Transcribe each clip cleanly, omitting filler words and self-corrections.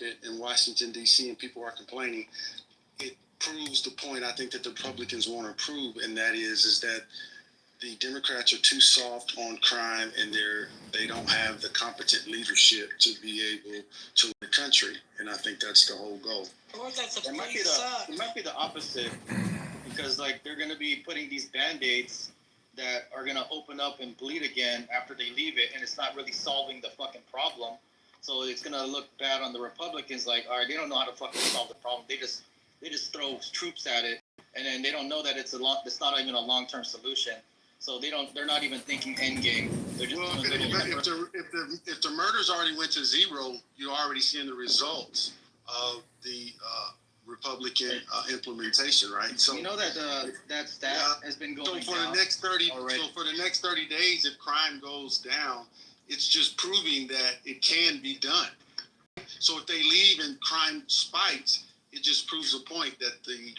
carpet in Washington, D.C., and people are complaining, it proves the point I think that the Republicans want to prove, and that is that the Democrats are too soft on crime, and they don't have the competent leadership to be able to run the country. And I think that's the whole goal. Or that's it might be the opposite, because like they're going to be putting these band-aids that are going to open up and bleed again after they leave it, and it's not really solving the fucking problem. So it's going to look bad on the Republicans. Like, all right, they don't know how to fucking solve the problem. They just throw troops at it, and then they don't know that it's not even a long-term solution. So they're not even thinking end game. They're just if the murders already went to zero, you're already seeing the results of the Republican implementation, right? So you know that stat has been going down. So for the next 30 days, if crime goes down, it's just proving that it can be done. So if they leave and crime spikes, it just proves the point that the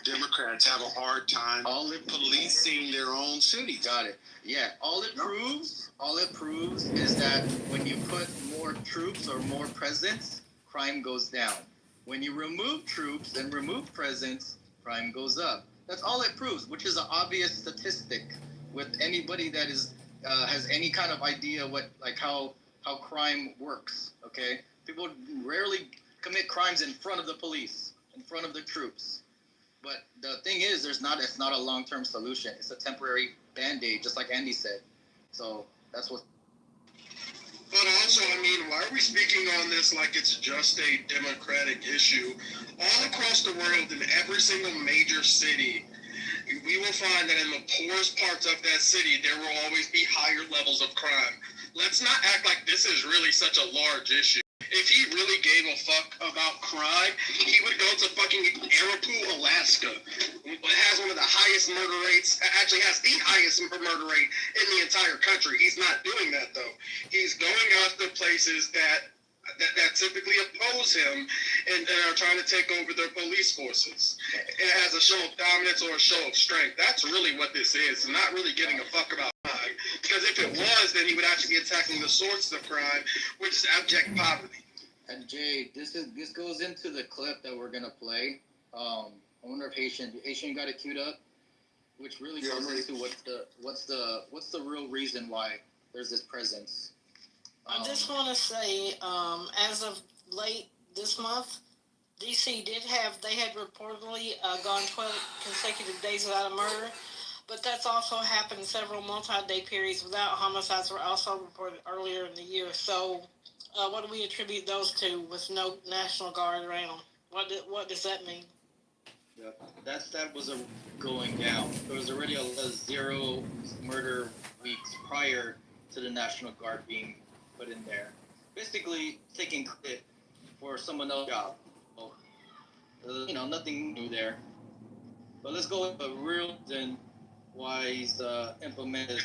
Democrats have a hard time policing their own cities. Got it. Yeah. All it proves is that when you put more troops or more presence, crime goes down. When you remove troops and remove presence, crime goes up. That's all it proves, which is an obvious statistic with anybody that has any kind of idea how crime works. Okay, people rarely commit crimes in front of the police, in front of the troops. But the thing is, it's not a long-term solution. It's a temporary Band-Aid, just like Andy said. So that's what. But also, I mean, why are we speaking on this like it's just a Democratic issue? All across the world, in every single major city, we will find that in the poorest parts of that city, there will always be higher levels of crime. Let's not act like this is really such a large issue. If he really gave a fuck about crime, he would go to fucking Arapahoe, Alaska. It has one of the highest murder rates, actually has the highest murder rate in the entire country. He's not doing that, though. He's going after places that typically oppose him and are trying to take over their police forces as a show of dominance or a show of strength. That's really what this is, not really giving a fuck about crime. Because if it was, then he would actually be attacking the sources of crime, which is abject poverty. And Jay, this goes into the clip that we're gonna play. I wonder if Haitian got it queued up, which really goes into what's the real reason why there's this presence. I just want to say, as of late this month, D.C. had reportedly gone 12 consecutive days without a murder, but that's also happened several multi-day periods without homicides were also reported earlier in the year. So what do we attribute those to with no National Guard around? What does that mean? Yeah, that was going down. There was already a 0 murder weeks prior to the National Guard being put in there, basically taking credit for someone else's job. So, nothing new there. But let's go with the real reason why he's implemented.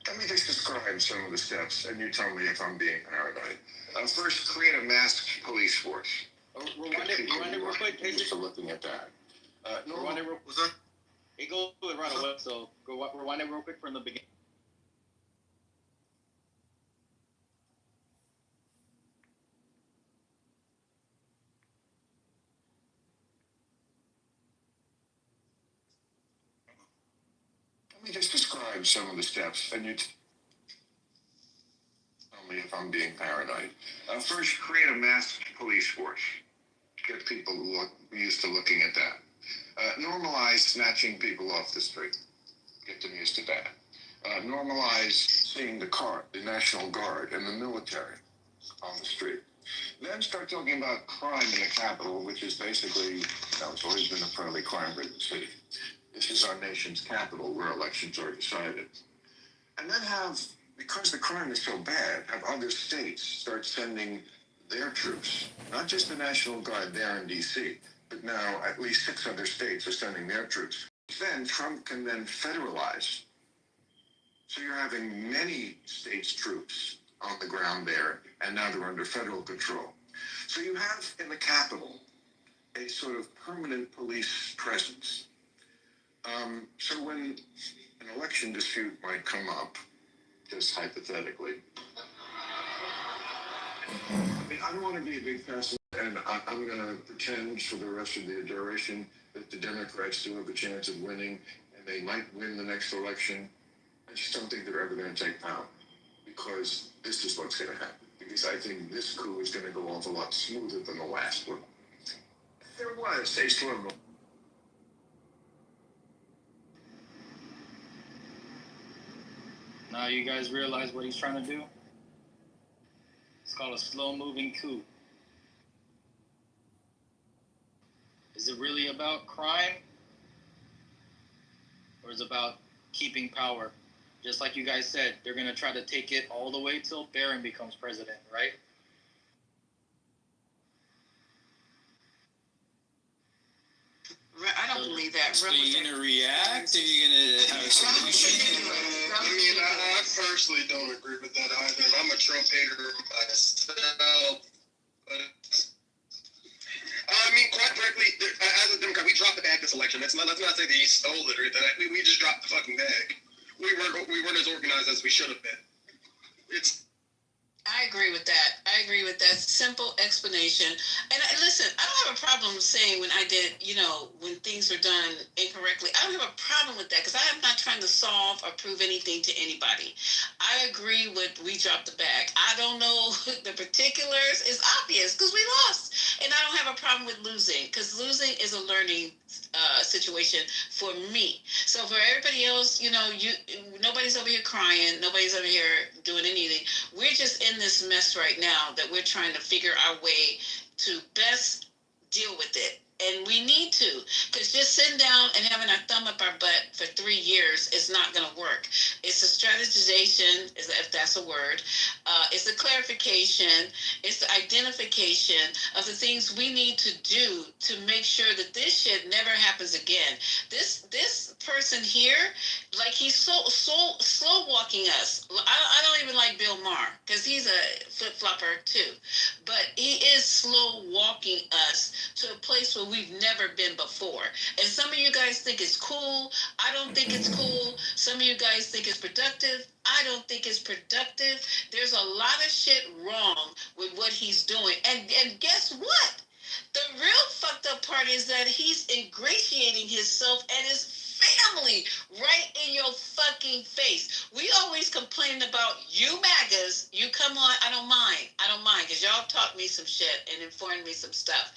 Let me just describe some of the steps, and you tell me if I'm being paranoid. First, create a masked police force. Rewind it real quick. Just looking at that. Rewind it real quick. It goes to it right away, so rewind it real quick from the beginning. Let me just describe some of the steps, and you tell me if I'm being paranoid. First, create a masked police force. Get people used to looking at that. Normalize snatching people off the street. Get them used to that. Normalize seeing the National Guard and the military on the street. Then start talking about crime in the capital, which is basically, it's always been a fairly crime-ridden city. This is our nation's capital where elections are decided. And then because the crime is so bad, have other states start sending their troops, not just the National Guard there in D.C., but now at least 6 other states are sending their troops. Then Trump can then federalize. So you're having many states' troops on the ground there, and now they're under federal control. So you have in the capital a sort of permanent police presence. So when an election dispute might come up, just hypothetically, I mean, I don't want to be a big pessimist, and I'm going to pretend for the rest of the duration that the Democrats still have a chance of winning, and they might win the next election. I just don't think they're ever going to take power, because this is what's going to happen. Because I think this coup is going to go off a lot smoother than the last one. There was a slow. Now you guys realize what he's trying to do? It's called a slow-moving coup. Is it really about crime? Or is it about keeping power? Just like you guys said, they're going to try to take it all the way till Barron becomes president, right? I don't believe that. So you're going to react? Are you going to have a solution? I mean, I personally don't agree with that either. I'm a Trump hater myself. But I mean, quite frankly, as a Democrat, we dropped the bag this election. Let's not say that he stole it or anything. We just dropped the fucking bag. We weren't as organized as we should have been. I agree with that. I agree with that simple explanation. And listen, I don't have a problem saying when I did, when things were done incorrectly. I don't have a problem with that because I am not trying to solve or prove anything to anybody. I agree with we dropped the bag. I don't know the particulars. It's obvious because we lost. And I don't have a problem with losing because losing is a learning situation for me. So for everybody else, nobody's over here crying. Nobody's over here doing anything. We're just in this mess right now that we're trying to figure our way to best deal with it. And we need to, because just sitting down and having our thumb up our butt for 3 years is not going to work. It's a strategization, if that's a word. It's the clarification. It's the identification of the things we need to do to make sure that this shit never happens again. This person here, like he's so slow walking us. I don't even like Bill Maher because he's a flip flopper too, but he is slow walking us to a place where we've never been before. And some of you guys think it's cool. I don't think it's cool. Some of you guys think it's productive. I don't think it's productive. There's a lot of shit wrong with what he's doing. And guess what? The real fucked up part is that he's ingratiating himself and his family right in your fucking face. We always complain about you MAGAs. You come on, I don't mind because y'all taught me some shit and informed me some stuff.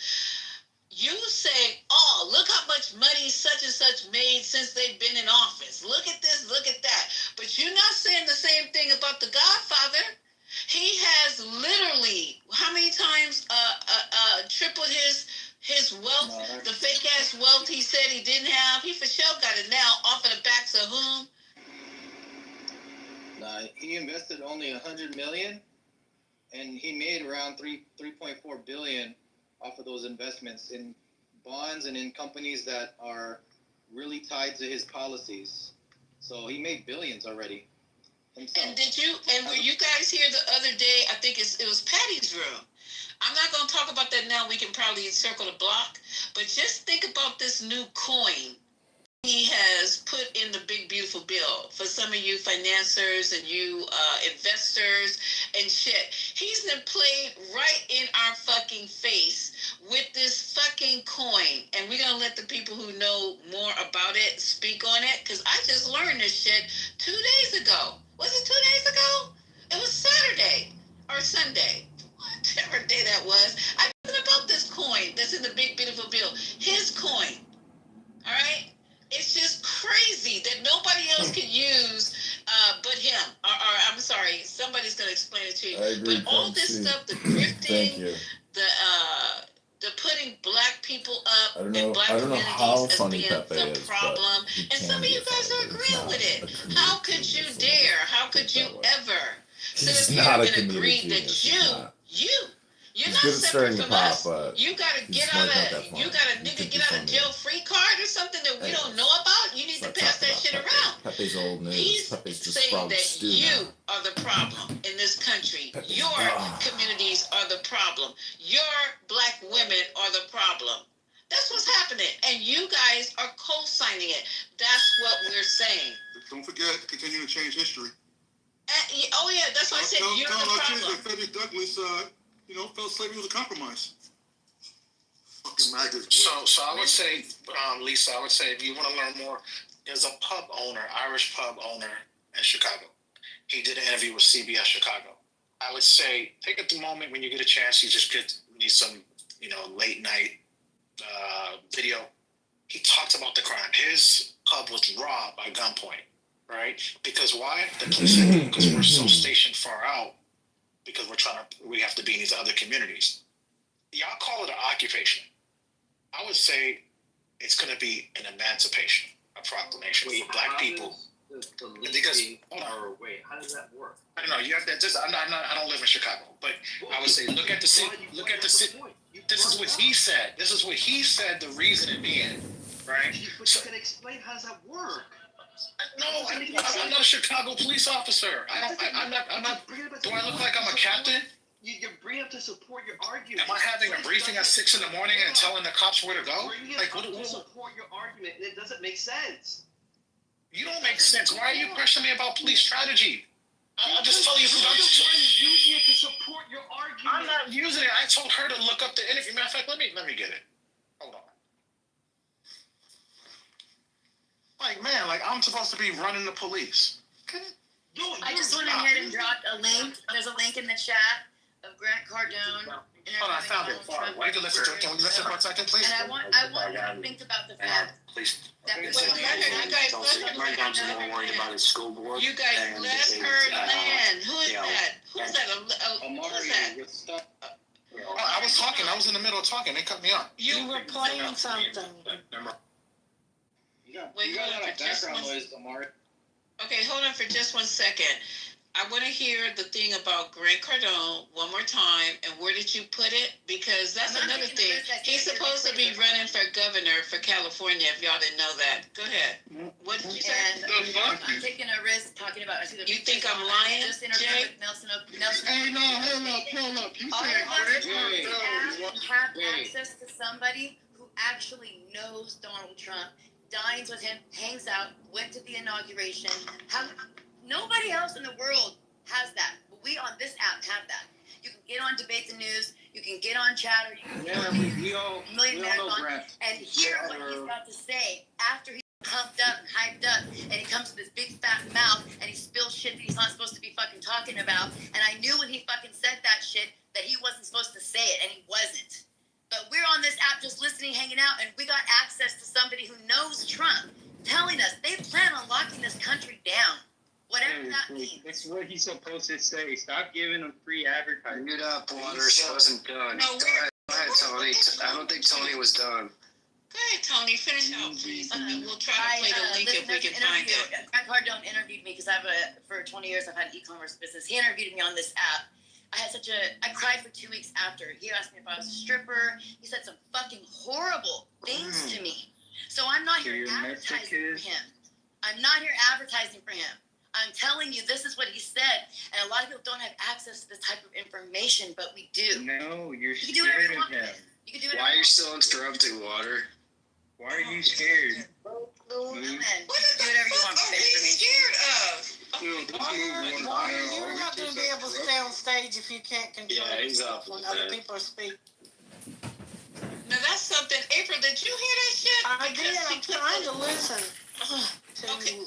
You say, oh, look how much money such and such made since they've been in office. Look at this, look at that. But you're not saying the same thing about the Godfather. He has literally, how many times tripled his wealth, the fake ass wealth he said he didn't have. He for sure got it now off of the backs of whom? He invested only $100 million, and he made around $3.4 billion off of those investments in bonds and in companies that are really tied to his policies. So he made billions already himself. And were you guys here the other day? I think it was Patty's room. I'm not going to talk about that now. We can probably circle the block. But just think about this new coin he has put in the big beautiful bill for some of you financiers and you investors and shit. He's been played right in our fucking face with this fucking coin, and we're gonna let the people who know more about it speak on it, because I just learned this shit 2 days ago. Was it 2 days ago? It was Saturday or Sunday, whatever day that was. I knew about this coin that's in the big beautiful bill. His coin. All right. It's just crazy that nobody else can use but him. Or I'm sorry, somebody's gonna explain it to you. I agree, but all this stuff, the grifting, the putting black people up and black communities as being the problem, and some of you guys are agreeing with it. How could you dare? How could you ever sit here and agree that you're not separate from us? You gotta get out of, you got a nigga get out of jail free card or something that we don't know about. You need to pass that shit around. Pepe's old news. He's Pepe's just saying that stew you now. are the problem in this country. Your communities are the problem. Your black women are the problem. That's what's happening, and you guys are co-signing it. That's what we're saying. Don't forget, continue to change history. Oh yeah, that's why I said you're the problem. Frederick Douglass, felt slavery was a compromise. Fucking maggots. So I would say, Lisa, I would say if you want to learn more, there's a pub owner, Irish pub owner in Chicago. He did an interview with CBS Chicago. I would say take it the moment when you get a chance, you just need some, late night video. He talks about the crime. His pub was robbed by gunpoint, right? Because why? The police said because we're so stationed far out, because we have to be in these other communities. Y'all call it an occupation. I would say it's going to be an emancipation, a proclamation for Black people. How does that work? I don't know. You have to. I don't live in Chicago, but I would say look at the city. Look at the city. This is what he said. This is what he said. The reason being, right? But you can explain how does that work? No, I'm not a Chicago police officer. I'm not. Do I look like I'm a captain? You're bringing up to support your argument. Am I having a briefing at 6 a.m. and telling the cops where to go? Like, what to support your argument, and it doesn't make sense. You don't make sense. Why are you questioning me about police strategy? I'll just tell you. You're the one using it to support your argument. I'm not using it. I told her to look up the interview. Matter of fact, let me get it. Hold on. I'm supposed to be running the police. I just went ahead and dropped a link. There's a link in the chat of Grant Cardone. Hold on, I found it. We can listen to it. Can we listen for a second, please? And I want you to think about the fact that You guys let her land. Who is that? Who's that? Who's that? I was talking. I was in the middle of talking. They cut me off. You were playing something. Wait, hold on for just one second. Okay, hold on for just 1 second. I want to hear the thing about Grant Cardone one more time, and where did you put it? Because that's another thing. He's supposed to be running for governor for California, if y'all didn't know that. Go ahead. What did you say? I'm taking a risk talking about. You think I'm lying, just interviewed Jay? with Nelson. Hey, no, hold up. You All said of us have access to somebody who actually knows Donald Trump, dines with him, hangs out, went to the inauguration. Nobody else in the world has that. But we on this app have that. You can get on Debate the News. You can get on Chatter. You can we all know Grant. and hear what he's got to say after he's pumped up and hyped up, and he comes with his big fat mouth and he spills shit that he's not supposed to be fucking talking about. And I knew when he fucking said that shit that he wasn't supposed to say it, and he wasn't. But we're on this app just listening, hanging out, and we got access to somebody who knows Trump telling us they plan on locking this country down. Whatever that means. That's what he's supposed to say. Stop giving him free advertising. Mute up, Water. She wasn't done. No, Go ahead, Tony. I don't think Tony was done. Go ahead, Tony. Finish out, please. And we'll try to play the link if we can find it. Grant Cardone interviewed me because for 20 years I've had an e-commerce business. He interviewed me on this app. I cried for 2 weeks after. He asked me if I was a stripper. He said some fucking horrible things to me. So I'm not here advertising for him. I'm not here advertising for him. I'm telling you, this is what he said. And a lot of people don't have access to this type of information, but we do. No, you're You can do whatever scared you of want. him. You can do whatever Why are you you still interrupting, Water? Why are you scared? want. What You the can do whatever you want fuck with are the we information. scared of? Warner, you're not going to be able to stay on stage if you can't control yourself when other people are speaking. Now that's something. April, did you hear that shit? I did. I'm trying to listen to. Okay.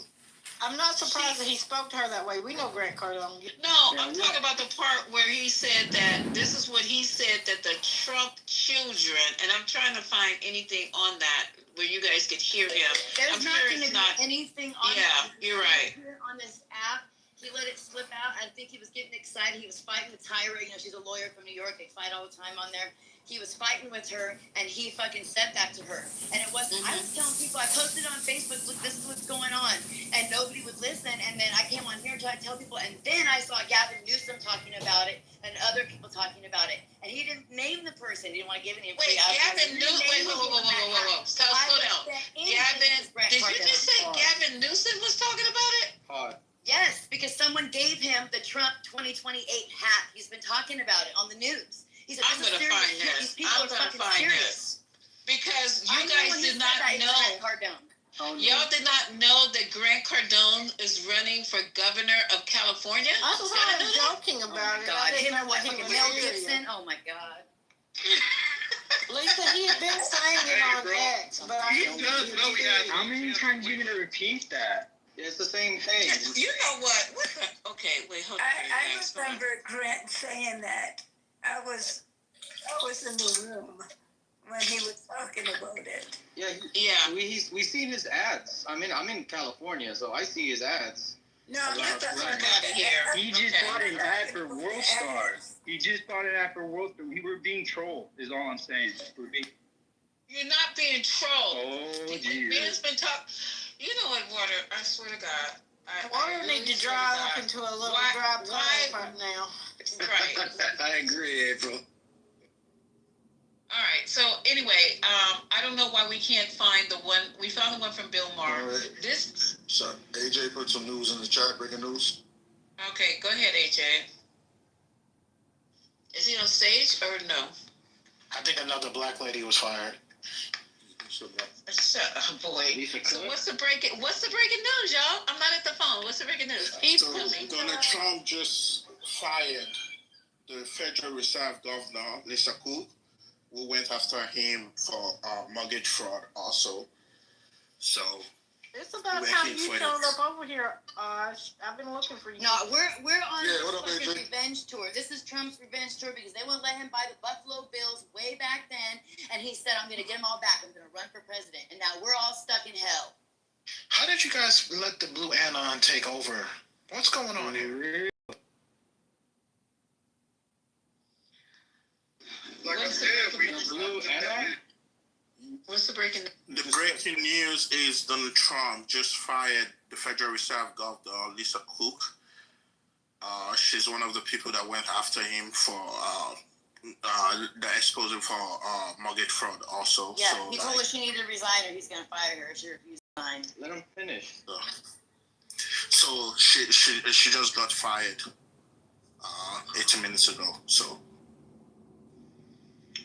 I'm not surprised that he spoke to her that way. We know Grant Cardone. No, I'm talking about the part where he said that this is what he said that the Trump children, and I'm trying to find anything on that where you guys could hear him. There's I'm not sure going to it's be not. anything on Yeah, this. you're right. Here on this app, he let it slip out. I think he was getting excited. He was fighting with Tyra. She's a lawyer from New York. They fight all the time on there. He was fighting with her, and he fucking said that to her. And it wasn't, I was telling people, I posted on Facebook, look, this is what's going on. And nobody would listen. And then I came on here and tried to tell people. And then I saw Gavin Newsom talking about it and other people talking about it. And he didn't name the person. He didn't want to give any Wait, Gavin Newsom. Wait, whoa. Slow down. Gavin, did you just say Gavin Newsom was talking about it? Yes, because someone gave him the Trump 2028 hat. He's been talking about it on the news. He said, I'm this is gonna serious find shit. this. These people I'm are gonna fucking find serious. Because you I know guys when he did said not that, it was know. Grant Cardone. Y'all did not know that Grant Cardone is running for governor of California? I was I didn't know that. joking about it. God, I didn't know what he was Mel serious. Gibson. Oh my God. Lisa, he had been saying it on X, but I He don't does think know he he has. did. How many times you gonna repeat that? It's the same thing. You know what? What the? Okay, wait, hold on. I remember Grant saying that. I was in the room when he was talking about it. Yeah, Yeah. we seen his ads. I'm in California, so I see his ads. No, About that's Right not here. He just Okay. bought an ad for World Stars. He just bought an ad for World Stars. We were being trolled, is all I'm saying. You're not being trolled. Oh, Man's Jesus. been talk. You know what, Water? I swear to God. Water I need really to swear dry God. up into a little Why- dry why- puddle right now. Right. I agree, April. All right. So anyway, I don't know why we can't find the one. We found the one from Bill Maher. All right. This. So AJ put some news in the chat, breaking news. Okay, go ahead, AJ. Is he on stage or no? I think another black lady was fired. Shut up, boy. Lisa So Cook? what's the breaking news, y'all? I'm not at the phone. What's the breaking news? So Donald Trump just fired the Federal Reserve Governor, Lisa Cook, who went after him for mortgage fraud also. So It's about We're time here you for showed it. up over here, Ash. I've been looking for you. No, we're on Yeah, what up, fucking AJ? revenge tour. This is Trump's revenge tour because they wouldn't let him buy the Buffalo Bills way back then, and he said, "I'm going to get them all back. I'm going to run for president." And now we're all stuck in hell. How did you guys let the Blue Anon take over? What's going on here? Like I said, Blue Anon? What's the breaking news? the breaking news is Donald Trump just fired the Federal Reserve Governor, Lisa Cook. She's one of the people that went after him for the exposure for mortgage fraud also. Yeah, so, he told her she needed to resign or he's going to fire her if she refused to resign. Let him finish. So she just got fired 18 minutes ago. So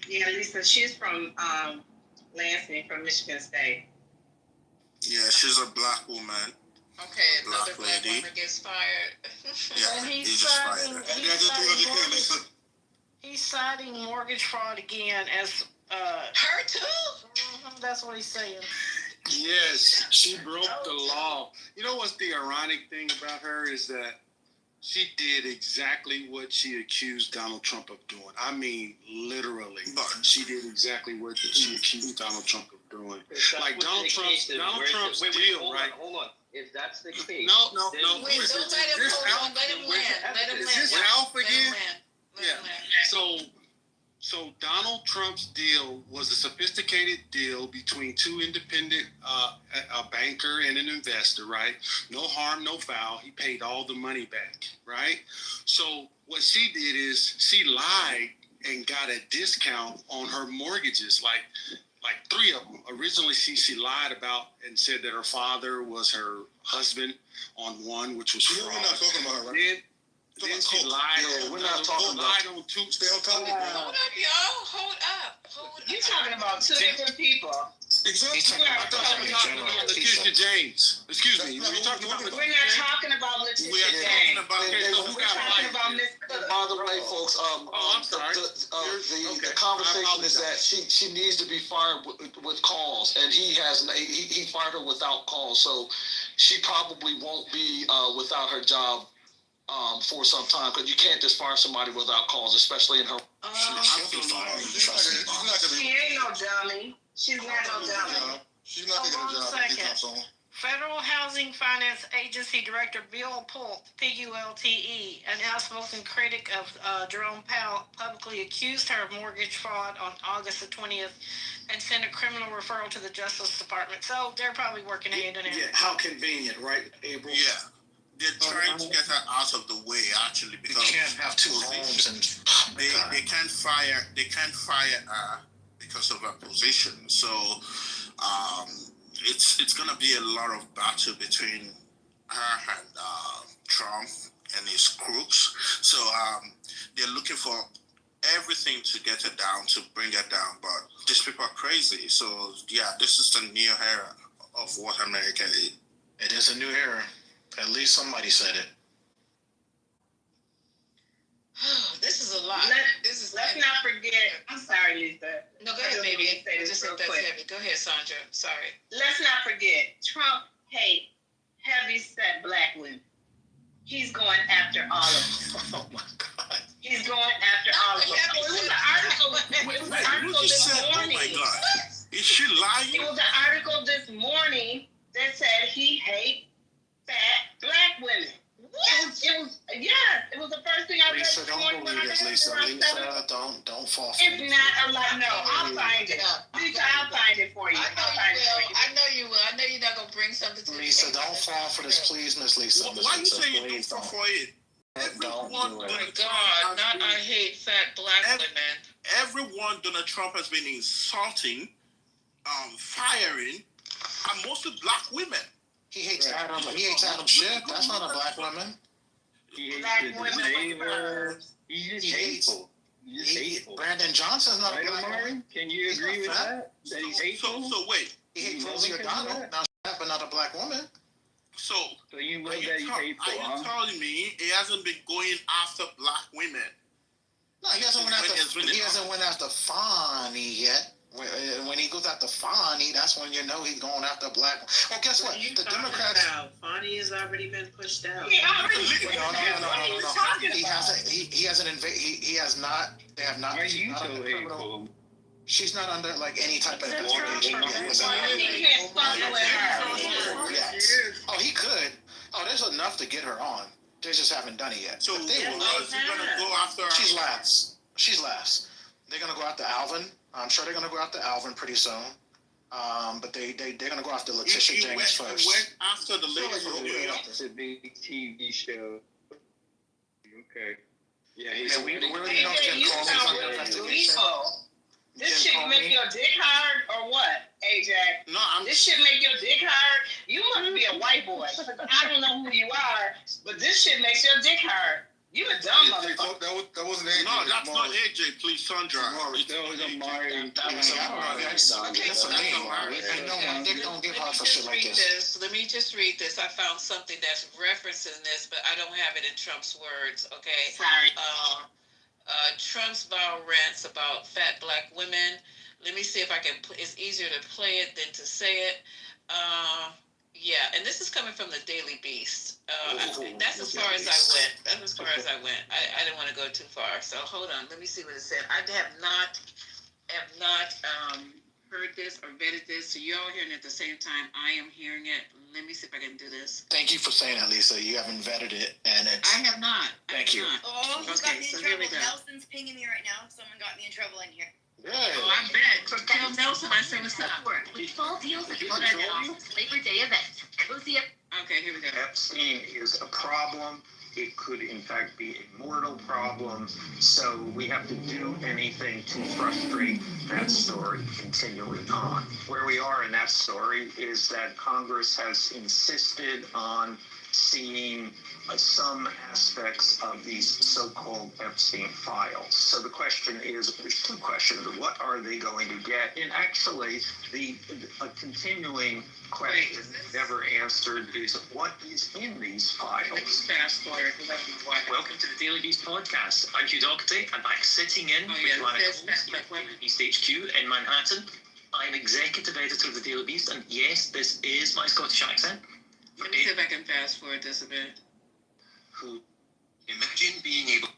Yeah, Lisa, she's from Lansing, from Michigan State. yeah, she's a black woman. Okay, another black lady. woman gets fired. Yeah, And he he's just fired citing, her. he's citing mortgage fraud again as Her too? that's what he's saying. Yes, she broke the law. You know what's the ironic thing about her is that she did exactly what she accused Donald Trump of doing. I mean, literally, she did exactly what she accused Donald Trump of doing. Like Donald Trump's deal, right? Hold on. If that's the case, No. Wait, don't let him hold on. Let him land. Let him Is land. this Let Alf him again? land. Let him land. So Donald Trump's deal was a sophisticated deal between two independent, a banker and an investor, right? No harm, no foul. He paid all the money back, right? So what she did is she lied and got a discount on her mortgages, like three of them. Originally, she lied about and said that her father was her husband on one, which was fraud. We're not talking about her, right? Then she lied. Yeah, we're not talking about. Lied on two. Stay on top of it. Hold up, y'all. Hold up. You're talking about two different people. Exactly. He's talking about We're talking about Letitia James. Excuse me. We're talking about We're not talking about Letitia James. We're talking about Miss Cook. By the way, folks, I'm sorry. the conversation is that she needs to be fired with cause, and he fired her without cause, so she probably won't be without her job for some time, because you can't just fire somebody without cause, especially in her. She'll be fired. She ain't no dummy. She's not no dummy. She's not taking a job. He comes on. Federal Housing Finance Agency Director Bill Pulte, P-U-L-T-E, an outspoken critic of Jerome Powell, publicly accused her of mortgage fraud on August the 20th and sent a criminal referral to the Justice Department. So they're probably working hand in hand. Yeah, how convenient, right, April? Yeah. They're trying to get her out of the way, actually, You because can't have two homes and they can't fire her because of her position. So it's gonna be a lot of battle between her and Trump and his crooks. So they're looking for everything to get her down, to bring her down. But these people are crazy. So yeah, this is the new era of what America is. it is a new era. At least somebody said it. This is lot. Let's not forget. I'm sorry, Lisa. No, go ahead, baby. I just think that's heavy. Go ahead, Sandra. Sorry. Let's not forget. Trump hates heavy-set black women. He's going after all of them. Oh my God. He's going after all of them. It was an article. It was an article this morning. Oh my God. Is she lying? It was an article this morning that said he hates fat black women. It was the first thing I read. Lisa, don't believe this, Lisa. Lisa, don't fall for it. It's not a lie. No, I'll find it. Lisa, I'll find it for you. I know you will. I know you're not going to bring something to Lisa, don't fall for this, please, Miss Lisa. Why you say you don't fall for it? Don't do Oh it. my God, not I hate fat black women. Everyone Donald Trump has been insulting, firing, are mostly black women. He hates Adam. He hates Adam Schiff. That's not a black woman. He hates Black the women neighbors. He's just hateful. He's just hateful. Brandon Johnson's not Right, a black Omari? woman. Can you agree with that? That he's hateful? So wait. He hates Rosie O'Donnell. Now, but not a black woman. So you know are that you, he's hateful, are you telling me he hasn't been going after black women? No, he hasn't went after Fonnie yet. When he goes after Fonnie, that's when you know he's going after black. Well, guess what? The Democrats. Fonnie has already been pushed out. No. He hasn't. He hasn't invaded. He has not. They have not. Why are you so hateful? She's not under like any type of He can't fuck with her. Yes. Oh, he could. Oh, there's enough to get her on. They just haven't done it yet. So who else is gonna go after her? She's last. They're gonna go after Alvin. I'm sure they're gonna go after Alvin pretty soon. But they're gonna go after Letitia James first. He went after the lady from New York. It's a big TV show. Okay. Yeah, we already know Jim Comey's under investigation. This shit make your dick hard or what, AJ? No, this shit make your dick hard? You must be a white boy. I don't know who you are, but this shit makes your dick hard. You a dumb motherfucker. That wasn't AJ. No, that's not AJ. Please, Sandra. That was Omari. Let me just read this. I found something that's referencing this, but I don't have it in Trump's words. Okay. Sorry. Trump's viral rants about fat black women. Let me see if I can. It's easier to play it than to say it. Yeah, and this is coming from the Daily Beast. That's as far as I went. That's as far as I went. I didn't want to go too far. So hold on. Let me see what it said. I have not heard this or vetted this. So you're all hearing it at the same time. I am hearing it. Let me see if I can do this. Thank you for saying that, Lisa. You haven't vetted it, and it's. I have not. Thank you. Oh, who got me in trouble? Nelson's pinging me right now. Someone got me in trouble in here. Yeah. Oh, I bet. Tell Nelson I said what's up. With fall deals at Congressman Labor Day event. Cozy up. Okay, here we go. Epstein is a problem. It could, in fact, be a mortal problem. So we have to do anything to frustrate that story continuing on. Where we are in that story is that Congress has insisted on seeing some aspects of these so-called Epstein files. So the question is, there's two questions. What are they going to get? And actually, a continuing question never answered is, what is in these files? Fast forward. Welcome to the Daily Beast podcast. I'm Hugh Doherty. I'm back sitting in with Joanna Coles here at Daily Beast HQ in Manhattan. I'm executive editor of the Daily Beast, and yes, this is my Scottish accent. Let me see if I can fast forward this a bit. Who imagine being able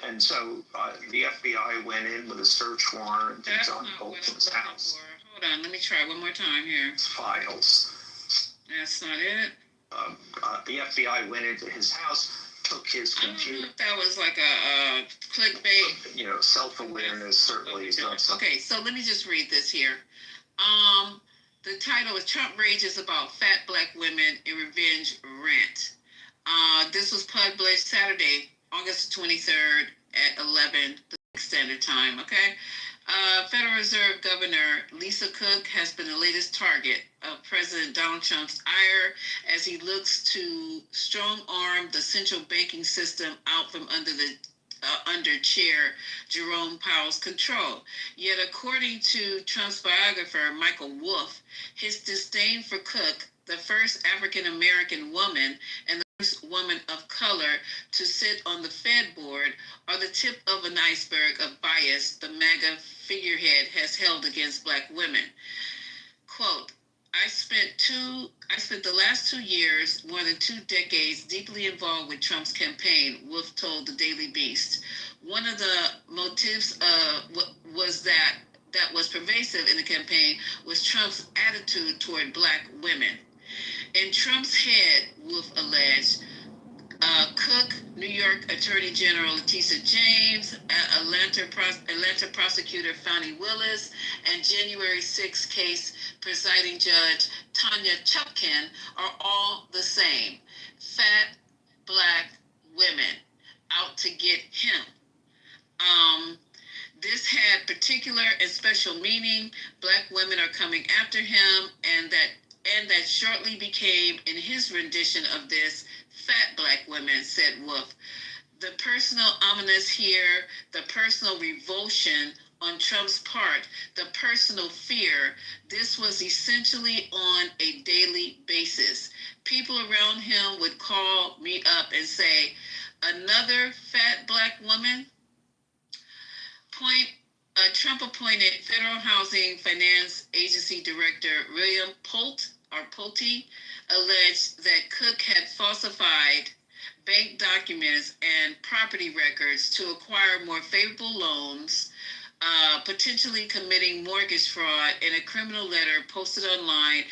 and so the FBI went in with a search warrant to John Bolton's house. Hold on, let me try one more time here. Files. That's not it. The FBI went into his house, took his computer. That was like a clickbait. You know, self-awareness certainly is not something. Okay, so let me just read this here. The title is Trump Rages About Fat Black Women in Revenge Rant. This was published Saturday, August 23rd at 11 Standard Time, okay? Federal Reserve Governor Lisa Cook has been the latest target of President Donald Trump's ire as he looks to strong-arm the central banking system out from under the under Chair Jerome Powell's control. Yet, according to Trump's biographer, Michael Wolff, his disdain for Cook, the first African-American woman and the first woman of color to sit on the Fed board, are the tip of an iceberg of bias the MAGA figurehead has held against black women. Quote, I spent the last 2 years, more than 2 decades, deeply involved with Trump's campaign, Wolff told the Daily Beast. One of the motives was that was pervasive in the campaign was Trump's attitude toward black women. In Trump's head, Wolff alleged, Cook, New York Attorney General Letitia James, Atlanta prosecutor Fani Willis, and January 6 case presiding judge Tanya Chutkan are all the same. Fat black women out to get him. This had particular and special meaning. Black women are coming after him, and that shortly became, in his rendition of this, fat black women, said Wolff. The personal ominous here, the personal revulsion on Trump's part, the personal fear, this was essentially on a daily basis. People around him would call me up and say, another fat black woman? Trump appointed Federal Housing Finance Agency Director William Pulte alleged that Cook had falsified bank documents and property records to acquire more favorable loans, potentially committing mortgage fraud in a criminal letter posted online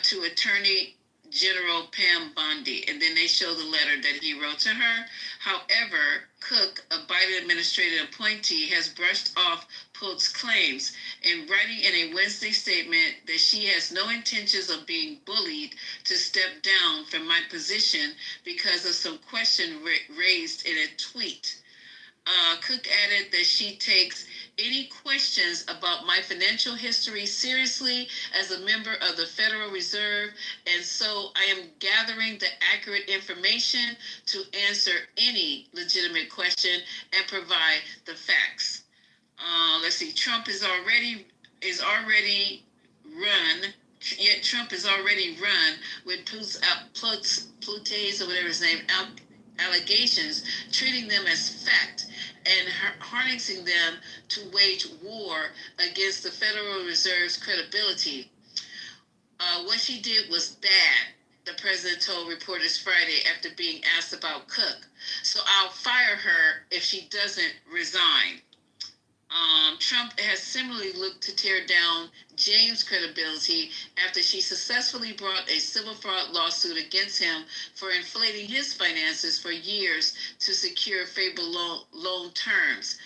to Attorney General Pam Bondi, and then they show the letter that he wrote to her. However, Cook, a Biden administrative appointee, has brushed off Pulte's claims in writing in a Wednesday statement that she has no intentions of being bullied to step down from my position because of some question raised in a tweet. Cook added that she takes any questions about my financial history seriously as a member of the Federal Reserve, and so I am gathering the accurate information to answer any legitimate question and provide the facts. Let's see. Trump is already run. Yet Trump is already run with Pute's or whatever his name allegations, treating them as fact and harnessing them to wage war against the Federal Reserve's credibility. What she did was bad, the president told reporters Friday after being asked about Cook. So I'll fire her if she doesn't resign. Trump has similarly looked to tear down James' credibility after she successfully brought a civil fraud lawsuit against him for inflating his finances for years to secure favorable loan terms.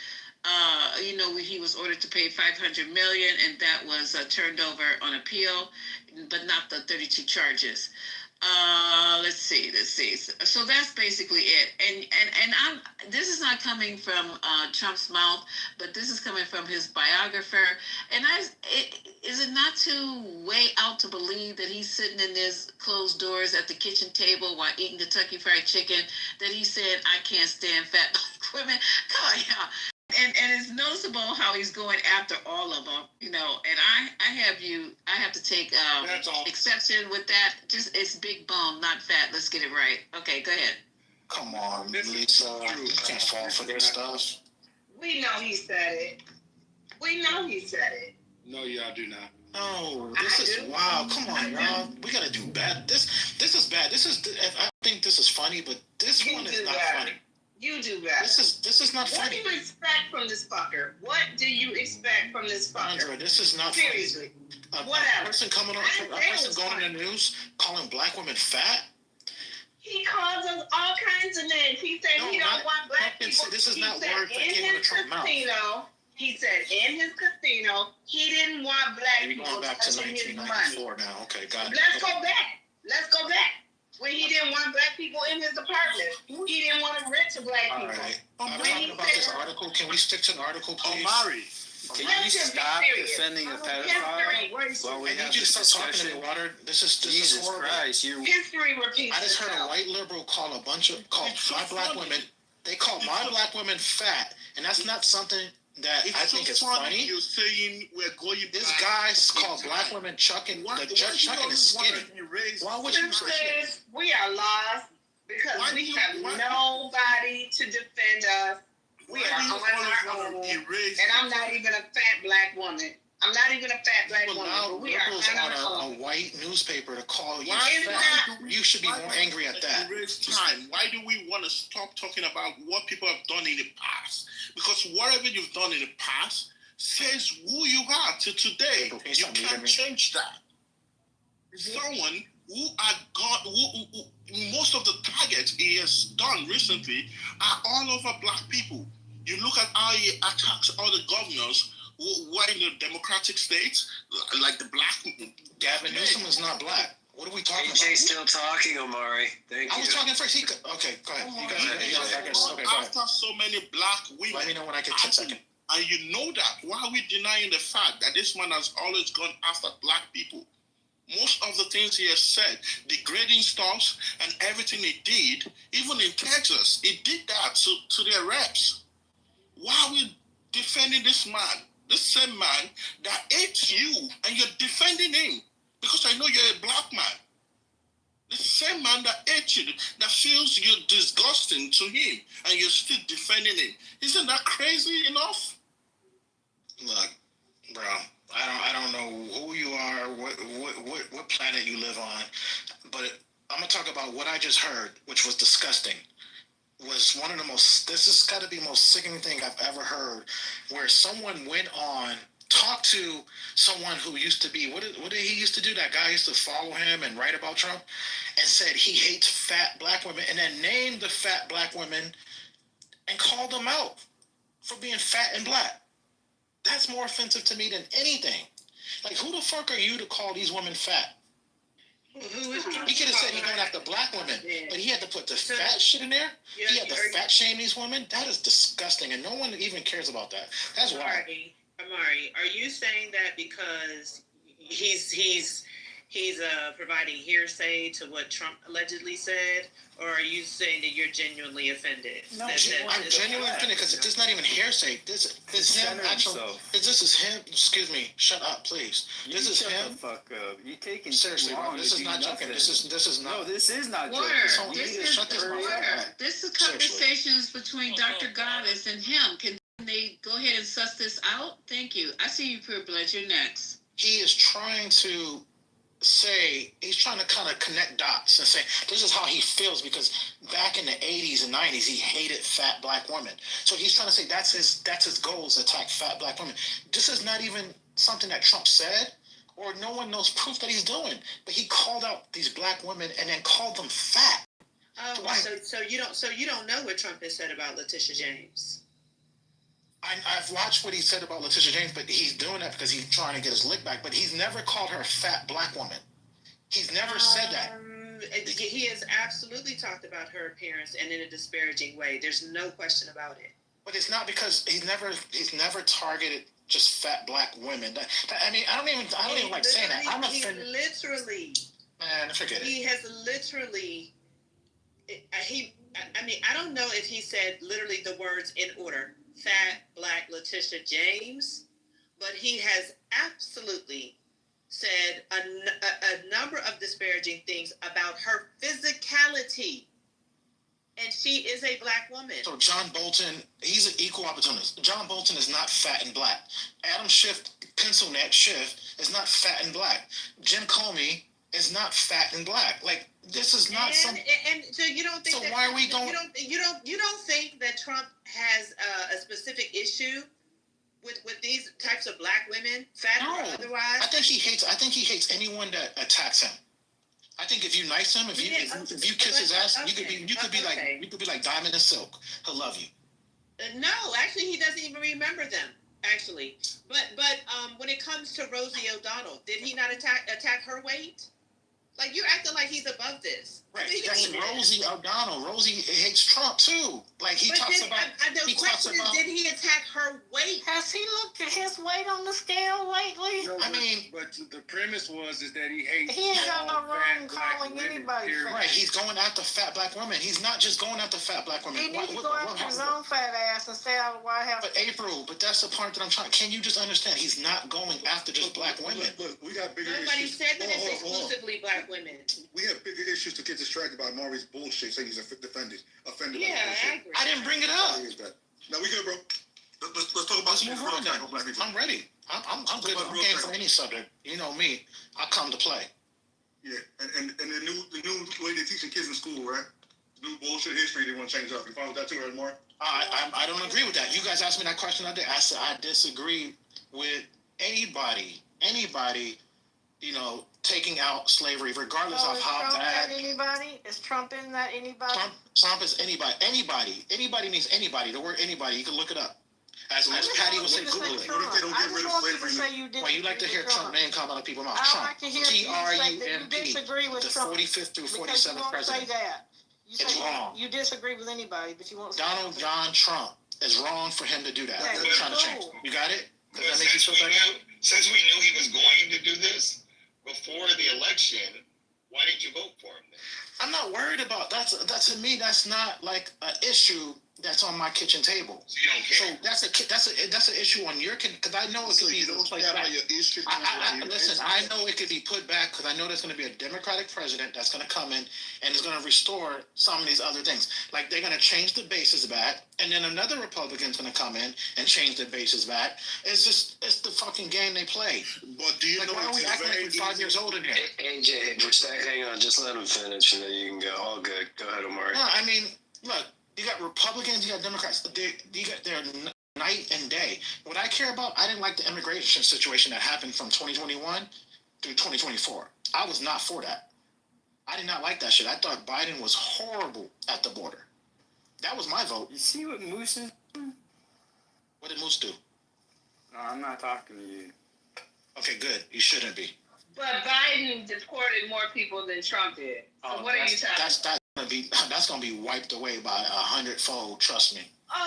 He was ordered to pay $500 million, and that was turned over on appeal, but not the 32 charges. Let's see. So that's basically it. And this is not coming from Trump's mouth, but this is coming from his biographer. And is it not too way out to believe that he's sitting in his closed doors at the kitchen table while eating Kentucky Fried Chicken that he said, I can't stand fat black women? Come on, y'all. And it's noticeable how he's going after all of them, and I have to take exception with that. Just, it's big bone, not fat. Let's get it right. Okay, go ahead. Come on, Lisa. You can't fall for this stuff. We know he said it. No, y'all do not. No, this is wild. Come on, y'all. We gotta do better. This is bad. I think this is funny, but this one is not funny. You do better. This is not funny. What do you expect from this fucker? Andra, this is not seriously. Funny. Whatever. A person going in the news calling black women fat. He calls us all kinds of names. He said he don't want black people. This is not words that came out of Trump's mouth. He said in his casino he didn't want black people going back to 1994 now. Okay, got it. Let's go back. When he didn't want black people in his apartment. He didn't want to rent to black people. All right. I'm talking about this article. Can we stick to the article, please? Omari, can you stop defending a pedophile while we have this discussion? This is Jesus horrible. Christ. History repeats I just heard a white liberal call 5 black women They call my black women fat, and that's not something that I think is funny. You're saying we're going. This guy's called black women chucking. Chucking is skinny. Why would you say shit? We are lost because we have nobody to defend us. We are on our own, and I'm not even a fat black woman. I'm not even a fat black woman. But we are on a white newspaper to call you fat. You should be more angry at that. Why do we want to stop talking about what people have done in the past? Because whatever you've done in the past says who you are to today. You can't change that. Someone who most of the targets he has done recently are all over black people. You look at how he attacks all the governors who are in the democratic states, like the black. Gavin Newsom is not black. What are we talking about? AJ's still talking, Omari. Thank you. I was talking first. Okay, go ahead. After so many black women. Let me know when I get 10 seconds. And you know that. Why are we denying the fact that this man has always gone after black people? Most of the things he has said, degrading stuff and everything he did, even in Texas, he did that to their reps. Why are we defending this man, this same man that hates you, and you're defending him? Because I know you're a black man. The same man that hates you, that feels you're disgusting to him, and you're still defending him. Isn't that crazy enough? Look, bro, I don't know who you are, what planet you live on, but I'm gonna talk about what I just heard, which was disgusting. Was one of the most, this has got to be the most sickening thing I've ever heard, where someone went on, talked to someone who used to be, what did he used to do? That guy used to follow him and write about Trump, and said he hates fat black women, and then named the fat black women and called them out for being fat and black. That's more offensive to me than anything. Like, who the fuck are you to call these women fat? He could have said he's going after black women, but he had to put the fat shit in there. He had to fat shame these women. That is disgusting, and no one even cares about that. That's why. Amari, are you saying that because he's providing hearsay to what Trump allegedly said, or are you saying that you're genuinely offended? No, I'm genuinely offended because this is not even hearsay. This is him. This is him. Excuse me. Shut up, please. This is him. The fuck up. You taking seriously? This is not joking. This is not. No, this is not joking. This is conversations between Dr. Goddess and him. Can they go ahead and suss this out? Thank you. I see you, Privilege. You're next. He is trying to say, he's trying to kind of connect dots and say this is how he feels, because back in the 80s and 90s he hated fat black women. So he's trying to say that's his goal, is attack fat black women. This is not even something that Trump said, or no one knows proof that he's doing. But he called out these black women and then called them fat. Oh, so you don't know what Trump has said about Letitia James. I've watched what he said about Letitia James, but he's doing that because he's trying to get his lick back. But he's never called her a fat black woman. He's never said that. He has absolutely talked about her appearance and in a disparaging way. There's no question about it. But it's not because he's never targeted just fat black women. I mean, I don't even like saying that. I'm offended. Literally. Man, forget it. He has literally. I don't know if he said literally the words in order. Fat black Letitia James, but he has absolutely said a number of disparaging things about her physicality, and she is a black woman. So John Bolton, he's an equal opportunist. John Bolton is not fat and black. Adam Schiff, pencil neck Schiff, is not fat and black. Jim Comey is not fat and black. Like, this is not something. And so you don't think. So why are we going? You don't think that Trump has a specific issue with these types of black women, fat or otherwise? I think he hates anyone that attacks him. I think if you nice him, if you kiss his ass, you could be like Diamond and Silk. He'll love you. No, actually, he doesn't even remember them. Actually, but when it comes to Rosie O'Donnell, did he not attack her weight? Like, you're acting like he's above this. Right. That's Rosie O'Donnell. Rosie hates Trump too. Like he talks about. The question is, did he attack her weight? Has he looked at his weight on the scale lately? No, I mean, but the premise was that he hates. He ain't got no all wrong fat black calling women, anybody period. fat. right. He's going after fat black women. He's not just going after fat black women. He needs to go after his own fat ass and stay out of the White House. But April, that's the part that I'm trying. Can you just understand? He's not going after just black women. Look, we got bigger Nobody issues. said that it's Hold on. exclusively black women. We have bigger issues to get distracted by Maury's bullshit saying he's offended Yeah, by the I bullshit. agree. I didn't bring it up. No, we good, bro. Let's talk about Let's move on then. black people. I'm ready. I'm good. I'm game for any subject. You know me. I come to play. Yeah, and the new way they're teaching kids in school, right? New bullshit history they want to change up. You follow that too, right, Mark? I don't agree with that. You guys asked me that question the other day. I said I disagree with anybody, you know, taking out slavery, regardless of how bad. Anybody? Is Trump in that anybody? Trump is anybody. Anybody means anybody. The word anybody, you can look it up. As Patty would say, Google it. What if they don't get rid of slavery? Well, you like to hear Trump name come out of people's mouth. I like to hear you say that you Trump. disagree with The Trump. 45th through Because you 47th won't president. say that. It's wrong. You disagree with anybody, but you won't say Donald that. John Trump is wrong for him to do that. Yeah, They're trying to change. You got it? Does that make you feel better? Since we knew he was going to do this before the election, why did you vote for him then? I'm not worried about that. To me, that's not like an issue that's on my kitchen table. So you don't care. So that's an issue on your kitchen, because I know it could be put back. Listen, I know it could be put back because I know there's going to be a Democratic president that's going to come in and is going to restore some of these other things. Like they're going to change the bases back, and then another Republican's going to come in and change the bases back. It's the fucking game they play. But do you know why are we acting like we're 5 years old in here? AJ, hang on, just let him finish and then you can go. All good. Go ahead, Omari. No, I mean, look, you got Republicans, you got Democrats. They're night and day. What I care about, I didn't like the immigration situation that happened from 2021 through 2024. I was not for that. I did not like that shit. I thought Biden was horrible at the border. That was my vote. You see what Moose is doing? What did Moose do? No, I'm not talking to you. Okay, good. You shouldn't be. But Biden deported more people than Trump did. So what are you talking about? That's gonna be wiped away by 100-fold. Trust me.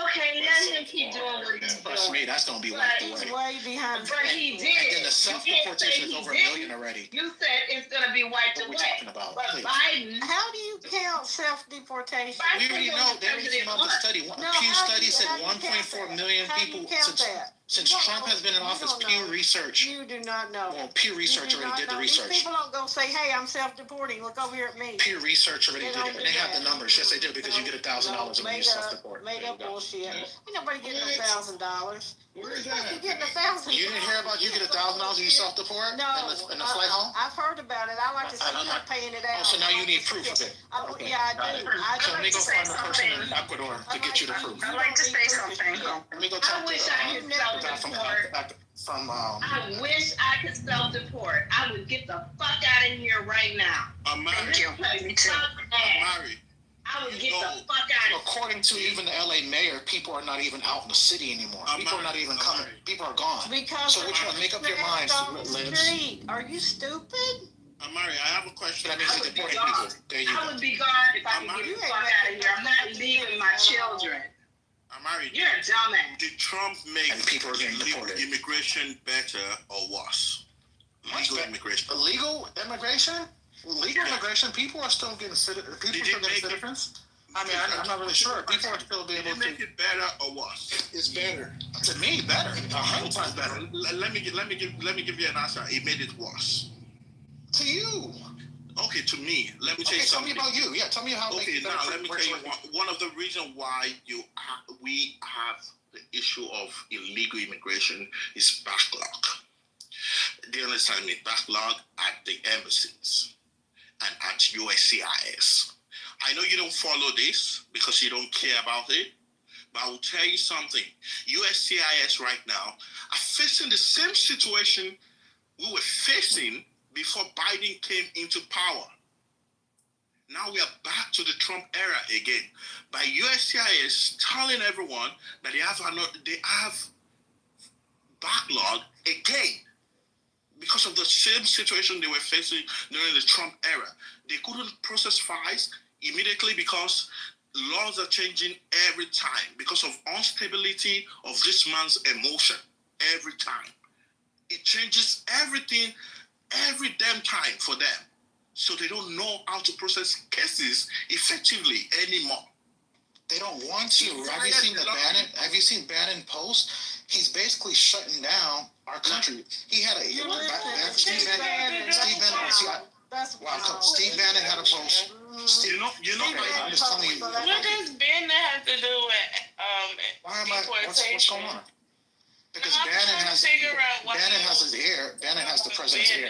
Okay, let him keep doing what he's doing. Trust me, that's gonna be wiped away. He's way behind. But he did. And then the self-deportation is over 1 million already. You said it's gonna be wiped What are we away. talking about? But Please. Biden. How do you count self-deportation? We already know. They already came out the study. Pew study said 1.4 million people since Trump has been in office. Pew Research. You do not know. Well, Pew Research already did the research. These people don't go say, "Hey, I'm self-deporting. Look over here at me." Pew Research already did it, and they have the numbers. Yes, they do, because you get $1,000 when you self-deport. Made up bullshit. Ain't nobody getting $1,000. Where is that? You getting $1,000? You didn't hear about you get $1,000 when you self-deport? No. In the flight home? I've heard about it. I like to see I'm you not paying it out. Oh, so now you need proof of it. Okay. Yeah, I do. So let me go find the person in Ecuador to get you the proof. I'd like to say something. Let me go I talk wish to I could self-deport. I wish I could self-deport. I would get the fuck out of here right now. Thank you. Me too. I would get the fuck out of here. According to even the LA mayor, people are not even out in the city anymore. People are not even coming. People are gone. Because so which one? Make up your minds, Liz. Are you stupid? Amari, I have a question. That means they deporting people. There you go. I would be gone if I could get the fuck out of here. I'm not leaving my children. Amari, you're a dumbass. Did Trump make people are getting deported. Immigration better or worse? Legal immigration. Illegal immigration? Legal immigration? People are still getting citizens. I mean, I'm not really sure. People are still being able to make it better or worse. It's better. To me, better. 100 times better. Let me give you an answer. It made it worse. To you. Okay, to me. Let me tell you something. Tell me about you. Yeah, tell me how. Okay, now let me tell you one of the reasons why we have the issue of illegal immigration is backlog. Do you understand me? Backlog at the embassies and at USCIS. I know you don't follow this because you don't care about it, but I will tell you something. USCIS right now are facing the same situation we were facing before Biden came into power. Now we are back to the Trump era again. By USCIS telling everyone that they have backlog again. because of the same situation they were facing during the Trump era. They couldn't process files immediately because laws are changing every time because of instability of this man's emotion every time. It changes everything every damn time for them. So they don't know how to process cases effectively anymore. They don't want to. Have you seen Bannon? Have you seen Bannon post? He's basically shutting down our country. He had a Steve Bannon. Steve Bannon had a post. I'm just telling you. What does Bannon have to do with What's going on? Because Bannon has his ear. Bannon has the president's ear.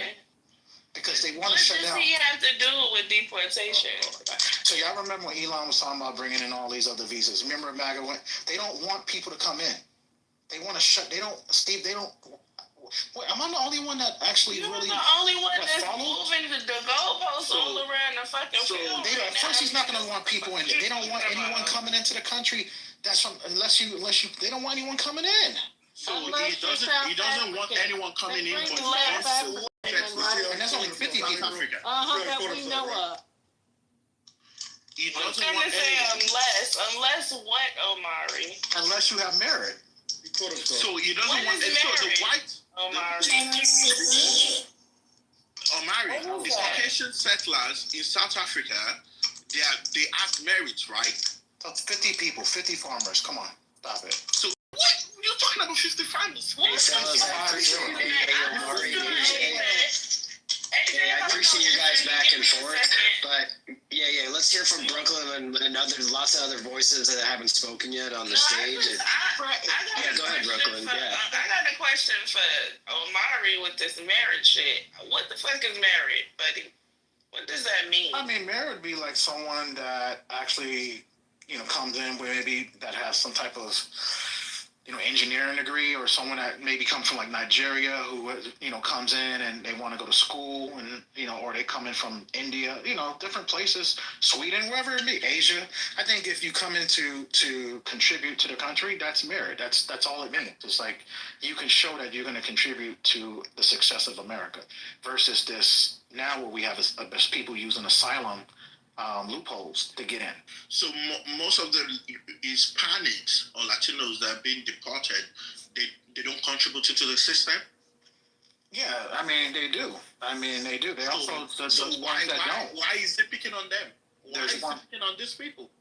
Because they want to shut down. What does he have to do with deportation? So y'all remember when Elon was talking about bringing in all these other visas? Remember MAGA went? They don't want people to come in. They want to shut. They don't. Steve. They don't. Wait, am I the only one that actually really? You're the only one that's moving the goalposts all around the fucking field. At first, he's not going to want people in. They don't want anyone coming into the country. That's from unless you. They don't want anyone coming in. So he doesn't want anyone coming in. And that's only 50 people. That we know of. He doesn't I'm want gonna say anyone. unless what, Omari? Unless you have merit. So he doesn't want the white. Omari, the Caucasian settlers in South Africa, they have merit, right? That's 50 people, 50 farmers. Come on, stop it. So what? You're talking about 50 farmers? What? Hey, I appreciate you guys back and forth, but yeah, let's hear from Brooklyn and lots of other voices that haven't spoken yet on the stage. Go ahead, Brooklyn. Yeah. I got a question for Omari with this marriage shit. What the fuck is married, buddy? What does that mean? I mean, married would be like someone that actually, comes in where maybe that has some type of, engineering degree, or someone that maybe comes from like Nigeria who, comes in and they want to go to school and, or they come in from India, different places, Sweden, wherever it be, Asia. I think if you come in to contribute to the country, that's merit. That's all it means. It's like you can show that you're going to contribute to the success of America versus this now where we have people using asylum loopholes to get in. So most of the Hispanics or Latinos that are being deported, they don't contribute to the system? Yeah, I mean, they do. They also, why is it picking on them? Why is it picking on these people?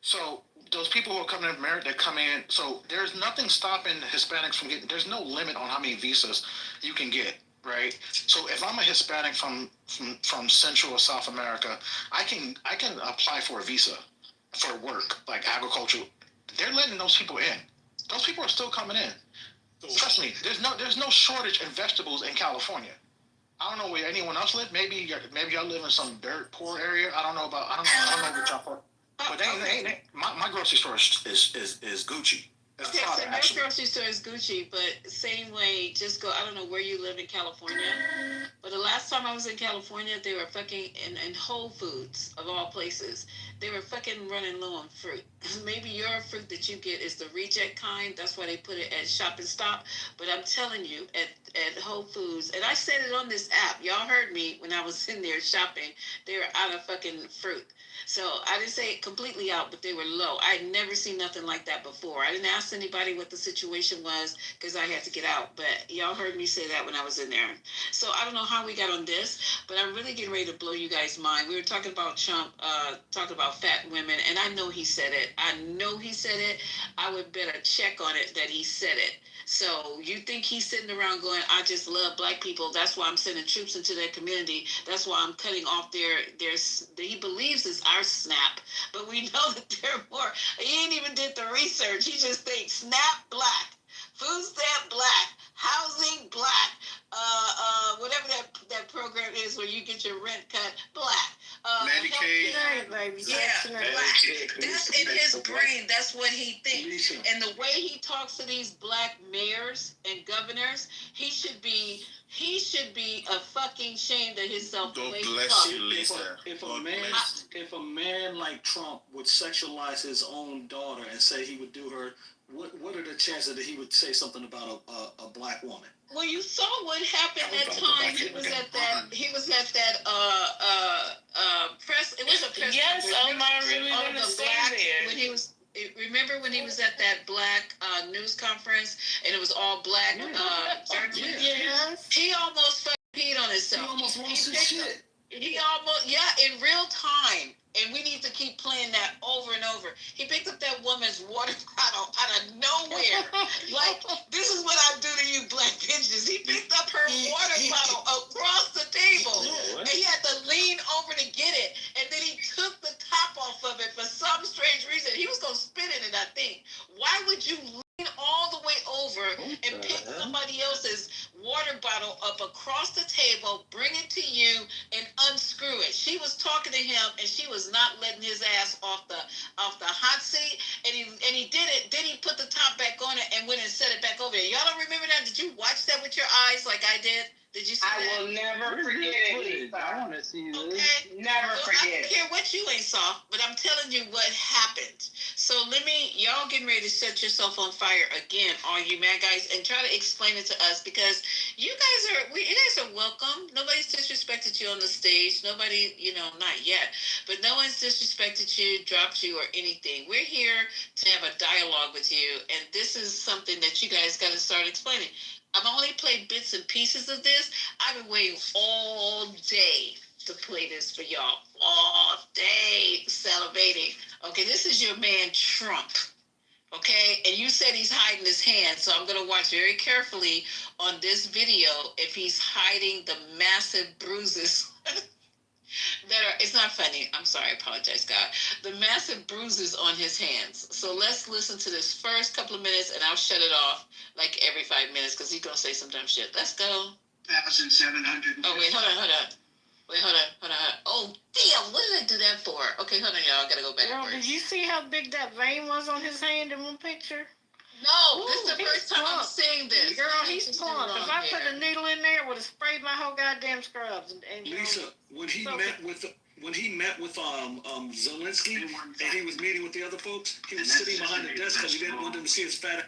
So those people who are coming in merit, they're coming in. So there's nothing stopping Hispanics from getting, there's no limit on how many visas you can get. Right. So if I'm a Hispanic from Central or South America, I can apply for a visa for work, like agriculture. They're letting those people in. Those people are still coming in. Trust me. There's no shortage in vegetables in California. I don't know where anyone else lives. Maybe y'all live in some dirt poor area. I don't know what y'all. But my grocery store is Gucci. Okay, so your grocery store is Gucci, but same way, just go, I don't know where you live in California, but the last time I was in California, they were fucking, in Whole Foods, of all places, they were fucking running low on fruit. Maybe your fruit that you get is the reject kind, that's why they put it at Shop and Stop, but I'm telling you, at Whole Foods, and I said it on this app, y'all heard me when I was in there shopping, they were out of fucking fruit. So I didn't say it completely out, but they were low. I had never seen nothing like that before. I didn't ask anybody what the situation was because I had to get out. But y'all heard me say that when I was in there. So I don't know how we got on this, but I'm really getting ready to blow you guys' mind. We were talking about Trump, talking about fat women, and I know he said it. I would bet a check on it that he said it. So you think he's sitting around going, I just love black people. That's why I'm sending troops into their community. That's why I'm cutting off their he believes it's our SNAP. But we know that they're more. He ain't even did the research. He just thinks SNAP black, food stamp black, housing black, whatever that program is where you get your rent cut black. Medicaid. Black. That's in his brain. That's what he thinks. And the way he talks to these black mayors and governors, he should be a fucking shame to himself. God bless you, Lisa. If a man like Trump would sexualize his own daughter and say he would do her What are the chances that he would say something about a black woman? Well, you saw what happened that time. He was at that press. It was a press. Yes, conference. I'm really On gonna the stay black there. when he was. Remember when he was at that black news conference and it was all black journalists? Yes. He almost fucking peed on himself. He almost lost his shit. He almost, in real time. And we need to keep playing that over and over. He picked up that woman's water bottle out of nowhere. Like, this is what I do to you black bitches. He picked up her water bottle across the table. And he had to lean over to get it. And then he took the top off of it for some strange reason. He was going to spit in it, I think. Why would you lean all the way over and pick somebody else's water bottle up across the table, bring it to you, and unscrew it? She was talking to him, and she was not letting his ass off the hot seat, and he did it. Then he put the top back on it and went and set it back over there. Y'all don't remember that? Did you watch that with your eyes like I did? Did you see that? I will never forget it. I want to see this. Okay. Never forget. I don't care what you ain't saw, but I'm telling you what happened. So y'all getting ready to set yourself on fire again, all you mad guys, and try to explain it to us, because you guys are welcome. Nobody's disrespected you on the stage. Nobody, not yet, but no one's disrespected you, dropped you, or anything. We're here to have a dialogue with you, and this is something that you guys got to start explaining. I've only played bits and pieces of this. I've been waiting all day to play this for y'all. All day salivating. Okay, this is your man Trump. Okay, and you said he's hiding his hand, so I'm going to watch very carefully on this video if he's hiding the massive bruises it's not funny. I'm sorry. I apologize, God. The massive bruises on his hands. So let's listen to this first couple of minutes, and I'll shut it off like every 5 minutes because he's going to say some dumb shit. Let's go. 1,700. Oh, wait, hold on. Wait, hold on. Oh, damn, what did I do that for? Okay, hold on, y'all. I got to go backwards. Girl, did you see how big that vein was on his hand in one picture? No, this is the first time I'm seeing this. Girl, he's plump. If I put a needle in there, it would have sprayed my whole goddamn scrubs. And Lisa, when he met with Zelensky and he was meeting with the other folks, he was sitting behind the desk because he didn't want them to see his fat.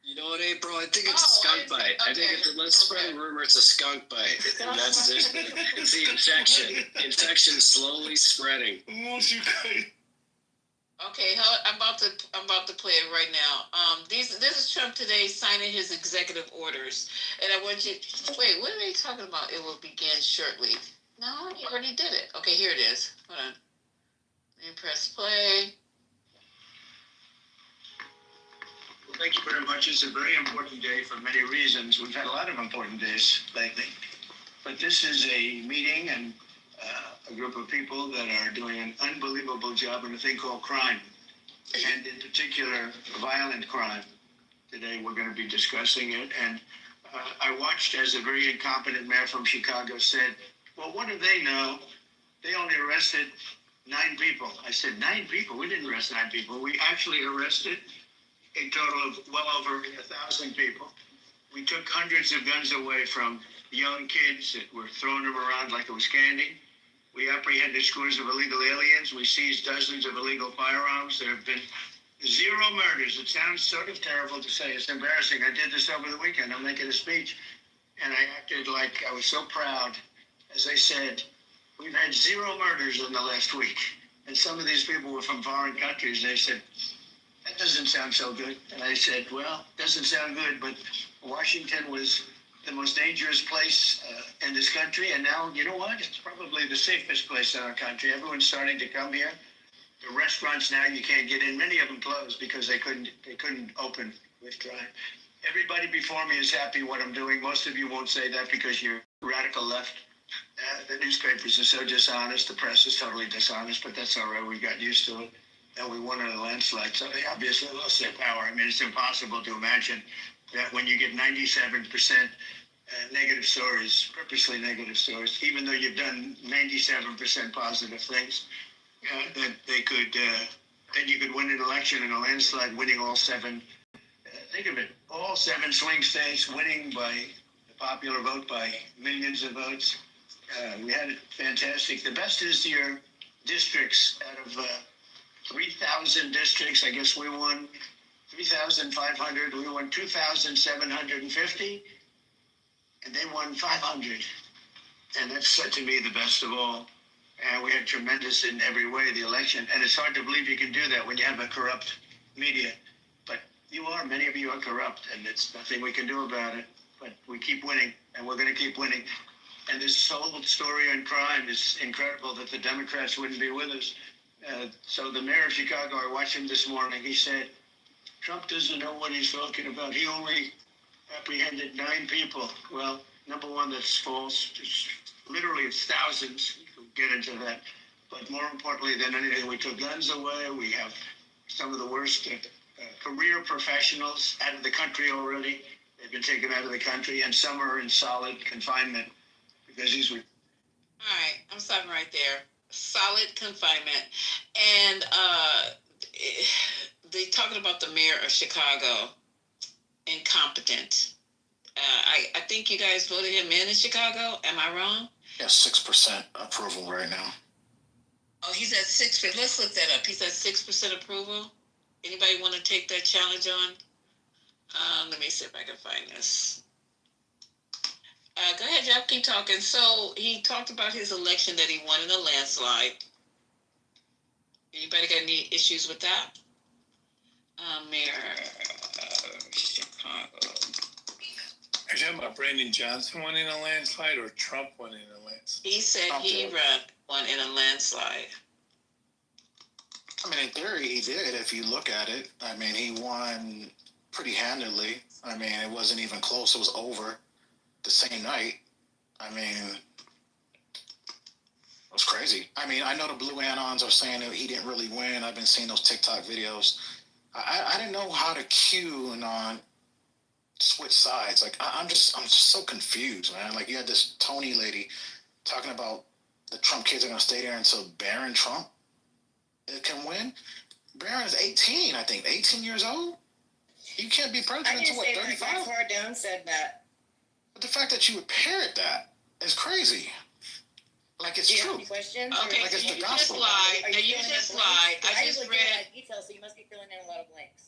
You know what, April? I think it's a skunk bite. I think let's spread a rumor it's a skunk bite. And that's it. It's the infection. Infection slowly spreading. Okay, I'm about to play it right now. This is Trump today signing his executive orders, and I want you. Wait, what are they talking about? It will begin shortly. No, he already did it. Okay, here it is. Hold on. Let me press play. Well, thank you very much. It's a very important day for many reasons. We've had a lot of important days lately, but this is a meeting and a group of people that are doing an unbelievable job on a thing called crime, and in particular, violent crime. Today we're going to be discussing it, and I watched as a very incompetent mayor from Chicago said, well, what do they know? They only arrested 9 people. I said, 9 people? We didn't arrest 9 people. We actually arrested a total of well over 1,000 people. We took hundreds of guns away from young kids that were throwing them around like it was candy. We apprehended scores of illegal aliens. We seized dozens of illegal firearms. There have been 0 murders. It sounds sort of terrible to say. It's embarrassing. I did this over the weekend. I'm making a speech, and I acted like I was so proud. As I said, we've had 0 murders in the last week. And some of these people were from foreign countries. They said, that doesn't sound so good. And I said, well, it doesn't sound good, but Washington was the most dangerous place in this country, and now, you know what? It's probably the safest place in our country. Everyone's starting to come here. The restaurants now, you can't get in. Many of them closed because they couldn't open with crime. Everybody before me is happy what I'm doing. Most of you won't say that because you're radical left. The newspapers are so dishonest. The press is totally dishonest, but that's all right. We got used to it, and we won in a landslide. So they obviously lost their power. I mean, it's impossible to imagine that when you get 97% negative stories, purposely negative stories, even though you've done 97% positive things, that they could, that you could win an election in a landslide, winning all 7. Think of it, all 7 swing states, winning by the popular vote by millions of votes. We had it fantastic. The best is your districts. Out of 3,000 districts, I guess we won 3,500. We won 2,750, and they won 500. And that's to me the best of all. And we had tremendous in every way the election. And it's hard to believe you can do that when you have a corrupt media. But many of you are corrupt, and it's nothing we can do about it. But we keep winning, and we're going to keep winning. And this whole story on crime is incredible that the Democrats wouldn't be with us. So the mayor of Chicago, I watched him this morning. He said, Trump doesn't know what he's talking about. He only apprehended 9 people. Well, number one, that's false. It's thousands. We'll get into that. But more importantly than anything, we took guns away. We have some of the worst career professionals out of the country already. They've been taken out of the country, and some are in solid confinement because these were. All right, I'm stopping right there. Solid confinement. And they talking about the mayor of Chicago, incompetent. I think you guys voted him in Chicago. Am I wrong? Yeah, 6% approval right now. Oh, he's at 6%. Let's look that up. He's at 6% approval. Anybody want to take that challenge on? Let me see if I can find this. Go ahead, Jeff. Keep talking. So he talked about his election that he won in a landslide. Anybody got any issues with that? Mayor Chicago. Are you talking about Brandon Johnson winning a landslide or Trump winning a landslide? He said he won in a landslide. I mean, in theory, he did. If you look at it, I mean, he won pretty handily. I mean, it wasn't even close. It was over the same night. I mean, it was crazy. I mean, I know the Blue Anons are saying that he didn't really win. I've been seeing those TikTok videos. I didn't know how to cue and switch sides. Like, I'm just so confused, man. Like, you had this Tony lady talking about the Trump kids are going to stay there until Barron Trump can win. Barron is 18, I think. 18 years old? You can't be president until, what, 35? Cardone said that. But the fact that you would parrot that is crazy. Like, it's true. Questions? Okay, like, so it's you the gospel. just lied. You just lied. I just read. Details, so you must be filling in a lot of blanks.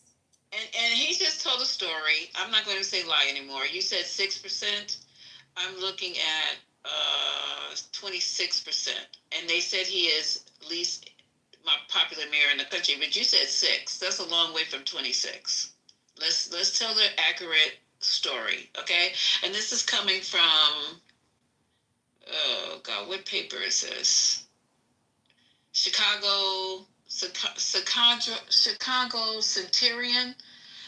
And he just told a story. I'm not going to say lie anymore. You said 6%. I'm looking at 26%. And they said he is least my popular mayor in the country. But you said 6. That's a long way from 26. Let's tell the accurate story, okay? And this is coming from, oh God, what paper is this? Chicago Centurion.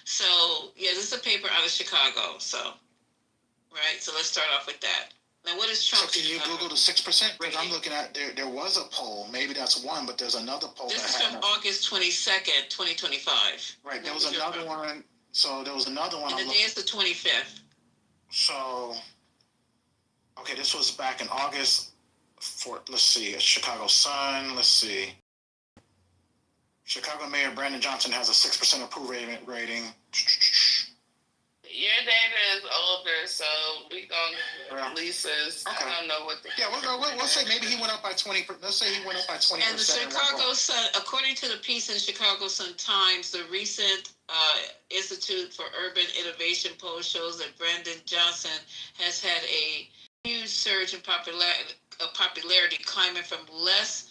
So yeah, this is a paper out of Chicago. So, right. So let's start off with that. Now, what is Trump? So can you Google the 6%? Because I'm looking at there was a poll. Maybe that's one, but there's another poll. This is from August 22nd, 2025. Right. There was another one. So there was another one. And the day is the 25th. So, okay, this was back in August. Let's see, Chicago Sun. Let's see. Chicago Mayor Brandon Johnson has a 6% approval rating. Your data is older, so we gonna Lisa's. Okay. I don't know what the. Yeah, we'll say maybe he went up by 20. Let's say he went up by 20%. And the Chicago Sun, according to the piece in Chicago Sun Times, the recent Institute for Urban Innovation poll shows that Brandon Johnson has had a huge surge in popularity, climbing from less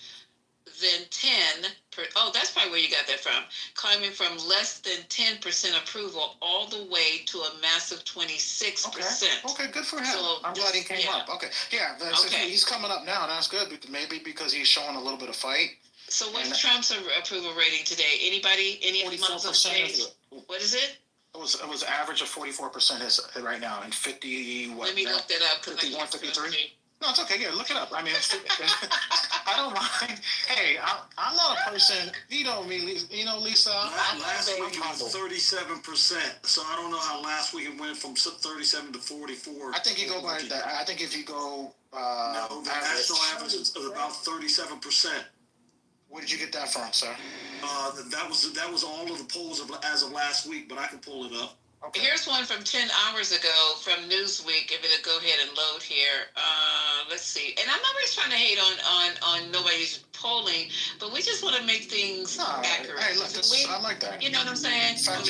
than 10. That's probably where you got that from. Climbing from less than 10% approval all the way to a massive 26%. Okay, good for him. So I'm glad he came up. Okay, yeah, he's coming up now. That's good. Maybe because he's showing a little bit of fight. So what's Trump's approval rating today? Anybody? Any of the months on stage? What is it? It was average of 44% is right now, and 50 what? Let me look that up. 51, 53. No, it's okay. Yeah, look it up. I mean, I don't mind. Hey, I'm not a person. You know me, Lisa. Last week it was 37%. So I don't know how last week it went from 37 to 44. I think you go by that. I think if you go. No, the national average is about 37%. Where did you get that from, sir? That was all of the polls as of last week, but I can pull it up. Okay. Here's one from 10 hours ago from Newsweek. If it'll go ahead and load here. Let's see. And I'm not really trying to hate on nobody's polling, but we just want to make things accurate. Hey, look, I like that. You know what I'm saying? I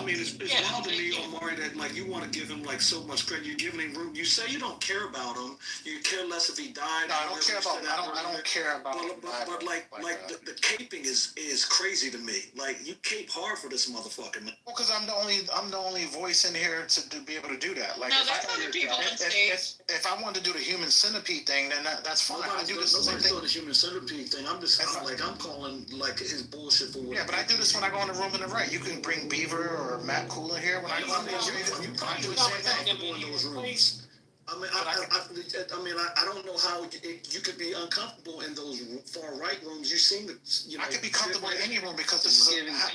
mean, it's wild to me, Omari, that like you want to give him like so much credit. You're giving him room. You say you don't care about him. You care less if he died. No, I don't care about. I don't care about. But like the caping is crazy to me. Like you cape hard for this motherfucker, man. Well, because I'm the only voice in here to be able to do that. Like, no, that's other people on stage. If I wanted to do the human centipede thing, then that's fine. I do this same thing. The human centipede thing. I'm calling like his bullshit for. Yeah, but I do this when I go in the room in the right. You can bring Beaver or Matt Cool in here when I go in there. I do the same thing. In those rooms. I mean, I don't know how you could be uncomfortable in those far right rooms. You seem to, I could be comfortable in any room because this is You got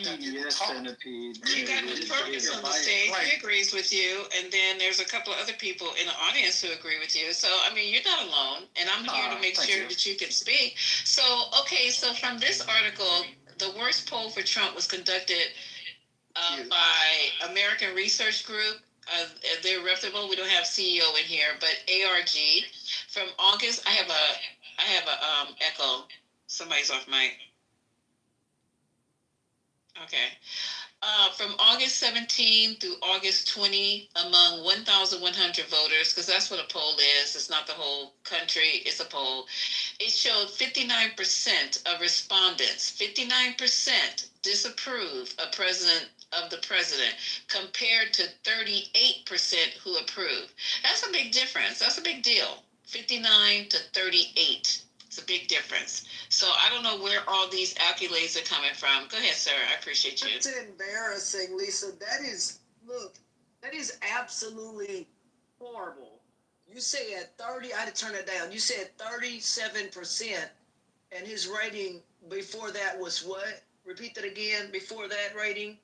the Fergus on the stage. He agrees with you, and then there's a couple of other people in the audience who agree with you. So, I mean, you're not alone, and I'm here to make sure that you can speak. So, okay, so from this article, the worst poll for Trump was conducted by American Research Group. They're reputable. We don't have CEO in here, but ARG from August. I have a echo. Somebody's off mic. Okay. From August 17 through August 20, among 1,100 voters, because that's what a poll is. It's not the whole country. It's a poll. It showed 59% of respondents, 59% disapprove of the president, compared to 38% who approve. That's a big difference. That's a big deal. 59 to 38. It's a big difference. So I don't know where all these accolades are coming from. Go ahead, sir. I appreciate you. It's embarrassing, Lisa. That is absolutely horrible. You said 30, I had to turn it down. You said 37%, and his rating before that was what? Repeat that again. Before that rating?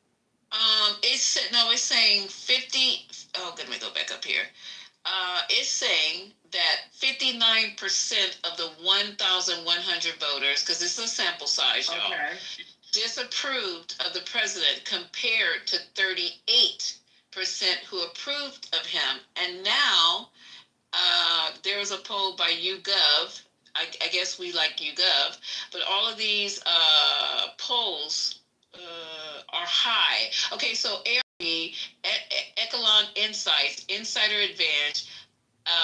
It's saying 50. Oh, let me go back up here. It's saying that 59% of the 1,100 voters, because this is a sample size, y'all, disapproved of the president compared to 38% who approved of him. And now there was a poll by YouGov. I guess we like YouGov, but all of these polls are high. Okay, so ARB, Echelon Insights, Insider Advantage,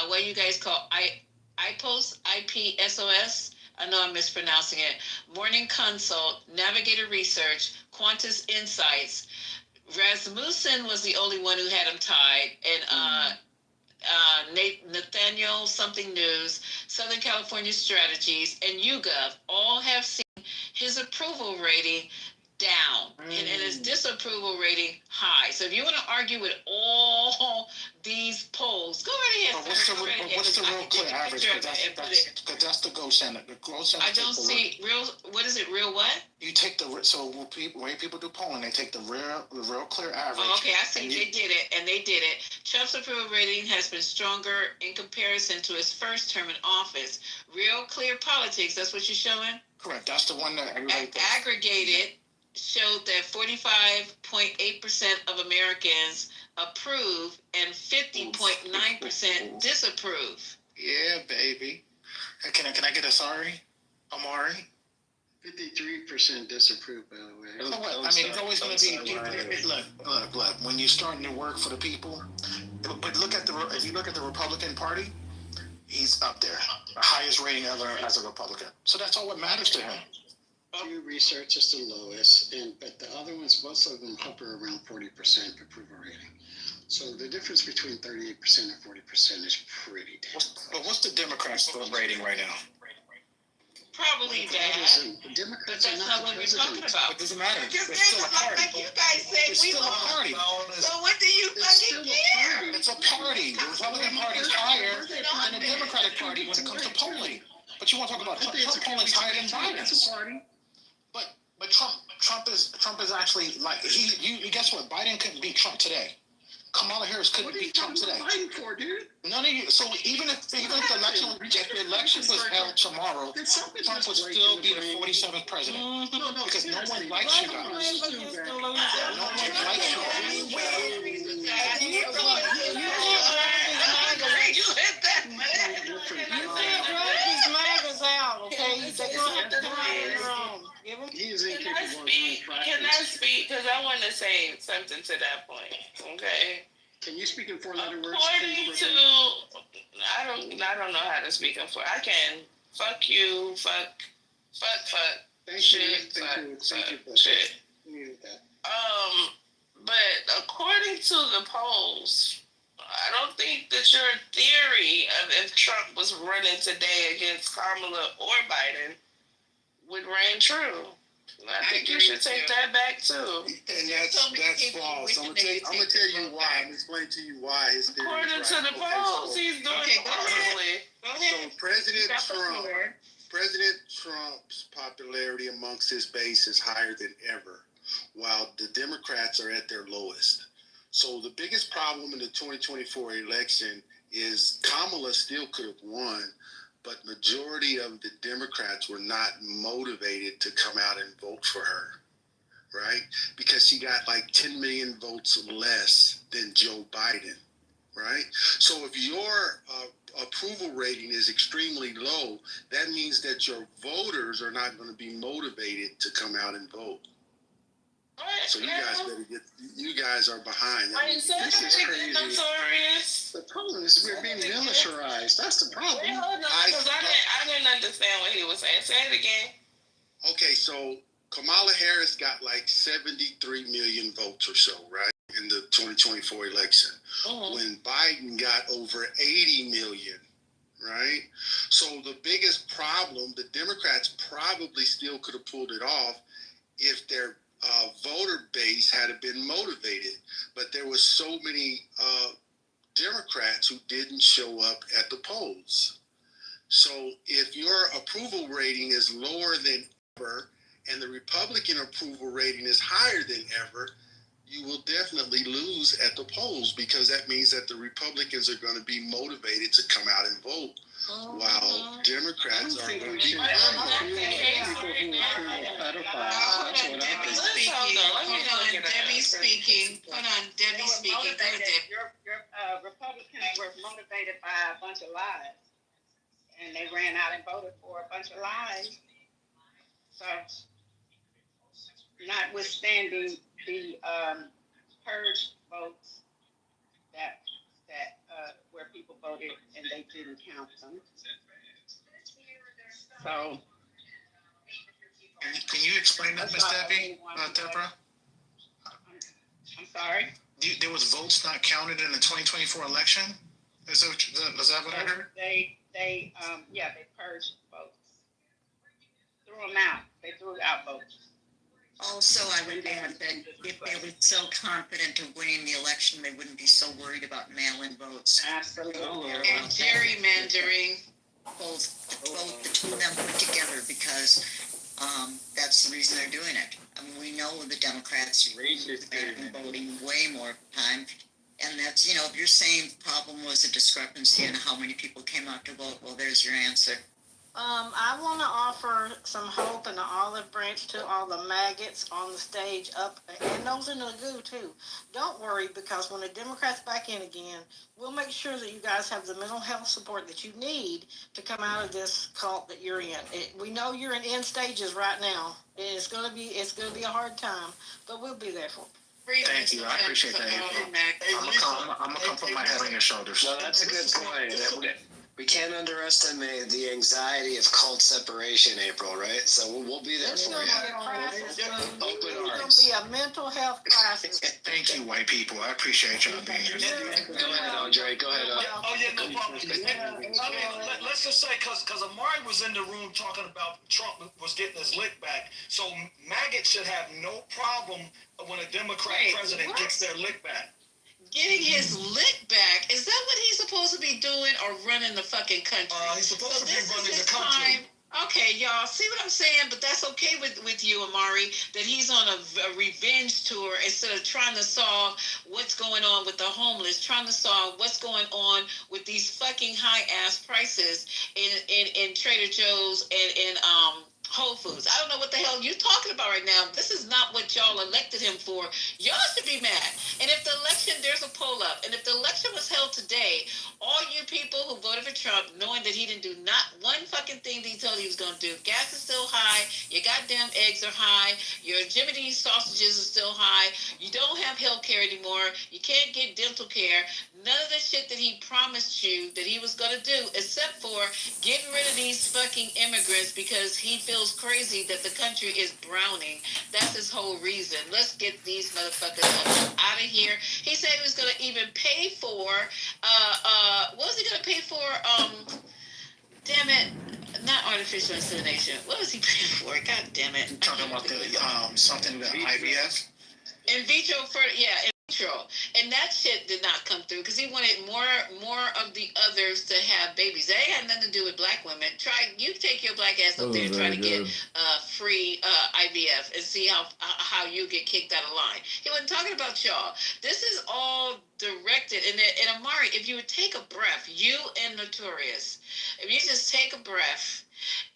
what do you guys call IPOS, IPSOS? I know I'm mispronouncing it. Morning Consult, Navigator Research, Qantas Insights. Rasmussen was the only one who had him tied, and Nathaniel Something News, Southern California Strategies, and YouGov all have seen his approval rating down and his disapproval rating high. So if you want to argue with all these polls, go right ahead. What's the real clear average? Because that's the gold standard. The gold standard. I don't see real. What is it? Real what? You take the way people do polling, they take the real clear average. Oh, okay, I see. They did it. Trump's approval rating has been stronger in comparison to his first term in office. Real Clear Politics. That's what you're showing. Correct. That's the one that aggregated showed that 45.8% of Americans approve and 50.9% disapprove. Yeah, baby. Can I get a sorry, Omari? 53% disapprove, by the way. I mean, it's always going to be. Look. When you're starting to work for the people, but if you look at the Republican Party, he's up there, the highest rating ever as a Republican. So that's all that matters to him. Pew Research is the lowest, but the other ones, most of them hover around 40% approval rating. So the difference between 38% and 40% is pretty damn. But what's the Democrats' rating right now? Probably bad. But that's not what we're talking about. It doesn't matter. It's still a party. Like you guys said, we party. So what do you fucking care? It's a party. The Republican Party is higher than the Democratic Party when it comes to polling. But you want to talk about Trump polling is higher than Biden's. It's a party. But Trump is actually like you guess what? Biden couldn't beat Trump today. Kamala Harris couldn't beat Trump today. What are you fighting for, dude? None of you. So even if the election was held tomorrow, Trump would still be the 47th president. No, because no one likes you guys. No one likes you Out, okay? They're gonna have to is Can incapable I of doing speak? practice. Can I speak? Because I want to say something to that point. Okay. Can you speak in four-letter words? According to, I don't know how to speak in four. I can. Fuck you. Fuck. Thank Shit. you. Fuck. Thank you. Fuck. Shit. We needed that. But according to the polls, I don't think that your theory of if Trump was running today against Kamala or Biden would reign true. I think you should take that back too. And that's false. I'm gonna tell you why. I'm gonna explain to you why his theory According is to right. the polls, he's doing horribly. So President Trump's popularity amongst his base is higher than ever, while the Democrats are at their lowest. So the biggest problem in the 2024 election is Kamala still could have won, but majority of the Democrats were not motivated to come out and vote for her, right? Because she got like 10 million votes less than Joe Biden, right? So if your approval rating is extremely low, that means that your voters are not going to be motivated to come out and vote. So you guys better get. You guys are behind. This is crazy. Notorious. The problem is we're being militarized. That's the problem. Wait, hold on, because I didn't understand what he was saying. Say it again. Okay, so Kamala Harris got like 73 million votes or so, right, in the 2024 election. When Biden got over 80 million, right? So the biggest problem, the Democrats probably still could have pulled it off if their voter base had been motivated, but there was so many Democrats who didn't show up at the polls. So if your approval rating is lower than ever and the Republican approval rating is higher than ever, you will definitely lose at the polls, because that means that the Republicans are going to be motivated to come out and vote, while Democrats are going to be Debbie speaking. Hold on, Debbie speaking. Go ahead, Debbie. Your Republicans were motivated by a bunch of lies, and they ran out and voted for a bunch of lies. So, notwithstanding the purge votes that where people voted and they didn't count them. So, Can you explain that, Ms. Debbie? Deborah? I'm sorry? There was votes not counted in the 2024 election? Is that what I heard? They purged votes. Threw them out. They threw out votes. Also, I would add that if they were so confident of winning the election, they wouldn't be so worried about mail-in votes. Absolutely. And gerrymandering. Both the two of them put together, because that's the reason they're doing it. I mean, we know the Democrats have been voting way more time. And that's, if you're saying the problem was a discrepancy in how many people came out to vote, well, there's your answer. I want to offer some hope and an olive branch to all the maggots on the stage up, and those in the goo too. Don't worry, because when the Democrats back in again, we'll make sure that you guys have the mental health support that you need to come out of this cult that you're in. We know you're in end stages right now. It's gonna be a hard time, but we'll be there for you. Thank you. I appreciate that, April. I'm gonna come put my head on your shoulders. No, that's a good point. We can't underestimate the anxiety of cult separation, April, right? So we'll be there for you. It's going to be a mental health crisis. Thank you, white people. I appreciate y'all being here. Go ahead, Andre. Go ahead. No problem. Let's just say, because Amari was in the room talking about Trump was getting his lick back. So maggots should have no problem when a Democrat president gets their lick back. Getting his lick back? Is that what he's supposed to be doing, or running the fucking country? He's supposed to be running the country. Okay, y'all, see what I'm saying? But that's okay with you, Amari, that he's on a revenge tour instead of trying to solve what's going on with the homeless, trying to solve what's going on with these fucking high-ass prices in Trader Joe's and in Whole Foods. I don't know what the hell you're talking about right now. This is not what y'all elected him for. Y'all should be mad. And if the election, there's a poll up, and if the election was held today, all you people who voted for Trump, knowing that he didn't do not one one fucking thing that he told you he was going to do. Gas is still high. Your goddamn eggs are high. Your Jimmy Dean sausages are still high. You don't have health care anymore. You can't get dental care. None of the shit that he promised you that he was going to do, except for getting rid of these fucking immigrants because he feels crazy that the country is browning. That's his whole reason. Let's get these motherfuckers out of here. He said he was going to even pay for, what was he going to pay for? Damn it. Not artificial insemination. What was he paying for? God damn it. You're talking about the, something, the IVF? In vitro in vitro, and that shit did not come through because he wanted more of the others to have babies. That had nothing to do with black women. You take your black ass up there and try to get free IVF and see how you get kicked out of line. He wasn't talking about y'all. This is all directed. And Amari, if you would take a breath, you and Notorious, if you just take a breath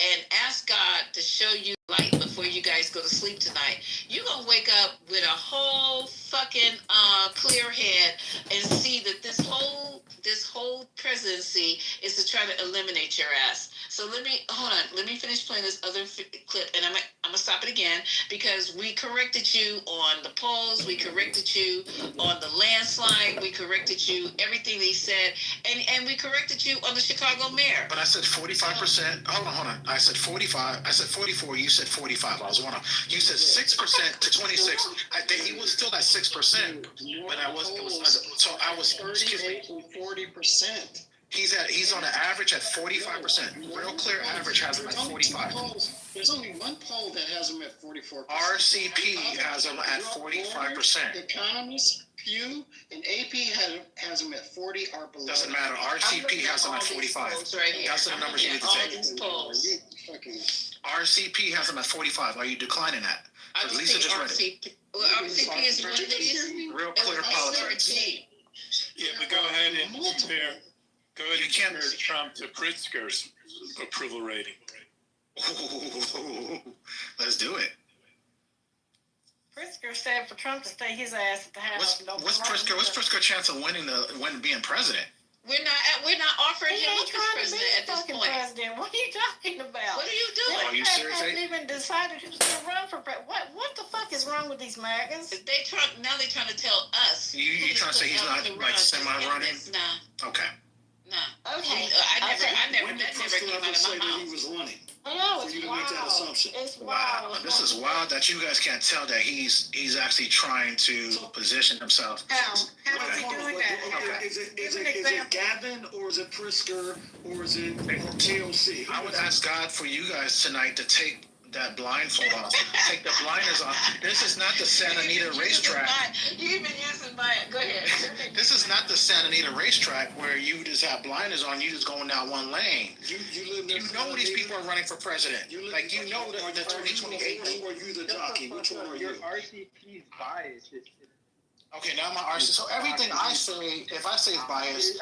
and ask God to show you light before you guys go to sleep tonight, you're gonna wake up with a whole fucking clear head and see that this whole presidency is to try to eliminate your ass. So let me finish playing this other clip, and I'm gonna stop it again because we corrected you on the polls, we corrected you on the landslide, we corrected you everything they said, and we corrected you on the Chicago mayor. But I said 45%. Hold on. I said 45. I said 44. You said 45. I was one of. You said 6% to 26. I think he was still at 6%, but I was. Excuse me. 40%. He's on an average at 45%. Real Clear average has him at 45. There's only one poll that has him at 44%. RCP has him at 45%. Economists, Pew, and AP has him at 40 or below. Doesn't matter. RCP has him at 45. That's the numbers you need to take. RCP has him at 45. Are you declining that? Lisa just read it. RCP is one of these. Real Clear politics. Yeah, but go ahead and compare. Go ahead and compare Trump to Pritzker's approval rating. Ooh, let's do it. Pritzker said for Trump to stay his ass at the House. What's Pritzker's chance of winning being president? We're not offering him up as president at this point. President. What are you talking about? What are you doing? Are you serious? They haven't even decided who's going to run for president. What the fuck is wrong with these MAGAs? They're trying to tell us. You trying to say he's not like semi-running? Nah. Okay. Nah. Okay. I never. That never came out of my mouth. He was running. I know, it's you to make that assumption. It's wow. wild. This is wild that you guys can't tell that he's actually trying to position himself. How is he doing that? Is it Gavin or is it Pritzker or is it TLC? I would ask God for you guys tonight to take that blindfold off. Take the blinders off. This is not the Santa Anita racetrack. You've been using my. Go ahead. This is not the Santa Anita racetrack where you just have blinders on. You just going down one lane. You know these people are running for president. You know the 2028. Or you the jockey? Which one are you? Your RCP's bias. Okay, now my RCP. So everything I say, if I say it's biased,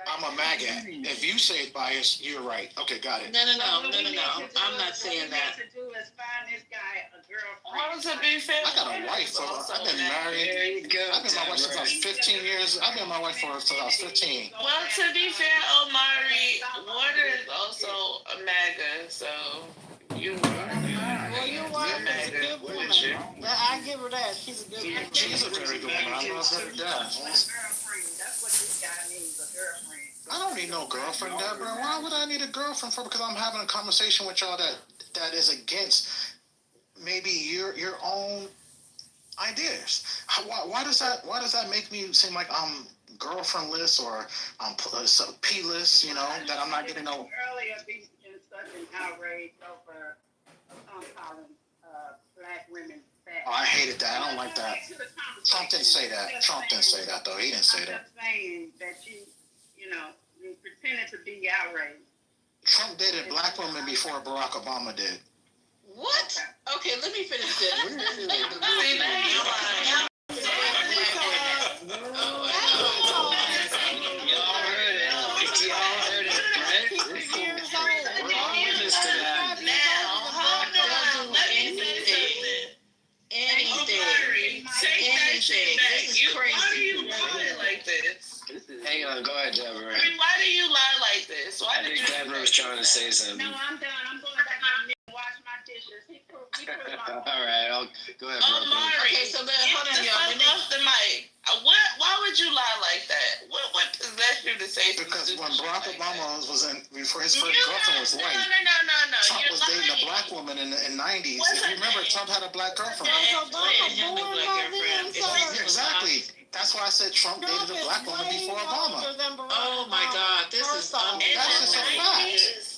I'm a MAGA. If you say it's biased, you're right. Okay, got it. No. I'm not saying that. What we need to do is find this guy a girlfriend. Well, to be fair, I got a wife. I've been married. I've been my wife since I was 15 years. I've been my wife since I was 15. well, to be fair, Omari, Warner is also a MAGA, so you are. Well, you're right. She's a good woman. I give her that. She's a good woman. She's a very good woman. I love her to death. That's what this guy needs, a girlfriend. I don't need no girlfriend, Deborah. Why would I need a girlfriend for? Because I'm having a conversation with y'all that is against maybe your own ideas. Why does that make me seem like I'm girlfriendless or I'm P-less? You know, that I'm not getting no. Earlier, being such an outrage over calling black women fat. Oh, I hated that. I don't like that. Trump didn't say that. Trump didn't say that, though. He didn't say that. I'm just saying that you pretended to be outraged. Trump dated black women before Barack Obama did. What? Okay, let me finish this. Take that shit back. Why do you call it like this? hang on. Go ahead, Deborah. I mean, why do you lie like this? Why I did think you? Deborah was trying to say something. No, I'm done. I'm going back home and wash my dishes. He proved my All right, I'll go ahead, Oh, Brooklyn. Mari. Okay, so then, hold on, Get the y'all. fuck off the mic. Why would you lie like that? What possessed you to say something Because when stupid Barack like Obama that? was in, before his first girlfriend was white, No. Trump You're was dating a lying. black woman in the 90s. What's If her you remember, name? Trump had a black girlfriend. Exactly. That's why I said Trump dated a black woman before Obama. Oh my God, this is That's just a fact.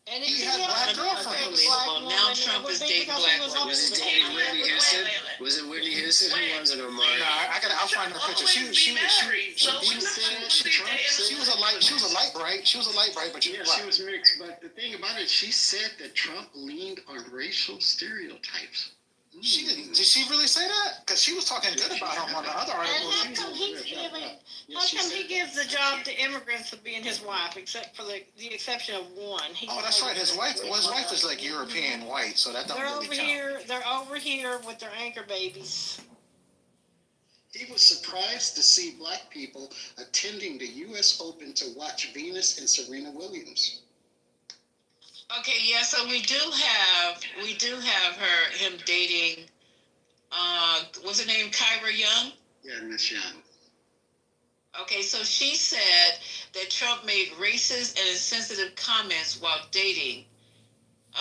And He had black girlfriends. Now Trump is dating black women. Was it dating Whitney Houston? Was it Whitney Houston? Who was it, Omar? No, I'll find her picture. She was a light bright, but she was mixed. But the thing about it, she said that Trump leaned on racial stereotypes. She didn't. Did she really say that? Because she was talking good about him on the other article. And how come he gives the job to immigrants for being his wife, except for the exception of one? Oh, that's right. His wife is like European white, so that don't really count. They're over here with their anchor babies. He was surprised to see black people attending the U.S. Open to watch Venus and Serena Williams. Okay, yeah, so we do have him dating, what's her name, Kyra Young? Yeah, Miss Young. Okay, so she said that Trump made racist and insensitive comments while dating.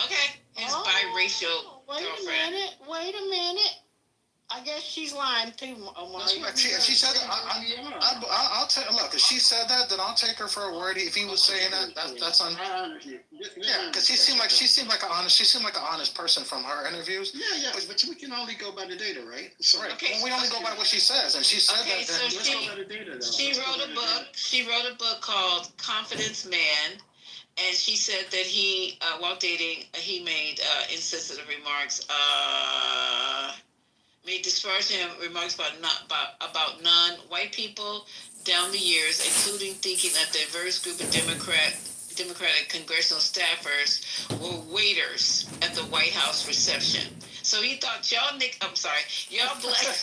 Okay, his biracial girlfriend. Wait a minute. I guess she's lying too, Omar. That's right. She said that. I'll tell. Look, if she said that, then I'll take her for a word. If he was saying that, that's on. Yeah, because she seemed like an honest person from her interviews. Yeah, but we can only go by the data, right? So, right. Okay, well, we only go by what she says, and she said that. So let's go by the data, though. She wrote a book. She wrote a book called Confidence Man. And she said that he, while dating, he made insensitive remarks, made disparaging remarks about non-white people down the years, including thinking that a diverse group of Democratic congressional staffers were waiters at the White House reception. So he thought y'all blacks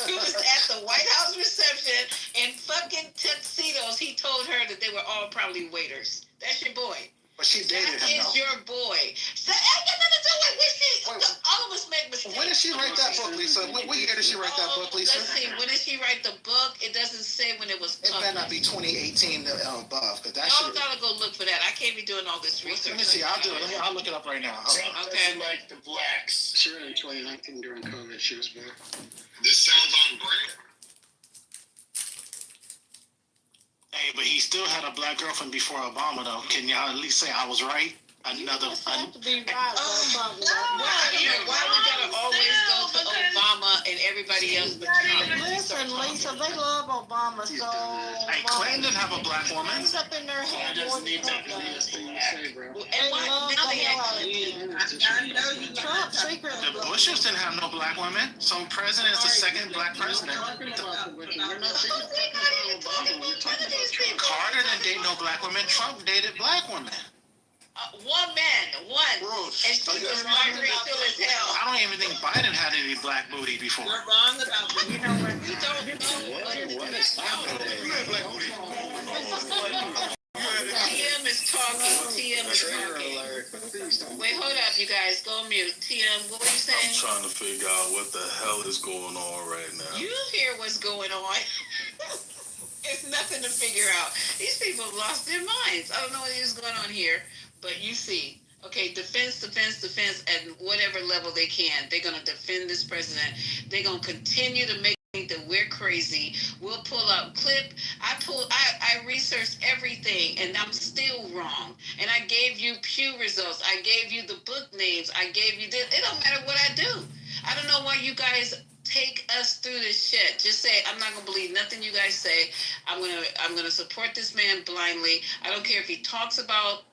who was at the White House reception in fucking tuxedos. He told her that they were all probably waiters. That's your boy. But she dated him, though. That is your boy. So that got nothing to do with all of us make mistakes. When did she write that book, Lisa? What year did she write that book, Lisa? Let's see. When did she write the book? It doesn't say when it was published. It better not be 2018 above, because that Y'all gotta go look for that. I can't be doing all this research. Let me see. I'll do it. I'll look it up right now. Okay. Like the blacks. Sure, in 2019 during COVID, she was born. This sounds on brand. Hey, but he still had a black girlfriend before Obama, though. Can y'all at least say I was right? To be right, why we gotta always go to Obama and everybody else but Trump? Listen, Lisa, they love Obama so Hey, Clinton didn't have a black woman. It's up in their head more than Trump does. Trump secretly. The Bushes didn't have no black women, so president is the second black president. Carter didn't date no black women. Trump dated black women. One man, and she was biracial as hell. I don't even think Biden had any black booty before. You're wrong about that. You know what? You don't know. What is happening? TM is talking. Wait, hold up, you guys. Go on mute. TM, what were you saying? I'm trying to figure out what the hell is going on right now. You hear what's going on. It's nothing to figure out. These people have lost their minds. I don't know what is going on here. But you see, okay, defense, at whatever level they can. They're going to defend this president. They're going to continue to make think that we're crazy. We'll pull up clip. I researched everything, and I'm still wrong. And I gave you Pew results. I gave you the book names. I gave you this. It don't matter what I do. I don't know why you guys take us through this shit. Just say, I'm not gonna believe nothing you guys say. I'm gonna support this man blindly. I don't care if he talks about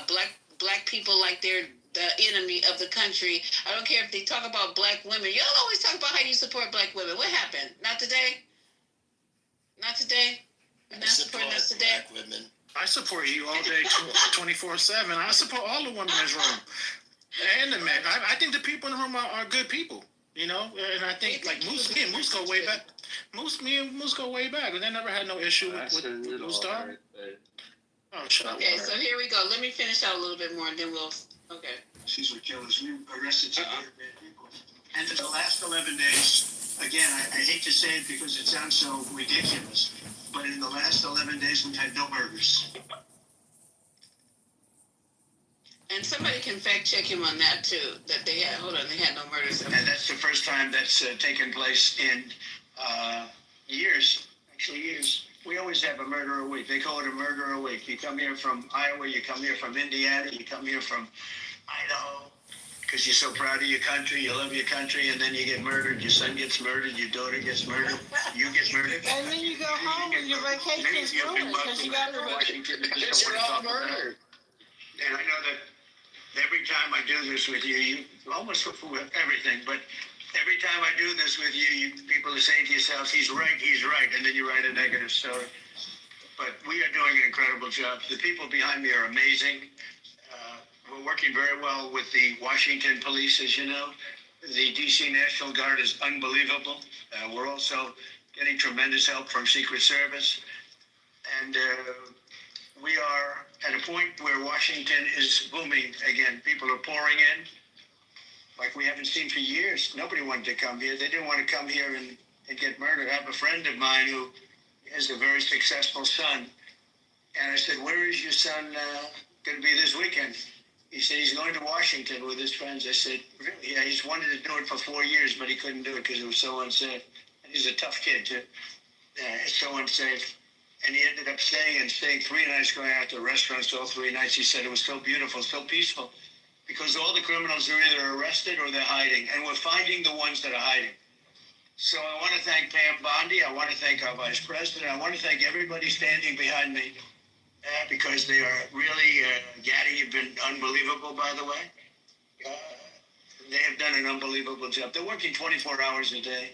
black people like they're the enemy of the country. I don't care if they talk about black women. Y'all always talk about how you support black women. What happened? Not today? Not today? You're not supporting us today? Black women. I support you all day, 24/7. I support all the women in this room. And the men. I think the people in the room are good people. You know, and I think like Moose go way back. Me and Moose go way back, and they never had no issue with Moose dog. Oh, shut up. Okay, so here we go. Let me finish out a little bit more, and then we'll. Okay. She's what killers. We arrested some bad people. And in the last 11 days, again, I hate to say it because it sounds so ridiculous, but in the last 11 days, we've had no murders. And somebody can fact check him on that too. That they had. Hold on, they had no murders. And that's the first time that's taken place in years. Actually, years. We always have a murder a week. They call it a murder a week. You come here from Iowa, you come here from Indiana, you come here from Idaho, because you're so proud of your country, you love your country, and then you get murdered, your son gets murdered, your daughter gets murdered, you get murdered. And then you go home and your vacation is ruined because you got Washington, you're all murdered. And I know that every time I do this with you almost with everything, but every time I do this with you people are saying to yourselves, he's right, and then you write a negative story. But we are doing an incredible job. The people behind me are amazing. We're working very well with the Washington police, as you know. The D.C. National Guard is unbelievable. We're also getting tremendous help from Secret Service. And we are at a point where Washington is booming again. People are pouring in like we haven't seen for years. Nobody wanted to come here. They didn't want to come here and get murdered. I have a friend of mine who has a very successful son. And I said, where is your son going to be this weekend? He said he's going to Washington with his friends. I said, really? Yeah, he's wanted to do it for 4 years, but he couldn't do it because it was so unsafe. And he's a tough kid, too. It's so unsafe. And he ended up staying 3 nights, going out to restaurants all 3 nights. He said it was so beautiful, so peaceful, because all the criminals are either arrested or they're hiding, and we're finding the ones that are hiding. So I want to thank Pam Bondi. I want to thank our vice president. I want to thank everybody standing behind me because they are really, Gaddy, you've been unbelievable, by the way. They have done an unbelievable job. They're working 24 hours a day,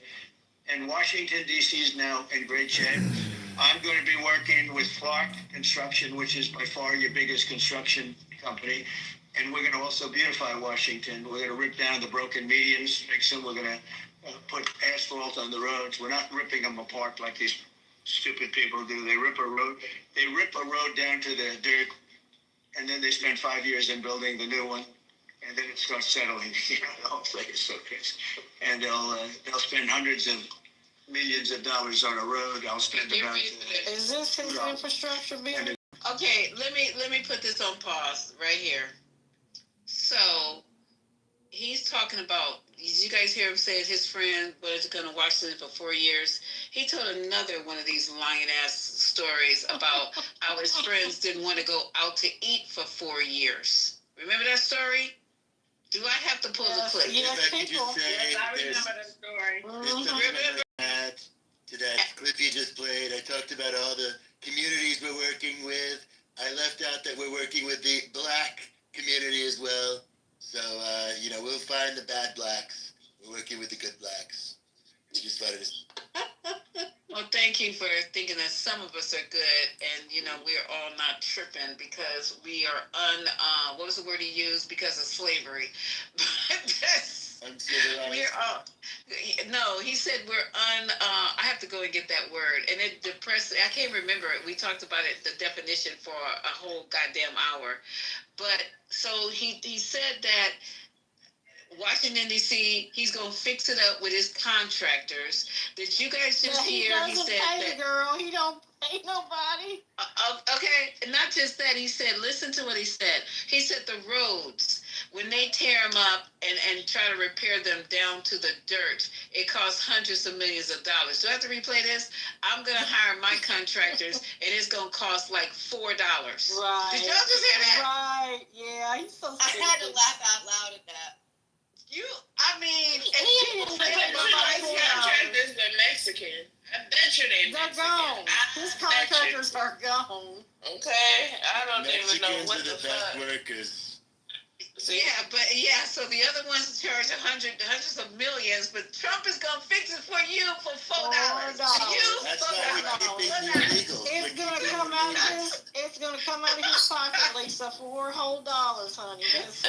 and Washington, D.C. is now in great shape. I'm going to be working with Clark Construction, which is by far your biggest construction company. And we're going to also beautify Washington. We're going to rip down the broken medians, fix them. We're going to put asphalt on the roads. We're not ripping them apart like these stupid people do. They rip a road down to the dirt, and then they spend 5 years in building the new one, and then it starts settling. You know, the whole thing is so crazy. And they'll spend hundreds of millions of dollars on a road. I'll spend about. Is this his infrastructure bill? Okay, let me put this on pause right here. So he's talking about. Did you guys hear him say his friend was going to Washington for 4 years? He told another one of these lying ass stories about how his friends didn't want to go out to eat for 4 years. Remember that story? Do I have to pull the clip? Yes, people. Yes, I remember the story. To that clip you just played, I talked about all the communities we're working with. I left out that we're working with the black community as well. So, we'll find the bad blacks. We're working with the good blacks. We just thought it was... Well, thank you for thinking that some of us are good, and we're all not tripping because we are what was the word he used? Because of slavery. We're no, he said we're I have to go and get that word, and it depressed. I can't remember it. We talked about it, the definition, for a whole goddamn hour. But so he said that Washington, D.C., he's going to fix it up with his contractors. Did you guys just hear? He said pay, girl. He don't pay nobody. Okay, not just that. He said, listen to what he said. He said the roads, when they tear them up and try to repair them down to the dirt, it costs hundreds of millions of dollars. Do I have to replay this? I'm going to hire my contractors, and it's going to cost like $4. Right. Did y'all just hear that? Right. Yeah, he's so stupid. I had to laugh out loud at that. Contractors are Mexican. I bet you they're gone. His contractors are gone. Okay, I don't even know what the the best fuck. workers. See? So the other ones charge hundreds of millions, but Trump is gonna fix it for you for $4. That's why we're keeping the illegals. It's gonna come out of his pocket, Lisa. $4 whole, honey.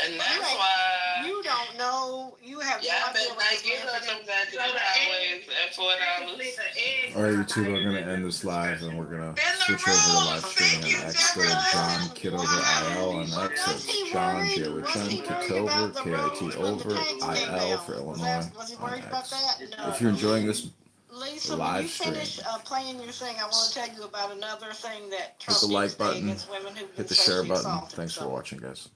And that's why you don't know. You have no y'all idea better what not get on them goddamn highways at $4. All right, YouTube, I'm going to end this live and we're going to switch over to live streaming on X. Go to John Kitover IL on X. It's John, J-O-H-N, Kitover, K-I-T-Over, IL for Illinois on X. If you're enjoying this Lisa, live when you stream, finish playing your thing, I want to tell you about another thing that hit Trump the like did today button, against women who've been hit the share sexually button. assaulted. Thanks for watching, guys.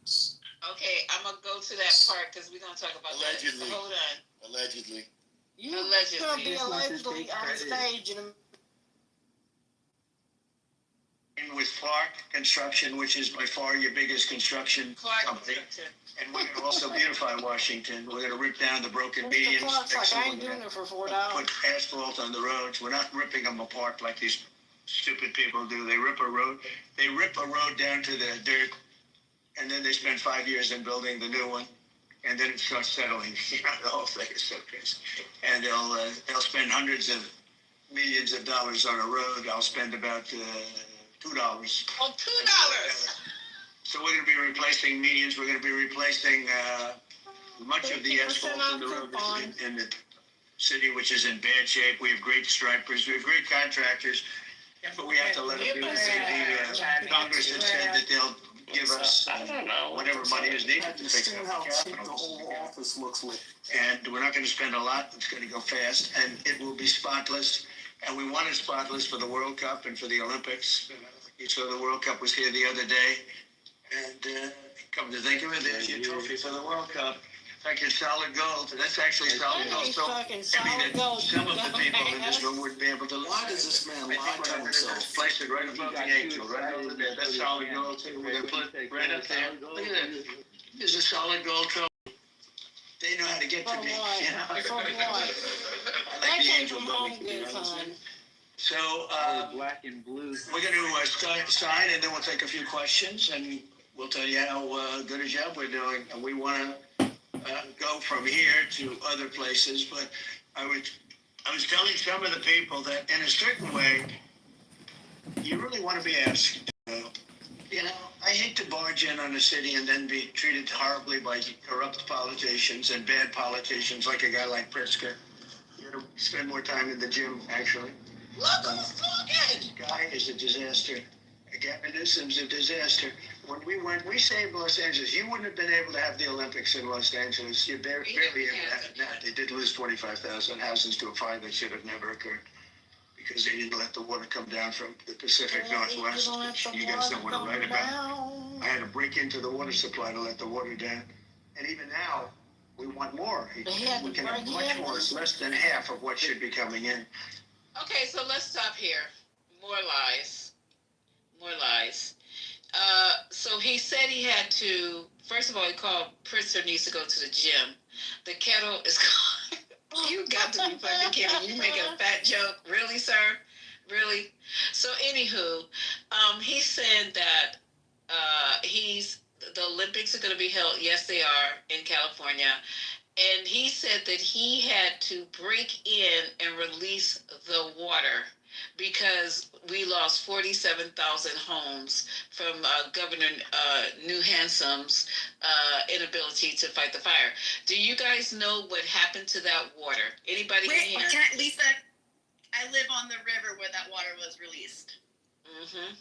Okay, I'm gonna go to that part because we're gonna talk about Allegedly. that. Hold on. Allegedly. You're gonna be allegedly on stage and With Clark Construction, which is by far your biggest construction company. And we're going to also beautify Washington. We're going to rip down the broken medians. I ain't doing it for $4. Put asphalt on the roads. We're not ripping them apart like these stupid people do. They rip a road. They rip a road down to the dirt, and then they spend 5 years in building the new one, and then it starts settling. The whole thing is so crazy. And they'll spend hundreds of millions of dollars on a road. I'll spend about $2. Oh, $2. So we're going to be replacing medians. We're going to be replacing much of the asphalt in the road in the city, which is in bad shape. We have great stripers. We have great contractors. But we have to let them do it. Congress has said that they'll give us whatever money is needed to fix it. The whole office looks like. And we're not going to spend a lot. It's going to go fast. And it will be spotless. And we want it spotless for the World Cup and for the Olympics. You saw the World Cup was here the other day. And come to think of it, there's your trophy for the World Cup. It's like it's solid gold. That's actually solid gold. So, some of the people in this room wouldn't be able to. Why does this man lie to himself? Place it right above the angel, right over there. That's solid gold too. We're gonna put it right up there. Look at that. There's a solid gold trophy. They know how to get to me. That came from home good, son. So black and blue. We're going to sign, and then we'll take a few questions, and we'll tell you how good a job we're doing. And we want to go from here to other places. But I was telling some of the people that in a certain way, you really want to be asked. You know, I hate to barge in on the city and then be treated horribly by corrupt politicians and bad politicians like a guy like Pritzker. You know, spend more time in the gym, actually. Look who's talking! This guy is a disaster. Gavin Newsom's a disaster. When we saved Los Angeles, you wouldn't have been able to have the Olympics in Los Angeles. You barely able to have that. They did lose 25,000 houses to a fire that should have never occurred because they didn't let the water come down from the Pacific Northwest. You guys don't want to write about. I had to break into the water supply to let the water down. And even now, we want more. We can have much more. It's less than half of what should be coming in. Okay, so let's stop here. More lies. So he said he had to, first of all, he called Pritzker needs to go to the gym. The kettle is gone. You got to be fucking kidding. You making a fat joke. Really, sir? Really? So anywho, he said that the Olympics are going to be held. Yes, they are in California. And he said that he had to break in and release the water because we lost 47,000 homes from Governor New Hansom's inability to fight the fire. Do you guys know what happened to that water? Anybody here? Lisa, I live on the river where that water was released. Mm-hmm.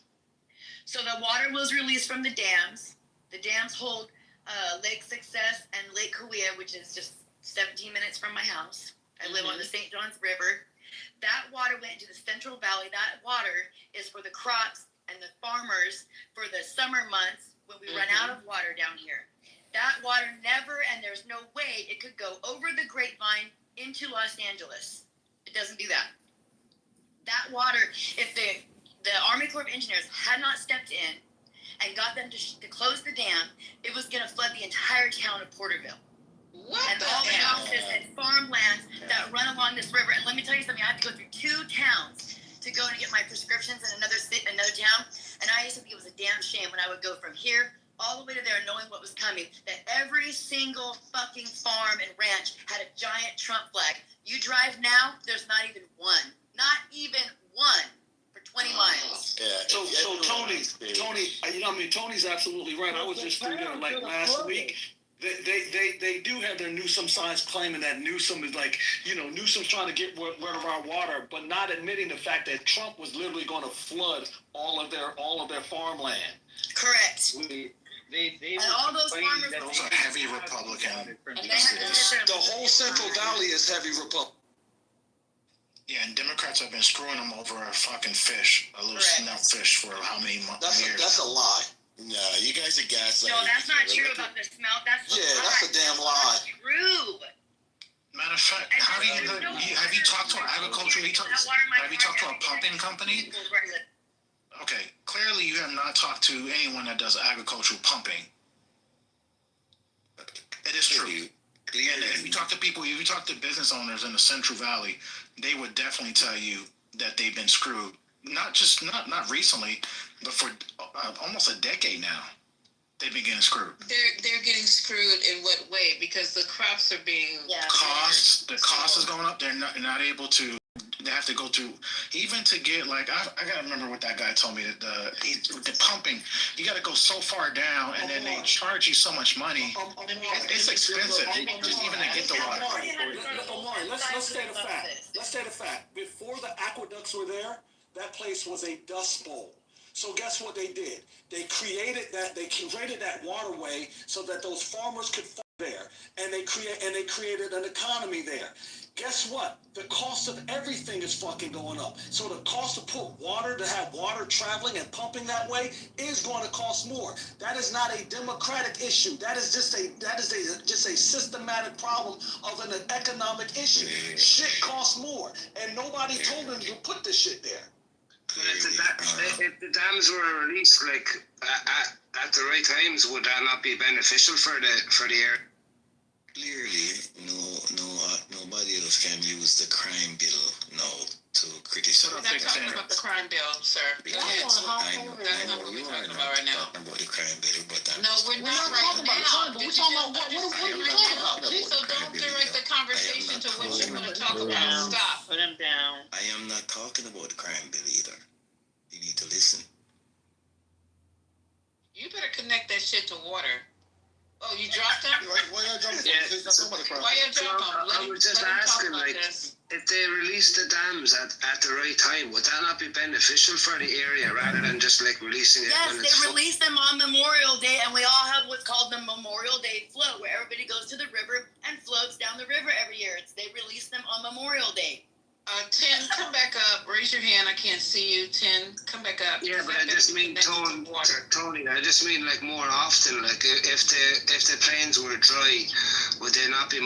So the water was released from the dams. The dams hold Lake Success and Lake Cahuilla, which is just 17 minutes from my house. I live on the St. Johns River. That water went into the Central Valley. That water is for the crops and the farmers for the summer months when we run out of water down here. That water never, and there's no way it could go over the grapevine into Los Angeles. It doesn't do that. That water, if the Army Corps of Engineers had not stepped in and got them to close the dam, it was going to flood the entire town of Porterville. And all the houses and farmlands that run along this river. And let me tell you something, I have to go through 2 towns to go and get my prescriptions in another town. And I used to think it was a damn shame when I would go from here all the way to there knowing what was coming, that every single fucking farm and ranch had a giant Trump flag. You drive now, there's not even one. Not even one for 20 miles. Yeah. So Tony, you know, I mean, Tony's absolutely right. I was just through there like last week. They do have their Newsom signs claiming that Newsom is like, you know, Newsom's trying to get rid of our water, but not admitting the fact that Trump was literally going to flood all of their farmland. Correct. And all those farmers, those are heavy Republican. The whole Central Valley is heavy Republican. Yeah, and Democrats have been screwing them over a fucking fish, a little snout fish, for how many months? That's a lie. No, you guys are gaslighting. No, that's not true about the smell. That's that's a damn lie. True. Matter of fact, have you talked to an agriculture? Have you talked to a pumping company? Okay, clearly you have not talked to anyone that does agricultural pumping. It is true. And if you talk to people, if you talk to business owners in the Central Valley, they would definitely tell you that they've been screwed. Not recently, but for almost a decade now, they've been getting screwed. They're getting screwed in what way? Because the crops are being The cost is going up. They're not able to. They have to go through, even to get like I gotta remember what that guy told me that the pumping, you gotta go so far down, and then they charge you so much money. It's expensive just even to get the water. Omari, let's state a fact. Let's state a fact. Before the aqueducts were there, that place was a dust bowl. So guess what they did? They created that waterway so that those farmers could farm there, and they created an economy there. Guess what? The cost of everything is fucking going up. So the cost to have water traveling and pumping that way is going to cost more. That is not a democratic issue. That is just a systematic problem of an economic issue. Shit costs more, and nobody told them to put this shit there. But if the dams were released like at the right times, would that not be beneficial for the area? Clearly, nobody else can use the crime bill now to criticize. We're not talking about the crime bill, sir. That's not what we're talking about right now. Talking about the crime bill, but no, we're not right now. We're talking about what are we talking about? So don't direct the conversation to what you want to talk about. Stop. Put him down. I am not talking about the crime bill either. You need to listen. You better connect that shit to water. Oh, you dropped him? Why y'all jumping? Why y'all jumping? I was just asking, like, if they release the dams at the right time, would that not be beneficial for the area rather than just like releasing it? Yes, they release them on Memorial Day, and we all have what's called the Memorial Day float, where everybody goes to the river and floats down the river every year. They release them on Memorial Day. Tin, come back up. Raise your hand. I can't see you. Tin, come back up. Yeah, but I just mean Tony. I just mean like more often. Like if the plains were dry, would they not be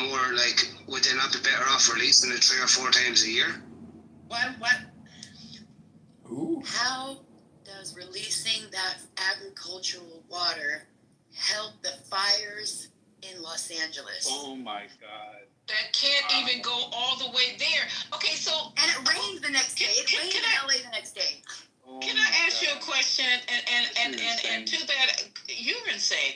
better off releasing it 3 or 4 times a year? What? Ooh. How does releasing that agricultural water help the fires in Los Angeles? Oh my God. That can't even go all the way there. Okay, so and it rains the next day. It rains in LA the next day. Can I ask you a question? And too bad you're insane.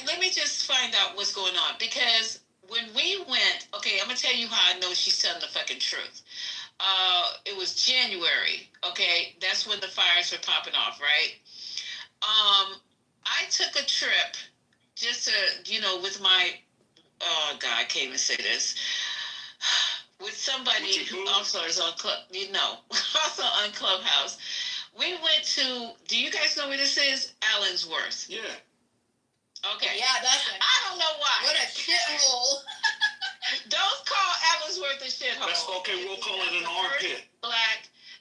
Let me just find out what's going on, because when we went, okay, I'm gonna tell you how I know she's telling the fucking truth. It was January. Okay, that's when the fires were popping off, right? I took a trip just to, with my. Oh God, I can't even say this. With somebody who also is on also on Clubhouse. We went to. Do you guys know where this is? Allensworth. Yeah. Okay. Yeah, I don't know why. What a shithole. Don't call Allensworth a shithole. That's okay. We'll call it an armpit.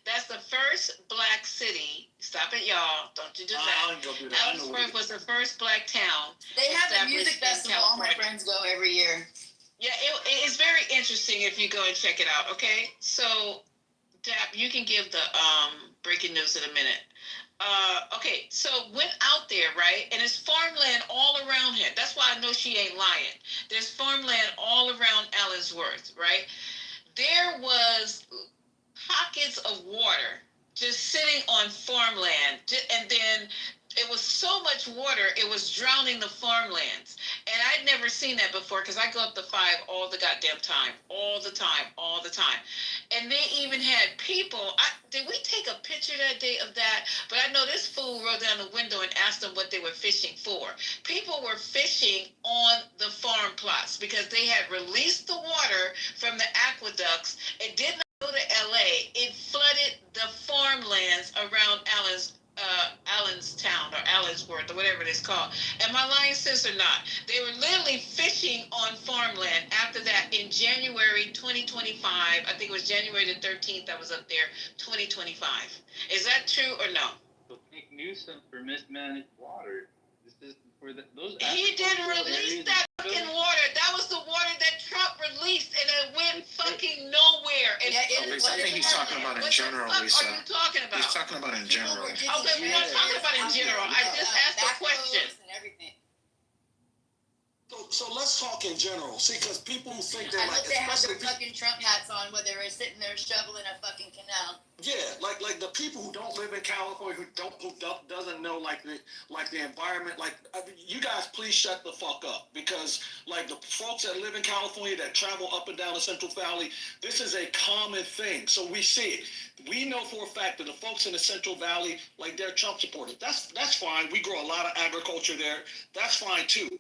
That's the first black city. Stop it, y'all. Don't you do that. Allensworth was the first black town. They have a music festival. All my friends go every year. Yeah, it's very interesting if you go and check it out, okay? So, Dap, you can give the breaking news in a minute. Okay, so went out there, right? And it's farmland all around here. That's why I know she ain't lying. There's farmland all around Allensworth, right? There was pockets of water just sitting on farmland, and then it was so much much water, it was drowning the farmlands. And I'd never seen that before because I go up the 5 all the goddamn time. All the time. And they even had people, did we take a picture that day of that? But I know this fool rolled down the window and asked them what they were fishing for. People were fishing on the farm plots because they had released the water from the aqueducts. It did not go to LA. It flooded the farmlands around Allenstown or Allensworth or whatever it's called. Am I lying, sis, or not? They were literally fishing on farmland after that in January 2025. I think it was January the 13th I was up there, 2025. Is that true or no? So Nick Newsom for mismanaged water. This is for those. He didn't release that fucking water. That was the water that Trump released, and it went fucking nowhere. And I think he's talking about in general, Lisa. What are you talking about? He's talking about in general. Okay, we're not talking about in general. I just asked a question. So let's talk in general. See, because people think they're like, they have their fucking Trump hats on where they're sitting there shoveling a fucking canal. Yeah, like the people who don't live in California, who doesn't know like the environment. You guys, please shut the fuck up, because like the folks that live in California that travel up and down the Central Valley, this is a common thing. So we see it. We know for a fact that the folks in the Central Valley, like, they're Trump supporters. That's fine. We grow a lot of agriculture there. That's fine too.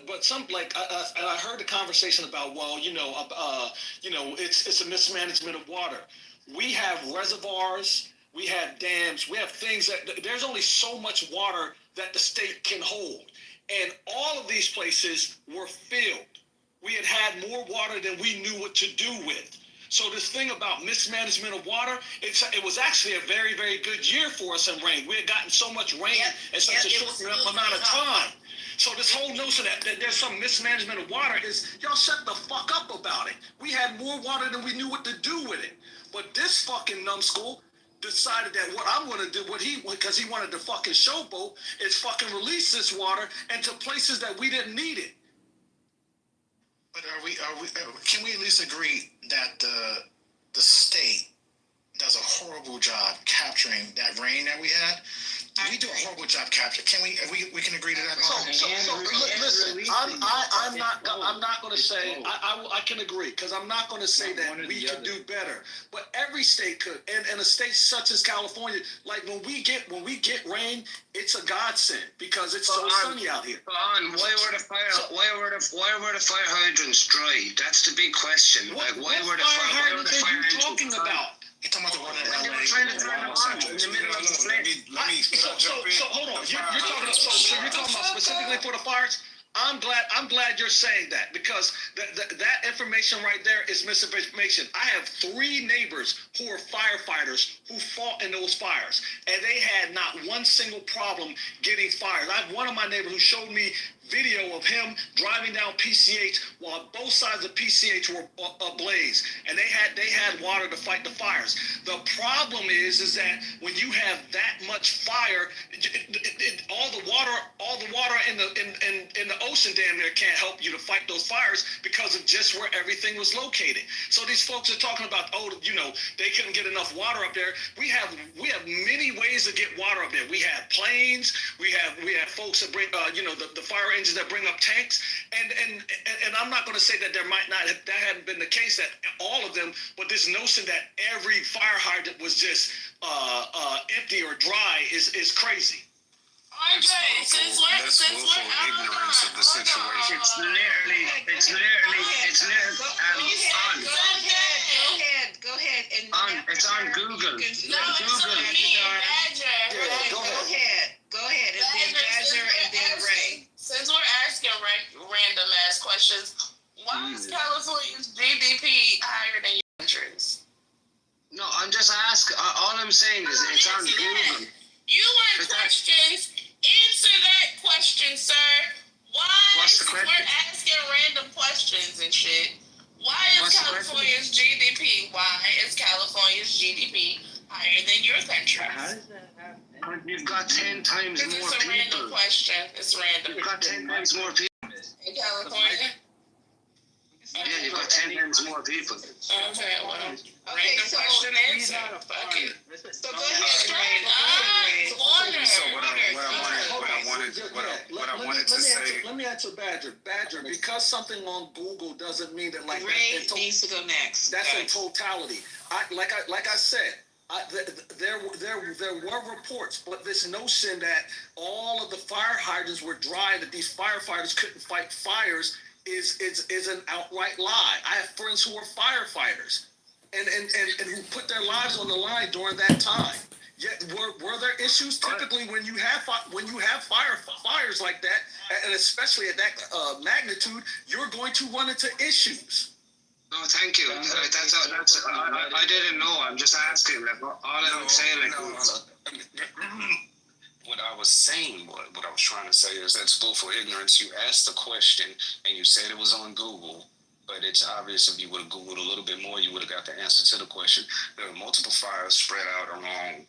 But some, like, and I heard the conversation about, well, it's a mismanagement of water. We have reservoirs, we have dams, we have things that there's only so much water that the state can hold, and all of these places were filled. We had more water than we knew what to do with. So this thing about mismanagement of water, it was actually a very, very good year for us in rain. We had gotten so much rain in such a short amount of time. So this whole notion that there's some mismanagement of water is, y'all shut the fuck up about it. We had more water than we knew what to do with it. But this fucking numbskull decided that what I'm going to do, because he wanted to fucking showboat, is fucking release this water into places that we didn't need it. But can we at least agree that the state does a horrible job capturing that rain that we had? We do a horrible job capturing. Can we can agree to that? Listen, I'm not going to say I can agree, because I'm not going to say that we could do better. But every state could, and a state such as California, like when we get rain, it's a godsend because it's so sunny out here. Why were the fire hydrants dry? That's the big question. Like, why were the fire hydrants talking about? You're talking about the one in LA. They were trying to turn them on in the middle of the flame. So hold on. You're talking about specifically for the fires. I'm glad you're saying that, because that information right there is misinformation. I have 3 neighbors who are firefighters who fought in those fires, and they had not one single problem getting fired. I have one of my neighbors who showed me video of him driving down PCH while both sides of PCH were ablaze, and they had water to fight the fires. The problem is that when you have that much fire, all the water in the ocean damn near can't help you to fight those fires because of just where everything was located. So these folks are talking about, they couldn't get enough water up there. We have many ways to get water up there. We have planes. We have folks that bring the fire engines that bring up tanks, and I'm not going to say that that hadn't been the case at all of them, but this notion that every fire hydrant was just empty or dry is crazy. RJ, since we're ignorance of the situation. It's literally. Go ahead. It's on Google. Go ahead. And then Badger and then Ray. Since we're asking random ass questions, why is California's GDP higher than your country's? No, I'm just asking. All I'm saying is it's on Google. You want questions? Answer that question, sir. What's the question? We're asking random questions and shit. Why is California's GDP higher than your country? How does that happen? You've got 10 times more people. It's a random question. It's random. You've got 10 times more people. In California? Yeah, you've got 10 times more people. Okay, well, random question answer. Fuck it. So go ahead, Ray. Order. let me answer Badger. Badger, because something on Google doesn't mean that like Ray needs to go next. That's in totality. Like I said, there were reports, but this notion that all of the fire hydrants were dry, that these firefighters couldn't fight fires, is an outright lie. I have friends who are firefighters, and who put their lives on the line during that time. Yet were there issues? Typically, when you have fires like that, and especially at that magnitude, you're going to run into issues. No, thank you. I didn't know. I'm just asking. Like, all I would say, like, what I was saying, what I was trying to say is that's willful ignorance. You asked the question and you said it was on Google, but it's obvious if you would have Googled a little bit more, you would have got the answer to the question. There are multiple fires spread out along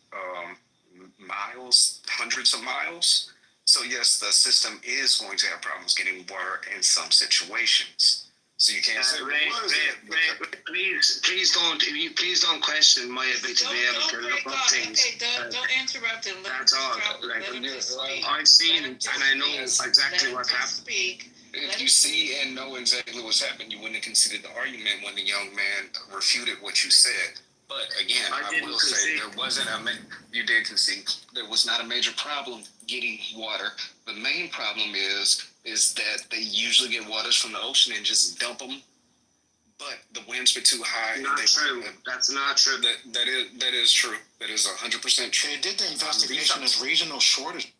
miles, hundreds of miles. So yes, the system is going to have problems getting water in some situations. So you can't say Ray, please don't question my ability to be able to look up things. Okay, don't interrupt him. That's all. I've seen and I know exactly what happened. If you see and know exactly what's happened, you wouldn't have considered the argument when the young man refuted what you said. But again, I will say there wasn't you did concede. There was not a major problem getting water. The main problem is that they usually get waters from the ocean and just dump them. But the winds were too high. That's not true. That is true. That is 100% true. They did the investigation as regional shortage.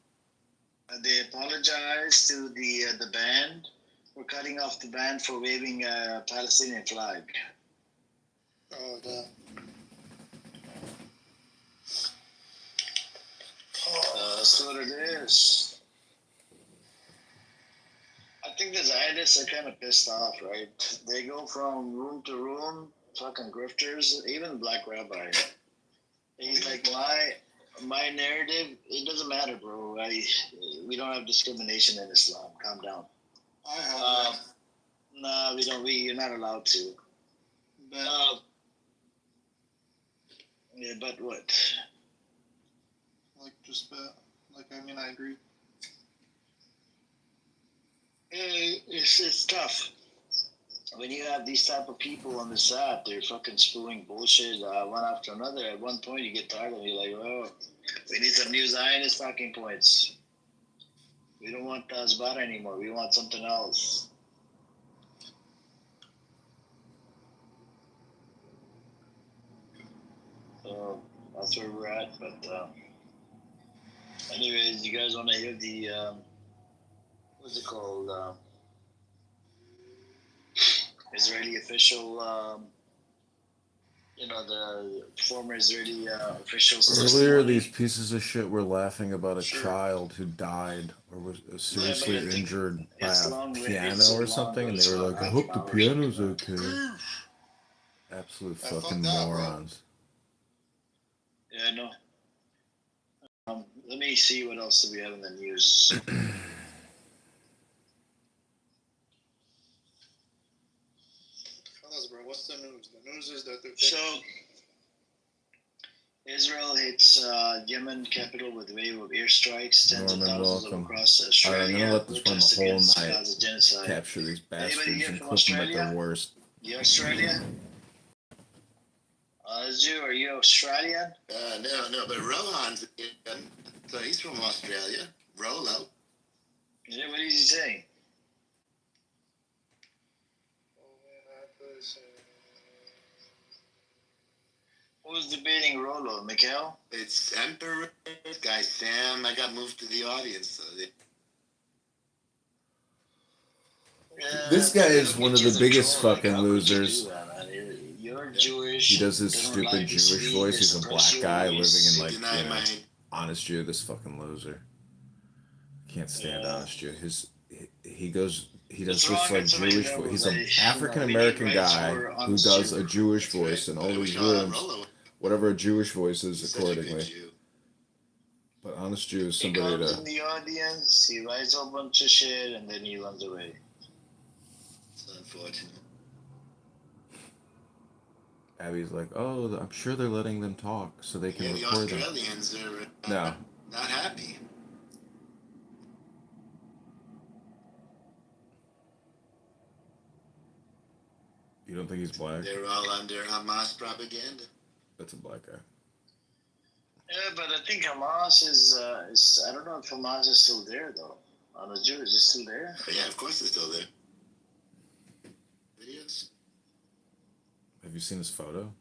They apologized to the band for cutting off the band for waving a Palestinian flag. Oh, damn. That's what it is. I think the Zionists are kind of pissed off, right? They go from room to room, fucking grifters, even Black Rabbi. He's like, my narrative, it doesn't matter, bro. We don't have discrimination in Islam. Calm down. I have No, we don't. You're not allowed to. But, yeah, but what? I agree. It's tough. When you have these type of people on this app, they're fucking spewing bullshit one after another. At one point, you get tired of it. You're like, oh, we need some new Zionist talking points. We don't want Tazbara anymore. We want something else. So that's where we're at. But anyways, you guys want to hear the what's it called? Israeli official, the former Israeli officials. Earlier, these pieces of shit were laughing about a child who died or was seriously injured by a piano or something, and they were like, I hope the piano's okay. Absolute fucking morons. Yeah, I know. Let me see what else do we have in the news. Bro, what's the news? The news is that Israel hits Yemen capital with a wave of airstrikes, tens of thousands across Australia. I'm gonna let this run the whole night. Capture these bastards and clip them at their worst. You Australia? Zoo, are you Australian? No, but Rohan's, so he's from Australia. Rolo. Yeah, what is he saying? Who's debating Rolo? Mikhail? It's Emperor, guy Sam. I got moved to the audience. So This guy is one of the biggest fucking losers. You're Jewish. He does this stupid Jewish voice. He's a black guy living in honest Jew. This fucking loser. Can't stand honest Jew. He does this like Jewish voice. He's an African American guy who does a Jewish voice in all these rooms. Whatever a Jewish voice is accordingly. But honest Jew is somebody he comes in the audience, he writes a bunch of shit, and then he runs away. It's unfortunate. Abby's like, oh, I'm sure they're letting them talk so they can record them. The Australians are No. not happy. You don't think he's black? They're all under Hamas propaganda. That's a black guy. Yeah, but I think Hamas is I don't know if Hamas is still there though. On the Jews, is it still there? Oh, yeah, of course they're still there. Videos. Have you seen his photo?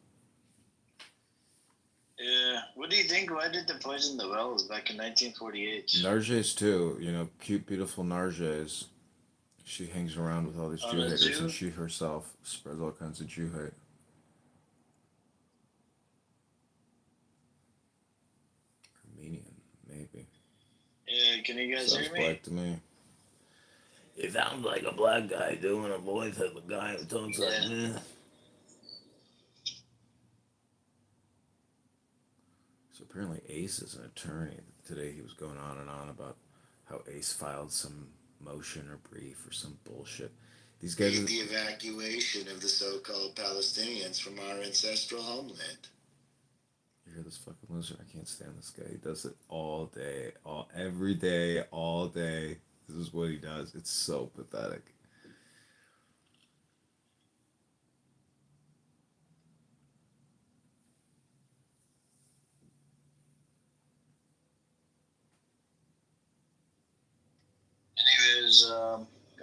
Yeah. What do you think? Why did they poison the wells back in 1948? Narges too. You know, cute, beautiful Narges. She hangs around with all these Jew haters, and she herself spreads all kinds of Jew hate. Armenian, maybe. Yeah, can you guys Sounds hear me? black to me. It sounds like a black guy doing a voice of a guy who talks like this. So apparently Ace is an attorney. Today he was going on and on about how Ace filed some motion or brief or some bullshit. These guys... The evacuation of the so-called Palestinians from our ancestral homeland. You hear this fucking loser? I can't stand this guy. He does it all day, every day, all day. This is what he does. It's so pathetic. Anyways,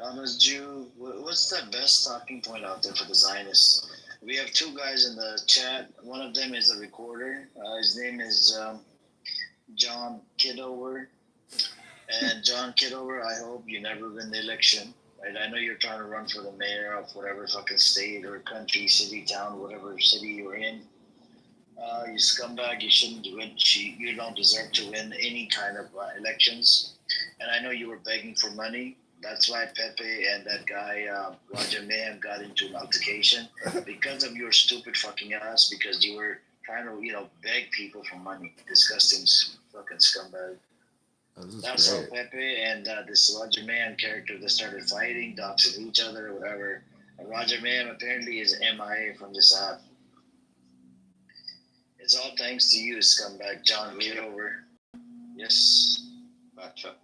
honest Jew, what's the best talking point out there for the Zionists? We have two guys in the chat. One of them is a recorder. His name is John Kitover. And John Kitover, I hope you never win the election. Right? I know you're trying to run for the mayor of whatever fucking state or country, city, town, whatever city you're in. You scumbag, you shouldn't win. You don't deserve to win any kind of elections. And I know you were begging for money. That's why Pepe and that guy, Roger Mayhem, got into an altercation because of your stupid fucking ass, because you were trying to, beg people for money. Disgusting fucking scumbag. That's how Pepe and this Roger Mayhem character that started fighting, doxing each other or whatever. And Roger Mayhem apparently is MIA from this app. It's all thanks to you, scumbag John Kitover. Yes. Gotcha.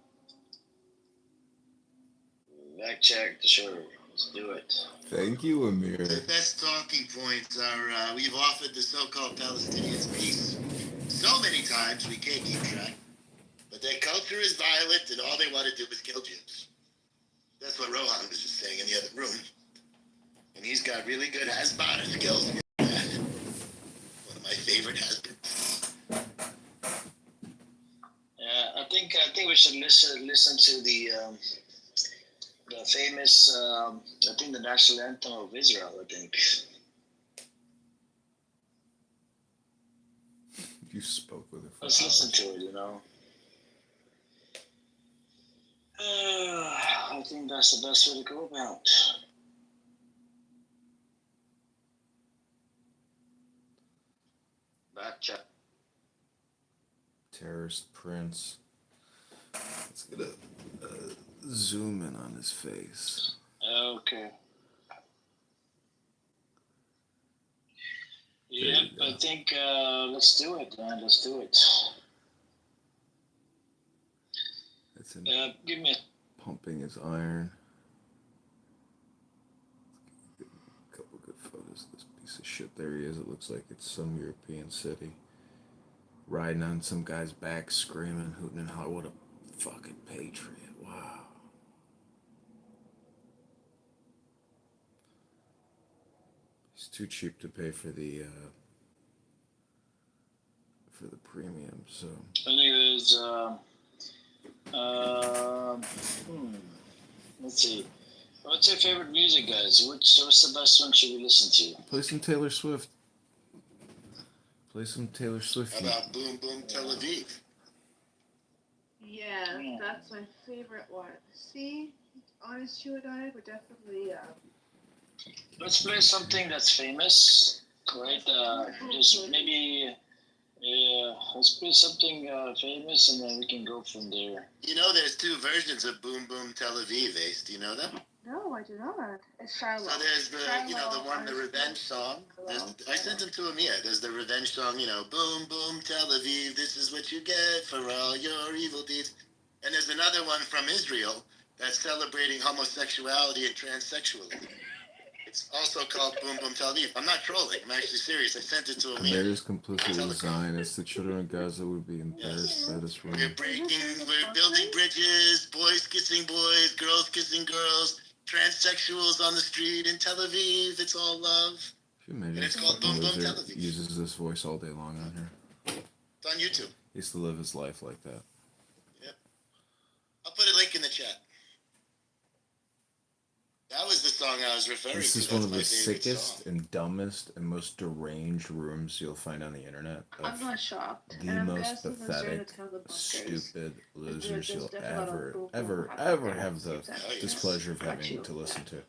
Back check, sure. Let's do it. Thank you, Amir. The best talking points are we've offered the so-called Palestinians peace so many times we can't keep track. But their culture is violent and all they want to do is kill Jews. That's what Rohan was just saying in the other room. And he's got really good Hasbara skills. One of my favorite husbands. Yeah, I think we should listen to the famous I think the national anthem of Israel. I think you spoke with her. Let's listen to it. I think that's the best way to go about. Back check. Terrorist Prince. Let's get a zoom in on his face. Okay. Yeah, I think let's do it, man. Let's do it. It's in give me pumping his iron. Let's get a couple good photos of this piece of shit. There he is. It looks like it's some European city. Riding on some guy's back, screaming, hooting and hollering. What a fucking patriot. Wow. He's too cheap to pay for the premium, so. Anyways, let's see. What's your favorite music, guys? What's the best one should we listen to? Play some Taylor Swift. Play some Taylor Swift. How about Boom Boom Tel Aviv? Yeah, that's my favorite one. See, Honest Jew and I would definitely. Let's play something that's famous, right? Just maybe, let's play something famous, and then we can go from there. There's two versions of Boom Boom Tel Aviv, Ace. Do you know them? No, I do not. It's Shiloh. So there's the revenge song. I sent them to Amir. There's the revenge song, Boom Boom Tel Aviv, this is what you get for all your evil deeds. And there's another one from Israel that's celebrating homosexuality and transsexualism. It's also called Boom Boom Tel Aviv. I'm not trolling. I'm actually serious. I sent it to him. America's complicit with Zionists. The children of Gaza would be embarrassed by this rumor. We're building bridges, boys kissing boys, girls kissing girls, transsexuals on the street in Tel Aviv. It's all love. Can you imagine And it's this called fucking Boom Boom Tel loser Aviv. uses this voice all day long on here? It's on YouTube. He used to live his life like that. Yep. I'll put a link in the chat. That was the song I was referring to. This is That's one of my the favorite sickest song. and dumbest and most deranged rooms you'll find on the internet. I'm not shocked. The And I'm most guessing those are the pathetic, kind of bunkers. stupid losers There's you'll definitely a lot of ever, people ever, who ever have have the yes. displeasure of Got having you. to listen to. Here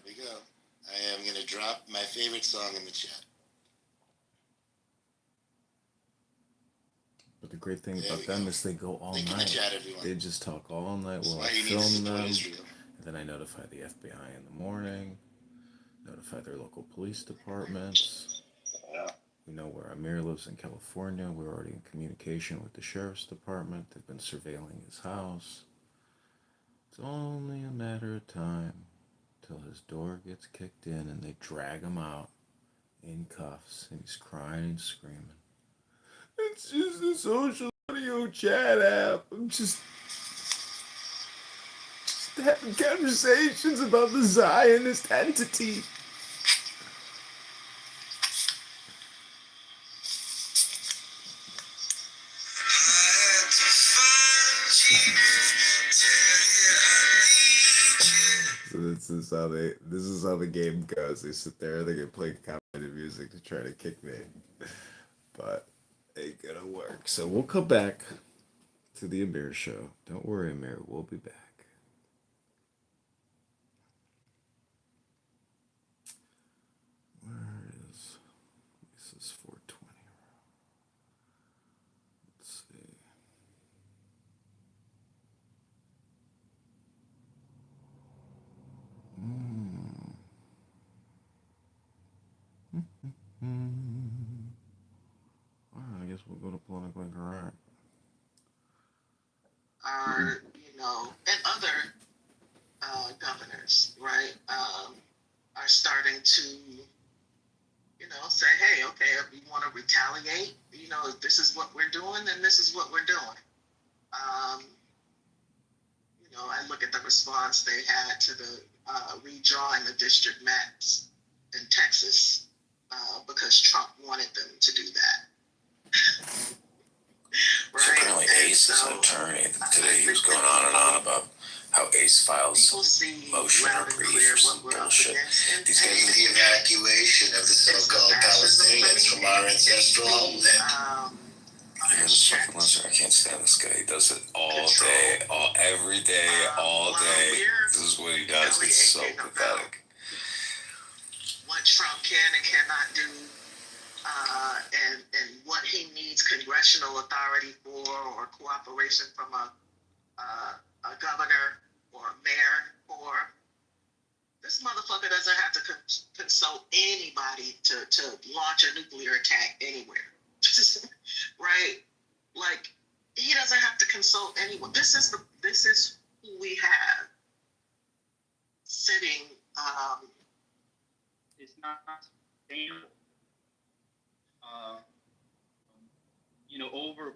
we go. I am going to drop my favorite song in the chat. But the great thing about them is they go all Link in the night. chat, everyone. They just talk all night while I why you need to film support them. Israel. And then I notify the FBI in the morning, notify their local police departments. Yeah. We know where Amir lives in California. We're already in communication with the sheriff's department. They've been surveilling his house. It's only a matter of time till his door gets kicked in and they drag him out in cuffs and he's crying and screaming. It's just a social audio chat app. I'm just having conversations about the Zionist entity. So this is how the game goes. They sit there, they can play comedy music to try to kick me. But ain't gonna work. So we'll come back to the Amir show. Don't worry, Amir, we'll be back. Where is this is 420. Let's see. Alright, I guess we'll go to politically correct. Are, and other governors, right, are starting to, say, hey, okay, if we want to retaliate, if this is what we're doing, then this is what we're doing. I look at the response they had to the redrawing the district maps in Texas because Trump wanted them to do that. Right? So apparently Ace is an attorney. Today he was going on and on about how Ace files motion or brief or some bullshit. These guys The evacuation of the so-called Palestinians from our ancestral homeland. Here's a fucking listener. I can't stand this guy. He does it all day, every day, all day. This is what he does. It's so pathetic. What Trump can and cannot do, and what he needs congressional authority for, or cooperation from a governor or a mayor for. This motherfucker doesn't have to consult anybody to launch a nuclear attack anywhere. Right? Like, he doesn't have to consult anyone. This is who we have sitting. It's not sustainable.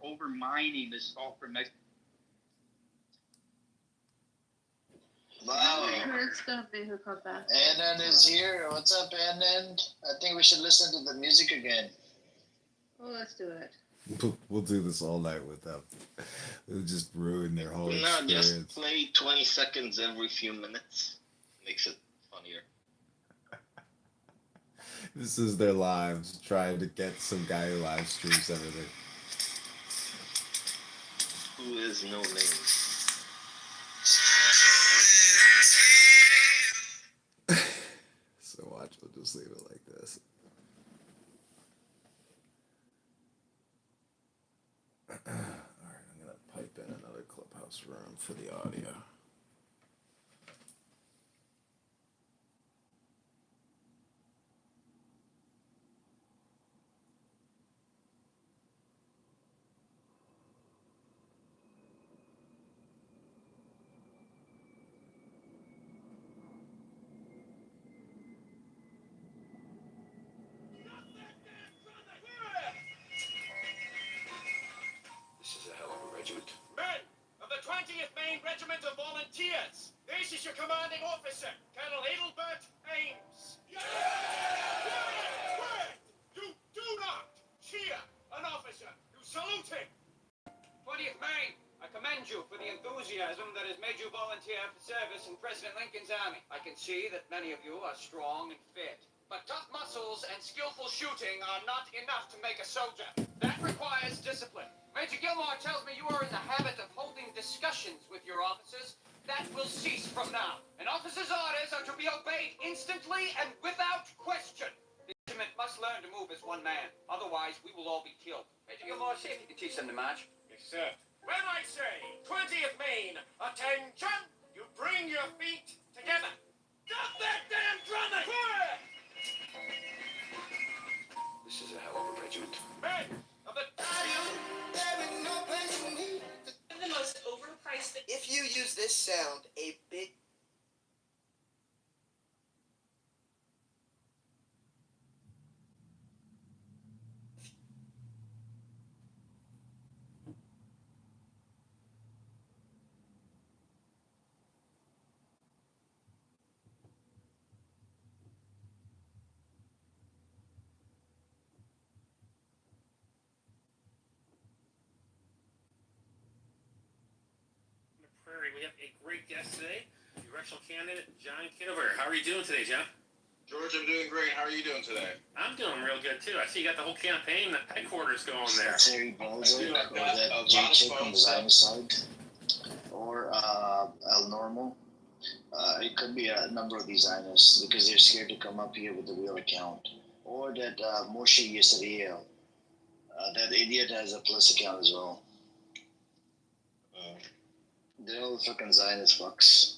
Over mining the salt from Mexico. Wow. It's gonna be who comes back. Anand is here. What's up, Anand? I think we should listen to the music again. Well, let's do it. We'll do this all night with them. It'll just ruin their whole No, experience. just play 20 seconds every few minutes. Makes it funnier. This is their lives, trying to get some guy who live streams everything. Who is no name? So watch, we'll just leave it like this. Alright, I'm gonna pipe in another clubhouse room for the audio. Maine Regiment of Volunteers. This is your commanding officer, Colonel Adelbert Ames. Yeah! Quiet! You do not cheer an officer. You salute him. 20th Maine, I commend you for the enthusiasm that has made you volunteer for service in President Lincoln's army. I can see that many of you are strong and fit. But tough muscles and skillful shooting are not enough to make a soldier. That requires discipline. Major Gilmore tells me you are in the habit of holding discussions with your officers. That will cease from now. An officer's orders are to be obeyed instantly and without question. The regiment must learn to move as one man. Otherwise, we will all be killed. Major Gilmore, see if you can teach them to march. Yes, sir. When I say 20th Maine, attention, you bring your feet together. Stop that damn drumming! This is a hell of a regiment. Men of the The most overpriced. If you use this sound, a big Prairie, we have a great guest today, congressional candidate John Kitover. How are you doing today, John? George, I'm doing great. How are you doing today? I'm doing real good too. I see you got the whole campaign headquarters going there. Terry Balzer, or that J-Chick on the Zionist side, or El Normal. It could be a number of these Zionists because they're scared to come up here with the real account. Or that Moshe Yisrael, that idiot has a plus account as well. They're all fucking Zionist fucks.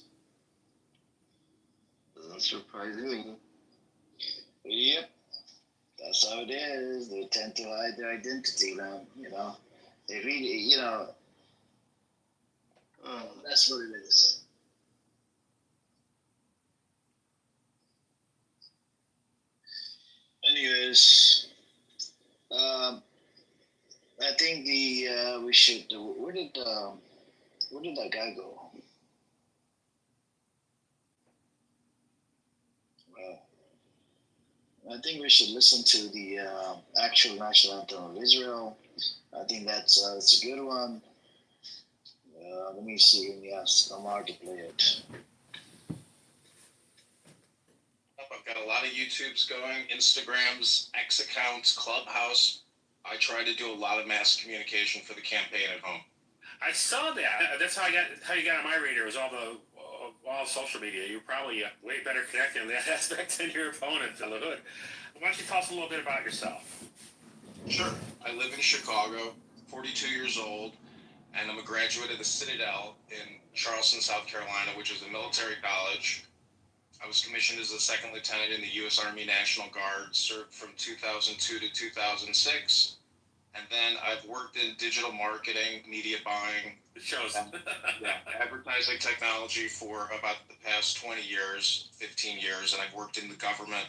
Doesn't surprise me. Yep. That's how it is. They tend to hide their identity, man. You know? They really, you know, that's what it is. Anyways, I think we should. Where did that guy go? I think we should listen to the actual national anthem of Israel. I think that's a good one. Let me see. Let me ask Amar to play it. I've got a lot of YouTubes going, Instagrams, X accounts, Clubhouse. I try to do a lot of mass communication for the campaign at home. I saw that. That's how you got on my radar. Was all social media. You're probably way better connected in that aspect than your opponent, the hood. Why don't you tell us a little bit about yourself? Sure. I live in Chicago, 42 years old, and I'm a graduate of the Citadel in Charleston, South Carolina, which is a military college. I was commissioned as a second lieutenant in the U.S. Army National Guard, served from 2002 to 2006. And then I've worked in digital marketing, media buying, advertising technology for about the past 20 years, 15 years. And I've worked in the government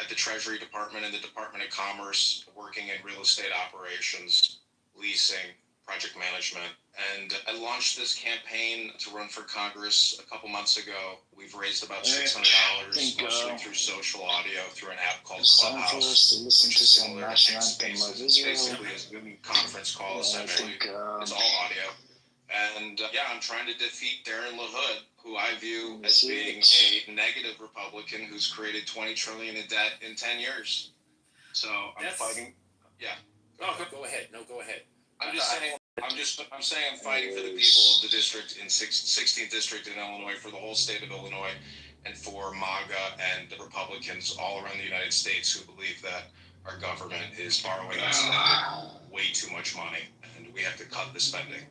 at the Treasury Department and the Department of Commerce, working in real estate operations, leasing, project management. And I launched this campaign to run for Congress a couple months ago. We've raised about $600, mostly through social audio, through an app called Clubhouse, which is similar to Spaces. It's basically a Zoom conference call, essentially. It's all audio. And I'm trying to defeat Darren LaHood, who I view as being a negative Republican who's created $20 trillion in debt in 10 years. So I'm fighting. Yeah. Oh, go ahead. No, go ahead. I'm saying I'm fighting for the people of the district in 16th district in Illinois, for the whole state of Illinois, and for MAGA and the Republicans all around the United States who believe that our government is borrowing and spending way too much money, and we have to cut the spending.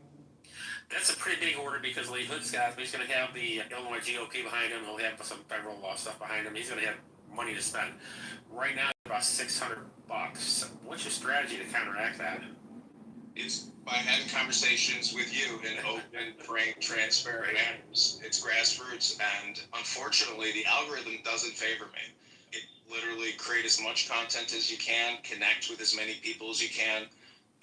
That's a pretty big order because Lee Hood's he's going to have the Illinois GOP behind him. He'll have some federal law stuff behind him. He's going to have money to spend. Right now, about $600. What's your strategy to counteract that? It's by having conversations with you in open, frank, transparent manners. It's grassroots, and unfortunately, the algorithm doesn't favor me. It literally create as much content as you can, connect with as many people as you can,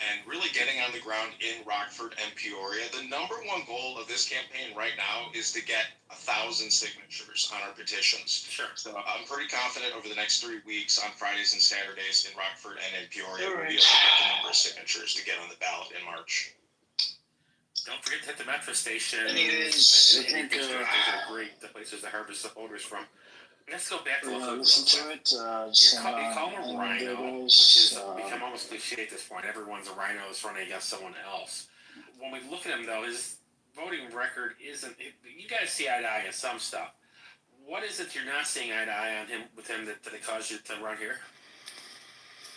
and really getting on the ground in Rockford and Peoria. The number one goal of this campaign right now is to get 1,000 signatures on our petitions. Sure. So I'm pretty confident over the next 3 weeks on Fridays and Saturdays in Rockford and in Peoria, we'll be able to get the number of signatures to get on the ballot in March. Don't forget to hit the metro station. And it is, I think, those are great, the places to harvest the voters from. Let's go back to Lafayette. listen to it. You call him a rhino, which has become almost cliche at this point. Everyone's a rhino that's running against someone else. When we look at him, though, his voting record isn't. You guys see eye to eye on some stuff. What is it you're not seeing eye to eye on him with him that it caused you to run here?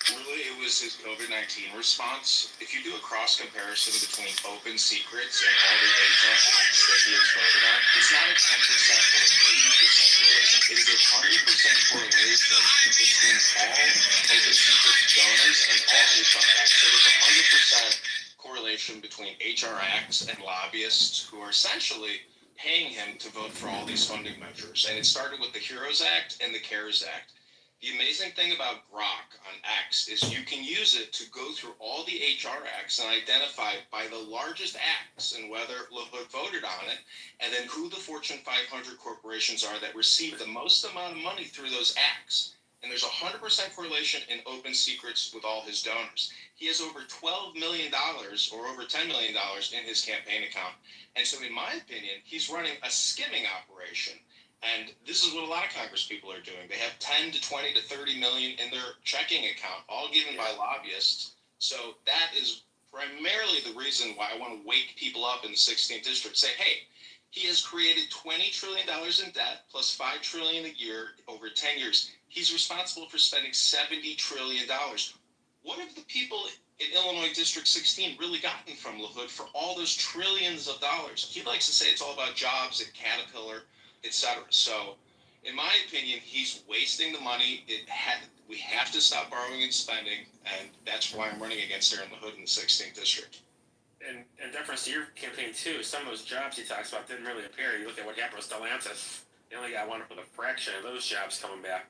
Really, it was his COVID-19 response. If you do a cross comparison between open secrets and all the HR acts that he has voted on, it's not a 10% or 80% correlation. It is a 100% correlation between all open secrets donors and all HR acts. So there's a 100% correlation between HR acts and lobbyists who are essentially paying him to vote for all these funding measures. And it started with the HEROES Act and the CARES Act. The amazing thing about Grok on X is you can use it to go through all the HR acts and identify by the largest acts and whether LaHood voted on it, and then who the Fortune 500 corporations are that receive the most amount of money through those acts. And there's a 100% correlation in open secrets with all his donors. He has over $12 million or over $10 million in his campaign account. And so in my opinion, he's running a skimming operation. And this is what a lot of Congress people are doing. They have 10 to 20 to 30 million in their checking account, all given by lobbyists. So that is primarily the reason why I want to wake people up in the 16th district. Say, hey, he has created $20 trillion in debt plus $5 trillion a year over 10 years. He's responsible for spending $70 trillion. What have the people in Illinois District 16 really gotten from LaHood for all those trillions of dollars? He likes to say it's all about jobs at Caterpillar, etc. So, in my opinion, he's wasting the money. We have to stop borrowing and spending, and that's why I'm running against Aaron LaHood in the 16th district. And in deference to your campaign too, some of those jobs he talks about didn't really appear. You look at what happened with Stellantis; they only got one with a fraction of those jobs coming back.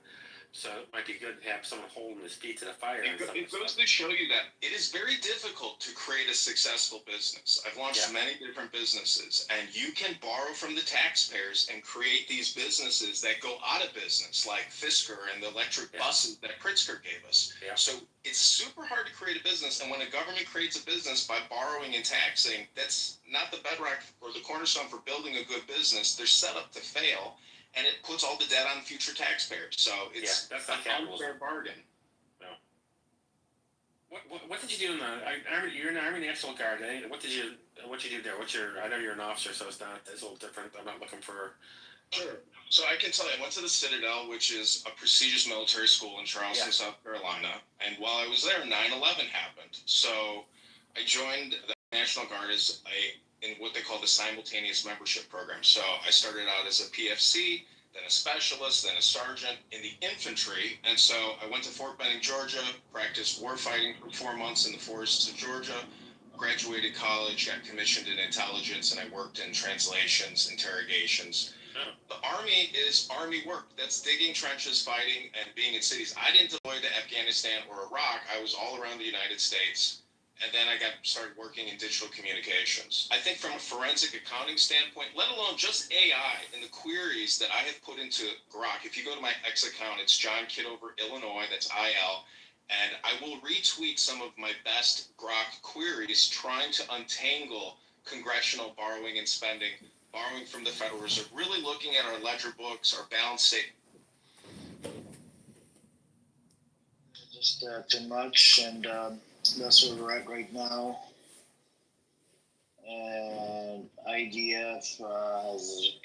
So it might be good to have someone holding his feet to the fire. It goes to show you that it is very difficult to create a successful business. I've launched many different businesses, and you can borrow from the taxpayers and create these businesses that go out of business, like Fisker and the electric buses that Pritzker gave us. So it's super hard to create a business, and when a government creates a business by borrowing and taxing, that's not the bedrock or the cornerstone for building a good business. They're set up to fail. And it puts all the debt on future taxpayers. So it's that's an not unfair bargain. No. What did you do in the Army? You're in the Army National Guard, eh? What did you do there? I know you're an officer, so it's a little different. I'm not looking for. Sure. So I can tell you, I went to the Citadel, which is a prestigious military school in Charleston, South Carolina. And while I was there, 9/11 happened. So I joined the National Guard as in what they call the simultaneous membership program. So I started out as a PFC, then a specialist, then a sergeant in the infantry. And so I went to Fort Benning, Georgia, practiced warfighting for 4 months in the forests of Georgia, graduated college, got commissioned in intelligence, and I worked in translations, interrogations. The Army is Army work. That's digging trenches, fighting, and being in cities. I didn't deploy to Afghanistan or Iraq. I was all around the United States. And then I started working in digital communications. I think from a forensic accounting standpoint, let alone just AI and the queries that I have put into Grok, if you go to my X account, it's John Kitover, Illinois, that's IL, and I will retweet some of my best Grok queries trying to untangle congressional borrowing and spending, borrowing from the Federal Reserve, really looking at our ledger books, our balance sheet. Just too much, and that's where we're at right now. And IDF has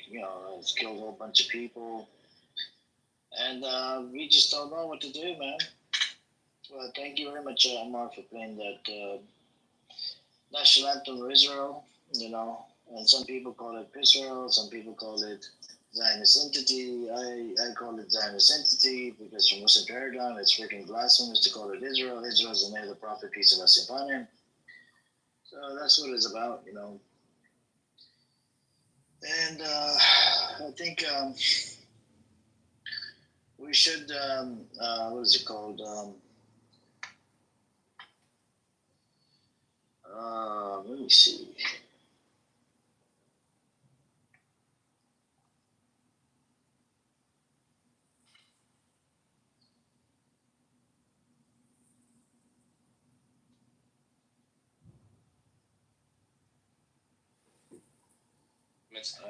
killed a whole bunch of people, and we just don't know what to do, man. Well, thank you very much, Mark, for playing that national anthem of Israel. And some people call it Israel, some people call it Zionist entity. I call it Zionist entity because from Muslim paradigm, it's freaking blasphemous to call it Israel. Israel is the name of the prophet, peace and blessing upon him. So that's what it's about, And I think we should, what is it called? Let me see.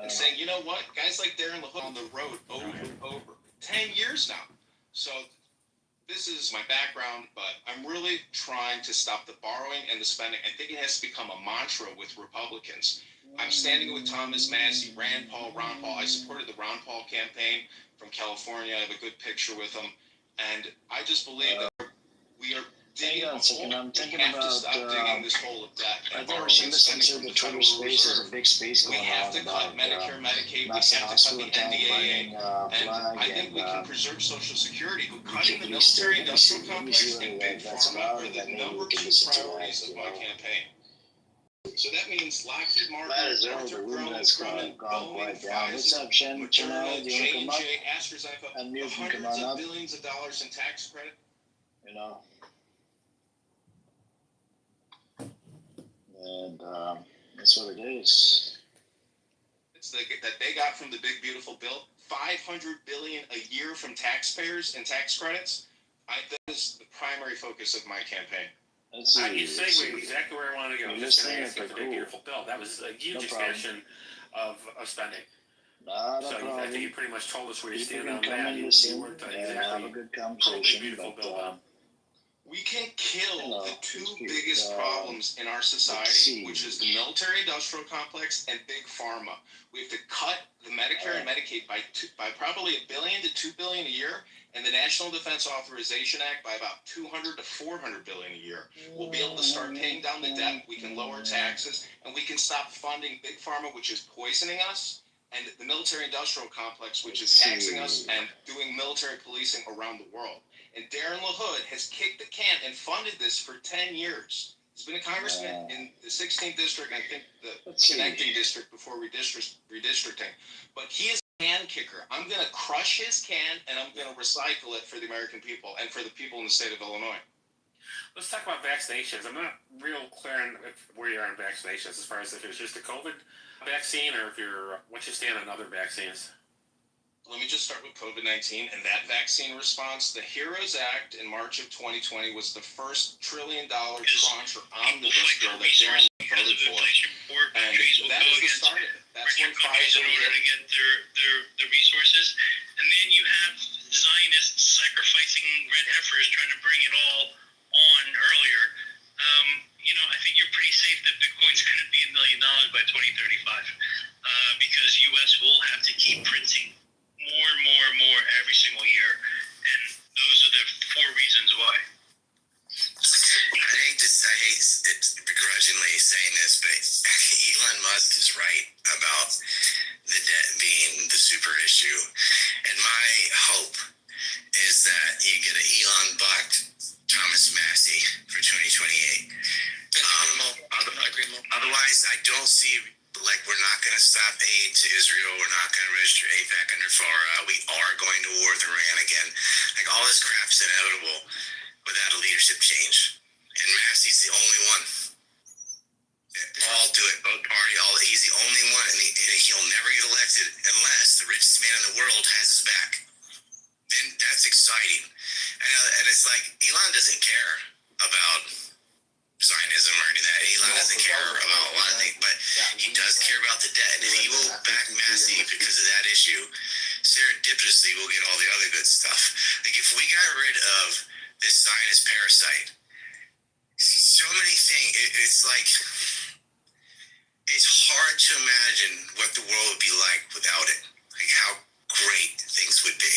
And saying, you know what, guys like Darren LaHood on the road over and over, 10 years now. So this is my background, but I'm really trying to stop the borrowing and the spending. I think it has to become a mantra with Republicans. I'm standing with Thomas Massey, Rand Paul, Ron Paul. I supported the Ron Paul campaign from California. I have a good picture with him. And I just believe that we are digging a hole. I'm thinking we have about, to stop digging this hole of debt I and think we borrowing should and listen spending to from the the Twitter Federal space. There's Reserve. a big space We going have on to about cut Medicare, Medicaid. We massive have to cut the hospital NDAA. burning And flag, I think we can and preserve Social Security, but we cutting can the at least military-industrial let me see complex and what big that's pharma about, are and the then maybe number we can 2 listen to that. priorities of my campaign. So that means Lockheed Martin, Might as well, the Northrop room Grumman, has gone Boeing, quite down. What's Pfizer, up, Chanel? Do you Moderna, want to come up? J&J, AstraZeneca, And you can come hundreds on of up. billions of dollars in tax credit. You know. And that's what it is. It's that they got from the big beautiful bill, $500 billion a year from taxpayers and tax credits. That is the primary focus of my campaign. You segue exactly where I want to go. I'm just going to ask you for the big beautiful bill. That was a huge expansion of spending. Not so a problem. I think you pretty much told us where you People stand on can come that. and You listen weren't and exactly have a good pro conversation, big beautiful but bill. We can kill the 2 it's biggest problems in our society, which is the military-industrial complex and big pharma. We have to cut the Medicare and Medicaid by probably $1 billion to $2 billion a year, and the National Defense Authorization Act by about $200 to $400 billion a year. We'll be able to start paying down the debt. We can lower taxes, and we can stop funding big pharma, which is poisoning us, and the military-industrial complex, which is taxing us and doing military policing around the world. And Darren LaHood has kicked the can and funded this for 10 years. He's been a congressman in the 16th district, and I think the connecting district before redistricting. But he is a can kicker. I'm going to crush his can, and I'm going to recycle it for the American people and for the people in the state of Illinois. Let's talk about vaccinations. I'm not real clear on where you are on vaccinations, as far as if it's just a COVID vaccine or if you're what you stand on other vaccines. Let me just start with COVID-19 and that vaccine response. The HEROES Act in March of 2020 was the first $1 trillion tranche or omnibus bill that Darren voted for. And that was the start of it. That's when Pfizer in order to get their resources. And then you have Zionists sacrificing red heifers trying to bring it all on earlier. I think you're pretty safe that Bitcoin's going to be $1 million by 2035 because U.S. will have to keep printing more and more and more every single year, and those are the 4 reasons why. I hate it begrudgingly saying this, but Elon Musk is right about the debt being the super issue, and my hope is that you get an Elon-bucked Thomas Massey for 2028. Otherwise, I don't see. We're not going to stop aid to Israel. We're not going to register AIPAC under FARA. We are going to war with Iran again. All this crap's inevitable without a leadership change. And Massey's the only one. All do it, both party, he's the only one. And he'll never get elected unless the richest man in the world has his back. Then that's exciting. And it's like, Elon doesn't care about Zionism or any of that. Elon doesn't care about a lot of things, but he does care about the debt. And if he will back Massey because of that issue, serendipitously we'll get all the other good stuff. If we got rid of this Zionist parasite, so many things, it's hard to imagine what the world would be like without it. How great things would be.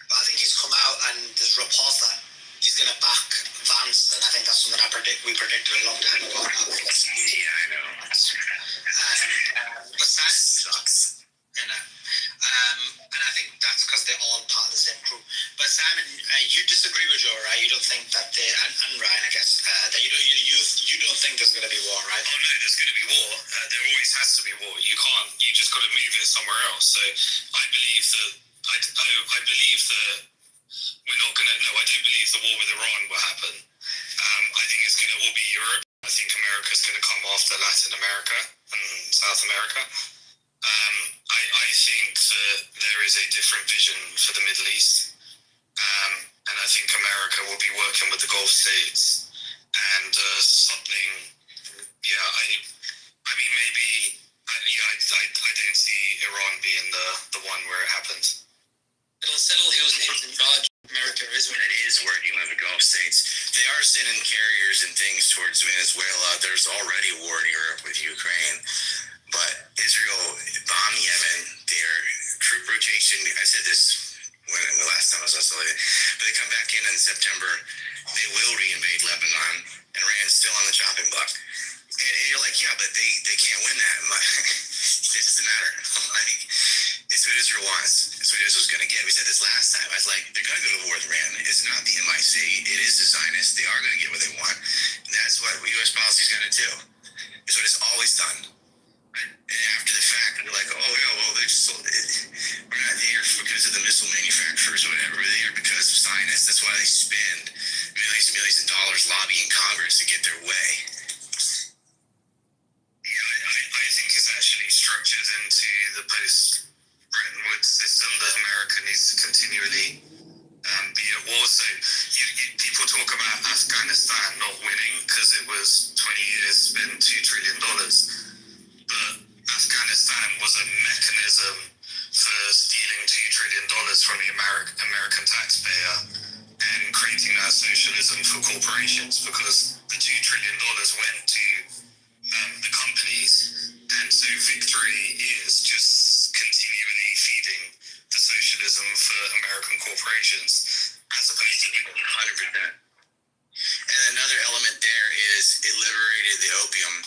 But I think he's come out and there's reports that he's going to back Vance, and I think that's something we predicted a long time ago. Yeah, I know. But that sucks. And I think that's because they're all part of the same crew. But Simon, you disagree with Joe, right? You don't think that and Ryan, I guess, that you don't think there's going to be war, right? Oh no, there's going to be war. There always has to be war. You just got to move it somewhere else. So I believe that I believe that we're not going to. No, I don't believe the war with Iran will happen. I think it's going to will be Europe. I think America's going to come after Latin America and South America. I think that there is a different vision for the Middle East. And I think America will be working with the Gulf states and something. Yeah, I mean maybe. I didn't see Iran being the one where it happens. It'll settle who's in charge. America is when it is working with the Gulf states. They are sending carriers and things towards Venezuela. There's already a war in Europe with Ukraine. But Israel bombed Yemen. Their troop rotation, I said this when the last time I was outside, but they come back in September. They will reinvade Lebanon, and Iran's still on the chopping block. And you're like, yeah, but they can't win that. It doesn't matter. Like, it's what Israel wants. It's what Israel's going to get. We said this last time. I was like, they're going to go to war with Iran. It's not the MIC. It is the Zionists. They are going to get what they want. And that's what U.S. policy is going to do. It's what it's always done. And after the fact, they're like, oh, yeah, well, we're not there because of the missile manufacturers or whatever. We're there because of Zionists. That's why they spend millions and millions of dollars lobbying Congress to get their way. I think it's actually structured into the post-Bretton Woods system that America needs to continually be at war. So people talk about Afghanistan not winning because it was 20 years, spent $2 trillion. But Afghanistan was a mechanism for stealing $2 trillion from the American taxpayer and creating that socialism for corporations, because the $2 trillion went to the companies, and so victory is just continually feeding the socialism for American corporations, as opposed to 100%. And another element there is it liberated the opium,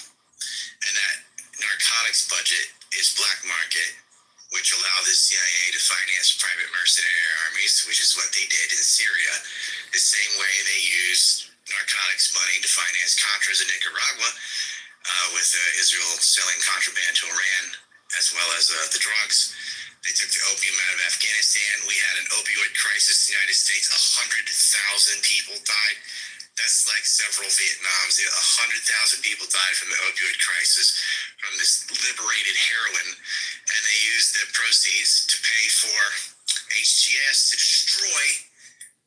and that narcotics budget is black market, which allowed the CIA to finance private mercenary armies, which is what they did in Syria, the same way they used narcotics money to finance Contras in Nicaragua, with Israel selling contraband to Iran, as well as the drugs. They took the opium out of Afghanistan. We had an opioid crisis in the United States. 100,000 people died. That's like several Vietnams. 100,000 people died from the opioid crisis, from this liberated heroin. And they used the proceeds to pay for HTS to destroy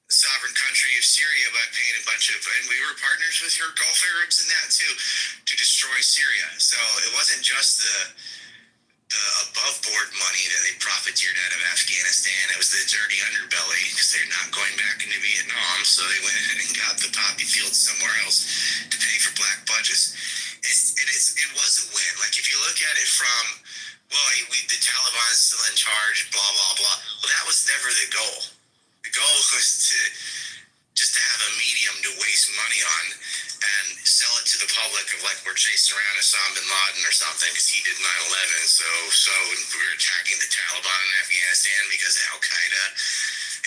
the sovereign country of Syria by paying a bunch of, and we were partners with your Gulf Arabs in that too, to destroy Syria. So it wasn't just the above board money that they profiteered out of Afghanistan. It was the dirty underbelly, because they're not going back into Vietnam, so they went in and got the poppy fields somewhere else to pay for black budgets. It was a win. Like, if you look at it from, well, the Taliban is still in charge, blah blah blah. Well, that was never the goal. The goal was just to have a medium to waste money on and sell it to the public of, like, we're chasing around Osama bin Laden or something because he did 9/11. So we're attacking the Taliban in Afghanistan because of Al-Qaeda.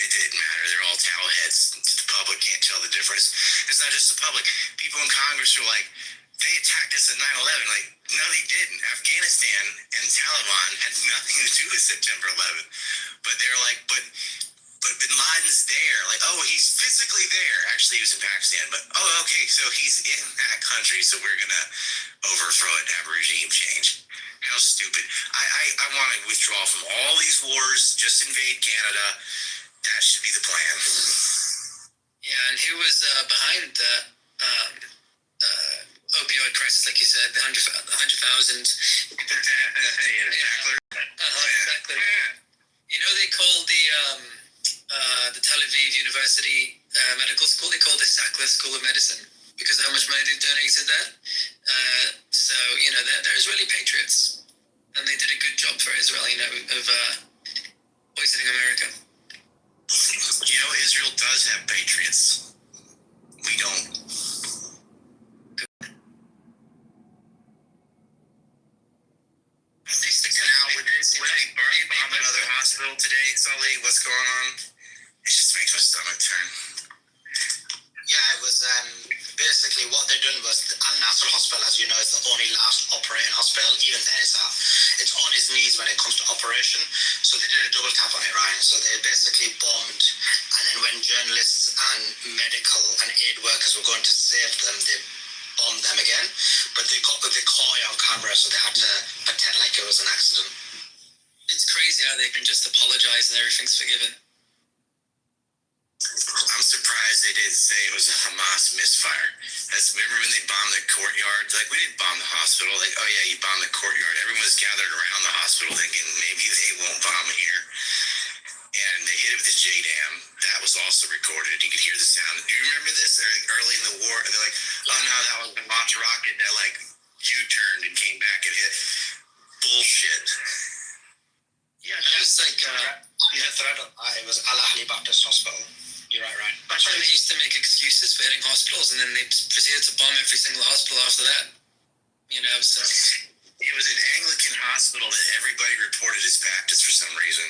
It didn't matter. They're all towelheads. The public can't tell the difference. It's not just the public. People in Congress were like, they attacked us at 9/11. Like, no, they didn't. Afghanistan and Taliban had nothing to do with September 11th. But they're like, but bin Laden's there. Like, oh, he's physically there. Actually, he was in Pakistan. But, oh, okay, so he's in that country, so we're going to overthrow it and have a regime change. How stupid. I want to withdraw from all these wars, just invade Canada. That should be the plan. Yeah, and who was behind the opioid crisis, like you said, the 100,000? Exactly. You know, they called the Tel Aviv University Medical School, they called it Sackler School of Medicine because of how much money they donated there. So, you know, they're Israeli patriots, and they did a good job for Israel, you know, of poisoning America. You know, Israel does have patriots. We don't. Are they sticking out with this? When they bomb another hospital today, Sully, what's going on? It just makes my stomach turn. Yeah, it was basically what they're doing was Al Nasser Hospital, as you know, is the only last operating hospital. Even then, it's on his knees when it comes to operation. So they did a double tap on Iran. So they basically bombed, and then when journalists and medical and aid workers were going to save them, they bomb them again, but they caught it on camera, so they had to pretend like it was an accident. It's crazy how they can just apologize and everything's forgiven. I'm surprised they didn't say it was a Hamas misfire. Remember when they bombed the courtyard? Like, we didn't bomb the hospital. Like, oh yeah, you bombed the courtyard. Everyone was gathered around the hospital thinking maybe they won't bomb here. And they hit it with the JDAM. That was also recorded. You could hear the sound. Do you remember this? Early in the war, and they're like, oh no, that was a launch rocket that like U-turned and came back and hit. Bullshit. Yeah, it was like it was Al Ahli Baptist Hospital. You're right, Ryan. Back then they used to make excuses for hitting hospitals, and then they proceeded to bomb every single hospital after that. You know, so it was an Anglican hospital that everybody reported as Baptist for some reason.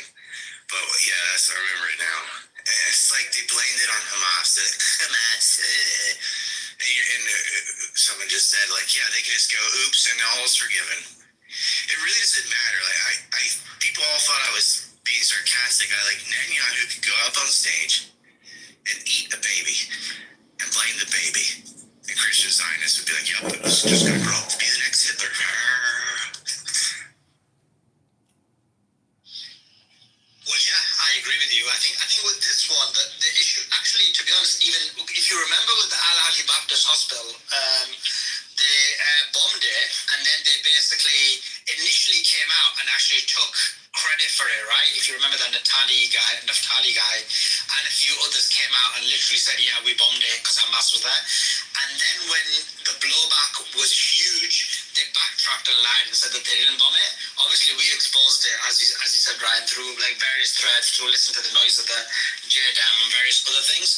But yeah, I remember it now. It's like they blamed it on Hamas. And someone just said, like, yeah, they can just go, oops, and all is forgiven. It really doesn't matter. Like, people all thought I was being sarcastic. Netanyahu could go up on stage and eat a baby and blame the baby. And Christian Zionists would be like, yep, it's just gonna grow up to be the next Hitler. Well, yeah, I agree with you. I think with this one, the issue, actually, to be honest, even if you remember with the Al Ahli Baptist Hospital, they bombed it, and then they basically initially came out and actually took credit for it, right? If you remember that Naftali guy, and a few others came out and literally said, yeah, we bombed it because Hamas was there. And then when the blowback was huge, they backtracked and lied and said that they didn't bomb it. Obviously, we exposed it, as you said, Ryan, through like various threads, through listening to the noise of the JDAM and various other things.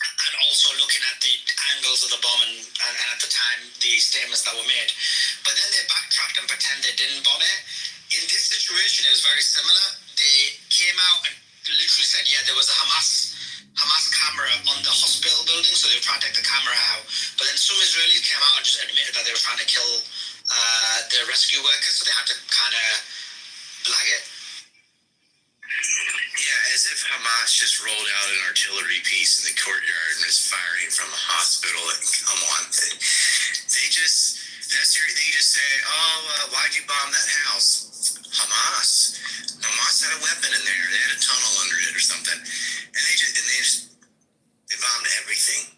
And also looking at the angles of the bomb and at the time, the statements that were made. But then they backtracked and pretend they didn't bomb it. In this situation, it was very similar. They came out and literally said, yeah, there was a Hamas camera on the hospital building, so they were trying to take the camera out. But then some Israelis came out and just admitted that they were trying to kill the rescue workers, so they had to kind of blag it. Yeah, as if Hamas just rolled out an artillery piece in the courtyard and was firing from a hospital. Like, come on. They just say, oh, why'd you bomb that house? Hamas had a weapon in there. They had a tunnel under it or something. And they bombed everything.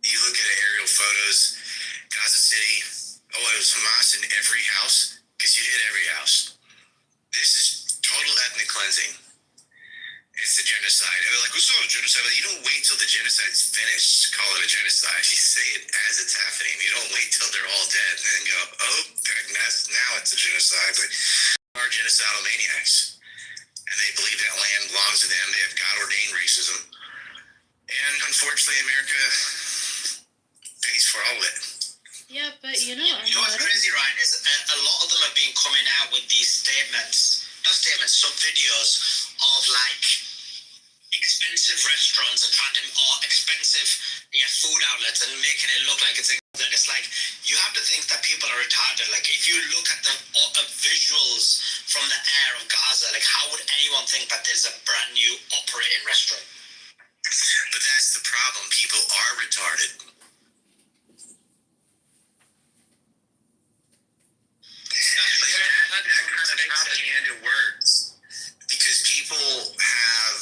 You look at aerial photos, Gaza City, it was Hamas in every house, because you hit every house. This is total ethnic cleansing. It's a genocide. They're like, what's not a genocide? But you don't wait till the genocide's finished to call it a genocide. You say it as it's happening. You don't wait till they're all dead and then go, oh, now it's a genocide. But they are genocidal maniacs. And they believe that land belongs to them. They have God-ordained racism. And unfortunately, America pays for all of it. Yeah, but you know what's crazy, Ryan, is a lot of them have been coming out with these some videos of like expensive restaurants and expensive food outlets and making it look like it's like you have to think that people are retarded. Like if you look at the visuals from the air of Gaza, like how would anyone think that there's a brand new operating restaurant? But that's the problem. People are retarded. That kind of propaganda works because people have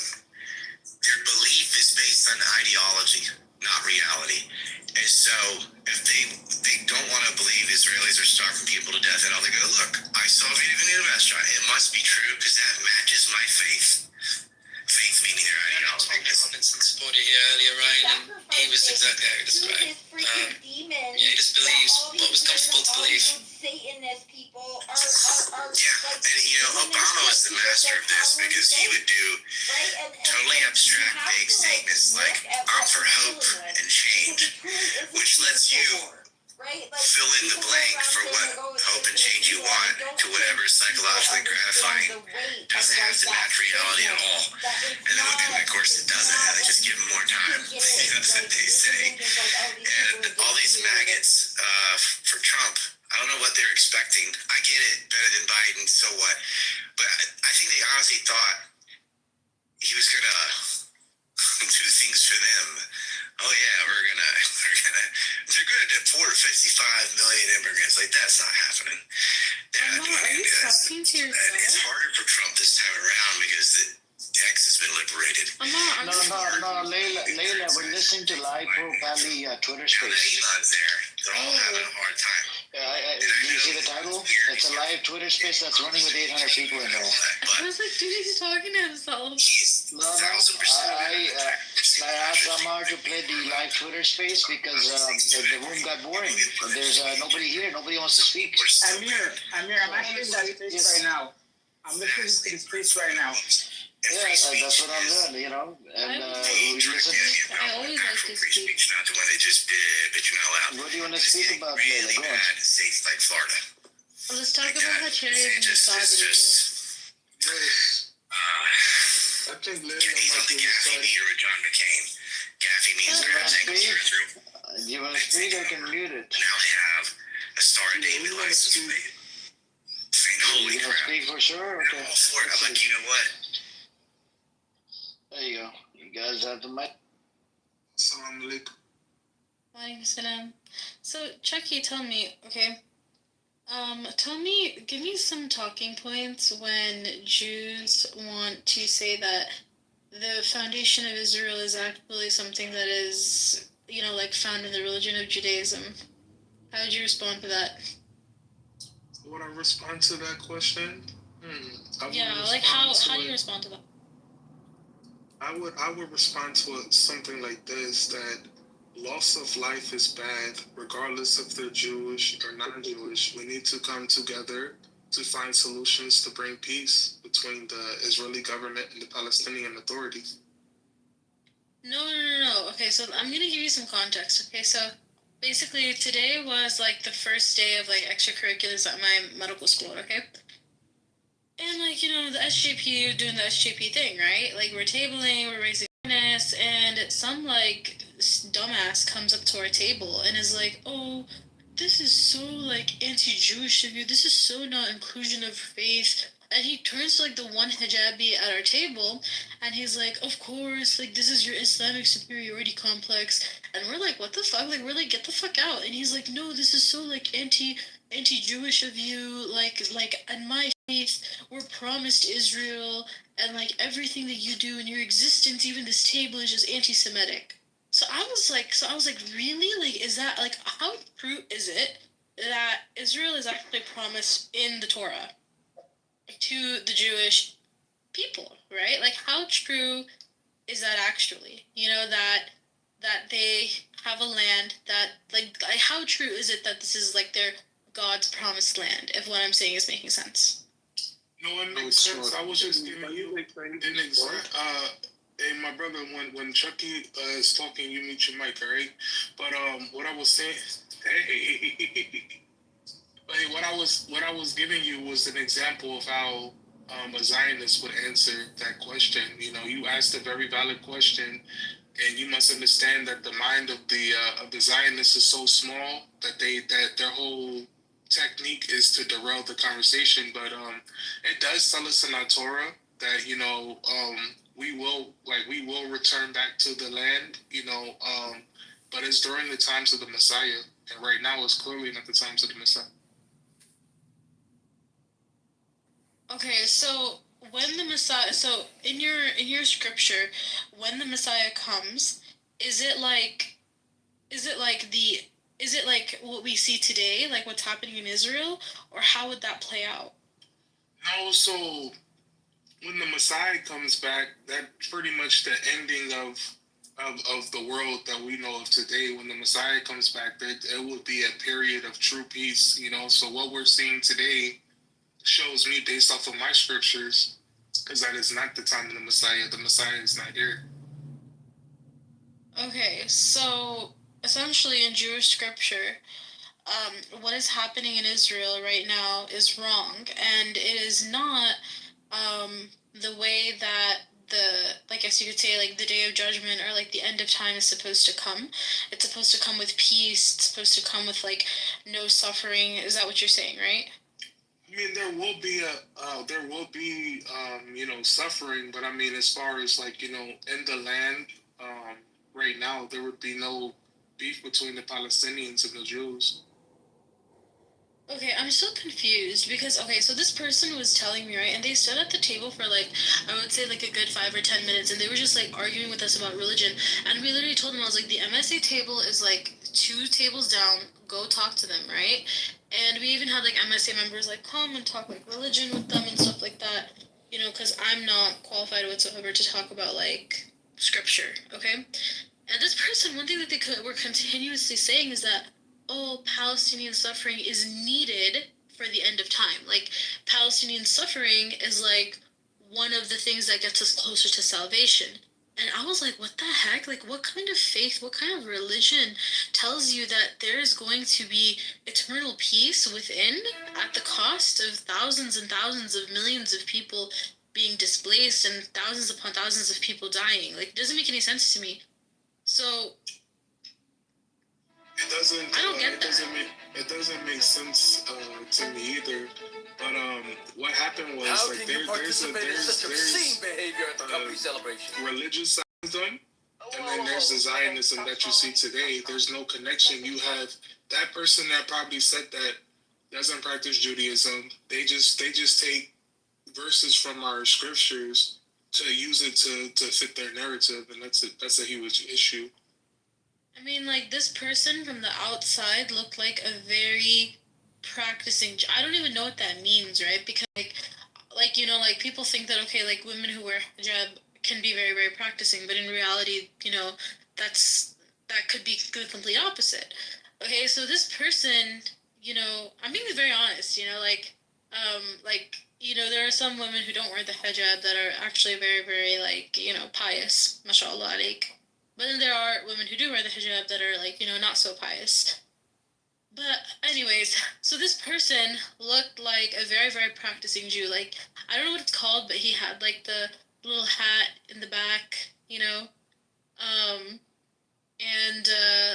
their belief is based on ideology, not reality. And so if they don't want to believe Israelis are starving people to death, and all they go, look, I saw a video in a restaurant. It must be true because that matches my faith. Faith meaning their ideology. Robinson supported here earlier, Ryan, and he was exactly how he described. He just believes what was comfortable to believe. Satanist people are and Obama was the master of this because he would do totally abstract, vague statements like "I'm for hope and change," which lets you fill in the blank for what hope and change you want to whatever is psychologically gratifying. Doesn't have to match reality at all. And of course it doesn't. They just give them more time. That's what they say. And all these maggots for Trump, I don't know what they're expecting. I get it, better than Biden, so what? But I think they honestly thought he was gonna do things for them. Oh yeah, they're gonna deport 55 million immigrants. Like, that's not happening. Mama, are you talking to yourself? It's harder for Trump this time around because the X has been liberated. Mama, No, Layla, we're listening to Live Pro Pally Twitter Now that Space. Elon's there, they're all having a hard time. Do you see the title? It's a live Twitter space that's running with 800 people in there. I was like, dude, he's talking to himself. No, I asked Amar to play the live Twitter space because the room got boring. There's nobody here. Nobody wants to speak. Amir, I'm actually in that space right now. I'm listening to the space right now. Yeah, that's what I'm doing, you know. And we listen. I always like to speak. Not the one they just did, but you're not allowed. What do you want to speak about, Layla? Go on. In states like Florida. Let's talk about how Cherry is misogyny. I think Layla might be Gaffy or John McCain. Gaffy means they're going to take us through. You want to speak? I can mute it. Now they have a Star David license plate. Saying, holy You want to crap. speak for sure? Okay. I'm all for it. I'm like, you know what? There you go. You guys have the mic. Assalamu alaikum. Walaikum salam. So, Chucky, tell me, okay? Give me some talking points when Jews want to say that the foundation of Israel is actually something that is, you know, like found in the religion of Judaism. How would you respond to that? Would I respond to that question? Yeah, like how do you respond to that? I would respond to something like this, that loss of life is bad, regardless if they're Jewish or non-Jewish. We need to come together to find solutions to bring peace between the Israeli government and the Palestinian authorities. No. Okay, so I'm gonna give you some context. Okay, so basically today was like the first day of like extracurriculars at my medical school. Okay. And, like, you know, the SJP doing the SJP thing, right? Like, we're tabling, we're raising awareness, and some, like, dumbass comes up to our table and is like, oh, this is so, like, anti-Jewish of you. This is so not inclusion of faith. And he turns to, like, the one hijabi at our table, and he's like, of course, like, this is your Islamic superiority complex. And we're like, what the fuck? Like, we're like, get the fuck out. And he's like, no, this is so, like, anti-Jewish of you, like, in my faith, we're promised Israel, and, like, everything that you do in your existence, even this table, is just anti-Semitic. So I was like, really? Like, is that, like, how true is it that Israel is actually promised in the Torah to the Jewish people, right? Like, how true is that actually? You know, that they have a land that, like, how true is it that this is, like, their God's promised land, if what I'm saying is making sense? No, it makes sense. I was just giving you an example. Hey, my brother, when Chucky is talking, you mute your mic, all right? But what I was saying, what I was giving you was an example of how a Zionist would answer that question. You know, you asked a very valid question, and you must understand that the mind of the Zionists is so small that their whole technique is to derail the conversation. But it does tell us in our Torah that, you know, we will return back to the land, you know, but it's during the times of the Messiah, and right now it's clearly not the times of the Messiah. Okay, so when the Messiah, so in your scripture, when the Messiah comes, is it like what we see today, like what's happening in Israel, or how would that play out? No, so when the Messiah comes back, that's pretty much the ending of the world that we know of today. When the Messiah comes back, it will be a period of true peace, you know. So what we're seeing today shows me, based off of my scriptures, because that is not the time of the Messiah. The Messiah is not here. Okay, so essentially in Jewish scripture, what is happening in Israel right now is wrong, and it is not the way that I guess you could say, like, the day of judgment or like the end of time is supposed to come. It's supposed to come with peace. It's supposed to come with, like, no suffering. Is that what you're saying, right? I mean, there will be you know, suffering, but I mean, as far as, like, you know, in the land, right now there would be no beef between the Palestinians and the Jews. Okay, I'm so confused because so this person was telling me, right, and they stood at the table for like I would say like a good 5 or 10 minutes, and they were just like arguing with us about religion, and we literally told them, I was like, the MSA table is like 2 tables down, go talk to them, right? And we even had like MSA members like come and talk like religion with them and stuff like that, you know, because I'm not qualified whatsoever to talk about like scripture, okay? And this person, one thing that were continuously saying is that, oh, Palestinian suffering is needed for the end of time. Like, Palestinian suffering is like one of the things that gets us closer to salvation. And I was like, what the heck? Like, what kind of faith, what kind of religion tells you that there is going to be eternal peace within at the cost of thousands and thousands of millions of people being displaced and thousands upon thousands of people dying? Like, it doesn't make any sense to me. So it doesn't. I don't get it doesn't make sense to me either. But what happened was How like can you participate in such obscene behavior at the company celebration? Religious Zionism, and then there's the Zionism that you see today. There's no connection. You have that person that probably said that doesn't practice Judaism. They just take verses from our scriptures to use it to fit their narrative, and that's a huge issue. I mean, like, this person from the outside looked like a very practicing. I don't even know what that means, right? Because, like you know, like, people think that, okay, like, women who wear hijab can be very, very practicing, but in reality, you know, that could be the complete opposite. Okay, so this person, you know, I'm being very honest, you know, like, you know, there are some women who don't wear the hijab that are actually very, very, like, you know, pious, mashallah, like. But then there are women who do wear the hijab that are, like, you know, not so pious. But anyways, so this person looked like a very, very practicing Jew. Like, I don't know what it's called, but he had, like, the little hat in the back, you know? And,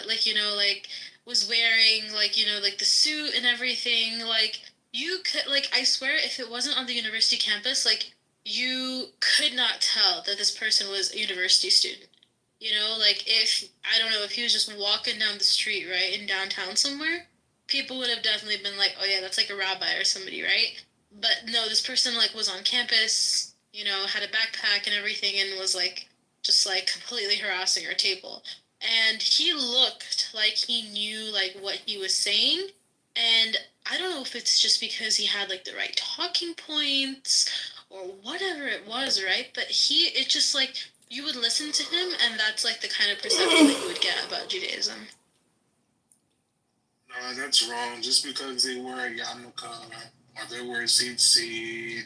like, you know, like, was wearing, like, you know, like, the suit and everything. Like, you could, like, I swear, if it wasn't on the university campus, like, you could not tell that this person was a university student. You know, like, if, I don't know, if he was just walking down the street, right, in downtown somewhere, people would have definitely been like, oh yeah, that's like a rabbi or somebody, right? But no, this person, like, was on campus, you know, had a backpack and everything, and was, like, just, like, completely harassing our table. And he looked like he knew, like, what he was saying, and I don't know if it's just because he had, like, the right talking points, or whatever it was, right? But it just, like, you would listen to him, and that's, like, the kind of perception that you would get about Judaism. No, that's wrong. Just because they wear a yarmulke or they wear seed,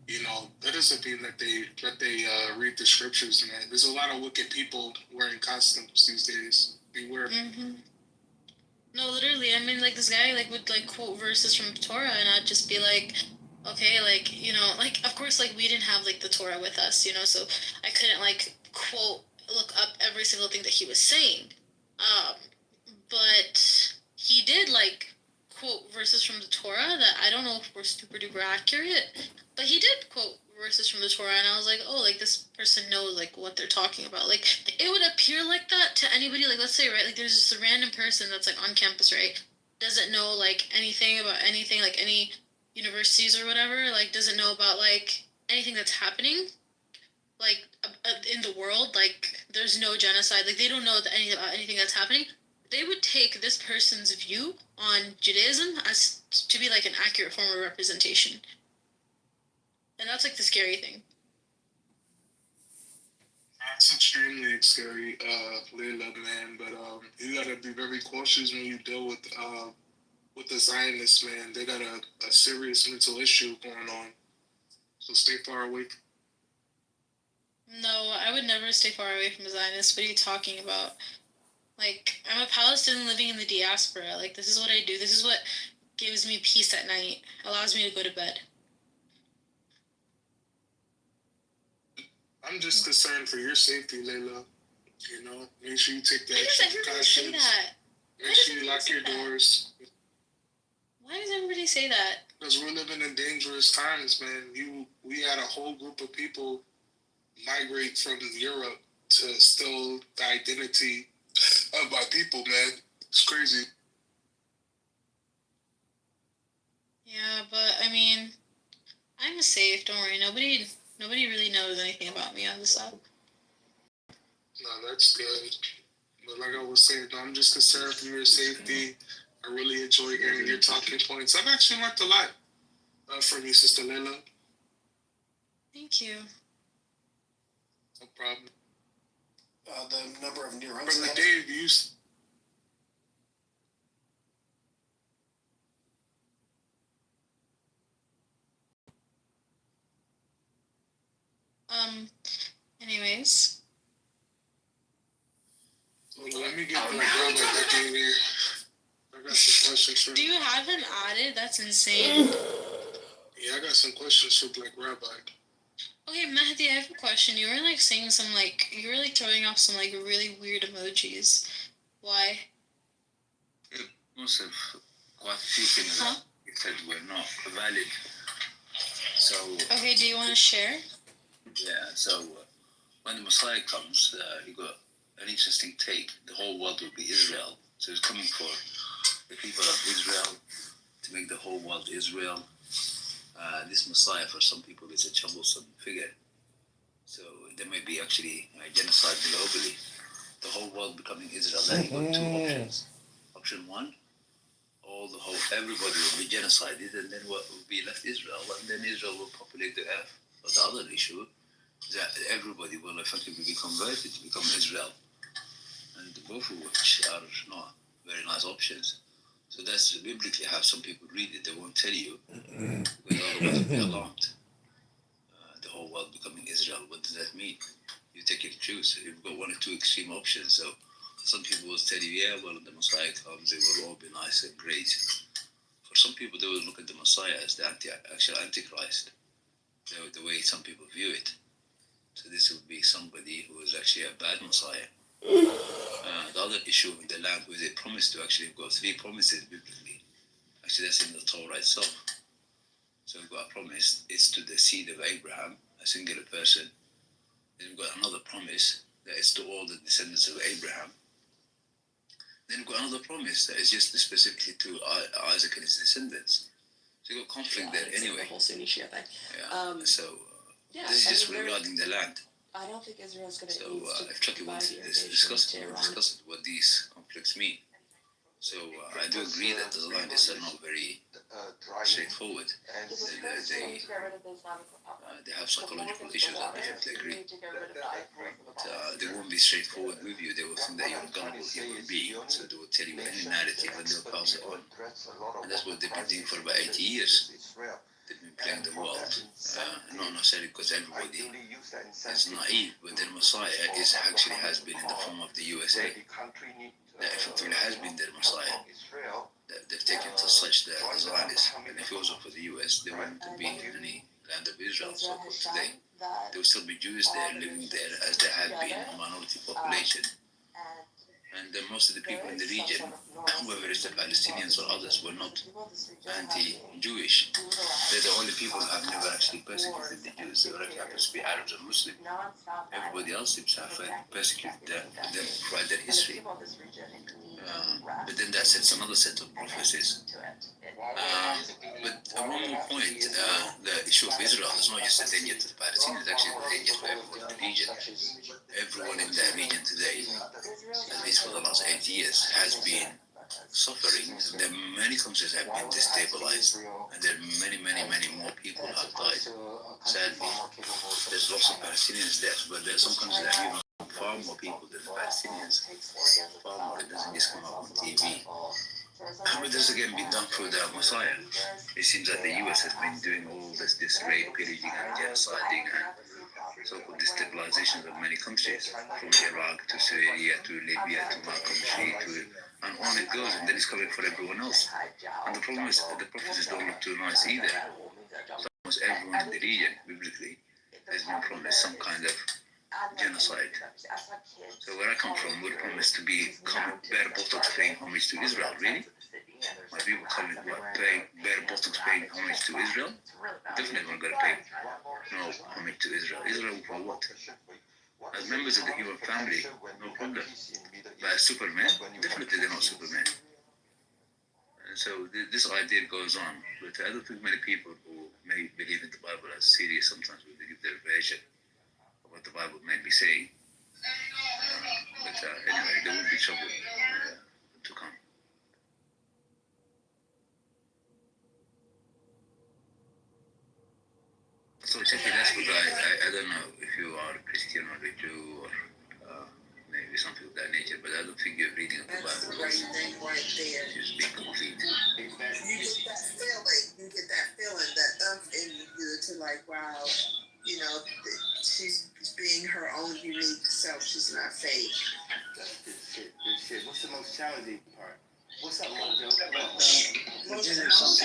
you know, that doesn't mean that they read the scriptures, man. There's a lot of wicked people wearing costumes these days. Beware. Mm-hmm. No, literally, I mean, like, this guy, like, would, like, quote verses from Torah, and I'd just be like, okay, like, you know, like, of course, like, we didn't have, like, the Torah with us, you know, so I couldn't, like, look up every single thing that he was saying. But he did, like, quote verses from the Torah that I don't know if were super duper accurate, but he did quote verses from the Torah, and I was like, oh, like, this person knows, like, what they're talking about. Like, it would appear like that to anybody, like, let's say, right, like, there's just a random person that's, like, on campus, right, doesn't know, like, anything about anything, like, any universities or whatever, like, doesn't know about, like, anything that's happening, like, in the world, like, there's no genocide, like, they don't know about anything that's happening. They would take this person's view on Judaism as to be, like, an accurate form of representation. And that's, like, the scary thing. That's extremely scary, Layla, man. But you gotta be very cautious when you deal with the Zionists, man. They got a serious mental issue going on. So stay far away. No, I would never stay far away from a Zionist. What are you talking about? Like, I'm a Palestinian living in the diaspora. Like, this is what I do. This is what gives me peace at night, allows me to go to bed. I'm just concerned for your safety, Layla. You know, make sure you take the extra precautions. Say that? Make sure you lock your doors. Why does everybody say that? Because we're living in dangerous times, man. We had a whole group of people migrate from Europe to steal the identity by people, man. It's crazy. Yeah, but I mean, I'm safe. Don't worry. Nobody really knows anything about me on this app. No, that's good. But like I was saying, I'm just concerned for your safety. I really enjoy hearing your talking points. I've actually learned a lot from you, Sister Layla. Thank you. No problem. The number of neurons. Brother Dave, you. Anyways. Well, let me get my grandma back in here. I got some questions for Do you have him added? That's insane. Yeah, I got some questions for Black Rabbi. Okay, Mahdi, I have a question. You were like saying some you were like throwing off some like really weird emojis. Why? Most of quite a few things that you said were not valid. So. Okay, do you want to share? Yeah, so when the Messiah comes, he got an interesting take. The whole world will be Israel. So he's coming for the people of Israel to make the whole world Israel. This Messiah, for some people, is a troublesome figure. So there may be actually genocide globally. The whole world becoming Israel. Then you got two options. Option one, everybody will be genocided, and then what will be left Israel, and then Israel will populate the earth. But the other issue is that everybody will effectively be converted to become Israel, and both of which are not very nice options. So that's biblically how some people read it. They won't tell you because otherwise you'll be alarmed. The whole world becoming Israel. What does that mean? You take it choose. You've got one or two extreme options. So some people will tell you, yeah, well, the Messiah comes, they will all be nice and great. For some people, they will look at the Messiah as the actual Antichrist, the way some people view it. So this will be somebody who is actually a bad Messiah. The other issue in the land where they promised to actually go 3 promises biblically. Actually, that's in the Torah itself. So we've got a promise, it's to the seed of Abraham, a singular person. Then we've got another promise that is to all the descendants of Abraham. Then we've got another promise that is just specifically to Isaac and his descendants. So you've got conflict there anyway. The whole Sunni Shia thing. Yeah, this is just regarding the land. I don't think Israel's going to. So if Chucky wants to discuss what these conflicts mean. So I do agree that the Zionists are not very straightforward. They have psychological issues, I definitely agree. But they won't be straightforward with you. They will think that you're a gullible human being, so they will tell you any narrative and they'll pass it on. And that's what they've been doing for about 80 years. They've been playing the world, not necessarily because everybody is naive, but their Messiah actually has been in the form of the USA. That effectively has been their Messiah. That they've taken to such the Zionists, and if it wasn't for the US, there wouldn't be any land of Israel so called today. There would still be Jews there living there as there had been a minority population. And most of the people in the region, whether it's the Palestinians or others, were not anti-Jewish. They're the only people who have never actually persecuted the Jews. They already happen to be Arabs or Muslims. Everybody else seems to have persecuted them throughout their history. But then that sets another set of prophecies. But one more point, the issue of Israel is not just a danger to the Palestinians, it's actually a danger to everyone in the region. Everyone in that region today, at least for the last 8 years, has been suffering. There are many countries have been destabilized, and there are many more people who have died. Sadly, there's lots of Palestinians deaths, but there are some countries that have even far more people than the Palestinians. Far more, it doesn't just come up on TV. But this again been done through the Messiah. It seems that the US has been doing all this rape, pillaging, and genociding, and so-called destabilization of many countries, from Iraq to Syria to Libya to Malcolm and on it goes, and then it's coming for everyone else. And the problem is the prophecies don't look too nice either. So almost everyone in the region, biblically, has been promised some kind of genocide. So where I come from, we're promised to become bare-bottomed paying homage to Israel. Really? My people coming bare-bottomed paying homage to Israel? Definitely not going to pay no homage to Israel. Israel for what? As members of the human family, no problem. But as Superman, definitely they're not Superman. And so this idea goes on. But I don't think many people who may believe in the Bible are serious sometimes when they give their version of what the Bible may be saying. But anyway, there will be trouble to come. So check it out, I don't know if you are a Christian or a Jew or maybe something of that nature, but I don't think your reading of the Bible That's the right thing right there. is being complete. You get that feeling, that in you to like, wow, you know, she's being her own unique self. She's not fake. That's good shit. Good shit. What's the most challenging part? What's up, Mojo? Some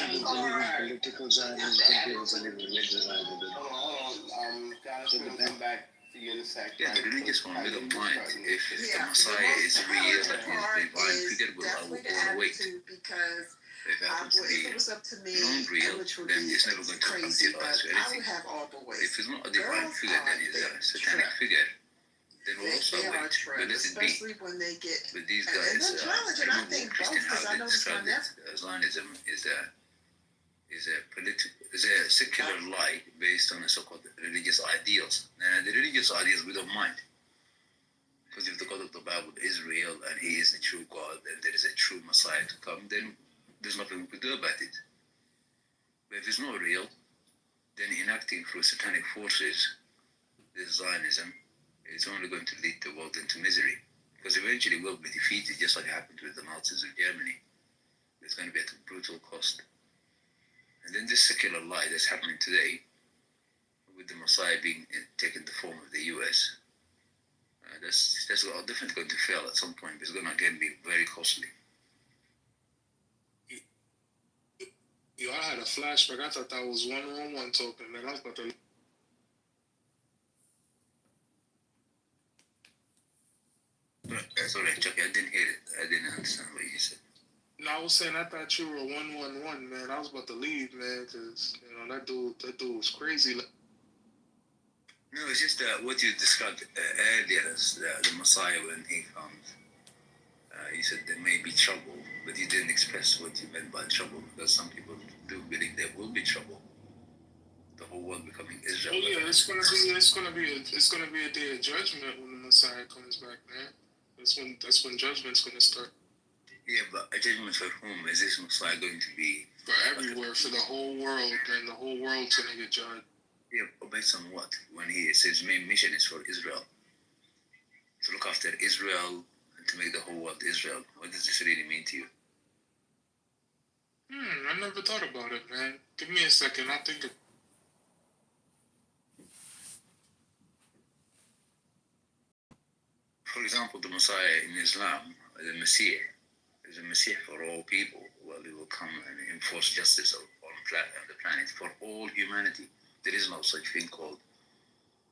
people believe in political Zionism, some people believe in religious Zionism. Hold on. Guys, we're going to come back to you in a second. Yeah, the religious one, we don't mind. If the Messiah is real and his divine figure, I will all wait. Because if it happens to be if it was up to me, non-real, then it's never going to come to us or anything. If it's not a divine figure, then it's a satanic figure. Then we'll also wait. But let it be. When they get, with these guys, I remember when Christian how they described it. Zionism is a secular lie based on a so-called religious ideals. And the religious ideals we don't mind. Because if the God of the Bible is real and he is the true God and there is a true Messiah to come, then there's nothing we could do about it. But if it's not real, then enacting through satanic forces this Zionism is only going to lead the world into misery. Because eventually we'll be defeated, just like happened with the Nazis of Germany. It's going to be at a brutal cost. And then this secular lie that's happening today, with the Messiah being taken the form of the US, that's definitely going to fail at some point. It's going to again be very costly. Yo, I had a flashback. I thought that was one-on-one talking, man. I was about to. Sorry, Chucky, I didn't hear it. I didn't understand what you said. No, I was saying I thought you were 111, man. I was about to leave, man, because you know that dude was crazy. No, it's just what you described earlier as the Messiah when he comes. You said there may be trouble, but you didn't express what you meant by trouble, because some people do believe there will be trouble. The whole world becoming Israel. Oh yeah, it's gonna be a day of judgment when the Messiah comes back, man. That's when judgment's gonna start. Yeah, but a judgment for whom? Is this Messiah going to be? For everywhere, for the whole world, and the whole world's gonna get judged. Yeah, but based on what? When he says his main mission is for Israel, to look after Israel and to make the whole world Israel. What does this really mean to you? I never thought about it, man. Give me a second, I'll think of. For example, the Messiah in Islam, the Messiah, is a Messiah for all people. Well, he will come and enforce justice on the planet for all humanity. There is no such thing called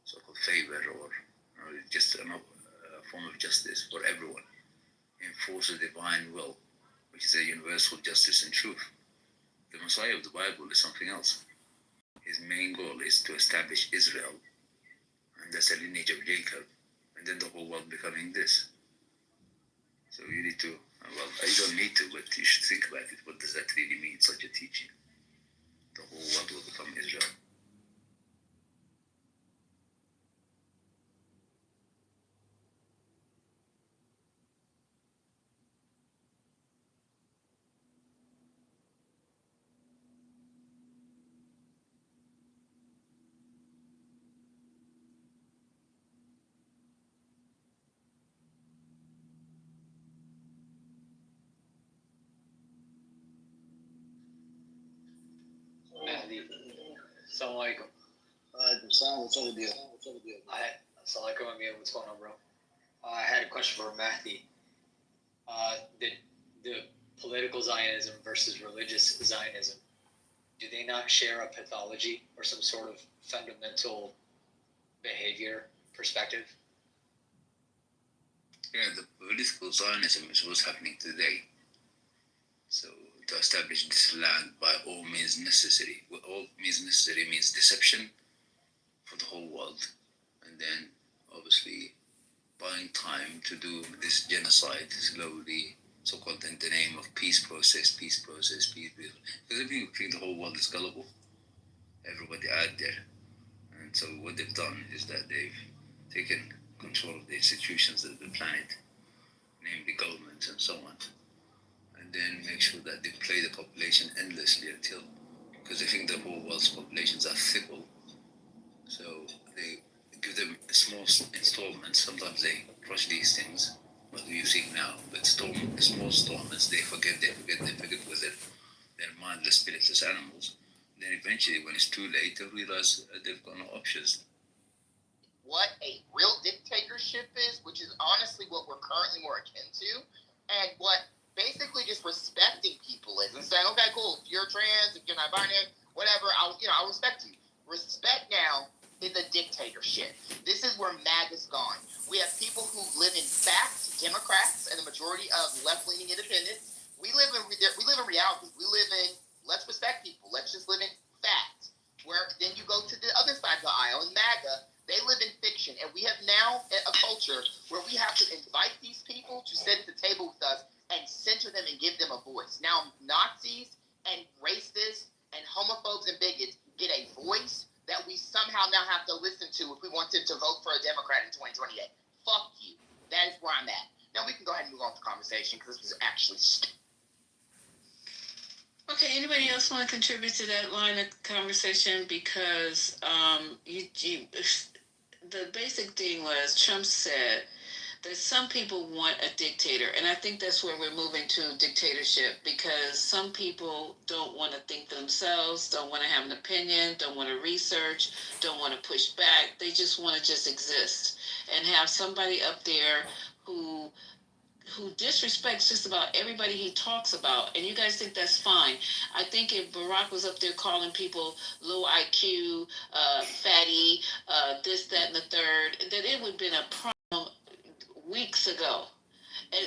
so-called favor or just a form of justice for everyone. Enforce the divine will, which is a universal justice and truth. The Messiah of the Bible is something else. His main goal is to establish Israel, and that's a lineage of Jacob, and then the whole world becoming this. So you need to, you don't need to, but you should think about it. What does that really mean, such a teaching? The whole world will become Israel. Assalamu alaikum. What's up with you? Assalamu alaikum, what's going on, bro? I had a question for Mahdi. The political Zionism versus religious Zionism, do they not share a pathology or some sort of fundamental behavior perspective? Yeah, the political Zionism is what's happening today. So to establish this land by all means necessary. What all means necessary means deception for the whole world. And then obviously buying time to do this genocide slowly, so-called in the name of peace process. Because if you think the whole world is gullible, everybody out there. And so what they've done is that they've taken control of the institutions of the planet, namely governments and so on, and then make sure that they play the population endlessly until, because they think the whole world's populations are fickle, so they give them small installments. Sometimes they crush these things, what you see now, but small installments, they forget with it. They're mindless, spiritless animals. Then eventually, when it's too late, they realize they've got no options. What a real dictatorship is, which is honestly what we're currently more akin to, and what basically just respecting people is, and saying, okay, cool, if you're trans, if you're not binary, whatever, I'll respect you. Respect now is a dictatorship. This is where MAGA's gone. We have people who live in fact Democrats and the majority of left-leaning independents. We live in reality. We live in let's respect people. Let's just live in fact. Where then you go to the other side of the aisle in MAGA. They live in fiction, and we have now a culture where we have to invite these people to sit at the table with us and center them and give them a voice. Now, Nazis and racists and homophobes and bigots get a voice that we somehow now have to listen to if we want them to vote for a Democrat in 2028. Fuck you. That is where I'm at. Now, we can go ahead and move on with the conversation because this was actually stupid. Okay, anybody else want to contribute to that line of conversation? Because the basic thing was Trump said that some people want a dictator, and I think that's where we're moving to, dictatorship, because some people don't want to think for themselves, don't want to have an opinion, don't want to research, don't want to push back. They just want to just exist and have somebody up there who disrespects just about everybody he talks about, and you guys think that's fine. I think if Barack was up there calling people low IQ, fatty, this, that, and the third, that it would have been a problem weeks ago.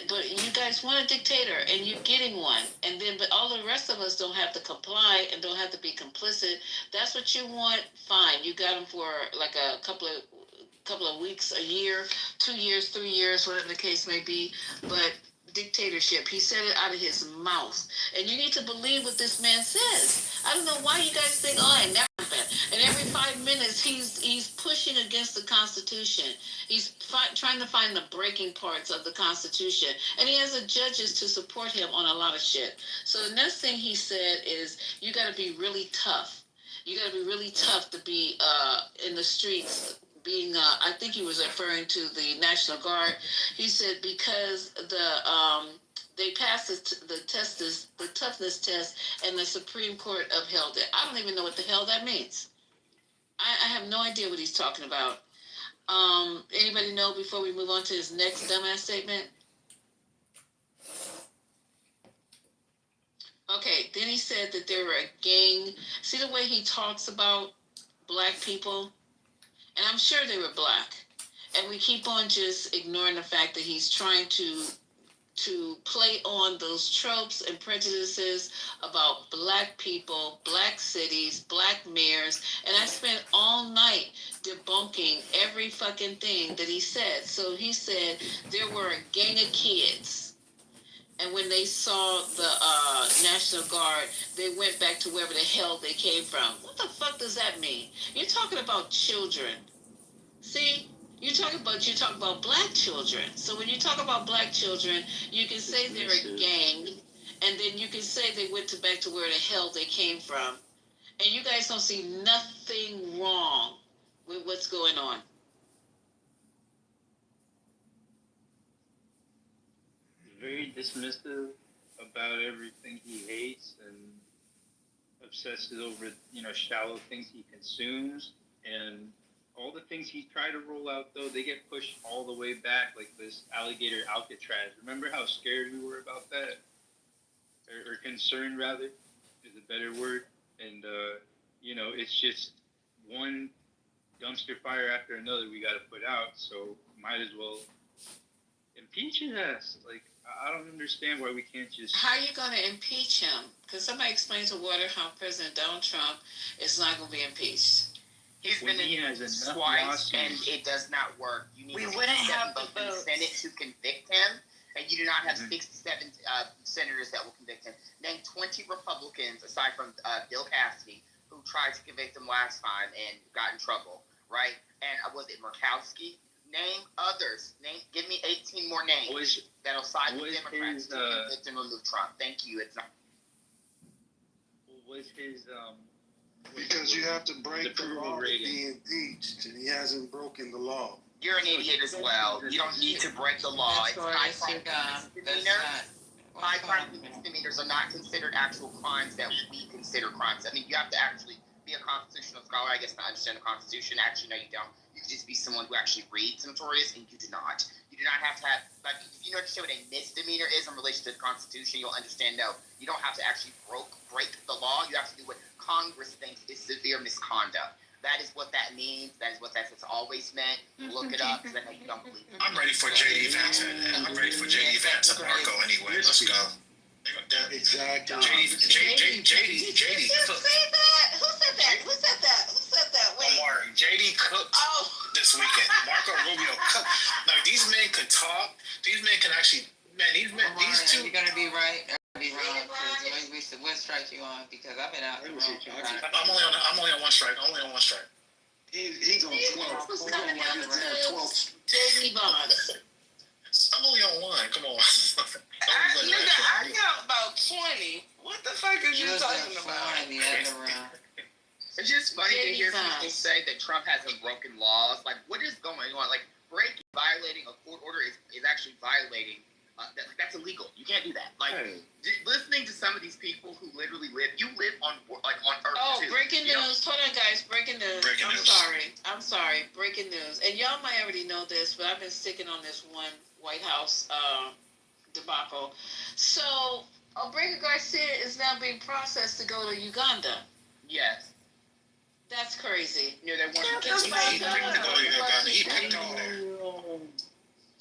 But you guys want a dictator, and you're getting one, and then but all the rest of us don't have to comply and don't have to be complicit. That's what you want. Fine, you got them for like a couple of weeks, a year, 2 years, 3 years, whatever the case may be. But dictatorship, he said it out of his mouth, and you need to believe what this man says. I don't know why you guys think, oh, and never happened. And every 5 minutes, he's pushing against the Constitution. He's trying to find the breaking parts of the Constitution, and he has the judges to support him on a lot of shit. So the next thing he said is, you got to be really tough. You got to be really tough to be in the streets. Being, I think he was referring to the National Guard. He said because they passed the toughness test, and the Supreme Court upheld it. I don't even know what the hell that means. I have no idea what he's talking about. Anybody know before we move on to his next dumbass statement? Okay, then he said that they were a gang. See the way he talks about black people? And I'm sure they were black. And we keep on just ignoring the fact that he's trying to play on those tropes and prejudices about black people, black cities, black mayors. And I spent all night debunking every fucking thing that he said. So he said there were a gang of kids. And when they saw the National Guard, they went back to wherever the hell they came from. What the fuck does that mean? You're talking about children. See? You talk about black children. So when you talk about black children, you can say they're a gang, and then you can say they went back to where the hell they came from. And you guys don't see nothing wrong with what's going on. Very dismissive about everything he hates and obsesses over, shallow things he consumes. And all the things he tried to roll out, though, they get pushed all the way back, like this alligator Alcatraz. Remember how scared we were about that? Or concerned, rather, is a better word. And, it's just one dumpster fire after another we got to put out. So might as well impeach his ass. Like, I don't understand why we can't just... How are you going to impeach him? Because somebody explained to Water how President Donald Trump is not going to be impeached. He's when been he in has enough twice, and lawsuits. it does not work. You need We to wouldn't have vote the in the votes. Senate to convict him, and you do not have Mhm. 67 senators that will convict him. Name 20 Republicans, aside from Bill Cassidy, who tried to convict him last time and got in trouble, right? And was it Murkowski? Name others. Give me 18 more names that'll side with Democrats to convict and remove Trump. Thank you. It's not. Was his Because you have to break the approval law to rating? be impeached, and he hasn't broken the law. You're an idiot as well. You don't need to break the law. It's high crime misdemeanors. High crime misdemeanors are not considered actual crimes that we consider crimes. I mean, you have to actually be a constitutional scholar, I guess, to understand the Constitution. Actually, no, you don't. You can just be someone who actually reads notorious, and you do not. You do not have to have, like, if you understand what a misdemeanor is in relation to the Constitution, you'll understand, no, you don't have to actually break the law. You have to do what Congress thinks is severe misconduct. That is what that means. That is what that's always meant. Look it up, because I know you don't believe it. I'm ready for JD Vance. I'm ready for JD Vance and Marco anyway. Let's go. Exactly. JD. Who said that? Who said that? Wait. Amari, JD cooked this weekend. Marco Rubio cooked. Like, these men can talk. These men can actually. Man, these two. You're gonna be right or be wrong. We'll strike you on because I've been out. I'm only on one strike. He gonna 12. Who's coming out with the JD Bonds? I'm only on one. Come on. I got about 20. What the fuck is you talking about? In the other round. It's just funny to hear JD people say that Trump hasn't broken laws. Like, what is going on? Like, violating a court order is actually violating. That's illegal. You can't do that. Like, listening to some of these people who literally live on Earth. Oh, too. breaking news. Hold on, guys. Breaking news. I'm sorry. Breaking news. And y'all might already know this, but I've been sticking on this one White House debacle. So, Obregon Garcia is now being processed to go to Uganda. Yes. That's crazy. Yeah, they want to He picked on there.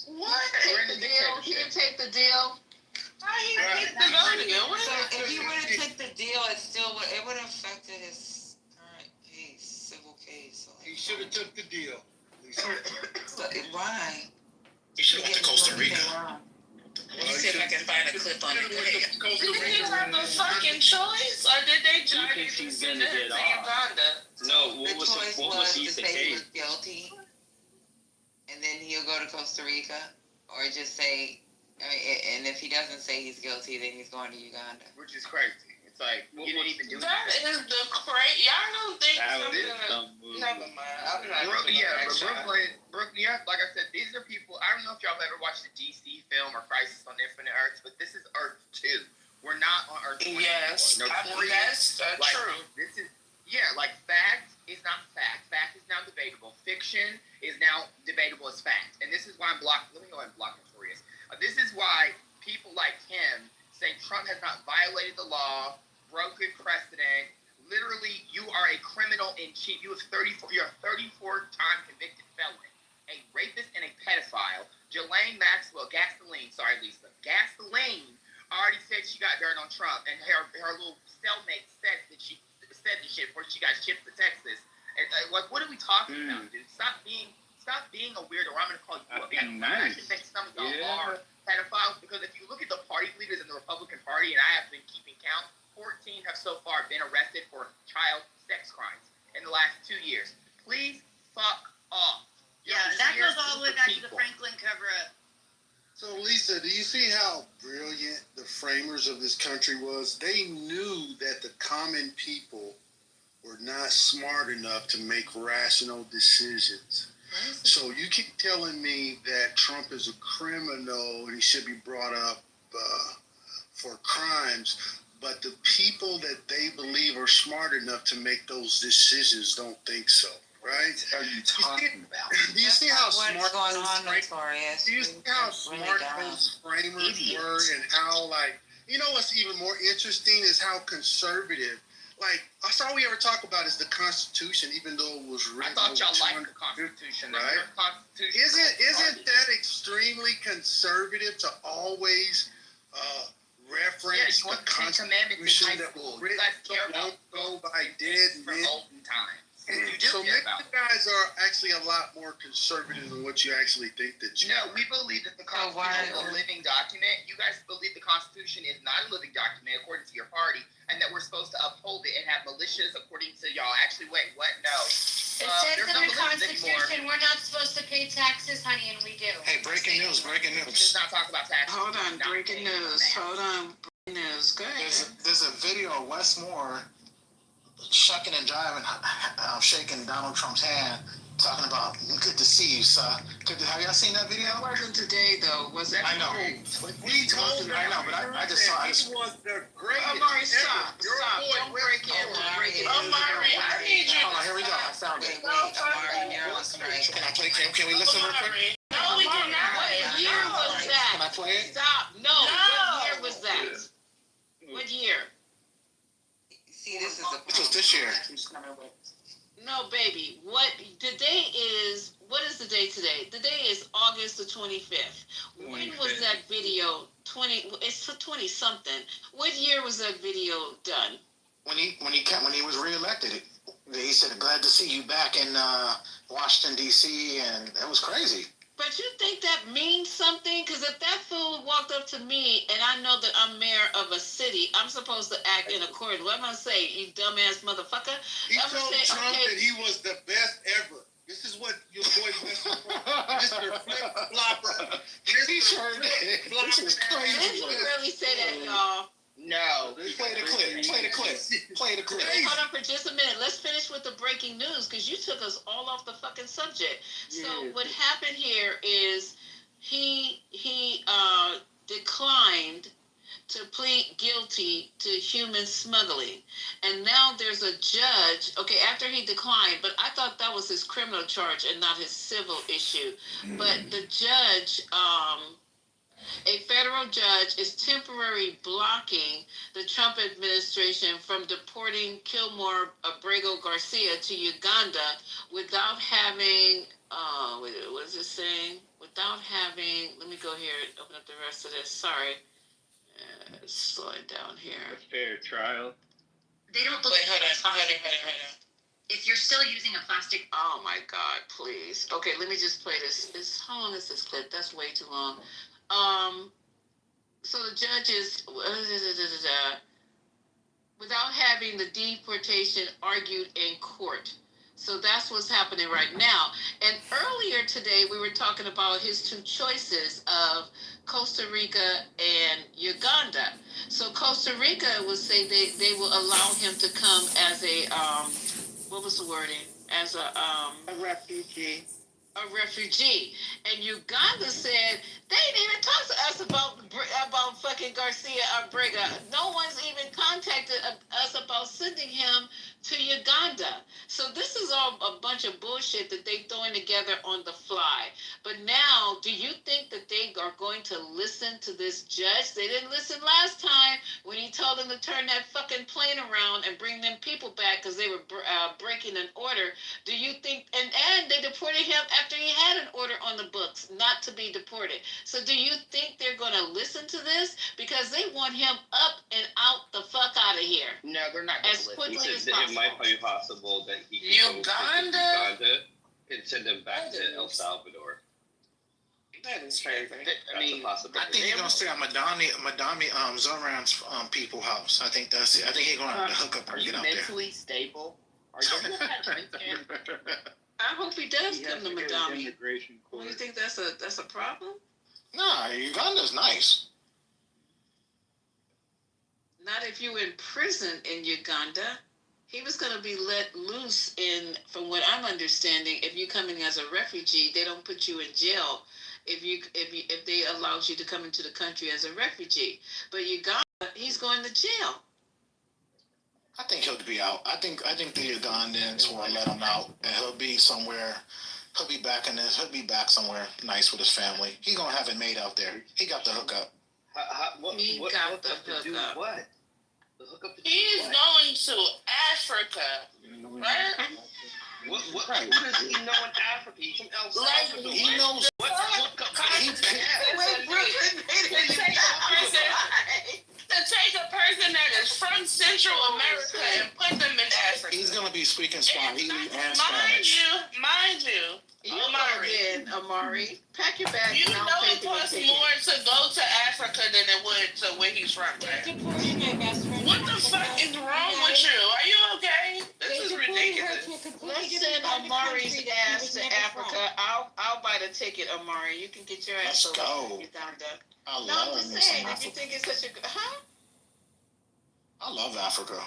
What? He didn't take the deal. He picked the deal. So if he would have took the deal, it would have affected his current case, civil case. He should have took the deal. Why? He should have went to Costa Rica. Let me see if I can find a clip on it. Did he have a fucking choice, or did they try to he's send gonna him get to off? Uganda? No, what was to the say he case? was guilty, and then he'll go to Costa Rica, or just say, and if he doesn't say he's guilty, then he's going to Uganda. Which is crazy. It's like, you didn't even do that. That is the crazy. Y'all don't think never mind. I'm not Brooklyn, like I said, these are people, I don't know if y'all have ever watched the DC film or Crisis on Infinite Earths, but this is Earth 2. We're not on Earth 1. Yes, that's true. This is, like, fact is not fact. Fact is now debatable. Fiction is now debatable as fact. And this is why I'm let me go ahead and block Notorious. This is why people like him say Trump has not violated the law, broken precedent. Literally, you are a criminal in chief. You're a 34-time convicted felon, a rapist and a pedophile. Ghislaine Maxwell, Gasoline already said she got dirt on Trump, and her little cellmate said that she said the shit before she got shipped to Texas. And like, what are we talking about, dude? Stop being a weirdo, or I'm gonna call you a pedophile. I should think some of y'all are pedophiles, because if you look at the party leaders in the Republican Party, and I have been keeping count, 14 have so far been arrested for child sex crimes in the last 2 years. Please fuck off. Yeah, that goes all the way back to the Franklin cover-up. So, Lisa, do you see how brilliant the framers of this country was? They knew that the common people were not smart enough to make rational decisions. So you keep telling me that Trump is a criminal and he should be brought up for crimes, but the people that they believe are smart enough to make those decisions don't think so, right? What are you talking about? Do you see how smart what's going on, Notorious? Do you see how smart those framers were, and how, like, you know what's even more interesting is how conservative. Like, that's all we ever talk about is the Constitution, even though it was written. I thought y'all liked the Constitution, right? Isn't that extremely conservative to always reference the Constitution that was written so long ago by dead men? From olden times. You do So care maybe about. you guys are actually a lot more conservative than what you actually think that you No, we believe that the Constitution is a living document. You guys believe the Constitution is not a living document according to your party, and that we're supposed to uphold it and have militias according to y'all. Actually, wait, what? No. It says in the Constitution we're not supposed to pay taxes, honey, and we do. Hey, breaking news, breaking Let's news. not talk about taxes. Hold on, breaking news. Hold on, breaking news. Go ahead. There's a video of Wes Moore shucking and driving, shaking Donald Trump's hand, talking about "good to see you, sir." Have y'all seen that video? It wasn't today though, was it? I know. We told him. I know, but I just saw it. He was the greatest. Amari, stop. Your Stop. boy Don't break it. Break it. Amari, I need you. Hold on, here we go. I found it. Amari, you're right. Can I play? Can we listen real quick? No, we did not. What year was that? Can I play it? Stop. No. What year was that? What year? See, this is This was this year. No, baby. What the day is? What is the day today? The day is August the 25th. When was that video? 20. It's 20 something. What year was that video done? When he was reelected, he said, "Glad to see you back in Washington D.C." and it was crazy. But you think that means something? Because if that fool walked up to me and I know that I'm mayor of a city, I'm supposed to act in accord. What am I going to say, you dumbass motherfucker? He I'm told gonna say, Trump okay. that he was the best ever. This is what your boy Mr. Flip Flopper. He sure did. This is crazy. Did he really say that, y'all? No. Play the clip. Play the clip. Play the clip. Hey, hold on for just a minute. Let's finish with the breaking news because you took us all off the fucking subject. So what happened here is he declined to plead guilty to human smuggling. And now there's a judge, okay, after he declined, but I thought that was his criminal charge and not his civil issue. But the judge, a federal judge is temporarily blocking the Trump administration from deporting Kilmore Abrego Garcia to Uganda without having, what is it saying? Without having, let me go here and open up the rest of this. Sorry. Slow it down here. A fair trial. They don't look Wait, hold on. if you're still using a plastic. Oh my God, please. Okay, let me just play this. How long is this clip? That's way too long. So the judge is without having the deportation argued in court. So that's what's happening right now. And earlier today, we were talking about his two choices of Costa Rica and Uganda. So Costa Rica would say they will allow him to come as a, what was the wording? As a refugee. A refugee. And Uganda said they didn't even talk to us about fucking Garcia Abrego. No one's even contacted us about sending him to Uganda. So this is all a bunch of bullshit that they throwing together on the fly. But now, do you think that they are going to listen to this judge? They didn't listen last time when he told them to turn that fucking plane around and bring them people back because they were breaking an order. Do you think, and they deported him after he had an order on the books not to be deported. So do you think they're going to listen to this? Because they want him up and out the fuck out of here. No, they're not going to As listen. quickly as It possible. might be possible that he can Uganda? and send him back to El Salvador. That is crazy. That's a possibility. I think he's gonna stay at Madami Zoran's people house. I think that's it. I think he's gonna have to hook up Are and you get out there. mentally stable? Are you I hope he does come to Madami. Immigration Do court. you think that's a problem? Nah, Uganda's nice. Not if you in prison in Uganda. He was going to be let loose from what I'm understanding, if you come in as a refugee, they don't put you in jail if they allowed you to come into the country as a refugee. But Uganda, he's going to jail. I think he'll be out. I think the Ugandans will let him out, and he'll be somewhere. He'll be back He'll be back somewhere nice with his family. He's gonna have it made out there. He got the hookup. What The hookup. The hookup. He's going to Africa, right? Who does he know in Africa? He's from El Salvador. He knows. What hookup? The take a person that is from Central America and put them in Africa. He's gonna be speaking Swahili and Mind Spanish. you, Amari, pack your bags. you know it costs more to go to Africa than it would to where he's from, right? What the fuck is wrong with you? Are you okay? This is ridiculous. Let's send Amari's ass to Africa. I'll buy the ticket, Amari. You can get your ass Let's over go. there down there. I No, love I'm just me saying, some if you Africa. think it's such a good, I love Africa.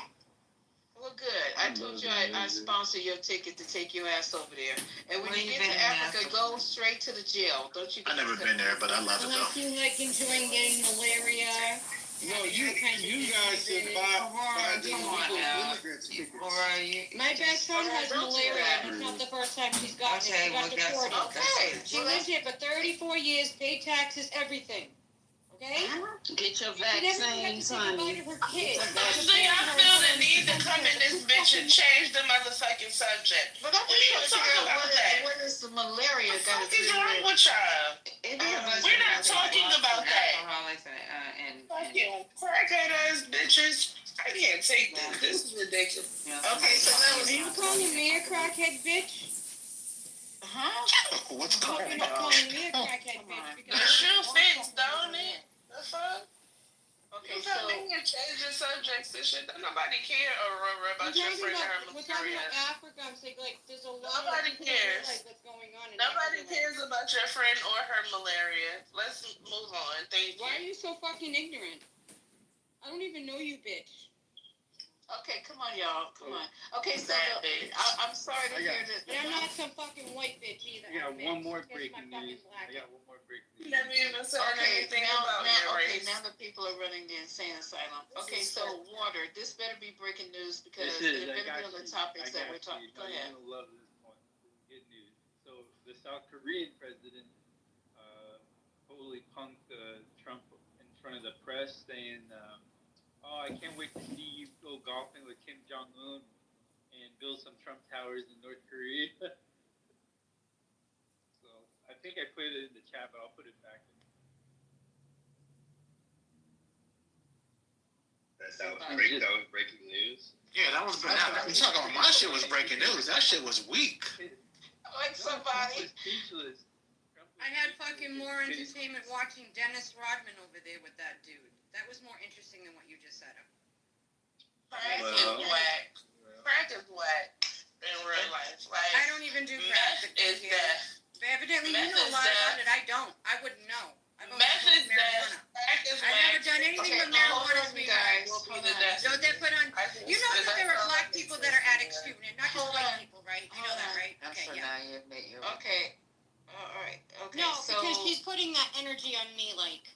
Well, good. I told you I sponsor your ticket to take your ass over there. And when you get to Africa, go straight to the jail. Don't you? I never been there, but I love it Unless though. you like enjoying getting malaria. No, you guys should buy these Come on now. My best friend has malaria. It's not the first time she's gotten it. She got deported. Okay. She lived here for 34 years, paid taxes, everything. Okay? Get your She never vaccines, honey. her kids. So y'all feel the need to come in this bitch and change the motherfucking subject. But I'm We ain't trying to talking figure out about that. what is the malaria What got the to fuck is do wrong with? with y'all? We're not talking about that. Fucking crackhead ass bitches. I can't take this. This is ridiculous. Okay, so that was. Are you calling me a crackhead bitch? What's I hope going you're not on? calling me a crackhead bitch. The shoe fits, don't it? The fuck? Okay, You so come in here changing subjects and shit. Don't nobody care, Aurora, about your friend and her We're talking malaria. about Africa. I'm saying, like, there's a lot Nobody of people that cares. realize what's going on in Nobody Africa. cares about your friend or her malaria. Let's move on. Thank Why are you. you so fucking ignorant? I don't even know you, bitch. okay, come on, y'all, come on. Okay, so That bitch. I'm sorry to hear this. And I'm not some fucking white bitch either. I got I'm one more mixed. Here's my breaking fucking news. black. I got one more breaking You news. never even said anything about your race. Now the people are running the insane asylum. Okay, so water. This better be breaking news because This is, it I better got be on the you. topics I that we're got talking. you. Go ahead. You're gonna love this point. Good news. So the South Korean president totally punked Trump in front of the press, saying, "Oh, I can't wait to see you go golfing with Kim Jong Un and build some Trump towers in North Korea." So I think I put it in the chat, but I'll put it back in. That was breaking news. Yeah, that was. I'm talking about my shit was breaking news. That shit was weak. Like somebody. Speechless. I had fucking more entertainment watching Dennis Rodman over there with that dude. That was more interesting than what you just said. Crack is whack. Crack is whack in real life. Like, I don't even do crack. meth is death. But evidently, Meth you know a is lot death. about it. I don't. I wouldn't know. I've only Meth smoked is death. marijuana. Crack is I've never done anything with marijuana, sweetheart. Don't they put on? You know that there are black people that are addicts too, and not just white people, right? You know that, right? Okay, yeah. Okay. All right. Okay. No, so, because she's putting that energy on me, like.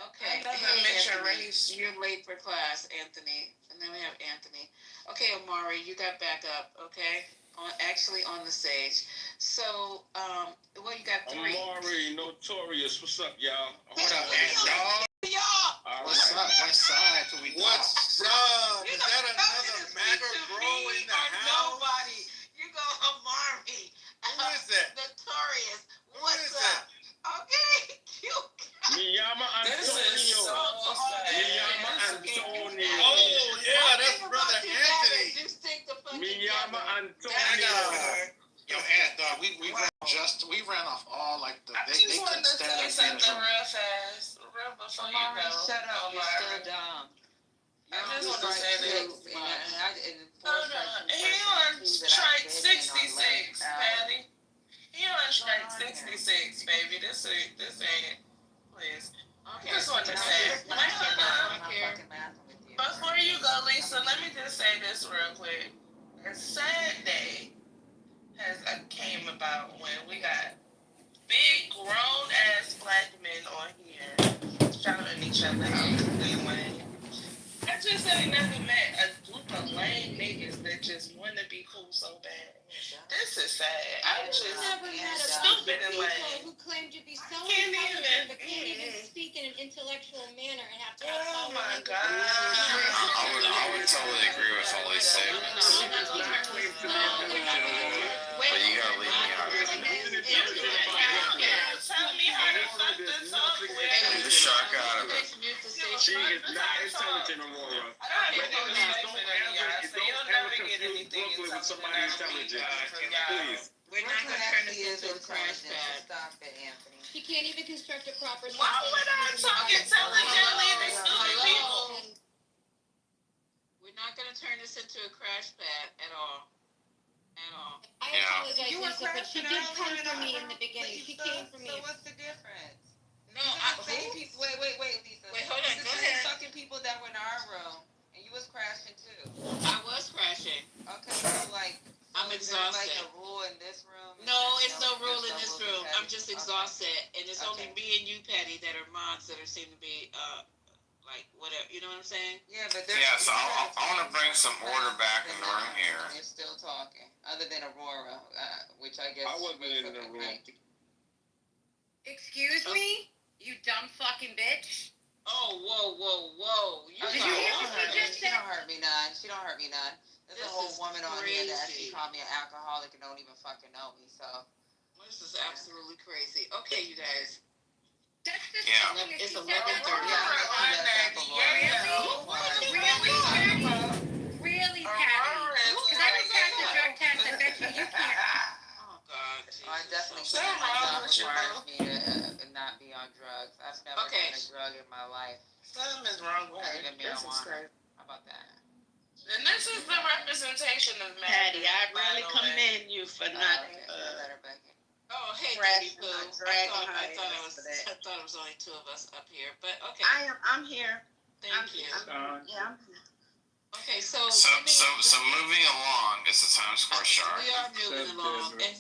Okay. I never Hey, met your Anthony, race. you're late for class, Anthony. And then we have Anthony. Okay, Amari, you got back up. Okay. Actually on the stage. So, well, you got three. Amari, Notorious. What's up, y'all? What up, man, dog? What's up? What side can we What's up? Is that another MAGA bro in the house? Nobody. You go Amari. Who is that? Notorious. Who What's is up? Okay. Miyama This is Antonio. so sad. Miyama Antonio. Oh, yeah, that's Brother Anthony. Miyama Antonio. Antonio. Yo, dog, we ran off all like the I they just couldn't wanted to stand say us something in real fast. Real before you go. Shut up. You're Omar. still dumb. I just want to say this. Hold on. He on strike 66, Patty. He on strike 66, baby. This ain't. Please. Okay. Just want to say. Before you go, Lisa, let me just say this real quick. A sad day has came about when we got big grown ass black men on here shouting each other out the way. I just ain't never met a group of lame niggas that just want to be cool so bad. This is sad. I just Never met a stupid and people lame. who claim to be so Can't intelligent even- but can't even speak in an intellectual manner and have to. Oh my God. I would totally agree with all these statements. But you gotta leave me out of it. Tell me how the fuck to talk with. The shock out of it. She is not intelligent, Aurora. Please don't ever confuse Brooklyn with somebody intelligent. Please. We're not gonna turn this into a crash pad. Stop it, Anthony. She can't even construct a proper. Why would I talk intelligently to stupid people? We're not gonna turn this into a crash pad at all. At all. I apologize, Lisa, but she did come for me in the beginning. She came for me. So what's the difference? No, Same people. Wait, Lisa. Wait, hold on. These Go are the same ahead. fucking people that were in our room, and you was crashing too. I was crashing. Okay, so like. I'm exhausted. Like a rule in this room? No, it's no rule in this room. I'm just exhausted, and it's only me and you, Patty, that are mods that are seem to be like whatever. You know what I'm saying? Yeah, but So I want to bring some order back in the room here. You're still talking, other than Aurora, which I guess. I wasn't in the room. Excuse me, you dumb fucking bitch. Oh, whoa! Did you hear what you just She said? don't hurt me none. There's a whole woman on here that actually called me an alcoholic and don't even fucking know me. So this is absolutely crazy. Okay, you guys. That's the Yeah. It's 11:30. Really, Patty? Because I just had the drug test. I bet you can't. Oh God. I definitely can't. My job requires me to not be on drugs. I've never done a drug in my life. Something is wrong with her. Even marijuana. How about that? And this is the representation of Patty, I really commend you for not. Oh, hey, Crashing Daddy Boo. my dragon I thought hiatus it was only two of us up here, but okay. I'm here. Thank you. I'm here. Okay, so So moving along, it's the Times Square shark. we are moving along, and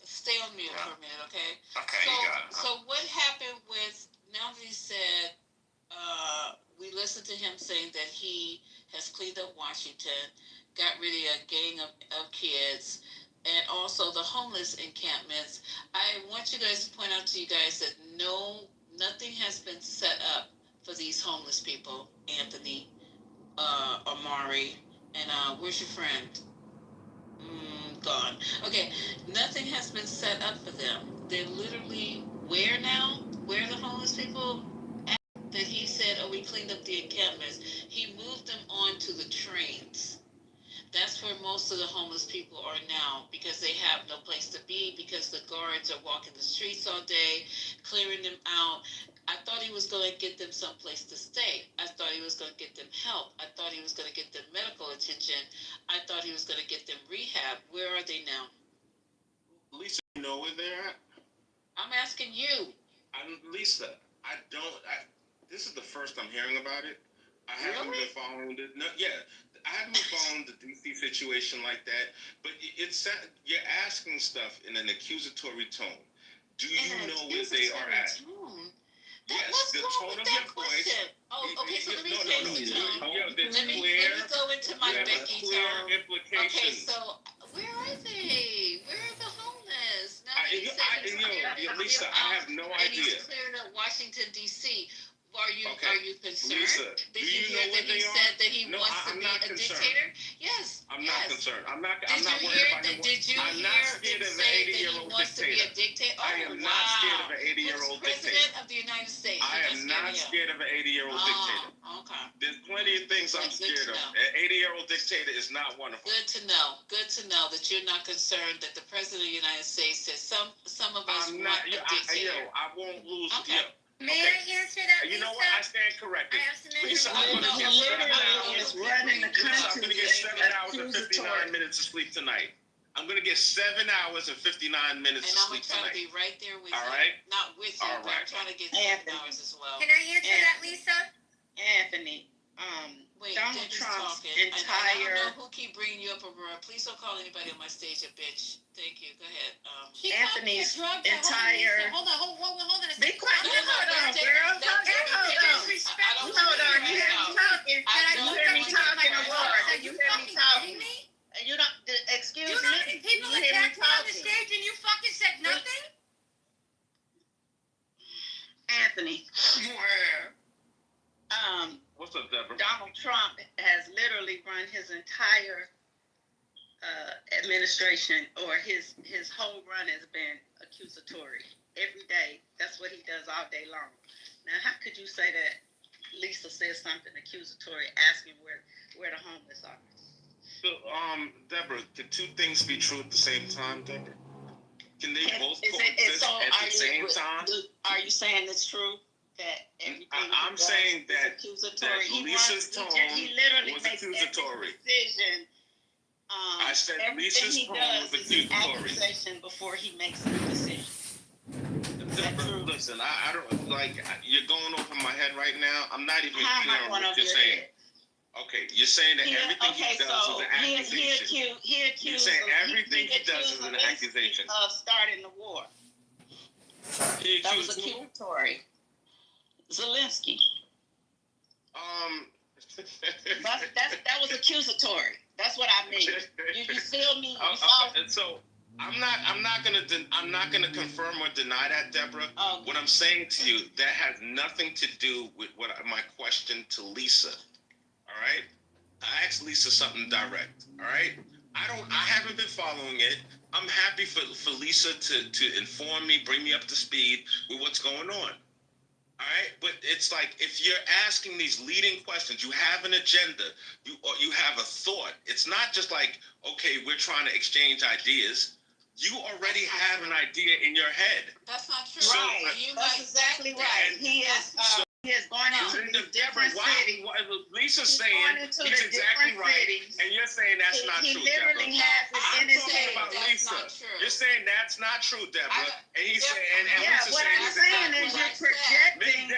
stay on mute for a minute, okay? Okay, you got it. So what happened with, now that he said, we listened to him saying that he has cleaned up Washington, got rid of a gang of kids, and also the homeless encampments. I want you guys to point out to you guys that nothing has been set up for these homeless people, Anthony, Amari, and where's your friend? Gone. Okay, nothing has been set up for them. They're literally where now? Where are the homeless people? That he said, we cleaned up the encampments. He moved them onto the trains. That's where most of the homeless people are now, because they have no place to be, because the guards are walking the streets all day, clearing them out. I thought he was going to get them someplace to stay. I thought he was going to get them help. I thought he was going to get them medical attention. I thought he was going to get them rehab. Where are they now? Lisa, you know where they're at? I'm asking you. Lisa, this is the first I'm hearing about it. I haven't been following it. No, I haven't been following the DC situation like that. But you're asking stuff in an accusatory tone. Do you know where they are at? What's wrong with that question? Okay, so let me change the tone. Let me go into my Becky tone. Okay, so where are they? Where are the homeless? Lisa, I have no idea. And he's cleared up Washington, D.C. Are you concerned? Lisa, did you hear that he said that he wants to be a dictator? Yes. I'm not concerned. I'm not worried about him. Did you I'm hear not scared him of an say that he 80-year-old wants to be a dictator. dictator? I am not scared of an 80-year-old dictator. President of the United States. I am not scared of an 80-year-old dictator. Okay. There's plenty of things I'm scared of. An 80-year-old dictator is not one of them. Good to know. Good to know that you're not concerned that the President of the United States says some of us want a dictator. I won't lose. Okay. May I answer that, Lisa? You know what? I stand corrected. Lisa, I'm going to get 7 hours. Running the country. I'm going to get 7 hours and 59 minutes of sleep tonight. I'm going to get 7 hours and 59 minutes of sleep tonight. And I'm going to try to be right there with you. All right? Not with you, but I'm trying to get 7 hours as well. Can I answer that, Lisa? Anthony, Donald Trump's entire. I don't know who keep bringing you up, Aurora. Please don't call anybody on my stage a bitch. Thank you. Go ahead. Anthony's entire. Hold on. Be quiet. Hold on, girl. Hold on. You hear me talking? You hear me talking, Aurora? You hear me talking? You don't. Excuse me. People attacked me on the stage and you fucking said nothing. Anthony. What's up, Deborah? Donald Trump has literally run his entire administration, or his whole run has been accusatory every day. That's what he does all day long. Now, how could you say that Lisa said something accusatory, asking where the homeless are. So, Deborah, can two things be true at the same time, Deborah? Can they both coexist at the same time? Are you saying it's true that everything I'm saying that accusatory? Lisa's tone he literally was makes accusatory. every decision. I said Everything Lisa's he tone does was is an accusatory. accusation before he makes a decision. Deborah, listen, I don't like. You're going over my head right now. I'm not even How am clear I on going what over you're your saying. head? Okay, you're saying that everything he does is an accusation. You're saying everything he does is an accusation. Of starting the war. That was accusatory. Zelensky. That was accusatory. That's what I mean. You feel me? So I'm not gonna confirm or deny that, Deborah. Okay. What I'm saying to you, that has nothing to do with what my question to Lisa. All right, I asked Lisa something direct. All right, I haven't been following it. I'm happy for Lisa to inform me, bring me up to speed with what's going on. All right, but it's like if you're asking these leading questions, you have an agenda, you have a thought. It's not just like, okay, we're trying to exchange ideas. You already have an idea in your head. That's not true. So, Right. That's exactly right. He is going into these different cities. Lisa's saying he's exactly right, and you're saying that's not true, Deborah. He literally has it in his head. About Lisa. You're saying that's not true, Deborah. And he's saying, and Lisa's what saying I'm saying is you're projecting.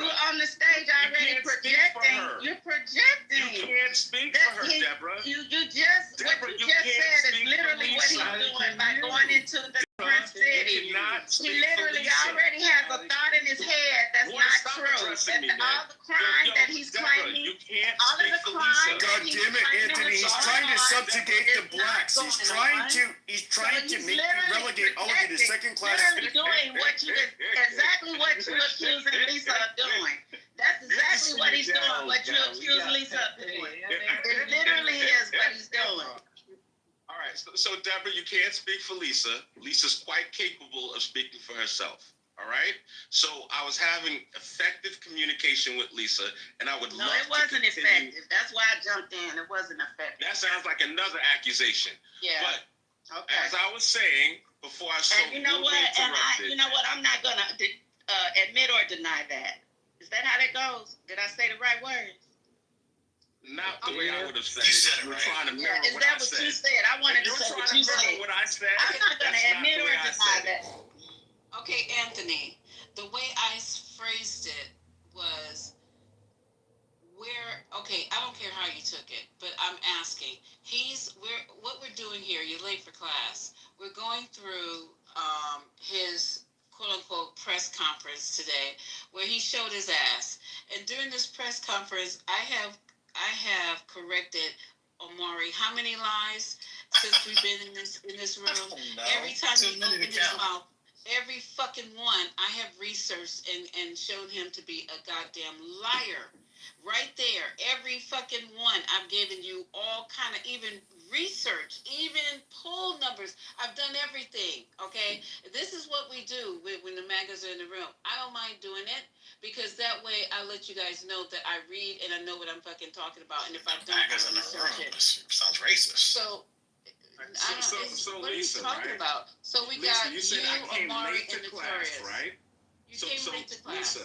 You're on the stage already projecting. You're projecting. You can't speak for her, Deborah. You just Deborah, what you just said is literally what he's doing by going into the different cities. He literally already has a thought in his head that's not true. All the crime that he's claiming, all of the crime. God damn it, Anthony! He's trying to subjugate the blacks. He's trying to make you relegate all of you to second class. Literally doing exactly what you accusing Lisa of doing. That's exactly what he's doing. What you accuse Lisa of doing. It literally is what he's doing. All right, so Deborah, you can't speak for Lisa. Lisa's quite capable of speaking for herself. All right, so I was having effective communication with Lisa, and I would love to continue. No, it wasn't effective. That's why I jumped in. It wasn't effective. That sounds like another accusation. Yeah. But okay. As I was saying before, and you know what? And I'm not gonna admit or deny that. Is that how that goes? Did I say the right words? Not the way I would have said it. You're trying to mirror is what that I what said. you said? I wanted to say what you said. What I said. I'm not gonna admit or deny that. Okay, Anthony, the way I phrased it was I don't care how you took it, but I'm asking. What we're doing here, you're late for class. We're going through his quote unquote press conference today where he showed his ass. And during this press conference, I have corrected Omari how many lies since we've been in this room? Every time he opened his mouth, every fucking one, I have researched and shown him to be a goddamn liar. Right there, every fucking one, I've given you all kind of even research, even poll numbers. I've done everything, okay? This is what we do when the MAGAs are in the room. I don't mind doing it because that way I let you guys know that I read and I know what I'm fucking talking about. And if I don't, MAGAs in the room. Sounds racist. So what are you Lisa, talking about? So we Lisa, got you said I came Omari, late to and class, Notorious. right? You came late to class.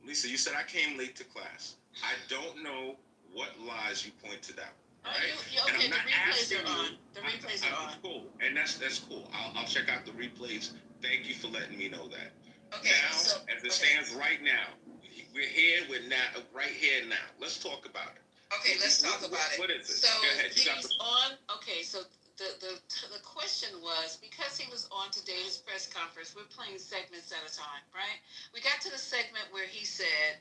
Lisa, you said I came late to class. I don't know what lies you pointed out. All right? Okay, the replays are on. The replays are on. Cool, and that's cool. I'll check out the replays. Thank you for letting me know that. Okay. Now, as it stands right now, we're here. We're now right here now. Let's talk about it. Okay, let's talk about it. What is it? So Go ahead. You got he's on. Okay, so the question was, because he was on today's press conference, we're playing segments at a time, right? We got to the segment where he said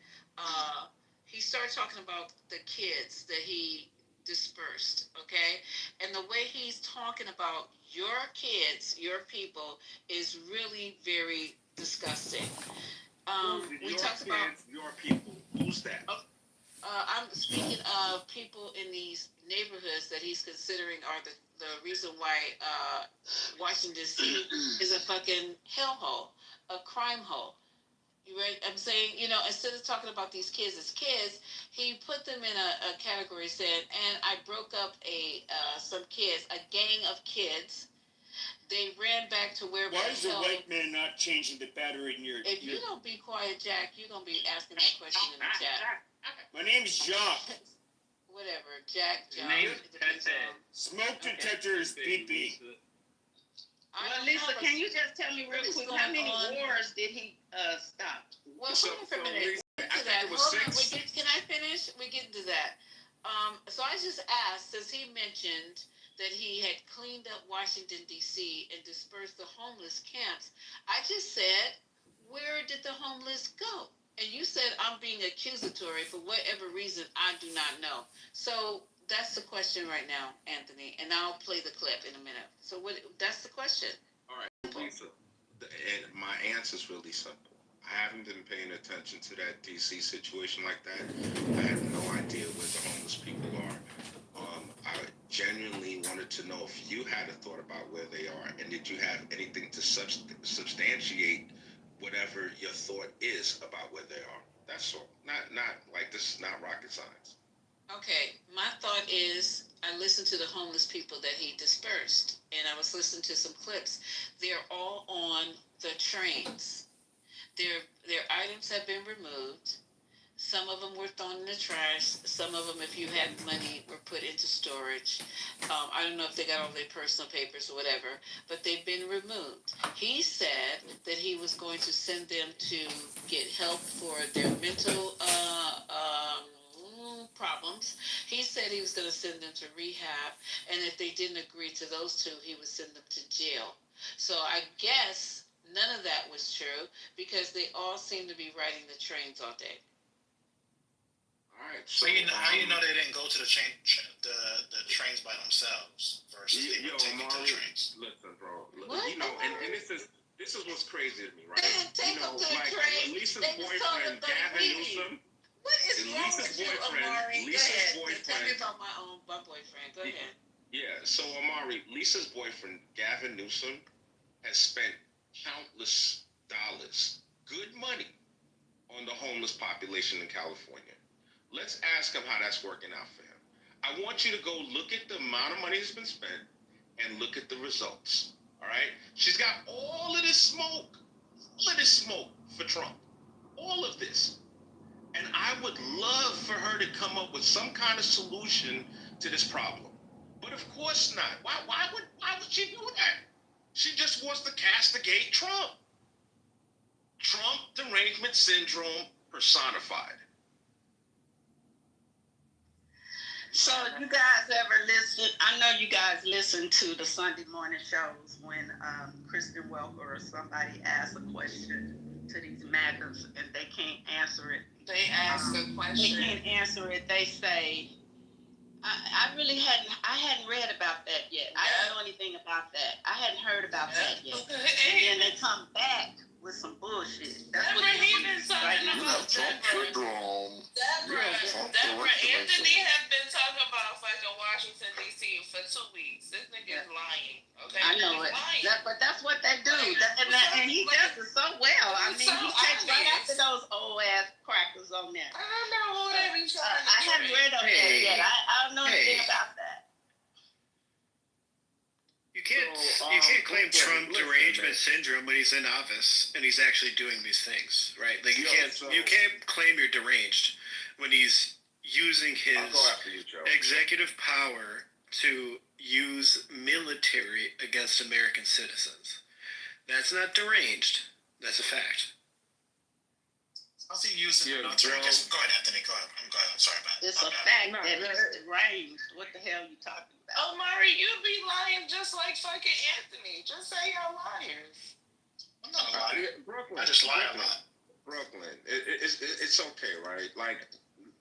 he started talking about the kids that he dispersed, okay? And the way he's talking about your kids, your people, is really very disgusting. We talked about your people. Who's that? I'm speaking of people in these neighborhoods that he's considering are the reason why Washington D.C. is a fucking hellhole, a crime hole. I'm saying, instead of talking about these kids as kids, he put them in a category, said, and I broke up some kids, a gang of kids. They ran back to where. Why is the white man not changing the battery in your... If you don't be quiet, Jack, you're going to be asking that question in the chat. My name is Jacques. Whatever, Jack. Smoke detector is beeping. Well, Lisa, can you just tell me real quick, how many wars did he stop? Well, hold on for a minute. Can I finish? We get to that. So I just asked, since he mentioned that he had cleaned up Washington, D.C. and dispersed the homeless camps, I just said, where did the homeless go? And you said I'm being accusatory for whatever reason I do not know. So that's the question right now, Anthony, and I'll play the clip in a minute. So that's the question. All right, Lisa, and my answer is really simple. I haven't been paying attention to that DC situation like that. I have no idea where the homeless people are. I genuinely wanted to know if you had a thought about where they are, and did you have anything to substantiate whatever your thought is about where they are. That's all. Not like this is not rocket science. Okay, my thought is I listened to the homeless people that he dispersed, and I was listening to some clips. They're all on the trains. Their items have been removed. Some of them were thrown in the trash. Some of them, if you had money, were put into storage. I don't know if they got all their personal papers or whatever, but they've been removed. He said that he was going to send them to get help for their mental problems. He said he was going to send them to rehab, and if they didn't agree to those two, he would send them to jail. So I guess none of that was true because they all seem to be riding the trains all day. All right. So how you know they didn't go to the trains by themselves versus they were taken to the trains? Listen, bro. What? And this is what's crazy to me, right? They didn't take them to the train. Lisa's boyfriend, Gavin Newsom. What is wrong with you, Amari? Lisa's Go ahead. Tell me about my boyfriend. Go ahead. Yeah. So Amari, Lisa's boyfriend, Gavin Newsom, has spent countless dollars, good money, on the homeless population in California. Let's ask him how that's working out for him. I want you to go look at the amount of money that's been spent and look at the results. All right? She's got all of this smoke for Trump. All of this. And I would love for her to come up with some kind of solution to this problem. But of course not. Why would she do that? She just wants to castigate Trump. Trump derangement syndrome personified. So you guys ever listen? I know you guys listen to the Sunday morning shows when Kristen Welker or somebody asks a question to these MAGAs and they can't answer it. They ask a question. They can't answer it. They say, I hadn't read about that yet. I didn't know anything about that. I hadn't heard about that yet. And then they come back with some bullshit. That's what he been talking about. Deborah, Anthony has been talking about fucking Washington D.C. for 2 weeks. This nigga is lying. Okay, I know it. But that's what they do. And he does it so well. I mean, he takes right after those old ass crackers on there. I don't know who they be trying to I haven't read on that yet. I don't know anything about that. You can't claim Trump derangement syndrome when he's in office and he's actually doing these things, right? Like you can't claim you're deranged when he's using his executive power to use military against American citizens. That's not deranged. That's a fact. How's he using it? Go ahead, Anthony. Go ahead. I'm sorry about it. It's a fact that it's deranged. What the hell are you talking about? Oh, Mari, you be lying just like fucking Anthony. Just say y'all liars. I'm not a liar. Brooklyn, I just lie a lot. Brooklyn, it's okay, right? Like,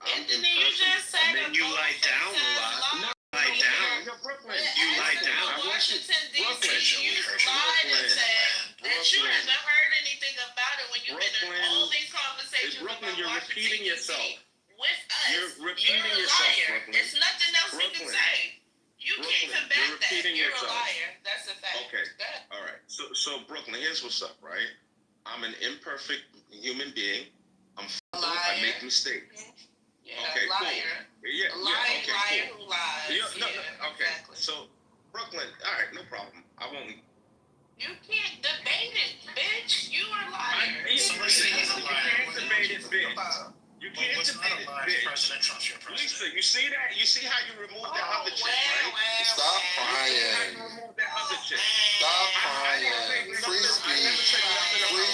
Anthony, you just said and then you lie down a lot. Lie down. Brooklyn. You lie down. Washington, D.C., you lied and said that you haven't heard anything about it when you've been in all these conversations Brooklyn, about you're Washington, repeating yourself. with us. You're repeating a yourself, liar. Brooklyn. There's nothing else you can say. You can't combat you're repeating that. You're yourself. a liar. That's a fact. Okay. All right. So Brooklyn, here's what's up, right? I'm an imperfect human being. I'm flawed. I make mistakes. Yeah, Okay, liar. Cool. Yeah, Liar, okay, liar cool. who lies. Yeah, no, Yeah, okay. exactly. So Brooklyn, all right, no problem. I won't. You can't debate it, bitch. You are lying. Someone say he's a liar. You can't debate it, bitch. You can't What's not debate a lie? it, bitch. President Trump's your president. Lisa, you see that? You see how you removed that other chick, right? Stop crying. That other chick. Stop crying. Free speech. Free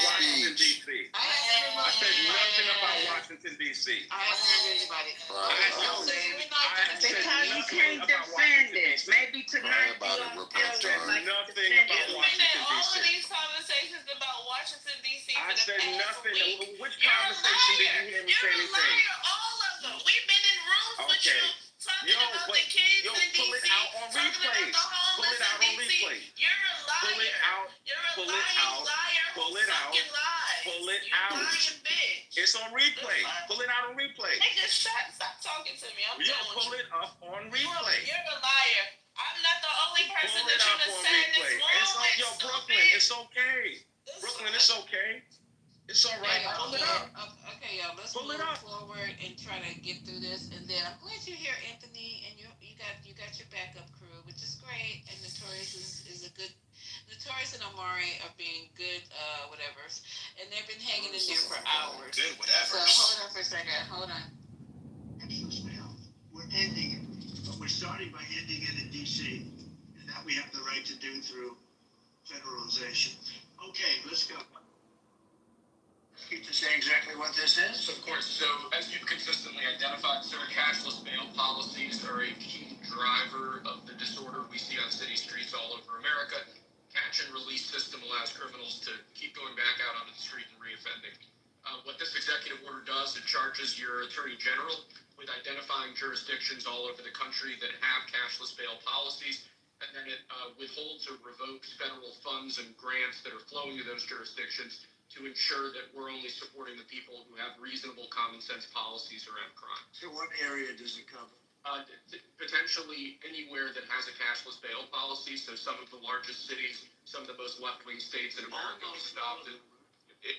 speech. I said nothing about Washington, D.C. I haven't heard anybody. Because you can't defend it. Maybe tonight you about it, don't report feel time. like nothing defend about it. Washington, All of D.C. these conversations about Washington, D.C. I for the said past nothing. week. Which You're a conversation did liar. you hear me You're say a anything? liar, all of them. We've been in rooms with you talking about the kids in pull D.C., it out on talking about replays. the Pull homeless it out in on D.C. replay. You're a liar. Pull it out. You're a Pull it lying out. liar who Pull it out. fucking lies. Pull it You out. lying bitch. It's on replay. Pull it out on replay. Nigga, stop talking to me. I'm Yeah, done with pull you. it up on replay. You're a liar. I'm not the only person Pull that it you up done on sat in replay. this room It's on, with, yo, stupid. Brooklyn, it's okay. Brooklyn, it's okay. It's all right. Pull it up. Okay, y'all. Let's Pull move it up. forward and try to get through this. And then I'm glad you're here, Anthony, and you got your backup crew, which is great. And Notorious is a good. Notorious and Omari are being good, whatevers, and they've been hanging in there for hours. Good So whatevers. hold on for a second. Hold on. We're ending it, but we're starting by ending it in DC, and that we have the right to do through federalization. Okay, let's go. Let's keep to say exactly what this is. Of course. So, as you've consistently identified, sir, cashless bail policies are a key driver of the disorder we see on city streets all over America. Catch and release system allows criminals to keep going back out onto the street and reoffending. What this executive order does, it charges your attorney general with identifying jurisdictions all over the country that have cashless bail policies, and then it withholds or revokes federal funds and grants that are flowing to those jurisdictions to ensure that we're only supporting the people who have reasonable common sense policies around crime. So what area does it cover? Potentially anywhere that has a cashless bail policy. So some of the largest cities, some of the most left-wing states in America have adopted.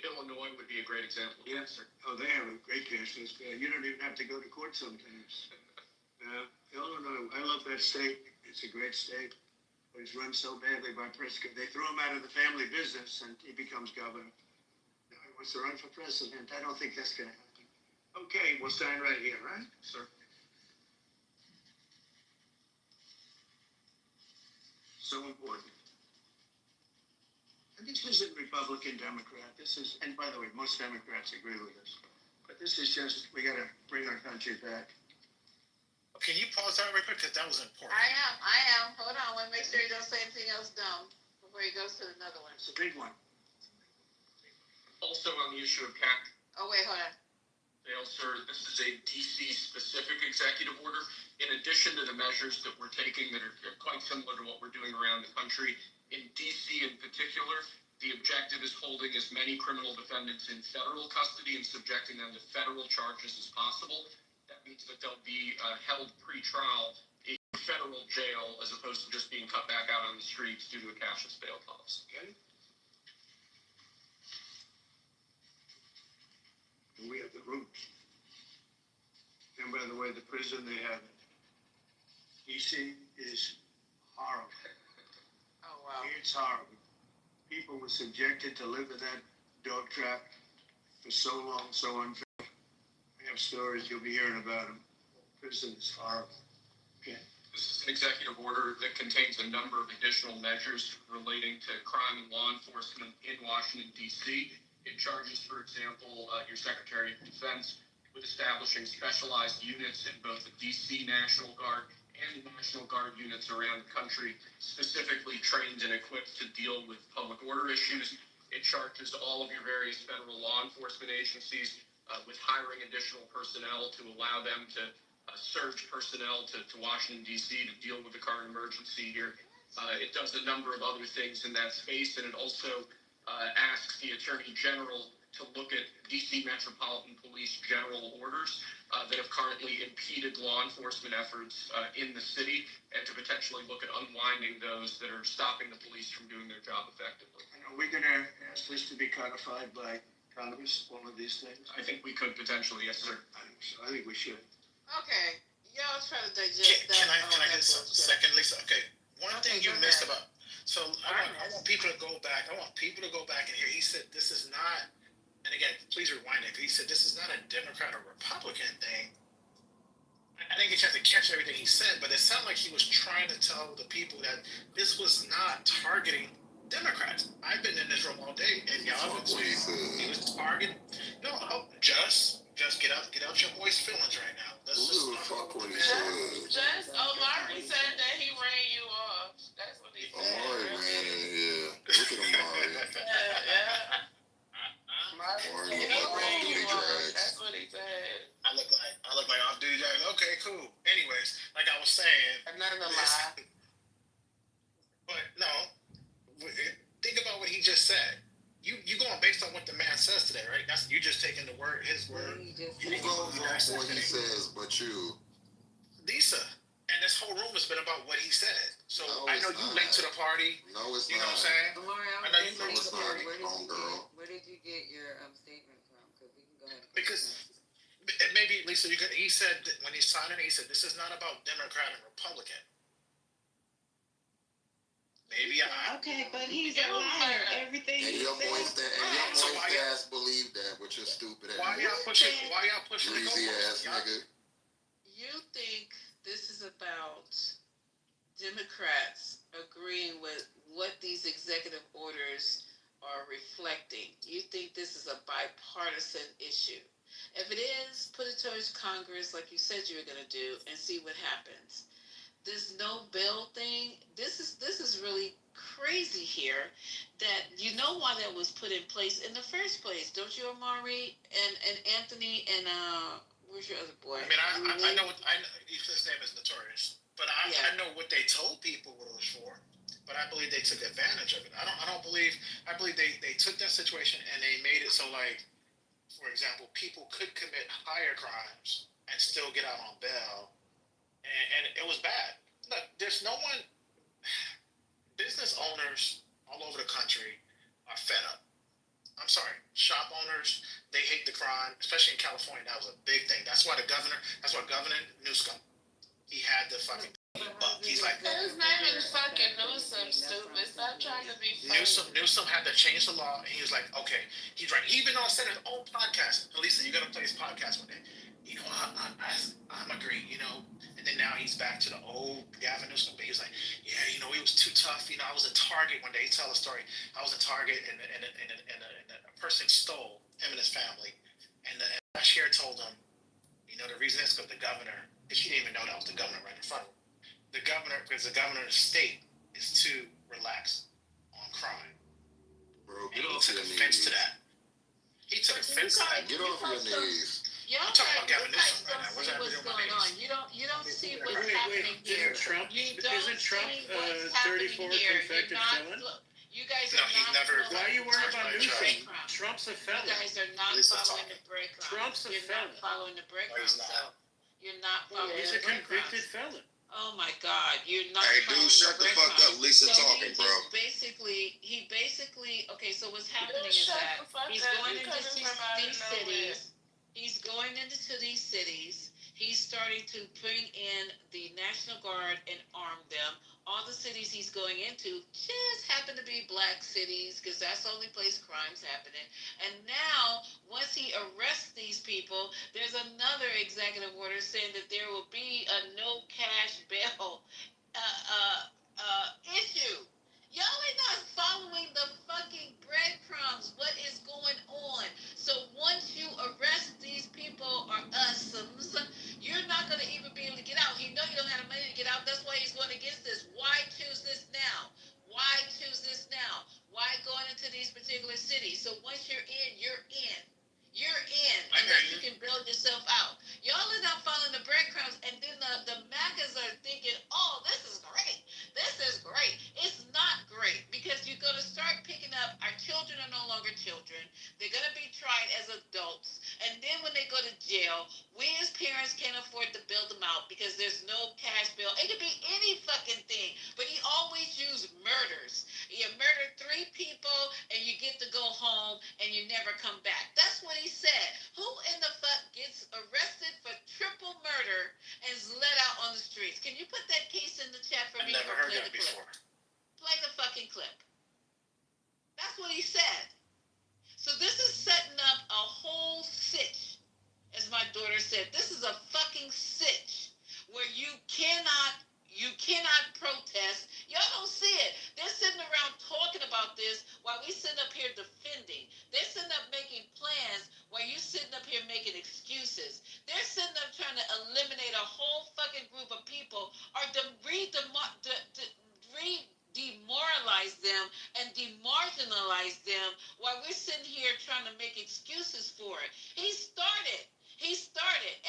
Illinois would be a great example. Yes, sir. Oh, they have a great cashless bail. You don't even have to go to court sometimes. Illinois, I love that state. It's a great state. But it's run so badly by Prescott. They threw him out of the family business and he becomes governor. Now he wants to run for president. I don't think that's going to happen. Okay, we'll sign right here, right? Sir. So important. And this isn't Republican, Democrat. This is, and by the way, most Democrats agree with us. But this is just, we got to bring our country back. Can you pause that real quick? Because that was important. I am. Hold on. Let me make sure he don't say anything else dumb before he goes to another one. It's a big one. Also on the issue of cap Oh, wait, hold on. bail, sir, this is a DC-specific executive order. In addition to the measures that we're taking that are quite similar to what we're doing around the country, in DC in particular, the objective is holding as many criminal defendants in federal custody and subjecting them to federal charges as possible. That means that they'll be held pre-trial in federal jail as opposed to just being cut back out on the streets due to a cashless bail policy. Okay? And we have the roots. And by the way, the prison they have in DC is horrible. Oh, wow. It's horrible. People were subjected to live in that dog trap for so long, so unfair. We have stories, you'll be hearing about them. Prison is horrible. Okay. This is an executive order that contains a number of additional measures relating to crime and law enforcement in Washington, D.C. It charges, for example, your Secretary of Defense with establishing specialized units in both the D.C. National Guard and National Guard units around the country, specifically trained and equipped to deal with public order issues. It charges all of your various federal law enforcement agencies with hiring additional personnel to allow them to surge personnel to Washington, D.C. to deal with the current emergency here. It does a number of other things in that space, and it also asks the Attorney General to look at DC Metropolitan Police general orders that have currently impeded law enforcement efforts in the city, and to potentially look at unwinding those that are stopping the police from doing their job effectively. And are we going to ask this to be codified by Congress, one of these things? I think we could potentially, yes, sir. I think we should. Okay, y'all try to digest that. Can I get a second, Lisa? Okay, one thing you missed about. So I want people to go back. I want people to go back and hear. He said this is not. And again, please rewind it. He said this is not a Democrat or Republican thing. I didn't get a chance to catch everything he said, but it sounded like he was trying to tell the people that this was not targeting Democrats. I've been in this room all day, and y'all been saying he was targeting. No, just get out your voice feelings right now. Let's just fuck what he said. Just Omari said that he ran you off. That's what he said. Omari ran in here. Look at Omari. Yeah. That's what he said. I look like off-duty drag. Okay, cool. Anyways, like I was saying. Another lie. But no, think about what he just said. You going based on what the man says today, right? That's you just taking his word. Who goes on what he says, but you? Lisa. And this whole room has been about what he said. So I know you late to the party. No, it's you not. know what I'm saying? I know you late to the party. Where did you get your statement from? Because we can go ahead. Because maybe Lisa, he said that when he signed it, he said this is not about Democrat and Republican. Maybe okay, but he's a liar. Everything and your moist ass believe that, which is stupid. Why y'all pushing? Greasy ass nigga. You think this is about Democrats agreeing with what these executive orders are reflecting? You think this is a bipartisan issue? If it is, put it towards Congress like you said you were going to do and see what happens. This no bill thing, this is really crazy here that you know why that was put in place in the first place, don't you, Amari and Anthony and where's your other boy? I mean, I know his name is Notorious, but I know what they told people what it was for. But I believe they took advantage of it. I believe they took that situation and they made it so, like, for example, people could commit higher crimes and still get out on bail, and it was bad. Look, there's no one. Business owners all over the country are fed up. I'm sorry, shop owners, they hate the crime, especially in California. That was a big thing. That's why Governor Newsom, he had the fucking buck. He's like, his name is fucking Newsom, stupid. Stop trying to be funny. Newsom had to change the law, and he was like, okay, he's right. He even on said his own podcast. Lisa, you gotta play his podcast one day. You know, I'm agree, you know. And then now he's back to the old Gavin Newsom. But he was like, yeah, you know, he was too tough. You know, I was a target one day. He tell a story. I was a target, and a person stole him and his family. And the cashier told him, you know, the reason is because the governor, because she didn't even know that was the governor right in front of him. Because the governor of the state is too relaxed on crime. Bro, get off your knees. He took offense to that. He took offense to that. Get off your knees. Y'all talking about Gavin Newsom right now. What's going on? You don't see what's happening here. Isn't Trump 34 convicted felon? You guys are Why are you worried about Newsom? Trump's a felon. You guys are not following the breadcrumbs. Trump's a felon. You're not following the breadcrumbs. You're not following He's a convicted felon. Oh my God, you're not. Hey, dude, shut the fuck up. Lisa talking, bro. He basically, okay, so what's happening is that he's going into these cities. He's going into these cities. He's starting to bring in the National Guard and arm them. All the cities he's going into just happen to be black cities because that's the only place crime's happening. And now, once he arrests these people, there's another executive order saying that there will be a no cash bail issue. Y'all are not following the fucking breadcrumbs. What is going on? So once you arrest these people or you're not going to even be able to get out. He know you don't have the money to get out. That's why he's going against this. Why choose this now? Why choose this now? Why going into these particular cities? So once you're in, you're in. You're in. Unless you can build yourself out. Y'all are not following the breadcrumbs. And then the MAGAs are thinking, oh, this is great. This is great. It's not great because you're going to start picking up. Our children are no longer children. They're going to be tried fucking clip. That's what he said. So this is setting up a whole sitch, as my daughter said. This is a fucking sitch where you cannot protest. Y'all don't see it. They're sitting around talking about this while we sitting up here defending. They're sitting up making plans while you sitting up here making excuses. They're sitting up trying to eliminate a whole fucking group of people or demoralize them and demarginalize them while we're sitting here trying to make excuses for it. He started.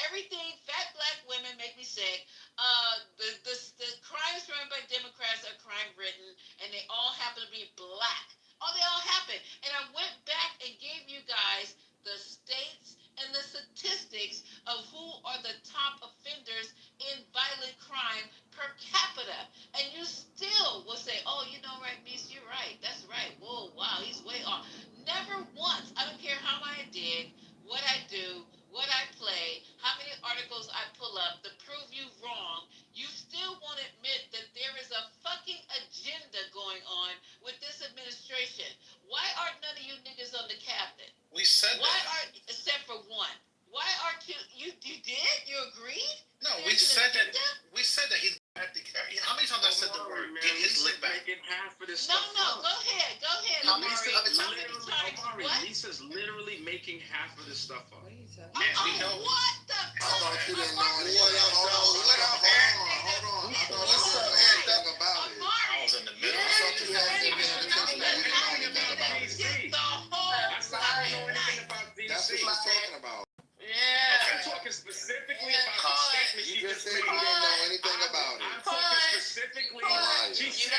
Everything. Fat black women make me sick. The crimes run by Democrats are crime written, and they all happen to be black. Oh, they all happen. And I went back and gave you guys the states and the statistics of who are the top offenders in violent crime per capita. And you still will say, oh, you know, right, Miss, you're right. That's right. Whoa, wow, he's way off. Never once. I don't care how I dig, what I do, what I play, how many articles I pull up to prove you wrong, you still won't admit that there is a fucking agenda going on with this administration. Why aren't none of you niggas on the cabinet? We said that. Except for one. Why aren't you? You did? You agreed? No, we said that. We said that he's at the. How many times I said the word? Get his lick back. Half of this No, stuff go ahead. Lisa's literally making half of this stuff up. What the fuck? I thought you didn't know anything. Hold on. I thought you didn't know anything about it. I was in the middle. I thought you didn't know anything about it. That's what she's talking about. I'm talking specifically about the statement she just said made. you didn't know anything about it. I'm talking specifically. She said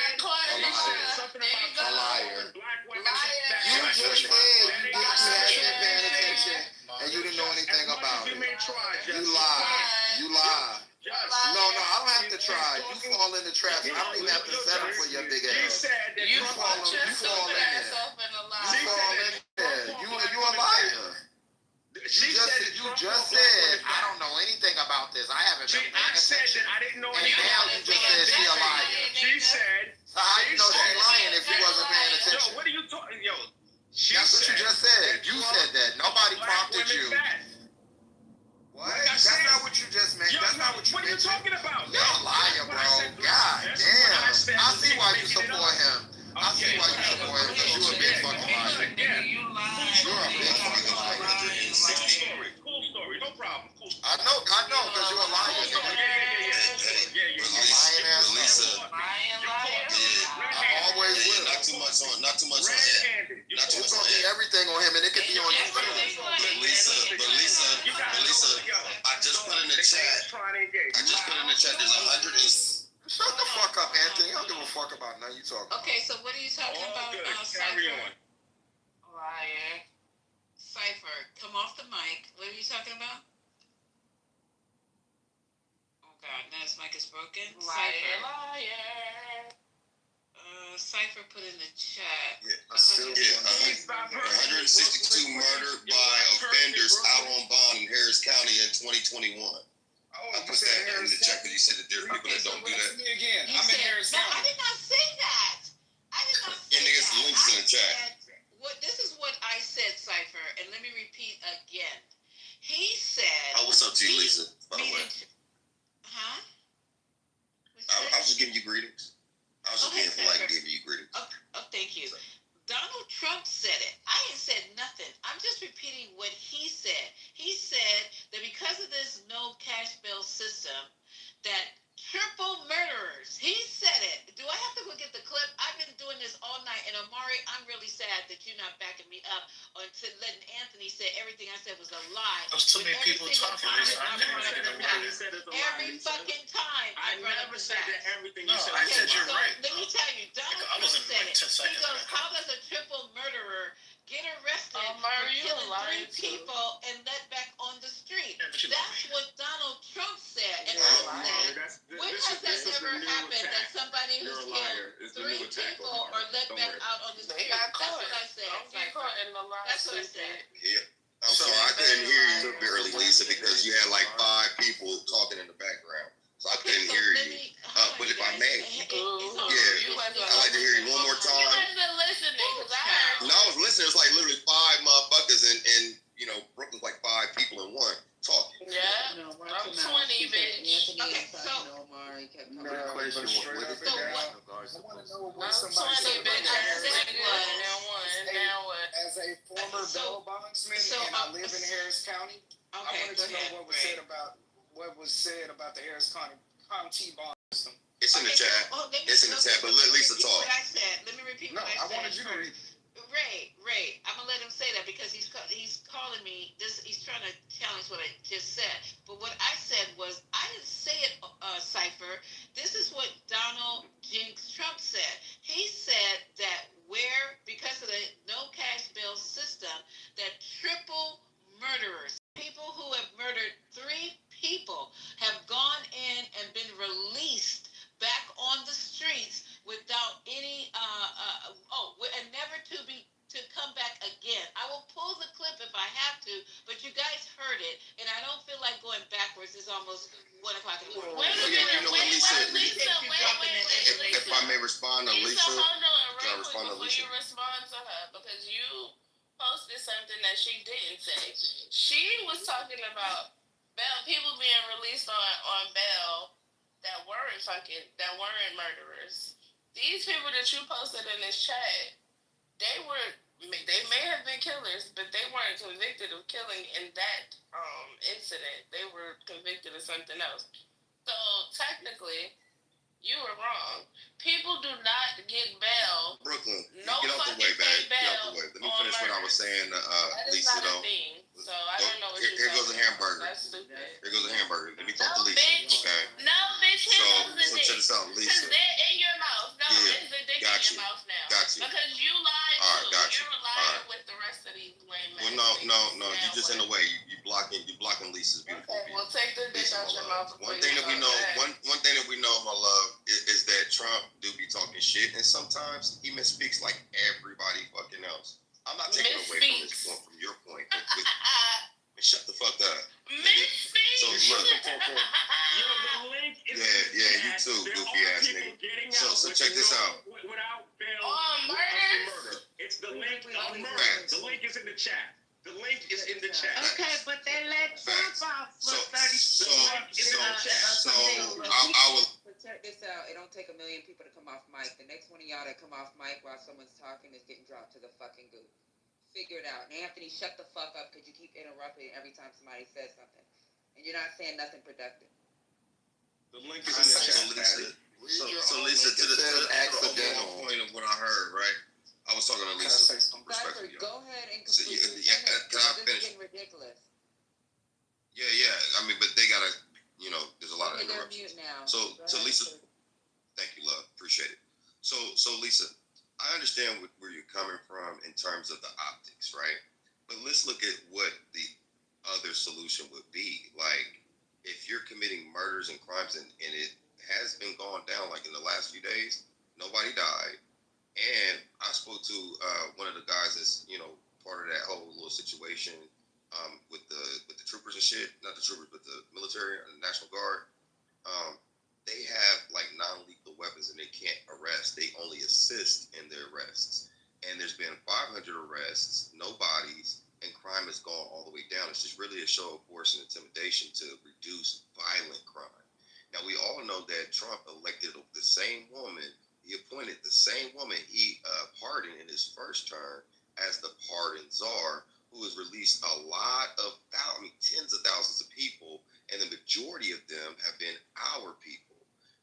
something about a liar. Black women. You just said you hadn't been paying attention and you didn't know anything about it. You lie. No, I don't have to try. You fall in the trap. I don't even have to settle for your big ass. You fall in there. You a liar. You just said I don't know anything about this. I haven't been paying attention. I didn't know anything. And now you just said she a liar. She said. So how you know she lying if you wasn't paying attention? Yo, what are you talking? Yo, that's what you just said. You said that. Nobody prompted you. What? That's not what you just meant. That's not what you mentioned. What are you talking about? You're a liar, bro. God damn. I see why you support him. I see why you support him because you're a big fucking liar. You're a big fucking liar. Cool story. No problem. I know, because you're a liar. Lisa. I always will. Not too much on him. We're gonna be everything on him, and it could be on you. But Lisa, I just put in the chat. There's 100 and. Shut the fuck up, Anthony. I don't give a fuck about nothing you talking about. Okay, so what are you talking about? Carry on. Cypher, come off the mic. What are you talking about? Oh God, now his mic is broken. Liar. Cypher put in the chat. 162 murdered by offenders out on bond in Harris County in 2021. I put that in the chat because you said that there's people that don't do that. Me again. I'm in Harris No, County. I did not say that. Yeah, niggas, the links in the chat. This is what I said, Cypher, and let me repeat again. He said. Oh, what's up to you, Lisa? By the way. Huh? I was just giving you greetings. I was just being polite and giving you greetings. Oh, thank you. Donald Trump said it. I ain't said nothing. I'm just repeating what he said. He said that because of this no cash bail system, that triple murderers. He said it. Do I have to go get the clip? I've been doing this all night, and Amari, I'm really sad that you're not backing me up on letting Anthony say everything I said was a lie. There's too many people talking. Every fucking time I never said that everything you said. I said you're right. Let me tell you, Donald Trump said it. He goes, how does a triple murderer get arrested for killing 3 people and let back on the street? That's what Donald Trump said. And I said, when has that ever happened that somebody who's killed 3 people or let back out on the street? That's what I said. That's what I said. Yeah. I'm sorry, I couldn't hear you barely, Lisa, because you had like 5 people talking in the background. So I couldn't hear you. But if I may, I'd like to hear you one more time. former bail bondsman, and I live in Harris County. I wanted to know what was said about the Harris County bond system. It's in the chat. It's in the chat, but let Lisa talk. What I said. Let me repeat what I said. I wanted you to read. Ray, I'm gonna let him say that because he's calling me. He's trying to challenge what I just said. But what I said was, I didn't say it, Cypher. This is what Donald Jinx Trump said. He said that because of the no cash bail system, that triple murderers, people who have murdered 3 people, have gone in and been released back on the streets without any and never to come back again. I will pull the clip if I have to, but you guys heard it, and I don't feel like going backwards. It's almost 1 o'clock in the morning. Wait, if I may respond to Lisa. Hold on, real quick before you respond to her, because you posted something that she didn't say. She was talking about people being released on bail that weren't murderers. These people that you posted in this chat, they may have been killers, but they weren't convicted of killing in that incident. They were convicted of something else. So technically, you were wrong. People do not get bail. Brooklyn, no get out the way, babe. Get out the way. Let me finish what I was saying, Lisa, though. So I don't know what you're Here goes a hamburger. That's stupid. Here goes a hamburger. Let me talk to Lisa. Okay. No, bitch. Here goes the dick. So check this out, Lisa. Because they're in your mouth. No, it's the dick in your mouth now. Got you. Because you lied All right, got you. You're lying with the rest of these lame men. Well, no. You just in the way. You blocking Lisa's beautiful. Okay, well, take the dick out your mouth. One thing that we know, one thing that we know, my love, is that Trump do be talking shit, and sometimes he misspeaks like everybody fucking else. I'm not taking away from his point, from your point. Shut the fuck up. So look. You too, goofy ass nigga. So check this out. Murder. It's the link of murder. The link is in the chat. The link is in the chat. Okay, but they let Trump off for 30 I will. Check this out. It don't take 1 million people to come off mic. The next one of y'all that come off mic while someone's talking is getting dropped to the fucking goop. Figure it out. And Anthony, shut the fuck up because you keep interrupting every time somebody says something. And you're not saying nothing productive. The link is in the chat. So Lisa, to the accidental point of what I heard, right? I was talking to Lisa. Respectfully. Go ahead and complete can I finish? Getting ridiculous. Yeah. I mean, but they gotta, there's a lot of interruptions. So Lisa, thank you, love. Appreciate it. So Lisa, I understand where you're coming from in terms of the optics, right? But let's look at what the other solution would be. Like, if you're committing murders and crimes, and it has been going down, like in the last few days, nobody died. And I spoke to one of the guys that's, part of that whole little situation with the troopers and shit. Not the troopers, but the military and the National Guard. They have like non-lethal weapons and they can't arrest. They only assist in their arrests. And there's been 500 arrests, no bodies, and crime has gone all the way down. It's just really a show of force and intimidation to reduce violent crime. Now, we all know that Trump elected the same woman. He appointed the same woman he pardoned in his first term as the pardon czar, who has released a lot of, tens of thousands of people, and the majority of them have been our people.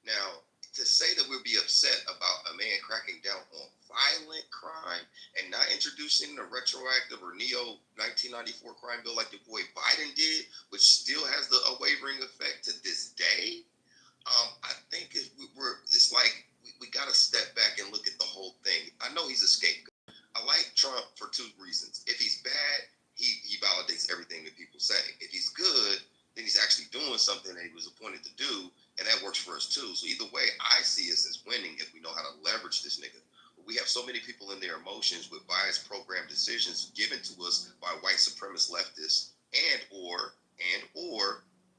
Now, to say that we'll be upset about a man cracking down on violent crime and not introducing the retroactive or neo 1994 crime bill like your boy Biden did, which still has a wavering effect to this day, I think it's like we got to step back and look at the whole thing. I know he's a scapegoat. I like Trump for 2 reasons. If he's bad, he validates everything that people say. If he's good, then he's actually doing something that he was appointed to do, and that works for us too. So either way, I see us as winning if we know how to leverage this nigga. But we have so many people in their emotions with biased program decisions given to us by white supremacist leftists and or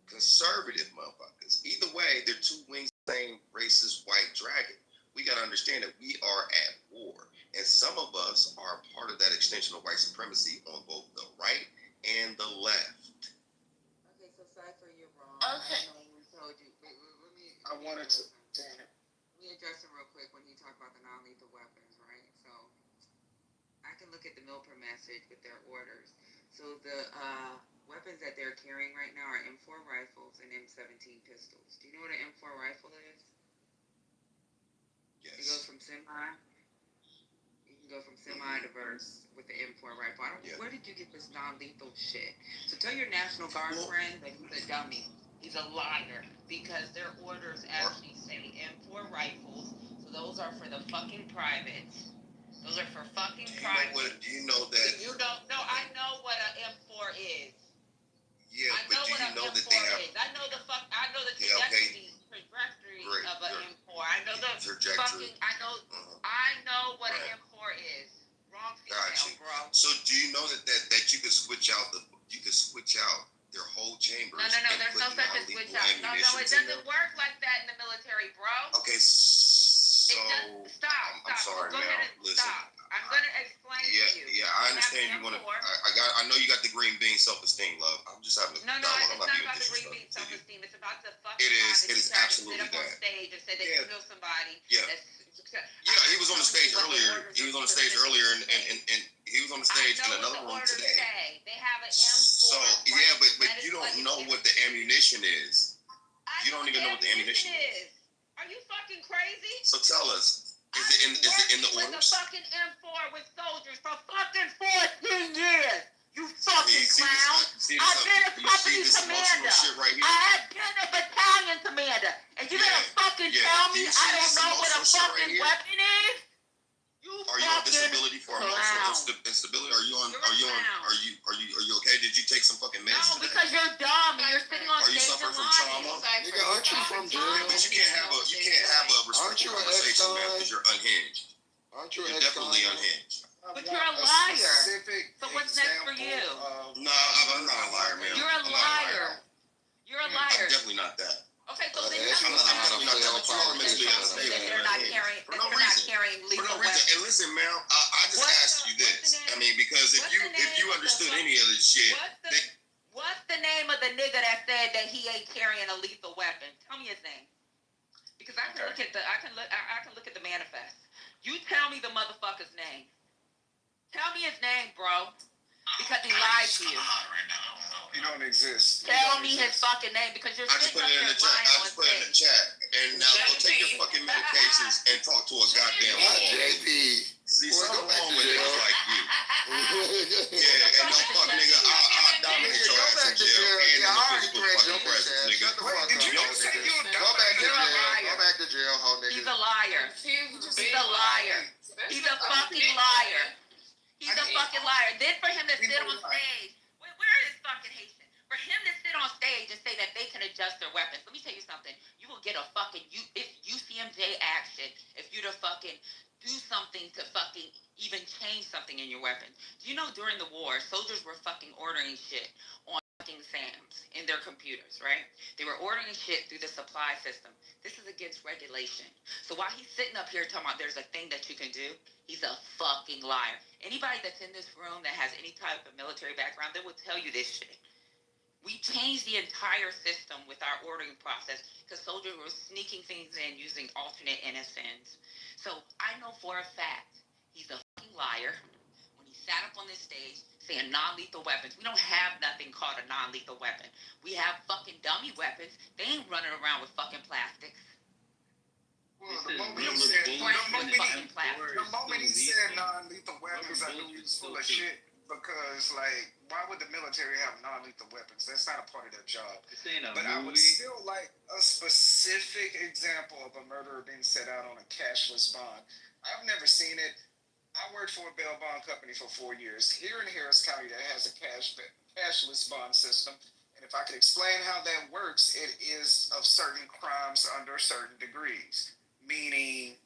conservative motherfuckers. Either way, they're 2 wings of the same racist white dragon. We got to understand that we are at war. And some of us are part of that extension of white supremacy on both the right and the left. Okay, so Cypher, you're wrong. Okay. I know we told you. I wanted to. Damn it. Let me address it real quick when you talk about the non-lethal weapons, right? So I can look look at the Milper message with their orders. So the weapons that they're carrying right now are M4 rifles and M17 pistols. Do you know what an M4 rifle is? Yes. It goes from semi. You can go from semi to verse with the M4 rifle. Where did you get this non-lethal shit? So tell your National Guard friend that he's a dummy. He's a liar because their orders actually say M4 rifles. So those are for the fucking privates. Those are for fucking privates. Do you know that? You don't know. I know what an M4 is. Yeah, I know what an M4 is. I know the trajectory of an M4. I know the fucking. I know what an M4 is. Wrong female, bro. So do you know that you can switch out their whole chambers? No. There's no such as switch out. No, it doesn't work like that in the military, bro. Okay, so stop. I'm sorry, Go ahead and stop. I'm gonna explain to you. Yeah, I understand you want to. I know you got the green bean self-esteem, love. I'm just having a No, it's not about the green bean self-esteem. It's about the fucking. It is absolutely that. On stage and said that you know somebody. Yeah. He was on the stage earlier. He was on the stage earlier, and he was on the stage in another room today. They have an M4. So but you don't know what the ammunition is. You don't even know what the ammunition is. Are you fucking crazy? So tell us. Is it in the orders? With a fucking M4 with soldiers for fucking 14 years. You fucking clown. I've been a company commander. I have been a battalion commander. And you gonna fucking tell me I don't know what a fucking weapon is? Are you on disability for emotional instability? Are you okay? Did you take some fucking meds? No, because you're dumb and you're sitting on stage. Are you suffering from trauma? Nigga, aren't you from jail? But you can't have a respectful conversation, man, because you're unhinged. Aren't you You're definitely unhinged. But you're a liar. So what's next for you? No, I'm not a liar, man. You're a liar. You're a liar. I'm definitely not that. Okay, so then I'm not that mentally unstable. they're not carrying lethal weapons. And listen, man, I just asked you this. I mean, because if you understood any of this shit, what's the name of the nigga that said that he ain't carrying a lethal weapon? Tell me his name. Because I can look at the manifest. You tell me the motherfucker's name. Tell me his name, bro. Because he lied to you. He don't exist. Tell me his fucking name because you're sitting up here lying on put it in the chat. And now go take your fucking medications and talk to a goddamn wall. JP. See, something wrong with niggas like you. Yeah, and no fuck, nigga. I'll dominate your ass in jail and in the physical fucking presence, nigga. Wait, did you just say you Go back to jail. Go back to jail, ho nigga. He's a liar. He's a liar. He's a fucking liar. He's a fucking liar. Then for him to sit on stage, where is fucking Haitian? For him to sit on stage and say that they can adjust their weapons, let me tell you something. You will get a fucking UCMJ action if you to fucking do something to fucking even change something in your weapon. Do you know during the war, soldiers were fucking ordering shit on fucking SAMs in their computers, right? They were ordering shit through the supply system. This is against regulation. So while he's sitting up here talking about there's a thing that you can do, he's a fucking liar. Anybody that's in this room that has any type of military background, they will tell you this shit. We changed the entire system with our ordering process because soldiers were sneaking things in using alternate NSNs. So I know for a fact he's a fucking liar. When he sat up on this stage saying non-lethal weapons, we don't have nothing called a non-lethal weapon. We have fucking dummy weapons. They ain't running around with fucking plastics. Well, the moment he said non-lethal weapons, I knew he was full of shit. Because, like, why would the military have non-lethal weapons? That's not a part of their job. But I would still like a specific example of a murderer being set out on a cashless bond. I've never seen it. I worked for a bail bond company for 4 years here in Harris County that has a cashless bond system. And if I could explain how that works, it is of certain crimes under certain degrees, meaning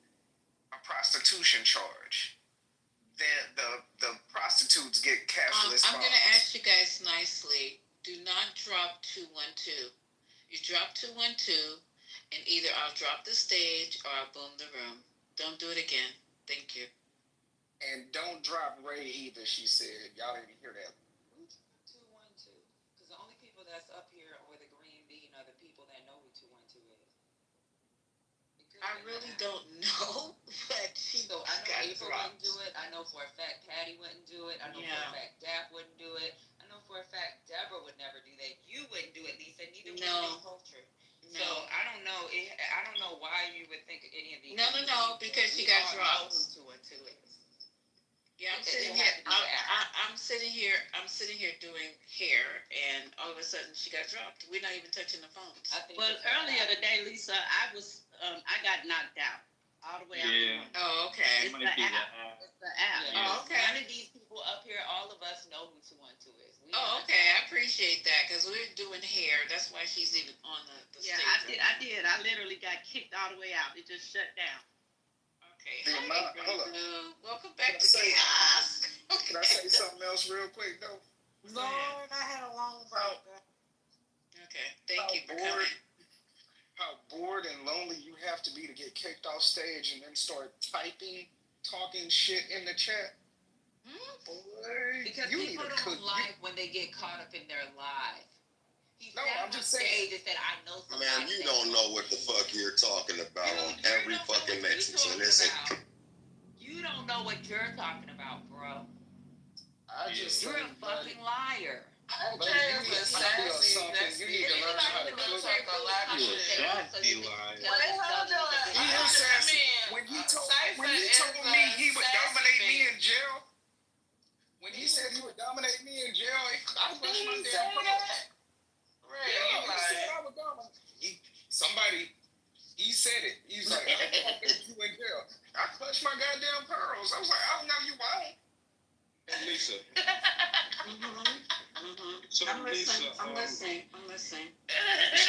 a prostitution charge. The prostitutes get cashless. I'm going to ask you guys nicely. Do not drop 212. You drop 212, and either I'll drop the stage or I'll boom the room. Don't do it again. Thank you. And don't drop Ray either, she said. Y'all didn't hear that. 212. Because the only people that's up here with a green bean are the people that know who 212 is. I really don't know, but she So I know got April dropped. wouldn't do it. I know for a fact Patty wouldn't do it. I know for a fact Dap wouldn't do it. I know for a fact Deborah would never do that. You wouldn't do it, Lisa. Neither would Miss Culture. So I don't know. I don't know why you would think any of these. No, because she got dropped. Who 2 and 2 is. Yeah, I'm sitting here. I'm sitting here doing hair, and all of a sudden she got dropped. We're not even touching the phones. Well, earlier today, Lisa, I got knocked out all the way out. Yeah. Oh, okay. It's the app. It's the app. Yeah. Oh, okay. None of these people up here, all of us know who 2 and 2 is. Oh, okay. I appreciate that because we're doing hair. That's why she's even on the Yeah, stage. I did. I literally got kicked all the way out. It just shut down. Okay. Hold up. Welcome back to Chaos. Can I say something else real quick though? Lord, I had a long break. Okay. Thank you for coming. How bored and lonely you have to be to get kicked off stage and then start talking shit in the chat. Boy, Because people don't like when they get caught up in their life. I'm just saying. That I know somebody. Man, you don't know what the fuck you're talking about on every fucking message. And You don't know what you're talking about, bro. You're a fucking liar. You need to learn how to cook. When he told me he would dominate me in jail, when he said he would dominate me in jail, I pushed my damn pearls. He said it. He was like, I'm gonna put you in jail. I clutched my goddamn pearls. I was like, oh, no, you won't. And Lisa. So I'm listening. Lisa, I'm listening. So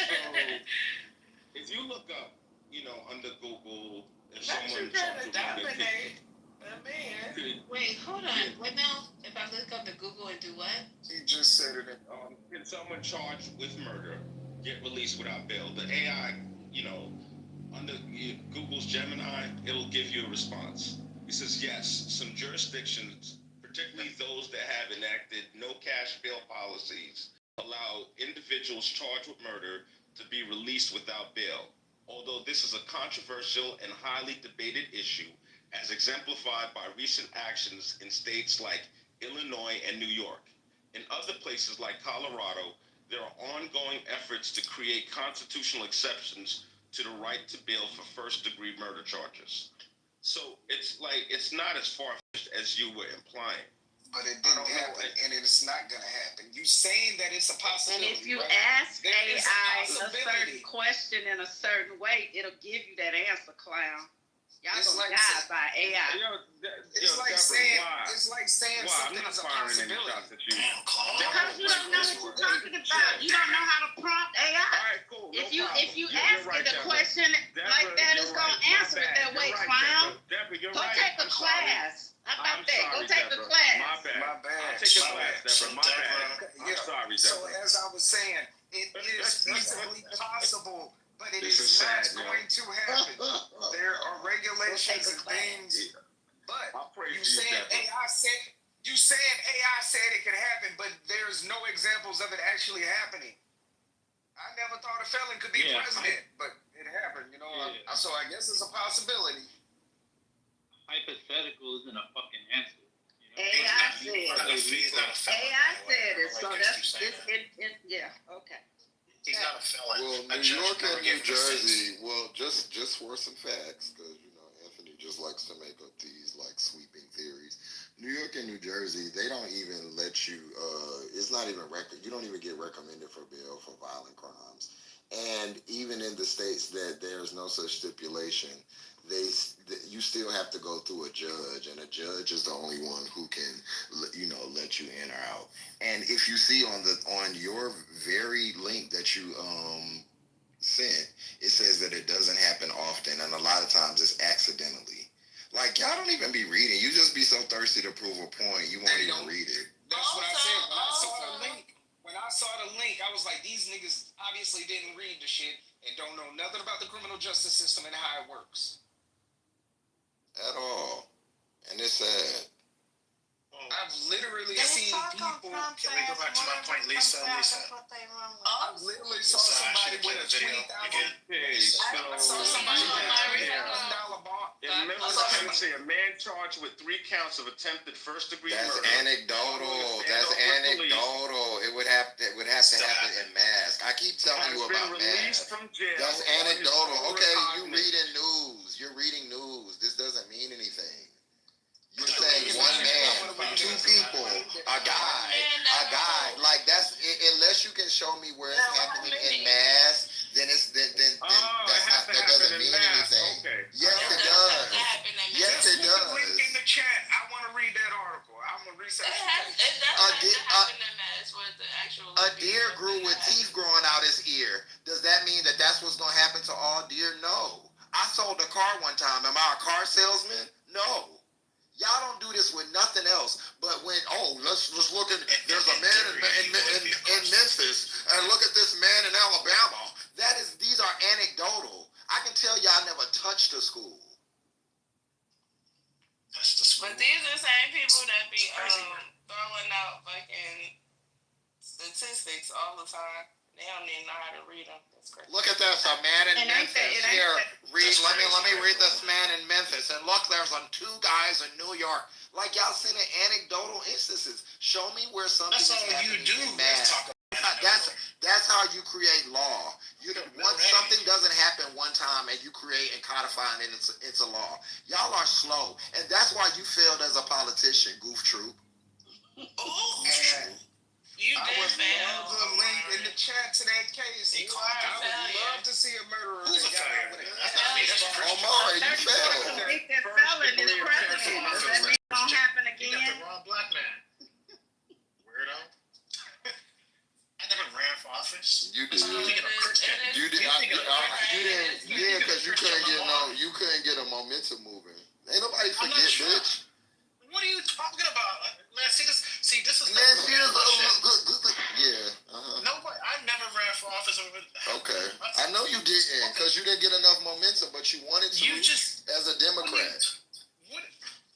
if you look up, under Google, if someone tries to dominate a man. Wait, hold on. What now? If I look up the Google and do what? He just said it. Can someone charged with murder get released without bail? The AI, under Google's Gemini, it'll give you a response. It says yes, some jurisdictions, particularly those that have enacted no cash bail policies, allow individuals charged with murder to be released without bail. Although this is a controversial and highly debated issue, as exemplified by recent actions in states like Illinois and New York. In other places like Colorado, there are ongoing efforts to create constitutional exceptions to the right to bail for first-degree murder charges. So it's not as far-fetched as you were implying. But it didn't happen, and it's not going to happen. You saying that it's a possibility. And if you right? ask AI a certain question in a certain way, it'll give you that answer, clown. Y'all gonna die by AI. It's like saying something is a possibility. Because you don't know what you're talking about. You don't know how to prompt AI. All right, cool. If you ask it a question like that, it's gonna answer it that way, clown. Go take a class. How about that? Go take a class. My bad. I'll take a class, Deborah. My bad. I'm sorry, Deborah. So as I was saying, it is feasibly possible, but it is not going to happen. There are regulations and things, but you saying AI said it could happen, but there's no examples of it actually happening. I never thought a felon could be president, but it happened, so I guess it's a possibility. Hypothetical isn't a fucking answer. AI said it. So that's okay. He's not a felon. Well, New York and New Jersey. Well, just for some facts, because Anthony just likes to make up these sweeping theories. New York and New Jersey, they don't even let you. It's not even you don't even get recommended for bail for violent crimes. And even in the states that there's no such stipulation, you still have to go through a judge, and a judge is the only one who can, let you in or out. And if you see on your very link that you sent, it says that it doesn't happen often, and a lot of times it's accidentally. Y'all don't even be reading. You just be so thirsty to prove a point, you won't even read it. That's what I said. When I saw the link, I was like, these niggas obviously didn't read the shit and don't know nothing about the criminal justice system and how it works. At all. And it's sad. I've literally seen people Can we go back to my point, Lisa? I literally saw somebody with a $20,000. I saw somebody with a $20,000 bond. In Memphis, Tennessee, a man charged with 3 counts of attempted first-degree That's murder. anecdotal. That's anecdotal. It would have to happen in mask. I keep telling you about mask. That's anecdotal. Okay, you reading news. You're reading news. This doesn't mean anything. You're saying one man, 2 people, a guy. Like that's unless you can show me where it's happening in mass, then that doesn't mean anything. Okay. Yes, it does. Yes, it does. Link in the chat. I want to read that article. I'm gonna research it. A deer grew with teeth growing out his ear. Does that mean that that's what's gonna happen to all deer? No. I sold a car one time. Am I a car salesman? No. Y'all don't do this with nothing else. But when let's look at there's a man in Memphis and look at this man in Alabama. These are anecdotal. I can tell y'all never touched a school. But these are the same people that be throwing out fucking statistics all the time. They don't even know how to read them. That's crazy. Look at this, a man in Memphis. Here, let me read this man in Memphis. And look, there's 2 guys in New York. Like y'all seen in anecdotal instances. Show me where something is happening in mass. That's how you create law. Something doesn't happen one time and you create and codify it and it's a law. Y'all are slow. And that's why you failed as a politician, goof troop. I would love the link in the chat to that case. I would love to see a murderer. Who's a failure? Omar, you failed. Convicted felon is president. Does that mean it won't happen again? You got the wrong black man. Weirdo. I never ran for office. You did. You did. Yeah, because you couldn't get a momentum moving. Ain't nobody forget, bitch. What are you talking about? Man, this is Nobody. I never ran for office. Okay. I know you didn't, because you didn't get enough momentum, but you wanted to as a Democrat. What?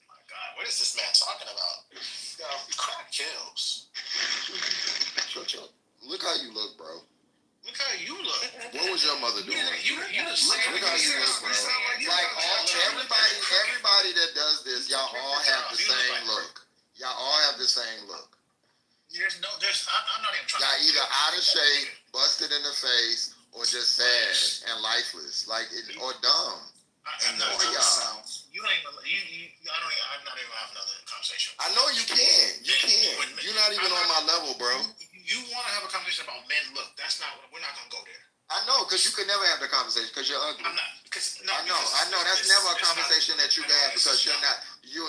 My God, what is this man talking about? Crack kills. Shut up. Look how you look, bro. Look how you look. What was your mother doing? Look how you look, bro. Like everybody that does this, y'all all have the same look. Y'all all have the same look. I'm not even trying. Y'all either out of shape, busted in the face, or just sad and lifeless, or dumb. I'm not even have another conversation. I know you can. You're not even on my level, bro. You want to have a conversation about men look. We're not going to go there. I know, because you could never have the conversation because you're ugly. I'm not. I know. That's never a conversation that you can have because you're not. You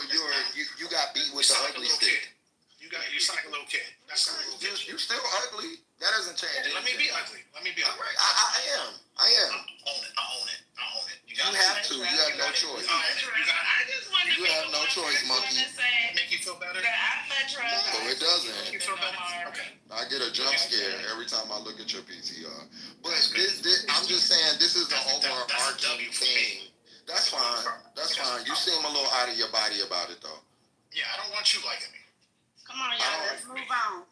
got beat with the ugly stick. You sound like a little kid. That's a little kid. You still ugly. That doesn't change anything. Let me be ugly. Right. I am. I own it. You have to. You have no choice. You have no choice, monkey. Make you feel better? No, it doesn't. Make you feel better? Okay. I get a jump scare every time I look at your PTR. But I'm just saying, this is the overarching thing. That's fine. You seem a little out of your body about it, though. Yeah, I don't want you liking me. Come on, y'all. Let's move on.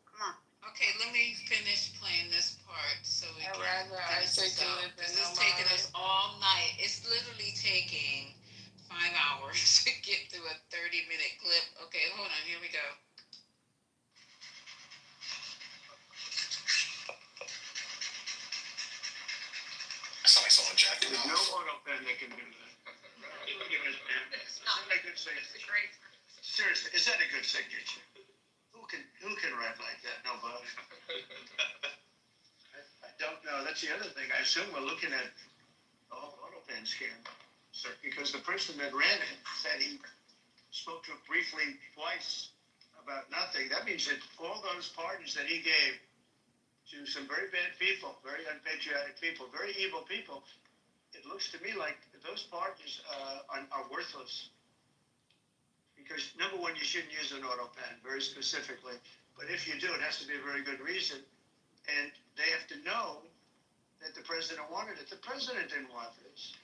Come on. Okay, let me finish playing this part so we can finish this out. This is taking us all night. It's literally taking 5 hours to get through a 30-minute clip. Okay, hold on. Here we go. I sound like someone jacking off. There's no auto pen that can do that. Is that a good signature? Seriously, is that a good signature? Who can write like that? Nobody. I don't know. That's the other thing. I assume we're looking at the whole auto pen scam, sir, because the person that ran it said he spoke to it briefly twice about nothing. That means that all those pardons that he gave to some very bad people, very unpatriotic people, very evil people, it looks to me like those pardons are worthless. Because number one, you shouldn't use an auto pen very specifically. But if you do, it has to be a very good reason. And they have to know that the president wanted it. The president didn't want this.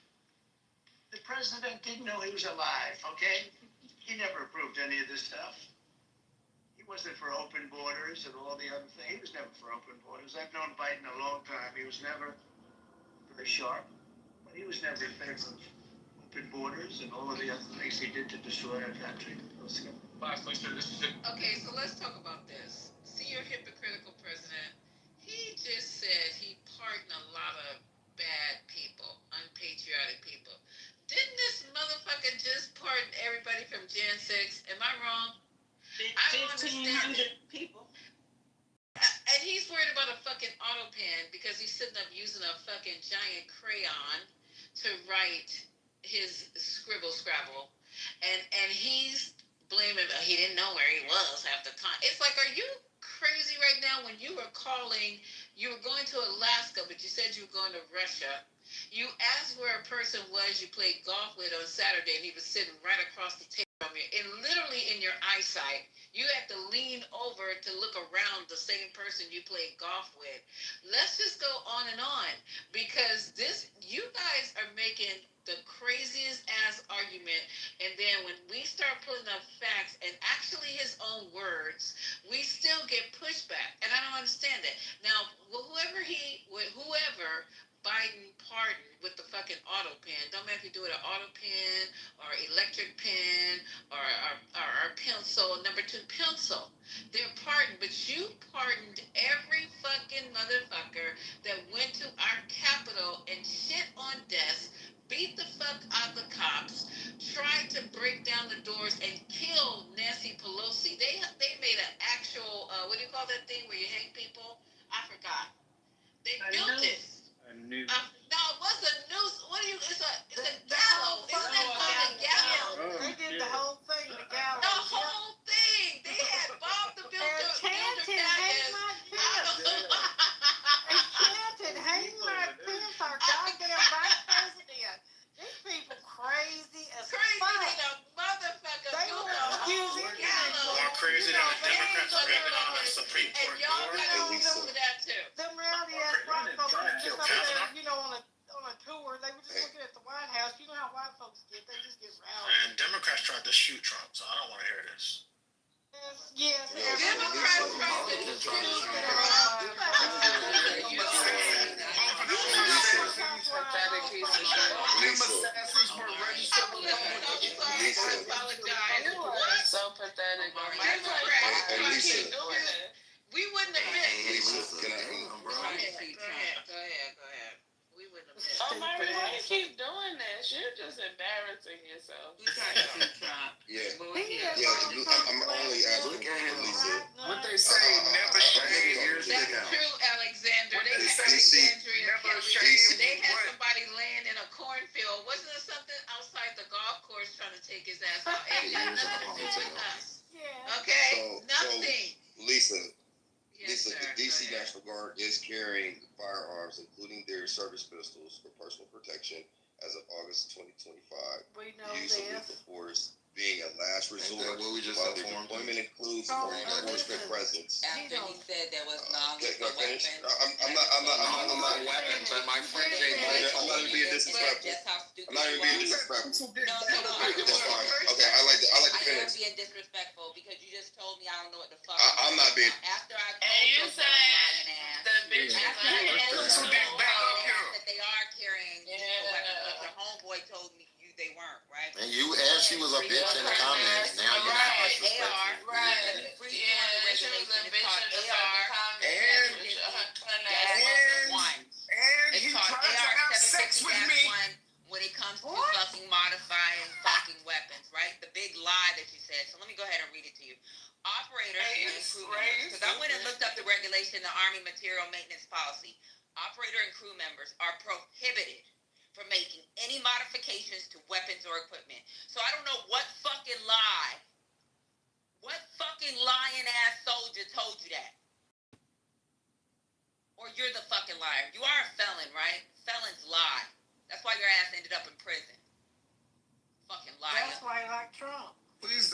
The president didn't know he was alive, okay? He never approved any of this stuff. He wasn't for open borders and all the other things. He was never for open borders. I've known Biden a long time. He was never very sharp, but he was never in favor of open borders and all of the other things he did to destroy our country. Lastly, sir, this is it. Okay, so let's talk about this. See your hypocritical president. He just said he pardoned a lot of bad people, unpatriotic people. Didn't this motherfucker just pardon everybody from Jan 6? Am I wrong? I don't understand it. People. And he's worried about a fucking auto pen because he's sitting up using a fucking giant crayon to write his scrabble. And he's blaming, he didn't know where he was half the time. It's like, are you crazy right now? When you were calling, you were going to Alaska, but you said you were going to Russia. You asked where a person was you played golf with on Saturday, and he was sitting right across the table from you, and literally in your eyesight. You had to lean over to look around the same person you played golf with. Let's just go on and on, because you guys are making the craziest ass argument, and then when we start putting up facts and actually his own words, we still get pushback, and I don't understand that. Now, whoever Biden pardoned with the fucking auto pen, don't matter if you do it an auto pen or electric pen or pencil, number 2 pencil. They're pardoned, but you pardoned every fucking motherfucker that went to our Capitol and shit on desks, beat the fuck out the cops, tried to break down the doors and kill Nancy Pelosi. They made an actual, what do you call that thing where you hang people? I forgot. They built it. A noose. No, it wasn't a noose. What do you? It's a gallows. Isn't that called a gallows? They did the whole thing. The gallows. The whole thing. They had Bob the Builder. Chanted, hang my pants. They chanted, hang my pants. Our goddamn vice president. These people crazy as fuck. Crazy than a motherfucker. They built were a whole accusing gallows. More crazy than the Democrats screaming on the Supreme And Court y'all door. got on to that too. Them rowdy ass white folks were just up there, on a tour. They were just looking at the White House. You know how white folks get. They just get rowdy. And Democrats tried to shoot Trump, so I don't want to hear this. Yes. Democrats tried to shoot So pathetic. We wouldn't have missed. Lisa, can I? Go ahead. We wouldn't have missed. Oh, Mary, why you keep doing this? You're just embarrassing yourself. Yeah. I'm only asking Lisa. What they say, never shave your That's dick out. true, Alexander. They They had say Alexandria. never shave They had what? somebody laying in a cornfield. Wasn't there something outside the golf course trying to take his ass out? It had nothing to do with us. Okay? Nothing. Lisa, Yes, the sir. DC Go ahead. National Guard is carrying firearms, including their service pistols, for personal protection as of August 2025. We know Use of this. lethal force being a last resort, that what we just while their informed? deployment includes Oh, law enforcement presence. After he said there was Can I finish? weapons. I'm not weapons, and my friend I'm not even being disrespectful. That's how stupid I'm not even being disrespectful. No. That's fine. Okay, I like to I finish. am being disrespectful because you just told me I don't know what the fuck. I'm not being. After I told And you your said lying ass. the bitch After I told your back up homeboy here. that they are carrying weapons, but your homeboy told me they weren't, right? And she was a bitch in the comments. Now you're not AR, disrespectful. let me freeze you on the she was a regulation. It's bitch called in the AR. fucking And It's he called tried to have sex with me. AR-750-1 when it comes to fucking modifying fucking weapons, right? The big lie that you said. So let me go ahead and read it to you. Operators and crew members, because I went and looked up the regulation, the Army Material Maintenance Policy. Operator and crew members are prohibited from making any modifications to weapons or equipment. So I don't know what fucking lying ass soldier told you that. Or you're the fucking liar. You are a felon, right? Felons lie. That's why your ass ended up in prison. Fucking liar. That's why I like Trump. Please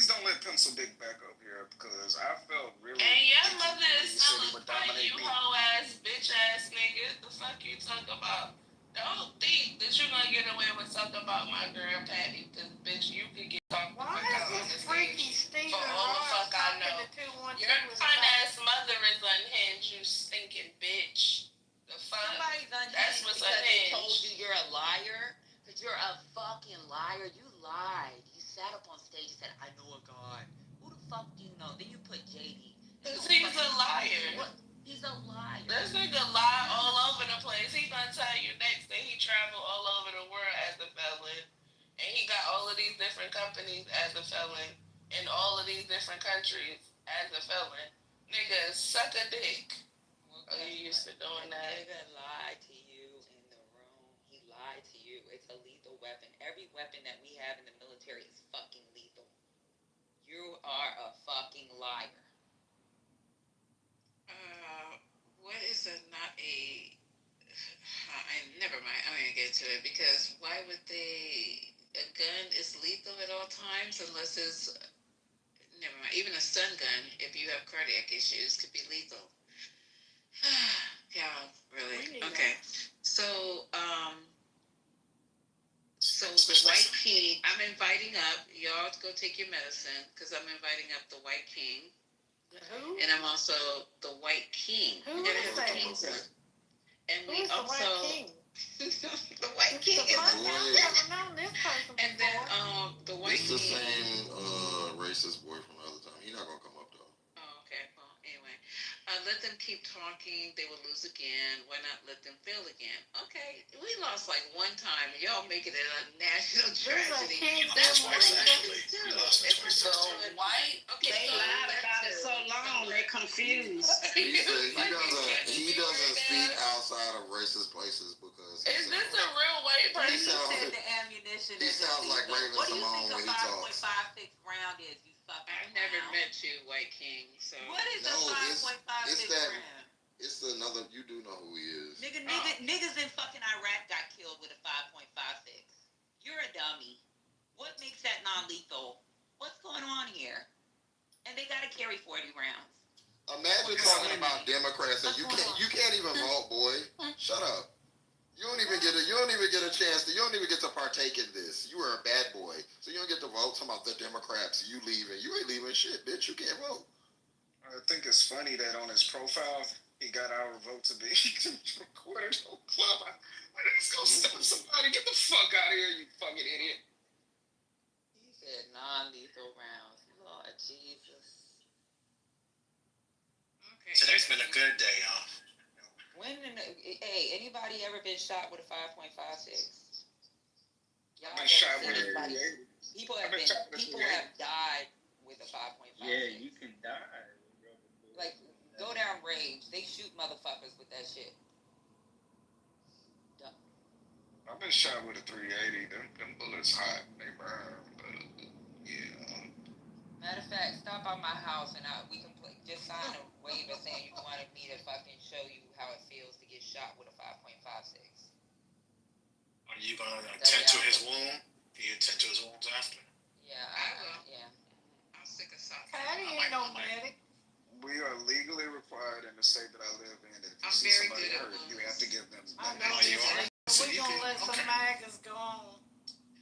don't let Pencil Dick back up here because I felt really. And your mother is He said he still would a fight, dominate you me. hoe ass, bitch ass nigga. The fuck you talk about? Don't think that you're gonna get away with something about my girl Patty, because bitch, you could get talked the Why fuck out is on this the freaky stage Stephen for all the Ross fuck I talking know. to said, I know a God. Who the fuck do you know? Then you put JD. Cause he's a liar. What? He's a liar. This nigga lie all over the place. He gonna tell you next that he traveled all over the world as a felon, and he got all of these different companies as a felon in all of these different countries as a felon. Nigga, suck a dick. Oh, you used to doing that. Nigga lied to you in the room. He lied to you. It's a lethal weapon. Every weapon that we have in the military is fucking lethal. You are a fucking liar. What is not a? Never mind. I'm gonna get to it because why would they? A gun is lethal at all times unless it's. Never mind. Even a stun gun, if you have cardiac issues, could be lethal. Yeah, really. Okay. So, the White King. I'm inviting up y'all to go take your medicine because I'm inviting up the White King. Who? And I'm also the White King. Who we gotta is have the that? kings up. And Who's we also the White King? the White King is I've never known this person. and then the White It's the King. same racist boy from the other time. He's not gonna come up though. Oh, okay. Well, anyway, let them keep talking. They will lose again. Why not let them fail again? Okay, we lost like one time. Y'all making it a national tragedy. That's twice actually. We lost it twice. White. Okay, They lied about it so long, they confused. He doesn't speak outside of racist places because. Is this a real white person? Said the ammunition. He sounds like Raven Simone when he talks. 5.56 round is, you fucking I never met you, White King. So what is a 5.56 round? It's another. You do know who he is. Niggas in fucking Iraq got killed with a 5.56. You're a dummy. What makes that non-lethal? What's going on here? And they gotta carry 40 rounds. Imagine talking about Democrats and you can't even vote, boy. Shut up. You don't even get a chance to. You don't even get to partake in this. You are a bad boy, so you don't get to vote. Talking about the Democrats, you leaving. You ain't leaving shit, bitch. You can't vote. I think it's funny that on his profile he got our vote to be recorded on club. Let's go stop somebody. Get the fuck out of here, you fucking idiot. He said non-lethal rounds. Lord Jesus. Okay. Today's been a good day, y'all. Hey, anybody ever been shot with a 5.56? Y'all I've been shot with a 380. People have died with a 5.56. Yeah, you can die. Like, go down range. They shoot motherfuckers with that shit. Dumb. I've been shot with a 380. Them bullets hot. They burn. But yeah. Matter of fact, stop by my house and we can just sign a waiver saying you wanted me to fucking show you how it feels to get shot with a 5.56. Are you gonna attend to his wound? Do you attend to his wounds after? Yeah, I will. Yeah. I'm sick of something. Patty ain't no medic. We are legally required in the state that I live in that if you I'm see very somebody good at hurt, you have to give them. I know you are. So we gonna let some magas go on.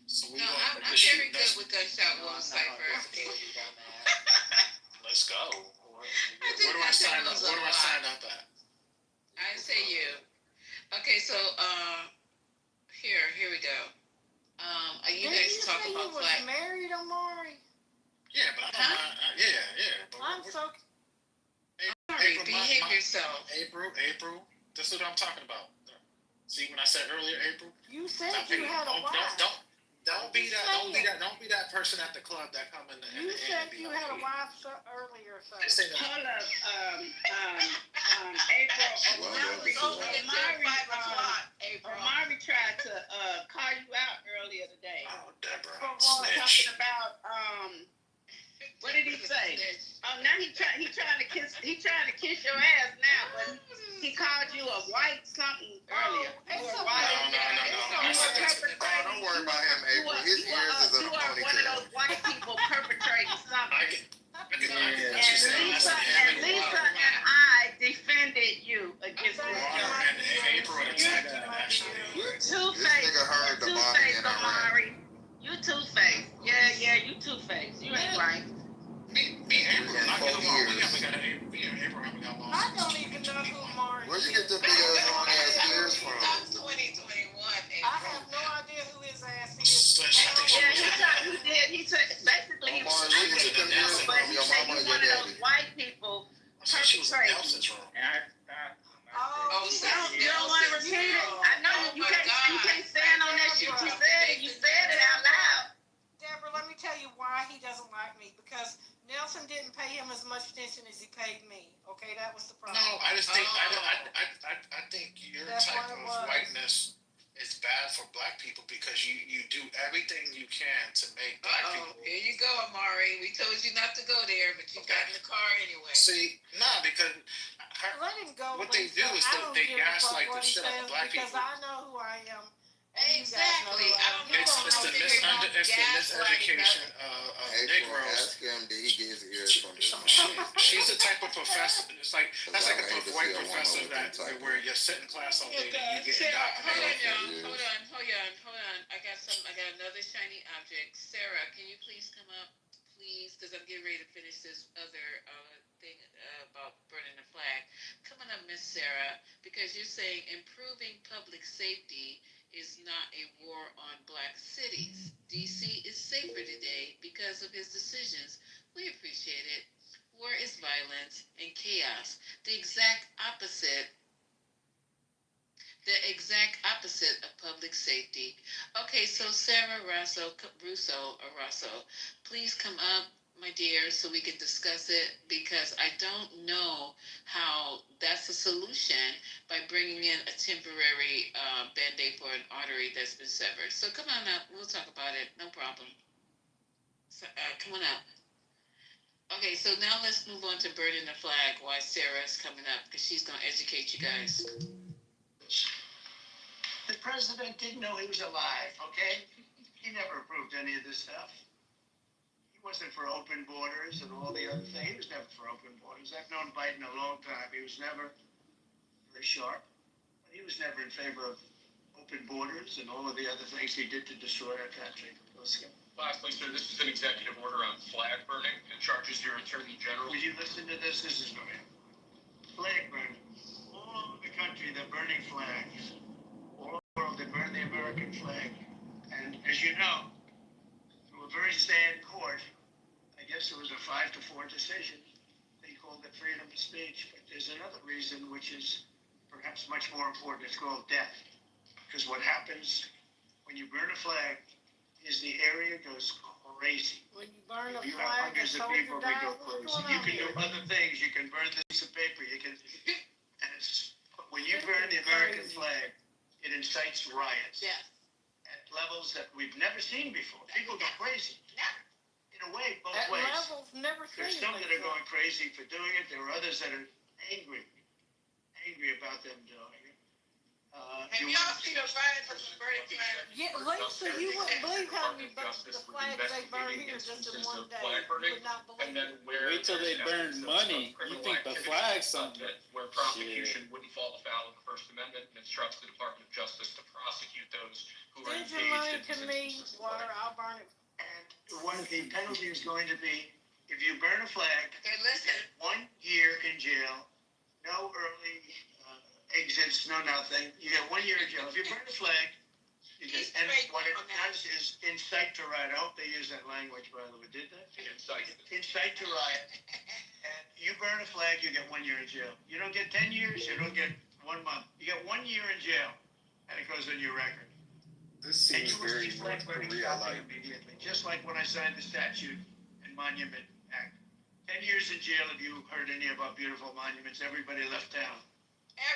So we No, gonna I'm very good with gunshot wound ciphers. Let's go. Where do I sign up? Where do I sign up at? I say you. Okay, so here we go. Are you Didn't guys talk you about was black? married, Amari? Yeah, but I don't mind. Yeah. But I'm so Sorry, behave yourself. April. This is what I'm talking about. See, when I said earlier, April. You said you had a wife. Don't be that person at the club that come in. You said you had a wife earlier, so. Hold up, April. Amari tried to call you out earlier today. Oh, Deborah. Talking about what did he say? Oh, now he trying to kiss your ass now, but he called you a white something earlier. No. Don't worry about him, April. His ears is in a ponytail. One of those white people perpetrating something. And Lisa and I defended you against this and April attacked him, actually. Two-Faced, Amari. You Two-Faced. Yeah, you Two-Faced. You ain't right. Me and April, I get along. We haven't got April haven't got along. I don't even know who Amari is. Where you get the big ass long ass ears from? 2021. I have no idea who his ass is. Yeah, he did. He said basically he was one of those white people. So she was in Nelson's room. You don't want to repeat it? I know you can't stand on that shit. You said it out loud. Deborah, let me tell you why he doesn't like me. Because Nelson didn't pay him as much attention as he paid me. Okay, that was the problem. No, I just think I think your type of whiteness is bad for black people because you do everything you can to make black people. Here you go, Amari. We told you not to go there, but you got in the car anyway. See, because let him go. What they do is they gaslight the shit out of black people. Because I know who I am. Exactly. It's the miseducation of Negroes. Ask him, did he get his ears from his mom? She's the type of professor. That's like a white professor that where you sit in class all day and you get indoctrinated. Hold on. I got another shiny object. Sarah, can you please come up, please? Because I'm getting ready to finish this other thing about burning the flag. Coming up, Miss Sarah, because you're saying improving public safety is not a war on black cities. DC is safer today because of his decisions. We appreciate it. War is violence and chaos. The exact opposite of public safety. Okay, so Sarah Russo, please come up, my dear, so we can discuss it, because I don't know how that's a solution by bringing in a temporary Band-Aid for an artery that's been severed. So come on up, we'll talk about it, no problem. So, come on up. Okay, so now let's move on to burning the flag while Sarah's coming up, because she's going to educate you guys. The president didn't know he was alive, okay? He never approved any of this stuff. He wasn't for open borders and all the other things. He was never for open borders. I've known Biden a long time. He was never very sharp. He was never in favor of open borders and all of the other things he did to destroy our country. Lastly, sir, this is an executive order on flag burning. It charges your attorney general. Will you listen to this? This is flag burning. All over the country, they're burning flags. All over the world, they burn the American flag. And as you know, through a very sad court, I guess it was a 5-4 decision. They called it freedom of speech. But there's another reason, which is perhaps much more important. It's called death. Because what happens when you burn a flag is the area goes crazy. When you burn a you flag, have hundreds of people that go crazy. You can do other things. You can burn the piece of paper. You can, and but when you burn the American flag, it incites riots. Yes. At levels that we've never seen before. People go crazy. Never. In a way, both At ways. levels never seen. There's some that are going crazy for doing it. There are others that are angry about them doing it. Have y'all seen a riot from the burning flag? Yeah, Lisa, you wouldn't believe how many the flags they burn here just in one day. You would not believe it. Wait till they burn money. You think the flag's something? Where prosecution wouldn't fall afoul of the First Amendment and instructs the Department of Justice to prosecute those who are Send your engaged money in to me, water, I'll burn it. And one of the penalty is going to be, if you burn a flag, Okay, listen. 1 year in jail, no early exits, no nothing. You get 1 year in jail. If you burn a flag, you get, and what it does is incite to riot. I hope they use that language, by the way. Did they? Incite to riot. And you burn a flag, you get 1 year in jail. You don't get 10 years, you don't get 1 month. You get 1 year in jail, and it goes on your record. This seems very North Korea-like. Immediately, just like when I signed the Statute and Monument Act. 10 years in jail if you heard any of our beautiful monuments. Everybody left town.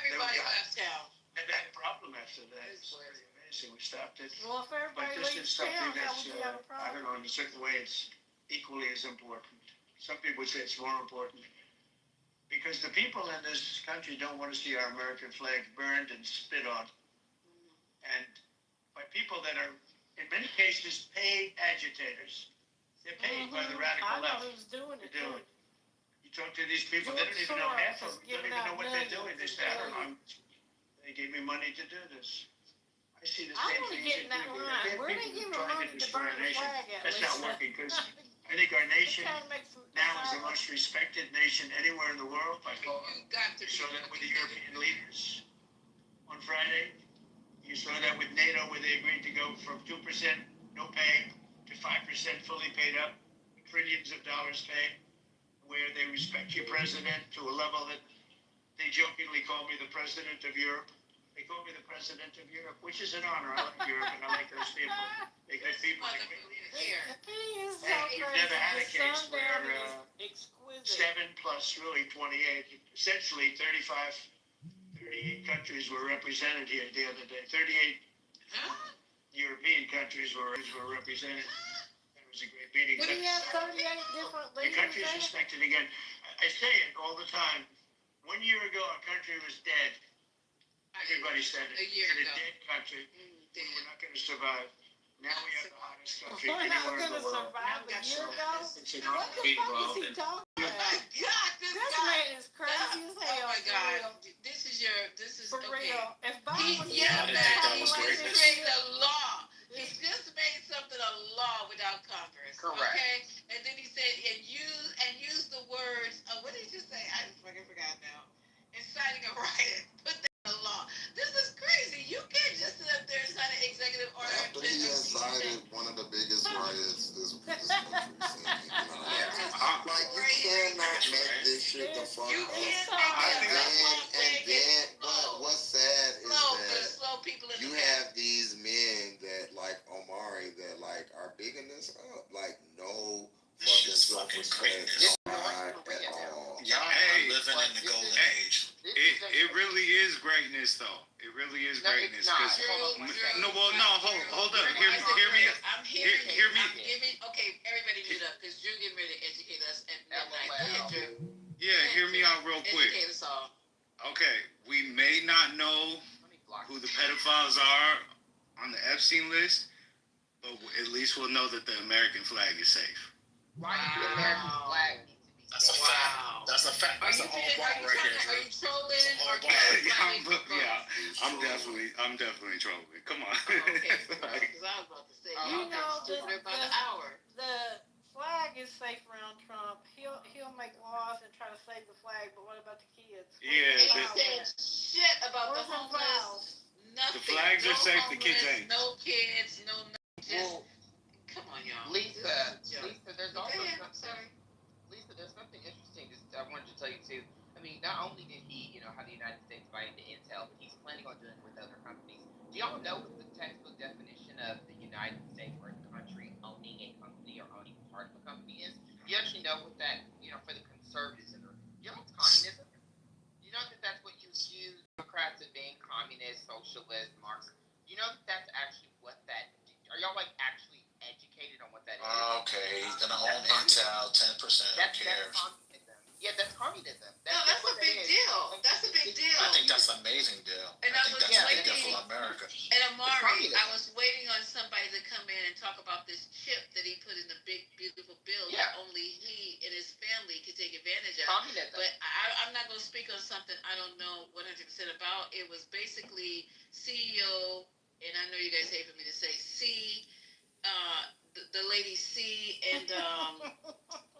Everybody left town. And that problem after that. It's very amazing. We stopped it. Well, if everybody But this leaves is something town, how that's, would you have a I don't problem? know, in a certain way, it's equally as important. Some people say it's more important. Because the people in this country don't want to see our American flag burned and spit on. And by people that are, in many cases, paid agitators. They're paid by the radical I know left who's doing to it. do too. it. You talk to these people, they don't even know half of them. They don't even know what they're doing. They say, I don't know. They gave me money to do this. I see the I same wanna things. get in that line. Where they giving money to burn the flag at, That's not Lisa? working, because I think our nation Trying to make some now is the most respected nation anywhere in the world by far. You got to You saw that with the European leaders on Friday. You saw that with NATO, where they agreed to go from 2% no pay to 5% fully paid up, trillions of dollars paid. where they respect your president to a level that they jokingly call me the president of Europe. They call me the president of Europe, which is an honor. I like Europe and I like those people. They got people like me. We've never had a case where 7 plus really 28, essentially 38 countries were represented here the other day. 38 European countries were represented. That was a great meeting. Did he have 38 different The leaders? country's respected again. I say it all the time. 1 year ago, our country was dead. Everybody said it. A year It's ago. a dead country. We were not going to survive. Now we have the hottest country We're not anywhere in gonna the world. survive a year ago? It's an What the fuck is he talking about? God, This man is crazy as hell. Oh my for God. real. This is For okay. real. If Biden was Yeah, here, man. Biden He's was created here. a law. He's just made something a law without Congress. Correct. Okay? And then he said, use the words, what did you say? I fucking forgot now. Inciting a riot. Put that in the law. This is crazy. You can't just sit up there and sign an executive order. After he incited one of the biggest riots this country's seen. Like, you cannot make this shit the fuck You up. can't make And then, but what's sad is that slow people in you the have these men that, like Omari, that, like, are bigging this up. Like, no fucking self-respect. No pride at all. Y'all are living in the golden age. It really is greatness, though. It really is greatness. Hold up. Hear me. I'm hearing you. I'm giving. Okay, everybody mute up because you're getting ready to educate us at midnight. Yeah, hear me out real quick. Educate us all. Okay, we may not know who the pedophiles are on the Epstein list, but at least we'll know that the American flag is safe. Why does the American flag need to be That's a fact. That's a fact. That's a whole bar right there. Are you trolling? I'm definitely trolling. Come on. Okay, because I was about to say, You know, about an hour. the flag is safe around Trump. He'll make laws and try to save the flag, but what about the kids? He said shit about the homeless. Nothing. The flags are safe. The kids homeless, ain't. No kids. No nothing. Just come on, y'all. Lisa, there's also sorry. Lisa, there's something interesting. I wanted to tell you too. I mean, not only did he, have the United States buy into Intel, but he's planning on doing it with other companies. Do y'all know what the textbook definition of the United States or a country owning a company or owning part of a company is? Do you actually know what that, for the conservatives in the room? Do you know what's communism? You know that that's what you accuse Democrats of being communist, socialist, Marxist. You know that that's actually what that. Are y'all actually educated on what that is? Okay, he's gonna own Intel 10%. Who cares? Yeah, that's communism. That's a big deal. That's a big deal. I think that's an amazing deal. And I think that's a big deal for America. And Amari, I was waiting on somebody to come in and talk about this chip that he put in the big, beautiful bill that only he and his family could take advantage of. Communism. But I'm not going to speak on something I don't know 100% about. It was basically CEO, and I know you guys hate for me to say C, the lady C, and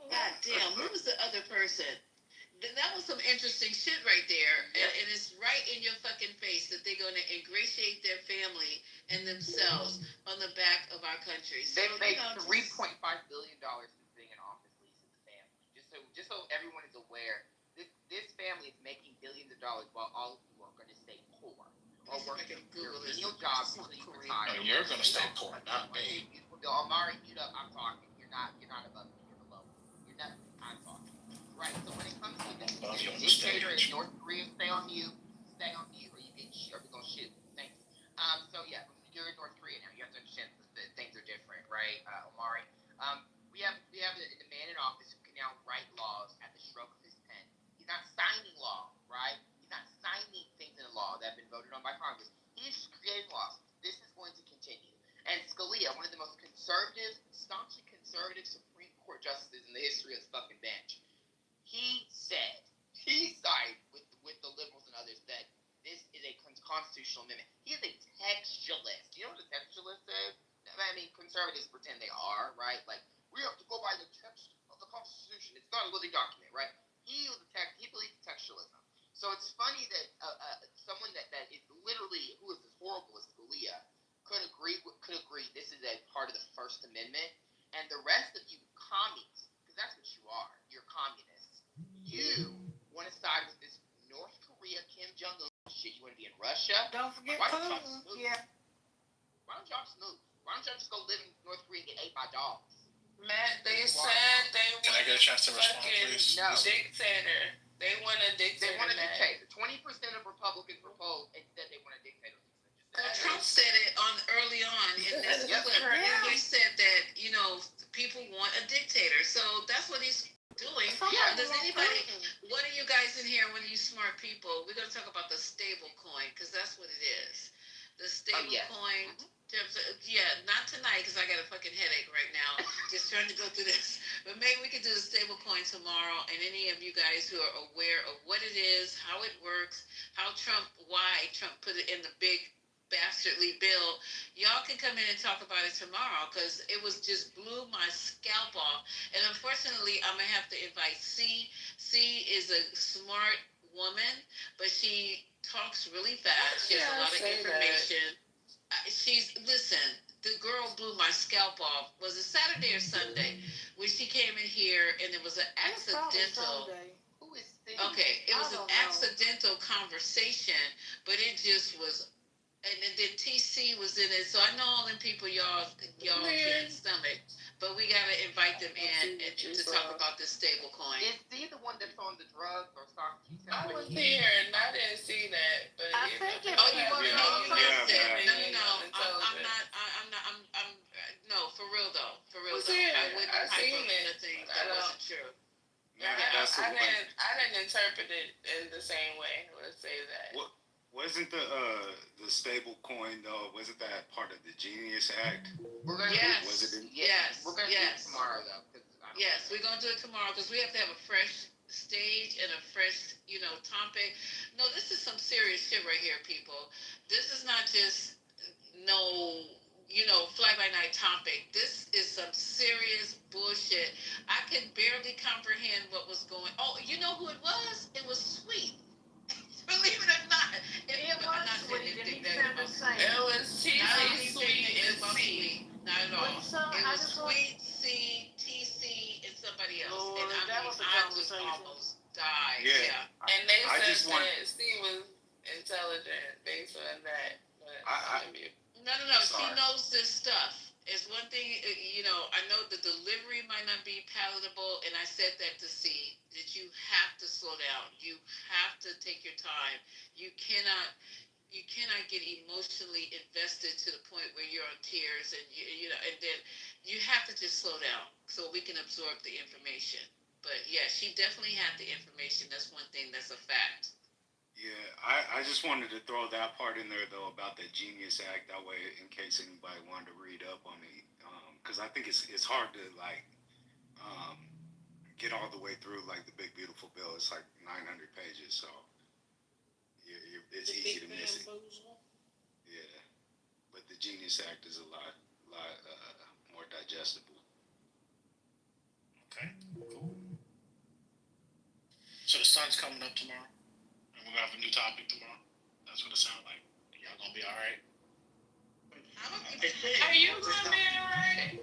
God damn, who was the other person? That was some interesting shit right there, and it's right in your fucking face that they're going to ingratiate their family and themselves on the back of our country. So, they made $3.5 billion since being in office, Lisa, the family. Just so everyone is aware, this family is making billions of dollars while all of you are going to stay poor or working menial jobs until you retire. And you're gonna stay poor, not me. Amari, I'm talking. You're not above me. You're below me. You're not. I'm talking. Right. So when it comes to this dictator in North Korea, stay on you, or you get shit, or we're gonna shoot. Thanks. So yeah, you're in North Korea now. You have to understand that things are different, right, Omari? We have a man in office who can now write laws at the stroke of his pen. He's not signing law, right? He's not signing things in the law that have been voted on by Congress. He's just creating laws. This is going to continue. And Scalia, one of the most staunchly conservative Supreme Court justices in the history of the fucking bench, he sided with the liberals and others that this is a constitutional amendment. He is a textualist. You know what a textualist is? I mean, conservatives pretend they are, right? Like, we have to go by the text of the Constitution. It's not a living document, right? He believes in textualism. So it's funny that someone that is literally, who is as horrible as Scalia, could agree this is a part of the First Amendment, and the rest of you commies, because that's what you are, you're communists, Russia. Don't forget Why don't y'all Putin. snooze? Yeah. Why don't y'all snooze? Why don't y'all just go live in North Korea and get ate by dogs? Matt, they said they Can I want get a chance to respond, fucking please? No. dictator. They want a dictator. They want a Matt. dictator. 20% of Republicans proposed and said they want a dictator. Well, Trump said it early on in this Yep. clip. He said that people want a dictator, so that's what he's doing. Yeah. Does anybody? One of you guys in here, one of you smart people, we're gonna talk about the stable coin because that's what it is. The stable coin. Yeah, not tonight because I got a fucking headache right now. Just trying to go through this. But maybe we could do the stable coin tomorrow. And any of you guys who are aware of what it is, how it works, why Trump put it in the big bastardly bill, y'all can come in and talk about it tomorrow because it was just blew my scalp off. And unfortunately, I'm gonna have to invite C. C is a smart woman, but she talks really fast. She has a lot of information. Listen, the girl blew my scalp off. Was it Saturday or Sunday when she came in here and it was an accidental? Who is this? Okay, it was an accidental conversation, but it just was. And then TC was in it, so I know all them people y'all can't stomach, but we gotta invite them in and to talk about this stable coin. Is he the one that's on the drugs or something? I was here and I didn't see that, but I think it Oh, you want to know? I'm No, for real though. For real Was though. here. I wouldn't I hype seen up it. anything I that don't- wasn't true. I didn't interpret it in the same way. Let's say that. Wasn't the stable coin though? Wasn't that part of the Genius Act? We're gonna Yes. Yes. We're gonna do it tomorrow though. Yes, we're gonna do it tomorrow because we have to have a fresh stage and a fresh, topic. No, this is some serious shit right here, people. This is not just fly by night topic. This is some serious bullshit. I could barely comprehend what was going. Oh, you know who it was? It was Sweet. Believe it or not, I'm not saying anything negative. It was TC, Sweet, and C. Not at all. It was Sweet, C, TC, and somebody else. Lord, and that was a I just conversation. almost died. Yeah. And they said that C was intelligent based on that. But No. She Sorry. knows this stuff. It's one thing, I know the delivery might not be palatable, and I said that to see that you have to slow down. You have to take your time. You cannot get emotionally invested to the point where you're on tears, and and then you have to just slow down so we can absorb the information. But yeah, she definitely had the information. That's one thing that's a fact. Yeah, I just wanted to throw that part in there though about the Genius Act. That way, in case anybody wanted to read up on it, because I think it's hard to get all the way through like the Big Beautiful Bill. It's like 900 pages, so it's easy to miss it. Yeah, but the Genius Act is a lot more digestible. Okay, cool. So the sun's coming up tomorrow. We're gonna have a new topic tomorrow. That's what it sounds like. Y'all gonna be all right? Are you gonna be alright?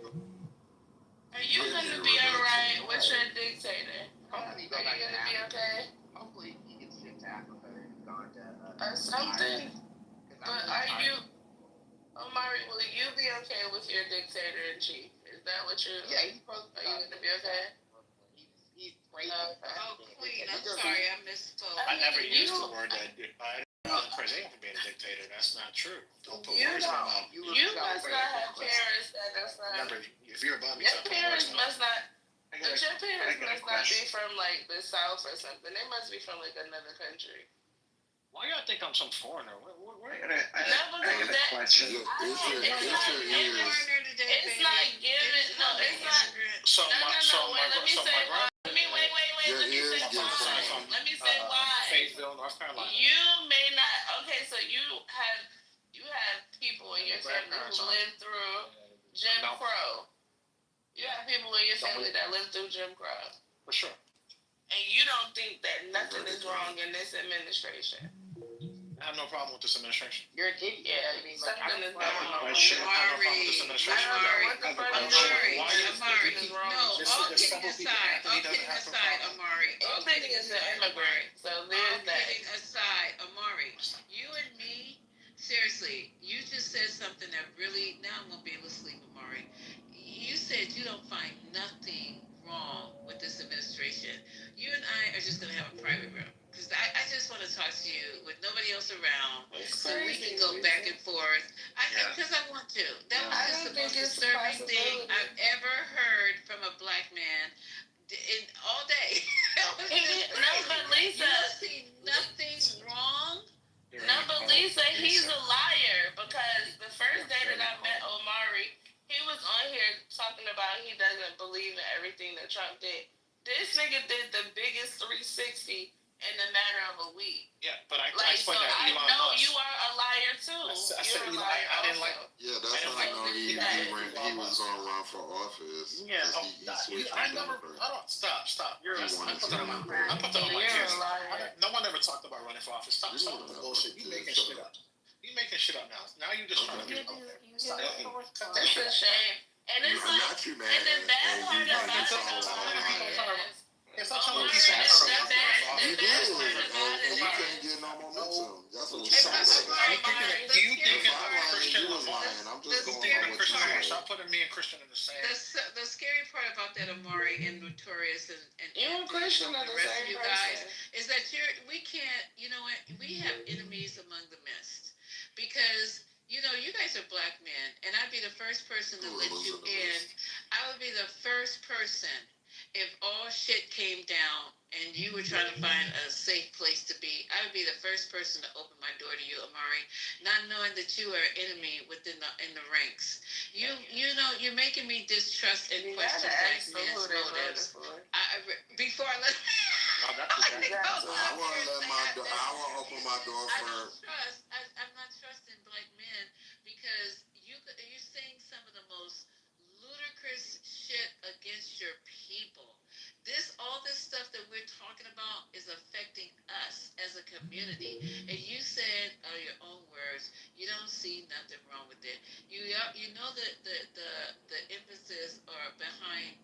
Are you gonna be alright with your dictator? Hopefully, Are you gonna be okay? Hopefully, he gets shipped to Africa and gone to. Or something. But Omari, will you be okay with your dictator in chief? Is that what you? Yeah, he's supposed to. Are you gonna be okay? He's crazy. Oh, Queen, I'm sorry, I misspoke. I never used the word that. I'm crazy for being a dictator. That's not true. Don't put words in my mouth. You must not have parents that's not. Remember, if you're above me, Your stop putting words parents in my mouth. must not. But your parents must not be from like the South or something. They must be from like another country. Why y'all think I'm some foreigner? I got a question. It's not given. No, it's not. So Wait, let me say why. Let me wait. Your Let me ears say get why. fine. Let me say why. Fayetteville, North Carolina. You may not. Okay, so you have people in your family who lived through Jim Crow. You have people in your family that lived through Jim Crow. For sure. And you don't think that nothing is wrong in this administration. I have no problem with this administration. You're an idiot. Yeah, I mean, like, something is I wrong. have no problem with this administration. Amari, no, all kidding aside, Amari, Everything is an immigrant, so there's that. All kidding aside, Amari, you and me said something that really, now I'm going to be able to sleep, Amari. You said you don't find nothing wrong with this administration. You and I are just going to have a private room. Because I just want to talk to you with nobody else around, so we can go back and forth. Because I want to. That was just the most disturbing thing I've ever heard from a black man in all day. No, but Lisa, you don't see nothing wrong. No, but Lisa, he's a liar because the first day that I met Omari, he was on here talking about he doesn't believe in everything that Trump did. This nigga did the biggest 360 in a matter of a week. Yeah, but I Like, so explained that I Elon know Musk. you are a liar too. I said You're a Elon. liar I didn't like. also. Yeah, that's how I know he was gonna run for office. Yeah, he switched I from never. Democrat. I don't stop. I put that on my. I put that on my You're kids. a liar. No one ever talked about running for office. Stop with the bullshit. You making shit up. You making shit up now. Now you just trying to get out there. Stop. Cut that It's shit a out. shame. And it's I'm like, not you, man. and the bad part you about just it follow It's not trying to Omari, keep the saying bad You part did, about and it you is, couldn't get no momentum. That's what you Do you think If I'm lying, Christian you was Lamar? lying. I'm just going Stephen by what you Christian Lamar. said. Stop putting me and Christian in the same. The scary part about that, Amari and Notorious and you and Christian are the the rest of same you guys, person. is that we can't, you know what, we have enemies among the midst. Because, you know, you guys are black men, and I'd be the first person to let you in. I would be the first person if all shit came down and you were trying to find a safe place to be. I would be the first person to open my door to you, Amari, not knowing that you are an enemy in the ranks. You know, you're making me distrust and question black men's motives. Before I let I will open my door for. I'm not trusting black men because you're saying some of the most ludicrous shit against your people. All this stuff that we're talking about is affecting us as a community. And you said, your own words, you don't see nothing wrong with it. You know that the emphasis are behind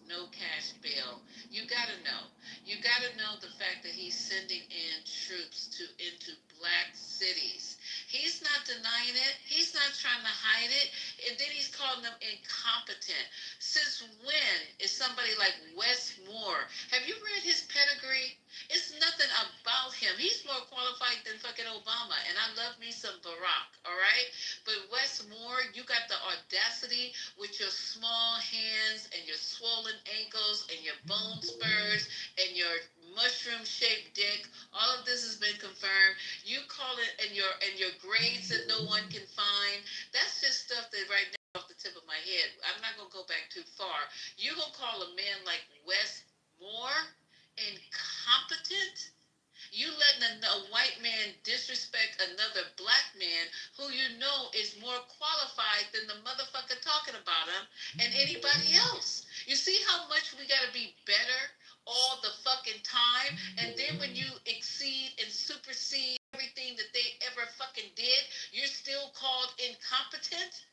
no cash bail. You gotta know. You gotta know the fact that he's sending in troops into black cities. He's not denying it. He's not trying to hide it. And then he's calling them incompetent. Since when is somebody like Wes Moore? Have you read his pedigree? It's nothing about him. He's more qualified than fucking Obama. And I love me some Barack, all right? But Wes Moore, you got the audacity with your small hands and your swollen ankles and your bone spurs and your mushroom-shaped dick. All of this has been confirmed. You call it and your grades that no one can find. That's just stuff that right now off the tip of my head. I'm not gonna go back too far. You gonna call a man like Wes Moore incompetent? You letting a white man disrespect another black man who you know is more qualified than the motherfucker talking about him and anybody else. You see how much we gotta be better all the fucking time, and then when you exceed and supersede everything that they ever fucking did, you're still called incompetent?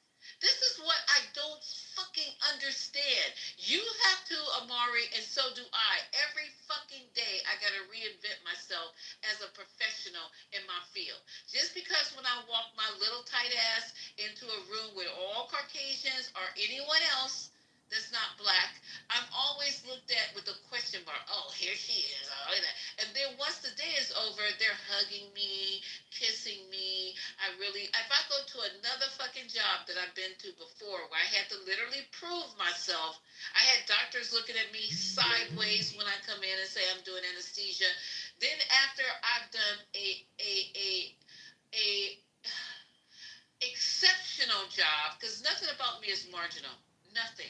This is what I don't fucking understand. You have to, Amari, and so do I. Every fucking day, I gotta reinvent myself as a professional in my field. Just because when I walk my little tight ass into a room with all Caucasians or anyone else that's not black, I'm always looked at with a question mark. Oh, here she is. Oh, and then once the day is over, they're hugging me, kissing me. If I go to another fucking job that I've been to before where I had to literally prove myself, I had doctors looking at me sideways when I come in and say I'm doing anesthesia. Then after I've done a exceptional job, because nothing about me is marginal. Nothing.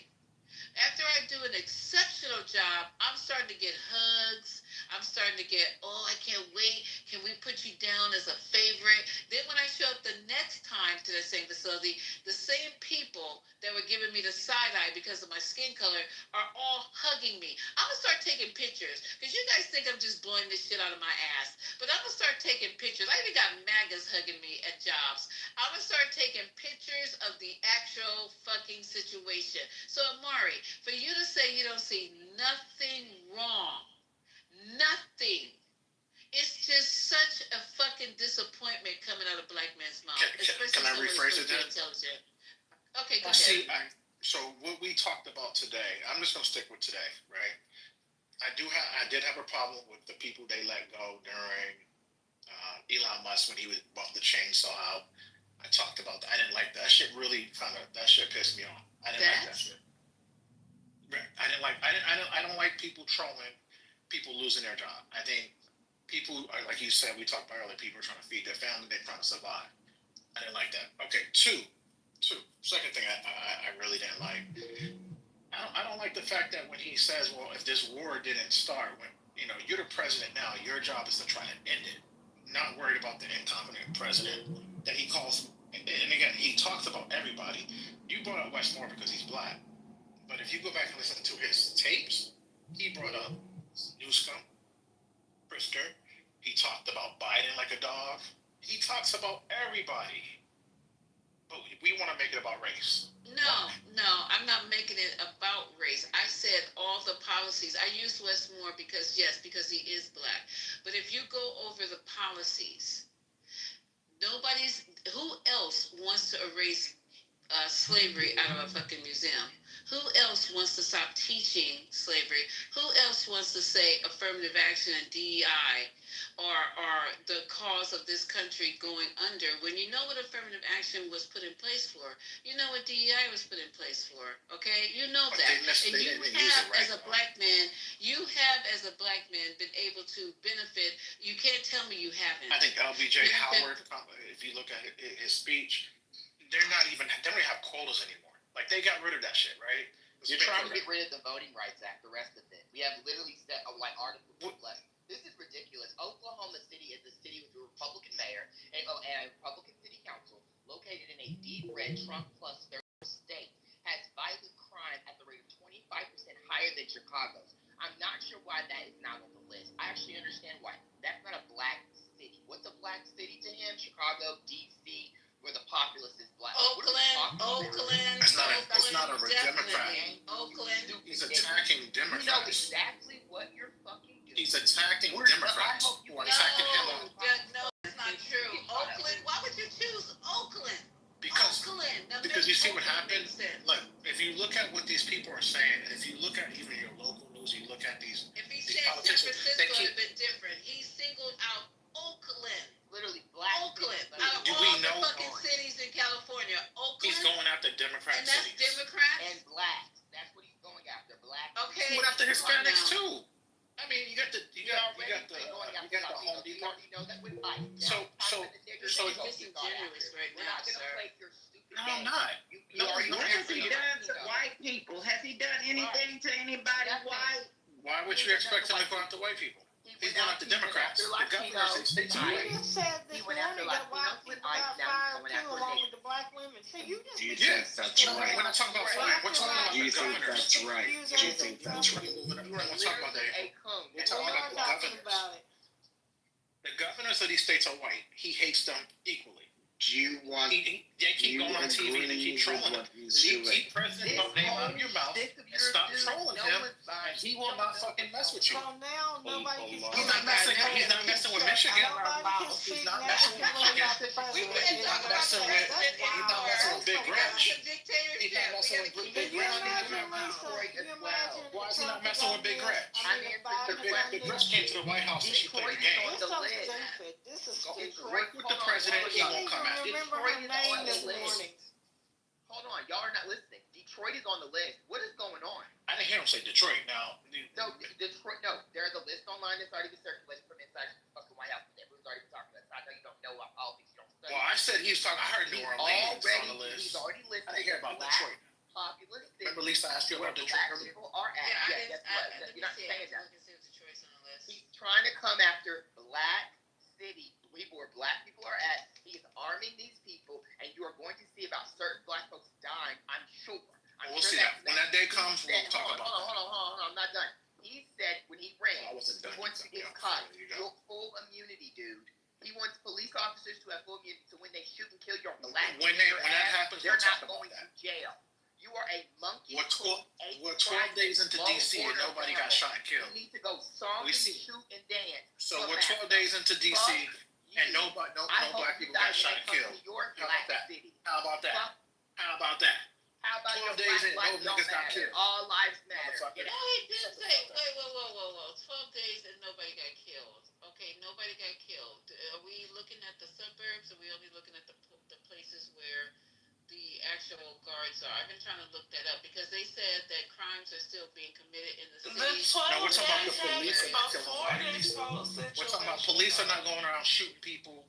After I do an exceptional job, I'm starting to get hugs. I'm starting to get, oh, I can't wait. Can we put you down as a favorite? Then when I show up the next time to the same facility, the same people that were giving me the side eye because of my skin color are all hugging me. I'm going to start taking pictures because you guys think I'm just blowing this shit out of my ass. But I'm going to start taking pictures. I even got MAGAs hugging me at jobs. I'm going to start taking pictures of the actual fucking situation. So, Amari, for you to say you don't see nothing wrong, nothing. It's just such a fucking disappointment man coming out of black man's mouth. Can I rephrase it then? Intelligent. Okay, go See, ahead. so what we talked about today, I'm just going to stick with today, right? I did have a problem with the people they let go during Elon Musk when he bought the chainsaw out. I talked about that. I didn't like that. That shit pissed me off. I didn't like that shit. Right. I don't like people trolling, people losing their job. I think people are, like you said, we talked about earlier, people are trying to feed their family, they're trying to survive. I didn't like that. Okay, two. Second thing I really didn't like. I don't like the fact that when he says, well, if this war didn't start, when you're the president now, your job is to try to end it. Not worried about the incompetent president that he calls. And again, he talks about everybody. You brought up Westmore because he's black, but if you go back and listen to his tapes, he brought up Newscomb, Prisker. He talked about Biden like a dog. He talks about everybody. But we want to make it about race. No, I'm not making it about race. I said all the policies. I used Westmore because he is black. But if you go over the policies, who else wants to erase slavery out of a fucking museum? Who else wants to stop teaching slavery? Who else wants to say affirmative action and DEI are the cause of this country going under? When you know what affirmative action was put in place for, you know what DEI was put in place for, okay? You know that. And you have, as a black man, been able to benefit. You can't tell me you haven't. I think LBJ Howard, if you look at his speech, they don't have quotas anymore. Like, they got rid of that shit, right? You're trying to get rid of the Voting Rights Act, the rest of it. We have literally set Article 2 left. This is ridiculous. Oklahoma City is a city with a Republican mayor and a Republican city council located in a deep red Trump plus third state, has violent crime at the rate of 25% higher than Chicago's. I'm not sure why that is not on the list. I actually understand why. That's not a black city. What's a black city to him? Chicago, D.C., where the populace is black. Oakland. It's not a Democrat. Oakland. He's attacking Democrats. You know exactly what you're fucking doing. He's attacking Democrats who are attacking him. No, that's not true. Oakland. Why would you choose Oakland? Because you see what happened. Look, if you look at what these people are saying, and if you look at even your local news, you look at these. If he said San Francisco, it would have been different. He singled out Oakland. Literally black. Oakland. Out of all the fucking cities in California, Oakland. He's going after Democrat cities. And that's Democrats? And blacks. That's what he's going after. Black. Okay. He's going after Hispanics too. I mean, you got the Home Depot. So you're disingenuous right now, sir. No, I'm not. What has he done to white people? Has he done anything to anybody white? Why would you expect him to go after white people? He's going after Democrats. The governors say states are You just said this morning that white people got fired too, along with the black women. So you just yes, that's right. We're not talking about fire. We're talking about the governors. that's right? You think that's right? We're not talking about that. We're talking about the governors. The governors of these states are white. He hates them equally. Do you want? They keep going on TV and they keep trolling him. Keep President Trump's name out of your mouth and stop trolling him, and he will not fucking mess with you. So now nobody can He's not messing with Michigan. He's not messing with Michigan. He's not messing with Big Rich. He's not messing with Big Rich. Why is he not messing with Big Rich? Big Rich came to the White House and she played the game. This is Work with the president, he won't come out. Detroit is on the list. Hold on, y'all are not listening. Detroit is on the list. What is going on? I didn't hear him say Detroit. Now, Detroit. No, there's a list online that's already been circulated from inside the fucking White House. Everyone's already been talking about it. I know you don't know about politics. You don't study. Well, I said he was talking. I heard New Orleans on the list. He's already listed. I didn't hear about Detroit. Populous. Remember, Lisa asked you about Detroit. Black people are at. You're not saying that. Detroit's on the list. He's trying to come after black city. People where black people are at. He is arming these people, and you are going to see about certain black folks dying. I'm sure. We'll see that. When that day comes, we'll talk about that. Hold on. I'm not done. He said when he ran, he wants to get caught. Full immunity, dude. He wants police officers to have full immunity, so when they shoot and kill your black when that happens, they're not going to jail. You are a monkey. We're 12 days into DC and nobody got shot and killed. You need to go song and shoot and dance. So we're 12 days into DC. And no black people got shot and killed. How about that? How about that? How about that? How about 12 days in, no niggas got killed. All lives matter. Motherfucker. Get No, out. he didn't say. Wait, whoa. 12 days and nobody got killed. Okay, nobody got killed. Are we looking at the suburbs? Or are we only looking at the places where the actual guards are? I've been trying to look that up because they said that crimes are still being committed in the city. No, we're talking about the police are not killing people. We're talking about police are not going around shooting people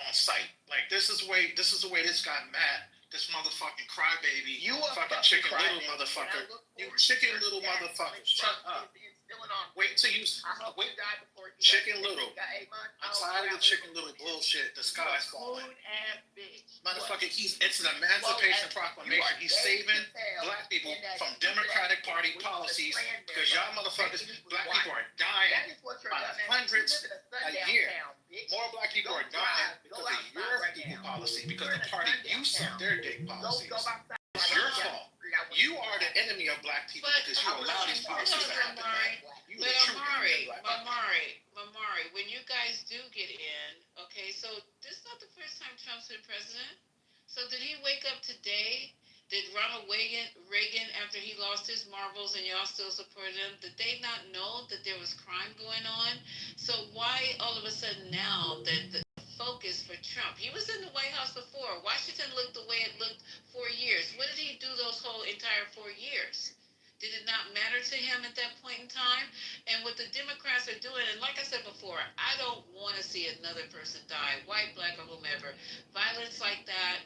on sight. Like this is the way this got mad. This motherfucking crybaby, You a fucking fucking chicken crybaby. little motherfucker. And I look You forward chicken to little your dad motherfucker. coming Shut from up. instilling on Wait till you. I hope Wait. you die before you Chicken die. Little. You got 8 months. I'm tired of the Chicken Little bullshit. The sky's falling. Coon ass bitch. Motherfucker, it's an Emancipation Proclamation. He's saving black people from Democratic Party policies because y'all motherfuckers, black people are dying That is what you're by dumb ass. hundreds You live in a a sundown year. town, bitch. More black people are dying because of your people policy, because the party you suck their dick policies. It's your fault. You are the enemy of black people because you allow these policies to happen. You the true enemy of black people. Mamari, when you guys do get in, okay, so this is not the first time Trump's been president. So did he wake up today? Did Ronald Reagan, after he lost his marbles and y'all still supported him, did they not know that there was crime going on? So why all of a sudden now that the focus for Trump? He was in the White House before. Washington looked the way it looked 4 years. What did he do those whole entire 4 years? Did it not matter to him at that point in time? And what the Democrats are doing, and like I said before, I don't want to see another person die, white, black, or whomever. Violence like that,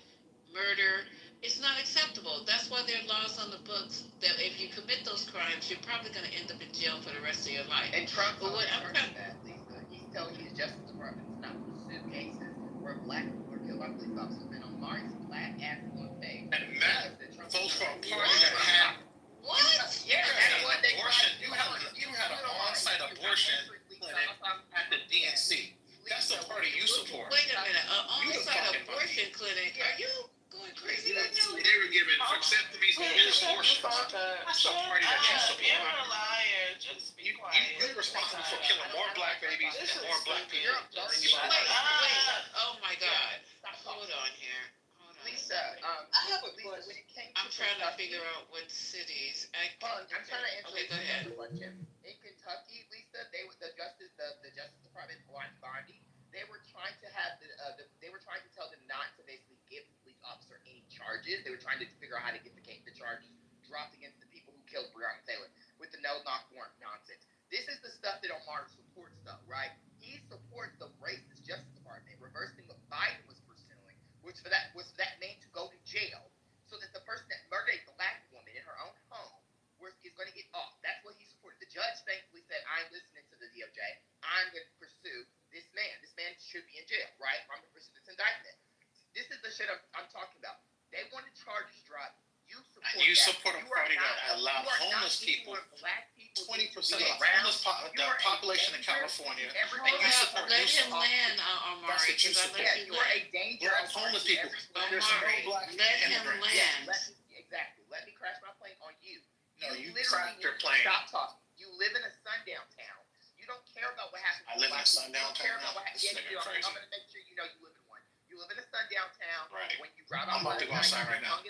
murder, it's not acceptable. That's why there are laws on the books that if you commit those crimes, you're probably going to end up in jail for the rest of your life. And Trump But what I'm trying that, Lisa. He's telling you the Justice Department is not pursue cases where black people are killed by police officers. And on Mark's black ass on face. And Matt, folks from a party that had what? Yeah, that's what they abortion. You had an on-site abortion clinic at the DNC. That's the party you support. Wait a minute, an on-site abortion clinic? Are you going crazy right now? They were given vasectomies and abortions. That's the party that you support. You're a liar. Just be quiet. You're responsible for killing more black babies and more black people than anybody. Wait, oh my God. Hold on here. Lisa, I have a Lisa, when it came I'm trying to figure out what cities. I'm trying to answer Okay, go ahead. question. In Kentucky, Lisa, the Justice Department, Bondi, they were trying to have they were trying to tell them not to basically give the police officer any charges. They were trying to figure out how to get the charges dropped against the people who killed Breonna Taylor with the no-knock warrant nonsense. This is the stuff that Omar supports, though, right? He supports the racist Justice Department reversing what Biden was pursuing, which for that man to go to jail, so that the person that murdered a black woman in her own home is going to get off. That's what he supported. The judge thankfully said, "I'm listening to the DOJ. I'm going to pursue this man. This man should be in jail, right? I'm going to pursue this indictment." This is the shit I'm talking about. They want the charges dropped. You support a party that allowed homeless people, 20% of the population in California, and you support Let him land, Omari, because I let you land. Black homeless people. There's no black let him land. Exactly. Let me crash my plane on you. No, you cracked your plane. Stop talking. You live in a sundown town. You don't care about what happens. I live in a sundown town. You don't care about what happens. Yeah, you do. I'm going to make sure you know you live in one. You live in a sundown town. Right. When you drive I'm out, about to go outside right now.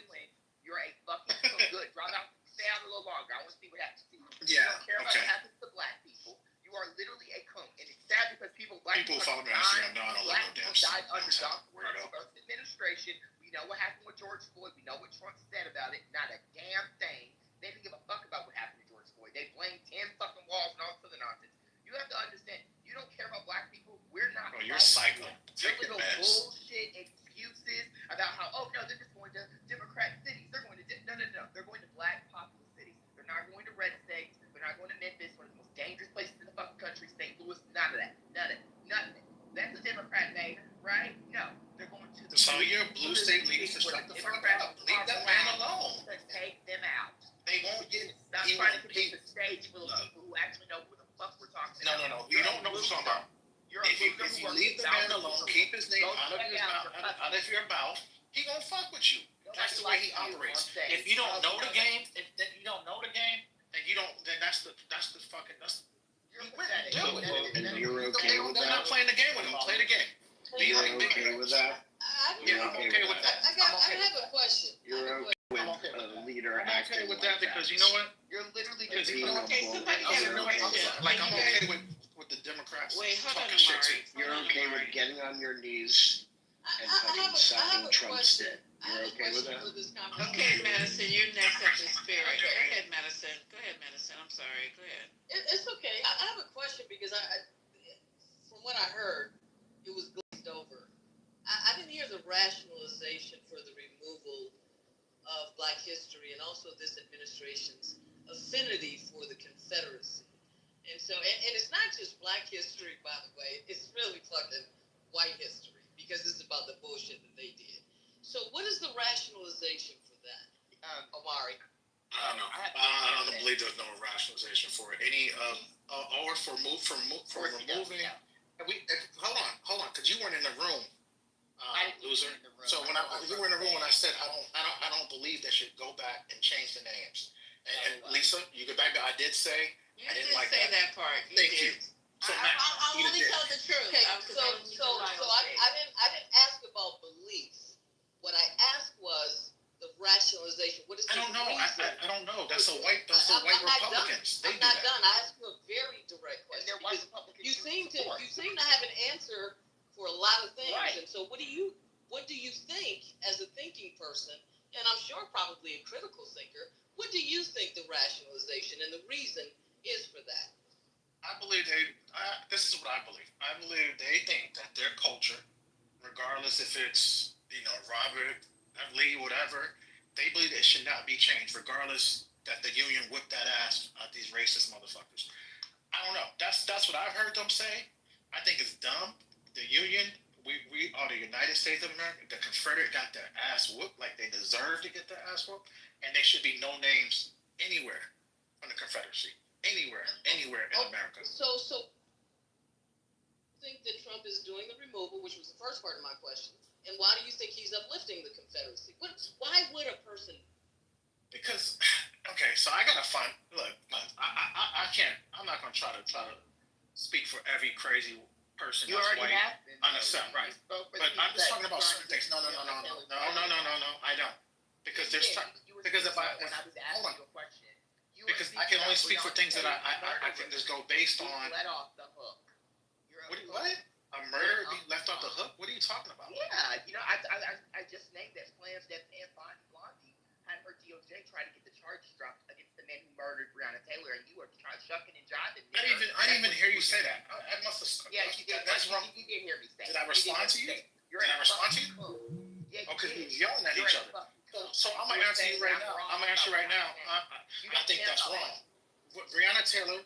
You're a fucking good. Drive out, stay out a little longer. I want to see what happens to you. Yeah. You don't care about what happens to black people. You are literally a coon. And it's sad because black people follow me on Instagram. No, I don't black live no people damn died under Dr. First administration. We know what happened with George Floyd. We know what Trump said about it. Not a damn thing. They didn't give a fuck about what happened to George Floyd. They blamed 10 fucking walls and all this other nonsense. You have to understand, you don't care about black people. We're not. Bro, you're psycho. Your little bullshit excuses about how, oh no, they're just going to Democrat cities. They're going to no. They're going to black populous cities. They're not going to red states. They're not going to Memphis, one of the most dangerous places in the fucking country. St. Louis, none of that. None of it. That's a Democrat mayor, right? No, they're going to the. So your blue state leaders to shut the fuck up. Leave that man alone. To take them out. They won't get. Stop trying to create the stage full of people who actually know who the fuck we're talking about. No. You don't know what we're talking about. If you leave the man alone, keep his name out of your mouth, he gonna fuck with you. That's the way he operates. If you don't know the game, then that's the fucking. And you're okay with They're that? not playing the game with him. Play the game. Do you think okay with that? Yeah, I'm okay with that. I have a question. You're okay with a leader acting with that because you know what? You're literally Because just you know what? Okay, somebody got a question. Like I'm okay with the Democrats Wait, hold on, talking shit Amari. too. You're okay with getting on your knees and fucking sucking Trump's dick. You're okay with that? Okay, Madison, you're next up in spirit. Go ahead, Madison. I'm sorry. Go ahead. It's okay. I have a question because from what I heard, it was glazed over. I didn't hear the rationalization for the removal of Black history and also this administration's affinity for the Confederacy. And so, and it's not just Black history, by the way. It's really fucking white history because this is about the bullshit that they did. So, what is the rationalization for that, Omari? I don't know. I don't believe there's no rationalization for it. Any or for removing. Hold on, because you weren't in the room, loser. So when you were in the room when I said I don't believe they should go back and change the names. And Lisa, you get back. I did say I didn't like say that part. Thank you. So I'll only tell the truth. Okay, so I didn't ask about beliefs. What I asked was the rationalization. What is the reason? I don't know. Those are white Republicans. I'm not done. I asked you a very direct question. You seem to have an answer for a lot of things. Right. And so what do you think as a thinking person, and I'm sure probably a critical thinker, what do you think the rationalization and the reason is for that? I believe this is what I believe. I believe they think that their culture, regardless if it's, Robert, Lee, whatever, they believe it should not be changed, regardless that the union whipped that ass at these racist motherfuckers. I don't know. That's what I've heard them say. I think it's dumb. The union, we are the United States of America. The Confederate got their ass whooped like they deserve to get their ass whooped, and there should be no names anywhere on the Confederacy. Anywhere in America. So think that Trump is doing the removal, which was the first part of my question, and why do you think he's uplifting the Confederacy? Why would a person? Because, okay, so I gotta find. Look, I can't. I'm not gonna try to speak for every crazy person You that's already white. have been. Understand, right? But I'm just talking about certain things. No. I don't. Because there's because if I hold on. Because I can only speak for things that I can just go based on. Let off the hook. What? A murder being left off the hook? What are you talking about? Yeah, I just named that plans that Blondie had her DOJ try to get the charges dropped against the man who murdered Breonna Taylor, and you were trying shucking and jiving. I didn't even hear you say that. I must have. Yeah, you did. That's wrong. You did hear me say. Did I respond to you? Did I respond to you? Yeah, because we were yelling at each other. So I'm gonna answer you right now. I think that's wrong. Breonna Taylor.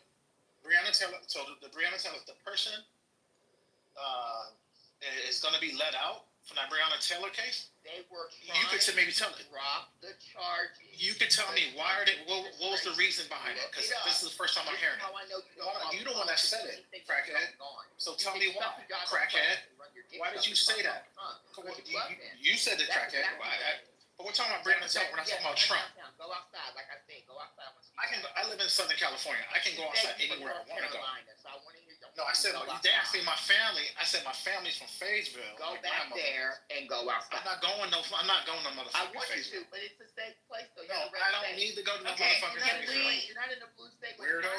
So the Breonna Taylor, the person is going to be let out from that Breonna Taylor case. They were you could maybe tell me. Drop the charges. You could tell me why are they? What was the reason behind it? Because this is the first time I'm hearing it. You the one that said it, crackhead. So tell me why, crackhead. Why did you say that? You said the crackhead. But we're talking about Breonna Taylor. We're not talking about Trump. Go outside, like I said. Go outside. I live in Southern California. I can go outside anywhere I want to go. No, I said they asked me my family. I said my family's from Fayetteville. Go back there and go outside. I'm not going no motherfucking I want you Fayetteville. to, but it's a safe place though. No, I don't need to go to no motherfucking Fayetteville. You're not in the blue state. Weirdo.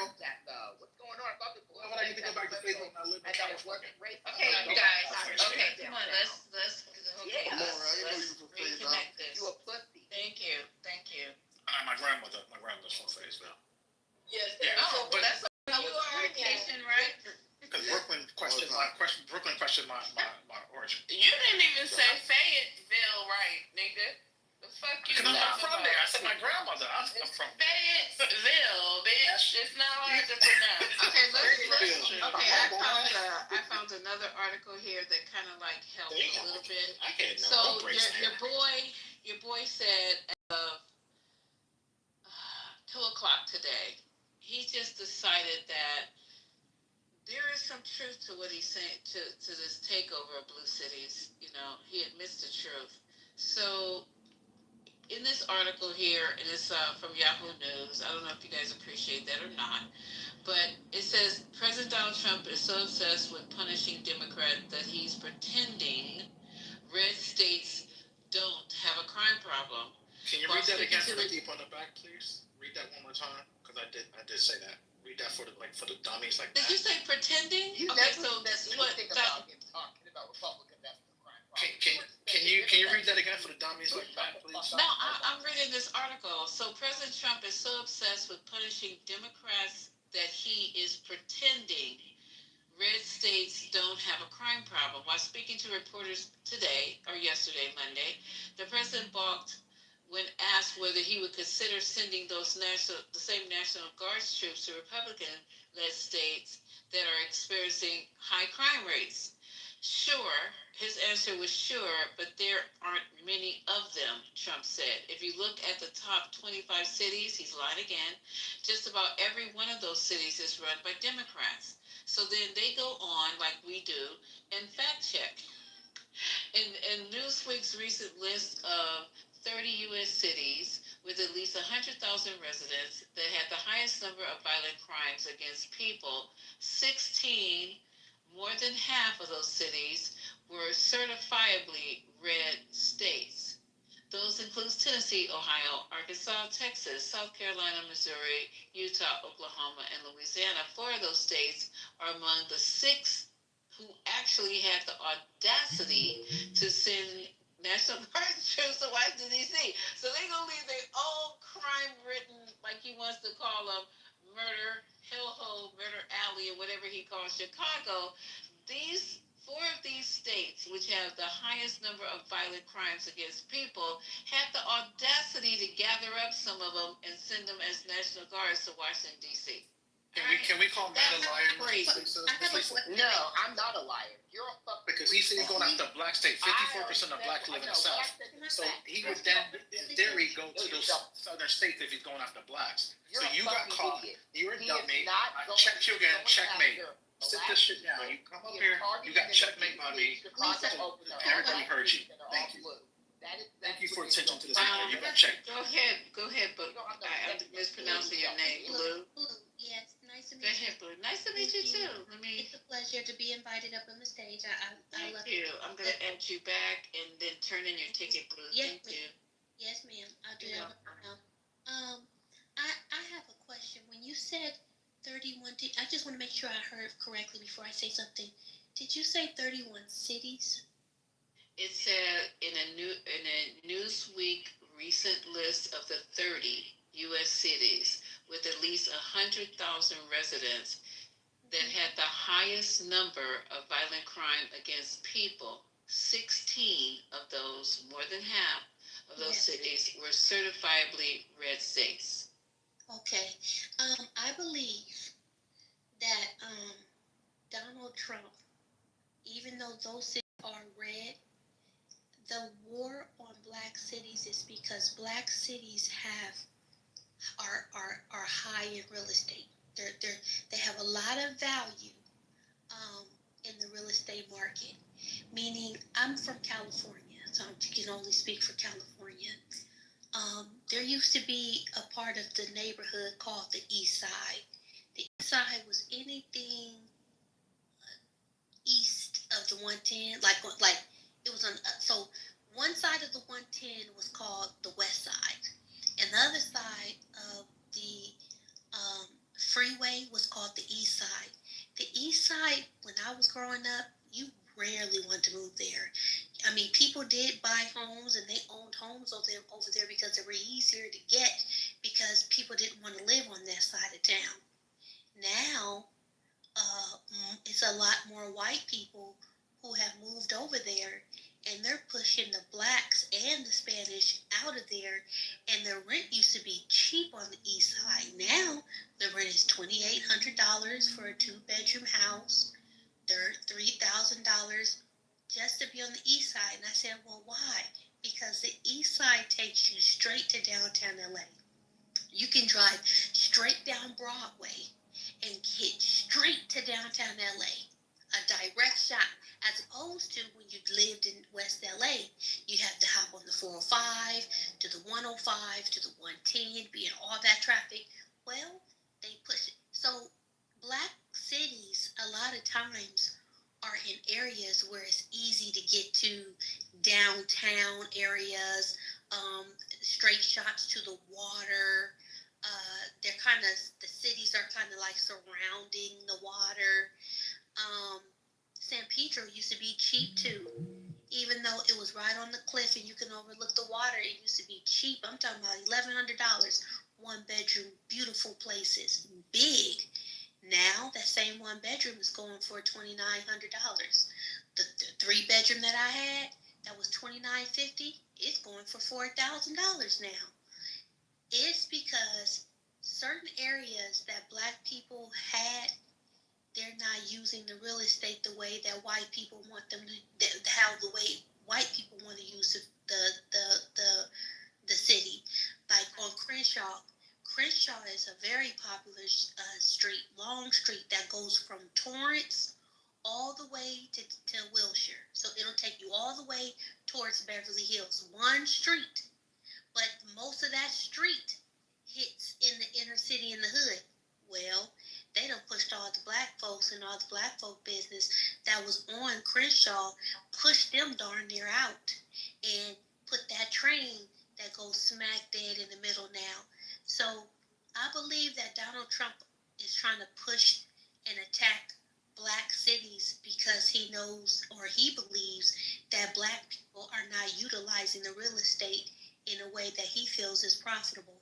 What's going on? I thought the blue. Why would I need to go back to Fayetteville when I live in California? Okay, you guys. Okay, come on. Let's. Okay, let's reconnect this. You a pussy. Thank you. My grandmother's from Fayetteville. Yes. Yeah. But that's you are Haitian, right? Because Brooklyn questioned my origin. You didn't even say Fayetteville, right, nigga? The fuck you Because I'm not from there. I said my grandmother. I'm from Fayetteville, bitch. It's not hard to pronounce. Okay, I found another article here that kind of like helped a little bit. So your boy said as of 2:00 today, he just decided that there is some truth to what he's saying to this takeover of blue cities. He admits the truth. So in this article here, and it's from Yahoo News. I don't know if you guys appreciate that or not, but it says President Donald Trump is so obsessed with punishing Democrats that he's pretending red states don't have a crime problem. Can you read that again for the deep on the back, please? Read that one more time, because I did say that. Read that for the dummies like Did that. you say pretending? You Okay, never so that's what? think about him talking about Republicans that's the crime problem. Can you read that again for the dummies like that, please? No, I'm reading this article. So President Trump is so obsessed with punishing Democrats that he is pretending red states don't have a crime problem. While speaking to reporters today, or yesterday, Monday, the president balked when asked whether he would consider sending the same National Guards troops to Republican-led states that are experiencing high crime rates. Sure, his answer was sure, but there aren't many of them, Trump said. If you look at the top 25 cities, he's lying again, just about every one of those cities is run by Democrats. So then they go on, like we do, and fact check. In Newsweek's recent list of 30 U.S. cities with at least 100,000 residents that had the highest number of violent crimes against people, 16, more than half of those cities, were certifiably red states. Those include Tennessee, Ohio, Arkansas, Texas, South Carolina, Missouri, Utah, Oklahoma, and Louisiana. 4 of those states are among the 6 who actually had the audacity to send National Guard troops to Washington, D.C. So they're going to leave their own crime-ridden, like he wants to call them, murder, hellhole, murder alley, or whatever he calls Chicago. These 4 of these states, which have the highest number of violent crimes against people, had the audacity to gather up some of them and send them as National Guards to Washington, D.C. Can we call Matt a liar? No, I'm not a liar. You're a fucking. Because he said he's going after black state. 54% of blacks live in the South. So he would then, in theory, go to those southern states if he's going after blacks. So you got caught. You're a dummy. I checked you again. Checkmate. Sit this shit down. You come up here. You got checkmate on me. Everybody heard you. Thank you. Thank you for attention to this matter. You got checked. Go ahead, Blue. I'm mispronouncing your name, Blue. Yes, nice to Go meet you. ahead, Blue. Nice to meet you too. It's a pleasure to be invited up on the stage. I love Thank you. I'm gonna add you back and then turn in your ticket, Blue. Yes, Thank you. Yes, ma'am. I'll do that now. I have a question. When you said 31, I just want to make sure I heard correctly before I say something. Did you say 31 cities? It said in a Newsweek recent list of the 30 U.S. cities with at least 100,000 residents that had the highest number of violent crime against people. 16 of those, more than half of those cities, were certifiably red states. Okay. I believe that Donald Trump, even though those cities are red, the war on black cities is because black cities are high in real estate. They have a lot of value in the real estate market. Meaning, I'm from California, so I can only speak for California. There used to be a part of the neighborhood called the East Side. The East Side was anything east of the 110, like it was on. So one side of the 110 was called the West Side, and the other side of the freeway was called the East Side. The East Side, when I was growing up, you rarely wanted to move there. I mean, people did buy homes and they owned homes over there because they were easier to get because people didn't want to live on that side of town. Now, it's a lot more white people who have moved over there, and they're pushing the blacks and the Spanish out of there, and the rent used to be cheap on the East Side. Now, the rent is $2,800 for a 2-bedroom house, $3,000 just to be on the East Side. And I said, well, why? Because the East Side takes you straight to downtown LA. You can drive straight down Broadway and get straight to downtown LA. A direct shot, as opposed opposed to when you lived in West LA. You have to hop on the 405 to the 105 to the 110, be in all that traffic. Well, they push it. So black cities a lot of times are in areas where it's easy to get to, downtown areas, straight shots to the water. They're kind of, the cities are kind of like surrounding the water. San Pedro used to be cheap too, even though it was right on the cliff and you can overlook the water. It used to be cheap. I'm talking about $1,100, one bedroom, beautiful places, big. Now that same one bedroom is going for $2,900. The 3-bedroom that I had that was $2,950, it's going for $4,000 now. It's because certain areas that black people had, they're not using the real estate the way that white people want them to, how the way white people want to use the city. Like on Crenshaw is a very popular street, long street that goes from Torrance all the way to Wilshire. So it'll take you all the way towards Beverly Hills. One street. But most of that street hits in the inner city in the hood. Well, they done pushed all the black folks and all the black folk business that was on Crenshaw, pushed them darn near out, and put that train that goes smack dead in the middle now. So I believe that Donald Trump is trying to push and attack black cities because he knows, or he believes, that black people are not utilizing the real estate in a way that he feels is profitable.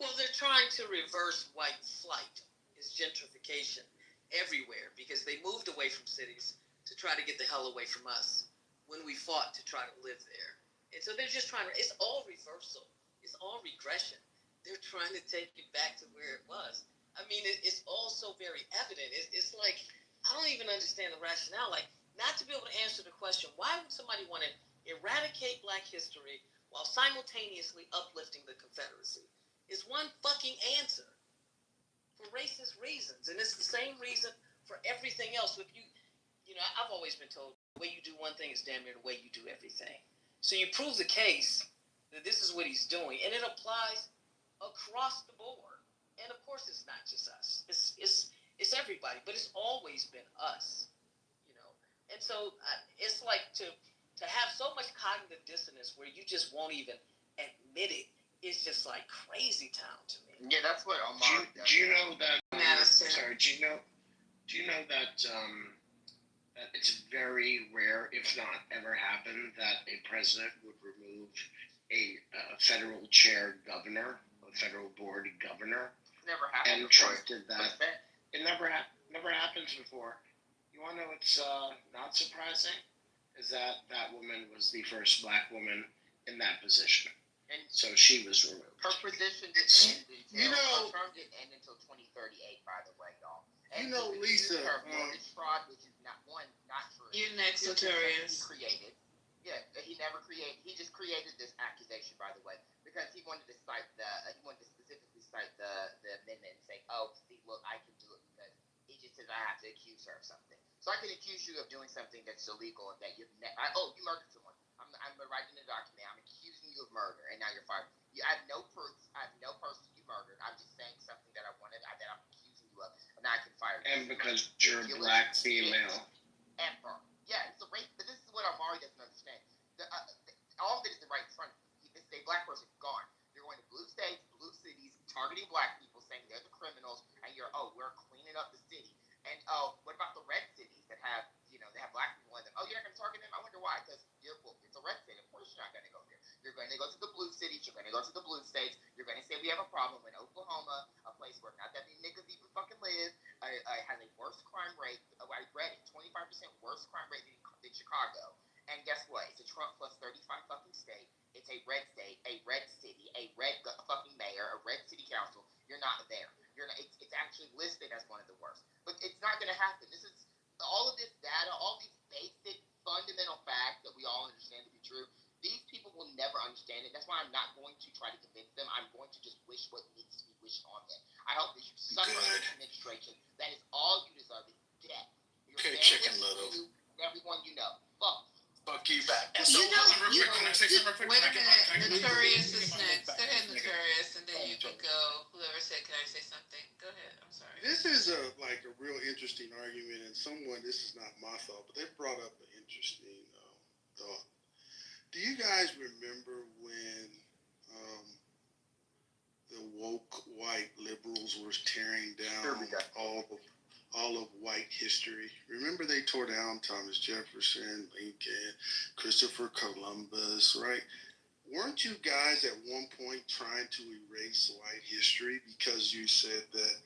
Well, they're trying to reverse white flight, is gentrification everywhere, because they moved away from cities to try to get the hell away from us when we fought to try to live there. And so they're just trying to, it's all reversal. It's all regression. They're trying to take it back to where it was. I mean, it's all so very evident. It's like, I don't even understand the rationale. Like, not to be able to answer the question, why would somebody want to eradicate black history while simultaneously uplifting the Confederacy? Is one fucking answer for racist reasons. And it's the same reason for everything else. If you know, I've always been told the way you do one thing is damn near the way you do everything. So you prove the case that this is what he's doing, and it applies across the board. And of course, it's not just us. It's everybody, but it's always been us, you know. And so it's like to have so much cognitive dissonance where you just won't even admit it. It's just like crazy town to me. Yeah, that's what Omar does. Do you know that? Madison. Sorry. Do you know that that it's very rare, if not ever, happen that a president would remove a federal chair governor, a federal board governor? Never happened. And Trump did that. It never happens before. You want to know what's not surprising? Is that woman was the first black woman in that position. And so she was removed. Her position didn't end until, her term didn't end until 2038, by the way, y'all. And you know, Lisa, her mortgage fraud, which is not true. You're next, Notorious. He never created. He just created this accusation, by the way, because he wanted to cite specifically cite the amendment and say, oh, see, look, I can do it because he just says I have to accuse her of something. So I can accuse you of doing something that's illegal and that you murdered someone. I'm writing a document. I'm accusing you of murder, and now you're fired. I have no proof. I have no person you murdered. I'm just saying something that I wanted, that I'm accusing you of, and now I can fire you. And because you're a black female. Ever. Yeah, it's a rape. But this is what Amari doesn't understand. All of it is right in front of you. This is a black person gone. You're going to blue states, blue cities, targeting black people, saying they're the criminals, and we're cleaning up the city. And what about the red cities that have, they have black people in them? Oh, you're not going to target them? I wonder why. Because it's a red city. Of course you're not going to go there. You're going to go to the blue cities. You're going to go to the blue states. You're going to say we have a problem in Oklahoma, a place where not that many niggas even fucking live, has a worse crime rate. I read it, 25% worse crime rate than Chicago. And guess what? It's a Trump plus 35 fucking state. It's a red state, a red city, a red fucking mayor, a red city council. You're not there. You're not. It's actually listed as one of the worst. But it's not going to happen. This is all of this data, all these basic fundamental facts that we all understand to be true. These people will never understand it. That's why I'm not going to try to convince them. I'm going to just wish what needs to be wished on them. I hope that you suffer in this administration. That is all you deserve is death. Your Okay, Chicken Little. everyone you know. Fuck. Fuck you back. So, Can I say something real quick? Wait a minute, Notorious is next. Go ahead, Notorious, and then you can go. Whoever said, "Can I say something?" Go ahead. I'm sorry. This is a real interesting argument, and this is not my thought, but they brought up an interesting thought. Do you guys remember when the woke white liberals were tearing down all of white history? Remember they tore down Thomas Jefferson, Lincoln, Christopher Columbus, right? Weren't you guys at one point trying to erase white history because you said that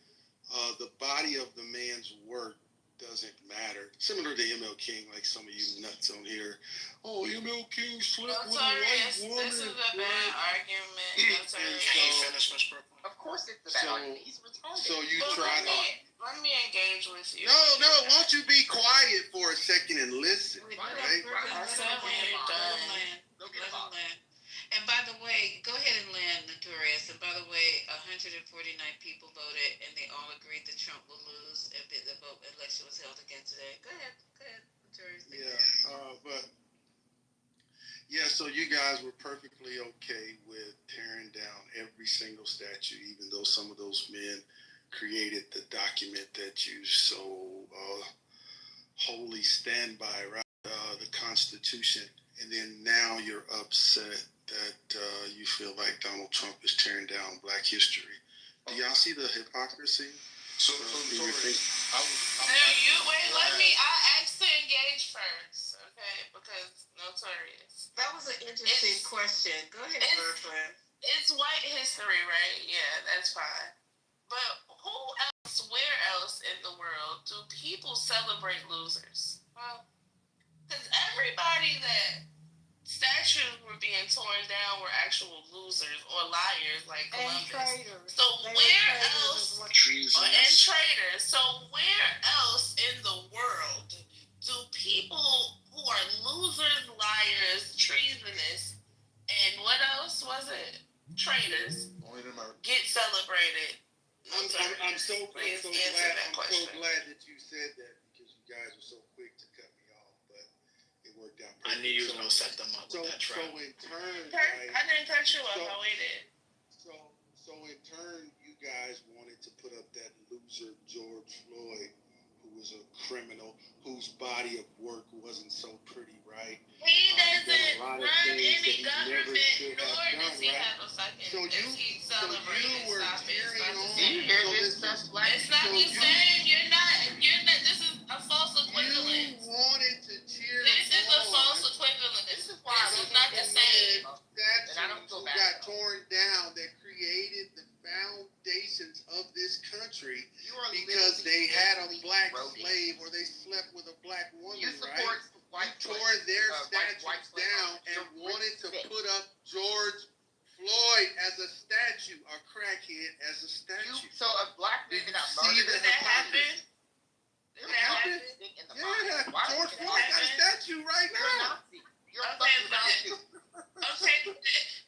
the body of the man's work doesn't matter? Similar to ML King, like some of you nuts on here. Oh, ML King slept with a white woman. This is a bad argument. Can you finish, Miss Brooklyn? Of course it's a bad argument. He's retarded. So you try to... Let me engage with you. No, won't you be quiet for a second and listen, right? And by the way, go ahead and land, Notorious. And by the way, 149 people voted, and they all agreed that Trump will lose if the election was held again today. Go ahead, Notorious. So you guys were perfectly okay with tearing down every single statue, even though some of those men created the document that you so wholly stand by, right? The Constitution. And then now you're upset that you feel like Donald Trump is tearing down Black history. Do y'all see the hypocrisy? I asked to engage first, okay? Because Notorious. That was an interesting question. Go ahead, girlfriend. It's white history, right? Yeah, that's fine. But where else in the world do people celebrate losers? Well, because everybody that statues were being torn down were actual losers or liars like Columbus. And traitors. So where else? And traitors. So where else in the world do people who are losers, liars, treasonous, and what else was it? Traitors get celebrated? I'm so glad that you said that, because you guys are so quick to cut me off, but it worked out perfect. I knew you were going to set them up with that trap. So in turn, I didn't cut you up. I waited. So in turn, you guys wanted to put up that loser George Floyd, who was a criminal, whose body of work wasn't so pretty, right? He doesn't run any government, nor does he have a fucking. So you were tearing on. It's not the same. You're not. This is a false equivalence. You wanted to cheer. This is a false equivalence. This is not the same. Statues who got torn down that created the foundations of this country because they had a Black slave or they slept with a Black woman, right? You tore their statues down and wanted to put up George Floyd as a statue, a crackhead as a statue. So a Black man got murdered. Did that happen? It happened. Yeah, George Floyd got a statue right now. Okay,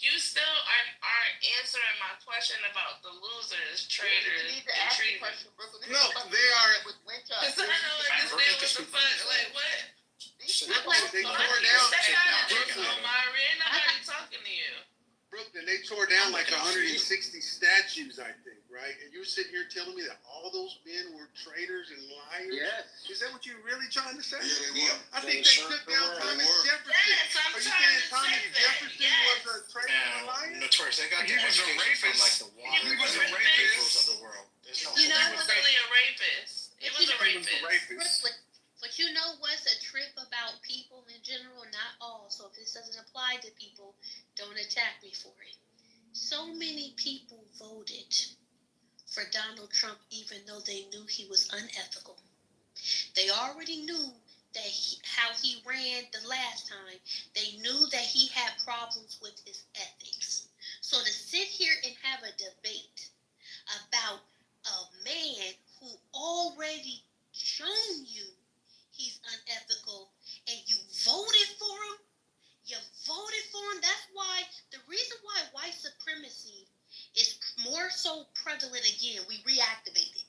you still aren't answering my question about the losers, traitors, and treasonous. No, they are. Because I know this thing was the fuck. Like, what? They tore down. Omari, ain't nobody talking to you. Brooklyn, they tore down like 160 statues, I think, right? And you're sitting here telling me that all those men were traitors and liars? Yes. Is that what you're really trying to say? Yeah, I think they took down Thomas Jefferson. Yes, I'm Are you trying saying to Thomas say that. Jefferson was a traitor and a liar? Notorious, they got the education from like the water. He was a rapist of the world. He was really a rapist. He was a rapist. But you know what's a trip about people in general? Not all. So if this doesn't apply to people, don't attack me for it. So many people voted for Donald Trump even though they knew he was unethical. They already knew that how he ran the last time. They knew that he had problems with his ethics. So to sit here and have a debate about a man who already shown you he's unethical and you voted for him, that's why, the reason why white supremacy is more so prevalent again, we reactivated.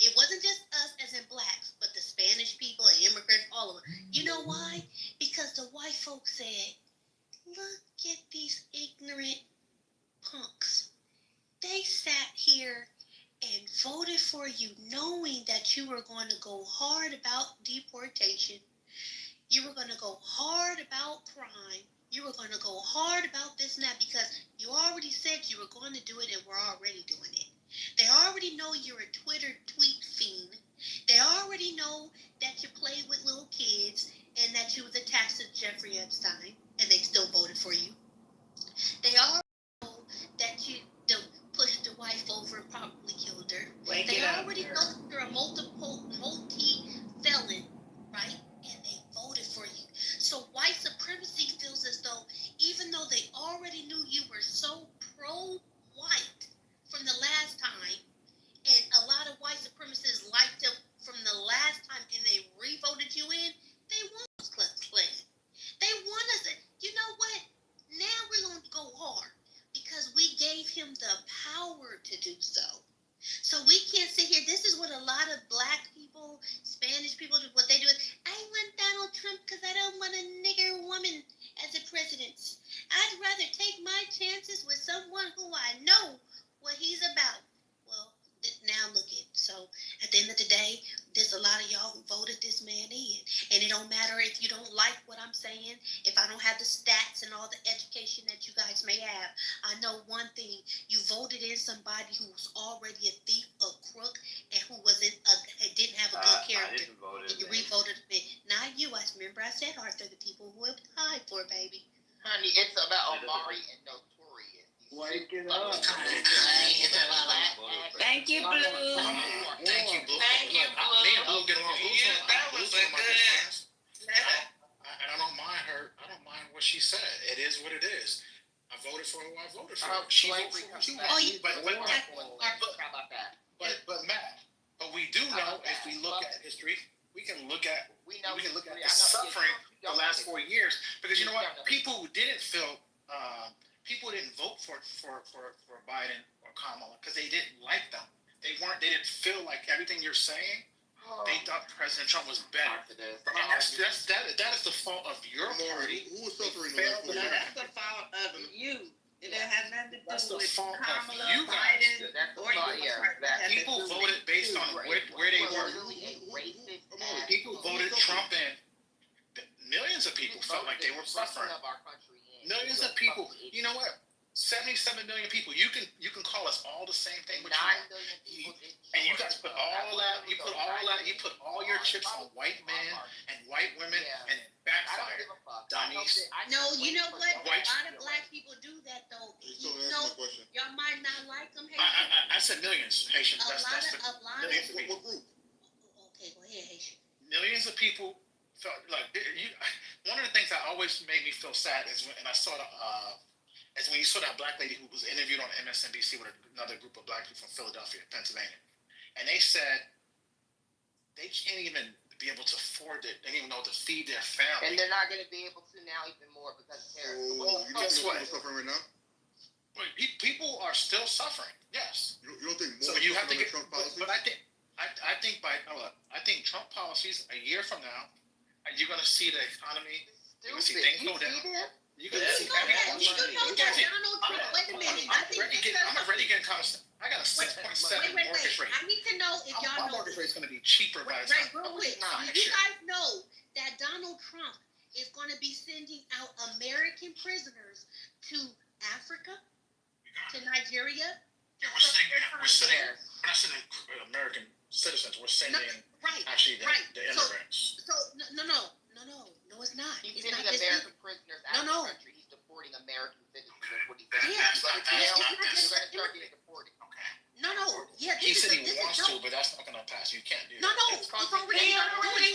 It wasn't just us as in blacks, but the Spanish people and immigrants, all of them. You know why? Because the white folks said, look at these ignorant punks. They sat here and voted for you knowing that you were going to go hard about deportation. You were going to go hard about crime. You were going to go hard about this and that because you already said you were going to do it and we're already doing it. They already know you're a Twitter tweet fiend. They already know that you play with little kids and that you was attached to Jeffrey Epstein and they still voted for you. They already know that you pushed the wife over and probably killed her. They already know you're a multi-felon, right? And they voted for you. So white supremacy feels as though, even though they already knew you were so pro-white from the last time, and a lot of white supremacists liked them from the last time, and they re-voted you in, they won us, Klan. They won us. You know what? Now we're going to go hard because we gave him the power to do so. So we can't sit here. This is what a lot of black people, Spanish people, what they do is, I want Donald Trump because I don't want a nigger woman as a president. I'd rather take my chances with someone who I know what he's about. Well, now look at it. So at the end of the day, there's a lot of y'all who voted this man in. And it don't matter if you don't like what I'm saying, if I don't have the stats and all the education that you guys may have. I know one thing. You voted in somebody who was already a thief, a crook, and who didn't have a good character. And you re-voted him in. Not you. I remember I said, Arthur, the people who have died for, baby. Honey, it's about Omari and Notorious. Wake it up. Thank you, Blue. Thank you, Blue. Thank you, Blue. Me and Blue get along. Yeah, that was a good. And I don't mind her. I don't mind what she said. It is what it is. I voted for who I voted for. She voted for who she wanted. But Matt, but we do know if we look at history, we can look at the suffering the last 4 years, because you know what, people didn't vote for Biden or Kamala because they didn't like them. They didn't feel like everything you're saying. They thought President Trump was better. And that is the fault of your party. Who was suffering? That's the fault of you. It has nothing to do with Kamala, you guys. People voted based on where they were. People voted Trump in. Millions of people felt like they were suffering. Millions of people. You know what? 77 million people. You can call us all the same thing. And you guys put all that. You put all your chips on white men and white women, and it backfired. Dummies. No, you know what? A lot of black people do that though. Y'all might not like them. I said millions, Haitian. Millions of people. What group? Okay, go ahead, Haitian. Millions of people felt like one of the things that always made me feel sad is when you saw that black lady who was interviewed on MSNBC with another group of black people from Philadelphia, Pennsylvania, and they said they can't even be able to afford it. They don't even know to feed their family. And they're not going to be able to now even more because of tariffs. Well, guess what? Suffering right now? People are still suffering. Yes. You don't think more? So you have to get Trump policies? But I think Trump policies a year from now, you're going to see the economy. You're going to see things go down. You're going to see Donald Trump. Wait a minute. I'm already getting kind of. I got a 6.7 mortgage rate. I need to know if y'all know. My mortgage rate is going to be cheaper by the time. Real quick. You guys know that Donald Trump is going to be sending out American prisoners to Africa, to Nigeria. We're sending American citizens. We're sending actually the immigrants. So no, it's not. He's sending American prisoners out of the country. He's deporting American citizens. That's what he's doing. Yeah. You're going to start getting deported. No. Yeah. He said he wants to, but that's not going to pass. You can't do that. No. He's already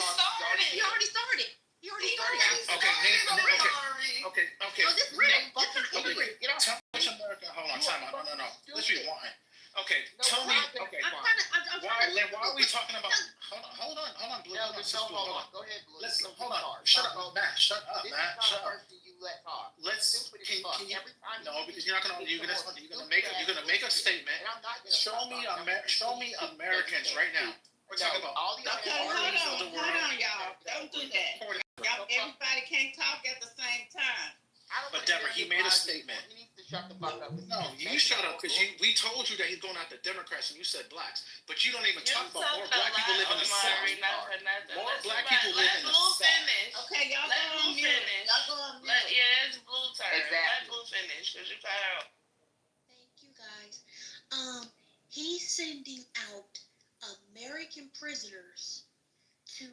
started. He already started. Okay. Okay. Oh, this real. Tell me which American. Hold on. Time out. No. Let's rewind. Okay. Tell me. Okay. Why are we talking about? Hold on, Blue. Hold on. Go ahead, Blue. Hold on. Shut up, Matt. Shut up. You let talk. Can you? No, because you're not gonna. You're gonna make a statement. Show me Americans right now. We're talking about all the other hold on, y'all. Don't do that. he told you that he's going after Democrats, and you said blacks, but you don't even You talk about more talked a black people lot, live in the Omari, South. not for nothing. More Listen, black people live in the Blue South. finish. Okay, y'all Let go on Blue mute. finish. Y'all go on mute. Yeah, it's Blue turn. Exactly. Let Blue finish, because you cut out. Thank you guys. He's sending out American prisoners to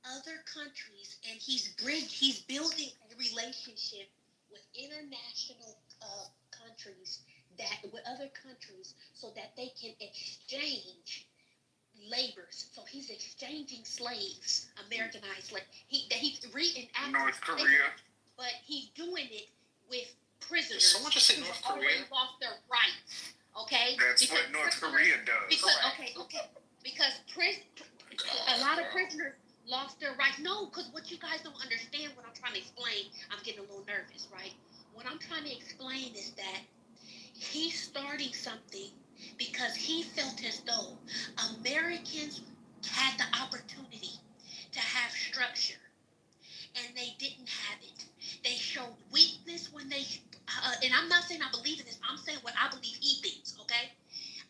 other countries, and he's building a relationship with international countries with other countries so that they can exchange labors. So he's exchanging slaves, Americanized slaves. He's reenacting North slavery, Korea. but he's doing it with prisoners Did someone just say who've North Korea? already lost their rights. Okay, That's what North Korea does. because a lot of prisoners lost their rights. No, because what you guys don't understand, what I'm trying to explain, I'm getting a little nervous, right? What I'm trying to explain is that he's starting something because he felt as though Americans had the opportunity to have structure, and they didn't have it. They showed weakness when they, and I'm not saying I believe in this, I'm saying what I believe he thinks, okay?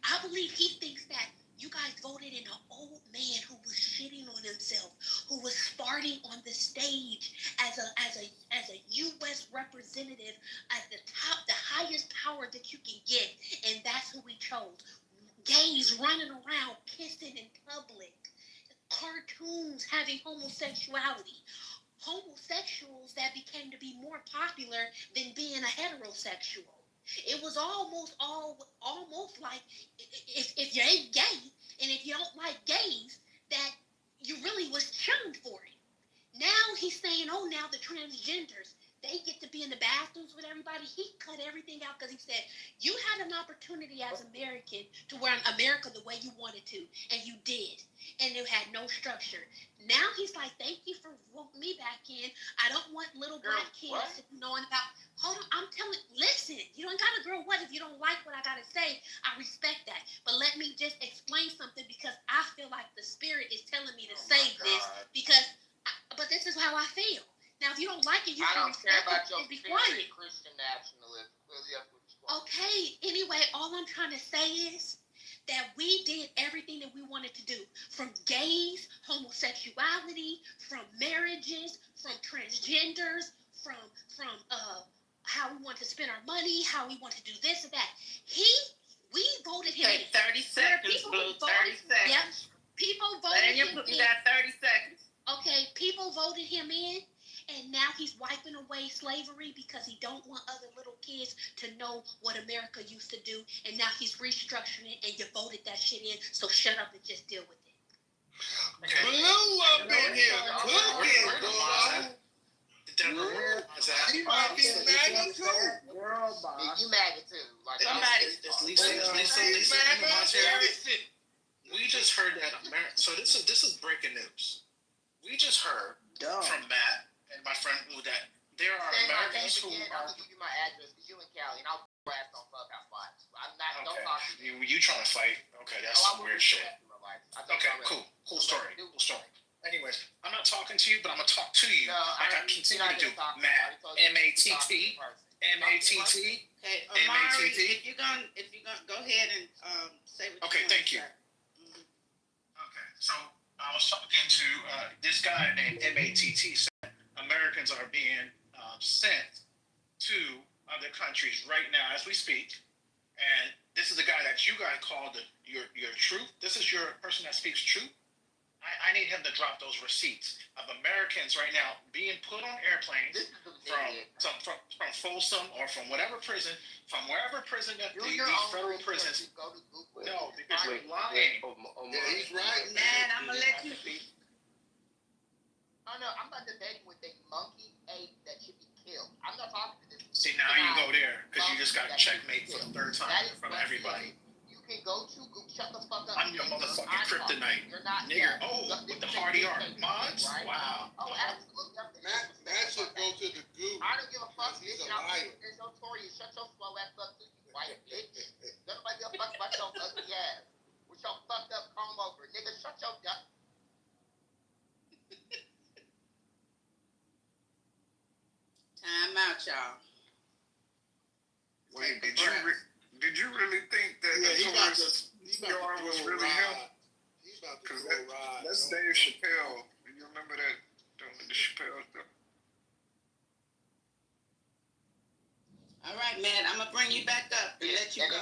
I believe he thinks that you guys voted in an old man who was shitting on himself, who was farting on the stage as a U.S. representative at the top, the highest power that you can get, and that's who we chose. Gays running around kissing in public, cartoons having homosexuality, homosexuals that became to be more popular than being a heterosexual. It was almost like if you ain't gay and if you don't like gays, that you really was shunned for it. Now he's saying, oh, now the transgenders, they get to be in the bathrooms with everybody. He cut everything out because he said, you had an opportunity as American to run America the way you wanted to, and you did. And it had no structure. Now he's like, thank you for voting me back in. I don't want little black kids knowing about, hold on, I'm telling, listen, you don't got to grow what if you don't like what I got to say. I respect that. But let me just explain something because I feel like the spirit is telling me to say this because, but this is how I feel. Now, if you don't like it, you I can don't care about your and be quiet. Christian nationalism. Okay, anyway, all I'm trying to say is that we did everything that we wanted to do. From gays, homosexuality, from marriages, from transgenders, from how we want to spend our money, how we want to do this and that. We voted him in. 30 seconds, Blue. 30 seconds. Yep. People voted him in. You got 30 seconds. Okay, people voted him in, and now he's wiping away slavery because he don't want other little kids to know what America used to do, and now he's restructuring it, and you voted that shit in, so shut up and just deal with it. Okay. Blue up in here, cooking, boy. You maggot too. You maggot too. Like Lisa, we just heard that America. So this is breaking news. We just heard from Matt and my friend that there are Americans who are. I'll give you my address because you in Cali, and I'll blast on Clubhouse Live. I'm not. Okay. Don't talk to me. You trying to fight? Okay, that's some weird shit. Okay, cool story. Anyways, I'm not talking to you, but I'm gonna talk to you like I continue to do. Matt, M-A-T-T, M-A-T-T, Okay, Omari, if you're gonna go ahead and say what Okay, thank you. Okay, so I was talking to this guy named M-A-T-T said Americans are being sent to other countries right now as we speak, and this is the guy that you guys call your truth. This is your person that speaks truth. I need him to drop those receipts of Americans right now being put on airplanes from Folsom or from whatever prison, from wherever prison that these federal prisons. No, because you're lying. Yeah, he's right. Man, I'm gonna let you. Oh no, I'm not debating with a monkey ape that should be killed. I'm not talking to this. See, now you go there because you just got checkmate for the third time from everybody. You can go to Google. Shut the fuck up. I'm your motherfucking kryptonite. You're not. Nigger. Oh, with the hardy art. Mods? Right? Wow. Oh, absolutely. Matt should go to the Goop. I don't give a fuck. He's a Bitch, liar. it's notorious. Shut your slow ass up, too, you white bitch. Nobody give a fuck about your ugly ass. With your fucked up comb over. Nigga, shut your duck. Time out, y'all. Wait, did you really think that he about to was go really him. ride. He's about to go ride. That's Dave Chappelle. Do you remember that? The Chappelle stuff? All right, man. I'm gonna bring you back up and let you and go.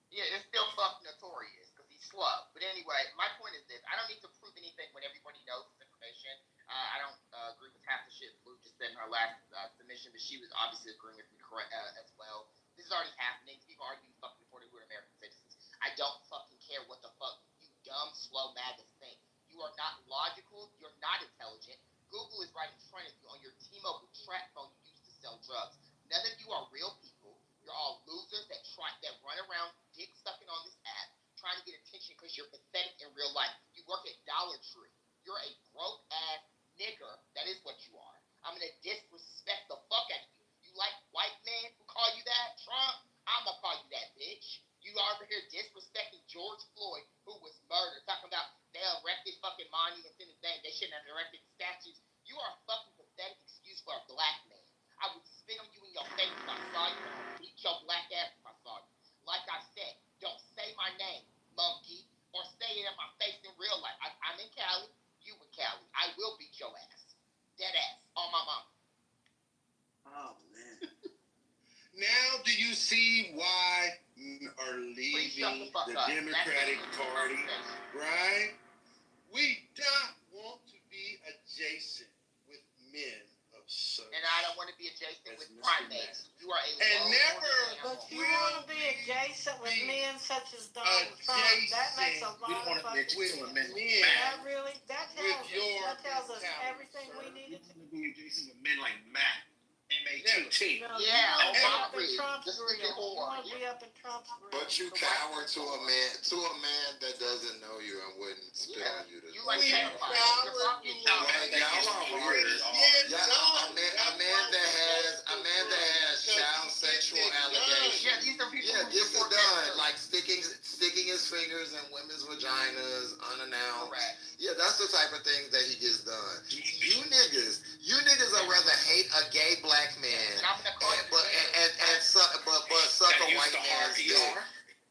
It's still fucking notorious because he's slow. But anyway, my point is this: I don't need to prove anything when everybody knows this information. I don't agree with half the shit Blue just said in her last submission, but she was obviously agreeing with me as well. This is already happening. People are being fucking deported who are American citizens. I don't fucking care what the fuck you dumb, slow maggots think. You are not logical. You're not intelligent. Google is right in front of you on your T-Mobile track phone you use to sell drugs. None of you are real people. You're all losers that run around dick sucking on this app, trying to get attention because you're pathetic in real life. You work at Dollar Tree. You're a broke ass nigger. That is what you are. I'm gonna disrespect the fuck out of you. You like white men who call you that, Trump? I'm gonna call you that, bitch. You are over here disrespecting George Floyd, who was murdered, talking about they erected fucking monuments in his name. They shouldn't have erected statues. You are a fucking pathetic excuse for a black man. I would spit on you in your face if I saw you, and I would beat your black ass if I saw you. Like I said, don't say my name, monkey, or say it in my face in real life. I'm in Cali, you in Cali. I will beat your ass. Dead ass. On my mama. Oh, man. Now do you see why men are leaving the Democratic Party, right? We don't want to be adjacent with men of such. And I don't want to be adjacent with primates. You are a But you want to be adjacent with men such as Donald Trump. That makes a lot of fucking sense. That tells us everything we needed to be adjacent with men like Matt. M-A-T-T. Yeah, you want to be up in Trump's grill. You want to be up in Trump's grill. But you cower to a man that doesn't know you and wouldn't spit on you. You like y'all are weird. A man that has child sexual allegations. Yeah, these are people. Yeah, this is done. Like sticking his fingers in women's vaginas unannounced. Correct. Yeah, that's the type of things that he gets done. You niggas would rather hate a gay black man and suck a white man's dick.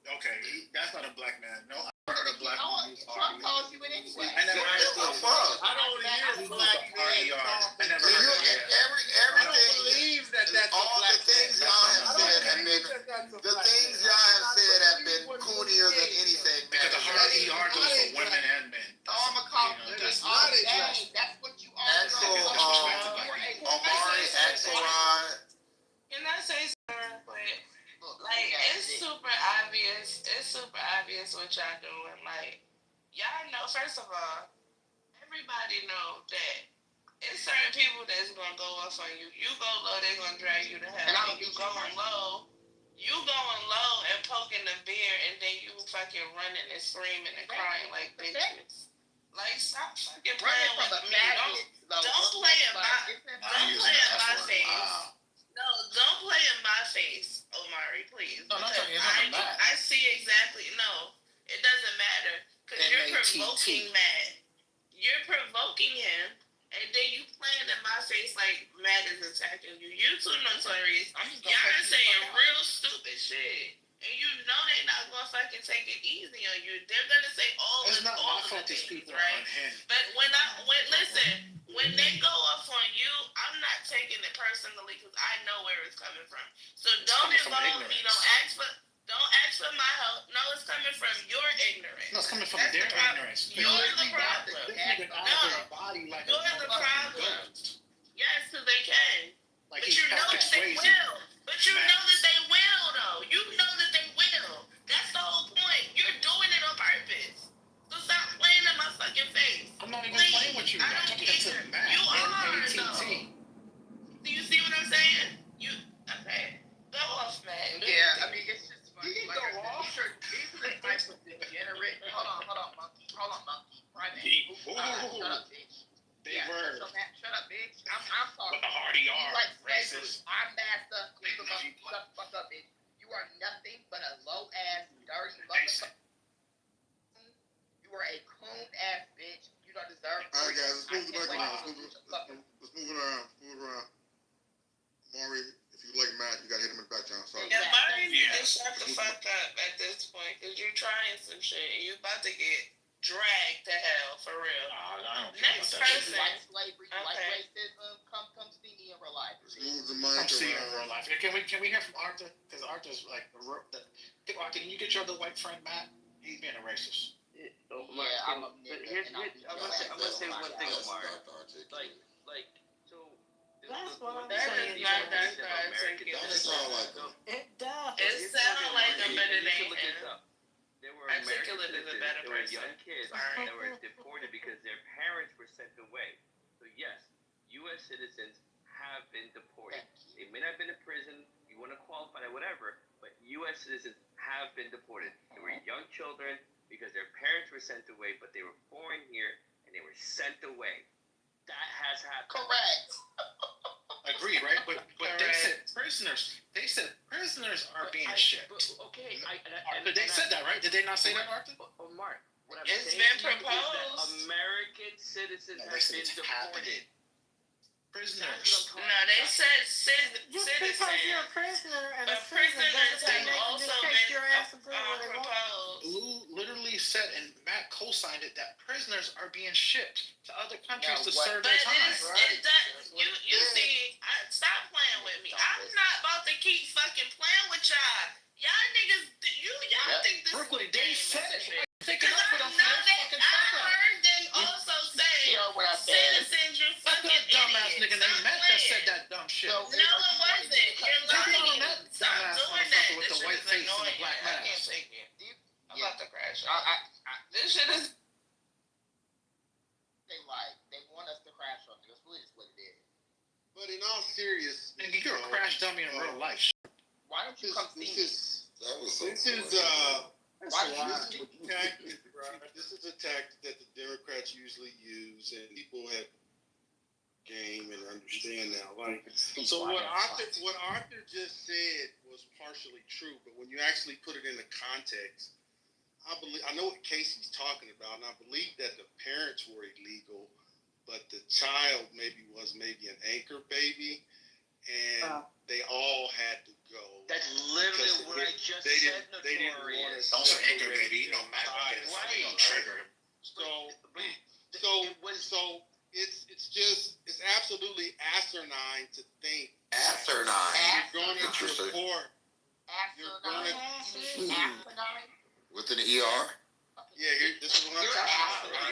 Okay, that's not a black man. No, I heard a black man who's Trump calls you it anyway. I never understood. I don't hear black man. I never heard that. I don't believe that that's all the things y'all have said have been coonier than anything. Because the RER goes for women and men. Oh, I'm gonna call you. That's what you are. Omari, Axelrod. Can I say something quick? Like, it's super obvious. It's super obvious what y'all doing. Like, y'all know, first of all, everybody know that it's certain people that's gonna go off on you. You go low, they gonna drag you to hell. And you going low and poking the bear, and then you fucking running and screaming and crying like bitches. Like, stop fucking playing with me. Don't play in my face. No, don't play in my face, Omari, please. No, I see exactly. No, it doesn't matter. Because you're provoking Matt. You're provoking him, and then you playing in my face like Matt is attacking you. You too notorious. Y'all saying real stupid shit. And you know they're not going to fucking take it easy on you. They're going to say all of the things, right? But when they go off on you, I'm not taking it personally because I know where it's coming from. So don't involve me. Don't ask for my help. No, it's coming from your ignorance. No, it's coming from their ignorance. You're the problem. You're the problem. Yes, because they can. But you know that they will. But you know that they will, though. You know that they will. That's the whole point. You're doing it on purpose. So stop playing in my fucking face. I'm not even playing with you. I'm talking to Matt. You are, though. Do you see what I'm saying? Okay. Go off, man. Yeah, I mean, it's just funny. These are the types of degenerate. Hold on, monkey. Private. Shut up, bitch. Shut up, bitch. I'm talking. What the hardy are. Like racist. I'm masked up. Shut the fuck up, bitch. You are nothing but a low ass, dirty motherfucker. You are a coon ass bitch. You don't deserve. All right, guys, let's move it around. Let's move it around. Maury, if you like Matt, you gotta hit him in the back channel. Sorry. Yeah, Maury's shut the fuck up at this point, because you're trying some shit and you about to get dragged to hell for real. Next person. Like slavery, like racism, come to me in real life. Move the mic See in around. real life. Can we hear from Arthur? Because Arthur's like Arthur, can you get your other white friend Matt? He's being a racist. I'm gonna say one thing, Omar. That's what I'm That saying. is not that articulate. Doesn't sound like them. It does. It sounds like them, but it ain't Look him. this up. There were Articulate is a better there were person. young kids Sorry. that were deported because their parents were sent away. So yes, U.S. citizens have been deported. They may not have been in prison. You want to qualify that, whatever. But U.S. citizens have been deported. They were young children because their parents were sent away, but they were born here and they were sent away. That has happened. Correct. Agreed, right? But they said prisoners. They said prisoners are being shipped. Okay, They said that, right? Did they not say that, Arthur? Mark, what I'm It's saying been to you is that proposed. American citizens No, have they said been it's deported. Prisoners. No, they said Just because you're a prisoner and a But citizen prisoners doesn't mean they have can also just been take your ass and put it where they want. proposed. Blue literally said, and Matt co-signed it, that prisoners are being shipped to other countries to serve But their time. it does. You see, stop playing with me. I'm not about to keep fucking playing with y'all. Y'all niggas, y'all think this Brooklyn, is they said it. Picking Because up for I them know that fucking I fuck up. heard them also say citizens, you Fuck fucking that dumbass idiots. nigga named Stop Matt that playing. said that dumb shit. No, it wasn't. You're lying. That Stop dumbass doing that. motherfucker with This the shit white is face and the annoying. black I can't mask. take it. I'm about to crash out. This shit is. They lie. They want us to crash on you. That's really just what it is. But in all seriousness, Nigga, you're a crash dummy in real life. Why don't you come see me? This is a tactic that the Democrats usually use, and people have game and understand now. Like, so what Arthur just said was partially true, but when you actually put it into context, I know what Casey's talking about, and I believe that the parents were illegal, but the child was maybe an anchor baby, and they all had to go. That's literally what I just said. They didn't want to. Also, anchor baby, you know, Matt will trigger him. So it's absolutely asinine to think you're going to report. With an ER? Yeah, this is what I'm talking about.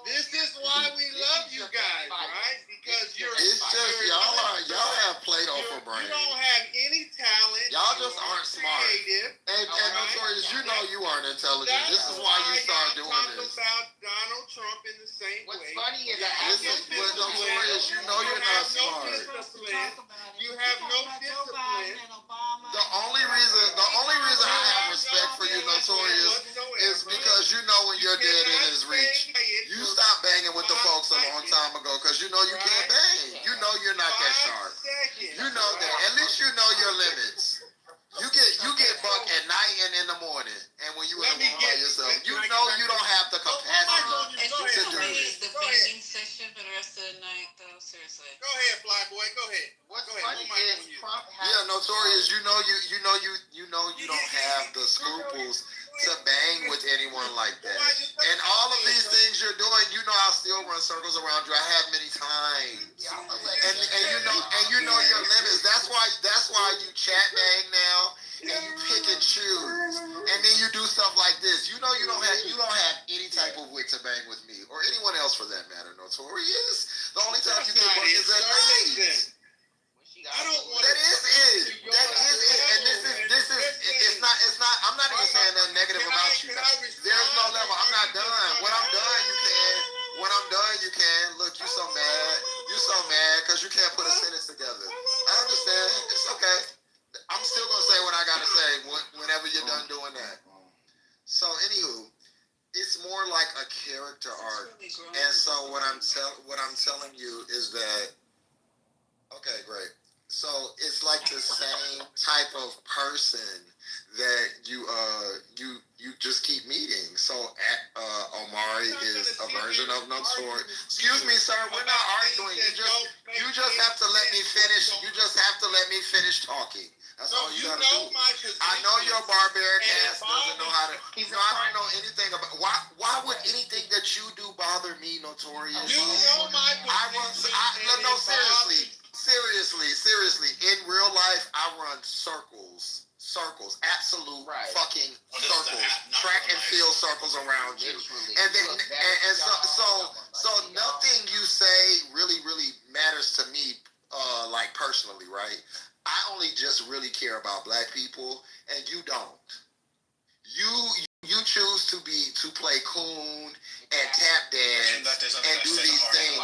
This is why we love you guys, right? Because It's just y'all have Play-Doh for brains. You don't have any talent. Y'all just aren't smart. Creative. And Notorious, you know you aren't intelligent. This is why you start doing this. Talk about Donald Trump in the same way. What's funny is This is what Notorious, you know you're not smart. You have no discipline. The only reason I have respect for you, Notorious, is because you know when your dead end is reached. You stopped banging with the folks a long time ago because you know you can't bang. You know you're not that sharp. You know that. At least you know your limits. You get bucked at night and in the morning, and when you in the room by yourself, you know you don't have the capacity to do it. The banging session for the rest of the night, though. Seriously. Go ahead, Flyboy. Go ahead. What's funny is Trump has. Yeah, Notorious, you know you don't have the scruples to bang with anyone like that. And all of these things you're doing, you know I'll still run circles around you. I have many times. And you know your limits. That's why you chat bang now and you pick and choose. And then you do stuff like this. You know you don't have any type of wit to bang with me or anyone else for that matter, Notorious. The only time you get bucked is at night. I don't want That is it. And this is it's not I'm not even saying nothing negative about you. There's no level. I'm not done. When I'm done you can. Look, you so mad because you can't put a sentence together. I understand. It's okay. I'm still gonna say what I gotta say whenever you're done doing that. So anywho, it's more like a character arc. And so what I'm telling you is that okay, great. So it's like the same type of person that you just keep meeting. So Omari is a version of Notorious. Excuse me, sir, we're not arguing. You just have to let me finish. You just have to let me finish talking. That's No, all you you gotta know do. my position. I know your barbaric And ass doesn't know how to. He's No, I don't know anything about. Why would anything that you do bother me, Notorious? You know my position. No, seriously. In real life, I run circles, absolute fucking circles, track and field circles around you. And then, so nothing you say really matters to me, like personally, right? I only just really care about black people, and you don't. You choose to play coon and tap dance and do these things.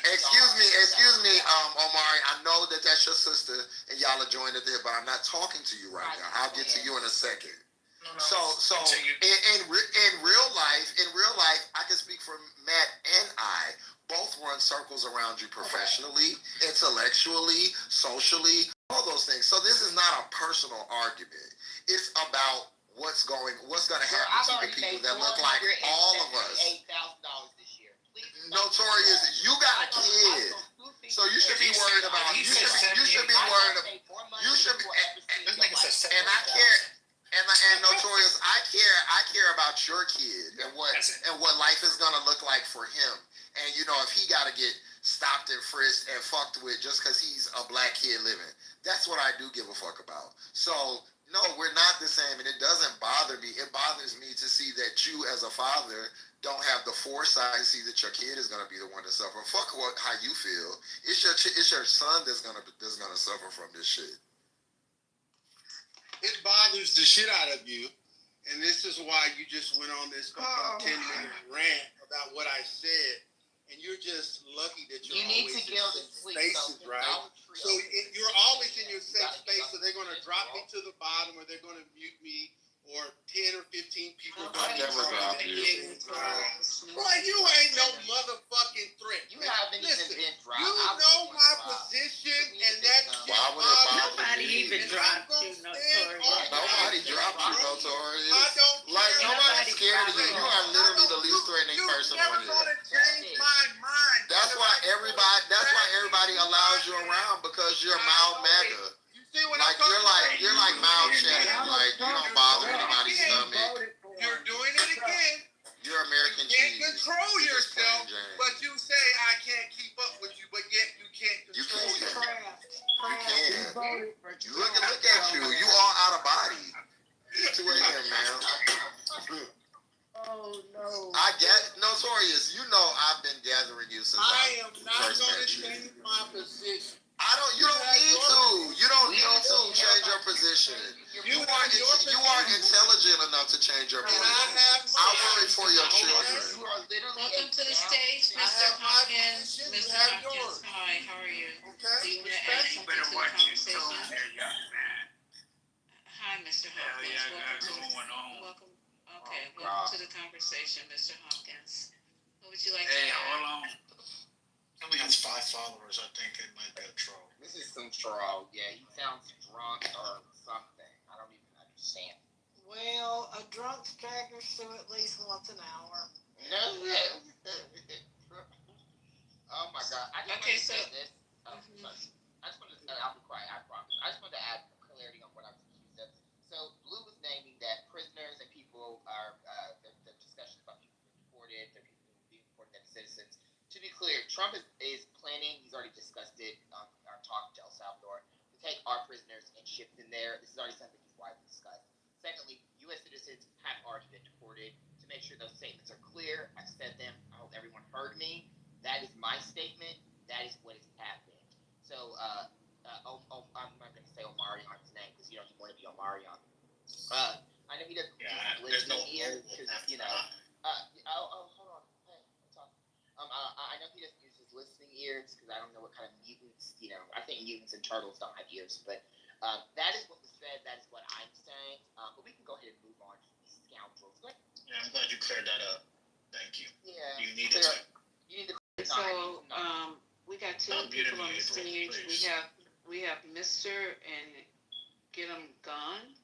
Excuse me, Omari. I know that that's your sister, and y'all are joined at there, but I'm not talking to you right now. I'll get to you in a second. So in real life, I can speak for Matt and I. Both run circles around you professionally, intellectually, socially, all those things. So this is not a personal argument. It's about what's going to happen to the people that look like all of us. $8,000 this year. Notorious, you got a kid, so you should be worried about. You should be worried about. You should be. And I care. And Notorious, I care about your kid and what life is gonna look like for him. And if he gotta get stopped and frisked and fucked with just because he's a black kid living, that's what I do give a fuck about. So no, we're not the same, and it doesn't bother me. It bothers me to see that you, as a father, don't have the foresight to see that your kid is gonna be the one to suffer. Fuck how you feel. It's your son that's gonna suffer from this shit. It bothers the shit out of you, and this is why you just went on this 10-minute rant about what I said, and you're just lucky that you're always in safe spaces, right? So you're always in your safe space, so they're going to drop me to the bottom, or they're going to mute me, or 10 or 15 people are going to never drop you. Boy, you ain't no motherfucking threat. You haven't Listen, even been dropped. you know my position, and that shit Why would it bother Nobody me? even dropped you, Notorious. Nobody dropped you, Notorious. I don't Like care. nobody's scared of you. You are literally the least threatening person on You're never here. going to change my mind. That's why everybody allows you around, because you're mild MAGA. You see what Like I'm talking about? you're like mild Shannon. Like you don't bother anybody's stomach. You're doing it again. You're American You can't cheese. control You're just yourself, plain Jane. but you say I can't keep up with you, but yet you can't You control can. yourself. Look at you. You all out of body. 2 a.m., man. Oh no. I get Notorious. I've been gathering you since I am not first going to met you. change my position. You don't need to. You don't need to change your position. You aren't intelligent enough to change your position. I worry for your children. Welcome to the stage, Mr. Hopkins. Mr. Hopkins, hi, how are you? Okay. Do you want to add something to the conversation? Hi, Mr. Hopkins. Welcome. Okay, welcome to the conversation, Mr. Hopkins. What would you like to add? Hold on. He only has 5 followers. I think it might be a troll. This is some troll. Yeah, he sounds drunk or something. I don't even understand. Well, a drunk staggers through at least once an hour. No. Oh my God. I just want to say this. Sorry. I just want to say, I'll be quiet, I promise. I just want to add clarity on what I was accused of. So, Blue was naming that prisoners and people are, the discussion about people being deported, they're people being deported as citizens. To be clear, Trump is planning, he's already discussed it on our talk to El Salvador, to take our prisoners and ship them there. This is already something he's widely discussed. Secondly, U.S. citizens have already been deported. To make sure those statements are clear, I've said them. I hope everyone heard me. That is my statement. That is what is happening. So, I'm not going to say Omarion his name because he want to be Omarion. I know he doesn't listen here because, hold on. Hey, I'm talking. I know he doesn't use his listening ears because I don't know what kind of mutants, I think mutants and turtles don't have ears, but that is what was said. That is what I'm saying. But we can go ahead and move on to these scoundrels. Yeah, I'm glad you cleared that up. Thank you. Yeah. You need it. You need to. So, we got 2 people on the stage. We have Mr. and Get 'em Gone.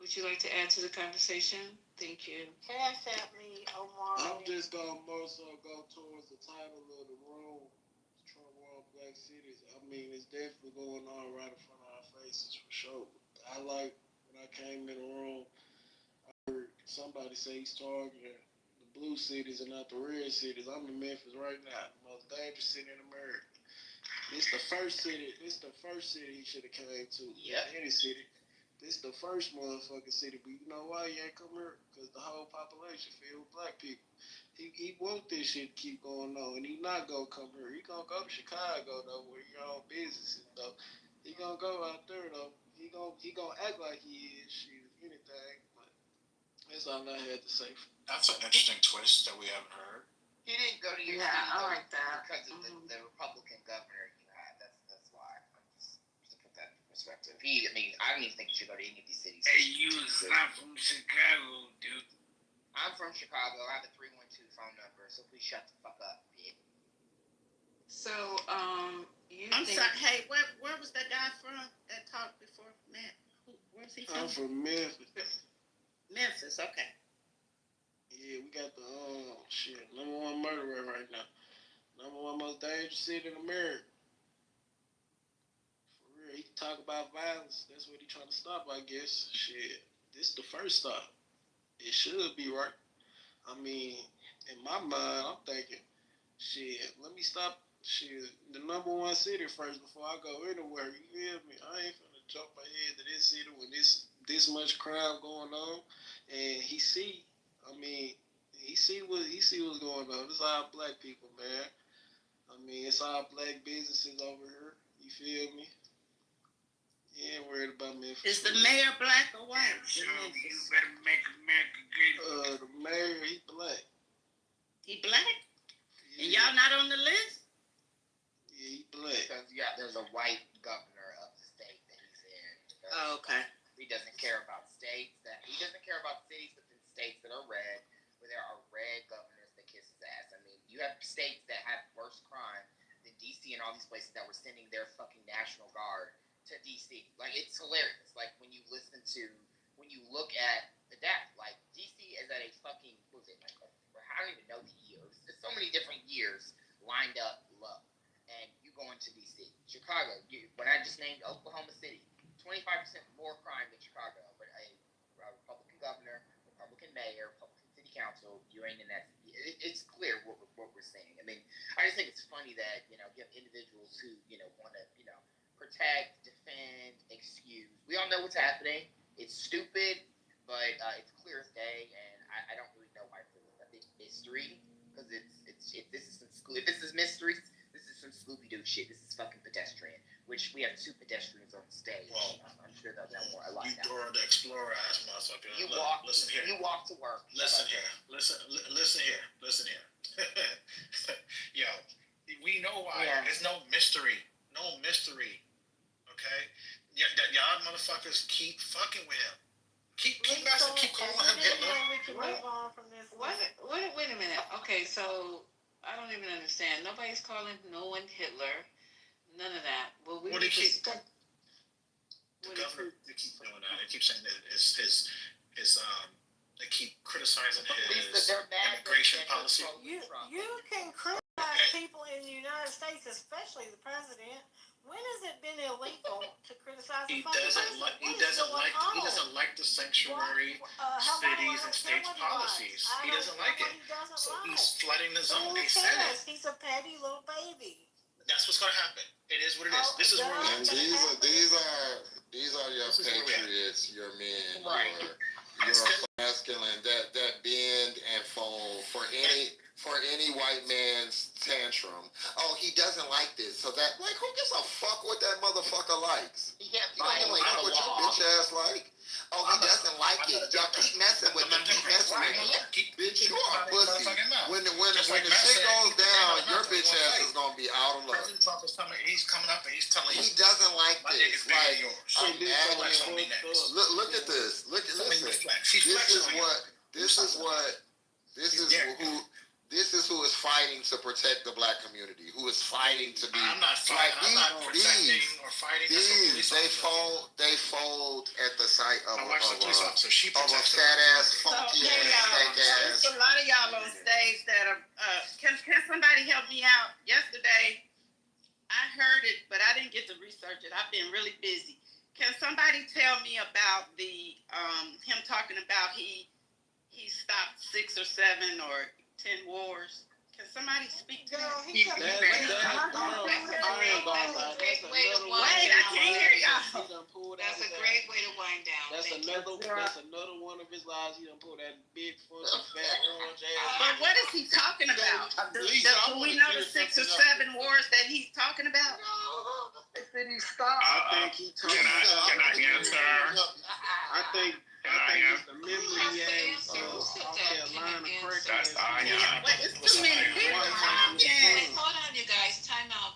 Would you like to add to the conversation? Thank you. Cash at me, Omar. I'm just going to more so go towards the title of the room. front wall black cities. I mean, it's definitely going on right in front of our faces for sure. I like when I came in the room, I heard somebody say he's targeting the blue cities and not the red cities. I'm in Memphis right now, the most dangerous city in America. This the first city. This the first city he should have came to. Yeah. Any city. This the first motherfucking city. But you know why he ain't come here? Because the whole population filled with black people. He want this shit to keep going on, and he not gonna come here. He gonna go to Chicago though, where he own businesses though. He gonna go out there though. He gonna act like he is shit, if anything. But that's all I had to say. That's an interesting twist that we haven't heard. He didn't go to your Yeah, city, I though, like that. because of the Republican governor you had. That's why. Just to put that in perspective. I don't even think you should go to any of these cities. Hey, you is not from Chicago, dude. I'm from Chicago. I have a 312 phone number, so please shut the fuck up, bitch. So, I'm sorry. Hey, where was that guy from that talked before, Matt? Where's he from? I'm from Memphis. Memphis. Okay. Yeah, we got the number one murderer right now. Number one most dangerous city in America. For real, he can talk about violence. That's what he trying to stop, I guess. Shit, this the first stop. It should be right. I mean, in my mind, I'm thinking, shit, let me stop. Shit, the number one city first before I go anywhere. You feel me? I ain't finna jump ahead to this city when this much crime going on, and he see what's going on. It's all black people, man. I mean, it's all black businesses over here. You feel me? He ain't worried about Memphis. Is the mayor black or white? So you better make America great. The mayor, he black. He black? Yeah. And y'all not on the list? Yeah, he black. Because there's a white governor of the state that he's in. Oh, okay. He doesn't care about states he doesn't care about cities within states that are red, where there are red governors that kiss his ass. I mean, you have states that have worse crime than DC and all these places that were sending their fucking National Guard to DC. Like, it's hilarious. Like, when you look at the data, like, DC is at a fucking, what was it, like, I don't even know the years. There's so many different years lined up low. And you go into DC. Chicago, when I just named Oklahoma City, 25% more crime than Chicago. But a Republican governor, Republican mayor, Republican city council, you ain't in that. It's clear what we're seeing. I mean, I just think it's funny that, you have individuals who, want to, protect, defend, excuse. We all know what's happening. It's stupid, but it's clear as day, and I don't really know why it's a big mystery, because if this is mystery, this is some Scooby-Doo shit. This is fucking pedestrian, which we have 2 pedestrians on stage. Well, I'm sure they'll know more. I like that. You Dora the Explorer ass motherfucker. Listen here. You walk to work. Listen here. Listen here. Yo, we know why. Yeah. There's no mystery. Okay? Y'all motherfuckers keep fucking with him. Keep calling him Hitler. Wait a minute. Okay, so I don't even understand. Nobody's calling no one Hitler. None of that. Well, the governor, they keep doing that. They keep saying that they keep criticizing his immigration policy. You can criticize people in the United States, especially the president. When has it been illegal to criticize the president? He doesn't like the sanctuary cities and states policies. He doesn't like it. So he's flooding the zone. They said it. He's a petty little baby. That's what's going to happen. It is what it is. This is where we're at. These are your patriots, your men, your masculine that bend and fold for any white man's tantrum. Oh, he doesn't like this, so that who gives a fuck what that motherfucker likes? He can't like what your bitch ass like. Oh, he doesn't like it. Y'all keep messing with him. Keep messing with him. Bitch, you are a pussy. When the shit goes down, your bitch ass is gonna be out of luck. President Trump is coming. He's coming up and he's telling you. He doesn't like this. Like, look at this. Listen. This is who is fighting to protect the black community. Who is fighting to be. I'm not fighting. I'm not protecting or fighting. They fold at the sight of a fat ass, funky ass, fake ass. There's a lot of y'all on stage that are. Can somebody help me out? Yesterday, I heard it, but I didn't get to research it. I've been really busy. Can somebody tell me about the him talking about he stopped 6 or 7 or 10 wars? Can somebody speak to that? Wait, I can't hear y'all. That's a great way to wind down. That's another one of his lies. He done pulled that big funky fat orange ass. But what is he talking about? Do we know the 6 or 7 wars that he's talking about? Did he stop? I think he told Can I answer? I think it's the memory he has South Carolina crack. That's Aya. But it's too many people talking. Wait, hold on, you guys. Time out.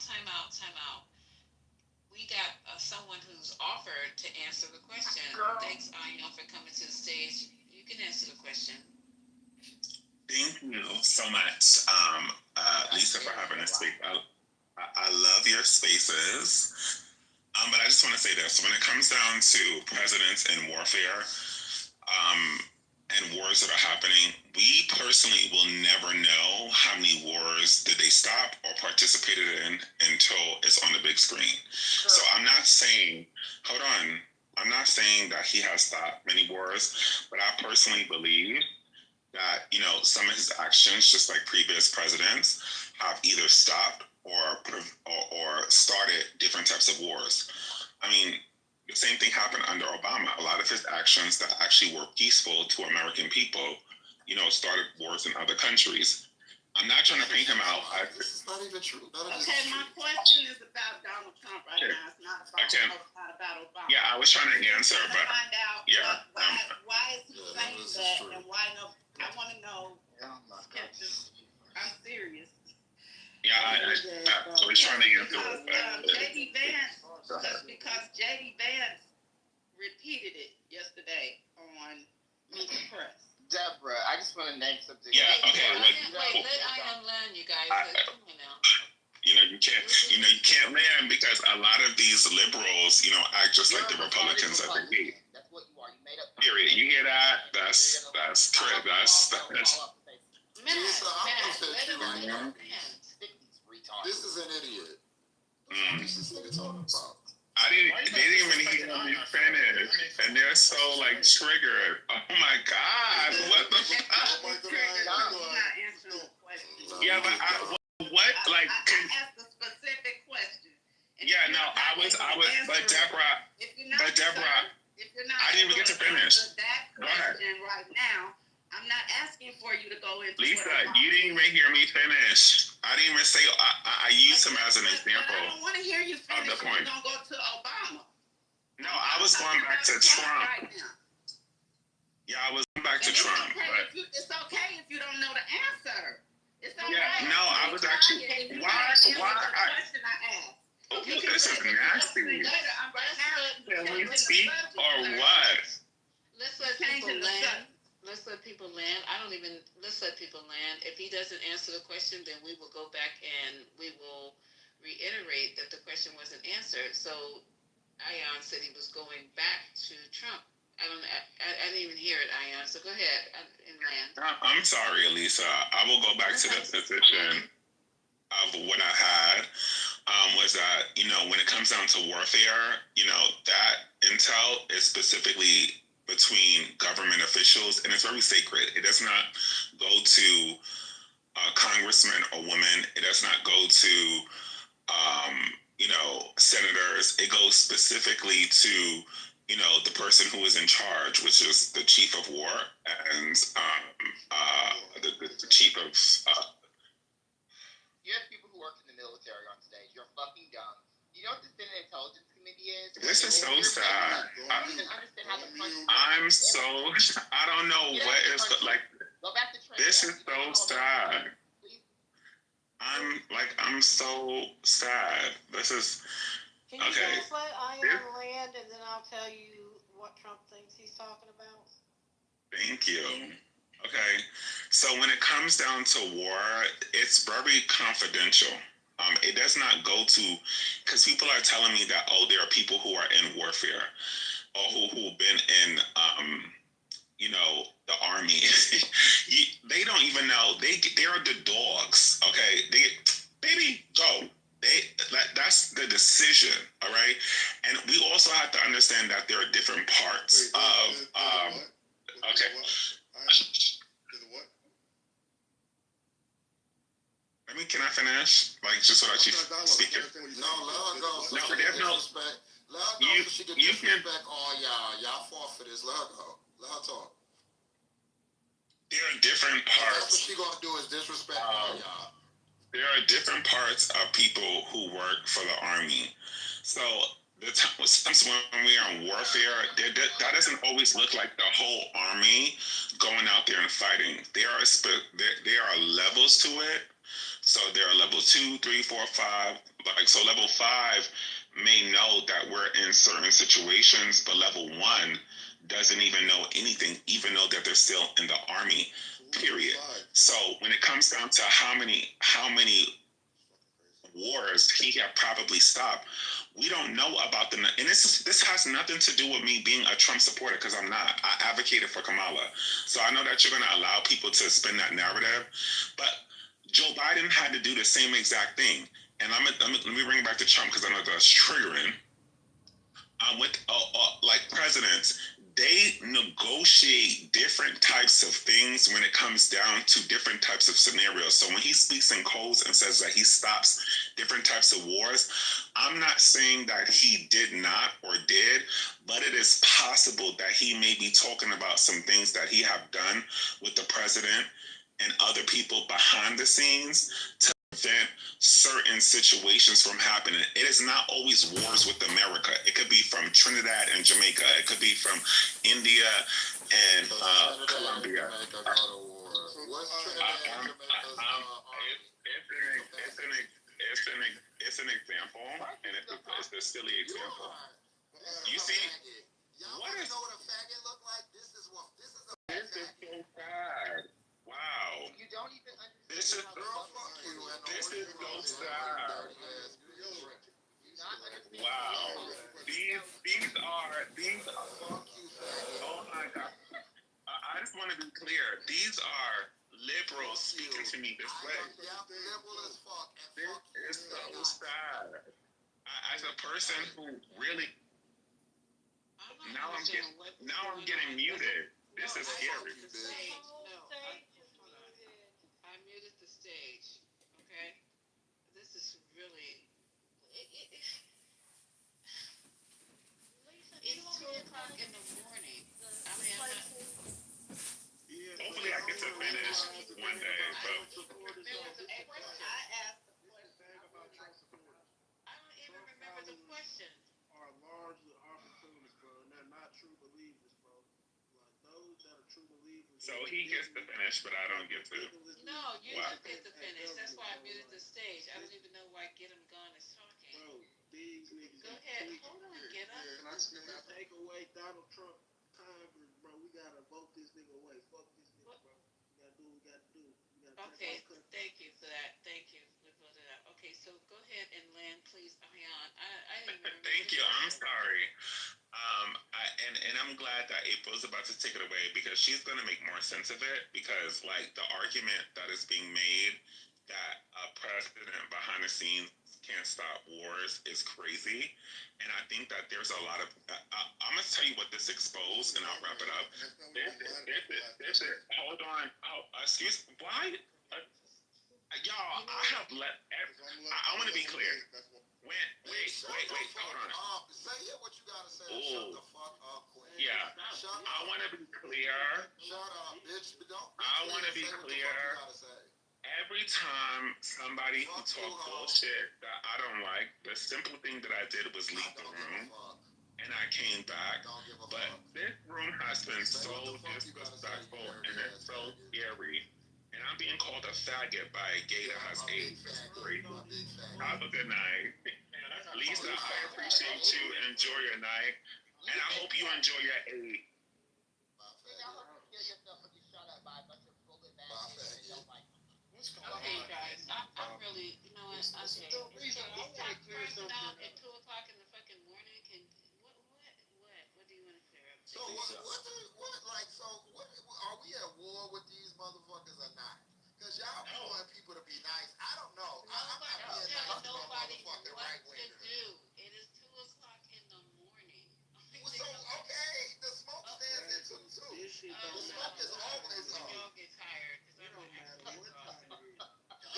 We got someone who's offered to answer the question. Thanks, Aya, for coming to the stage. You can answer the question. Thank you so much, Lisa, for having us speak. I love your spaces. But I just want to say this. When it comes down to presidents and warfare, and wars that are happening, we personally will never know how many wars did they stop or participated in until it's on the big screen. So I'm not saying that he has stopped many wars, but I personally believe that, some of his actions, just like previous presidents, have either stopped or started different types of wars. I mean, the same thing happened under Obama. A lot of his actions that actually were peaceful to American people, started wars in other countries. I'm not trying to paint him out. It's not even true. Okay, my question is about Donald Trump right now. It's not about Obama. Yeah, I was trying to answer, I'm but find out why is he saying that, and why no? I want to know. I'm serious. Yeah, I was trying to answer it. J.D. Vance, just because J.D. Vance repeated it yesterday on Meet the Press. Deborah, I just want to name something. Yeah, okay. Wait, let I am land, you guys. Come on now. You can't land because a lot of these liberals, act just like the Republicans that they hate. That's what you are. You made up. Period. You hear that? That's correct. That's. This is an idiot. This is what you're talking about. They didn't even hear me finish, and they're so triggered. Oh my God! What the fuck? Yeah, but what? I asked a specific question. Yeah, no, I was, but Deborah, I didn't even get to finish. That question right now. I'm not asking for you to go into Lisa, you didn't even hear me finish. I didn't even say, I used him as an example. I don't want to hear you finish. Of the point. You're going to go to Obama. No, I was going back to Trump. Right now. Yeah, I was going back to Trump. It's okay if you don't know the answer. It's okay. Yeah, no, I was actually, why the question I asked. Oh, this is nasty. Can we speak or what? Let's let people land. Let's let people land. Let's let people land. If he doesn't answer the question, then we will go back and we will reiterate that the question wasn't answered. So Ion said he was going back to Trump. I didn't even hear it, Ion. So go ahead and land. I'm sorry, Elisa. I will go back to the position of what I had. Was that, when it comes down to warfare, that intel is specifically between government officials, and it's very sacred. It does not go to congressmen or women. It does not go to, senators. It goes specifically to, the person who is in charge, which is the chief of war and the chief of. You have people who work in the military on stage. You're fucking dumb. You know what the Senate Intelligence Committee is? This is so sad. I don't know what is this is so sad. I'm so sad. This is Can you guys let Ion land and then I'll tell you what Trump thinks he's talking about? Thank you. Okay, so when it comes down to war, it's very confidential. It does not go to, because people are telling me that, there are people who are in warfare or who've been in, the army. They don't even know. They are the dogs. Okay, baby, go. That That's the decision, all right? And we also have to understand that there are different parts of okay. I mean, can I finish? Like, just so that she's speaking. No, let her go. So No, she there's can no. disrespect. Let her go so she can disrespect all y'all. Y'all fought for this. Let her go. Let her talk. There are different parts. That's what she gonna do is disrespect all y'all. There are different parts of people who work for the Army. So sometimes when we are in warfare, that doesn't always look like the whole Army going out there and fighting. There are levels to it. So there are level 2, 3, 4, 5. Like, so level 5 may know that we're in certain situations, but level 1 doesn't even know anything, even though that they're still in the Army, period. So when it comes down to how many wars he had probably stopped, we don't know about them. And this has nothing to do with me being a Trump supporter, because I'm not. I advocated for Kamala. So I know that you're going to allow people to spin that narrative, but Joe Biden had to do the same exact thing. And let me bring it back to Trump, because I know that's triggering. With like presidents, they negotiate different types of things when it comes down to different types of scenarios. So when he speaks in codes and says that he stops different types of wars, I'm not saying that he did not or did, but it is possible that he may be talking about some things that he have done with the president and other people behind the scenes to prevent certain situations from happening. It is not always wars with America. It could be from Trinidad and Jamaica. It could be from India and Colombia. It's an example, and it's a silly example. You see, what is know what a faggot look like? This is so sad. Wow. You don't even understand. This is so sad. Wow. These are. Oh my God. I just want to be clear. These are liberals speaking to me this way. This is so sad. As a person who really. Now I'm getting muted. This is scary. I muted the stage. Okay, this is really. It's 2:00 in the morning. I mean, hopefully I get to finish one day. But I don't even remember the question. Are largely opportunists, bro, and they're not true believers, bro. Like those that are true believers. So he gets to finish, but I don't get to. No, you don't get to finish. That's why I muted the stage. I don't even know why Get 'em Gone is talking. Bro, these niggas. Go ahead. Hold on, Get 'em. Can I take away Donald Trump Congress, bro? We gotta vote this nigga away. Fuck this nigga, bro. We gotta do what we gotta do. Okay, thank you for that. Thank you. We voted out. Okay, so go ahead and land, please. I didn't remember. Thank you. I'm sorry. And I'm glad that April's about to take it away, because she's going to make more sense of it, because like the argument that is being made that a president behind the scenes can't stop wars is crazy. And I think that there's a lot of I'm going to tell you what this exposed, and I'll wrap it up. Hold on. Excuse me. Why? Y'all, I have let I want to be clear. Wait, hold on. Say what you gotta say. Ooh. Shut the fuck up, Quinn. Yeah. I want to be clear. Shut up, bitch. I want to be clear. Every time somebody who talks bullshit that I don't like, the simple thing that I did was leave the room, and I came back. But this room has been so disrespectful, and it's so scary. And I'm being called a faggot by a gay that has AIDS. That's great. Have a good night. Lisa, I appreciate you. Enjoy your night. And I hope you enjoy your aid. Okay, guys, I'm really, you know what? Okay, can we stop crashing out at 2:00 in the fucking morning? What do you want to clear up? So what are we at war with these motherfuckers or not? Because y'all want people to be nice. I don't know. I'm not being nice to nobody. motherfucking right winger. It is 2:00 in the morning. So okay, the smoke stands in too. This shit The smoke is always on. Y'all get tired. It don't matter what time it is.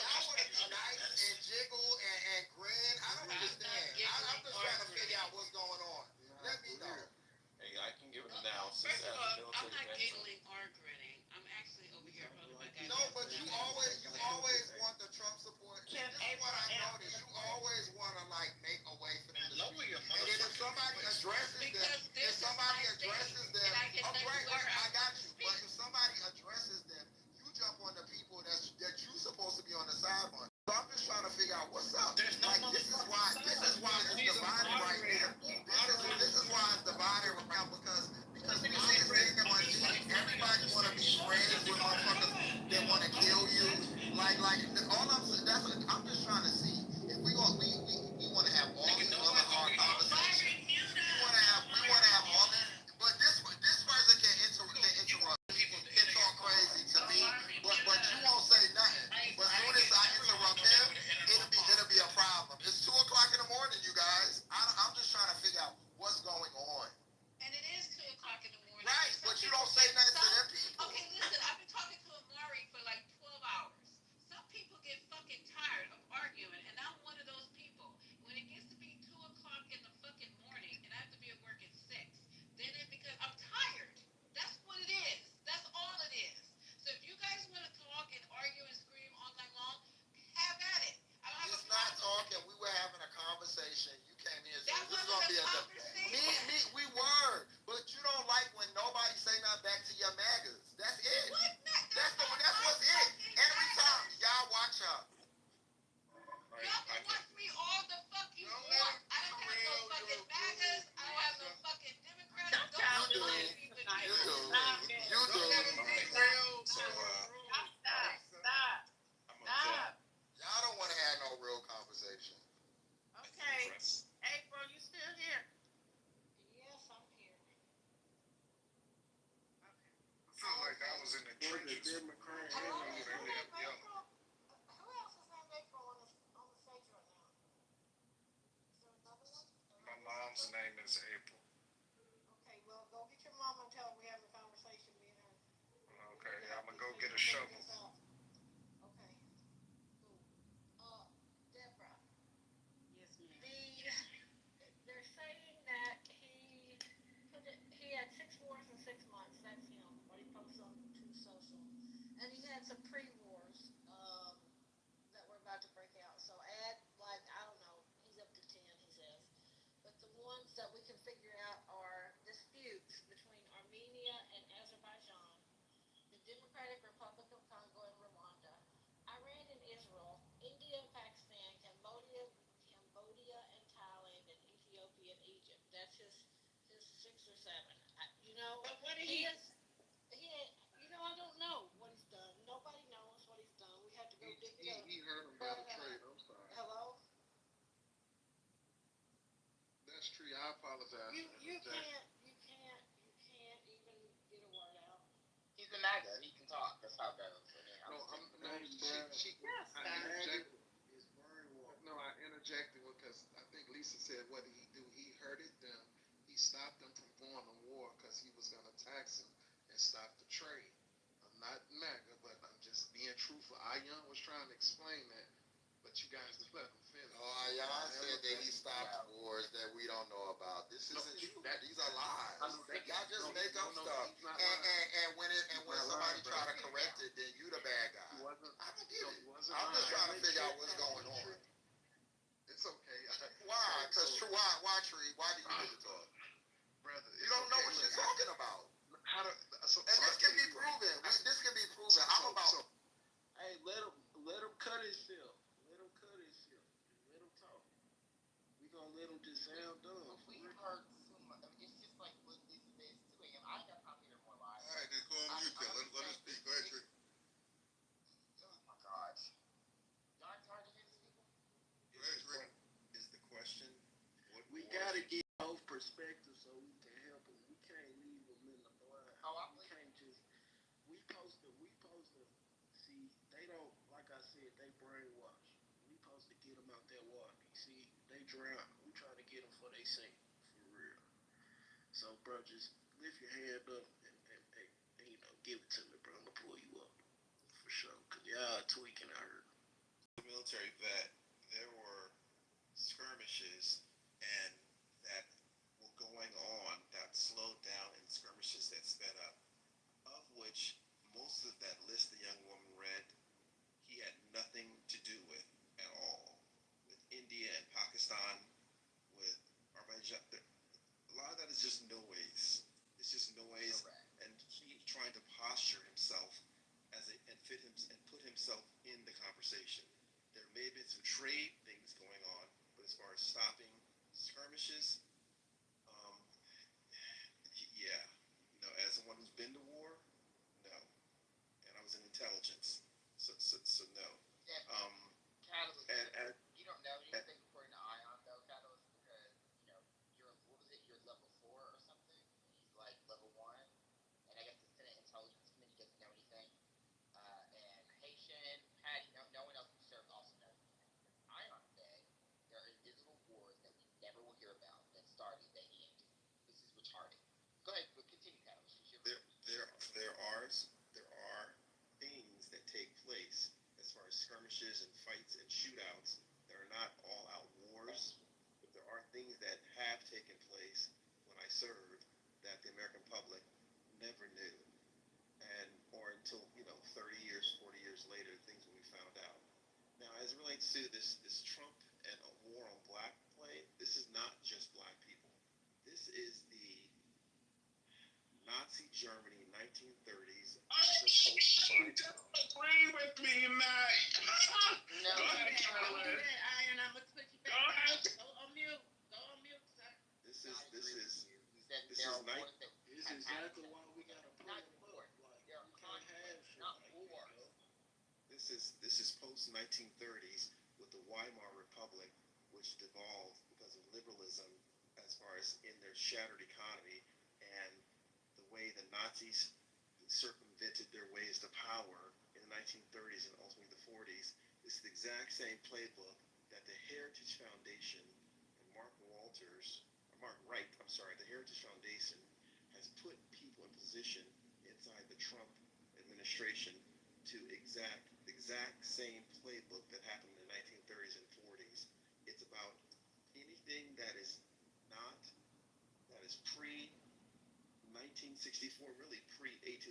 Y'all want to be nice and jiggle and grin. I don't understand. I'm just trying to figure out what's going on. Let me know. Hey, I can give an analysis. First of all, I'm not giggling or grinning. I'm actually over here holding my goddamn. No, but you always want the Trump support. This is what I noticed. You always want to like make a way for them to speak. And then if somebody addresses them, oh right, I got you. But if somebody addresses them, you jump on the people that you supposed to be on the sideline. So I'm just trying to figure out what's up. Like this is why it's divided right now. This is why it's divided right now because we see the thing on TV. Everybody want to be friends with motherfuckers that want to kill you. Like all I'm saying, I'm just trying to see if we want to have all these other hard conversations. We want to have all this, but this person can interrupt. Can talk crazy to me, but you won't say nothing. But as soon as I interrupt him, it'll be a problem. It's 2:00 in the morning, you guys. I'm just trying to figure out what's going on. And it is 2:00 in the morning. Right, but you don't say nothing to them people. Okay, listen, I've been talking to Amari for like 12 hours. Some people get fucking tired of arguing, and I'm one of those people. When it gets to be 2:00 in the fucking morning, and I have to be at work at 6, then it's because I'm tired. That's what it is. That's all it is. So if you guys want to talk and argue and scream all night long, have at it. I don't have It's not talking. We were having a conversation. You came here. So this is gonna be a conversation. We were, but you don't like when nobody say nothing back to your MAGAs. That's it. That's what's it. Every time y'all watch her. Y'all can watch me all the fuck you want. I don't have no fucking MAGAs. I don't have no fucking Democrats. You do. Y'all don't want to have no real conversation. Okay. April, you still here? Yes, I'm here. I feel like I was in the trenches. Democrat. Who else is named April on the stage right now? Is there another one? My mom's name is April. Okay, well, go get your mama and tell her we're having a conversation, me and her. Okay, I'm gonna go get a shovel. Okay. Cool. Deborah. Yes, ma'am. They're saying that he had 6 wars in 6 months. That's him. What he posts on True Social, and he had some pre-wars that were about to break out. So add like I don't know. He's up to 10. He says, but the ones that we can figure out are disputes between Armenia and Azerbaijan, the Democratic Republic of Congo and Rwanda, Iran and Israel, India and Pakistan, Cambodia and Thailand, and Ethiopia and Egypt. That's his 6 or 7. But what did I don't know what he's done. Nobody knows what he's done. We have to go dig it up. He heard about a trade. I'm sorry. Hello? That's true. I apologize. You can't even get a word out. He's a MAGA. He can talk. That's how it goes. I interjected because I think Lisa said, what did he do? He hurted them. He stopped them from going to war because he was going to tax them and stop the trade. I'm not MAGA, but I'm just being truthful. Ayan was trying to explain that, but you guys just let him finish. Ayan said that he stopped wars that we don't know about. This isn't true. These are lies. Y'all just make up stuff. And when somebody try to correct it, then you the bad guy. I don't get it. I'm just trying to figure out what's going on. It's okay. Why? Because why, Tree? Why do you need to talk? Brother, you don't know what you're talking about. And this can be proven. This can be proven. I'm about. Hey, let him cut himself. Let him cut himself. Let him talk. We gonna let him just sound dumb. We heard so much. It's just like with these days 2 a.m. I got time to hear more lies. All right, then go on mute. Let him speak. Go ahead, Tree. Oh my gosh. Y'all tired of these people? Go ahead, Tree. Is the question? We gotta get both perspectives so we can help them. We can't leave them in the blind. We can't just. We supposed to. See, they don't. Like I said, they brainwash. We supposed to get them out that water. See, they drown. We trying to get them before they sink, for real. So, bro, just lift your hand up and give it to me, bro. I'm gonna pull you up for sure. Cause y'all tweaking out here. The military vet, there were skirmishes and that were going on that slowed down and skirmishes that sped up, of which most of that list the young woman read, he had nothing to do with at all. With India and Pakistan, with Azerbaijan, a lot of that is just noise. It's just noise, and he trying to posture himself and put himself in the conversation. There may have been some trade things going on, but as far as stopping skirmishes, um, yeah, no. As someone who's been to war, no. And I was in intelligence, so no. Yeah. Catalyst. And you don't know anything according to Ion though, Catalyst, because you're what was it? You're level 4 or something. And he's like level 1, and I guess the Senate Intelligence Committee doesn't know anything. And Haitian, Patty, no one else who served also knows anything. Ion said there are invisible wars that we never will hear about that started at the end. This is retarded. Go ahead, but continue, Catalyst. There are things that take place as far as skirmishes and fights and shootouts. There are not all out wars, but there are things that have taken place when I served that the American public never knew, and or until 30 years, 40 years later, things will be found out. Now, as it relates to this Trump and a war on black play, this is not just black people. This is the Nazi Germany, 1930s. Agree with me tonight. No. Go ahead, Carolyn. Iron, I'm gonna put you back. Go ahead. Go on mute. Go on mute, sir. This is This is exactly why we gotta pull them up. There are conflicts, not wars. This is post 1930s with the Weimar Republic, which devolved because of liberalism as far as in their shattered economy and the way the Nazis circumvented their ways to power in the 1930s and ultimately the 40s. It's the exact same playbook that the Heritage Foundation and Mark Wright, the Heritage Foundation has put people in position inside the Trump administration to the exact same playbook that happened in the 1930s and 40s. It's about anything that is pre 1964, really pre 1865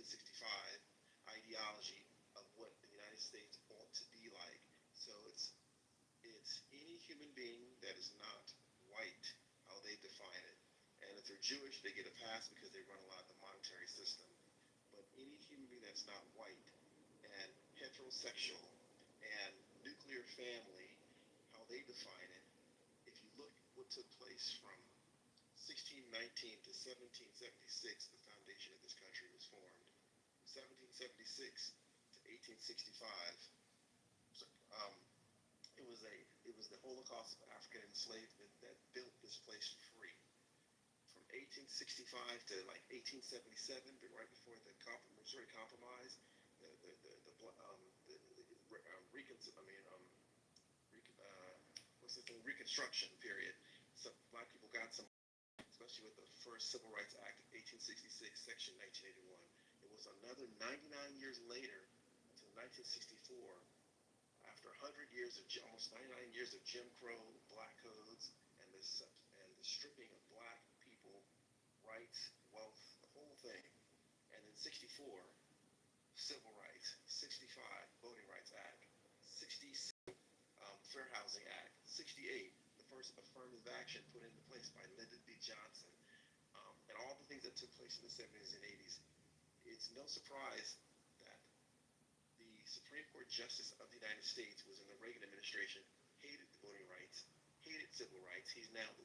ideology of what the United States ought to be like. So it's any human being that is not white, how they define it. And if they're Jewish, they get a pass because they run a lot of the monetary system. But any human being that's not white and heterosexual and nuclear family, how they define it, if you look what took place from 1619 to 1776, the foundation of this country was formed. From 1776 to 1865, it was the Holocaust of African enslavement that built this place free. From 1865 to like 1877, but right before the Missouri Compromise, Reconstruction period. So black people got some, especially with the first Civil Rights Act of 1866, Section 1981. It was another 99 years later, until 1964, after 100 years of almost 99 years of Jim Crow, black codes, and the stripping of black people, rights, wealth, the whole thing. And in 64, Civil Rights, 65, Voting Rights Act, 66, Fair Housing Act, 68, the first affirmative action put into place by Lyndon B. Johnson, and all the things that took place in the 70s and 80s. It's no surprise that the Supreme Court Justice of the United States was in the Reagan administration, hated the voting rights, hated civil rights. He's now the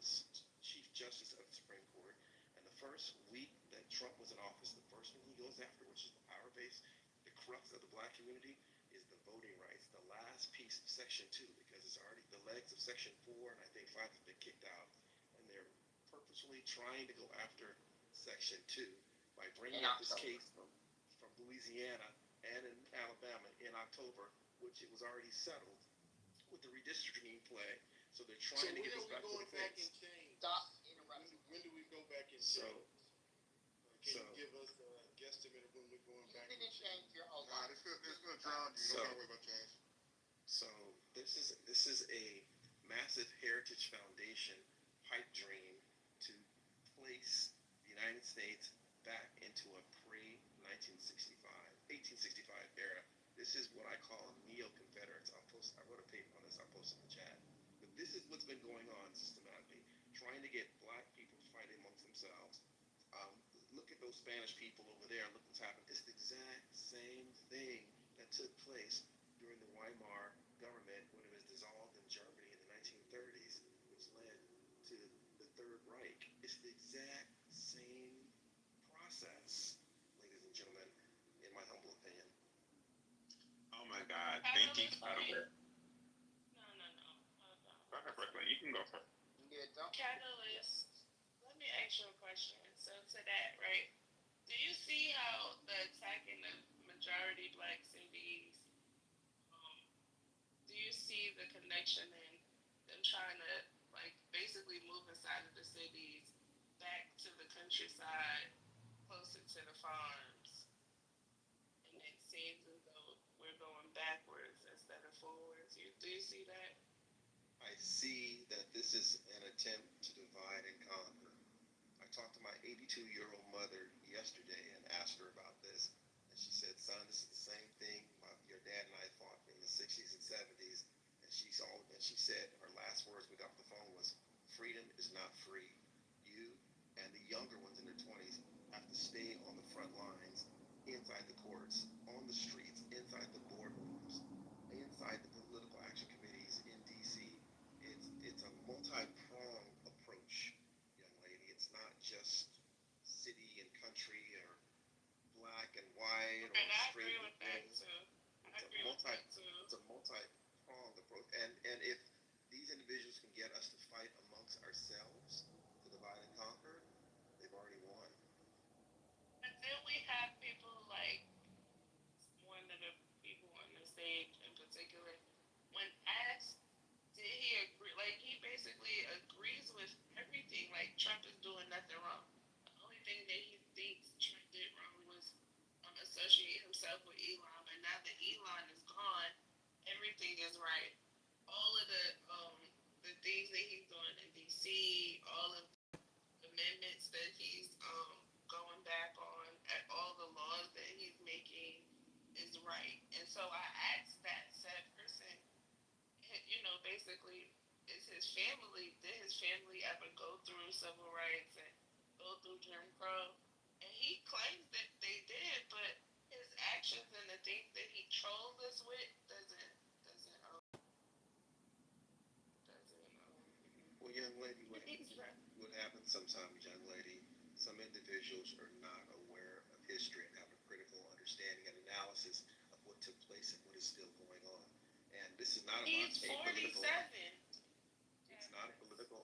Chief Justice of the Supreme Court. And the first week that Trump was in office, the first thing he goes after, which is the power base, the crux of the black community, is the voting rights, the last piece of Section 2, because it's already the legs of Section 4, and I think 5 have been kicked out. And they're purposefully trying to go after Section 2 by bringing up this case from Louisiana and in Alabama in October, which it was already settled with the redistricting play So they're trying to get us back to the back base. in change? Stop interrupting. When do we go back in So, change? Can you give us a guesstimate of when we're going You've back been in in change your whole Nah, life. this gonna drown you. So- Don't worry about change. So this is a massive heritage foundation pipe dream to place the United States back into a pre-1965, 1865 era. This is what I call neo-Confederates. I wrote a paper on this. I'll post it in the chat. But this is what's been going on systematically, trying to get black people fighting amongst themselves. Look at those Spanish people over there. Look what's happened. It's the exact same thing that took place during the Weimar government when it was dissolved in Germany in the 1930s, which led to the Third Reich. It's the exact same process, ladies and gentlemen, in my humble opinion. Oh my God! Thank you, Kitover. No. Go ahead, Brooklyn. You can go first. Yeah, don't. Catalyst. Let me ask you a question. So to that, right? Do you see how the attack in the majority black cities? Do you see the connection in them trying to like basically move inside of the cities back to the countryside, closer to the farms, and it seems as though we're going backwards instead of forwards? Do you see that? I see that this is an attempt to divide and conquer. I talked to my 82-year-old mother yesterday and asked her about this, and she said, "Son, this is the same thing your dad and I fought in the 60s and 70s." And she said her last words we got off the phone was, "Freedom is not free. You and the younger ones in their 20s have to stay on the front lines, inside the courts, on the streets, inside the boardrooms, inside the political action committees in D.C. It's a multi-pronged approach, young lady. It's not just city and country or black and white or And I straight agree and with that gay. too. It's a multi-pronged approach. And if these individuals can get us to fight amongst ourselves to divide and conquer, they've already won. But then we have people like one of the people on the stage in particular, when asked, did he agree? Like, he basically agrees with everything. Like, Trump is doing nothing wrong. The only thing that he thinks Trump did wrong was associate himself with Elon. But now that Elon is gone, everything is right. All of the things that he's doing in D.C., all of the amendments that he's going back on, at all the laws that he's making is right. And so I asked that said person, basically, is his family, did his family ever go through civil rights and go through Jim Crow? And he claims that they did, but his actions and the things that he trolls us with doesn't Well, young lady, what happens sometimes, young lady, some individuals are not aware of history and have a critical understanding and analysis of what took place and what is still going on. And this is not about He's 47. It's not a political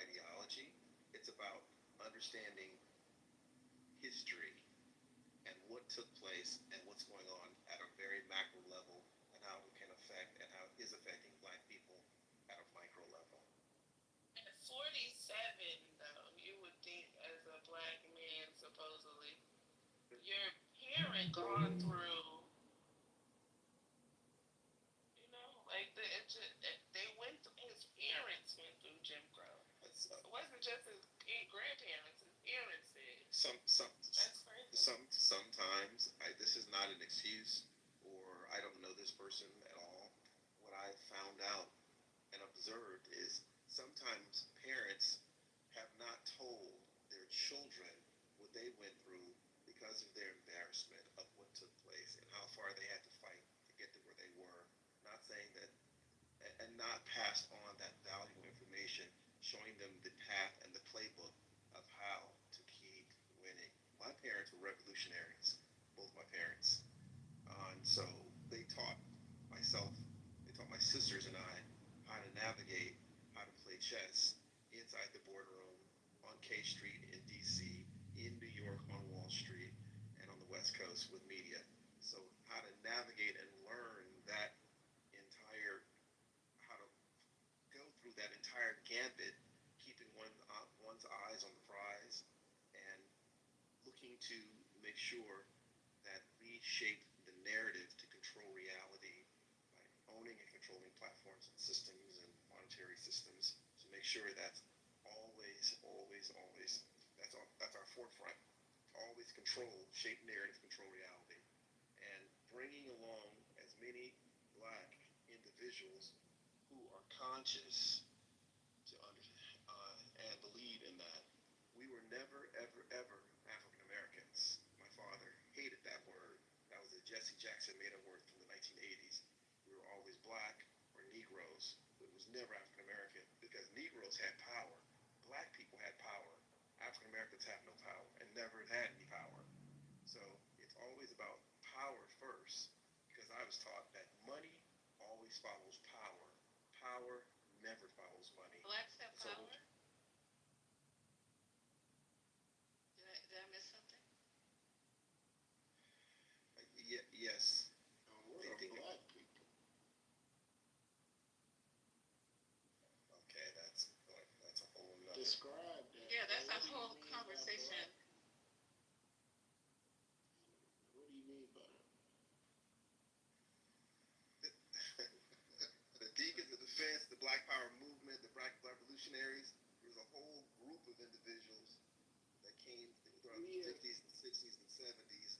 ideology. It's about understanding history and what took place and what's going on at a very macro level and how it can affect and how it is affecting black people at a micro level. At 47, though, you would think as a black man, supposedly, your parent gone through, like they went through, his parents went through Jim Crow. It wasn't just his grandparents, his parents did. That's crazy. Sometimes this is not an excuse, or I don't know this person at all. What I found out and observed is sometimes parents have not told their children what they went through because of their embarrassment of what took place and how far they had to fight to get to where they were. Not saying that, and not passed on that valuable information, showing them the path and the playbook of how to keep winning. My parents were revolutionaries, both my parents. And so they taught my sisters and I how to navigate, how to play chess inside the boardroom, on K Street in DC, in New York on Wall Street, and on the West Coast with media. So how to navigate and learn that entire, how to to make sure that we shape the narrative to control reality by owning and controlling platforms and systems and monetary systems to make sure that's always that's our forefront. Always control, shape narrative, control reality, and bringing along as many black individuals who are conscious to and believe in that. We were never, ever African Americans. My father hated that word. That was a Jesse Jackson made up word from the 1980s. We were always black or Negroes, but it was never African American because Negroes had power. Black people had power. African Americans have no power and never had any power. So it's always about power first because I was taught that money always follows power. Power never follows money. Blacks have So power? Did I miss something? Yes. What are black people? Okay, that's a whole nother. Describe that. Yeah, that's a What do you whole mean by conversation. black? What do you mean by that? The Deacons of Defense, the Black Power movement, the Black Revolutionaries. There was a whole group of individuals that came throughout the 50s and 60s and 70s.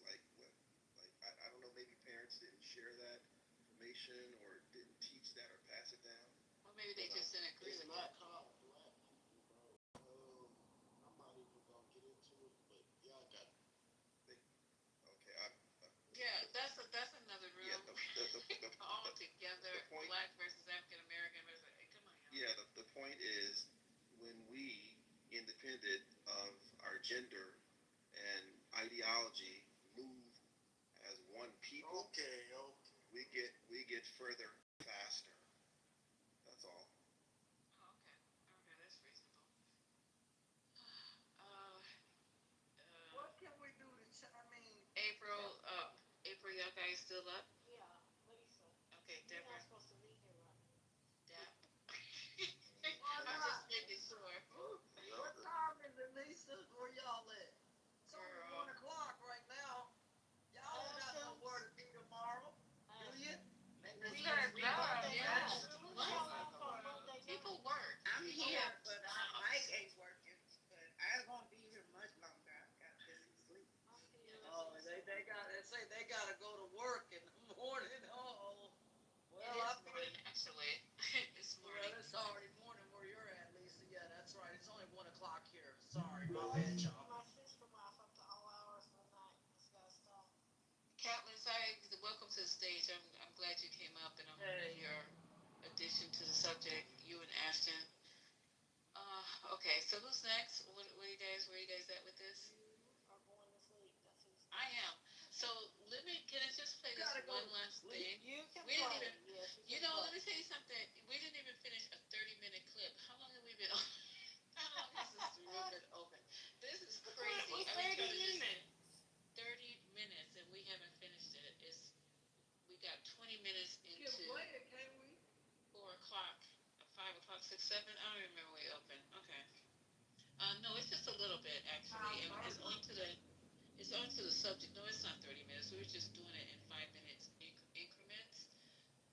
I don't know, maybe parents didn't share that information or didn't teach that or pass it down. Or maybe they just didn't agree It's with not it. called black people, bro. I'm not even gonna get into it, but y'all got it. Okay, Yeah, that's another room. yeah, All together, the point, black versus African American versus. Hey, come on, y'all. yeah, the point is when we, independent of our gender and ideology, move as one people, Okay. we get further faster. That's all. Oh, okay. Okay, that's reasonable. What can we do to April, y'all guys still up? Yeah, Lisa. Okay, You're Deborah. not supposed to be here right Dap. Why I'm not? just making sure. What time is it, Lisa? Where y'all at? It's only Girl. 1 o'clock right now. Y'all don't got nowhere to be tomorrow, do you? We got jobs. Yeah. What? People work. I'm here, but Mike ain't working. But I won't be here much longer. I've got busy sleep. Oh, they gotta go to work in the morning. Oh, well, It is morning, actually. It's morning. Well, it's already morning where you're at, Lisa. Yeah, that's right. It's only 1 o'clock here. Sorry, my bad, y'all. My system off up to all hours of the night. It's gotta stop. Catlin, welcome to the stage. I'm glad you came up and your addition to the subject. You and Ashton. Okay, so who's next? Where are you guys at with this? You are going to sleep. That's who's. I am. So can I just play this one last thing? You can We didn't play. even, Yes, you can let me play. tell you something. We didn't even finish a 30-minute clip. How long have we been on? How long has this room been open? This is crazy. What's 30 minutes? 30 minutes and we haven't finished it. We got 20 minutes Can into play it, can't we? 4 o'clock, 5 o'clock, 6, 7. I don't even remember when we open. Okay. No, it's just a little bit actually, and it's on to the subject. No, it's not 30 minutes. We were just doing it in 5 minutes increments,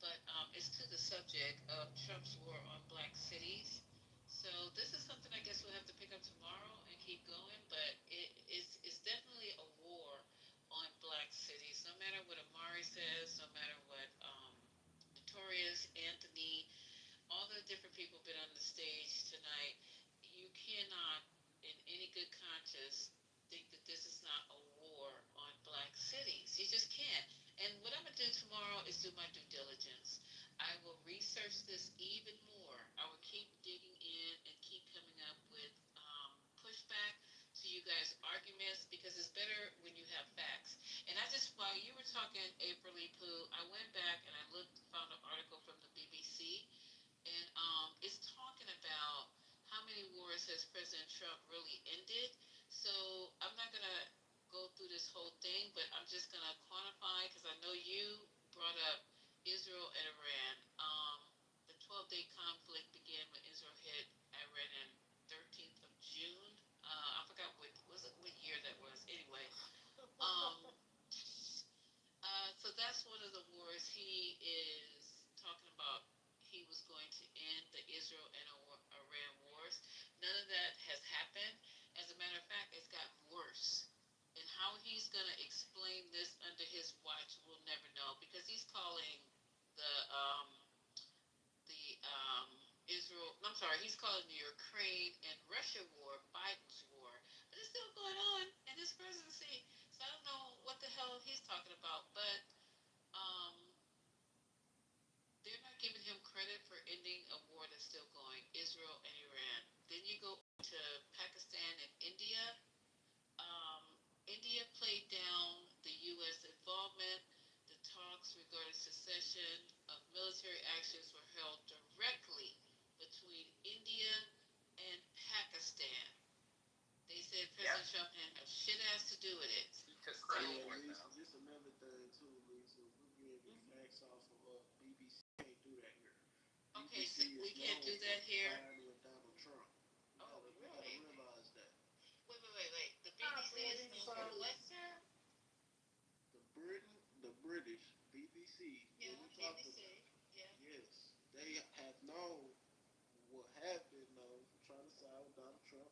but it's to the subject of Trump's war on black cities. So this is something I guess we'll have to pick up tomorrow and keep going, but it's definitely a war on black cities. No matter what Amari says, no matter what Notorious, Anthony, all the different people been on the stage tonight, you cannot, in any good conscience, think that this is not a war on black cities. You just can't. And what I'm going to do tomorrow is do my due diligence. I will research this even more. I will keep digging in and keep coming up with pushback to you guys' arguments because it's better when you have facts. And while you were talking, April Lee Pooh, I went back and I found an article from the BBC, and it's talking about how many wars has President Trump really ended. So I'm not gonna go through this whole thing, but I'm just gonna quantify because I know you brought up Israel and Iran. The 12-day conflict began when Israel hit Iran on 13th of June. I forgot what year that was. Anyway, he is talking about he was going to end the Israel and Iran wars. None of that has happened. As a matter of fact, it's gotten worse. And how he's going to explain this under his watch, we'll never know, because he's calling the Israel. I'm sorry, he's calling the Ukraine and Russia war Biden's war, but it's still going on in his presidency. So I don't know what the hell he's talking about, but um, they're not giving him credit for ending a war that's still going. Israel and Iran. Then you go to Pakistan and India. Um, India played down the U.S. involvement. The talks regarding cessation of military actions were held directly between India and Pakistan. They said President Trump had no shit ass to do with it. Just another thing too, Lisa. We're getting facts off of BBC. Can't do that here. Okay, so we can't do that here. With Donald Trump. Oh, We really? gotta realize that. Wait. The BBC is known for what, sir? The British BBC. Yeah, BBC. Yeah. Yes, they have known what have been known for trying to side with Donald Trump.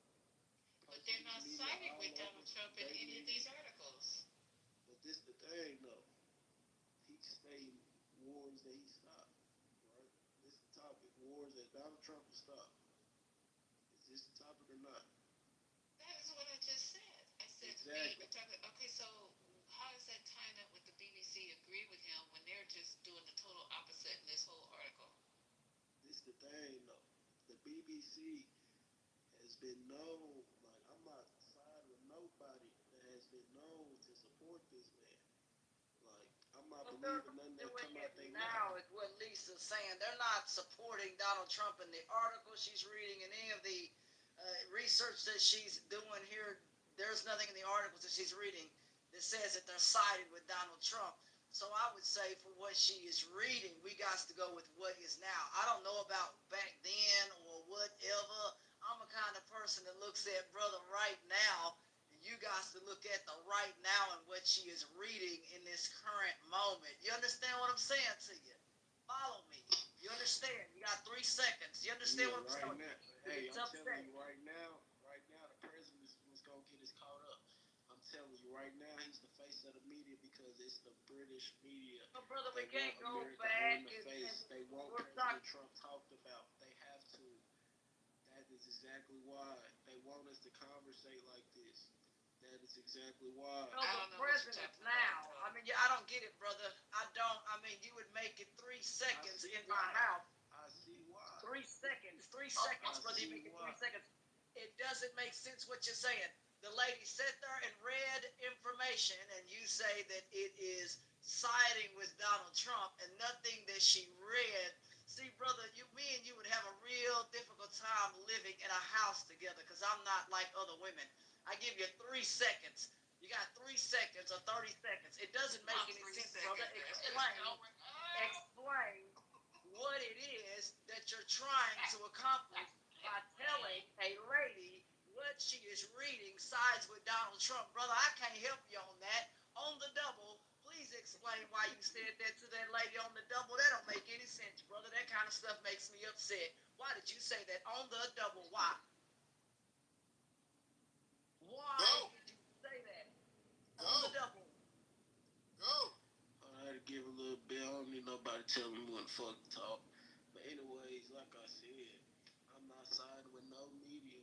But they're not siding with Donald Trump in any of these articles. But this the thing though. He stating wars that he stopped. Right? This is the topic. Wars that Donald Trump has stopped. Is this the topic or not? That is what I just said. I said exactly. We're talking. Okay, so how is that tying up with the BBC agree with him when they're just doing the total opposite in this whole article? This the thing though. The BBC has been known, like I'm not siding with nobody that has been known to support this man. Like I'm not believing nothing that come out their now is what Lisa's saying. They're not supporting Donald Trump in the article she's reading and any of the research that she's doing here. There's nothing in the articles that she's reading that says that they're siding with Donald Trump. So I would say for what she is reading, we got to go with what is now. I don't know about back then or whatever. I'm a kind of person that looks at brother right now, and you guys to look at the right now and what she is reading in this current moment. You understand what I'm saying to you? Follow me. You understand? You got 3 seconds. You understand what I'm saying? Hey, I'm telling you right now, the president was going to get us caught up. I'm telling you right now, he's the face of the media because it's the British media. No, brother, we They can't want go America back. on the face. They want we're President Trump talked about. They have to. That is exactly why. They want us to conversate like this. That is exactly why. No, the president now. I mean, I don't get it, brother. I don't. I mean, you would make it 3 seconds in my house. I see why. 3 seconds. 3 seconds, brother. You make it 3 seconds. It doesn't make sense what you're saying. The lady sat there and read information, and you say that it is siding with Donald Trump, and nothing that she read. See, brother, me and you would have a real difficult time living in a house together, because I'm not like other women. I give you 3 seconds. You got 3 seconds or 30 seconds. It doesn't make any sense, brother. Explain what it is that you're trying to accomplish by telling a lady what she is reading sides with Donald Trump. Brother, I can't help you on that. On the double, please explain why you said that to that lady on the double. That don't make any sense, brother. That kind of stuff makes me upset. Why did you say that on the double? Why? Why did you say that? On the double. I had to give a little bit. I don't need nobody telling me when the fuck to talk. But anyways, like I said, I'm not siding with no media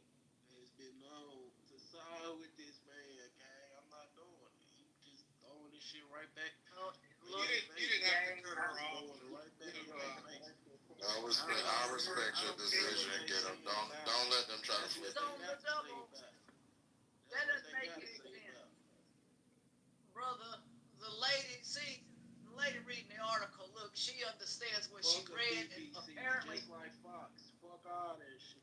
that has been known to side with this man, gang. I'm not doing it. You just throwing this shit right back. You didn't have to cut her off. Right back in your face. I respect your decision. Get them. Don't let them try to flip It's on the double. That doesn't make any sense. Brother, the lady reading the article, look, she understands what she read, and apparently... Just like Fox. Fuck all that shit.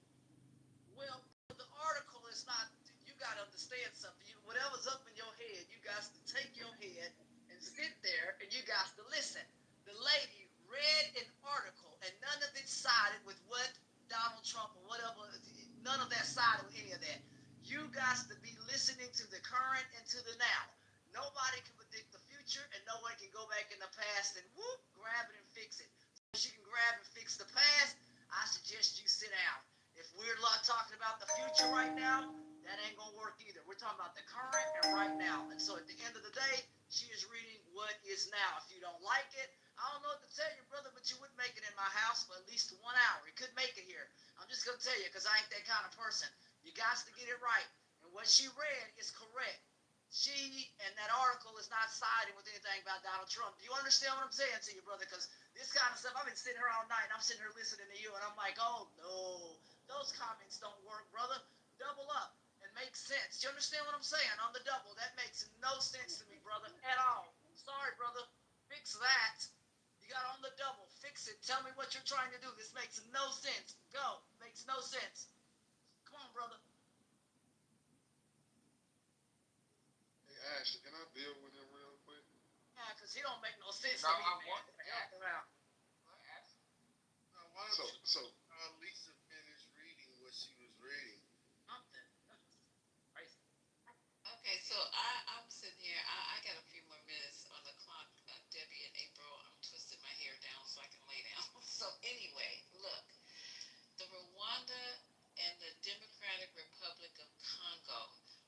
Well, the article is not... You gotta understand something. Whatever's up in your head, you guys to take your head and sit there, and you guys to listen. The lady read an article, and none of it sided with what Donald Trump or whatever... None of that sided with any of that. You guys to be listening to the current and to the now. Nobody can predict the future. future and no one can go back in the past and whoop, grab it and fix it. So you can grab and fix the past, I suggest you sit down. If we're talking about the future right now, that ain't gonna work either. We're talking about the current and right now. And so at the end of the day, she is reading what is now. If you don't like it, I don't know what to tell you, brother, but you wouldn't make it in my house for at least 1 hour. You could make it here. I'm just gonna tell you, because I ain't that kind of person. You got to get it right. And what she read is correct. She and that article is not siding with anything about Donald Trump. Do you understand what I'm saying to you, brother? Because this kind of stuff, I've been sitting here all night, and I'm sitting here listening to you, and I'm like, oh, no, those comments don't work, brother. Double up and make sense. Do you understand what I'm saying? On the double, that makes no sense to me, brother, at all. Sorry, brother. Fix that. You got on the double. Fix it. Tell me what you're trying to do. This makes no sense. Go. Makes no sense. Come on, brother. Hey, Ashley, can I build with him real quick? Yeah, because he don't make no sense to me, man. Help him out. Why don't you Lisa finish reading what she was reading? Something. Okay, so I'm sitting here. I got a few more minutes on the clock. Debbie and April, I'm twisting my hair down so I can lay down. So anyway, look, the Rwanda and the Democratic Republic of Congo.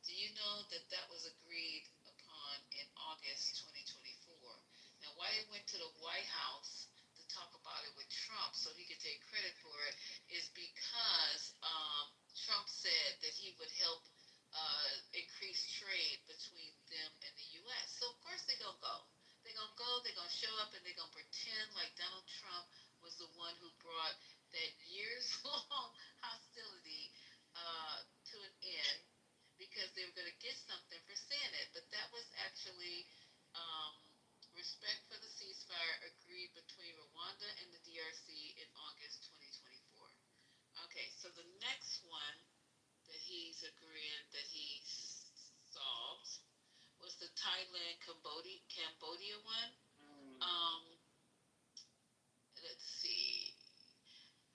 Do you know that that was agreed upon in August 2024? Now, why they went to the White House to talk about it with Trump so he could take credit for it is because Trump said that he would help increase trade between them and the U.S. So of course they're gonna go. They're gonna go. They're gonna show up and they're gonna pretend like Donald Trump was the one who brought that years-long hostility to an end because they were gonna get something for saying it. But that was actually um, respect for the ceasefire agreed between Rwanda and the DRC in August 2024. Okay, so the next one that he's agreeing that he solved was the Thailand Cambodia one. Um, let's see.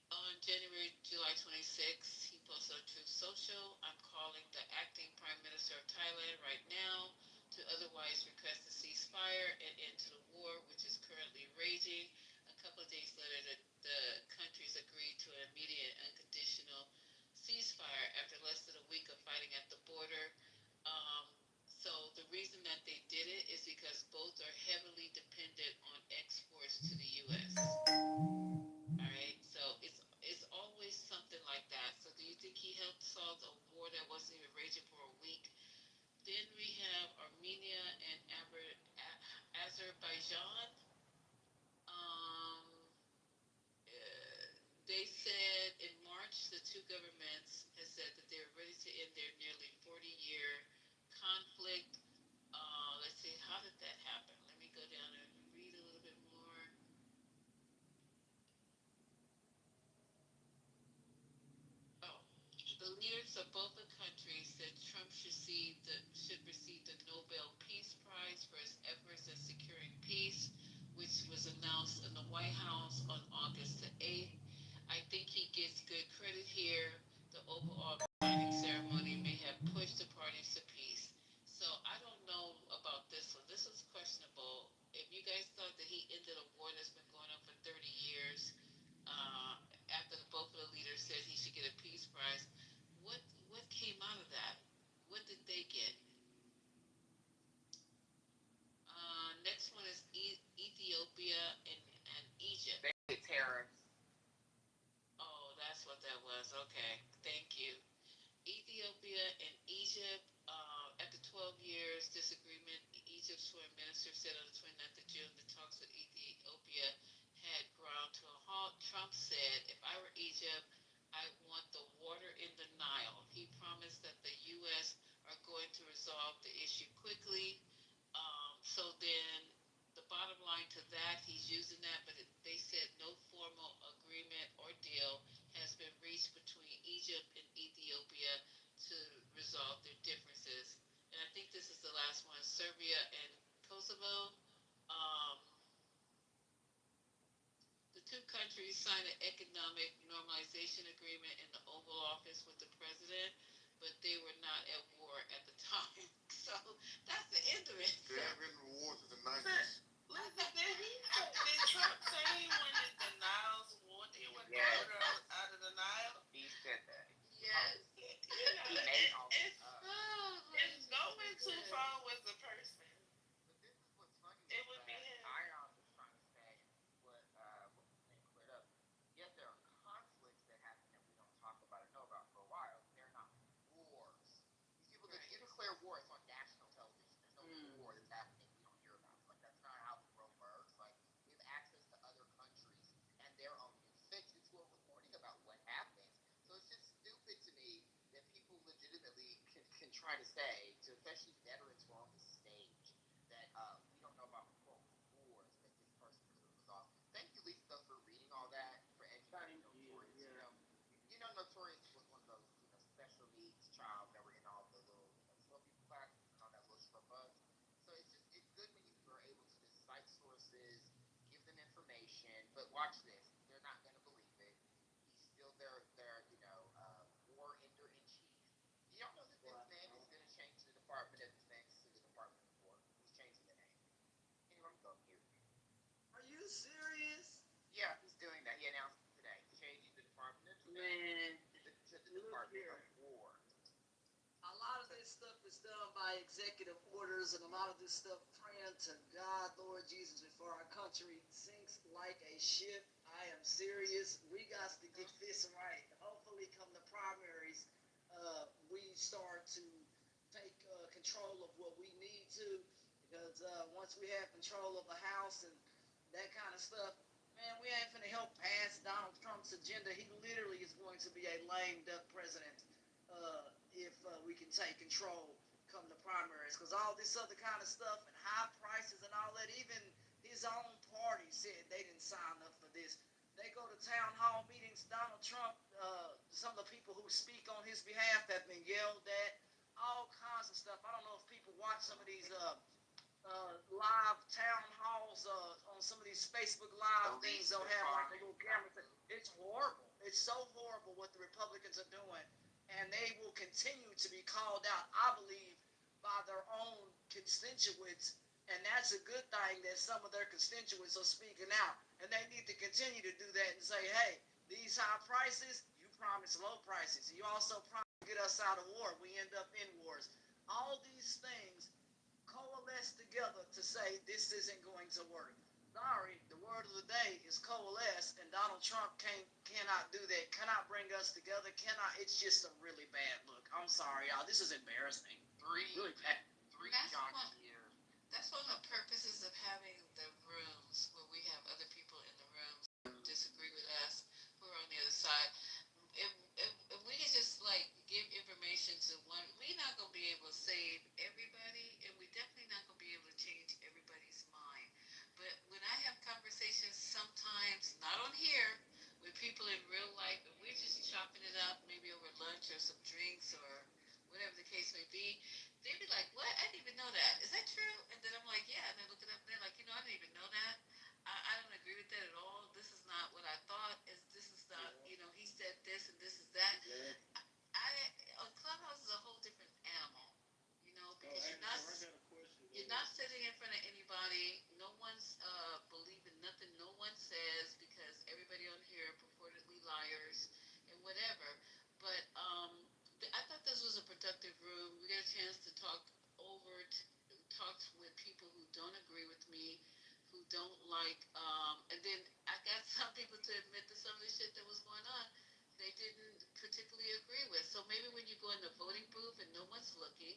On July 26th, he posted on Truth Social, I'm calling the acting Prime Minister of Thailand right now to otherwise request a ceasefire and end to the war, which is currently raging. A couple of days later, the countries agreed to an immediate unconditional ceasefire after less than a week of fighting at the border. So the reason that they did it is because both are heavily dependent on exports to the U.S. All right, so it's always something like that. So do you think he helped solve a war that wasn't even raging for a week? Then we have Armenia and Azerbaijan. Um, they said in March the two governments has said that they're ready to end their nearly 40-year conflict. Let's see, how did that happen? Let me go down and read a little bit more. Oh, the leaders of both the countries said Trump should receive the Nobel Peace Prize for his efforts in securing peace, which was announced in the White House on August the 8th. I think he gets good credit here. The overall signing ceremony may have pushed the parties to peace. So I don't know about this one. This was questionable. If you guys thought that he ended a war that's been going on for 30 years, uh, after both of the leaders said he should get a peace prize, what came out of that? What did they get? Next one is Ethiopia and Egypt. They tariffs. Oh, that's what that was. Okay, thank you. Ethiopia and Egypt, after 12 years disagreement, Egypt's foreign minister said on the 29th of June the talks with Ethiopia had ground to a halt. Trump said, if I were Egypt, I want the water in the Nile. He promised that the U.S. are going to resolve the issue quickly. So then the bottom line to that, he's using that, but they said no formal agreement or deal has been reached between Egypt and Ethiopia to resolve their differences. And I think this is the last one, Serbia and Kosovo. Um, the two countries signed an economic normalization agreement in the Oval Office with the president. but they were not at war at the time. So that's the end of it. They have been in wars in the 90s. Listen, did Trump say he wanted the Niles water? He wanted water out of the Nile? He said that. Yes. It's going too far with the person. But this is what's funny. It would be him. Ion was trying to say what was his name cleared up. Yes, there are conflicts that happen that we don't talk about or know about for a while. They're not wars. These people that you declare war, it's on national television. There's no war that's happening we don't hear about. Like that's not how the world works. Like we have access to other countries and their own news fixes who are reporting about what happens. So it's just stupid to me that people legitimately can try to say, to especially veterans who are on the stage, that we don't know about quote wars that this person was off. Thank you, Lisa, though, for reading all that, for educating Notorious. Yeah. You know, Notorious was one of those special needs child that were in all the little slow people classes and all that little short bus. So it's good when you are able to just cite sources, give them information. But watch this, they're not going to believe it. He's still their war ender in chief. You don't know that this name is going to change the Department of Defense to the Department of War. He's changing the name. Anyway, I'm going here. Are you serious? Yeah, he's doing that. He announced it today. He's changing the Department of Defense Man, to the Department of War. A lot of this stuff is done by executive orders, and a lot of this stuff praying to God, Lord Jesus, before our country sinks like a ship. I am serious. We got to get this right. Hopefully, come the primaries, we start to take control of what we need to, because once we have control of the House and that kind of stuff, man, we ain't finna help pass Donald Trump's agenda. He literally is going to be a lame duck president if we can take control come the primaries. Because all this other kind of stuff and high prices and all that, even his own party said they didn't sign up for this. They go to town hall meetings. Donald Trump, some of the people who speak on his behalf have been yelled at. All kinds of stuff. I don't know if people watch some of these live town halls on some of these Facebook Live things. They'll have like a little camera. It's horrible. It's so horrible what the Republicans are doing, and they will continue to be called out, I believe, by their own constituents. And that's a good thing that some of their constituents are speaking out, and they need to continue to do that and say, hey, these high prices, you promised low prices. You also promised to get us out of war. We end up in wars. All these things coalesce together to say this isn't going to work. Sorry, the word of the day is coalesce, and Donald Trump cannot do that. Cannot bring us together. It's just a really bad look. I'm sorry, y'all. This is embarrassing. Really bad. That's one of the purposes of having the rooms where we have other people in the rooms who disagree with us, who are on the other side. If we can just like give information to one, we're not gonna be able to save everybody, and we're definitely not gonna be able to change everybody's mind. But when I have conversations, sometimes not on here, with people in real life, and we're just chopping it up, maybe over lunch or some drinks or whatever the case may be, they'd be like, "What? I didn't even know that. Is that true?" And then I'm like, "Yeah." And they look it up, and they're like, "I didn't even know that. I don't agree with that at all. This is not what I thought. This is not, he said this and this is that." Clubhouse is a whole different animal, because you're not sitting in front of anybody. No one's believing nothing no one says, because everybody on here are purportedly liars and whatever. But I thought this was a productive room. We got a chance to talk with people who don't agree with me, who don't like, and then I got some people to admit that some of the shit that was going on, they didn't particularly agree with. So maybe when you go in the voting booth and no one's looking,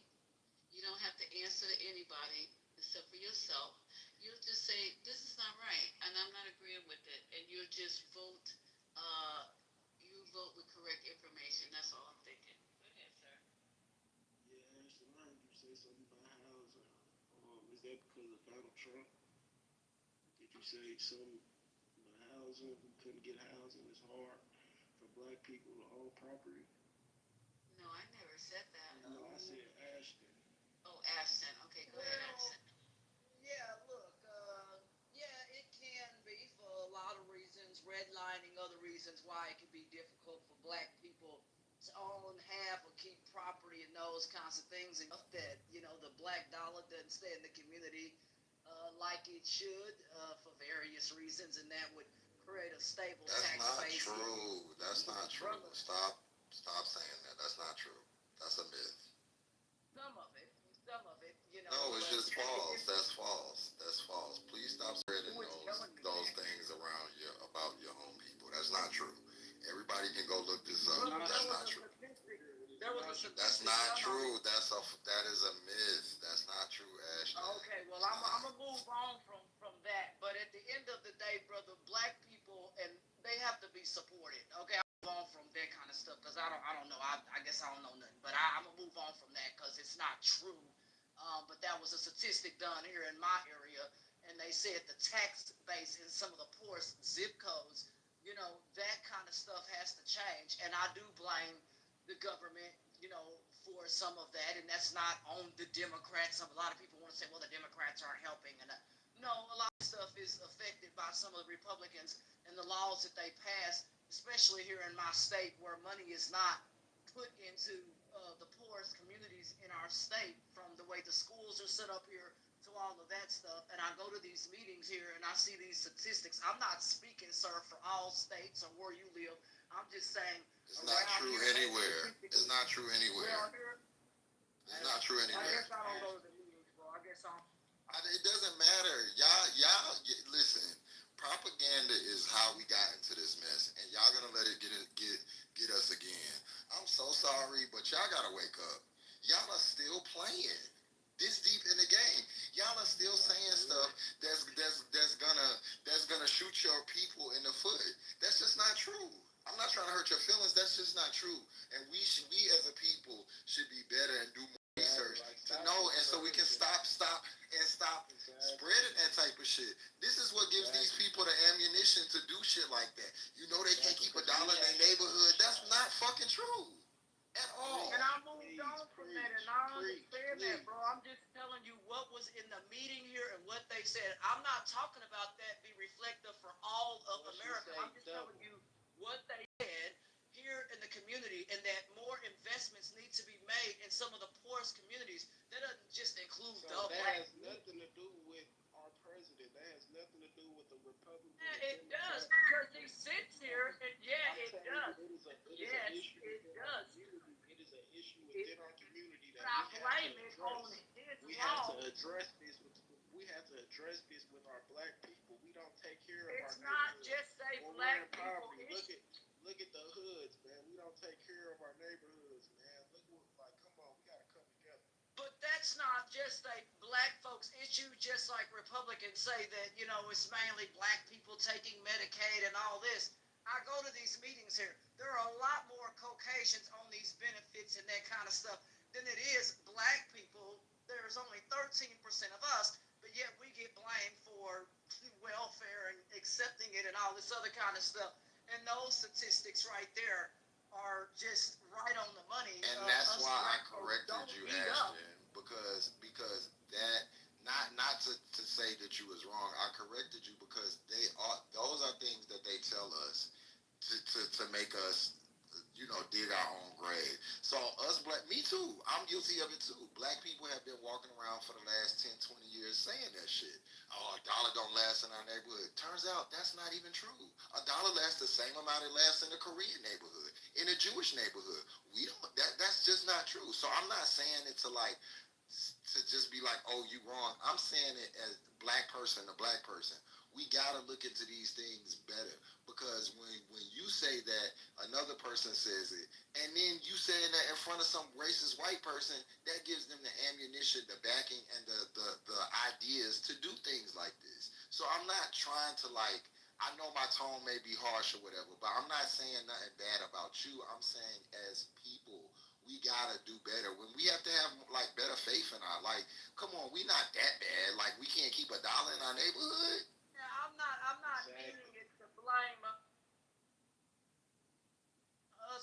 you don't have to answer to anybody except for yourself. You'll just say, this is not right, and I'm not agreeing with it, and you'll just vote. You vote with correct information. That's all I'm thinking. Go ahead, sir. Yeah, Ashton, I heard you say something about housing. Is that because of Donald Trump? Did you say something about housing? We couldn't get housing. It's hard for black people to own property. No, I never said that. No, I said Ashton. Oh, Ashton. Okay, go ahead, Ashton. Yeah, look, it can be for a lot of reasons, redlining, other reasons why it can be difficult for black people to own half or keep property and those kinds of things, and that the black dollar doesn't stay in the community like it should for various reasons, and that would create a stable tax base. That's not true. That's not true. Stop saying that. That's not true. That's a myth. Some of it, No, it's just false. That's false. That's false. Please stop spreading those things around about your own people. That's not true. Everybody can go look this up. That's not true. That's not true. That is a myth. That's not true, Ashley. Okay, well I'm gonna move on from that. But at the end of the day, brother, black people and they have to be supported. Okay, I'm gonna move on from that kind of stuff because I don't know. I guess I don't know nothing. But I'm gonna move on from that because it's not true. But that was a statistic done here in my area, and they said the tax base in some of the poorest zip codes, that kind of stuff has to change. And I do blame the government, for some of that, and that's not on the Democrats. A lot of people want to say, well, the Democrats aren't helping, and no, a lot of stuff is affected by some of the Republicans and the laws that they pass, especially here in my state where money is not put into the poorest communities in our state, from the way the schools are set up here to all of that stuff. And I go to these meetings here and I see these statistics. I'm not speaking, sir, for all states or where you live. I'm just saying it's not true anywhere. It's not true anywhere. It's not true anywhere. I guess I don't go to the meetings, bro. I guess it doesn't matter. Y'all listen. Propaganda is how we got into this mess, and y'all gonna let it get us again. I'm so sorry, but y'all gotta wake up. Y'all are still playing this deep in the game. Y'all are still saying stuff that's gonna shoot your people in the foot. That's just not true. I'm not trying to hurt your feelings. That's just not true. And we as a people should be better and do more research to know, and so we can stop spreading that type of shit. This is what gives these people the ammunition to do shit like that. They can't keep $1 in their neighborhood. That's not fucking true at all. And I moved on from that, and I understand that, bro. I'm just telling you what was in the meeting here and what they said. I'm not talking about that be reflective for all of America. I'm just telling you what they said here in the community, and that more investments need to be made in some of the poorest communities. That doesn't just include that has nothing to do with our president. That has nothing to do with the Republican. Yeah, it does, because he sits here, and it does. Yes, it does. It is an issue within our community that I blame it on his we have to address this. We have to address this with our black people. We don't take care of our. It's not just a black people issue. Look at the hoods, man. We don't take care of our neighborhoods, man. Come on, we gotta come together. But that's not just a black folks issue, just like Republicans say that, it's mainly black people taking Medicaid and all this. I go to these meetings here. There are a lot more Caucasians on these benefits and that kind of stuff than it is black people. There's only 13% of us, but yet we get blamed for welfare and accepting it and all this other kind of stuff. And those statistics right there are just right on the money. And that's why I corrected you, Ashton, because that not to say that you was wrong. I corrected you because those are things that they tell us to make us dig our own grave. So us black, me too, I'm guilty of it too. Black people have been walking around for the last 10, 20 years saying that shit. Oh, $1 don't last in our neighborhood. Turns out that's not even true. $1 lasts the same amount it lasts in a Korean neighborhood, in a Jewish neighborhood. We don't. That's just not true. So I'm not saying it to just be like, oh, you wrong. I'm saying it as black person to black person. We gotta look into these things better, because when you say that, another person says it, and then you saying that in front of some racist white person, that gives them the ammunition, the backing, and the ideas to do things like this. So I'm not trying to I know my tone may be harsh or whatever, but I'm not saying nothing bad about you. I'm saying as people, we gotta do better. When we have to have better faith in our come on, we not that bad. We can't keep $1 in our neighborhood. Yeah, I'm not meaning it to blame us,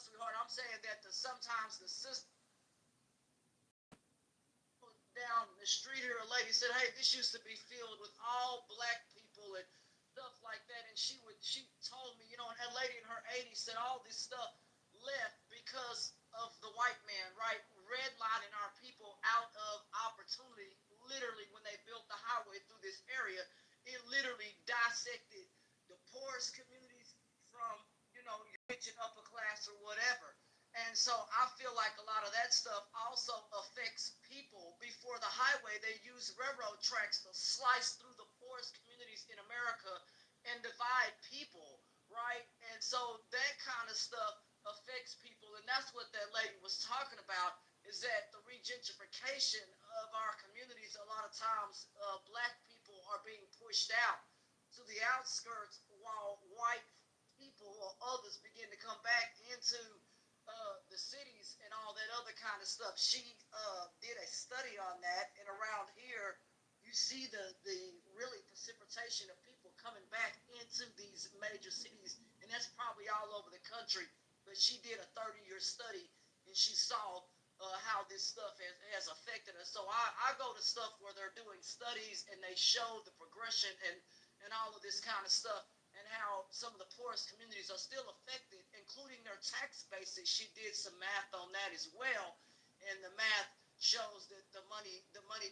sweetheart. I'm saying that sometimes the system down the street here, a lady said, hey, this used to be filled with all black people and stuff like that, and she told me, and a lady in her 80s said all this stuff left because because of the white man, right? Redlining our people out of opportunity. Literally, when they built the highway through this area, it literally dissected the poorest communities from, your rich and upper class or whatever. And so I feel like a lot of that stuff also affects people. Before the highway, they used railroad tracks to slice through the poorest communities in America and divide people, right? And so that kind of stuff affects people. And that's what that lady was talking about, is that the regentrification of our communities, a lot of times black people are being pushed out to the outskirts while white people or others begin to come back into the cities and all that other kind of stuff. She did a study on that, and around here, you see the really precipitation of people coming back into these major cities, and that's probably all over the country. But she did a 30-year study, and she saw how this stuff has affected us. So I go to stuff where they're doing studies and they show the progression and all of this kind of stuff, and how some of the poorest communities are still affected, including their tax bases. She did some math on that as well, and the math shows that the money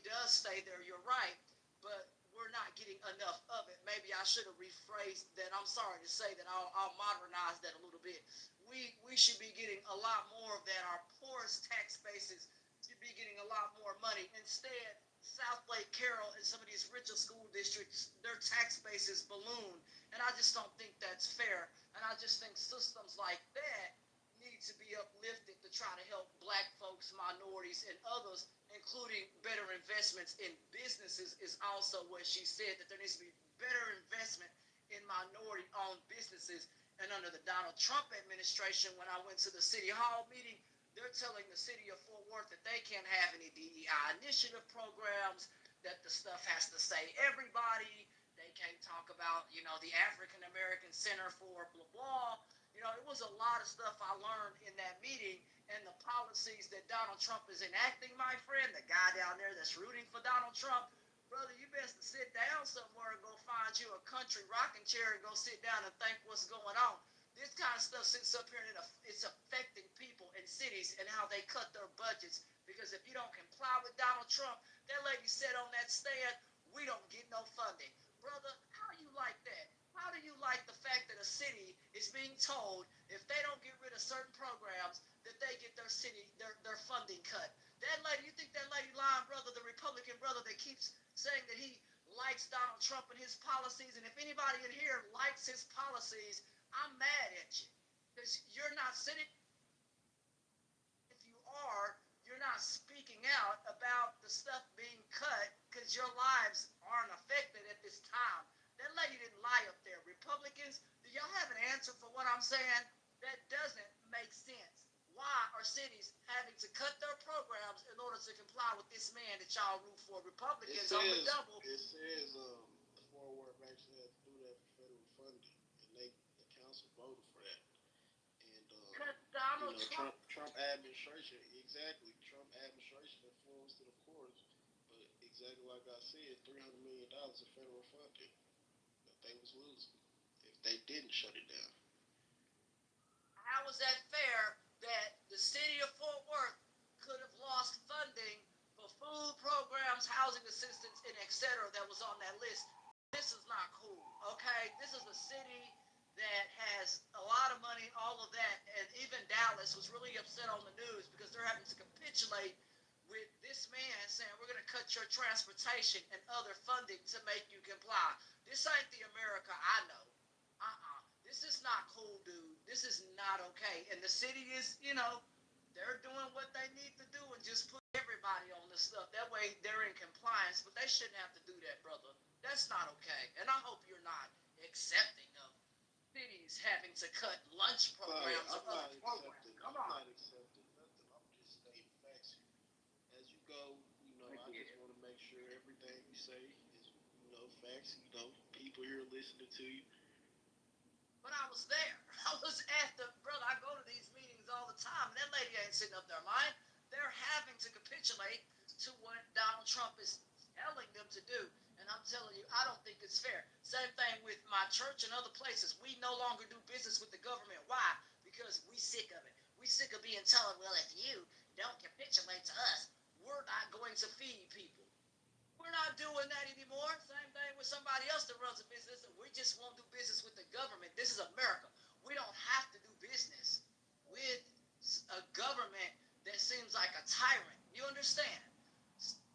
does stay there. You're right, but we're not getting enough of it. Maybe I should have rephrased that. I'm sorry to say that. I'll modernize that a little bit. We should be getting a lot more of that. Our poorest tax bases should be getting a lot more money. Instead, South Lake Carroll and some of these richer school districts, their tax bases balloon. And I just don't think that's fair. And I just think systems like that need to be uplifted to try to help black folks, minorities, and others, including better investments in businesses, is also what she said, that there needs to be better investment in minority-owned businesses. And under the Donald Trump administration, when I went to the City Hall meeting, they're telling the city of Fort Worth that they can't have any DEI initiative programs, that the stuff has to say everybody. They can't talk about, the African American Center for blah, blah. It was a lot of stuff I learned in that meeting, and the policies that Donald Trump is enacting, my friend, the guy down there that's rooting for Donald Trump, brother, you best to sit down somewhere and go find you a country rocking chair and go sit down and think what's going on. This kind of stuff sits up here and it's affecting people in cities and how they cut their budgets. Because if you don't comply with Donald Trump, that lady said on that stand, we don't get no funding. Brother, how do you like that? How do you like the fact that a city is being told if they don't get rid of certain programs that they get their funding cut? That lady, you think that lady lying, brother, the Republican brother that keeps saying that he likes Donald Trump and his policies, and if anybody in here likes his policies, I'm mad at you. Because you're not sitting, if you are, you're not speaking out about the stuff being cut because your lives aren't affected at this time. That lady didn't lie up there. Republicans, do y'all have an answer for what I'm saying? That doesn't make sense. Why are cities having to cut their programs in order to comply with this man that y'all root for? Republicans on the double. It says Fort Worth actually had to do that for federal funding, and the council voted for that. And Donald Trump administration, exactly. Trump administration influenced it, of course, but exactly like I said, $300 million of federal funding that they was losing if they didn't shut it down. How is that fair that the city of Fort Worth could have lost funding for food programs, housing assistance, and etc. that was on that list? This is not cool, okay? This is a city that has a lot of money, all of that, and even Dallas was really upset on the news because they're having to capitulate with this man saying we're going to cut your transportation and other funding to make you comply. This ain't the America I know. This is not cool, dude. This is not okay. And the city is, they're doing what they need to do and just put everybody on this stuff. That way they're in compliance, but they shouldn't have to do that, brother. That's not okay. And I hope you're not accepting of cities having to cut lunch programs or other programs. Come on. I'm not accepting nothing. I'm just stating facts here. As you go, I just want to make sure everything you say is, facts. People here listening to you. But I was there. I was at brother, I go to these meetings all the time, and that lady ain't sitting up there lying. They're having to capitulate to what Donald Trump is telling them to do. And I'm telling you, I don't think it's fair. Same thing with my church and other places. We no longer do business with the government. Why? Because we sick of it. We We sick of being told, well, if you don't capitulate to us, we're not going to feed people. We're not doing that anymore. Same thing with somebody else that runs a business. We just won't do business with the government. This is America. We don't have to do business with a government that seems like a tyrant. You understand?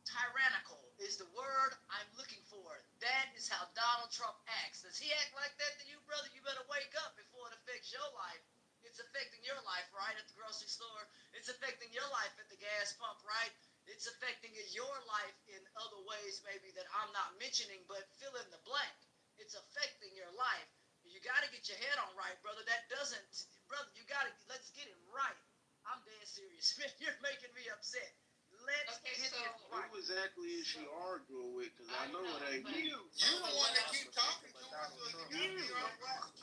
Tyrannical is the word I'm looking for. That is how Donald Trump acts. Does he act like that to you, brother? You better wake up before it affects your life. It's affecting your life, right, at the grocery store. It's affecting your life at the gas pump, right? It's affecting your life in other ways maybe that I'm not mentioning, but fill in the blank. It's affecting your life. You got to get your head on right, brother. That doesn't, brother, you got to, let's get it right. I'm dead serious, man. You're making me upset. Let's get it right. Who exactly is she arguing with? Because I know it ain't you. You're the one that keep talking to her, so you gotta be on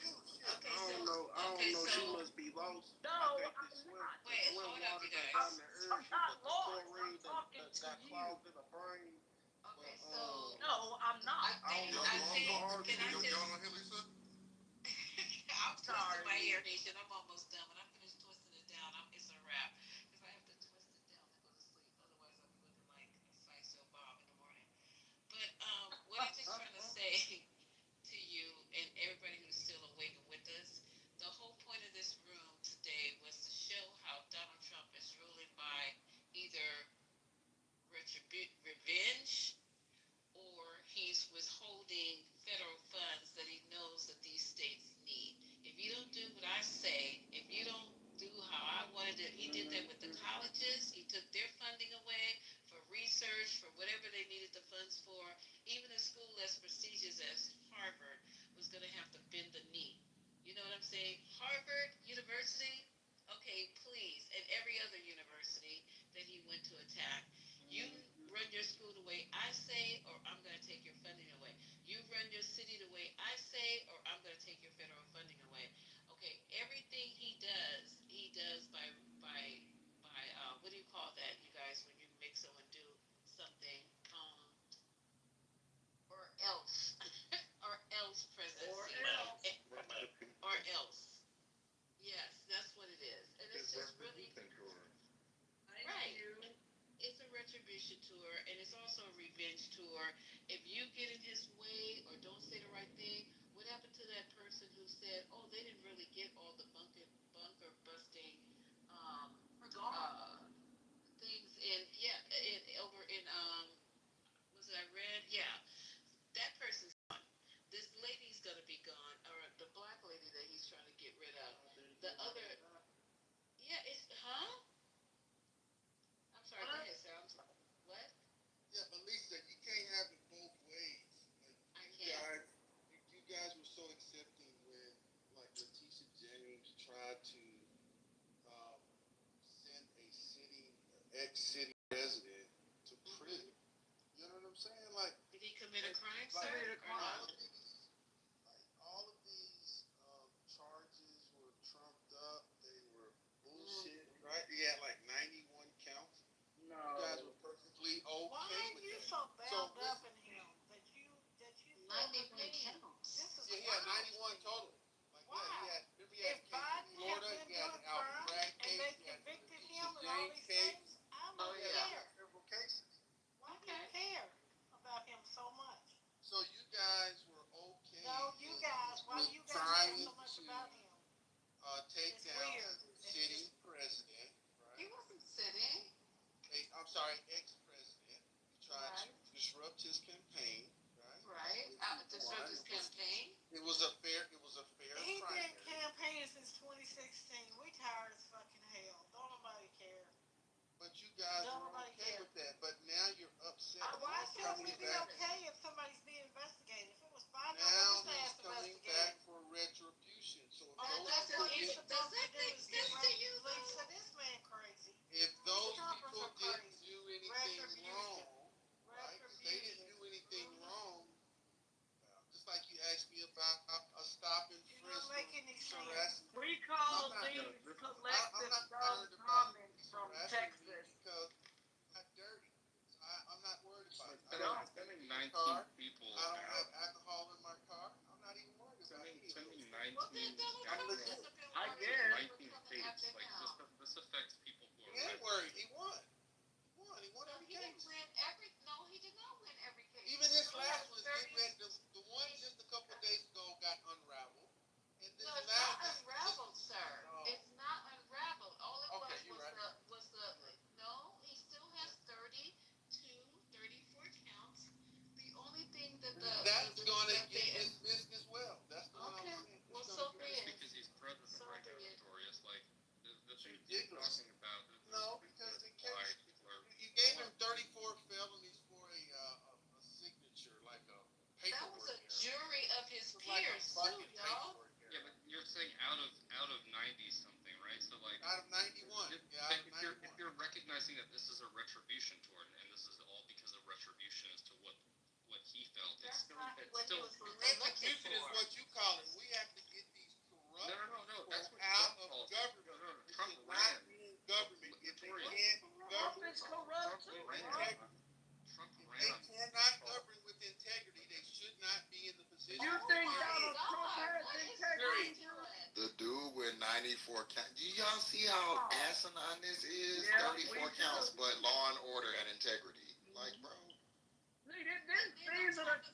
I don't know. She must be lost. No, I'm not. Wait, hold up, you guys. I'm not lost. I'm talking to you. Clogged in the brain. Okay, so No, I'm not. I think, can I just? I'm twisting my hair, Nation. I'm almost done. When I finish twisting it down, it's a wrap. Because I have to twist it down to go to sleep. Otherwise, I'll be looking like a sideshow Bob in the morning. But what I'm just trying to say to you and everybody who's still awake and with us, the whole point of this room today was to show how Donald Trump is ruling by either revenge or he's withholding federal funds that he knows that these states need. If you don't do what I say, if you don't do how I wanted it, he did that with the colleges. He took their funding away for research, for whatever they needed the funds for. Even a school as prestigious as Harvard was going to have to bend the knee. You know what I'm saying? Harvard University, okay, please, and every other university that he went to attack. You run your school the way I say, or I'm going to take your funding away. You run your city the way I say, or I'm going to take your federal funding away. Okay, everything he does by what do you call that, you guys, when you make someone do something, or else, or else presidency, or else. Yes, that's what it is, and it's just really right. It's a retribution tour, and it's also a revenge tour. If you get in his way or don't say the right thing, what happened to that person who said, "Oh, they didn't really get all the bunker busting things over in was it Iran? Yeah, that person's gone. This lady's gonna be gone, or the black lady that he's trying to get rid of. The other, yeah, it's I'm sorry. Go ahead, sir. I'm sorry. What? Yeah, but Lisa, you can't have it both ways. Like, you guys were so accepting when, like, Letitia James tried to send a ex-city resident to prison. You know what I'm saying? Like, did he commit a crime, like, sir? All of these charges were trumped up. They were bullshit, right? He had like 91 counts. No. You guys were perfectly okay. Why are with you that. so bound up in him that you 91 counts? This is Yeah, he had 91 total. Like, why? Yeah, he had If Biden in Florida, had been he had doing the Alvin crimes Bragg and case, they he had the convicted Letitia him and all James these case. things, I He don't had care. several cases. Why do you care about him so much? So you guys were okay. No, you guys. Why do you guys trying care so much to about him? take It's down weird. sitting president, right? He wasn't sitting. I'm sorry, ex-president. You tried to disrupt his campaign, right? Right. Disrupt his campaign. It was a fair He primary. been campaigning since 2016. We tired as fucking hell. Don't nobody care. But you guys Don't were nobody okay care. with that. But now you're upset. Why He's should we coming be back. okay if somebody's being investigated? If it was Biden, Now I would he's just coming investigated. back for retribution. So if Oh, those that's what he's people supposed to do make is get sense to you, Lisa, this man crazy. if those Trumpers people are didn't crazy. do anything Retribution. wrong, right? If they didn't do anything wrong, just like you asked me about a stop and You're frisk not making any sense. harassment. We call these collective dumb comments from Texas. Because I'm not dirty. I'm not worried about it. Spending 19 peers too, y'all. Yeah, but you're saying out of 90 something, right? So like out of 91. If you're recognizing that this is a retribution toward, and this is all because of retribution as to what he felt, it's still Retribution is what you call it. We have to get these corrupt no. That's what out Trump of calls government. it. Trump It should ran. not be in government if they can't Trump govern. is corrupt too. Trump If ran. they cannot govern with integrity, they should not be in the position. You think Donald Trump has integrity? The dude with 94 counts. Do y'all see how asinine this is? Yeah, 34 counts, but law and order and integrity. Like, bro. These are the.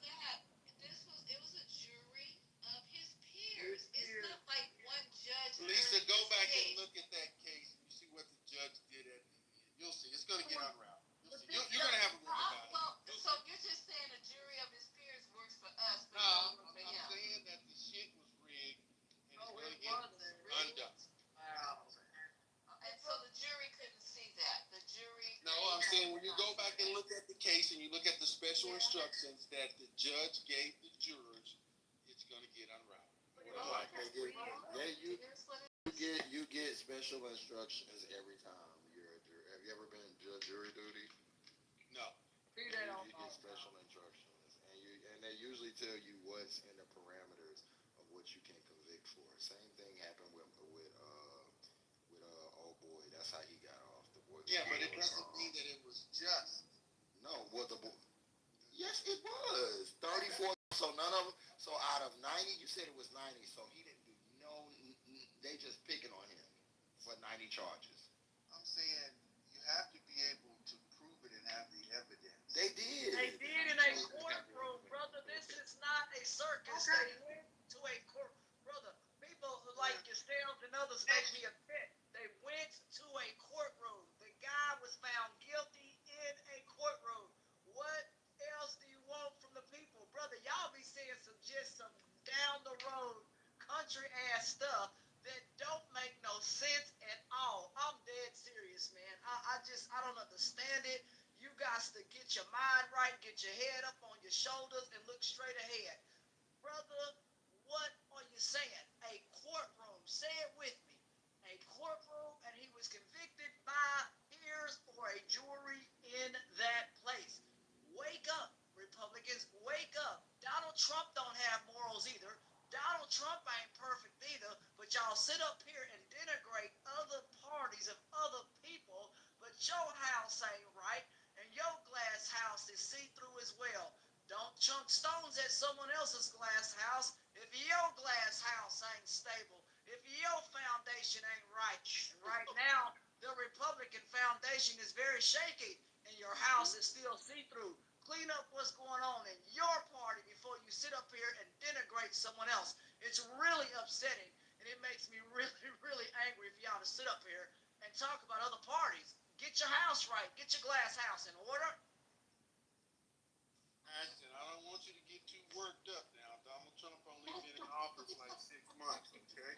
It was a jury of his peers. It's not like one judge. Lisa, go back and look at that case. You see what the judge did at the end. You'll see. It's going to get unraveled. You're going to have a room about it. Well, so you're just saying a jury of his peers works for us. No, I'm saying that the shit was rigged and it's going to get undone. And so the jury couldn't see that. The jury. No, I'm saying when you go back and look at the case and you look at the special instructions that the judge gave the jurors, it's going to get unraveled. You get special instructions every time you're a jury. Have you ever been jury duty? No. You get special instructions, and they usually tell you what's in the parameters of what you can convict for. Same thing happened with old boy. That's how he got off. The boy. Yeah, but it doesn't mean that it was just. No, well yes, it was 34. So none of them. So out of 90, you said it was 90. So he didn't do no. They just picking on him for 90 charges. I'm saying you have to be able to prove it and have the evidence. They did. They did in a courtroom, brother. This is not a circus. They went to a court, brother. People like yourself and others make me upset. They went to a courtroom. The guy was found guilty in a courtroom. What else do you want from the people, brother? Y'all be saying some down the road country ass stuff that don't make no sense at all. I'm dead serious, man. I don't understand it. You guys to get your mind right, get your head up on your shoulders, and look straight ahead. Brother, what are you saying? A courtroom. Say it with me. A courtroom, and he was convicted by peers or a jury in that place. Wake up, Republicans. Wake up. Donald Trump don't have morals either. Donald Trump ain't perfect either, but y'all sit up here and denigrate other parties of other people, but your house ain't right, and your glass house is see-through as well. Don't chunk stones at someone else's glass house if your glass house ain't stable, if your foundation ain't right. And right now, the Republican foundation is very shaky, and your house is still see-through. Clean up what's going on in your party before you sit up here and denigrate someone else. It's really upsetting, and it makes me really, really angry for y'all to sit up here and talk about other parties. Get your house right. Get your glass house in order. Ashton, I don't want you to get too worked up now. Donald Trump only been in office like 6 months, okay?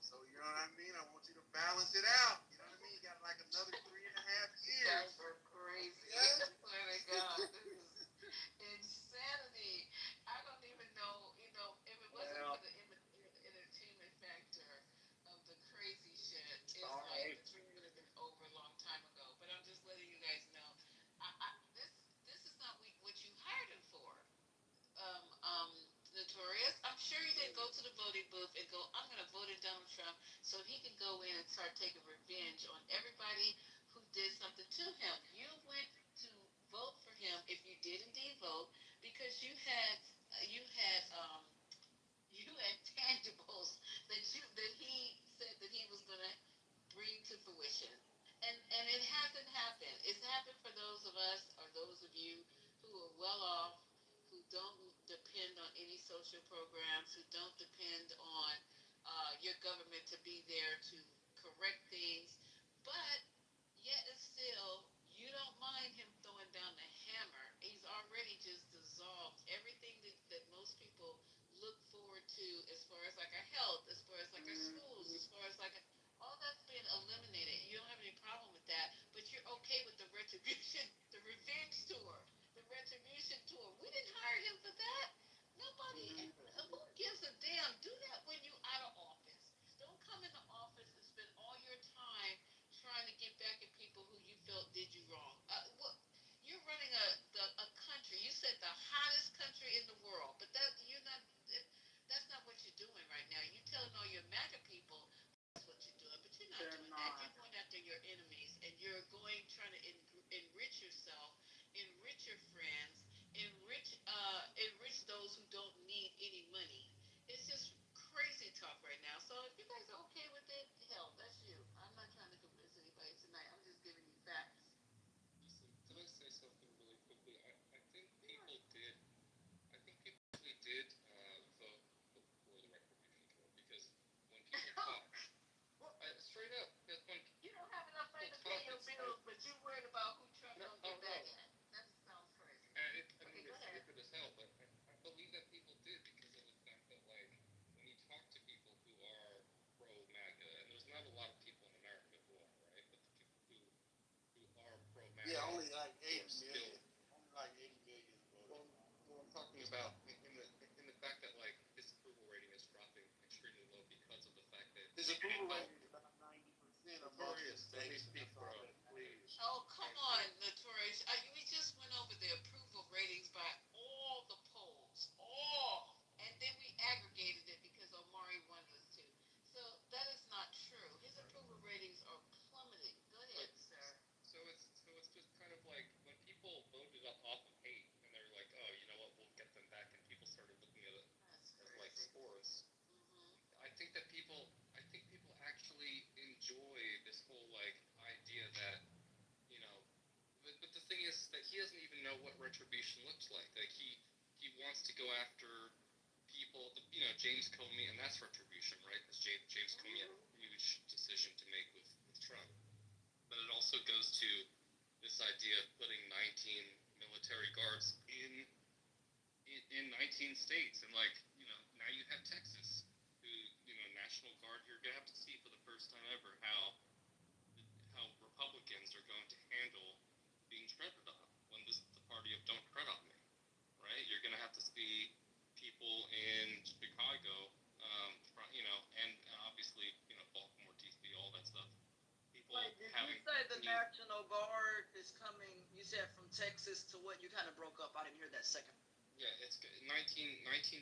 So, you know what I mean? I want you to balance it out. You know what I mean? You got like another 3.5 years. That's crazy. Yeah? Oh my God, this is insanity. I don't even know, if it wasn't for the entertainment factor of the crazy shit, it's like the dream would have been over a long time ago. But I'm just letting you guys know, this is not what you hired him for. Notorious. I'm sure he didn't go to the voting booth and go, I'm going to vote in Donald Trump so he can go in and start taking revenge on everybody who did something to him. You went to vote for him, if you did indeed vote, because you had tangibles that he said that he was going to bring to fruition. And it hasn't happened. It's happened for those of us or those of you who are well off, who don't depend on any social programs, who don't depend on your government to be there to correct things. But yet and still, you don't mind him throwing down the hammer. He's already just dissolved everything that most people look forward to as far as like our health, as far as like our schools, as far as like all that's been eliminated. You don't have any problem with that, but you're okay with the retribution, the revenge tour. The retribution tour. We didn't hire him for that. Nobody. Who gives yourself, enrich your friends, enrich those who don't need any money. It's just crazy talk right now. So if you guys are okay with it, hell, that's you. I'm not trying to convince anybody tonight. I'm just giving you facts. Listen, can I say something really quickly? I think people did. I think people really did vote for the retribution tour because when people talk, straight up, because when You don't have enough money to pay your bills, but you worried about who Trump no, gonna get no, back no. in. That sounds crazy. I Okay, mean, go it's ahead. stupid as hell, but I believe that people did because of the fact that, like, when you talk to people who are pro MAGA, and there's not a lot of people in America who are, right? But the people who are pro MAGA, Yeah, only like 8 still, million. Only like 80 million voted. well, I'm talking about in the fact that like his approval rating is dropping extremely low because of the fact that His approval rating is about 90% of most Notorious, let me states. speak, That's bro. all that matters. Oh, come on, Notorious. We just went over the approval ratings by all the polls. All. And then we aggregated it because Omari won us too. So that is not true. His approval ratings are plummeting. Go ahead, sir. So it's just kind of like when people voted off of hate and they're like, oh, you know what, we'll get them back, and people started looking at it as like sports. I think people actually enjoy this whole like idea that, you know, but the thing is that he doesn't even know what retribution looks like. Like he wants to go after people, you know, James Comey, and that's retribution, right? Because James Comey had a huge decision to make with Trump. But it also goes to this idea of putting 19 military guards in 19 states, and like, you know, now you have Texas, who, you know, National Guard. You're gonna have to see for the first time ever how Republicans are going to handle being treaded on when this is the party of don't tread on me, right? You're gonna have to see people in Chicago, you know, and obviously, you know, Baltimore, DC, all that stuff. People Wait, did having you say the National Guard is coming? You said from Texas to what? You kind of broke up. I didn't hear that second. Yeah, it's 19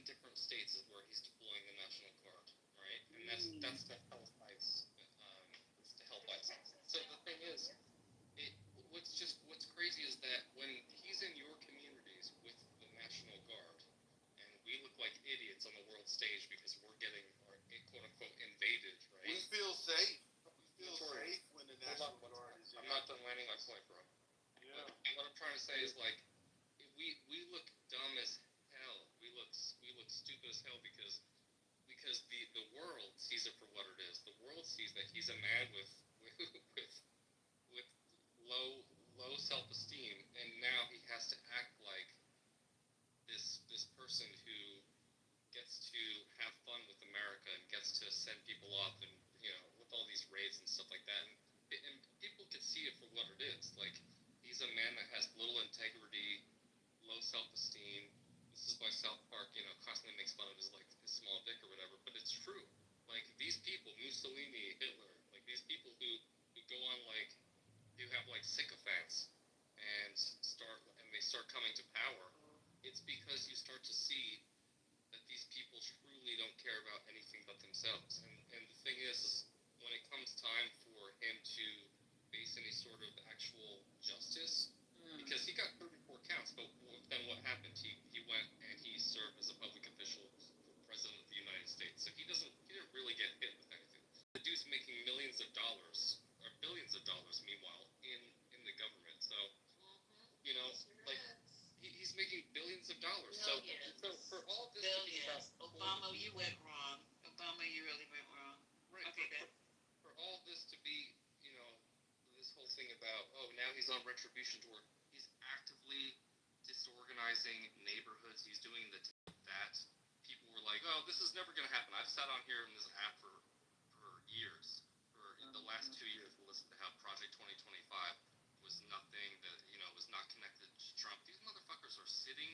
different states is where he's deploying the National Guard, right? And that's to help ICE. It's to help ICE. So the thing is, what's crazy is that when he's in your communities with the National Guard, and we look like idiots on the world stage because we're getting our quote unquote invaded, right? We feel safe. We feel safe when the National Guard is in. I'm not done landing my point, bro. Yeah. What I'm trying to say is like we look dumb as hell. We look stupid as hell because the world sees it for what it is. The world sees that he's a man with low self-esteem, and now he has to act like this person who gets to have fun with America and gets to send people off, and you know, with all these raids and stuff like that, and people can see it for what it is. Like, he's a man that has little integrity, low self-esteem. This is why South Park, you know, constantly makes fun of his like his small dick or whatever, but it's true. Like, these people, Mussolini, Hitler, like these people who go on like, who have like sycophants and they start coming to power. It's because you start to see that these people truly don't care about anything but themselves. And the thing is, when it comes time for him to face any sort of actual justice, because he got 34 counts, but then what happened? He went and he served as a public official for President of the United States. So he didn't really get hit with anything. The dude's making millions of dollars, or billions of dollars, meanwhile, in the government. So, you know, like, he's making billions of dollars. So for all this Billions. Obama, you went wrong. Obama, you really went wrong. Right. Okay, then. For all this to be, you know, this whole thing about, oh, now he's on retribution tour. He's actively disorganizing neighborhoods. He's doing that. People were like, oh, this is never going to happen. I've sat on here in this app for years. For the last 2 years, we listened to how Project 2025 was nothing, that, you know, was not connected to Trump. These motherfuckers are sitting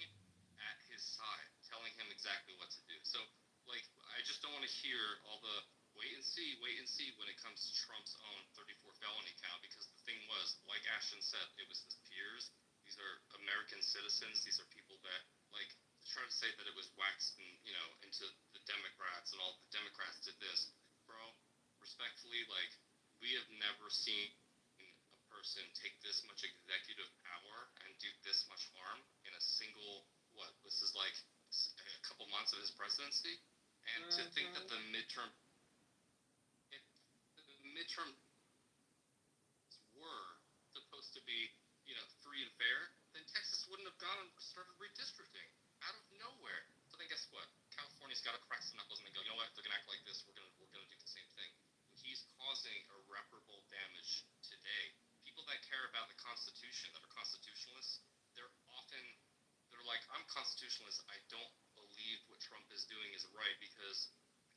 at his side, telling him exactly what to do. So, like, I just don't want to hear all the wait and see when it comes to Trump's own 34 felony count, because the thing was, like Ashton said, it was his peers. These are American citizens. These are people that, like, try to say that it was waxed, and, you know, into the Democrats, and all the Democrats did this. Bro, respectfully, like, we have never seen a person take this much executive power and do this much harm in a single, this is like a couple months of his presidency? And to think that the midterm were supposed to be, free and fair, then Texas wouldn't have gone and started redistricting out of nowhere. So then guess what? California's got to crack some knuckles and they go, you know what? They're gonna act like this. We're gonna do the same thing. He's causing irreparable damage today. People that care about the Constitution, that are constitutionalists, they're like, I'm constitutionalist. I don't believe what Trump is doing is right because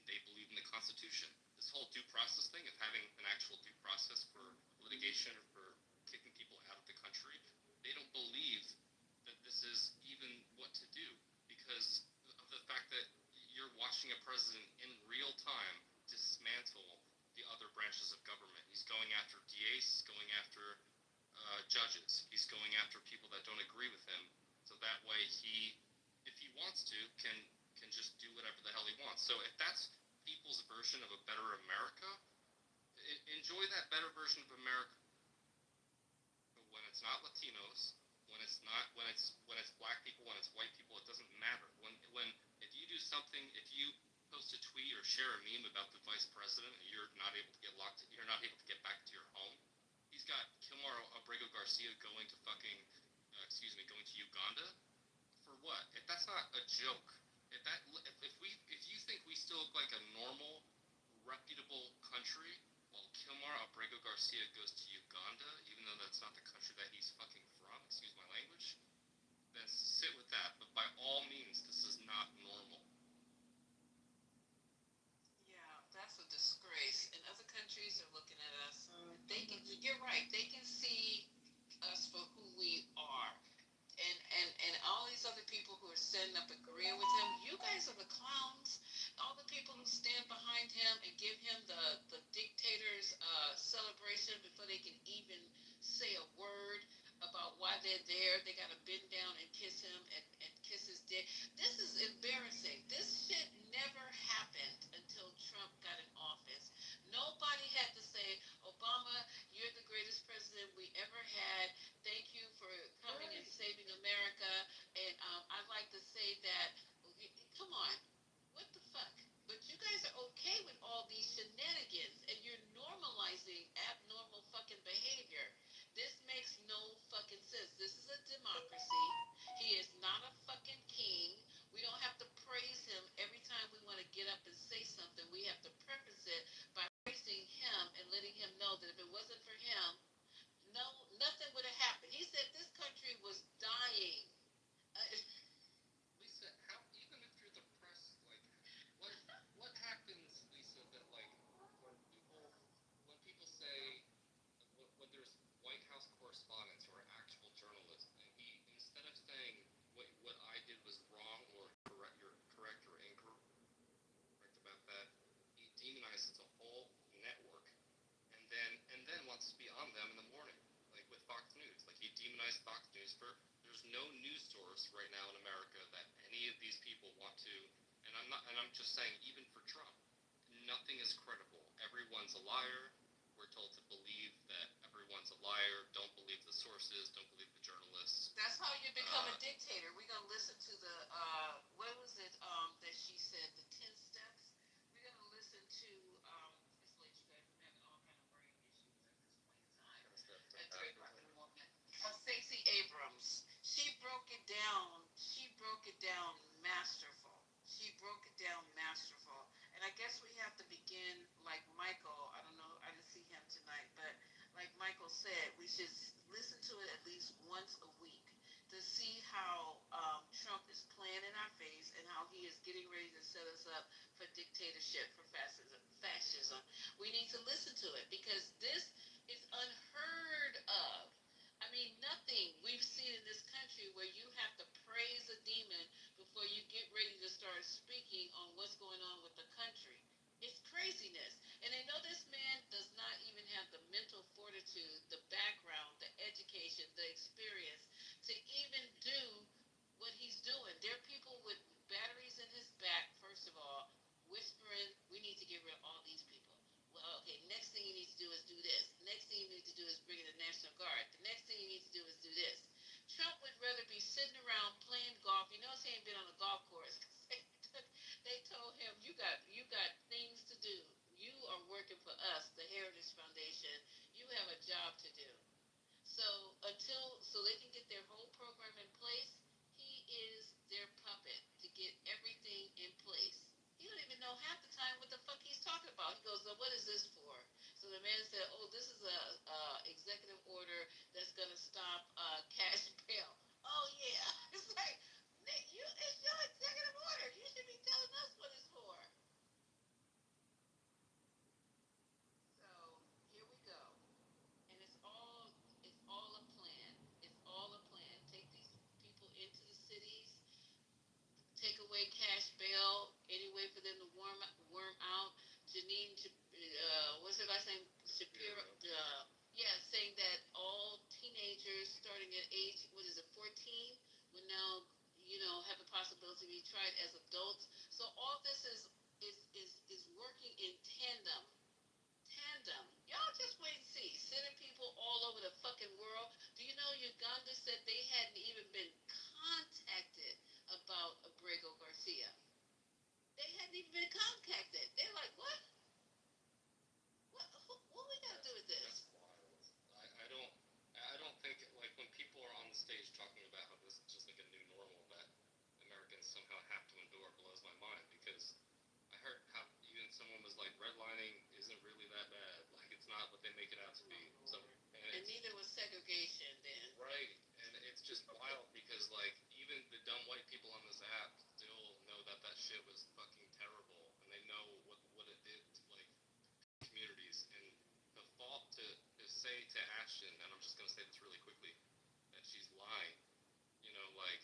they believe in the Constitution. This whole due process thing of having an actual due process for litigation or for kicking people out of the country, they don't believe that this is even what to do because of the fact that you're watching a president in real time dismantle the other branches of government. He's going after DAs, going after judges. He's going after people that don't agree with him. So that way he, if he wants to, can just do whatever the hell he wants. So if that's people's version of a better America, enjoy that better version of America. But when it's not Latinos, when it's black people, when it's white people, it doesn't matter. When if you do something, if you post a tweet or share a meme about the vice president and you're not able to get back to your home, he's got Kilmar Abrego Garcia going to Uganda for what? If that's not a joke, if you think we still look like a normal, reputable country while Kilmar Abrego Garcia goes to Uganda, even though that's not the country that he's fucking from, excuse my language, then sit with that. But by all means, this is not normal. Yeah, that's a disgrace. And other countries are looking at us. You're right. They can see us for who we are. And all these other people who are standing up agreeing with him, you guys are the clowns. All the people who stand behind him and give him the dictator's celebration before they can even say a word about why they're there. They got to bend down and kiss him and kiss his dick. This is embarrassing. This shit never happened until Trump got in office. Nobody had to say, Obama, you're the greatest president we ever had. Thank you for coming and saving America. And I'd like to say that, come on, what the fuck? But you guys are okay with all these shenanigans and you're normalizing abnormal fucking behavior. This makes no fucking sense. This is a democracy. He is not a fucking king. We don't have to praise him every time we want to get up and say something. We have to preface it by praising him and letting him know that if it wasn't for him, nothing would have happened. He said this country was dying. Lisa, even if you're the press, like, what happens, Lisa, that like when people say when there's White House correspondents or actual journalists, and he, instead of saying what I did was wrong or correct or incorrect about that, he demonizes the whole network, and then wants to be on them in the morning, like with Fox News. Like he demonized Fox News for there's no news source right now in America that any of these people want to, and I'm just saying, even for Trump, nothing is credible. Everyone's a liar. We're told to believe that everyone's a liar. Don't believe the sources. Don't believe the journalists. That's how you become a dictator. We're going to listen to the, what was it that she said, the 10 steps? We're going to listen to, just let you guys, I'm having all kind of brain issues at this point in time. At 3 o'clock in the morning. Stacey Abrams. She broke it down. Masterful. She broke it down masterful. And I guess we have to begin like Michael. I don't know. I didn't see him tonight, but like Michael said, we should listen to it at least once a week to see how Trump is playing in our face and how he is getting ready to set us up for dictatorship, for fascism. We need to listen to it because this is unheard of. I mean, nothing we've seen in this country where you have to praise a demon before you get ready to start speaking on what's going on with the country. It's craziness. And they know this man does not even have the mental fortitude, the background, the education, the experience to even do what he's doing. There are people with batteries in his back, first of all, whispering, we need to get rid of all these people. Well, okay, next thing you need to do is do this. Next thing you need to do is bring in the National Guard. a job to do. So so they can get their whole program in place, he is their puppet to get everything in place. He don't even know half the time what the fuck he's talking about. He goes, "So what is this for?" So the man said, "Oh, this is a executive order that's gonna stop cash bail." Oh yeah, it's like, Nick, it's your executive order. You should be telling us what it's for. So here we go. And it's all a plan. It's all a plan. Take these people into the cities, take away cash bail, any way for them to worm out. Janine, what's her last name? Shapiro. Yeah, saying that all teenagers starting at age, what is it, 14, will now, have the possibility to be tried as adults. So all this is working in tandem. Tandem. Y'all just wait and see. Sending people all over the fucking world. Do you know Uganda said they hadn't even been contacted about Abrego Garcia? They hadn't even been contacted. They're like, what? What we gotta do with this? That's wild. I don't think, like, when people are on the stage talking about how this is just like a new normal that Americans somehow have to endure blows my mind, because I heard how even someone was like, redlining isn't really that bad. Like, it's not what they make it out to be. So, And neither was segregation then. right, and it's just wild because, like, even the dumb white people on this app still know that shit was fucking terrible, and they know what it did to, like, communities. And the fault to say to Ashton, and I'm just gonna say this really quickly, that she's lying. Like,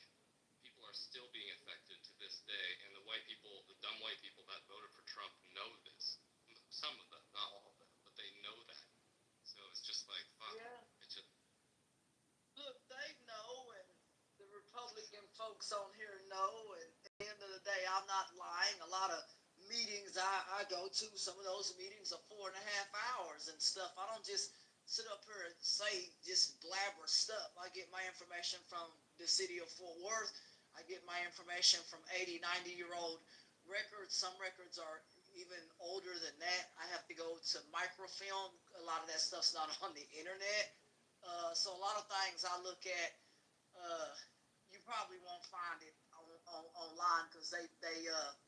people are still being affected to this day, and the white people, the dumb white people that voted for Trump, know this. Some of them, not all of them, but they know that. So it's just like, fuck. Yeah. It's just, Look, they know, and the Republican folks on here know, and at the end of the day, I'm not lying. A lot of meetings I go to, some of those meetings are 4.5 hours and stuff. I don't just sit up here and say just blabber stuff. I get my information from the city of Fort Worth. I get my information from 80, 90-year-old records. Some records are even older than that. I have to go to microfilm. A lot of that stuff's not on the internet. So a lot of things I look at, you probably won't find it online because they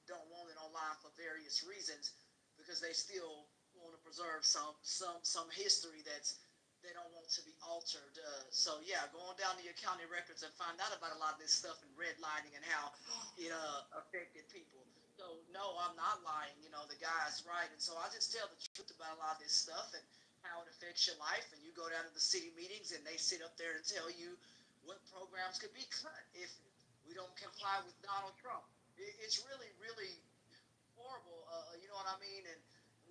don't want it online for various reasons, because they still want to preserve some history they don't want to be altered. So yeah, going down to your county records and find out about a lot of this stuff and redlining and how it affected people. So no, I'm not lying. The guy's right, and so I just tell the truth about a lot of this stuff and how it affects your life. And you go down to the city meetings and they sit up there and tell you what programs could be cut if we don't comply with Donald Trump. It's really, really horrible. You know what I mean? And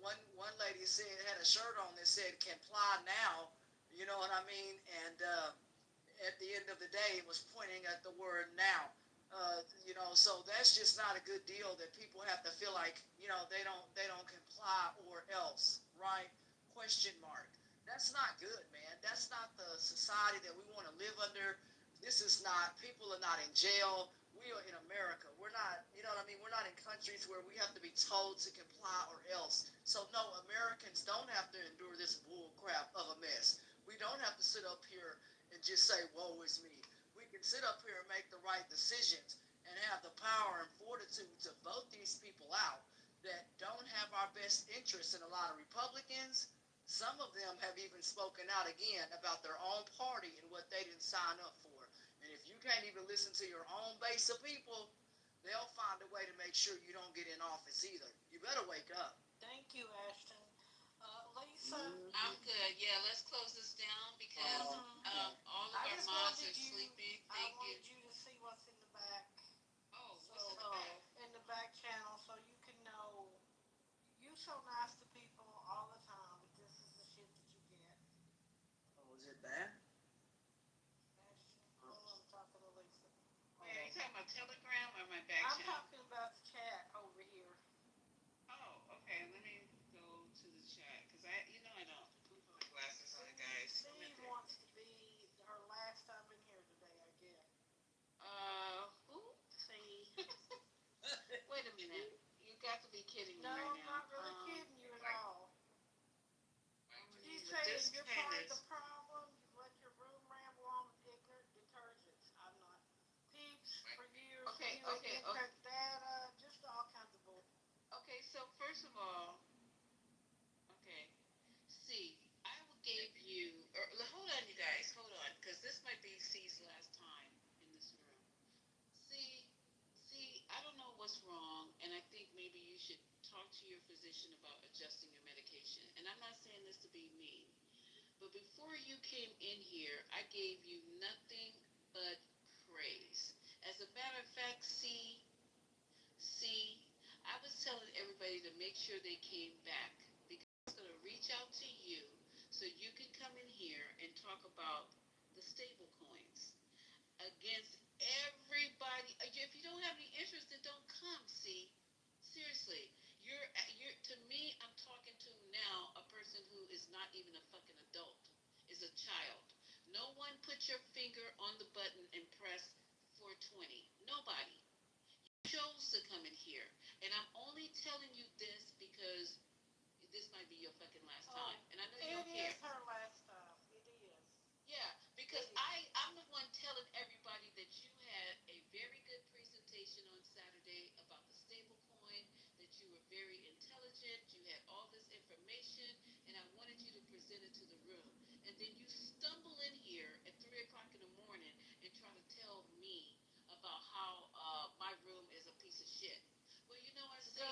one lady had a shirt on that said "Comply now." You know what I mean? And at the end of the day, it was pointing at the word "now." So that's just not a good deal. That people have to feel like they don't comply or else, right? Question mark. That's not good, man. That's not the society that we want to live under. This is not. People are not in jail. We are in America. We're not. You know what I mean? We're not in countries where we have to be told to comply or else. So no, Americans don't have to endure this bull crap of a mess. We don't have to sit up here and just say, "Woe is me." We can sit up here and make the right decisions and have the power and fortitude to vote these people out that don't have our best interests. And a lot of Republicans, some of them have even spoken out again about their own party and what they didn't sign up for. And if you can't even listen to your own base of people, they'll find a way to make sure you don't get in office either. You better wake up. Thank you, Ashton. Lisa, I'm good. Yeah, let's close this down because all of I our just moms wanted are you. sleeping. I Thank you. wanted you to see what's in the back. Oh, So what's in the back? in the back channel, so you can know. You so nice to people all the time, but this is the shit that you get. Oh, is it bad? Ashton, I'm talking to Lisa. Wait, are you talking about Telegram or my back I'm channel? talking about the chat over here. Oh, okay. Let me go to the chat because I don't. Let me put my glasses on, guys. Steve wants to be her last time in here today, I guess. Who? See. Wait a minute. You got to be kidding me No, right I'm now. not really kidding you at all. He's This saying you're part of the data, just all kinds of bull. Okay, so first of all, okay, see, I gave you, hold on, you guys, hold on, because this might be C's last time in this room. See, I don't know what's wrong, and I think maybe you should talk to your physician about adjusting your medication. And I'm not saying this to be mean, but before you came in here, I gave you nothing but praise. As a matter of fact, I was telling everybody to make sure they came back because I was going to reach out to you so you can come in here and talk about the stable coins against everybody. If you don't have any interest, then don't come. See, seriously, you're to me. I'm talking to now a person who is not even a fucking adult, is a child. No one put your finger on the button and press 420. Nobody chose to come in here, and I'm only telling you this because this might be your fucking last time, and I know you don't care. It is her last time. It is. Yeah, because I'm the one telling everybody that you had a very good presentation on Saturday about the stable coin, that you were very intelligent, you had all this information, and I wanted you to present it to the room. And then you stumble in here at 3 o'clock in the morning and try to tell me about how my room is a piece of shit. Well, you know what, see,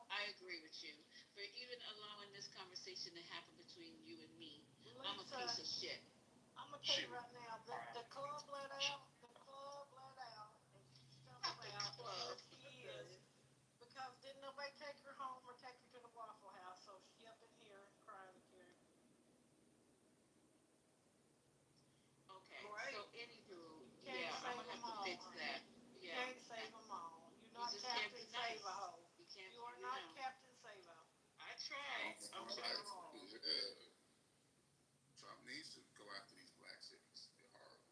I agree with you. For even allowing this conversation to happen between you and me, I'm a piece of shit. I'm gonna tell you right now, the club let out. The club let out, and she stumbled out. Because he is. Because didn't nobody take her home or take her to the Waffle House, so she up in here crying to Carrie. Okay. Right. So anywho, Can't yeah, I'm save gonna have them to all, fix honey. that. You Yeah. can't save them all. You're not just can't Captain be nice. Save-A-Ho. You can't. You are not Captain Save-A. I tried. I'm trying. Trump needs to go after these black cities. They're horrible.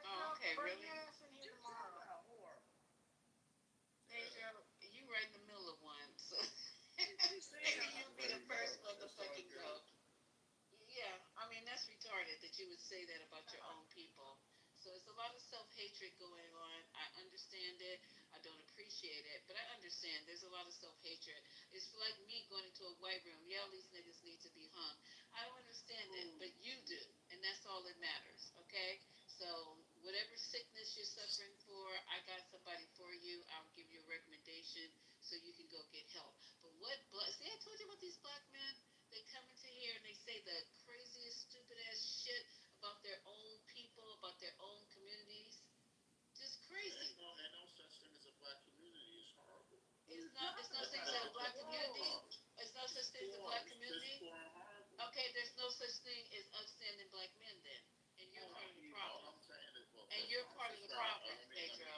Oh, okay, Bring really? your ass in here tomorrow. Hey, Joe, you right in the middle of one, so maybe you'll be the first one to fucking go. Yeah, I mean, that's retarded that you would say that about your own people. So it's a lot of self-hatred going on. I understand it. I don't appreciate it, but I understand there's a lot of self-hatred. It's like me going into a white room. Yeah, these niggas need to be hung. I don't understand it, but you do, and that's all that matters, okay? So whatever sickness you're suffering for, I got somebody for you. I'll give you a recommendation so you can go get help. But see, I told you about these black men. They come into here and they say the craziest, stupid ass shit about their own people, about their own communities. Just crazy. Ain't no such thing as a black community. It's horrible. It's no such thing as a black community. It's no such thing as a black community. Okay, there's no such thing as upstanding black men then, and you're part of the problem. And you're part of the problem, Pedro.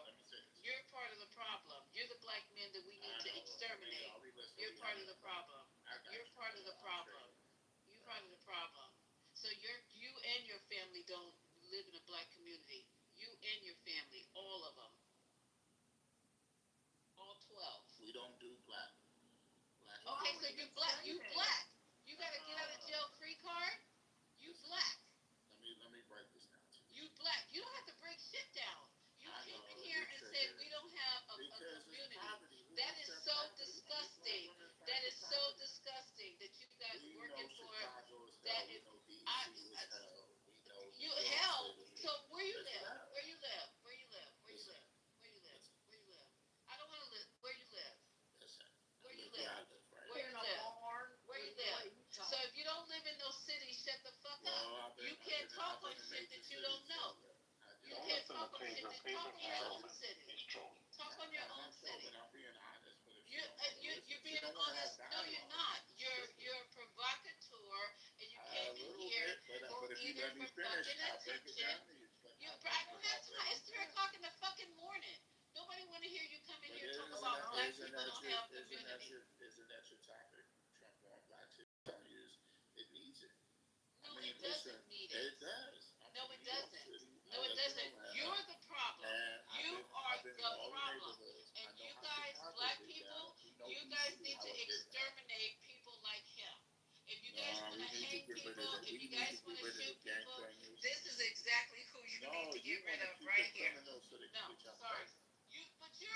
You're part of the problem. You're the black men that we need to exterminate. You're part of the problem. You're part of the problem. You're part of the problem. So you and your family don't live in a black community. You and your family, all of them, all 12. We don't do black. Okay, so you black. You black. You got a get out of jail free card. You black. Let me break this down to you. You black. You don't have to break shit down. You came in here and said we don't have a community. That is so disgusting. That is so disgusting that you guys working for. That is, you hell. So where you live? Where you live? Where you live? Where you live? Where you live? Where you live? I don't want to live. Where you live? Where you live? Where you live? Where you live? So if you don't live in those cities, shut the fuck up. You can't talk on shit that you don't know. You can't talk on shit that talk on your own city. Talk on your own city. You're being honest. No, you're not. You're a provocateur, and you came in here for either for fucking attention. I don't have time. It's 3 o'clock in the fucking morning. Nobody want to hear you come in here talk about black people don't have community. Isn't that your topic? Trump want black cities. It needs it. No, it doesn't need it. It does. No, it doesn't. No, it doesn't. You're the problem. You are the problem. And you guys, black people, you guys need to exterminate people like him. If you guys want to hang people, if you guys want to shoot people, this is exactly who you need to get rid of right here. No, sorry. But you're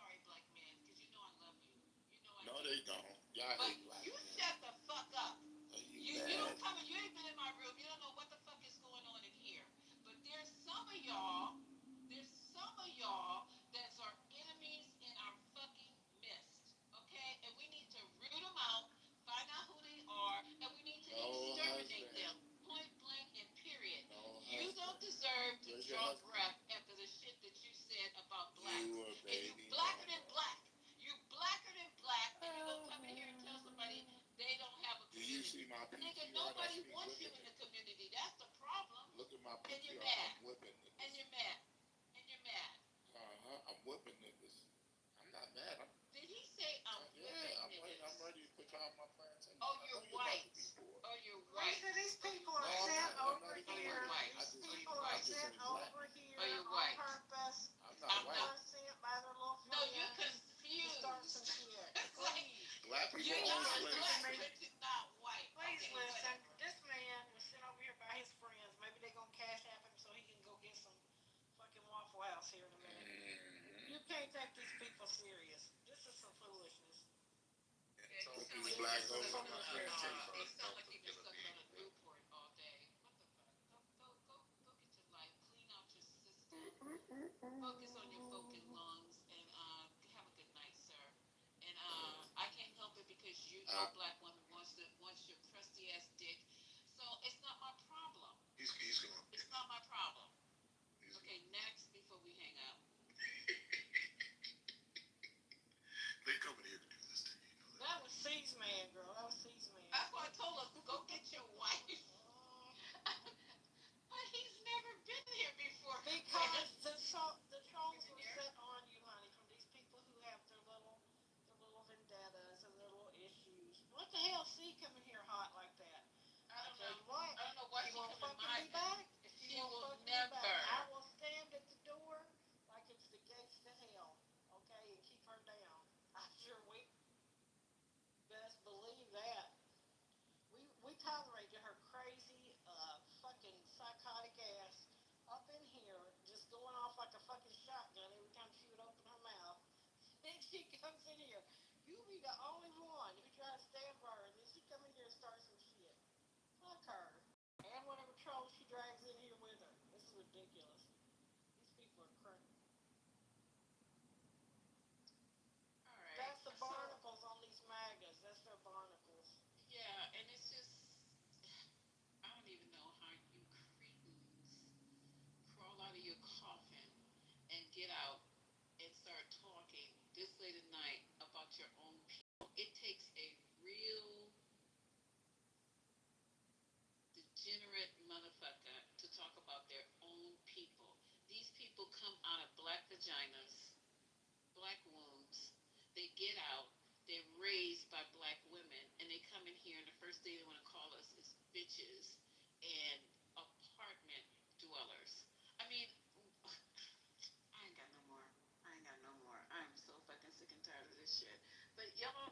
sorry, black man, because you know I love you. You know I No, do. they don't. Y'all But hate black you men. shut the fuck up. my PTR. Nigga, nobody wants you in the community. That's the problem. Look at my PTR. And you're mad. I'm whipping niggas. And you're mad. And you're mad. I'm whipping niggas. I'm not mad. Did he say I'm whipping niggas? I'm ready to put on my plantation. Oh, you're white. Oh, you're white. These people are sent over here. These people are sent over here on purpose. I'm not white. Sent by their little friends. No, you're confused. Start some shit. Black people You're own not slaves. black, but you're not white. Please Okay, listen. whatever. This man was sent over here by his friends. Maybe they're gonna cash app him so he can go get some fucking Waffle House here in a minute. You can't take these people serious. This is some foolishness. Put these black hoes on my plantation. It sounds like you've been sucking on a Newport all day. What the fuck? Go get your life. Clean out your system. Focus on your fucking lungs and have a good night, sir. And I can't help it because your black woman wants your crusty ass dick. So it's not my problem. He's going. It's not my problem. Okay, next before we hang up. They coming here to do this to you. That was C's man, girl. That was C's man. That's why I told her go get your wife. But he's never been here before. Because the trolls were set on you, honey, from these people who have their little vendettas and their little issues. What the hell, C coming here hot like that? I don't tell know. you what. I don't know why she she won't coming fucking be back. She won't will fucking be never. back. I will stand at the door like it's the gates to hell, okay, and keep her down. I sure we best believe that. We tolerated her crazy, fucking psychotic ass up in here, just going off like a fucking shotgun every time she would open her mouth. Then she comes in here. You be the only one who tries to stand for her, and then she come in here and start some shit. Fuck her. And whatever troll she drags in here with her. This is ridiculous. These people are crazy. Alright. That's the barnacles on these MAGAs. That's their barnacles. Yeah, and it's just I don't even know how you cretins crawl out of your coffin and get out and start talking this late at night about your own people. It takes a real degenerate motherfucker to talk about their own people. These people come out of black vaginas, black wombs. They get out. They're raised by black women, and they come in here, and the first thing they want to call us is bitches and apartment dwellers. I mean, I ain't got no more. I'm so fucking sick and tired of this shit. But y'all,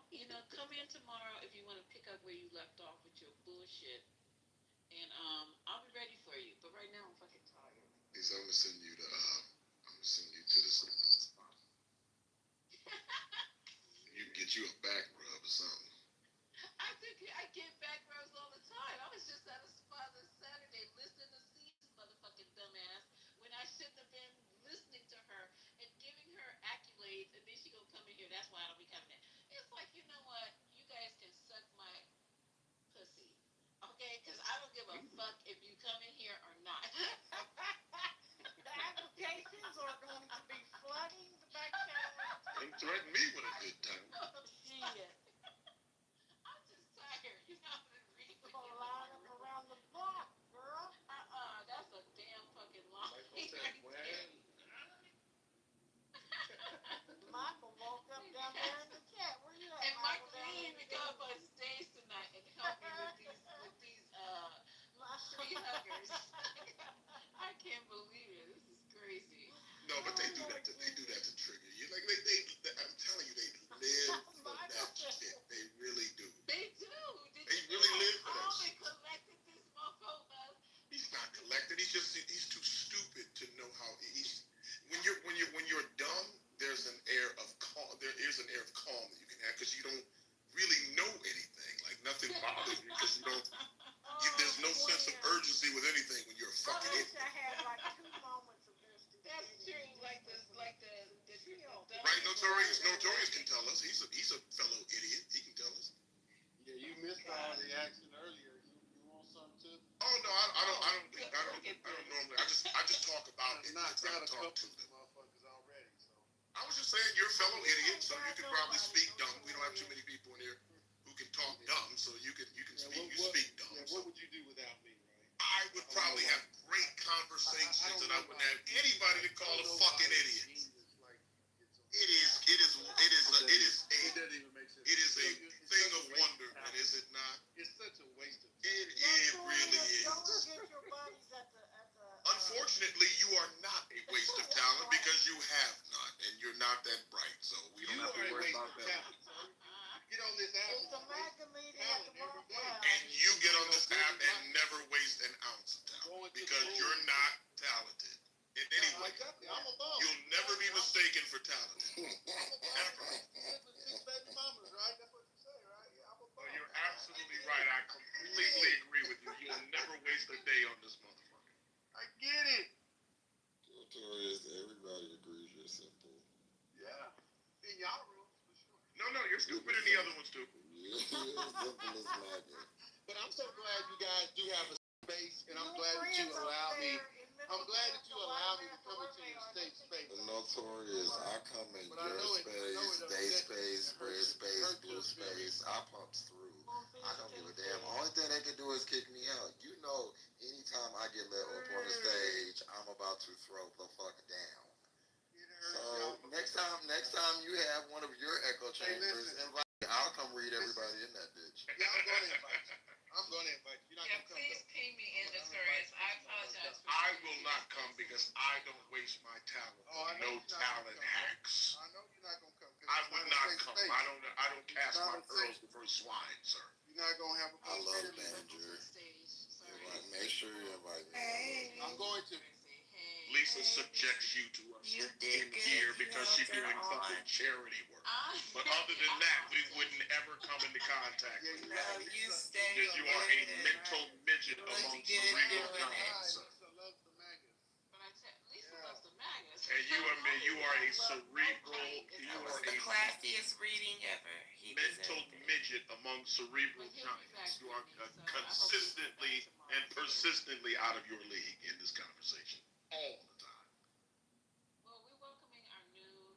come in tomorrow if you want to pick up where you left off with your bullshit. And I'll be ready for you. But right now I'm fucking tired. So I'm gonna send you to the spot. You can get you a back rub or something. I get back rubs all the time. I was just at a spa this Saturday listening to C's motherfucking dumbass when I shouldn't have been listening to her and giving her accolades, and then she gonna come in here. That's why I don't be coming in. It's like, you know what? You guys can suck my pussy, okay? Because I don't give a fuck if you come in here or not. The applications are going to be flooding the back channel. Don't threaten me with a good time. Shit. I'm just tired. You know, I've been reading. Gonna line them around the block, girl. That's a damn fucking lie. Michael woke up down there in the chat. Where you at, And Michael down didn't even come up on stage tonight and help me with these tree huggers. I can't believe it. This is crazy. No, but they do that to trigger you. Like I'm telling you, they live for that shit. They really do. They do. They really live for that shit. Collected this motherfucker. He's not collected. He's too stupid to know how he's. When you're dumb, there's an air of calm. There is an air of calm that you can have because you don't really know anything. Like nothing bothers you because you don't. There's no sense of urgency with anything when you're a fucking idiot. I had like 2 moments of this. That's true. Like the Right? Notorious can tell us. He's a fellow idiot. He can tell us. Yeah, you missed all the action earlier. You want some too? Oh no, I don't normally. I just talk about it. I talk to them. Motherfuckers already. So I was just saying you're a fellow idiot, so you can probably speak dumb. We don't have too many people in here who can talk dumb, so you speak It's a waste of It Notorious, really go and is. get your buddies at the Unfortunately, you are not a waste of talent because you have none, and you're not that bright. So we don't have to worry about that. Get on this app. It's a MAGA meeting at the Waffle House. And you get on this app and never waste an ounce of talent because you're not talented in any way. Exactly. I'm a bum. You'll never be mistaken for talent. Ever. Six baby mamas, right? That's what you say, right? Yeah, I'm a bum. You're absolutely right. I completely agree with you. You'll never waste a day on this motherfucker. I get it. Notorious, everybody agrees you're simple. Yeah. In y'all rooms, for sure. No, you're stupid and the other one's stupid. Yeah, simple as MAGA. But I'm so glad you guys do have a space, and I'm glad that you allow me. I'm glad that you allow me to come into your safe space. The Notorious, I come in your space, day space, red space, blue space. I pumps through. I don't give a damn. Only thing they can do is kick me out. You know, anytime I get let up on the stage, I'm about to throw the fuck down. So next time you have one of your echo chambers, invite me. I'll come read everybody in that bitch. Yeah, I'm going to invite you. You're not Yeah, going to come. please ping me in, Notorious. I apologize for I will not come because I don't waste my talent. No talent hacks. I know you're not going to come. I would not come. I don't cast my pearls before swine, sir. You're not going to have a I love manager. Make sure you invite me. I'm going to. Lisa subjects you to us in here because she's doing fucking charity work. But other than that, we wouldn't ever come into contact with you. You stay. Because you are a mental midget among cerebral giants, sir. Lisa loves the MAGAs. But Lisa loves the MAGAs. And you are a cerebral, you That was are the a classiest reading ever. He mental deserved it. midget among cerebral giants. You are consistently and persistently out of your league in this conversation all the time. Well, we're welcoming our new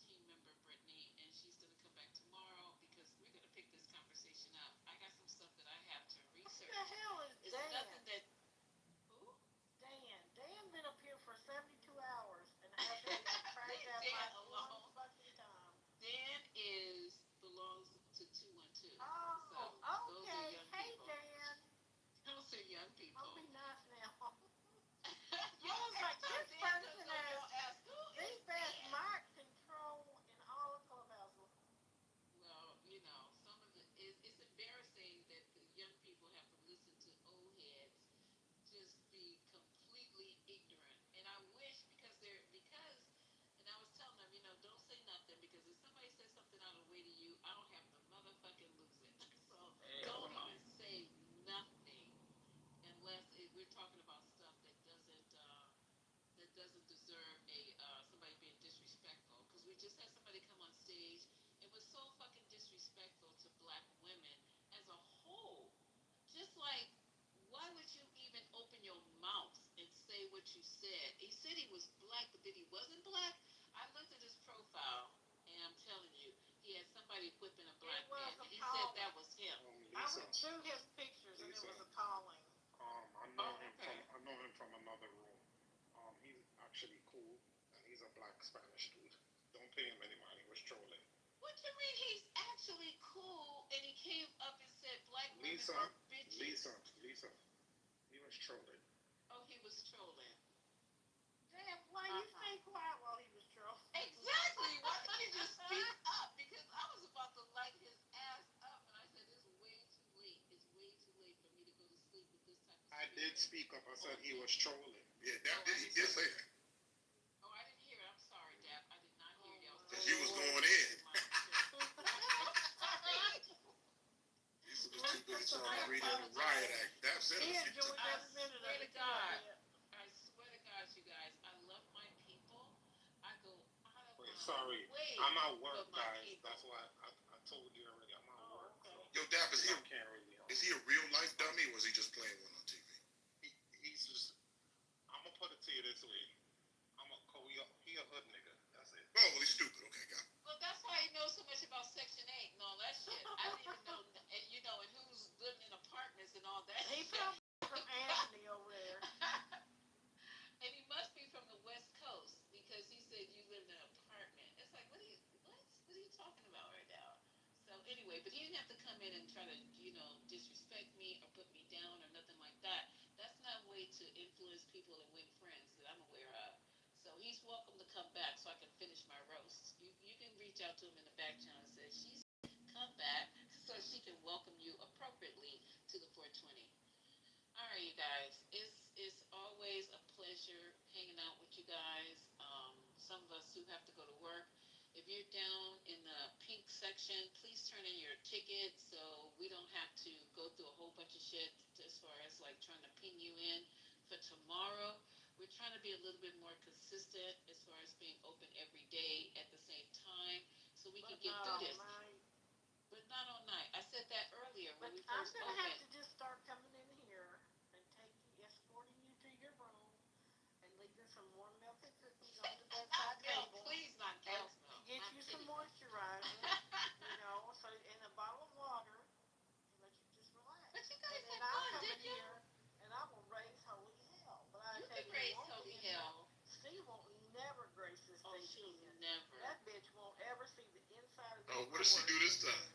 team member, Brittany, and she's going to come back tomorrow because we're going to pick this conversation up. I got some stuff that I have to research. What the hell is It's Dan? nothing that. Who? Dan. Dan been up here for 72 hours and hasn't even cracked that mic one fucking time. Dan belongs to 212. Oh, so those are okay. young Hey, people. Dan. Those are young people. I'll be nice now. You I was like, this Dan person doesn't know, has ask, who the is best Dan? mic control in all of Clubhouse. Well, some of it's embarrassing that the young people have to listen to old heads just be completely ignorant. And I wish and I was telling them, don't say nothing because if somebody says something out of the way to you, I don't have to motherfucking lose it. So don't even say nothing unless we're talking about stuff that doesn't deserve somebody being disrespectful. Because we just had somebody come on stage and was so fucking disrespectful to black women as a whole. Just like, why would you even open your mouth and say what you said? He said he was black, but then he wasn't black. I looked at his profile, and I'm telling you, he had somebody whipping a black man, and he said that was him. I went through his pictures and it was appalling. I know him from another room. He's actually cool, and he's a black Spanish dude. Don't pay him any money. He was trolling. What you mean he's actually cool, and he came up and said black women are bitches? Lisa. He was trolling. Oh, he was trolling. Damn, why you stay quiet while he was trolling? Exactly. Why didn't you just speak up? Because I was about to light his ass up, and I said, it's way too late. It's way too late for me to go to sleep with this type of I did speak up. I said he was trolling. Yeah, he did say that. Oh, I didn't hear it. I'm sorry, Dap. I did not hear you. Because you was going in. Lisa was too busy trying to read in the riot act. That's it. He enjoyed every minute of it. I swear to God, you guys, I love my people. I go out of my Sorry, way. I'm at work, for my guys. people. That's why I told you already. I'm at work. Yo, Dap, is he a real life dummy or is he just playing one on TV? He's just. I'm gonna put it to you this way. He a hood nigga. That's it. Oh, well, he's stupid. Okay, got it. Well, that's why he knows so much about Section 8 and all that shit. I didn't even know, and who's living in apartments and all that He shit. probably from Anthony over there. And he must be from the West Coast because he said you live in an apartment. It's like, what are you talking about right now? So anyway. anyway. But he didn't have to come in and try to, disrespect me or put me down or nothing like that. That's not a way to influence people and win friends that I'm aware of. So he's welcome to come back so I can finish my roast. You can reach out to him in the back channel and say, she's come back so she can welcome you appropriately to the 420. All right, you guys. It's always a pleasure hanging out with you guys. Some of us who have to go to work. If you're down in the pink section, please turn in your ticket so we don't have to go through a whole bunch of shit as far as like trying to ping you in for tomorrow. We're trying to be a little bit more consistent as far as being open every day at the same time so we can get through this. But not all night. I said that earlier when we first I'm gonna opened. have to just start coming in here and escorting you to your room and leaving some warm milk and cookies on the bedside table. Please, not cow's milk. Get you some moisturizer, so and a bottle of water, and let you just relax. But you guys and had I'll fun, come in didn't you? here and I will raise holy hell. But I You tell can you, raise won't holy be in hell. Steve won't never grace this Oh, thing she'll again. never. That bitch won't ever see the inside of Oh, this what does she door do this time?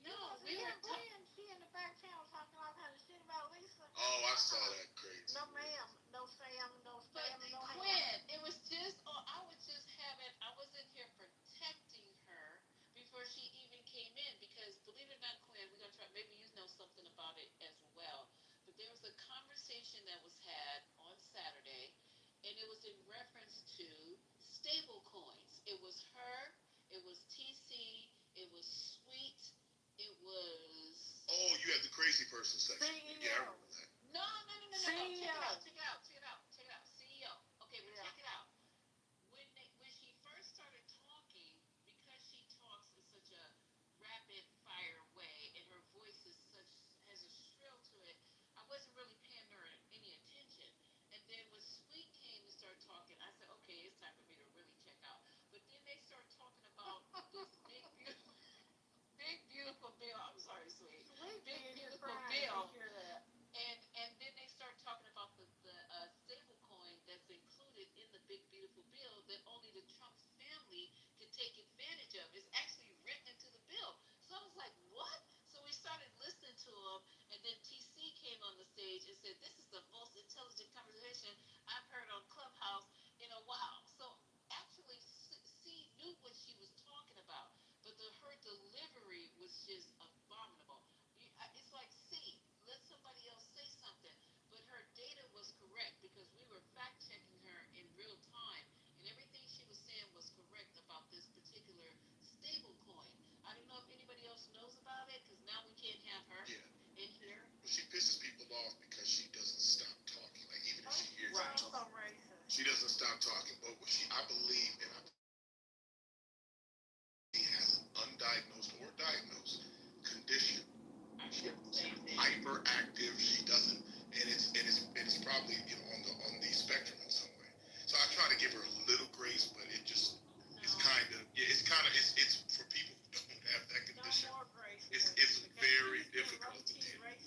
No, we were playing. She in the back channel talking all kind of shit about Lisa. Oh, I saw that crazy. No ma'am, no Sam, no But spam, no ham. Quinn, it was just, I was just having, I was in here protecting her before she even came in because believe it or not, Quinn, we're going to try, maybe you know something about it as well. But there was a conversation that was had on Saturday and it was in reference to stable coins. It was her, it was TC, it was Sweet, it was... Oh, you had the crazy person section. CEO. Yeah, I remember that. No. CEO. Check it out. CEO. Okay, but check it out. When she first started talking, because she talks in such a rapid fire way and her voice has a shrill to it, I wasn't really paying her any attention. And then when Sweet came and started talking, I said, okay, it's time for me to really check out. But then they started talking about this big beautiful bill. I'm sorry, Sweet. Big beautiful bill. And then they start talking about the stable coin that's included in the big beautiful bill that only the Trump family can take advantage of. It's actually written into the bill. So I was like, what? So we started listening to them, and then TC came on the stage and said, this is the most intelligent conversation I've heard on Clubhouse in a while. So actually, C knew what she was talking about, but her delivery was just abominable. It's like, C, let somebody else say something. But her data was correct because we were fact checking her in real time, and everything she was saying was correct about this particular stable coin. I don't know if anybody else knows about it because now we can't have her in here. Well, she pisses people off because she doesn't stop talking. Like even if she hears Right. you talk, she doesn't stop talking. But what I believe, and she has an undiagnosed or diagnosed condition. Hyperactive. She doesn't, and it's probably on the spectrum in some way. So I try to give her a little grace, but it's for people who don't have that condition. No more grace. It's very difficult to deal with.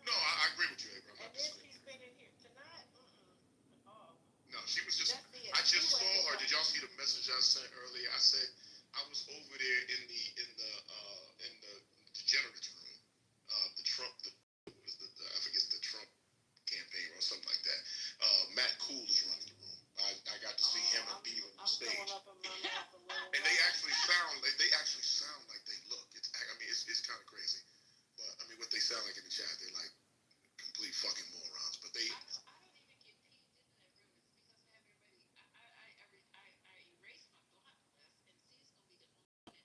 No, I agree with you, Abraham. And then she's been in here tonight. No, she was just. I just saw her. Did y'all see the message I sent earlier? I said I was over there in the degenerates room. The Trump, I forget the Trump campaign or something like that. Matt Cool is running the room. I got to see him and Beaver on stage, and they actually sound like they look. It's kind of crazy, but I mean what they sound like in the chat, they're like complete fucking morons. But they. I don't even get pinged into that room. It's because I have everybody. I erased my block list, and C's gonna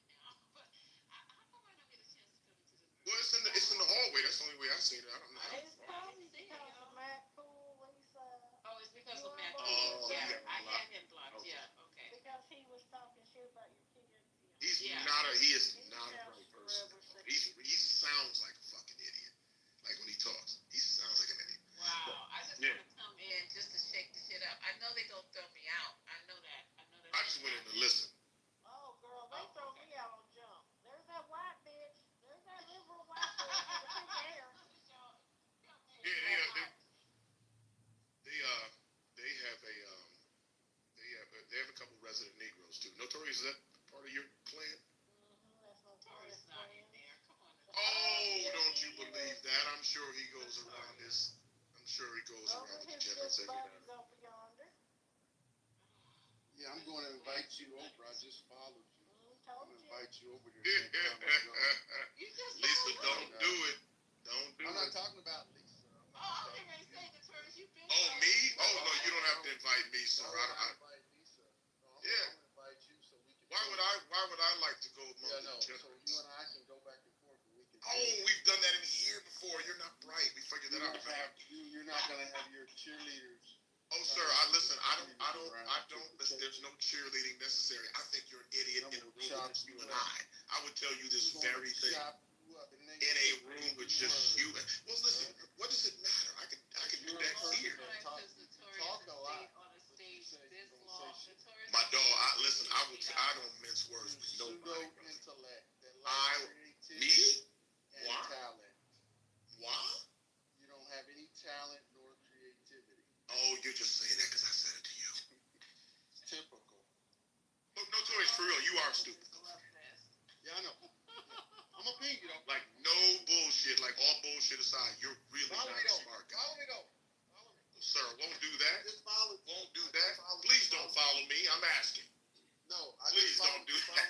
be the only one in now. But how come I don't get a chance to come into this room? Well, it's in the hallway. That's the only way I seen it. I don't know. It's probably because of Matt Cool, Lisa. Oh, it's because of Matt. Oh, yeah, I had him blocked. Okay. Yeah, okay. Because he was talking shit about your kids. He is not a bright person. He sounds like a fucking idiot. Like when he talks, he sounds like an idiot. Wow, I just want to come in just to shake the shit up. I know they don't throw me out. I know that. I just went in to listen. Oh, girl, they throw me out on jump. There's that white bitch. There's that liberal white bitch with the pink hair. They have a couple resident Negroes too. Notorious, is that part of your clan? Mm-hmm. I'm sure he goes around this. I'm sure he goes Those around are the his degenerates good every buddies now. over yonder. Yeah, I'm going to invite you over. I just followed you. Told I'm going to you. invite you over there. next time I go. You just Lisa, followed don't me. do it. Don't do I'm it. not talking about Lisa. Oh, I was going to say, Notorious, you've been Oh, me? Oh, no, you don't have to invite me, sir. invite Lisa. No, Yeah. I'm gonna invite you so we can. Why would I like to go among Yeah, the no. So degenerates? you and I can go back and forth, and we can. Oh, we've done that in here before. You're not bright. We figured that out. You're not gonna have your cheerleaders. Oh, sir, listen. I don't. Listen, there's no cheerleading necessary. I think you're an idiot in a room with just you and I. I would tell you this very thing. In a room with just you. Well, listen. What does it matter? I can do that here. Talk a lot. My dog. Listen. I don't mince words with nobody. Intellect. Me? And Why? talent. Why? You don't have any talent nor creativity. Oh, you're just saying that because I said it to you. It's typical. But Notorious, for real, you are stupid. Yeah, I know. I'm a ping, you know. Like, no bullshit. Like, all bullshit aside, you're really Follow not me a though. smart guy. Follow me though. Sir, won't do that. Just follow. Won't do that. Please don't follow me. I'm asking. No, I Please just don't do that.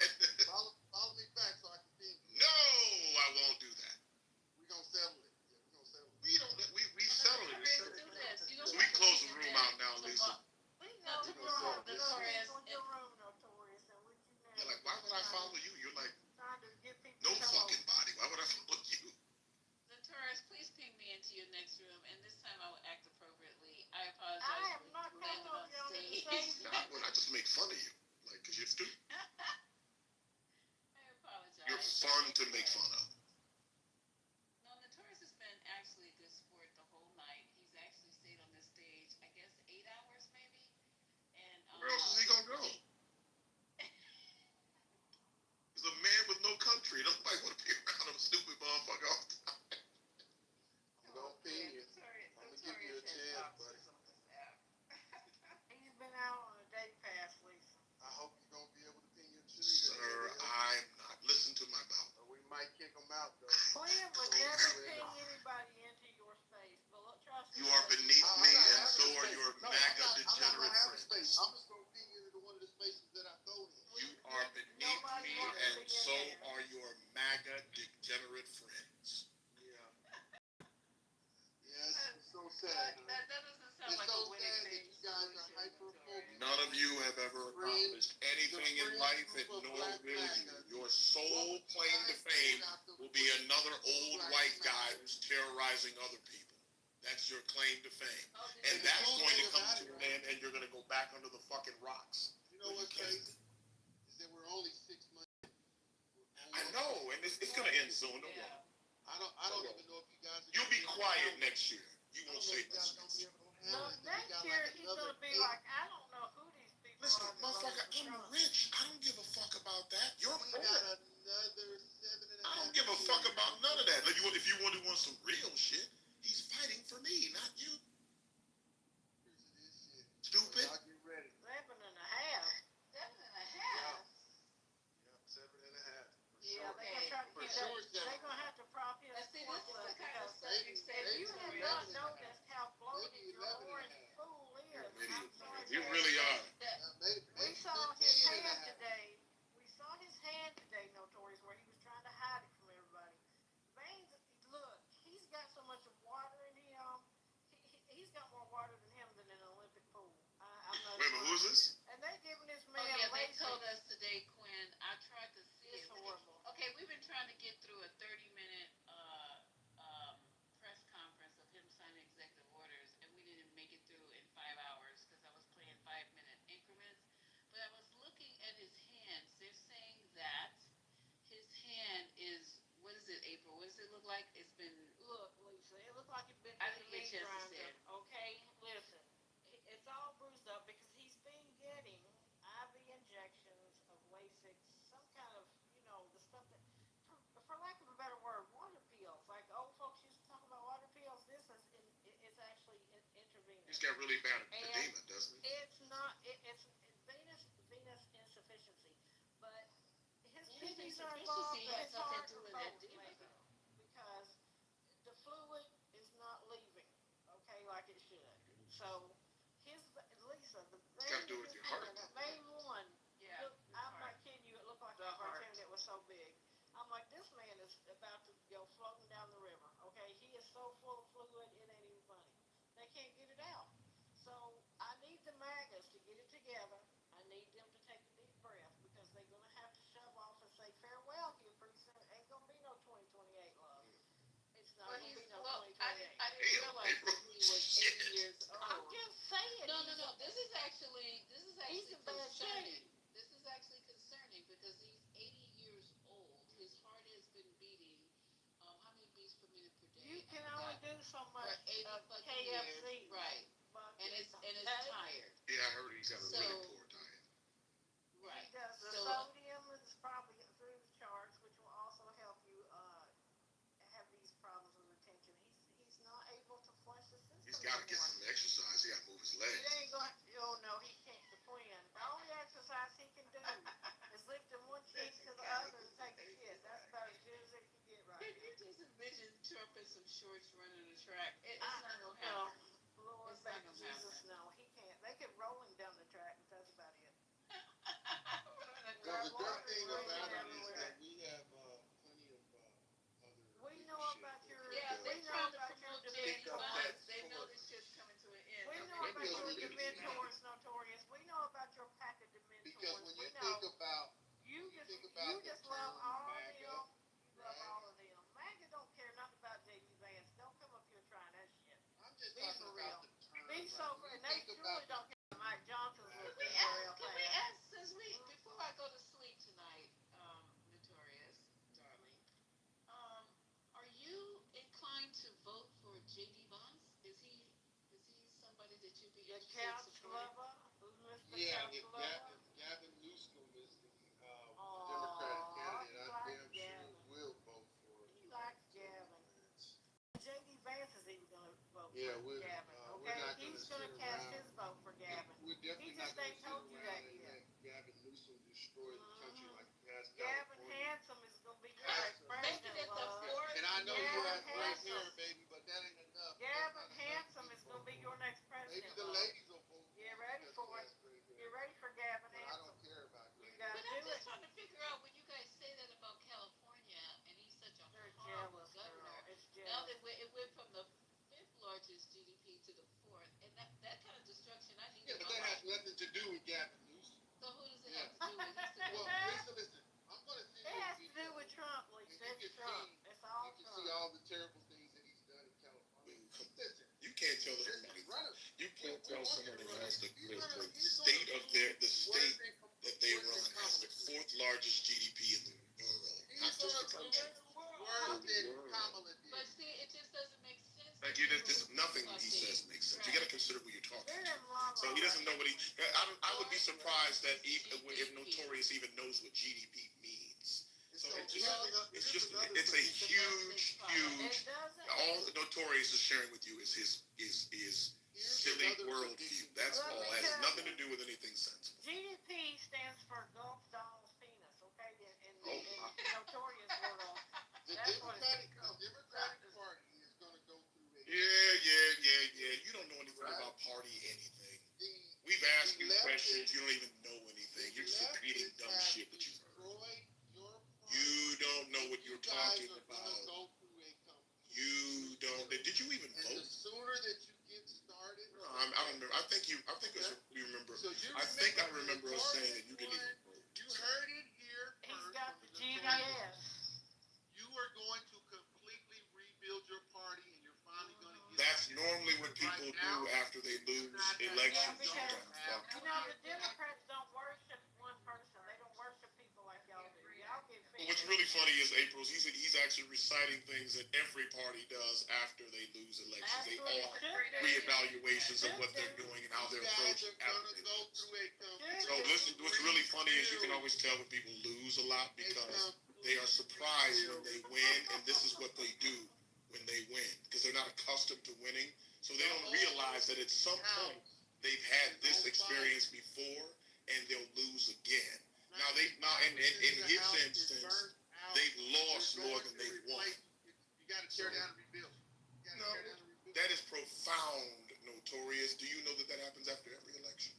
Follow me back so I can ping you. No, I won't do that. We're gonna settle it. Yeah, we're gonna settle it. We don't. We settled it. So So we can close the room out now, Lisa. Your room, Notorious, and with you now. Yeah, like, why would I follow you? You're like, Trying to get people no to fucking body. Why would I follow you? Notorious, please ping me into your next room, and this time I will act appropriately. I apologize. I am for not coming landing on over on the stage. stage. I just make fun of you. Like, because you're stupid. I apologize. You're fun to make fun of. No, Notorious has been actually a good sport the whole night. He's actually stayed on this stage, I guess, 8 hours maybe. And Where else is he going to go? He's a man with no country. Nobody want to be around him stupid motherfucker all the time. I'm gonna ping you. I'm gonna give you a chance, buddy. He's been out on a day pass, Lisa. I hope you're gonna be able to ping your cheerleader. Sir, I'm not. Listen to my mouth. Or we might kick them out though. Quinn would never ping anybody into your space, but look, trust You me. are beneath me, and so are your MAGA degenerate friends. I'm just gonna ping you into one of the spaces that I go in. You are beneath me, and so are your MAGA degenerate friends. Yeah. Yes, it's so sad. That doesn't sound It's like so a winning sad that thing. you guys are hyper-focused. None of you have ever accomplished anything in life, and nor will you. Your sole claim to fame will be another old white guy who's terrorizing other people. That's your claim to fame. And that's going to come to an end, and you're going to go back under the fucking rocks. You know what's crazy? Is that we're only 6 months. I know, and it's going to end soon. Don't worry. I don't even know if you guys. You'll be quiet next year. You won't say much. No, next year he's gonna be like, I don't know who these people Listen, are. motherfucker, I'm rich. I don't give a fuck about that. You're We poor. got another 7.5. I don't give a fuck about none of that. If you want to want some real shit, he's fighting for me, not you. Stupid. Y'all get ready. 7 and a half. 7 and a half. Yeah, 7.5. Yeah, they're gonna try to For keep sure, that. They're gonna have to prop his Let's see, sports this is up the kind of because stuff you say if you have Notorious. not noticed how bloated Maybe your 11 and a orange half. fool is, You're I'm sorry. You Terry. really are. We saw his hand today. We saw his hand today, Notorious, where he was trying to hide it from everybody. Veins, look, he's got so much water in him. He's got more water than him than an Olympic pool. I'm not Wait a minute, who's this? And they're giving this Oh man yeah, they lazy. told us today, Quinn. I tried to see It's it. horrible. Okay, we've been trying to get through a 30-minute press conference of him signing executive orders, and we didn't make it through in 5 hours because I was playing 5-minute increments. But I was looking at his hands. They're saying that his hand is, what is it, April? What does it look like? It's been. Look, Lisa, it looks like it's been I through didn't the get a meat chance to see grinder. it. Okay, listen, it's all bruised up because he's been getting IV injections of Lasix, some kind of, the stuff that, for lack of a better word, water pills. Like old folks used to talk about water pills. This is, it's actually intravenous. He's got really bad And edema, doesn't he? it's not, it's venous insufficiency, but his kidneys are involved, insufficiency but has his something heart to do with both, edema. Lisa, because the fluid So his Lisa, the Got to do it with your heart. the main one. Yeah. Look, I'm not kidding you. It looked like a cartoon that was so big. I'm like, this man is about to go floating down the river. Okay, he is so full of fluid, it ain't even funny. They can't get it out. So I need the MAGAs to get it together. I need them to take a deep breath because they're gonna have to shove off and say farewell here pretty soon. Ain't gonna be no 2028 love. It's not gonna be no 2028. I didn't realize that he was 80 years old. I'm just saying. No. This is actually He's in bad concerning. shape. This is actually concerning because he's 80 years old. His heart has been beating. How many beats per minute per day? You can only do so For much 80 fucking KFC. years. Right. And it's tired. Yeah, I heard he's got a really poor diet. Right. He does. The So- sodium is probably through the charts, which will also help you have these problems with retention. He's not able to flush the system. He's got to get some exercise. He got to move his legs. It ain't going. Oh no, he can't. The twin. The only exercise he can do is lifting one cheek to the other and take a shit. That's about as good as it can get right Can now. you just envision Trump in some shorts running the track? It's not gonna happen. No, Lord, It's not baby gonna Jesus, happen. no, he can't. They could roll him down the track, but that's about it. Well, the good thing about it is that we have plenty of other. We know about your. Yeah, We they're know trying to about your promote JD dementors. Vance. They know this shit's coming to an end. We They'll know be about your promoting it. dementors, notorious. We know about your pack of dementors. Because when we you know. think about You just the love term all of MAGA, them. You love right? all of them. MAGA don't care nothing about JD Vance. Don't come up here trying that shit. I'm just Be talking for real. about the term. Be right? sober, When and you they think truly about don't care. Mike Johnson's Right. looking Can we ask, since before I go to sleep tonight, Notorious, darling, are you inclined to vote for JD Vance? Is he somebody that you'd be The interested in couch supporting? lover. Who's Mr. Yeah, Couch if lover? Gavin Newsom is the Democratic candidate, I like damn sure Gavin. will vote for He likes Gavin. JD Vance is even going to vote Yeah, for we're Gavin. we're Okay, not he's gonna going to sit cast around. his vote for Gavin. We're definitely He just not ain't gonna told sit you that around and yet. let Gavin Newsom destroy the country like he has Gavin California. Handsome is going to be your next Make it president. at the love. fourth. And I know you Gavin have gray Handsome. hair, baby, but that ain't enough. Gavin Handsome is going to be your next Maybe president. the love. ladies will vote for Get him ready because for he it. has gray hair. Get ready for Gavin But I Handsome. don't care about You gray got hair. to But I'm do just it. trying to figure out when you guys say that about California, and he's such a They're horrible jealous, governor. girl. It's Now jealous. that it went from the fifth largest GDP to the fourth, and that kind of destruction, I need Yeah, in but my that has life. nothing to do with Gavin Newsom. So who does it Yeah. have to do with? He's the Well, governor. listen. I'm gonna send It you a has to do video. with Trump, And Lisa. you It's can Trump. see, It's all you can Trump. see all the terrible things that he's done in California. Listen, You can't tell listen, somebody. run a, You can't tell someone that has the he's gonna state of the state worse that they than run Kamala. has the fourth largest GDP in the world. He's Not just the gonna country. worse than Kamala did. But see, it just doesn't make sense. Like nothing he says makes sense. You got to consider who you're talking They're to. in love. So he doesn't know what he. I would be surprised that if Notorious even knows what GDP means. So it's just a huge. It doesn't. All Notorious is sharing with you is his silly worldview. That's all. It has nothing to do with anything sensible. GDP stands for Gulf Donald's penis, okay? In Oh, Notorious world. The That's what Democratic Party is gonna go through a. Yeah. You don't know anything about party anything. We've asked you questions. You don't even know anything. You're just repeating dumb shit that you've heard. You don't know what you're talking about. Go through a company. You don't. Did you even And the vote? sooner that you get started. No, I don't remember. I think you remember. So you I think I remember us saying that you didn't even vote. You heard it here He's first. got from the Notorious. GDS. You are going to completely rebuild your party, and you're finally going to get. That's normally what people do after they lose elections. Yeah, because, Sometimes. you know, the Democrats don't worship one person. They don't worship people like y'all do. Y'all get But what's really funny is April's. He's actually reciting things that every party does after they lose elections. They all reevaluations of what they're doing and how they're approaching after they lose. So listen, what's really funny is you can always tell when people lose a lot because they are surprised when they win, and this is what they do when they win because they're not accustomed to winning. So they don't realize that at some point they've had this experience before and they'll lose again. Now in his instance, they've lost more than they've won. You got to tear down and rebuild. No, that is profound Notorious, do you know that happens after every election?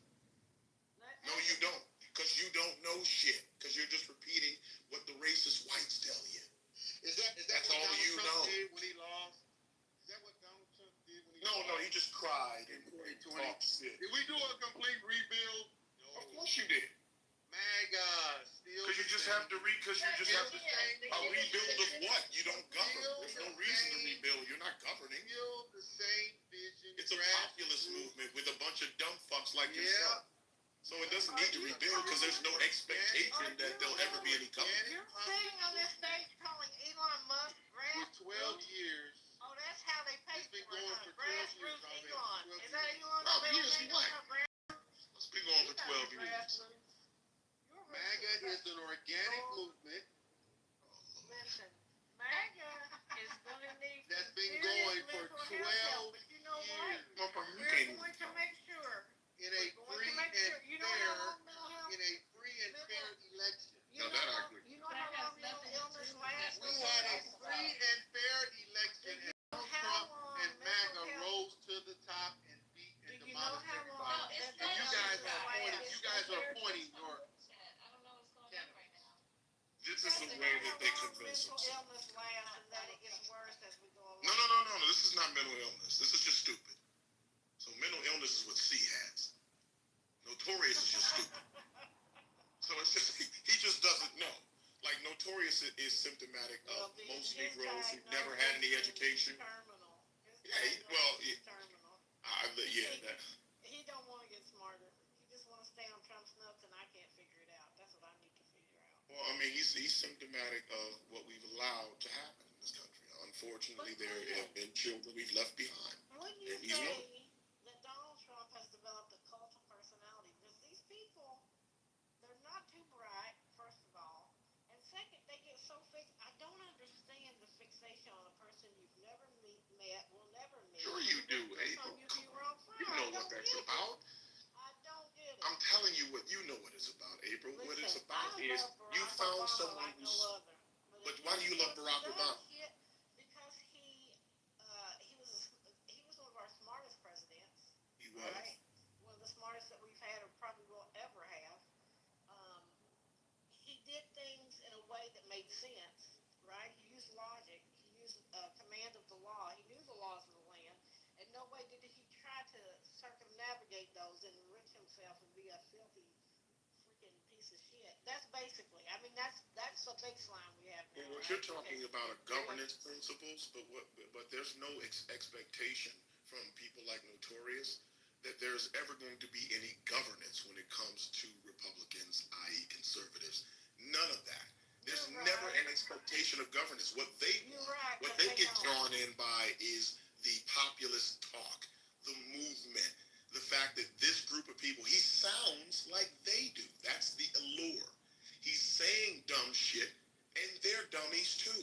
No, you don't. Because you don't know shit. Because you're just repeating what the racist whites tell you. That's all Donald you Trump know. did when he lost? Is that what Donald Trump did when he No, lost? no, he just cried and talked shit. Did we do a complete rebuild? No. Of course you did. MAGA still. Because you just have to a rebuild of what? You don't govern. There's no reason to rebuild. You're not governing. Still the same vision. It's a populist movement with a bunch of dumb fucks like yourself. So it doesn't need to rebuild because there's no expectation that there'll ever be any government. You're sitting on this stage calling Elon Musk For 12 years. Oh, that's how they pay It's been for it. going for 12 Grassroots years Elon. already. Is that Elon? 12 years what? It's been going for 12 years. MAGA is an organic movement Listen, MAGA is going to need that's been serious going for mental 12 health help, but you know what? Motherfucker, you We're can't going to make sure. in a free and fair You know how long mental health? in a free and fair election. No, that I agree. You know how long mental illness lasts? We had a free and fair election, and Donald Trump and MAGA rose to the top and beat and Do you know demolished how long? everybody. And you guys are appointing your. This is the way that they convince Mental themselves. illness lasts and that it gets worse as we go along. No. This is not mental illness. This is just stupid. So mental illness is what C has. Notorious is just stupid. So it's just he just doesn't know. Like Notorious is symptomatic of most Negroes who never had any education. Terminal. Terminal. He don't want to get smarter. He just want to stay on Trump's nuts, and I can't figure it out. That's what I need to figure out. Well, I mean, he's symptomatic of what we've allowed to happen in this country. Unfortunately, there have been children we've left behind. When you And he's one. say that Donald Trump has developed a cult of personality, because these people, they're not too bright, first of all, and second, they get so fixed. I don't understand the fixation on a person you've never met, will never meet. Sure you do, April. You know what that's about. I don't get it. I'm telling you what you know what it's about, April. What it's about is you found someone who's. But why do you love Barack Obama? Because he was one of our smartest presidents. He was. Right? One of the smartest that we've had or probably will ever have. He did things in a way that made sense, right? He used logic. He used command of the law. He knew the laws of the land. And no way did he try to circumnavigate those and enrich himself and be a filthy freaking piece of shit. That's basically, I mean, that's the baseline we have now. Well, what you're talking about are governance principles, but there's no expectation from people like Notorious that there's ever going to be any governance when it comes to Republicans, i.e. conservatives. None of that. There's never an expectation of governance. What they want, what they get drawn in by is the populist talk, the movement, the fact that this group of people, he sounds like they do. That's the allure. He's saying dumb shit, and they're dummies too.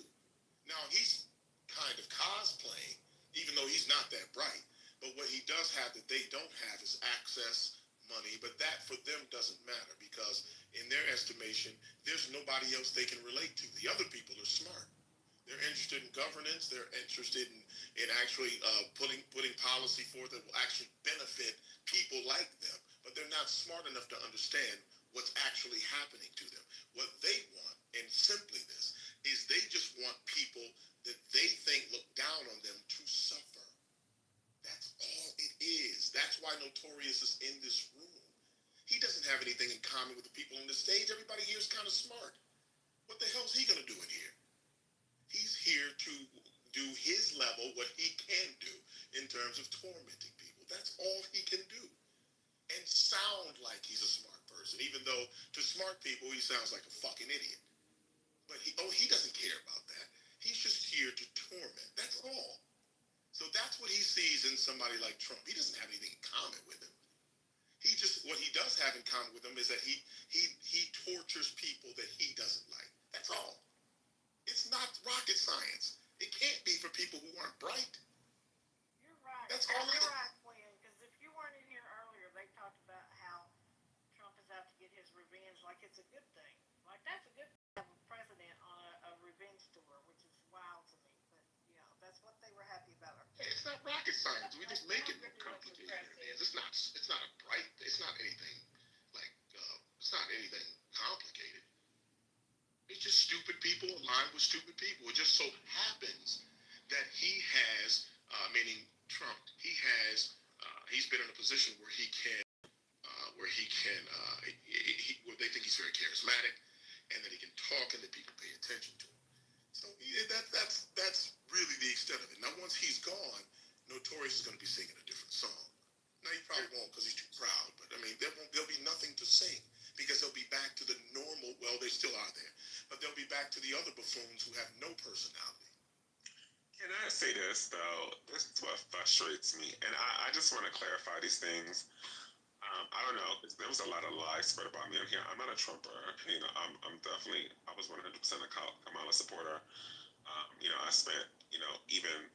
Now, he's kind of cosplaying, even though he's not that bright. But what he does have that they don't have is access, money, but that for them doesn't matter because in their estimation, there's nobody else they can relate to. The other people are smart. They're interested in governance. They're interested in actually putting policy forth that will actually benefit people like them. But they're not smart enough to understand what's actually happening to them. What they want, and simply this, is they just want people that they think look down on them to suffer. That's all it is. That's why Notorious is in this room. He doesn't have anything in common with the people on the stage. Everybody here is kind of smart. What the hell is he going to do in here? He's here to do his level, what he can do in terms of tormenting people. That's all he can do. And sound like he's a smart person, even though to smart people, he sounds like a fucking idiot. But he doesn't care about that. He's just here to torment. That's all. So that's what he sees in somebody like Trump. He doesn't have anything in common with him. What he does have in common with him is that he tortures people that he doesn't like. That's all. It's not rocket science. It can't be for people who aren't bright. You're right. That's all. You're right, Quinn. Because if you weren't in here earlier, they talked about how Trump is out to get his revenge, like it's a good thing. Like that's a good thing to have a president on a revenge tour, which is wild to me. But that's what they were happy about. It's not rocket science. We just make it more complicated. It's not a bright. It's not anything like. It's not anything complicated. It's just stupid people aligned with stupid people. It just so happens that he has, meaning Trump, he's been in a position where where they think he's very charismatic, and that he can talk, and that people pay attention to him. So yeah, that's really the extent of it. Now, once he's gone, Notorious is going to be singing a different song. Now, he probably won't because he's too proud. But I mean, there'll be nothing to sing because they'll be back to the normal. Well, they still are there, but they'll be back to the other buffoons who have no personality. Can I say this though? This is what frustrates me, and I just want to clarify these things. I don't know. There was a lot of lies spread about me in here. I'm not a Trumper. I'm definitely. I was 100% a Kamala supporter. I spent even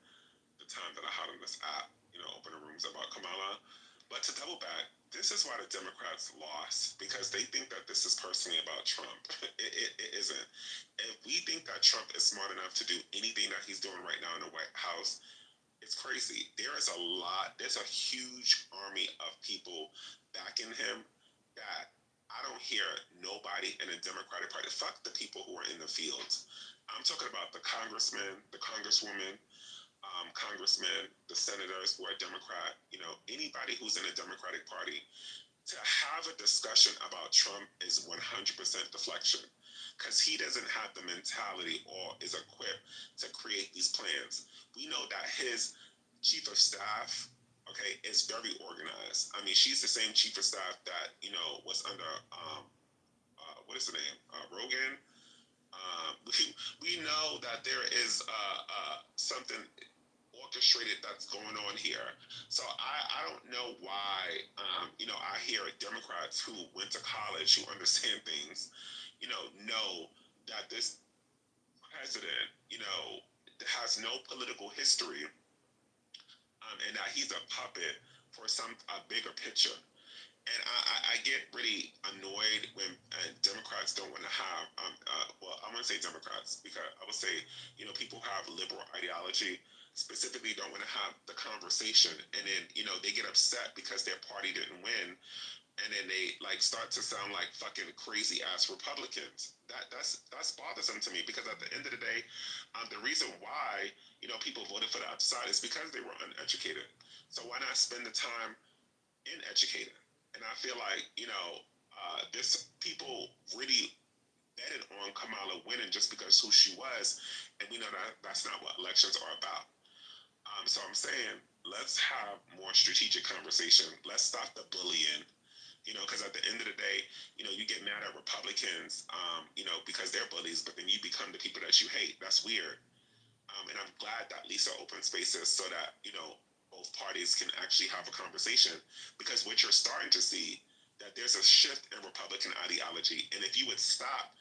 the time that I had on this app, opening rooms about Kamala. But to double back, this is why the Democrats lost because they think that this is personally about Trump. It isn't. If we think that Trump is smart enough to do anything that he's doing right now in the White House, it's crazy. There's a huge army of people backing him that I don't hear nobody in the Democratic Party. Fuck the people who are in the fields. I'm talking about the congressman, the congresswoman, congressmen, the senators who are Democrat, anybody who's in the Democratic Party. To have a discussion about Trump is 100% deflection because he doesn't have the mentality or is equipped to create these plans. We know that his chief of staff, okay, is very organized. I mean, she's the same chief of staff that, was under, what is the name? Rogan. We know that there is something orchestrated that's going on here. So I don't know why, I hear Democrats who went to college, who understand things, know that this president, has no political history, and that he's a puppet for a bigger picture. And I get really annoyed when Democrats don't want to have, well, I'm going to say Democrats because I would say, people who have liberal ideology specifically don't want to have the conversation. And then, they get upset because their party didn't win. And then they start to sound like fucking crazy ass Republicans. That's bothersome to me because at the end of the day, the reason why, people voted for the other side is because they were uneducated. So why not spend the time in educating? And I feel like, this people really betted on Kamala winning just because who she was. And we know that that's not what elections are about. So I'm saying, let's have more strategic conversation. Let's stop the bullying, because at the end of the day, you get mad at Republicans, because they're bullies, but then you become the people that you hate. That's weird. And I'm glad that Lisa opened spaces so that, both parties can actually have a conversation because what you're starting to see that there's a shift in Republican ideology. And if you would stop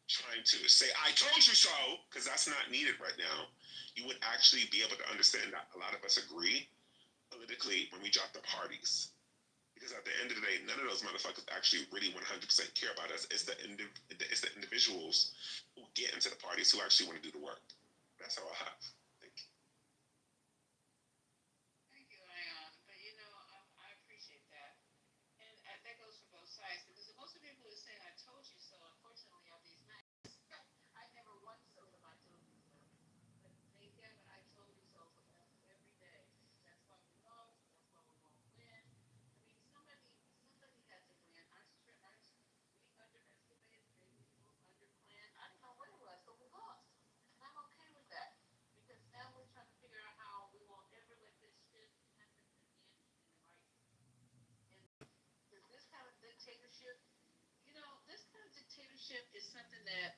trying to say, I told you so, because that's not needed right now, you would actually be able to understand that a lot of us agree politically when we drop the parties. Because at the end of the day, none of those motherfuckers actually really 100% care about us. It's the individuals who get into the parties who actually want to do the work. That's all I have. Thank you. Thank you, Ion. But I appreciate that. And that goes for both sides because most of the people who say "I told you so," unfortunately, are these men. I never once told them I told you so, but they get an "I told you so" from us every day. That's why we lost. That's why we won't win. I mean, somebody had to win. We underestimated. Maybe we underplanned. I don't know what it was, but we lost, and I'm okay with that because now we're trying to figure out how we won't ever let this shit happen again in the right. And this kind of dictatorship, this kind of dictatorship is something that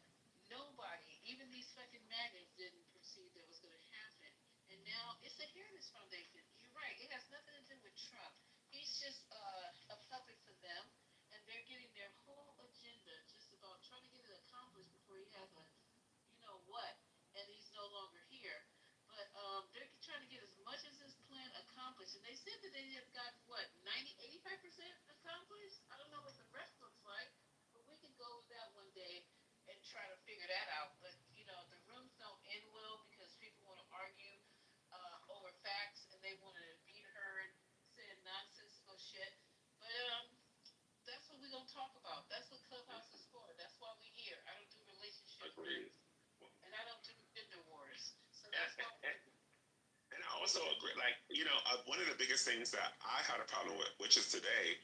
nobody, even these fucking maggots, didn't perceive that was going to happen. And now it's a Heritage Foundation. You're right. It has nothing to do with Trump. He's just a puppet for them, and they're getting their whole agenda just about trying to get it accomplished before he has a, what, and he's no longer here. But they're trying to get as much as this plan accomplished. And they said that they have gotten, what, 90, 85% accomplished? I don't know what the rest looks like, but we can go with that one day and try to figure that out. But, the rooms don't end well because people want to argue over facts and they want to be heard saying nonsensical shit. also agree, like, one of the biggest things that I had a problem with, which is today,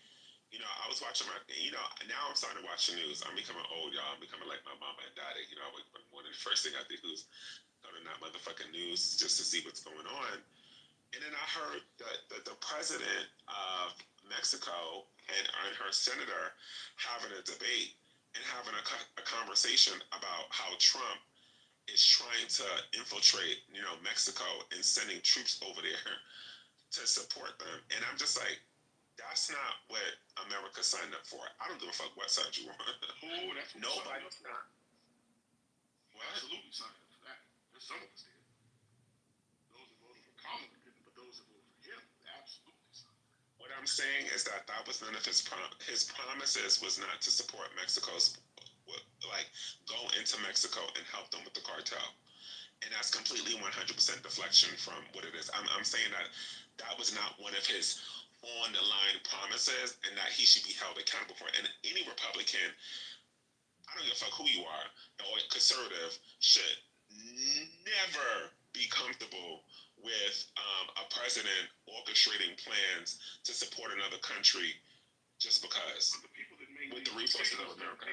I was watching now I'm starting to watch the news. I'm becoming old, y'all. I'm becoming like my mama and daddy. One of the first thing I do is go to that motherfucking news just to see what's going on. And then I heard that the president of Mexico and her senator having a debate and having a conversation about how Trump is trying to infiltrate, Mexico and sending troops over there to support them. And I'm just like, that's not what America signed up for. I don't give a fuck what side you on. Oh, that's what Nobody's not. Well, absolutely signed up for that. There's some of us did. Those who voted for Kamala didn't, but those who voted for him absolutely signed up. What I'm saying is that was none of his promises was not to support Mexico's, like, go into Mexico and help them with the cartel. And that's completely 100% deflection from what it is. I'm saying that was not one of his on the line promises, and that he should be held accountable for. And any Republican, I don't give a fuck who you are, or conservative, should never be comfortable with a president orchestrating plans to support another country just because, with the resources of America.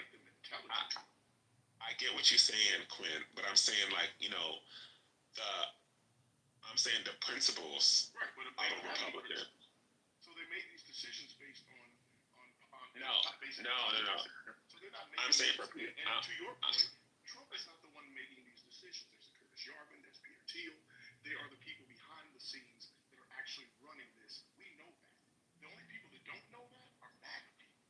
I get what you're saying, Quinn, but I'm saying, like, I'm saying the principles of a Republican. So they made these decisions based on No. So they're not making I'm saying and to your point, Trump is not the one making these decisions. There's Curtis Yarvin, there's Peter Thiel. They are the people behind the scenes that are actually running this. We know that. The only people that don't know that are MAGA people.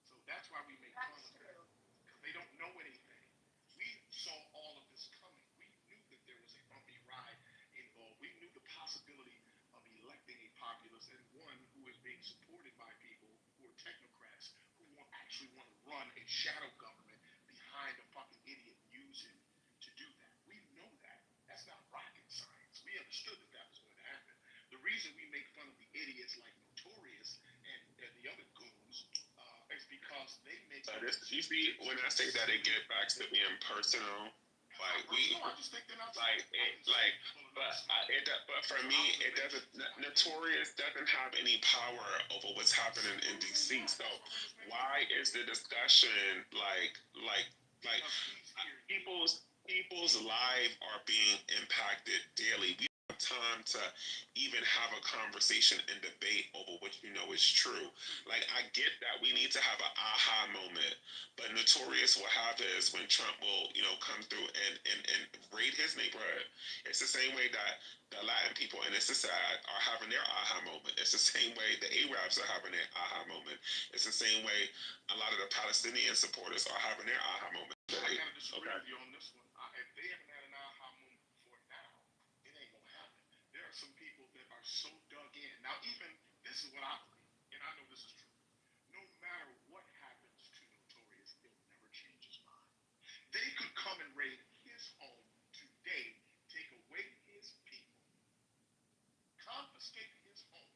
So that's why we make fun of them. Because they don't know anything. We saw all of this coming. We knew that there was a bumpy ride involved. We knew the possibility of electing a populist and one who is being supported by people who are technocrats who actually want to run a shadow government behind a fucking idiot and use him to do that. We know that. That's not rocket science. We understood that was going to happen. The reason we make fun of the idiots like Notorious and the other goons is because they make. You see, when I say that, it gets back to being personal. Like I just think they're not but for me, it doesn't. Notorious doesn't have any power over what's happening in DC. So why is the discussion like people's lives are being impacted daily? We don't have time to even have a conversation and debate over what is true. Like, I get that we need to have an aha moment, but Notorious will have this when Trump will, come through and raid his neighborhood. It's the same way that the Latin people, and it's sad, are having their aha moment. It's the same way the Arabs are having their aha moment. It's the same way a lot of the Palestinian supporters are having their aha moment. I gotta disagree with you on this one. If they haven't had an aha moment before now, it ain't gonna happen. There are some people that are so dug in. Now, even this is what I believe, and I know this is true. No matter what happens to Notorious, he'll never change his mind. They could come and raid his home today, take away his people, confiscate his home,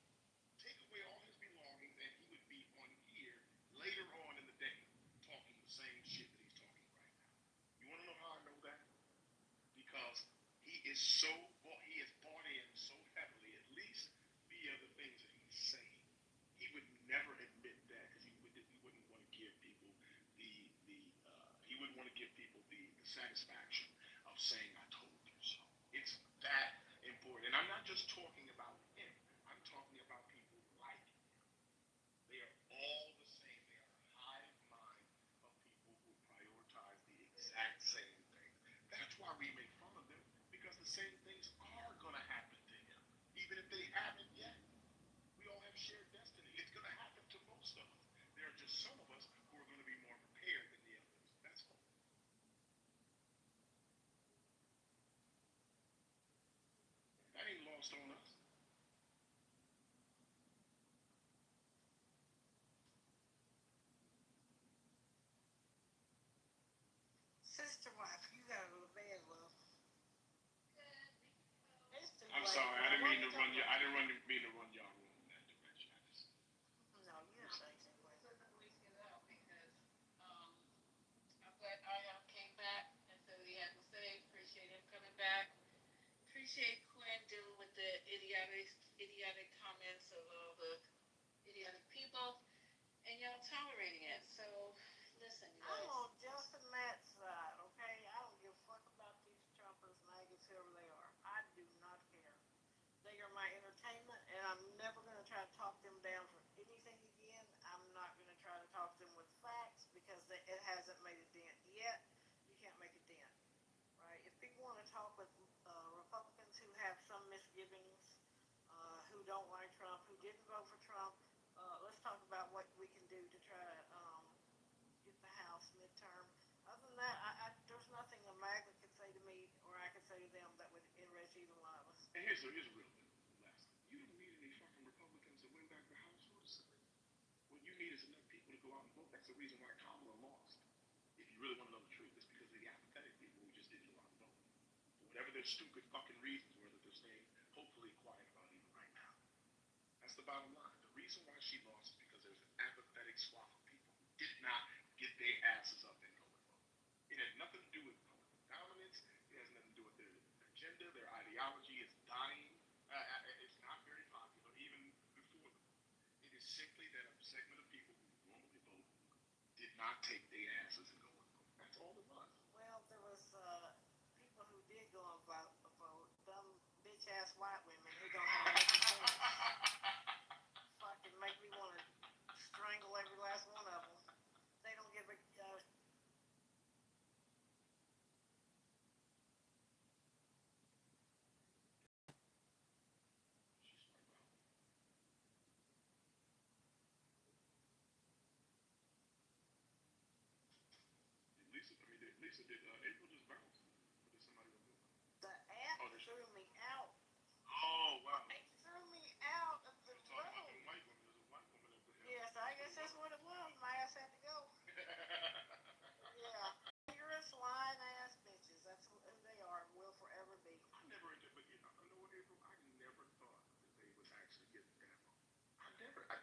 take away all his belongings, and he would be on here later on in the day talking the same shit that he's talking right now. You want to know how I know that? Because he is bought in so heavily, at least via the things that he's saying. He would never admit that because he wouldn't want to give people he wouldn't want to give people the satisfaction of saying I told you so. It's that important. And I'm not just talking about him. I'm talking about people like him. They are all the same. They are a hive mind of people who prioritize the exact same things. That's why we make fun of them, because the same things are going to happen to him, even if they haven't yet. We all have shared destiny. It's going to happen to most of us. There are just some of us who are going to be more prepared than the others. That's all. That ain't lost on us. Sister wife, you got a little bad, love. I'm sorry. I didn't mean to run you. I didn't mean to run y'all in that direction. No, you're saying that way. I'm glad Ariana came back and said what he had to say. Appreciate him coming back. Appreciate Quinn dealing with it idiotic comments of all the idiotic people, and y'all tolerating it. So, listen, you I'm guys. on Justin Matt's side, okay? I don't give a fuck about these Trumpers, maggots, whoever they are. I do not care. They are my entertainment, and I'm never going to try to talk them down for anything again. I'm not going to try to talk them with facts because it hasn't made a dent yet. You can't make a dent, right? If people want to talk with Republicans who have some misgivings, who don't like Trump, who didn't vote for Trump, let's talk about what we can do to try to get the House midterm. Other than that, there's nothing a MAGA could say to me or I could say to them that would enrich either one of us. And here's a real last thing. You don't need any fucking Republicans to win back the House for the Senate. What you need is enough people to go out and vote. That's the reason why Kamala lost. If you really want to know the truth, it's because of the apathetic people who just didn't go out and vote. For whatever their stupid fucking reasons were that they're staying hopefully quiet about even right now. That's the bottom line. The reason why she lost is because there's an apathetic swath of people who did not get their asses up and go and vote. It had nothing to do with political dominance. It has nothing to do with their agenda. Their ideology is dying. It's not very popular, even before the vote. It is simply that a segment of people who normally vote did not take their asses and go and vote. That's all it was. Well, there was people who did go and vote, dumb bitch ass white women who don't have nothing to do. Fucking make me want to strangle every last one of them. They don't give a Lisa, did April just bounce? Or did somebody remove her? The app threw me out. Oh, wow. It threw me out of the Talking about room. the white woman. There's a white woman up there. Yes, I guess that's what it was. My ass had to go. Yeah. Vigorous, lying ass bitches. That's who they are and will forever be. I never, but you know what, April? I never thought that they would actually get that long.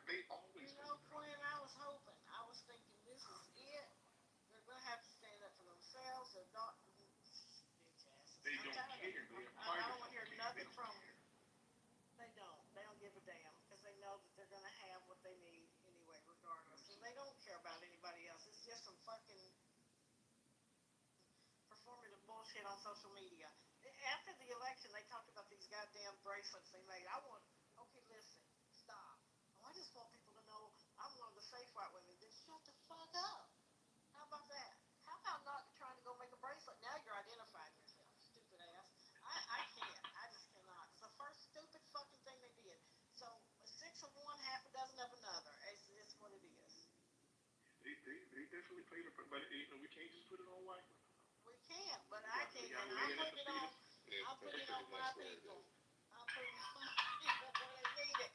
They always. You know, Quinn, I was hoping. I was thinking this is it. They're going to have to stand up for themselves. They're not. Bitch asses. They don't care. I don't want to hear nothing from them. They don't. They don't give a damn because they know that they're going to have what they need anyway, regardless. And they don't care about anybody else. It's just some fucking performative bullshit on social media. After the election, they talked about these goddamn bracelets they made. Okay, listen, stop. Oh, I just want people to know I'm one of the safe white women. Then shut the fuck up. How about that? How about not trying to go make a bracelet? Now you're identifying yourself, stupid ass. I can't. I just cannot. It's the first stupid fucking thing they did. So 6 of one, half a dozen of another. It's what it is. They definitely played a part, but you know, we can't just put it on white women. We can't, but I can. And I'm putting it on. I'm putting it on my people. I'm putting it on my people where they need it.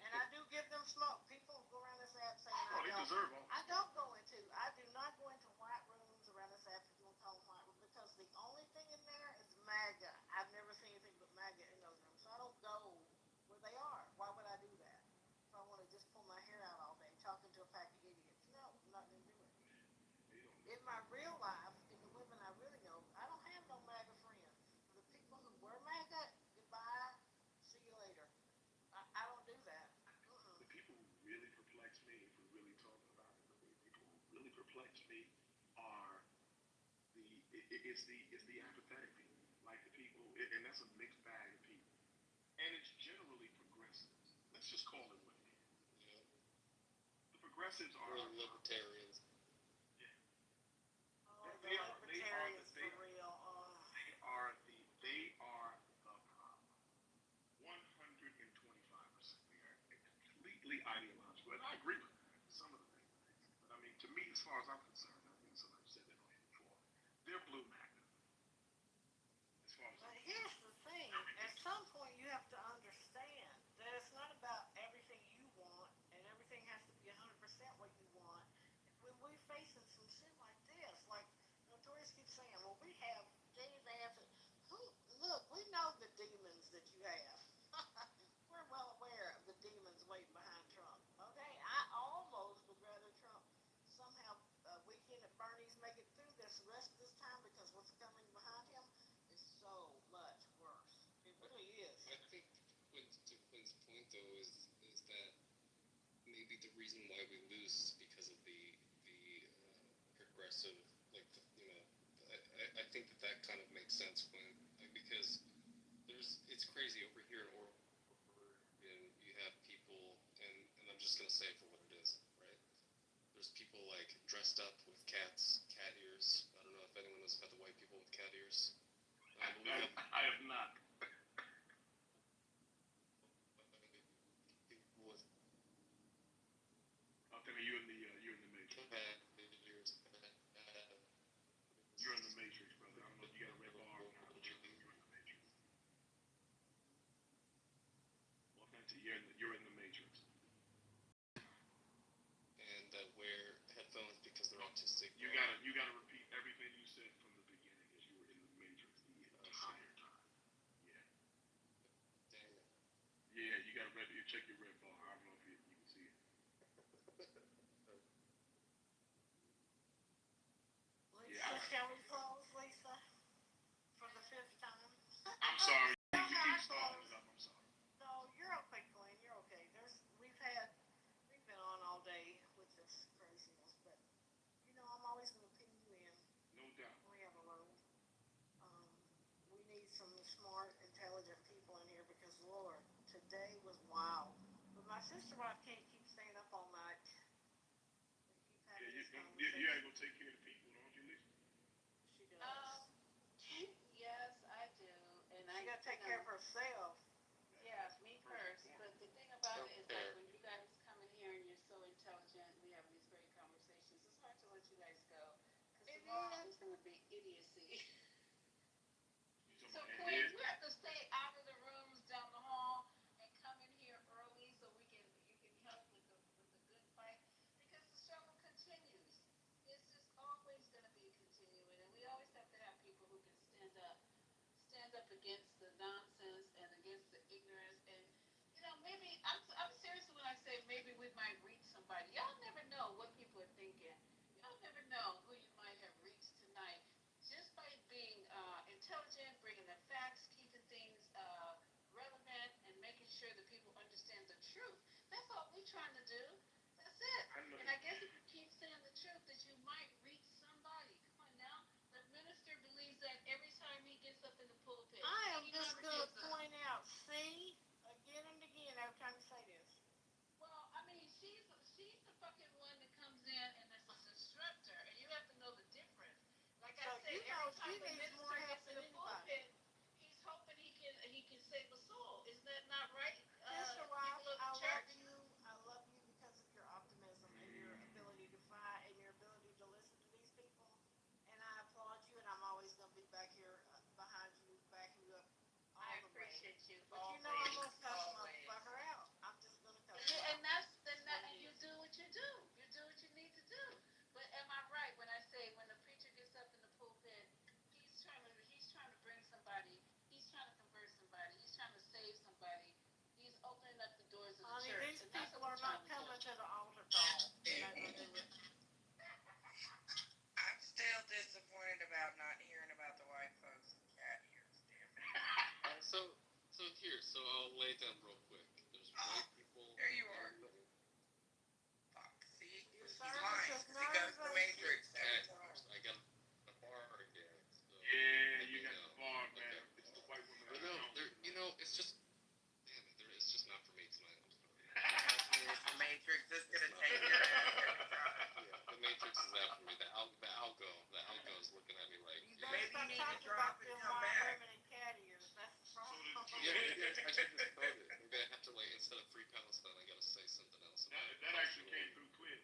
And I do give them smoke. People go around this app saying they deserve all. I don't go into. I do not go into white rooms around this app if you want to call them white rooms because the only thing in there is MAGA. I've never seen anything but MAGA in those rooms. So I don't go where they are. Why would I do that? If I want to just pull my hair out all day talking to a pack of idiots. No, I'm not going to do it. In my real life, in the women I really know, I don't have no MAGA friends. The people who were MAGA, goodbye, see you later. I don't do that. The people who really perplex me, if we're really talking about it, the people who really perplex me are the apathetic people, like the people, and that's a mixed bag of people, and it's generally progressives. Let's just call it what it is. Yeah. The progressives are libertarians. They are the problem. They are the problem. 125%. They are completely ideological, and I agree with some of the things. But I mean, to me, as far as I'm concerned, I think somebody said that on here before. They're blue magnet. As far as. But here's the thing: at some point, you have to understand that it's not about everything you want, and everything has to be 100% what you want. When we're facing some shit like this, like Notorious keeps saying, well, we have James Anthony. Look, we know the demons that you have. We're well aware of the demons waiting behind Trump. Okay, I almost would rather Trump somehow Weekend at Bernie's make it through this rest of this time because what's coming behind him is so much worse. It really is. I think when to the reason why we lose because of the progressive, like I think that kind of makes sense when because it's crazy over here in Oregon. You have people, and I'm just gonna say it for what it is, right? There's people like dressed up with cat ears. I don't know if anyone knows about the white people with cat ears. I have not. Okay, you're in the matrix. You're in the matrix, brother. I don't know if you got a red bar or not, but you're in the matrix. Authentic, you're in the matrix. And that wear headphones because they're autistic. You gotta repeat everything you said from the beginning, as you were in the matrix the entire time. Yeah. Dang it. Yeah, you gotta check your red bar. I don't know if you can see it. Lisa, shall we close, Lisa? For the 5th time? I'm sorry. You keep stalling it up. I'm sorry. No, you're okay, Glenn. You're okay. We've been on all day with this craziness, but I'm always going to ping you in. No doubt. When we have a room. We need some smart, intelligent people in here because, Lord, today was wild. But my sister-wife can't keep staying up all night. You gotta go take care of the people, don't you, Lisa? She does. Yes, I do. And She got to take care of herself. Yeah, me first. But the thing about it is like when you guys come in here and you're so intelligent, we have these great conversations. It's hard to let you guys go because tomorrow is going to be idiocy. So Quinn, you have to stay out of the rooms down the hall and come in here early so you can help with the good fight because the struggle continues. It's just always going to be continuing, and we always have to have people who can stand up against the nonsense and against the ignorance. And maybe I'm serious when I say maybe we might reach somebody. Y'all never know what people are thinking. Y'all never know who you might have reached tonight just by being intelligent, bringing the facts, keeping things relevant, and making sure that people understand the truth. That's all we're trying to do. That's it. And I guess if you keep saying the truth, that you might reach somebody. Come on now. The minister believes that every time he gets up in the pulpit. I am just going to point out, see, again and again, every time you say this. Well, I mean, she's the fucking one that comes in and is a disruptor, and you have to know the difference. Like I said, every time the minister gets in the pulpit, he's hoping he can save a soul. Isn't that not right? Sister Ross, I love you. I love you because of your optimism and your ability to fight and your ability to listen to these people. And I applaud you, and I'm always going to be back here behind you, backing you up all I the way. appreciate you. But I'm going to cuss motherfucker out. I'm just going to cuss her out. And you do what you do. You do what you need to do. But am I right when I say when the preacher gets up in the pulpit, he's trying to bring somebody, he's trying to convert somebody, he's trying to save somebody, he's opening up the doors of the church. These people are not coming to the altar call. I'm still disappointed about not hearing about the white folks and cat ears. Damn it. So I'll lay it down real quick. There's white people. There you are. Fuck. See, he's lying. He goes to the Matrix. I got a bar again. So Yeah, you got the bar, man. Okay. It's the white woman. It's just, damn it, it's just not for me tonight. I'm sorry. It's the Matrix. It's gonna take your ass every time. Yeah, the Matrix is out for me. The algo is looking at me like. Maybe you need to drop it and come back. Yeah, maybe I should just code it. Maybe I have to instead of Free Palestine, I gotta say something else. That actually came through clear.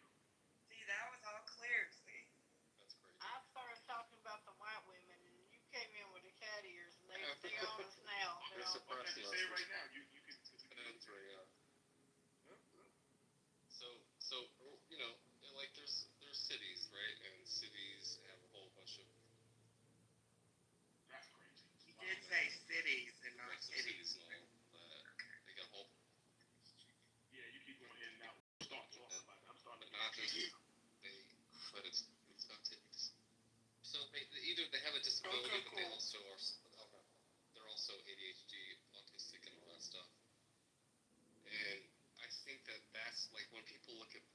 See, that was all clear. See. That's crazy. I started talking about the white women, and you came in with the cat ears, and they're on us now. They're suppressed. You say it right now. You can. That's right. Yeah. So there's cities, right? And cities have a whole bunch of. That's crazy. He did say cities and not cities. And all that. They got a whole. Yeah, you keep going in and out. Start talking about it. I'm starting. But not just but it's not cities. So either they have a disability, but they also are. They're also ADHD, autistic, and all that stuff. And I think that's when people look at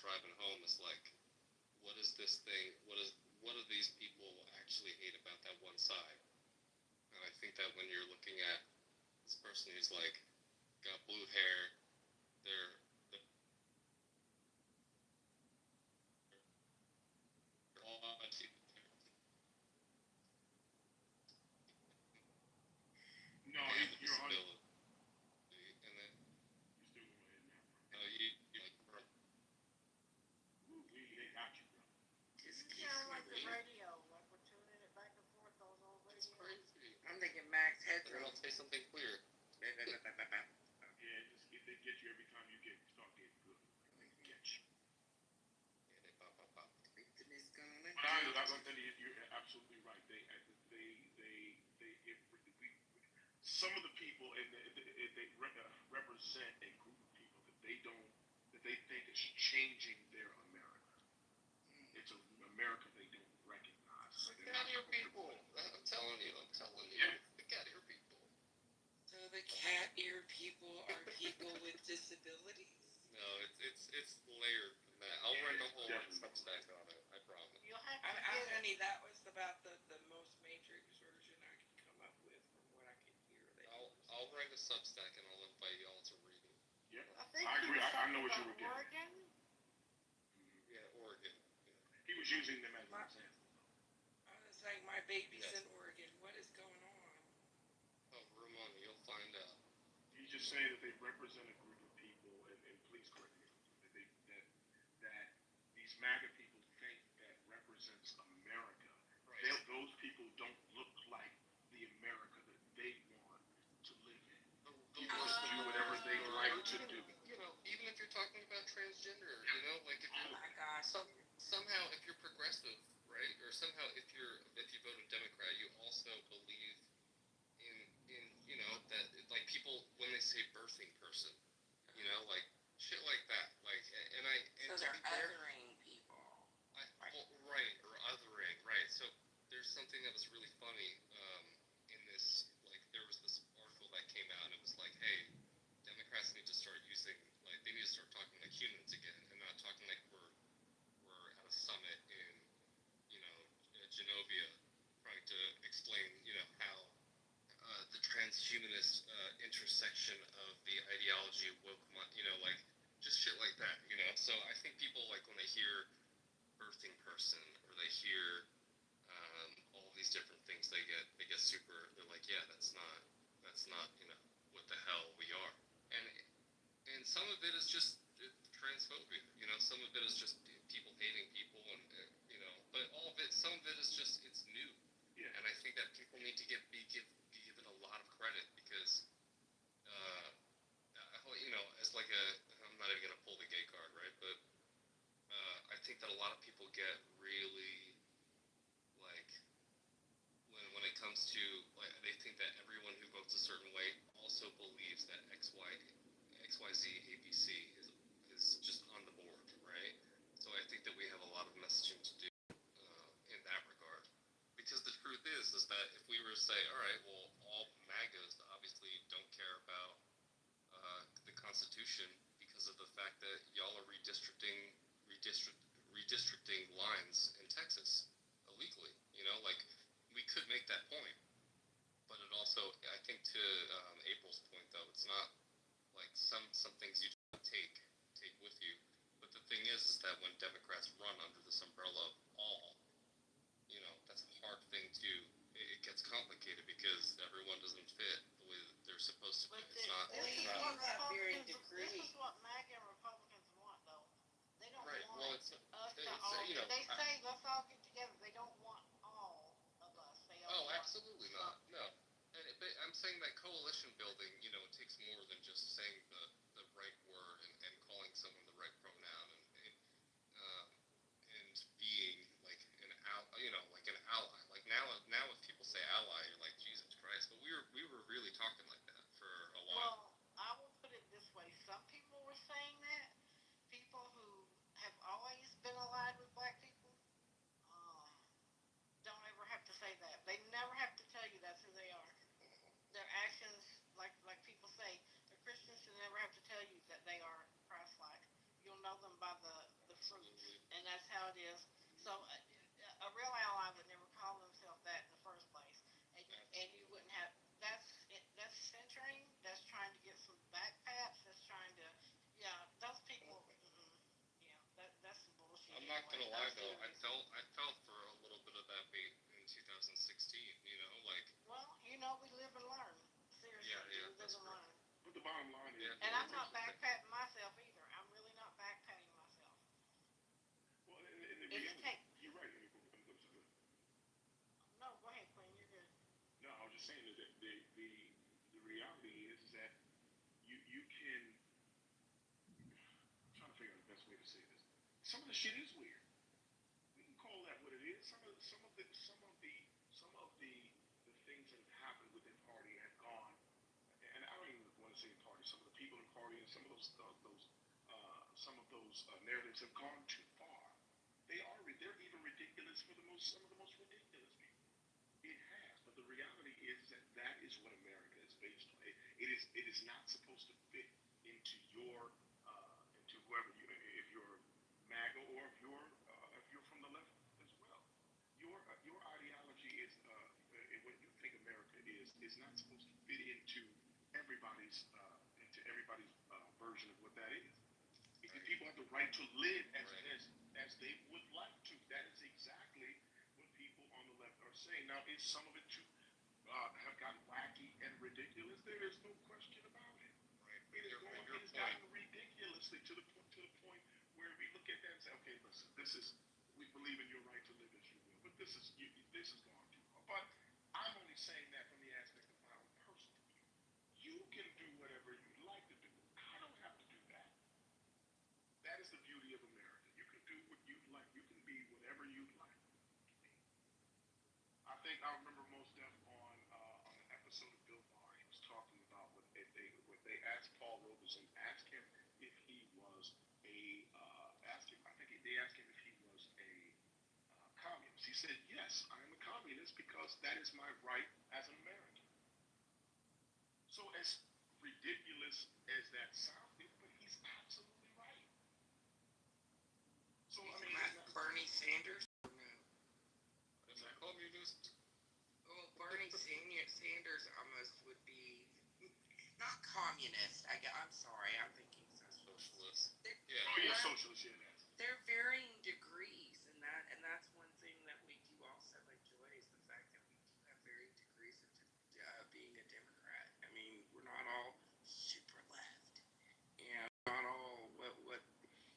driving home is like, what is this thing? What do these people actually hate about that one side? And I think that when you're looking at this person who's like got blue hair, they're all No, you're on. and then You're still going in there. you like They got you, bro. You sound like the radio, like we're tuning it back and forth on those it's radio. crazy. I'm thinking Max And Headroom. I'll say something clear. Yeah, they get you every time you start getting good. They get you. Yeah, they pop, pop, pop. You're absolutely right. Some of the people, and they represent a group of people that they think is changing their America. It's an America they don't recognize. Get out of here, people. I'm telling you. The cat ear people. So the cat ear people are people with disabilities? No, it's layered than that. I'll run the whole Substack on it. I promise. You'll have to get Honey, that was about the most matrix version I could come up with from what I could hear. I'll write a Substack and I'll invite y'all to read it. Yeah, I think I agree. I know what you were getting. getting. Oregon? Yeah, Oregon. He was using them as an example. I was like, my baby's Yes. in Oregon. What is going on? Oh, Ramon, you'll find out. He's just saying that they represent a group of people, and please correct me, that these MAGA people think that represents America. Right. Those people don't look like the America that they want to live in. People do whatever they like to do. You know, even if you're talking about transgender, you know, like if you're somehow if you're progressive, right, or somehow if you vote a Democrat, you also believe in you know that like people when they say birthing person, you know, like shit like that, like and So they're othering people. Right, or othering, right. So there's something that was really funny in this, like there was this article that came out and it was like, hey, Democrats need to start using, like they need to start talking like humans again and not talking like we're at a summit in, you know, Genovia trying to explain, you know, how the transhumanist intersection of the ideology of woke, you know, like just shit like that, you know. So I think people like when they hear birthing person or they hear all these different things, they get super. They're like, yeah, that's not you know what the hell we are. And some of it is just transphobia, you know. Some of it is just people hating people, and you know. But all of it, some of it is just it's new. Yeah. And I think that people need to be given a lot of credit because, you know, as like I'm not even gonna pull the gay card, right? But I think that a lot of people get really like when it comes to like they think that everyone who votes a certain way also believes that XYZ ABC is just on the board, right? So I think that we have a lot of messaging to do in that regard. Because the truth is that if we were to say, all right, well, all MAGAs obviously don't care about the Constitution because of the fact that y'all are redistricting lines in Texas illegally. You know, like we could make that point, but it also, I think, to April's point though, it's not like some things you just take with you. But the thing is that when Democrats run under this umbrella of all, you know, that's a hard thing to. It gets complicated because everyone doesn't fit the way that they're supposed to fit. It's not. This is what MAGA and Republicans want, though. They don't right. want Well, us to all. You know, they say let's all get together. They don't want all of us. They all want absolutely not. No. But I'm saying that coalition building, you know, it takes more than just saying the right word and calling someone the right pronoun and being like an you know, like an ally. Like now if people say ally, you're like Jesus Christ. But we were really talking like that for a while. Well, I will put it this way: some people were saying that. People who have always been allied with black people don't ever have to say that. They never have to tell you that's who they are. Their actions, like people say, the Christians should Absolutely. and that's how it is. So a real ally would never call themselves that in the first place, and you wouldn't have. That's centering. That's trying to get some backpats. That's trying to, yeah. Those people, yeah. That's some bullshit. I'm not anyway. gonna lie Those though, theories. I felt for a little bit of that bait in 2016. You know, like Well, we live and learn. Seriously, yeah, we live that's and right. learn. But the bottom line is, Yeah. And I'm not backpatting myself either. I'm really not backpatting myself. well, in the It's reality, take. you're right. No, go ahead, Queen. You're good. No, I was just saying that the reality is that you can. I'm trying to figure out the best way to say this. Some of the shit is weird. We can call that what it is. Some of the things that have happened within party have gone, and I don't even want to say party. Some of the people in party and some of those narratives have gone too far. They're even ridiculous for some of the most ridiculous people. It has, but the reality is that that is what America is based on. It is not supposed to fit into into whoever you, if you're MAGA or if you're from the left as well. Your ideology is what you think America is not supposed to fit into everybody's version of what that is. Right. People have the right to live as they would like to. That is exactly what people on the left are saying. Now, is some of it too have gotten wacky and ridiculous? There is no question about it. Right. It has gotten ridiculously to the point where we look at that and say, okay, listen, we believe in your right to live as you will, but this is gone too far. But I'm only saying that from the aspect of my own personal view. You can do whatever you like to do. I don't have to do that. That is the beauty of America. You can do what you like. You can be whatever you like to be. I think I remember most Def on an episode of Bill Maher. He was talking about when they asked Paul Robeson, asked him if he was I think they asked him if he was a communist. He said, yes, I am a communist because that is my right as an American. So as ridiculous as that sounded, but he's absolutely right. So I mean, Bernie Sanders? Is that communist? Well, Bernie Sanders almost would be not communist. I'm sorry, I'm thinking Socialist. Yeah. Oh yeah, socialist. Yeah, they're varying degrees, and that's one thing that we do also enjoy is the fact that we do have varying degrees of being a Democrat. I mean, we're not all super left, and not all what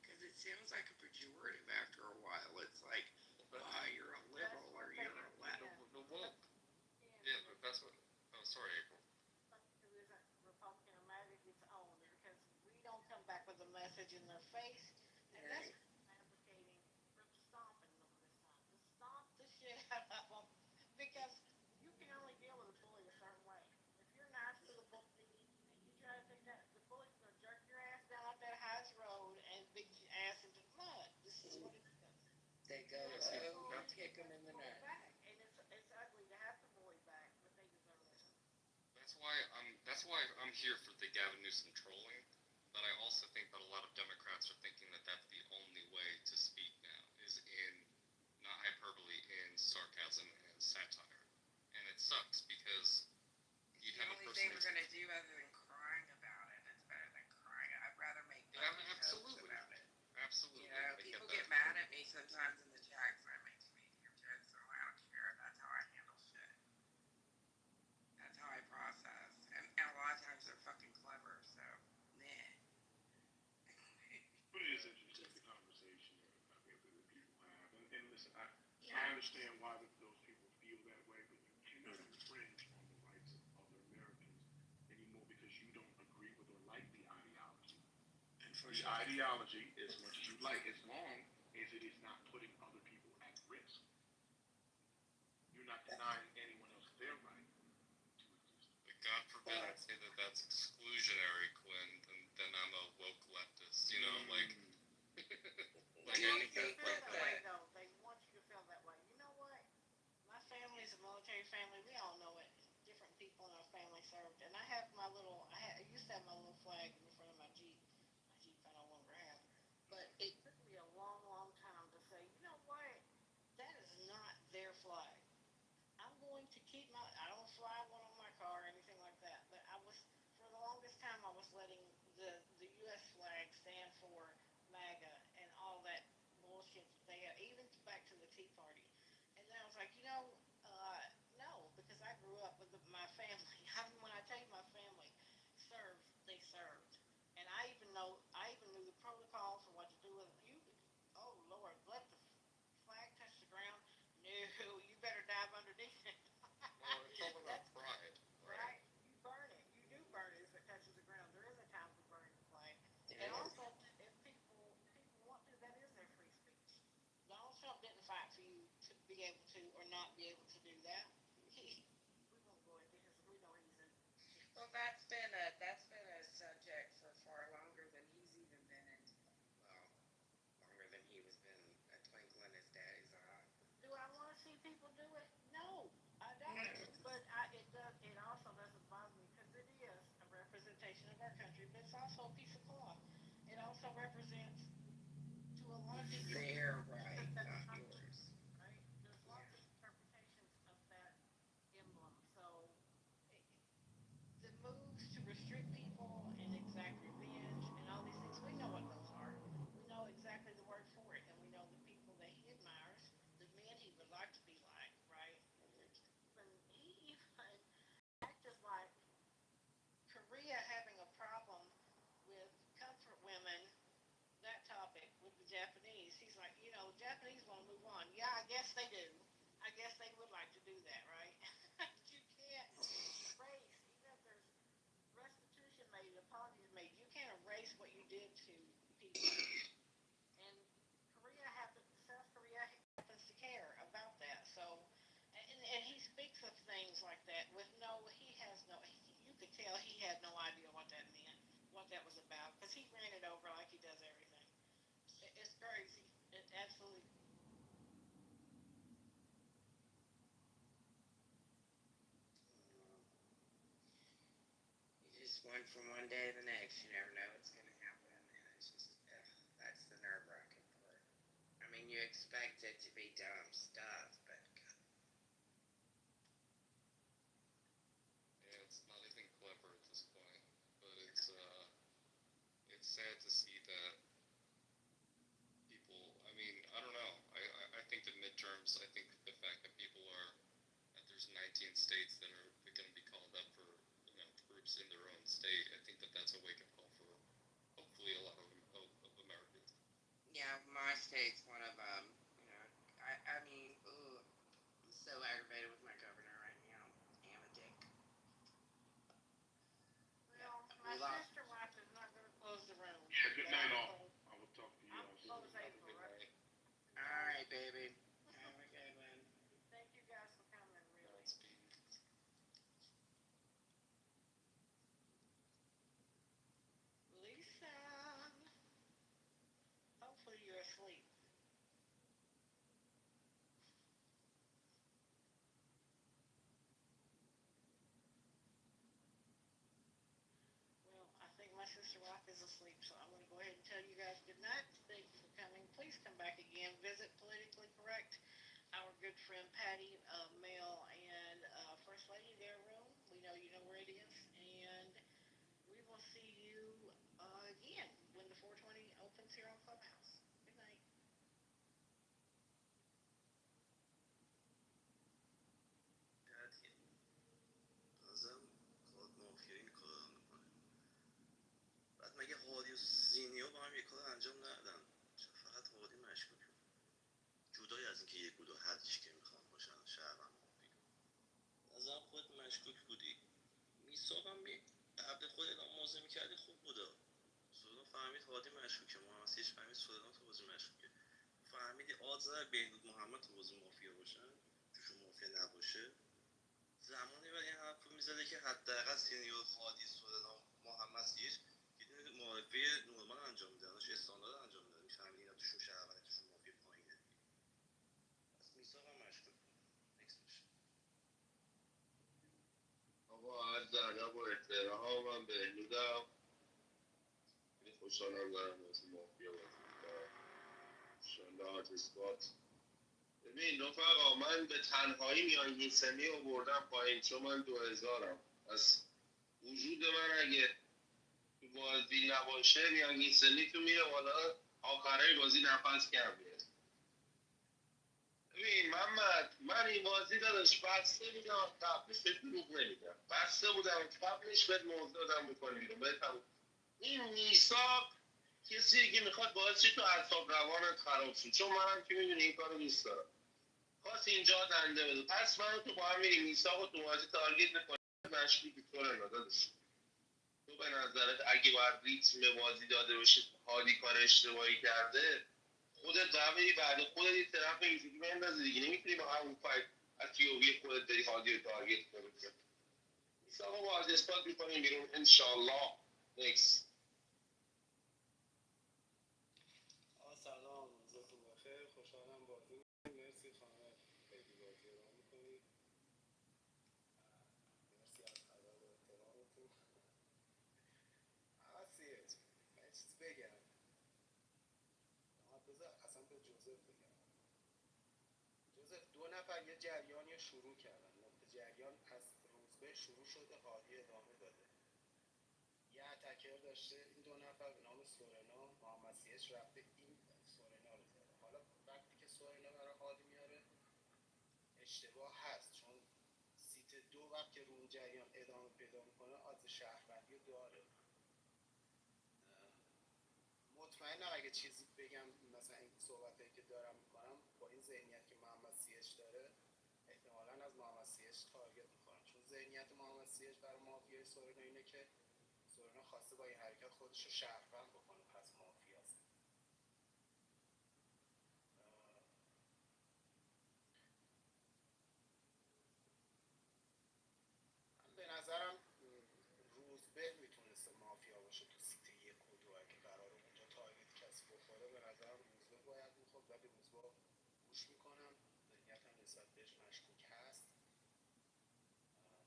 because it sounds like a pejorative after a while. It's like, you're a liberal or you're a left. The woke. Yeah, but that's what. Oh, sorry, April. Republican or MAGA gets owned because we don't come back with a message in their face, and that's advocating for stomping them this time. Just stomp the shit out of them because you can only deal with a bully a certain way. If you're nice to the bully and you try to take that, the bully's gonna jerk your ass down like that Heights Road and beat your ass into the mud. This is what it does. They go low, kick them in the neck. And it's ugly to have to bully back, but they deserve it. That's why I'm here for the Gavin Newsom trolling. But I also think that a lot of Democrats are thinking that that's the only way to speak now is in not hyperbole, in sarcasm and satire, and it sucks because you have a person. The only thing we're gonna do other than crying about it, it's better than crying. I'd rather make jokes about it. Absolutely. You know, people get mad at me sometimes in the chat because I make comedic jokes, so I don't care. That's how I handle shit. That's how I process. And a lot of times they're fucking clever, so nah. But it is interesting, the conversation that people have. And listen, I understand why those people feel that way, but you cannot infringe on the rights of other Americans anymore because you don't agree with or like the ideology. And for the ideology, as much as you like, as long as it is not putting other people at risk. You're not denying anyone else their right to exist. But God forbid I say that that's exclusionary, Quinn, then I'm a woke leftist, you know, like They feel that way, though. They want you to feel that way. You know what? My family's a military family. We all know it. Different people in our family served. And I have I used to have my little flag in front of my Jeep. My Jeep I no longer have. But it took me a long, be able to or not be able to do that. We won't go into his. We know he's in. Well, that's been a subject for far longer than he's even been in. Well, longer than he was been a twinkle in his daddy's eye. Do I want to see people do it? No, I don't. But it does. It also doesn't bother me because it is a representation of our country, but it's also a piece of cloth. It also represents to a lot of people. Their right, not yours. Right? There's lots of interpretations of that emblem. So it, the moves to restrict people and exact revenge and all these things, we know what those are. We know exactly the word for it, and we know the people that he admires, the men he would like to be like, right? When he even acted like Korea having a problem with comfort women, that topic with the Japanese. He's like, the Japanese want to move on. Yeah, I guess they do. I guess they would like to do that, right? You can't erase, even if there's restitution made, apologies made, you can't erase what you did to people. And South Korea happens to care about that. So, and he speaks of things like that with he has no, you could tell he had no idea what that meant, what that was about, because he ran it over like he does everything. It's crazy. It absolutely. You just went from one day to the next. You never know what's going to happen. And it's just, that's the nerve wracking part. I mean, you expect it to be dumb stuff, but. Yeah, it's not even clever at this point, but it's sad to see that people. I mean, I don't know. I think the midterms. I think the fact that people are that there's 19 states that are going to be called up for troops in their own state. I think that that's a wake up call for hopefully a lot of Americans. Yeah, my state's one of them. I mean, ugh, I'm so aggravated with my governor right now. Damn a dick. Well, my sister wife is not going to close the room. Yeah, good night, all. I will talk to you. I'm close April, right? All right, baby. Have a good one. Thank you guys for coming, really. Lisa, hopefully you're asleep. Well, I think my sister wife is asleep, so I'm going to go ahead and tell you guys good night. Thank you for coming. Please come back again. Visit Politically Correct, our good friend Patty, Mel, and First Lady, their room. We know you know where it is. And we will see you again when the 420 opens here on Clubhouse. Good night. بازم خود مافیا این کار میکنه. بعد مگه هادی و سینیور با هم یک کار انجام ندادن؟ چرا فقط هادی مشکوک بود؟ جدای از اینکه یک و دو هرچی که میخوام باشن شهروند مافیا. نظرم خودت مشکوک بودی. میساقم قبل خود اعلام موضع میکردی خوب بوده. سودان فهمید هادی مشکوکه، محمد سیش فهمید سودان تو بازی مشکوکه. فهمیدی آدز بهنود محمد تو بازی مافیا باشن، توشون مافیا نباشه. زمانی ولی این حرف رو میزده که حداقل سینیور هادی سودان محمد سیش یه دونه معرفه نورمال انجام میدن، داشت استاندارد انجام میدن، میفهمید اینا توشون شهروندی توشون مافیا پایینه. پس میساقم مشکوک بود. نکس باشه. آقا عرض ادب و احترام، من بهنودم. خیلی خوشحالم دارم بازی مافیا بازی میکنم. انشالله آرت اسپات. ببین رفقا، من به تنهایی میانگین رو بردم پایین چون من 2000م. پس وجود من اگه تو بازی نباشه میانگین سنی تو میره بالا، آخرای بازی نفس کم میاد. ببین محمد، من این بازی داداش بسته بودم قبلش، به دروغ نمیگم، بسته بودم قبلش بهت موضوع دادم بکنی بیرون. بهتم این میثاق کسی که میخواد باعث شه تو اعصاب روانت خراب شد، چون منم که میدونی این کارو دوست دارم. خواست اینجا دنده بده، پس منو تو با هم میریم میثاق و تو بازی تارگت میکنی. مشکوکی طور داداش. تو به نظرت اگه باید ریتم بازی داده باشه هادی کار اشتباهی کرده، خودت قبلی بعد خودت یه طرف اینجوری بندازی دیگه. نمیتونی با همون فایت از پیووی خودت داری هادی رو تارگت کنی. نیست آقا با از اثبات میکنیم بیرون انشالله. نکس. سلام، روزتون بخیر. خوشحالم بازی می‌کنیم. مرسی خانم خیلی بازی رو می‌کنید. مرسی از ادب و احترامتون. عسیت من چیز بگم، بذار اصلا به جوزف بگم. جوزف، دو نفر یه جریانی شروع کردن. نقطه جریان از روزبه شروع شده، هادی ادامه داده. یه اتکر داشته این دو نفر به نام سورنا، محمد سیش رفته این سورنا رو زده. حالا وقتی که سورنا برای هادی میاره اشتباه هست، چون سیت دو وقت که رو اون جریان ادامه پیدا میکنه آدز شهروندی داره. مطمئنم اگه چیزی بگم مثلا این صحبتایی که دارم میکنم با این ذهنیت که محمد سیش داره احتمالاً از محمد سیش تارگت میخورم، چون ذهنیت محمد سیش برای مافیای سورنا اینه که سورنا خواسته با این حرکت خودش رو شهروند بکنه، پس مافیاست. من به نظرم روزبه میتونسته مافیا باشه تو سیت یک و دو. اگه قرار اونجا تارگت کسی بخوره به نظرم روزبه باید میخورد، ولی روزبه گوش میکنم، ذهنیتم نسبت بهش مشکوک هست.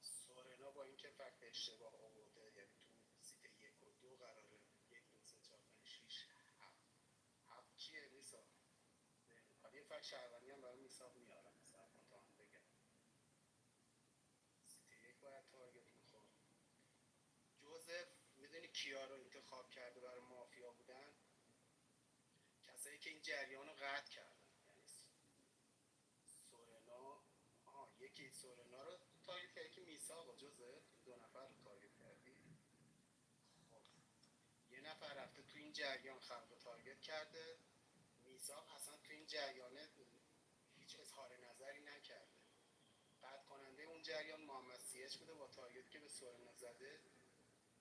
سورنا با اینکه فکت اشتباه آورده، یعنی تو سیت یک و دو قراره یک دو سه چهار پنج شیش هفت، هفت کیه میسا؟ حالا یه فکت شهروندی هم برای میساق میارم، مثلا تا هم بگم سیت یک باید تارگت میخورد. جوزف میدونی کیا رو انتخاب کرده برای مافیا بودن؟ کسایی که این جریان رو قطع کردن، یعنی سورنا. یکی سورنا رو تارگت کردی که میساق جوزف این دو نفر رو تارگت کردی. خب یه نفر رفته تو این جریان خلق تارگت کرده، میساق اصلا تو این جریانه هیچ اظهار نظری نکرده. قطع کننده اون جریان محمد سیچ بوده با تارگت که به سورنا زده،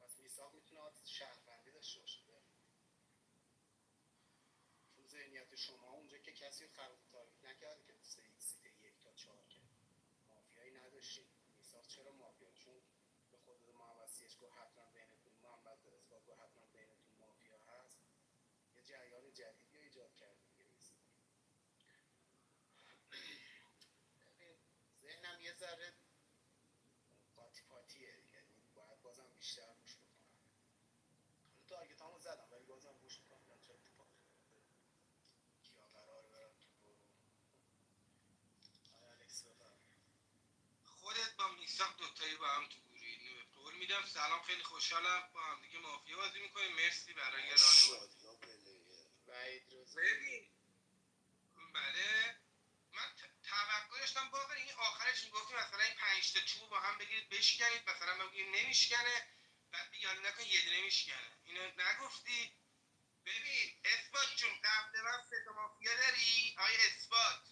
پس میساق میتونه آدرس شهروندی داشته باشه. چون ذهنیت شما اونجا که کسی رو خلق تارگت نکرده که سیت یک تا چهار که مافیایی نداشتین. میساق چرا مافیا؟ چون به خود محمد سیچ گفت حتما بینتون، محمد اثبات گفت حتما بینتون مافیا هست. یه جریان جدیدی رو ایجاد کرده دیگه میساق. ببین ذهنم یه ذره قاطی پاتیه، یعنی باید بازم بیشتر گوش بکنم. حالا تارگت همو زدم ولی بازم گوش میکنم ببینم چه اتفاقی میفته، کیا قراره برن تو گروه. الکس بفرم. خودت با میساق دوتایی با هم تو گروهی. قول میدم. سلام، خیلی خوشحالم با هم دیگه مافیا بازی میکنیم. مرسی برای راهنمایی. ببین بله، من توقع داشتم واقعا این آخرش میگفتی مثلا این 5 تا چوب با هم بگیرید بشکنید، مثلا بگید نمیشکنه، بعد بگید نکن یه دونه میشکنه. اینو نگفتی. ببین اثبات جون، قبل من سه تا مافیا داری؟ آیا اثبات؟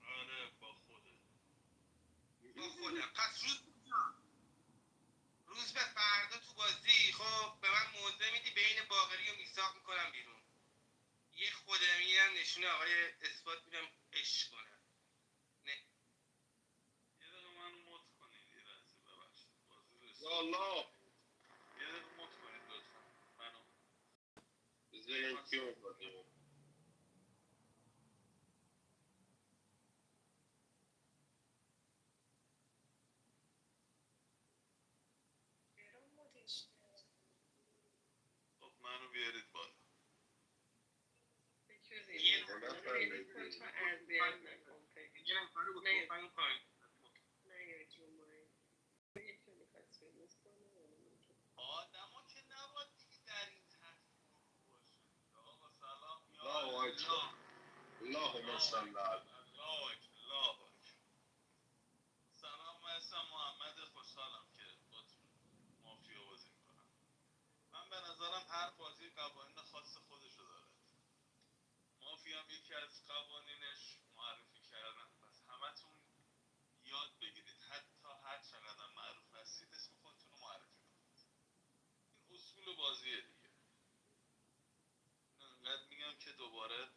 آره با خودت. با خودم. پس روز به فردا تو بازی خب به من موضع میدی، بین باقری و میساق میکنم بیرون. یه خودمی هم نشونه آقای اثبات میدم عشق کنم. نه یه دقیقه من مد کنید یه لحظه، ببخشید بازی رو یالا یه دقیقه مد کنید لطفا منو. بذاریم کیو میکنیم. خب منو بیارید بالا. یه نفر رو بکنم پایین. آدما که نباید دیگه در این حد فرو باشن. آقا سلام یا الله اکبر. اللهم صل علی الله اکبر. سلام، من اسمم محمد، خوشحالم که باتون مافیا بازی میکنم. من به نظرم هر بازی قوانین خاص خودشو داره. مافیا هم یکی از قوانینش معرفی کردن، پس همتون یاد بگیرید حتی هر چقدر معروف هستید اسم خودتون رو معرفی کنید. این اصول بازیه دیگه. انقدر میگم که دوباره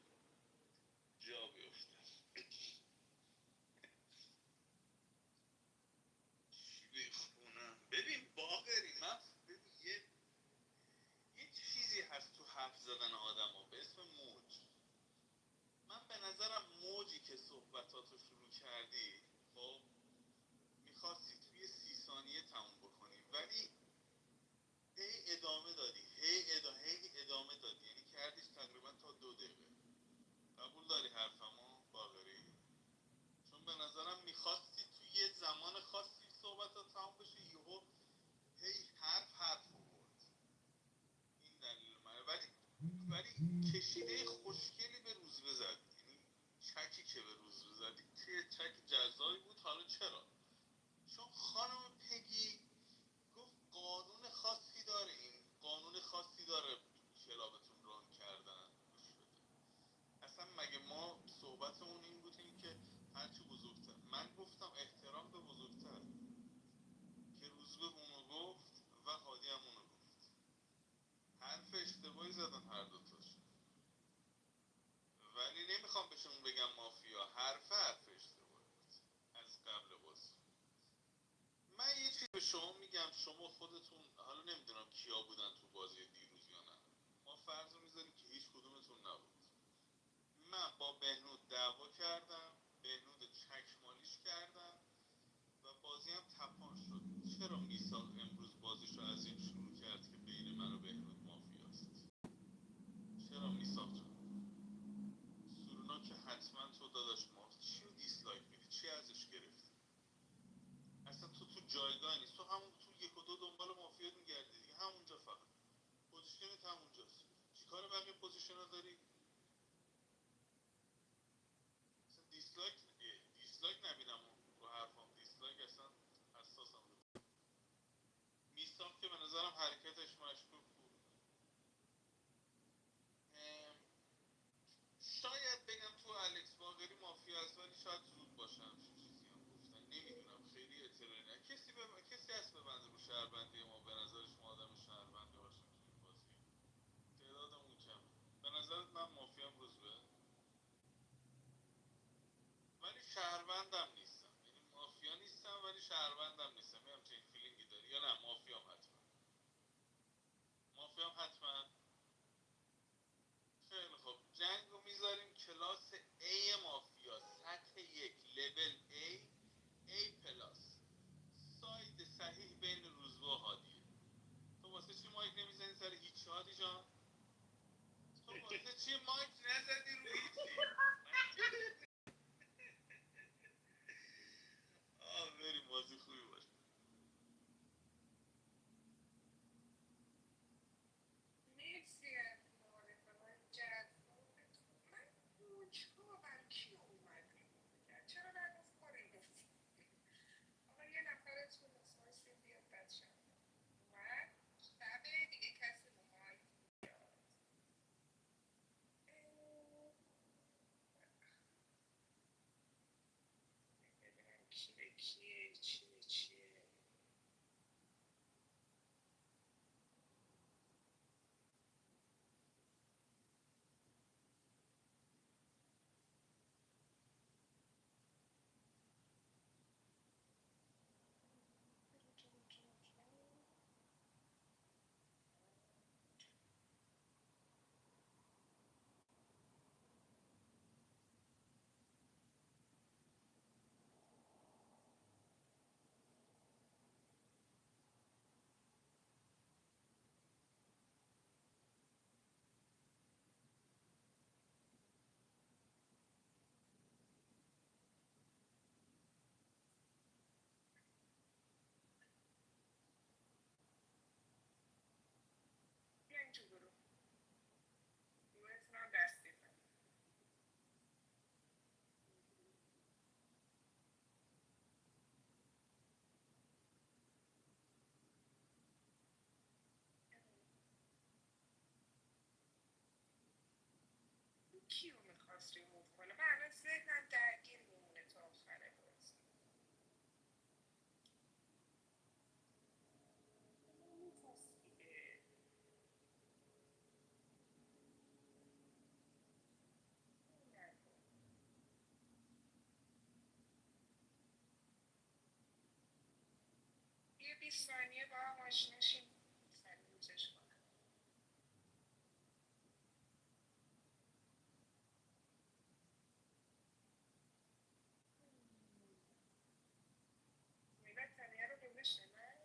خوشگلی به روزبه زد، یعنی چکی که به روزبه زد که چک جزایی بود. حالا چرا؟ چون خانم پگی گفت قانون خاصی داره، این قانون خاصی داره کلابتون ران کردن. گوش بده، اصلا مگه ما صحبتمون این بود این که هرچی بزرگتر، من گفتم احترام به بزرگتر، که روزبه اونو گفت و هادی هم اونو گفت. حرف اشتباهی زدن هر دوتاش، ولی نمیخوام بهشون بگم مافیا. حرف اشتباهی بود از قبل بازی. من یه چیزی به شما میگم، شما خودتون، حالا نمیدونم کیا بودن تو بازی دیروز یا نه، ما فرض میذاریم که هیچ کدومتون نبود. من با بهنود دعوا کردم، بهنود چکمالیش کردم و بازی هم تپان شد. چرا میساق امروز بازیشو از این شروع کرد که بین من و بهنود مافیاست؟ چرا میساق جان؟ سورونا که حتما تو داداش مافت چی رو دیسلایک میدی؟ چی ازش گرفتی؟ اصلا تو جایگاه نیست، تو همون تو یک و دو دنبال مافیا میگردی دیگه، همونجا فقط پوزیشنت همونجاست. چیکار بقیه پوزیشن داری؟ اصلا دیسلایک نبینم رو حرفام، دیسلایک اصلا حساسم رو. میساق که به نظرم حرکتش مشکوک بود. شاید بگم تو الکس باقری مافیا هست، ولی شاید زود باشه همچین چیزی هم گفتن، نمیدونم، خیلی اطلاعی نه. کسی هست ببنده رو شهروندی ما؟ به نظرش ما آدم شهرونده باشیم تو این بازی؟ تعدادمون کمه. به نظرت من مافیام روزبه؟ ولی شهروندم نیستم، یعنی مافیا نیستم ولی شهروندم نیستم. یه همچین فیلینگی داری یا نه؟ مافیام حتما، مافیام حتما. خیلی خوب، جنگ رو میذاریم کلاس A مافیا، سطح یک، لول A پلاس. ساید صحیح بین روزبه و هادیه. تو واسه چی مایک نمیزنی سر هیچ هادی جان؟ تو واسه چی مایک نزدی رو هیچی؟ بریم بازی خوبی باشه. مرسی از معارفه‌های جذابتون. من کنجکاوم کی اومد بیرون کرد؟ چرا نگفت کاری گفت؟ آقا یه نفرتون احساسی بیاد بچه اومد شبه دیگه کسی رو مایک بیاد. ببینم کی به کیه، چی به چیه. بیاین تو گروه. گروهتون هم دستی کنید. کیو میخواست ریموو کنه؟ من الان ذهنم درگیر میمونه تا آخر بازی. میخواست دیگه. نکن. یه 20 ثانیه با هم آشنا شیم. سریعتش کنم. میلاد تنیه رو گذاشته نه؟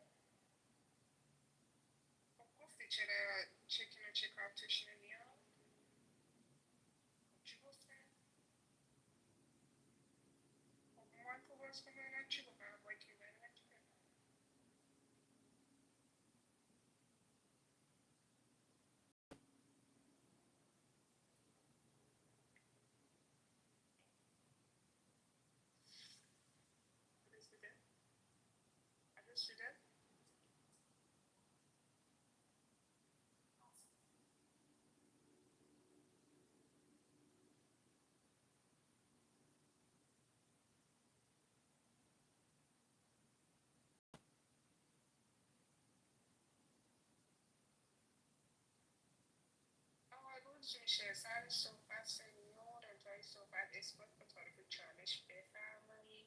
خب گفتی چرا چکین و چکاپتش نمیاد؟ خب چی گفته؟ خب مایکو باز کن ببینم چی بکنم مایک میبرم چی بکنم. Sweden? آقا روز میشه سر صحبت سنیور انتهای صحبت اثبات با طرف چالش بفرمایید.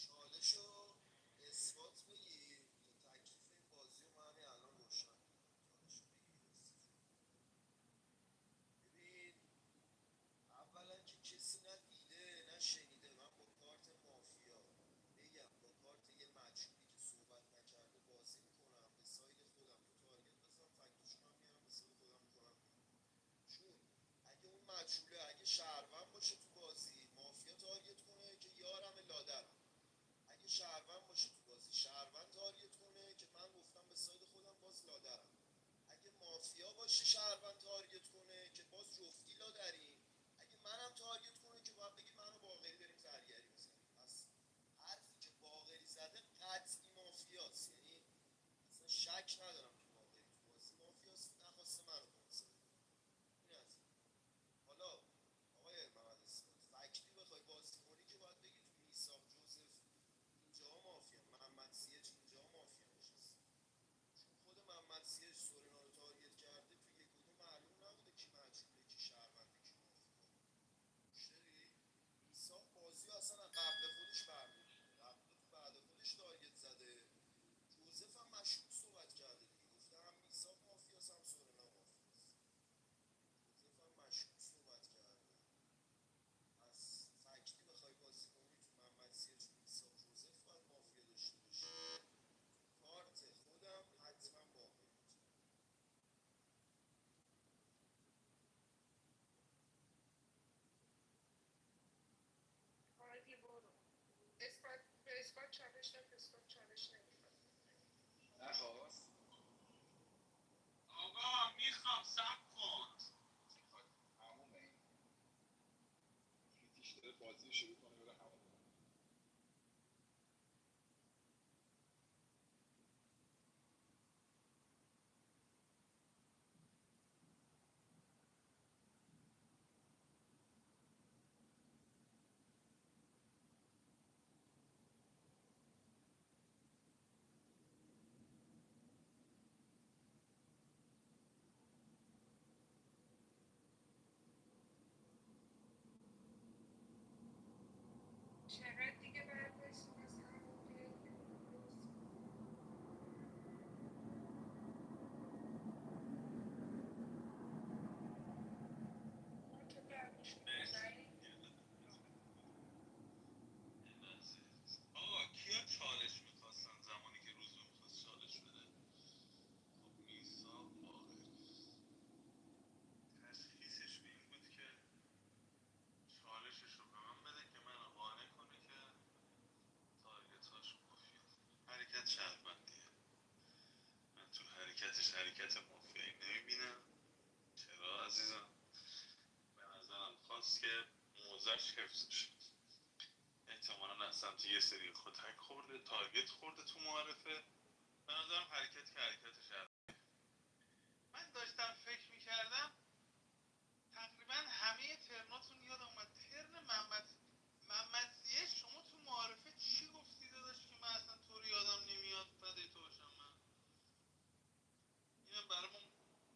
چالشو اثبات بگیر که تکلیف این بازی رو من همین الان روشن کنم. چالشو بگیر. ببین، اولا که کسی نه دیده نه شنیده من با کارت مافیا بگم با کارت یه مجهولی که صحبت نکرده بازی میکنم به ساید خودم تو تارگت بزنم فکتاشون هم میارم به ساید خودم میکنم. چون اگه اون مجهوله اگه شهروند باشه تو بازی مافیا تارگت کنه که یارم لادرم، اگه شهروند باشه تو بازی شهروند تارگت کنه که من گفتم به ساید خودم باز لادرم، اگه مافیا باشه شهروند تارگت کنه که باز جفتی لادریم، اگه منم تارگت کنه که باید بگی منو باقری بریم زرگری بزنیم. پس حرفی که باقری زده قطعی مافیاست، یعنی اصلا شک ندارم که باقری تو بازی مافیاست، نخواسته منو کنسه بده. این از این. حالا آقای محمد اسماعیل فکتی بخوای بازی کنی که باید بگی تو میساق جوزف اینجا مافیا، محمد سیج اینجا مافیا نشسته. چون خود محمد سیج سورنا رو تارگت کرده تو یک و دو معلوم نبوده کی مجهوله کی شهرونده کی مافیا. مشتری میساق بازی رو اصلا از قبل خودش برداشته، رفته تو بعد خودش تارگت زده. جوزف هم مشکوک صحبت کرده دیگه، گفته هم میساق مافیاست هم سورنا مافیاست. جوزف هم مشکوک صحبت کرده. پس فکتی بخوای بازی کنی تو محمد سیج میساق جوزف باید مافیا داشته باشی. کارت خودم حتما باقی می‌کنم. هادی برو. اثبات به اثبات چالش داد، اثبات چالش نمیخواد. نخواست. آقا میخوام سب کن. همون این فیتیش داره بازی رو شروع کنه بره همون. چقدر دیگه باید بایستیم از همون ما که برمیشون بزنیم. آقا کیا چالش میخواستن زمانی که روز میخواست چالش بده؟ خب میساق باقری تشخیصش به این بود که چالشش رو به من بده که من قانع کنه که تارگتاش مافیا. حرکت شهروندیه. من تو حرکتش حرکت مافیایی نمیبینم. چرا عزیزم؟ به نظرم خواست که موزش حفظ شه. احتمالا از سمت یه سری کتک خورده، تارگت خورده تو معرفه. به نظرم حرکت که حرکت شهروندیه. من داشتم فکر میکردم تقریبا همه ترناتون یادم اومد. ترن محمد زیه شما تو معارفه چی گفتی داداش که من اصلا تو رو یادم نمیاد فدای تو باشم من. اینم برامون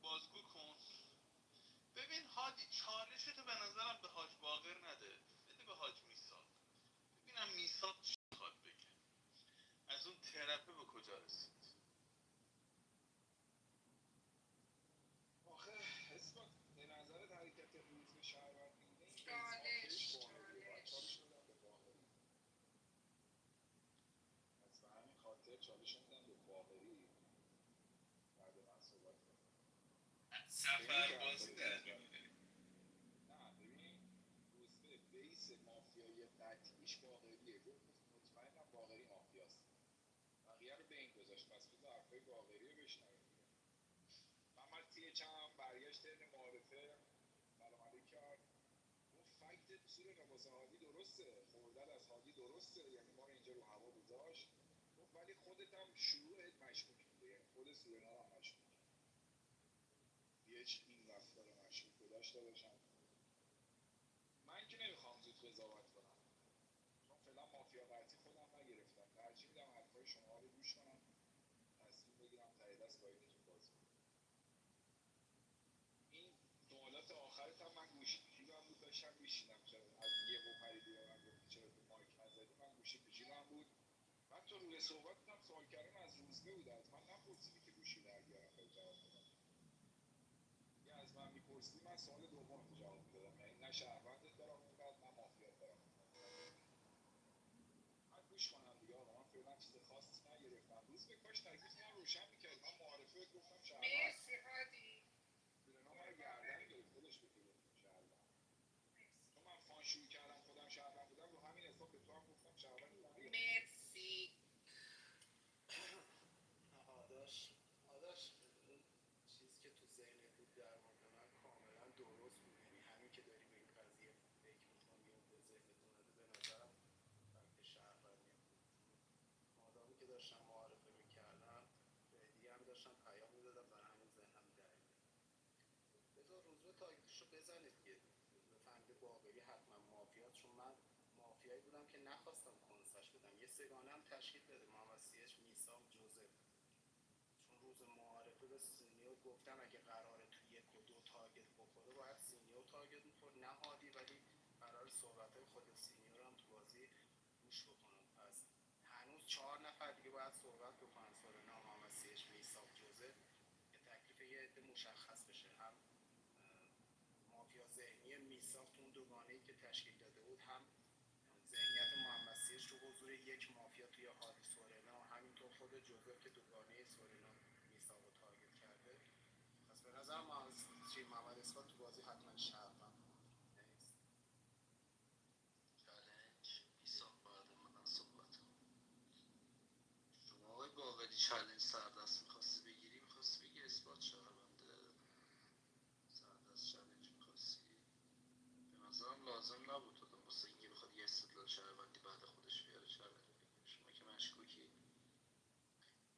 بازگو کن. ببین هادی چالشتو به نظرم به حاج باقر نده، بده به حاج میساق. ببینم میساق چی میخواد بگه، از اون ترپه به کجا رسید. آخه اثبات به نظرت حرکت روز شهروندی این چالش چالش بدم به باقری. پس به همین خاطر چالش میدم به باقری بعد من صحبت کنم. سفر بازی در میونه. نه ببین روزبه بیس مافیایی قطعیش باقریه. گفت مطمئنم باقری مافیاست. بقیه رو به این گذاشت. پس بذار حرفای باقری رو بشنویم. محمد سیچ هم برگشت ترن معارفه سلام علیک کرد. گفت فکت سور واسه هادی درسته، خوردن از هادی درسته، یعنی ما رو اینجا اینجا رو هوا گذاشت، گفت ولی خودت هم شروعت مشکوک بوده، یعنی خود سورنا هم مشکوک. این رفتار مشکوک رو داشته باشم. من که نمیخوام زود قضاوت کنم، چون فعلا مافیا قطعی خودم نگرفتم. ترجیح میدم حرفای شما رو گوش کنم، تصمیم بگیرم ته دست با یکیتون بازی کنم. این سوالات آخرت هم من گوشی تو جیبم بود، داشتم میشیدم. چرا از یهو پریدی به من گفتی چرا تو مایک نزدی؟ من گوشی تو جیبم بود. من تو روی صحبتت هم سوال کردم از روزبه بود، از من نپرسیدی که گوشی در بیارم به جواب بدم. یه از من میپرسیدی من سوال دوم جواب میدادم، یعنی نه شهروندت دارم اونقدر نه مافیات دارم. من گوش کنم دیگه آقا، من فعلا چیز خاصی نگرفتم. روز به کاش تکلیف من روشن میکرد. من معارفه گفتم شهروند. مرسی هادی. سورنا من گردن گرفت، خودش به تو گفتم شهروند. چون من فان شروع کردم خودم شهروند بودم، رو همین حساب به تو هم گفتم شهروند. مرسی. آداش چیزی که تو ذهنت بود در مورد من کاملا درست بود. یعنی همین که داری به این قضیه فکر میکنی و به ذهنت اومده به نظرم فکت شهروندی بود. آدمی که داشتم معارفه میکردم به دیگه هم داشتم پیام میدادم، برای همین ذهنم درگیر. بذار روزبه تاگتشو بزنه دیگه. روزبه فهمیده باقری حتما مافیاست، چون من مافیایی بودم که نخواستم کنسش بدم. یه سگانه هم تشکیل بده، محمد سیاج، میثاق، جوزف. چون روز معارفه به سینیور گفتم اگه قراره تو 1 و 2 تارگت بخوره باید سینیور تارگت میخورد، نه هادی. ولی قرار صحبت‌های خود سینیور هم تو بازی گوش بکنم. پس هنوز 4 نفر دیگه باید صحبت بکنن، سورنا، محمد سیاج، میثاق، جوزف، که تکلیف یه عده مشخص بشه. هم مافیا ذهنی میثاق تو اون دوگانه‌ای که تشکیل داده بود، هم ذهنیت محمد سیاج تو حضور یک مافیا توی هادی سورنا، همینطور خود جوزف که دوگانه سورنا میثاق رو تارگت کرده. پس به نظر محمد اثبات تو بازی حتما شهروند. چالش میثاق بعد من صحبت کنم. شما آقای باقری چالش سردست میخواستی بگیری، میخواستی بگی اثبات شهرونده؟ سردست چالش میخواستی؟ به نظرم لازم نبود تو واسه اینکه بخواد یه استدلال شهروندی بعد خودش بیاره چالش بگیره. شما که مشکوکی.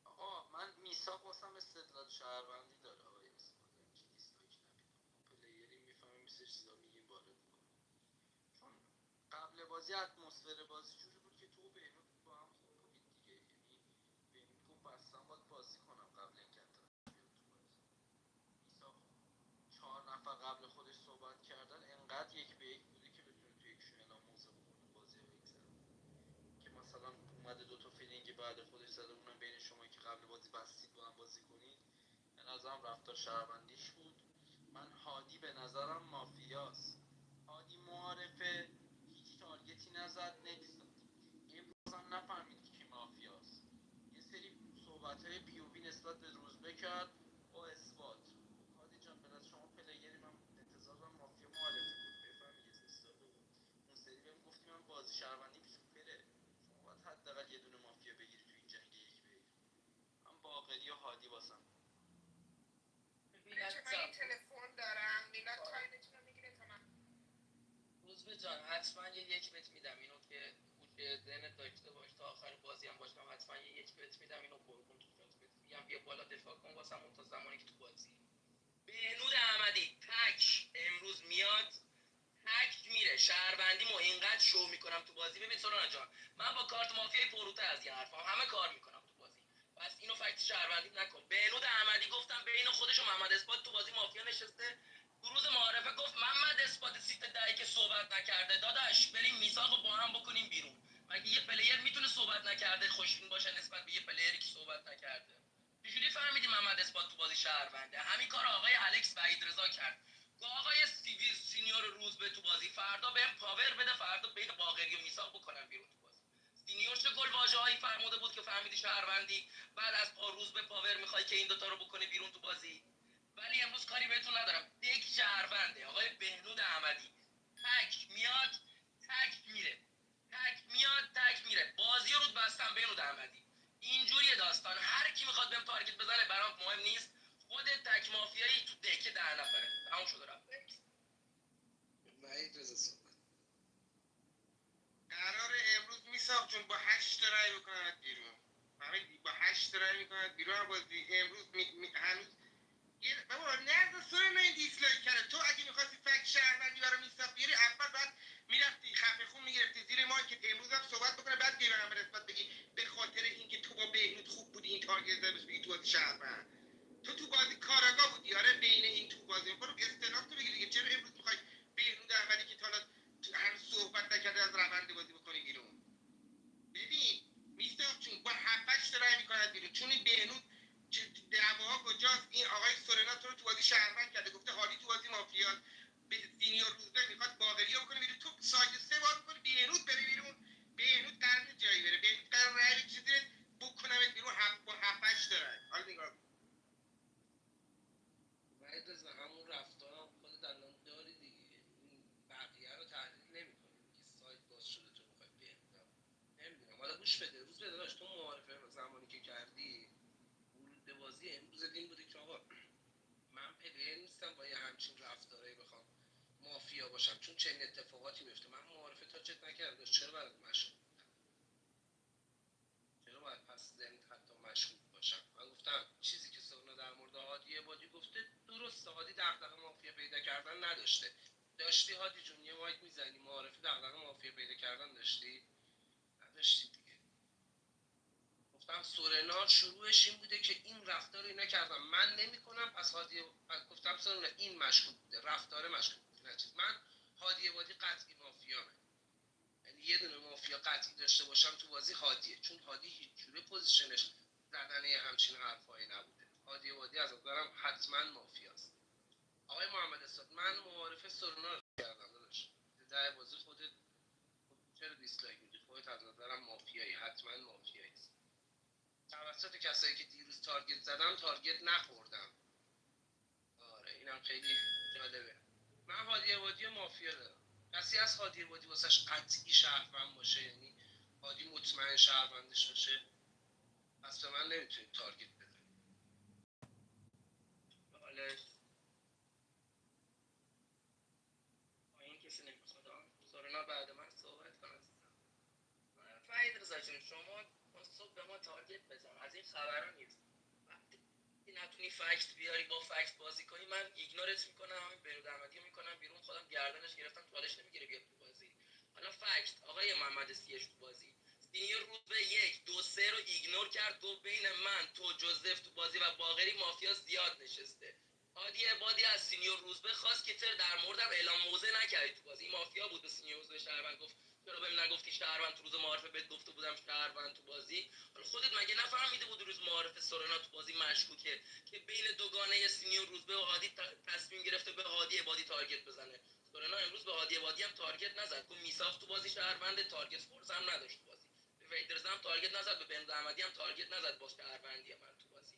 آقا من میثاق واسم استدلال شهروندی داره آقای اثبات، اینکه دیسلایک نمیدم. پلیری میفهمیم مثل چیزا میگیم وارد میکنه. چون قبل بازی اتمسفر بازی جوری بود که تو و بهنود با هم خوب بودید دیگه. یعنی بهنود گفت بستم باید بازی کنم قبل اینکه بیاد تو بازی. میثاق 4 نفر قبل خودش صحبت کردن، انقدر یک به یک بوده که بتونه تو یک اعلام موضع بکنه بازی رو بگذره. که مثلا اومده 2 تا فیلینگ بعد خودش زده، اونم بین شما که قبل بازی بستید با هم بازی کنید. به نظرم رفتار شهروندیش بود. من هادی به نظرم مافیاست. هادی معارفه هیچ تارگتی نزد، نکس داد. امروز هم نفهمید کی مافیاست. یه سری صحبت‌های پی او وی نسبت به روزبه کرد با اثبات. هادی جان به نظر شما پلیگری، من انتظار دارم مافیا معرفی کنی، بفهمی یه استاد بود. اون سری بهم گفتی من بازی شهروندی سوپره. شما باید حداقل یه دونه مافیا بگیری تو این جنگ یک به یک. من باقری و هادی واسم. بچه من یه تلفن دارم، میلاد تایمتون رو میگیره تا من. روزبه جان حتما یه یک بهت میدم، اینو که گوشه ذهنت داشته باش، تا آخر بازی هم باشم حتما یه یک بهت میدم. اینو قربون تو جات بهت میگم. بیا بالا دفاع کن واسمون تا زمانی که تو بازی. بهنود احمدی تک امروز میاد، تک میره. شهروندیمو اینقدر شو میکنم تو بازی. ببین سرانا جان، من با کارت مافیای پروتر از این حرفام همه کار میکنم تو بازی. پس اینو فکت شهروندی نکن. بهنود احمدی گفتم بین خودش و محمد اثبات تو بازی مافیا نشسته. تو روز معارفه گفت محمد اثبات سیت دهی که صحبت نکرده، داداش بریم میثاقو با هم بکنیم بیرون. مگه یه پلیر میتونه صحبت نکرده خوشبین باشه نسبت به یه پلیری که صحبت نکرده؟ چجوری فهمیدی محمد اثبات تو بازی شهرونده؟ همین کار آقای الکس وحید رضا کرد. آقای سیویر سینیور روزبه تو بازی فردا بهم پاور بده، فردا بین باقری و میثاق بکنم بیرون تو بازی. سینیور چه گل واژه‌هایی فرموده بود که فهمیدی شهروندی، بعد از روزبه پاور میخوای که این دوتا رو بکنی بیرون تو بازی. ولی امروز کاری بهتون ندارم. دک شهرونده. آقای بهنود احمدی تک میاد، تک میره. تک میاد، تک میره. بازی رو بستم بهنود احمدی. اینجوریه داستان. هر کی میخواد بهم تارگت بزنه برام مهم نیست. خودت تک مافیایی تو دکه 10 نفره. تموم شد رفت. وحید رضا صحبت. قرار امروز میثاق میساق جون با 8 رای بکنند بیرون. فهمیدی؟ با 8 رای میکنند بیرون بازی. امروز هنوز بابا نرد سورنا این دیسلایک کرده. تو اگه میخواستی فکت شهروندی برای میساق بیاری اول بعد میرفتی خفه خون میگرفتی زیر مایکت. امروز هم صحبت بکنه بعد بیارم نسبت بگی به خاطر اینکه تو با بهنود خوب بودی این تارگت زدش بگی تو بازی شهروند. تو بازی کاراگاه بودی. آره بین این تو بازی برو استناف تو بگی دیگه. چرا امروز میخوای بهنود احمدی که تا حالا هنوز صحبت نکرده از روند بازی بکنی بیرون؟ ببین میساق جون با 7-8 رای میکنند بیرون. چون این بهنود دعواها کجاست؟ این آقای سورنا تو رو تو بازی شهروند کرده گفته هادی تو بازی مافیاست. به سینیور روزبه میخواد باقری رو بکنه بیرون. تو ساید 3 باز میکنی بهنود بره بیرون. بهنود قرار جایی بره. بهنود قرار رای بکشه زیرت بکنمت بیرون با 7-8 رای. حالا نگاه وحید رضا همون رفتارم خودت الان داری دیگه. این بقیه رو تحلیل نمی‌کنی که سایت باز شده تو می‌خوای بهنودم نمیدونم. حالا گوش بده. روز بده داشت تو معارفه زمانی که کردی ورود به بازی امروز این بوده که آقا من پلیر نیستم با یه همچین رفتارایی بخوام مافیا باشم چون چنین اتفاقاتی میفته. من معارفه تا چت نکردم. چرا برات مشکوک بودم؟ چرا باید پس ذهنت حتی مشکوک باشم؟ من گفتم چیزی که سونا در مورد هادی عبادی گفته درسته. هادی دغدغه مافیا پیدا کردن نداشته. داشتی هادی جون یه مایک میزنی معارفه دغدغه مافیا پیدا کردن داشتی؟ نداشتی دیگه. گفتم سورنا شروعش این بوده که این رفتار رو نکردم من نمیکنم پس هادی گفتم سورنا این مشکوک بوده رفتار مشکوک بوده. چیز من هادی عبادی قطعی مافیامه. یعنی یه دونه مافیا قطعی داشته باشم تو بازی هادیه. چون هادی هیچ جوره پوزیشنش زدن همچین حرفایی نبوده. هادی عبادی از نظرم حتما مافیاست. آقای محمد اسحاق من معارفه سورنا رو کردم داداش. در بازی خودت چرا دیسلایک میدی؟ خودت از نظرم مافیایی حتما مافیایی. توسط کسایی که دیروز تارگت زدم تارگت نخوردم. آره اینم خیلی جالبه. من هادی عبادی مافیا دارم. کسی از هادی عبادی واسش قطعی شهروند باشه یعنی هادی مطمئن شهروندش باشه پس به من نمیتونید تارگت بزنید. بالش این کسی نمیخواد. سورنا بعد من صحبت کنه. فرید رضا جون شما صبح به ما تارگت بزن از این خبرها نیست. وقتی نتونی فکت بیاری با فکت بازی کنی من ایگنورت میکنم. همین بهنود احمدی میکنم بیرون. خودم گردنش گرفتم چالش نمیگیره بیاد تو بازی. حالا فکت آقای محمد سیش تو بازی سینیور روز به 1 2 3 رو ایگنور کرد. گفت بین من تو جوزف تو بازی و باقری مافیا زیاد نشسته. هادی عبادی از سینیور روزبه خواست که در موردم اعلام موضع نکردی تو بازی. مافیا بود به سینیور روزبه شهروند گفت چرا بهم نگفتی شهروند؟ تو روز معارفه بهت گفته بودم شهروند تو بازی. حالا خودت مگه نفهمیده بود روز معارفه سورنا تو بازی مشکوکه که بین دوگانه سینیور روزبه و هادی تصمیم گرفته به هادی عبادی تارگت بزنه؟ سورنا امروز به هادی عبادی هم تارگت نزد. گفت میساق تو بازی شهروند تارگت فورس هم نداشت تو بازی. به ویدرز هم تارگت نزد. به بهنود احمدی هم تارگت نزد با شهروندی من تو بازی.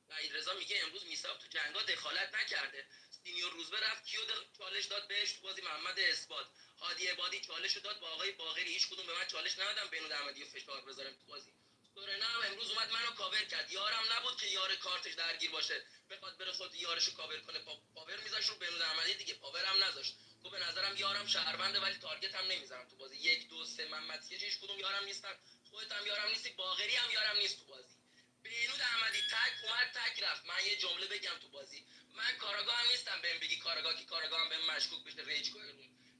وحید رضا میگه امروز میساق تو جنگا دخالت نکرده. سینیور روزبه رفت کیو چالش داد بهش تو بازی محمد اثبات. هادی عبادی چالش داد با آقای باقری. هیچ کدوم به من چالش ندادن بهنود احمدی رو فشار بذارم تو بازی. سورنا هم امروز اومد منو کاور کرد. یارم نبود که یار کارتش درگیر باشه بخواد بره خود یارشو کاور کنه. پاور میذاش رو بهنود احمدی دیگه. پاورم نذاشت. تو به نظرم یارم شهرونده ولی تارگت هم نمیذارم تو بازی. 1 2 3 محمد هیچ کدوم یارم نیستن. خودت هم یارم نیستی. باقری هم یارم نیست تو بازی. بهنود احمدی تک اومد تک رفت. من یه جمله بگم تو بازی من کاراگاه هم نیستم بهم بگی کاراگاه که کاراگاه هم بهم مشکوک بشه ریج کنه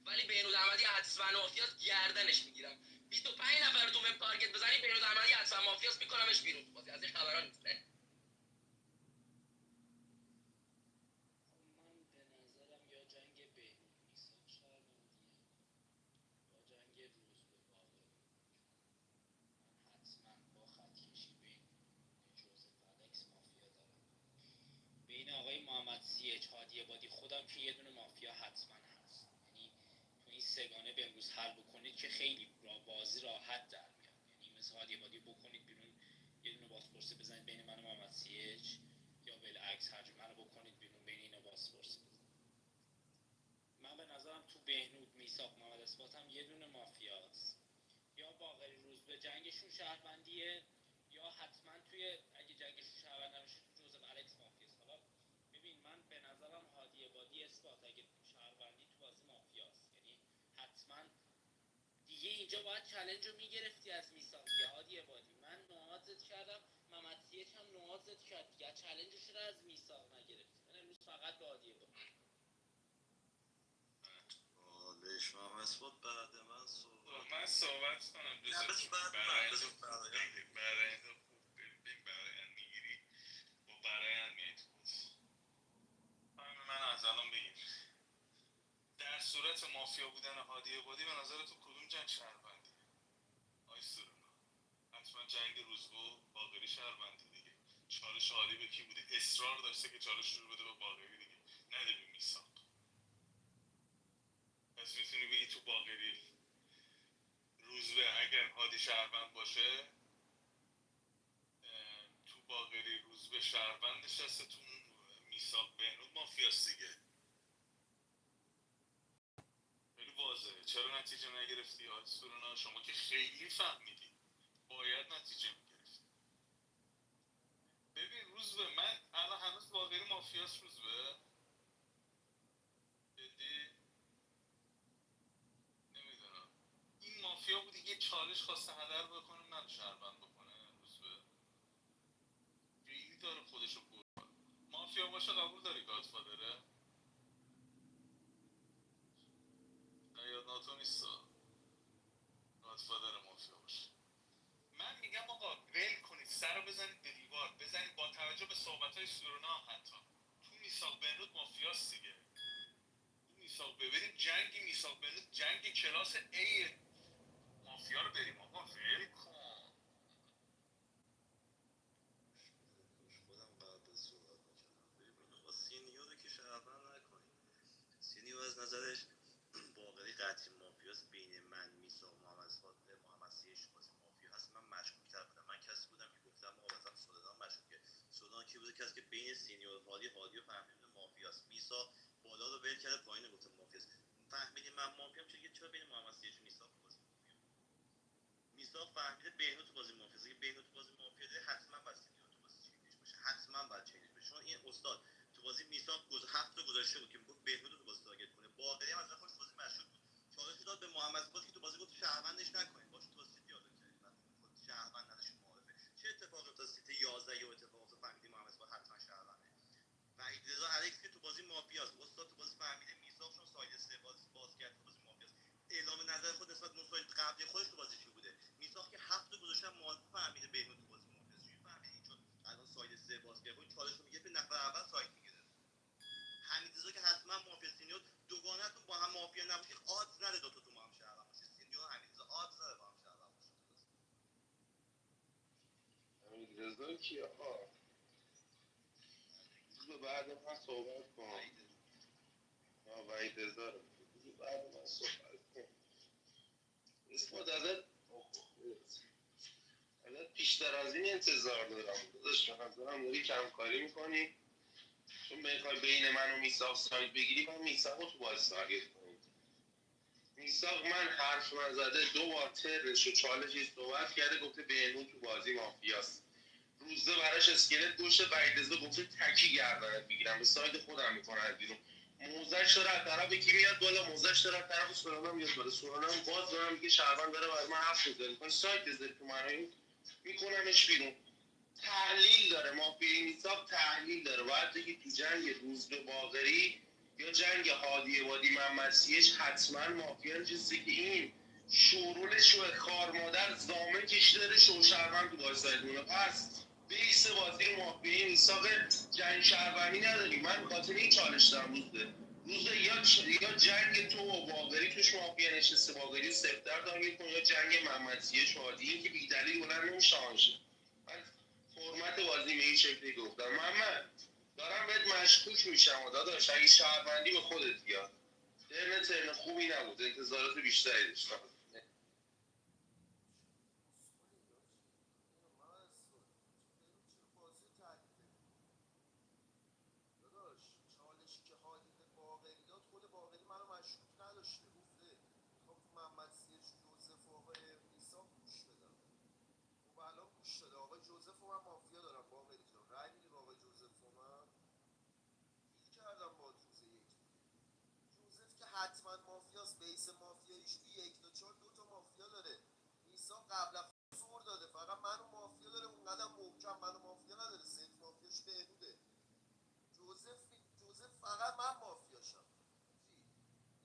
ولی بهنود احمدی حتما مافیاست گردنش میگیرم. 25 نفر تو بهم تارگت بزنی بهنود احمدی حتما مافیاست میکنمش بیرون تو بازی. از این خبرا نیست. من به نظرم یا جنگ بهنود میساق شهروندیه یا جنگ روزبه باقری. من حتما با خط کشی بین جوزف الکس مافیا دارم. بین آقای محمد سیچ هادی عبادی خودم که یه دونه مافیا حتما هست. یعنی تو این سگانه به امروز حل بکنید که خیلی بازی راحت در میاد. یعنی مثل هادی عبادی بکنید بیرون یه دونه بازپرس بزنید بین من و محمد سیچ یا بالعکس هر جور منو بکنید بیرون بین اینا بازپرس بزنید. من به نظرم تو بهنود میساق محمد اثبات هم یه دونه مافیاست. یا باقری روز به جنگشون شهروندیه یا حتما توی اگه جنگشون شهروند نمیشه تو جوزف الکس مافیاست. حالا ببین من به نظرم هادی عبادی اثبات اگه شهروندی تو بازی مافیاست. یعنی حتما دیگه اینجا باید چالش رو میگرفتی از میثاق دیگه هادی عبادی. من نوازت کردم، محمد سیچ هم نوازت کرد دیگه، چالشش رو از میثاق نگرفتی. من امروز فقط با هادی عبادی. حالش محمد اثبات بعد من صحبت من صحبت کنم. نه بس بعد من بس برایند خوب برایند میگیری با برایند میای تو بازی. من از الان بگیر در صورت مافیا بودن هادی عبادی به نظر تو کدوم جنگ شهروندی؟ آی سرونا حتما جنگ روزبه و باقری شهروندی دیگه. چالش هادی به کی بوده؟ اصرار داشته که چالش رو بده به باقری دیگه، نده به میثاق. پس میتونی بگی تو باقری روزبه اگر هادی شهروند باشه، تو باقری روزبه شهروند نشسته، تو میثاق بهنود مافیاست دیگه. خیلی واضحه. چرا نتیجه نگرفتی آقای سرونا؟ شما که خیلی فهمیدی، باید نتیجه میگرفتی. ببین روزبه، من الان هنوز باقری مافیاست. روزبه جدی نمیدونم، این مافیا بودی یه چالش خواسته هدر بکنه من شهروند بکنه. روزبه خیلی داره خودشو برد. مافیا باشه قبول داری گادفادره؟ یاد ناتو نیستا گادفادر مافیا باشه. من میگم آقا ول کنید، سر رو بزنید به دیوار، بزنید با توجه به صحبت‌های سورونا هم حتی تو میثاق بهنود مافیاست دیگه. تو میثاق ببریم جنگ میثاق بهنود جنگ کلاس A مافیا رو بریم آقا ول کن. خودم قبل صحبت میکنم. ببین آقا سینیور که شهروند نکنید. سینیور از نظرش باقری قطعی مافیاست. بین من میثاق محمد اثبات محمد سیش بازی مافیا هست. من مشکوک‌تر بودم. من کسی بودم که گفتم آقا مثلا سولان مشکوکه. سولان کی بوده؟ کسی که بین سینیور هادی رو فهمیده مافیاست. میثاق بالا رو ول کرده، پایین گفته مافیاست. فهمیدی من مافیام؟ چرا بین محمد سیچ و میثاق بازی مافیا؟ میثاق فهمیده بهنود تو بازی مافیاست. اگه بهنود تو بازی مافیا ده حتما باید سینیور تو بازی چینش باشه. حتما باید چینش بشه. چون این استاد تو بازی میثاق هفت تا گذاشته بود که میگفت بهنود تو بازی تارگت کنه. باقری هم از خودش تو بازی مشکوک بود. چالش داد به محمد باز که تو بازی گفت شهروندش نکنید. باشه تو بازی دیالوگ کردید. بعد خود شهروند نداشت معارفه. چه اتفاقی افتاد سیت 11 یا اتفاق افتاد فهمیدی محمد باز حتما شهرونده؟ وحید رضا الکس که تو بازی مافیاست. استاد تو بازی فهمیده میثاق چون ساید سه باز کرد تو بازی مافیاست. اعلام نظر خود نسبت به ساید قبلی خودش تو بازی چی بوده؟ میثاق که هفت تا گذاشتن معارفه فهمیده بهنود تو بازی مافیاست. چی فهمیدی؟ چون الان ساید سه باز کرد. چالش رو میگه به نفر اول ساید میگیره. حمیدرضا که حتما مافیا سینیور دوگانتون با هم مافیا نباشید آدز نره دو تا تو هم شهروند باشه. سینیور حمیدرضا آدز نره با هم شهروند باشه. حمیدرضا کی آقا؟ بذار بعد من صحبت کن. وحید رضا رو بذار بعد من صحبت کن. اثبات ازت بیشتر از این انتظار دارم. داداش به نظرم داری کمکاری میکنی، چون بخوای بین من و میثاق ساید بگیری من میثاق رو تو باز تارگت کنی. میثاق من حرف نزده 2 بار ترنش و چالشی صحبت کرده گفته بهنود تو بازی مافیاست. روزه براش اسکلت گوشه وحید رضا گفته تکی گردنت میگیرم به ساید خودم میکنم بیرون. موزش داره از طرف کی میاد بالا؟ موزش داره از طرف سورانا میاد بالا. سورانا هم باز دارم میگه شهروند داره برای من حرف میزنه. میخوای ساید بذاری تو منو میکنمش بیرون. تحلیل داره مافیای میثاق، تحلیل داره. باید بگی تو جنگ روزبه باقری یا جنگ هادی عبادی محمد سیچ حتما مافیا نشسته که این شورول شو خار مادر زامه کشیده داره شوشهروند تو بازی. پس بیس بازی مافیای میثاق جنگ شهروندی نداری. من خاطر این چالش دارم روزبه یا جنگ تو و باقری توش مافیا نشسته، باقری سفتر دارم میکن، یا جنگ محمد سیچ هادی، این که بی‌دلیل بلند نمیشه. فرمت بازی به این شکلی گفتم. محمد دارم بهت مشکوک میشم و داداش اگه شهروندی به خودت بیاد. ترن خوبی نبود، انتظارات بیشتری داشتم. چالشی که هادی به باقری داد، خود باقری منو مشکوک نداشته. گفته میخوام تو محمد سیچ جوزف و آقای میثاق گوش بدم. خب الان گوش داده. آقای جوزف رو من مافیا دارم. باقری جان رأی میدی با آقای جوزف و من گیر کردم با روز یک. جوزف که حتما مافیاست. بیس مافیاییش تو 1 تا 4 2 تا مافیا میساق قبلا سور داده، فقط منو مافیا داره، اونقدر محکم منو مافیا نداره، سیف مافیاش بهنوده. جوزف فقط من مافیاشم.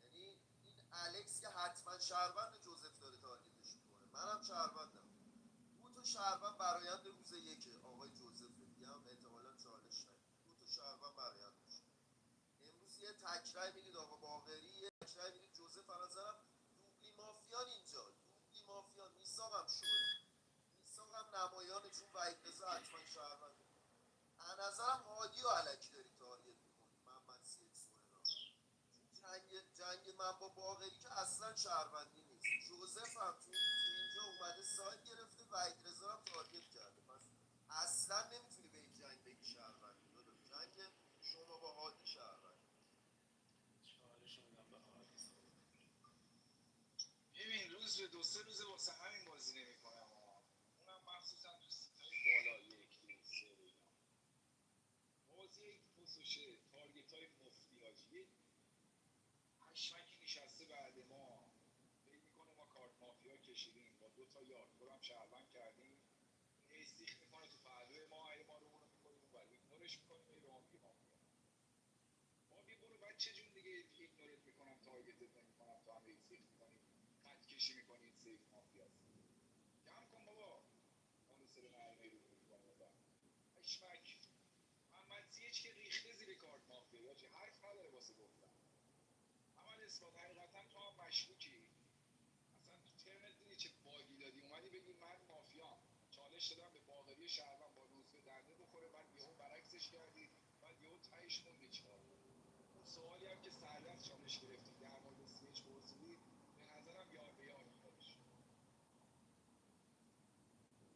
یعنی این الکس که حتما شهروند جوزف داره تارگتش میکنه، منم شهروندم. دو تا شهروند برایند روز یکه آقای جوزف دیگه هم احتمالاً چالش نگیره. دو تا شهروند برایند میشه. امروز یه تکرای میدید آقا باقری، یه تکرای میدید جوزف. از نظرم دوبلی مافیان اینجا، دوبلی مافیان. میساقم شوه، میساقم نمایانه، چون وحید رضا حتما شهرونده. از نظرم هادی و علکی داری تارگت میکنی محمد سید سورنا. جنگ من با باقری که اصلا شهروندی نیست. جوزف هم تو اینجا اومده سایت گرفته، وحید رضا هم تارگت کرده، پس اصلا نمیتونی به این جنگ بگی شهروندی. داداش جنگ شما با هادی شهروندی. چالش میدم به هادی. ببین روز به 2-3 روزه واسه همین بازی نمی‌کنم، اونم مخصوصا تو سیتای بالا 1 2 3 و اینا. بازی پوسوشه تارگت‌های مفتی حاجی. پشمکی نشسته بعد ما فکر میکنه ما کارت مافیا کشیدیم با 2 تا یار خودم شهروند کردیم، استیخ میکنه تو پهلوی ما، ای ما رو میکنیم اون بر ایگنورش میکنیم، ای به ما میگه مافیا. ما بی برو بچه جون دیگه ایگنورت میکنم، تارگتت نمیکنم، تو هم استیخ میکنی، خط کشی میکنی، سیف مافیاست. کم کن بابا، اون سر نرمه رو میکنه بابا پشمک. محمد سیچ که ریخته زیر کارت مافیا، حرف نداره واسه گفتن. اول اثبات حقیقتا تو هم مشکوکی. اصلا تو ترنت دیدی چه باگی دادی، اومدی بگی من مافیام، چالش دادم به باقری شهروند با روز به دنده بخوره، بعد یهو برعکسش کردی، بعد یهو تهش موندی چیکار کنی. اون سوالی هم که سردست چالش گرفتی در مورد سیچ پرسیدی، به نظرم یار به یار میخوریش.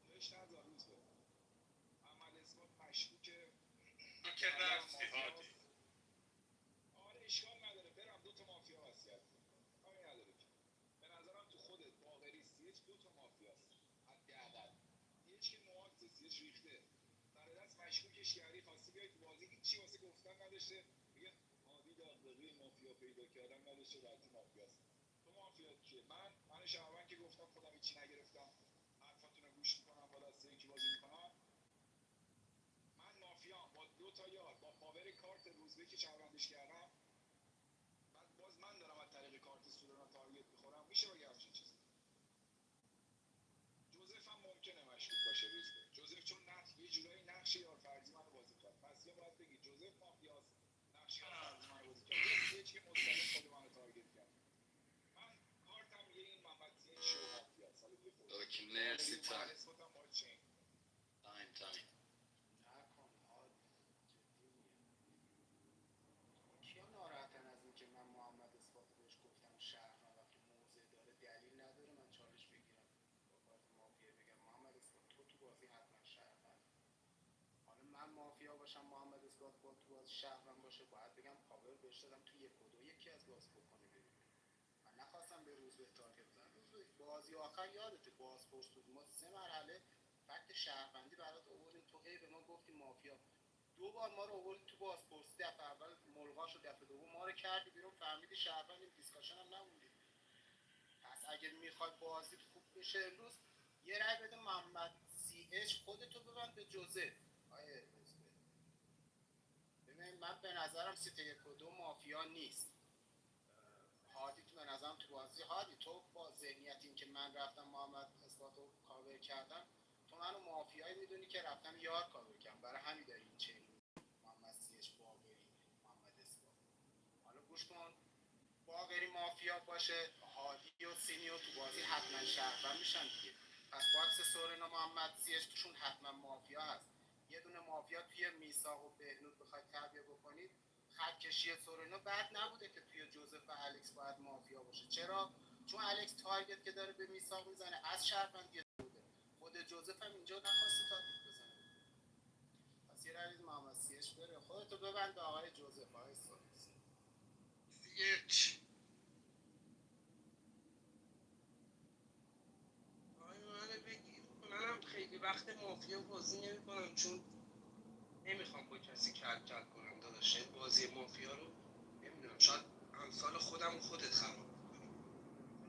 جاش نذار روز به. محمد اثبات مشکوکه، که رفتی هادی. آره اشکال نداره، برم 2 تا مافیا وصیت کنم، کاری نداره که. به نظرم تو خودت باقری سیچ 2 تا مافیاست حداقل. سیچ که نوازه، سیچ ریخته سر دست مشکوکش کردی، خواستی بیای تو بازی هیچی واسه گفتن نداشته، میگه هادی دغدغه مافیا پیدا کردن نداشته، قطعی مافیاست. تو مافیات کیه؟ من شهروند که گفتم خودم هیچی نگرفتم، حرفاتون رو گوش میکنم، با دسته یکی بازی میکنم. من مافیام با 2 تا یار، با پاور کارت روزبه که شهروندش کردم، بعد باز من دارم از طریق کارت سورنا تارگت میخورم. میشه بگه همچین چیزی؟ جوزف هم ممکنه مشکوک باشه روزبه. جوزف چون یه جورایی نقش یار فرضی منو بازی کرد، پس یا باید بگی جوزف مافیاست، نقش یار فرضی منو بازی کرد، یا سیچ که مستقیم خود منو تارگت کرد. من کارتم میگه این محمد سیچ شو مافیاست. حالا دیگه خودت اوکی مرسی. من نسبتم باید چین. تایم نکن هادی، جدی میگم. کیا ناراحتن از اینکه من محمد اثبات بهش گفتم شهروند وقتی موضع داره؟ دلیل نداره من چالش بگیرم با کارت مافیا بگم محمد اثبات تو بازی حتما شهروند. حالا من مافیا باشم محمد اثبات با تو بازی شهروند باشه، باید بگم پاور بهش دادم تو 1 و 2 یکی از بازی بکنه بیرون. من نخواستم به روز به تارگت بزنم. روز بازی آخر یادته بازپرس بود، ما 3 مرحله فکت شهروندی برات آوردیم، تو هی به ما گفتی مافیا. 2 بار ما رو آوردی تو بازپرسی، دفعه اول ملغاش و دفعه دوم ما رو کردی بیرون، فهمیدی شهروندیم، دیسکاشن هم نموندی. پس اگه میخوای بازی خوب بشه امروز یه رای بده محمد سی اچ، خودتو ببند به جوزف. آیه روزبه ببین، من به نظرم سیت 1 و 2 مافیا نیست. هادی تو به نظرم تو بازی، هادی تو با ذهنیت این که من رفتم محمد اثبات رو کاور کردم، تو منو مافیایی میدونی که رفتم یار کاور کردم، برای همین داری این چین محمد سیچ باقری محمد اثبات. حالا گوش کن، باقری مافیا باشه هادی و سینیو تو بازی حتما شهروند میشن دیگه، پس باکس سورنا محمد سیچ توشون حتما مافیا هست. یه دونه مافیا توی میساق و بهنود بخواید تربیه بکنید، خط کشی سورنا بد نبوده که توی جوزف و الکس باید مافیا باشه. چرا؟ چون الکس تارگت که داره به میساق میزنه از شهروندی بوده، خود جوزف هم اینجا نخواسته تارگت بزنه. پس یه روید محمد سیچ بره، خودتو ببند به آقای جوزف. آقای سیچ منو بگیر. منم خیلی وقت مافیا بازی نمی‌کنم، چون نمیخوام با کسی کل کنم داداش. این بازی مافیا رو نمیدونم، شاید امثال خودم و خودت خراب کنم.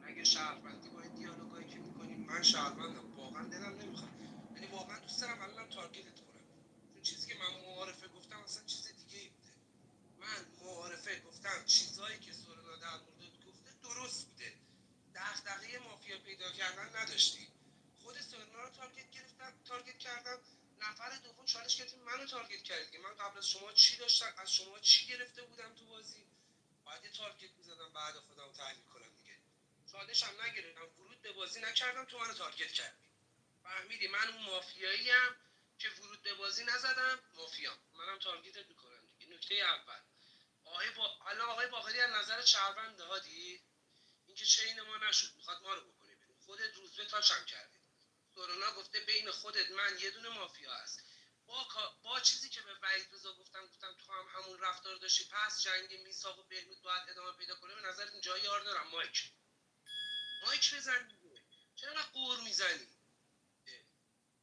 اگه شهروندی با این دیالوگایی که میکنیم من من شهروندم، واقعا دلم نمیخواد، یعنی واقعا دوست دارم الانم تارگتت کنم. چون چیزی که من معارفه گفتم اصلا چیز دیگه ای بوده. من معارفه گفتم چیزایی که سورنا در موردت گفته درست بوده، دغدغه مافیا پیدا کردن نداشتی. خود سورنا رو تارگت کردم. نفر دوم چالش گرفتیم منو تارگت کردید که من قبل از شما چی داشتم، از شما چی گرفته بودم تو بازی. باید یه تارگت میزدم بعد خودم تحلیل کنم دیگه. چالش هم نگرفتم، ورود به بازی نکردم، تو منو تارگت کردی. فهمیدی من اون مافیاییم که ورود به بازی نزدم، مافیام. منم تارگتت میکنم دیگه. نکته اول الان آقای باقری از نظر شهروند هادی اینکه چین ما نشد، میخواد ما رو بکنه بیرون. خودت روزبه تاچم کردی. سورونا گفته بین خودت من یه دونه مافیا هست. با چیزی که به وحید رضا گفتم تو هم همون رفتار داشتی، پس جنگ میثاق و بهنود باید ادامه پیدا کنه. به نظر اینجا یار دارم. مایک بزن دیگه. چرا انقدر قور میزنی؟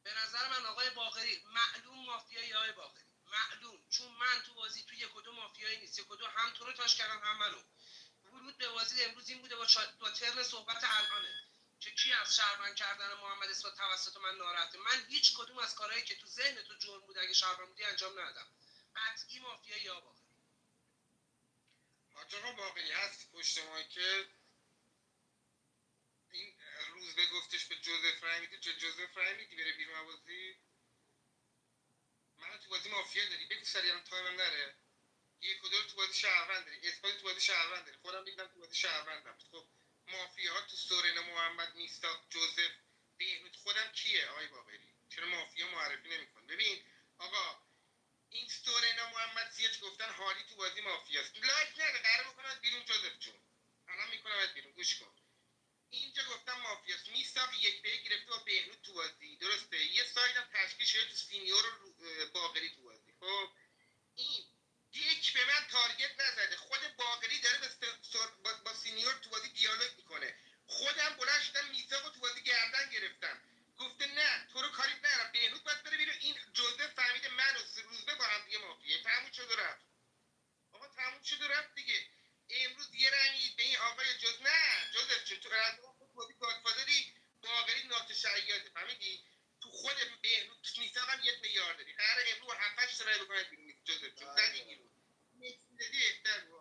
به نظر من آقای باقری معلوم مافیایی. آقای باقری معلوم، چون من تو بازی تو یک و دو مافیایی نیست. یک و دو هم تو رو تاش کردم هم منو. ورود به بازی امروز این بوده با ترن صحبت الانه که کی از شهروند کردن محمد اثبات توسط من ناراحته. من هیچ کدوم از کارهایی که تو ذهن تو جرم بود اگه شهروند بودی انجام ندادم. قطعی مافیایی یا باقری. حاج آقا باقری هستی پشت مایکت؟ این روز به گفتش به جوزف رای میدی، جوزف رای میدی بره بیرون بازی؟ منو تو بازی مافیا داری؟ بگو سریع تایمم نره. یک و دو تو بازی شهروند داری، اثبات تو بازی شهروند داری، خودم دیدم تو بازی شهروندم. خب مافیاها تو سورنا محمد میستاق جوزف بهنود خودم کیه آقای باقری؟ چرا مافیا معرفی نمی‌کنی؟ ببین آقا، این سورنا محمد سیاج گفتن حالی تو بازی مافیاست. لایک نده، قرار بکنم بیرون جوزف جون. الان میکنم بیرون، گوش کن. اینجا گفتم مافیاست. میستاق یک به یک گرفته با بهنود تو بازی، درسته؟ یه سایدم تشکیل شده تو سینیور و باقری تو بازی. خب این یک به من تارگت نزده، خود باقری داره با سینیور تو بازی دیالوگ میکنه. خودم بلند شدم میثاقو تو بازی گردن گرفتم، گفته نه تو رو کاری ندارم، بهنود باید بره بیرون. این جوزف فهمیده من و روزبه با هم دیگه مافیه. تموم شد و رفت. آقا تموم شد و رفت دیگه. امروز یه رنگی به این آقای نه جوزف چون تو از خود بازی گادفادری، باقری ناتشیاده، فهمیدی؟ تو خود بهنود میثاق هم یه میلیارد داری. قرار امروز 7 تا رای بکنه بیرون جوزف چون زدی بیرون. نکس بدی بهتر بود.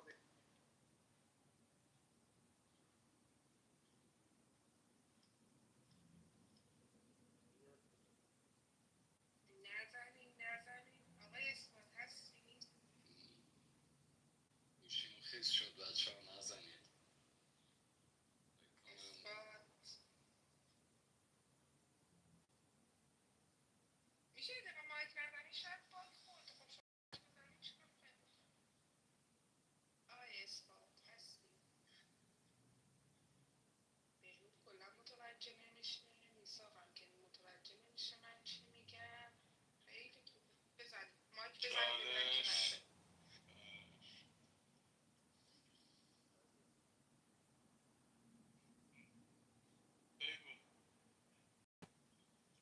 نزنین آقای اثبات هستی؟ گوشیم خیس شد بچه ها، نزنید. اثبات میشه یه دقیقه مایک نزنی؟ شاید باگ خورده. خب شما مایک بزنید چیکار کنیم؟ آقای اثبات هستی؟ بهنود کلا متوجه نمیشه، میثاقم که متوجه نمیشه من چی میگم. خیلی خوبه. بزنید مایک بزنید ببینم کی نداره.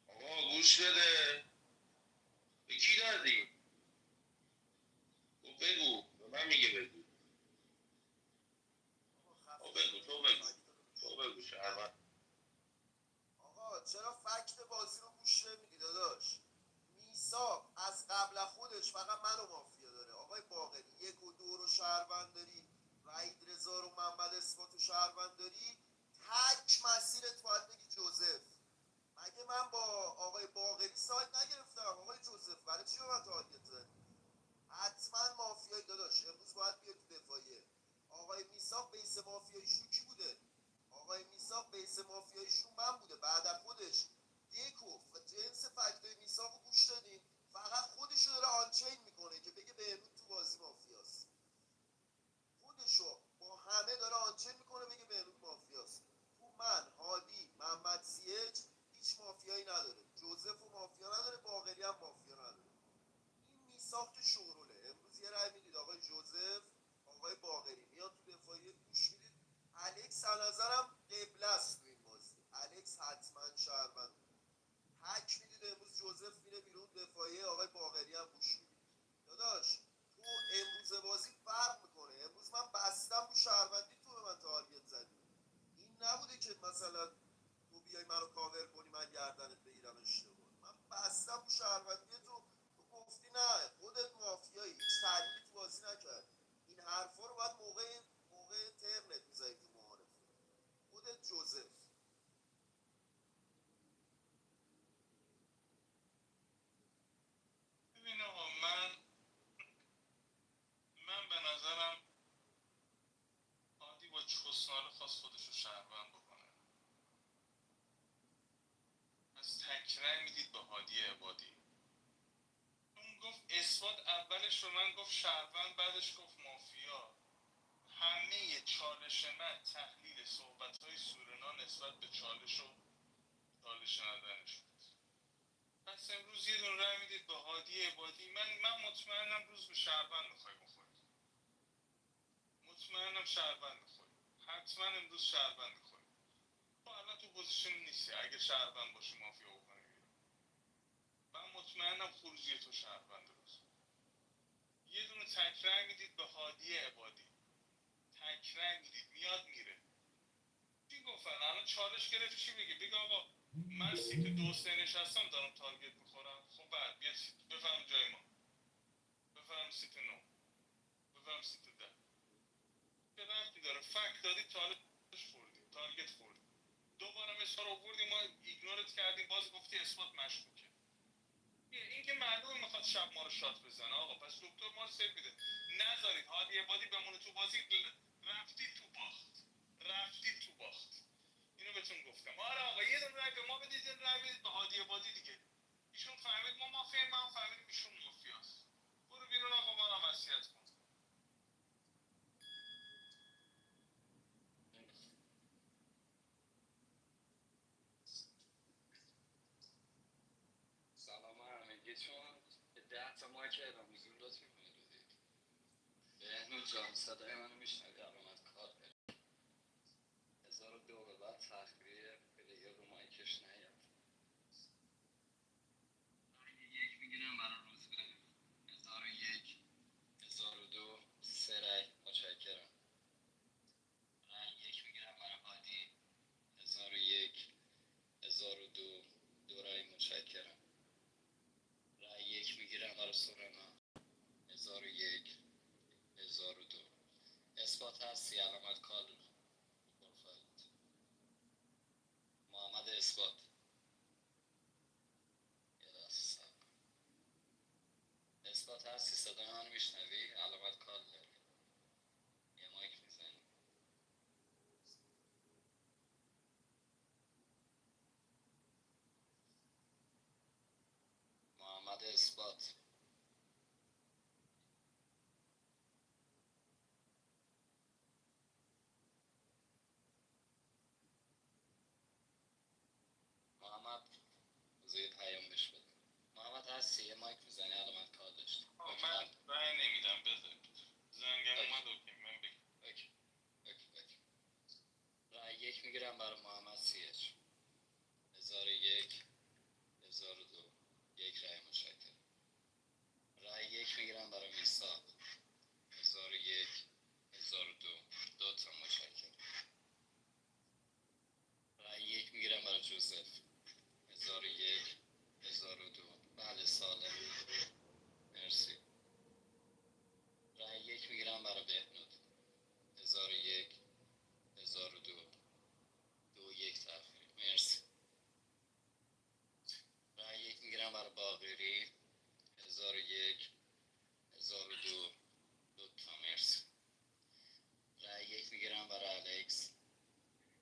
آقا گوش بده. به کی دادی؟ بگو. به من میگه بگو. تو بگو شهروند. آقا چرا فکت بازی رو گوش نمیدی داداش؟ میساق از قبل از خودش فقط منو مافیا داره. آقای باقری یک و دو رو شهروند داری، وحید رضا رو محمد اثبات و شهروند داری، تک مسیرت باید بگی جوزف. مگه من با آقای باقری سایت نگرفتم؟ آقای جوزف برای چی به من تارگت زدی؟ حتما مافیایی داداش، امروز باید بیاد تو دفاعیه. آقای میساق بیس مافیاییشون کی بوده؟ آقای میساق بیس مافیاییشون من بوده. بعد از خودش دیکو جنس فکتای میساق رو گوش دادیم، فقط خودشو داره آنچین میکنه که بگه بهنود تو بازی مافیاست. خودشو با همه داره آنچین میکنه بگه بهنود مافیاست. تو من، هادی، محمد سیج هیچ مافیایی نداره. جوزف و مافیا نداره، باقری هم مافیا نداره. این میساخت شوروله. امروز یه رای میدید آقای جوزف، آقای باقری میاد تو دفاعی، گوش میدید. الکس از نظرم قبله است تو این بازی. الکس حتما شهروند. تک میدید امروز جوزف میره بیرون دفاعی، آقای باقری هم گوش میدید. داداش تو امروز بازی فرق میکنه. امروز من بستم رو شهروندی، تو به من تارگت زدی. این نبوده که مثلا تو بیای منو کاور کنی من گردنت بگیرم اشتباه. من بستم تو شهروندی تو گفتی نه خودت مافیایی، هیچ تحلیلی تو بازی نکردی. این حرفا رو باید موقع ترنت میزنی تو معارفه. خودت جوزف ببین آقا من به نظرم عادی با چوسناله خواست خودش رو شهروند بکنه. از تکرار میدید به هادی عبادی. اون گفت اثبات اولش رو من گفت شهروند، بعدش گفت مافیا. همه چالش من تحلیل صحبت‌های سورنا نسبت به چالش ندنش بود. پس امروز یه دون رای میدید به هادی عبادی. من مطمئنم روز به شهروند میخوای بخورید. مطمئنم شهروند میخوری. حتما امروز شهروند میخوری. تو الان تو پوزیشن نیستی اگه شهروند باشی مافیا بکنی بیرون. من مطمئنم خروجی تو شهروند روز. یه دونه تکرار میدید به هادی عبادی. تکرار میدید میاد میره. چی گفتن الان چالش گرفت چی بگه؟ بگه آقا من سیت 2 نشستم دارم تارگت میخورم. خب بعد بیا بفهم جای ما. بفهم سیت 9. بفهم سیت 10. چه ربطی داره؟ فکت دادی چالش خوردی. تارگت خوردی. دوباره مثال آوردی ما ایگنورت کردیم، باز گفتی اثبات مشکوکه. این که معلومه میخواد شب ما رو شات بزنه. آقا پس دکتر ما رو سیو میده. نذارید هادی عبادی بمونه تو بازی. رفتی تو باخت. اینو بهتون گفتم. آره آقا یه دونه رای به ما بدید، یه رای بدید به هادی عبادی دیگه. ایشون فهمید ما مافیا، ما فهمیدیم ایشون مافیاست. برو بیرون آقا، ما رو وصیت کن. سلام همگیتون. 10 تا مایک اعلام حضور لطف می‌کنید بدید. بهنود جان صدای منو میشنوی؟ علامت کار داری. 1002 به بعد تخریه پلیر رو مایکش نیاد. رأی یک میگیرم برای روز به 1001 1002 3 رأی متشکرم. رأی یک میگیرم برای هادی 1001 1002 2 رأی متشکرم. رأی یک میگیرم برای سورنا 1001 1002. اثبات هستی؟ علامت کال پروفایلت. محمد اثبات. یه لحظه صبر کن. اثبات هستی؟ صدای منو میشنوی؟ علامت کال داری. یه مایک میزنی. محمد اثبات. محمد بذار پیام بش بده. محمد هستی؟ یه مایک میزنی؟ علامت کال داشتی. من رای نمیدم. بذارید زنگم اومد. اوکی من بگم. اوکی. رأی یک میگیرم برای محمد سیچ 1001 1002 یک رأی متشکرم. رأی یک میگیرم برای میثاق 1001 1002 دو تا متشکرم. رأی یک میگیرم برای جوزف 1001 1002 بله سالم. مرسی. رأی یک میگیرم برای بهنود 1001 1002 دو یک تأخیری. مرسی. رأی یک میگیرم برای باقری 1001 1002 دو تا مرسی. رأی یک میگیرم برای الکس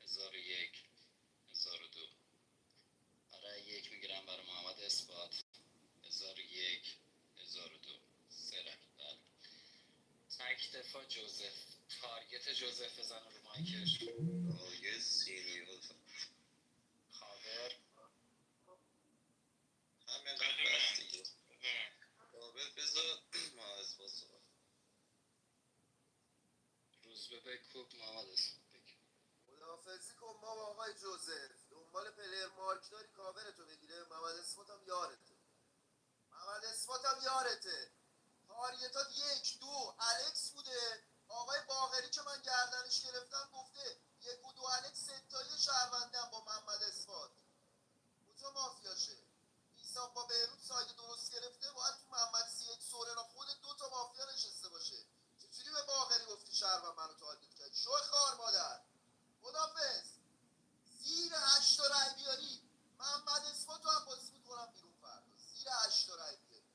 1001 1002. رأی یک میگیرم برای محمد اثبات 1001 1002 سه رأی. بله. تک دفاع جوزف. تارگت جوزف بزنه رو مایکش. تارگت سینیور کاور. همینقدر بس دیگه. کاور بذار ما از باز روز به بکوب محمد اثبات بکوب. خداحافظی کن با آقای جوزف. دنبال پلیر مارک داری کاورتو بگیره. محمد اثبات هم یارته. تارگتات 1 2 الکس بوده. آقای باقری که من گردنش گرفتم گفته یک و دو الکس ستایی شهروندن با محمد اثبات. کجا مافیاشه؟ میساق با بهروز ساید درست گرفته، باید تو محمد سیید سورنا خود دو تا مافیا نشسته باشه. چجوری به باقری گفتی شهروند منو تارگت کردی؟ شو خار مادر. خدافظ. زیر 8 رای بیاری محمد اثبات رو هم بازی میکنم بیرون فردا. زیر 8 رای بیاری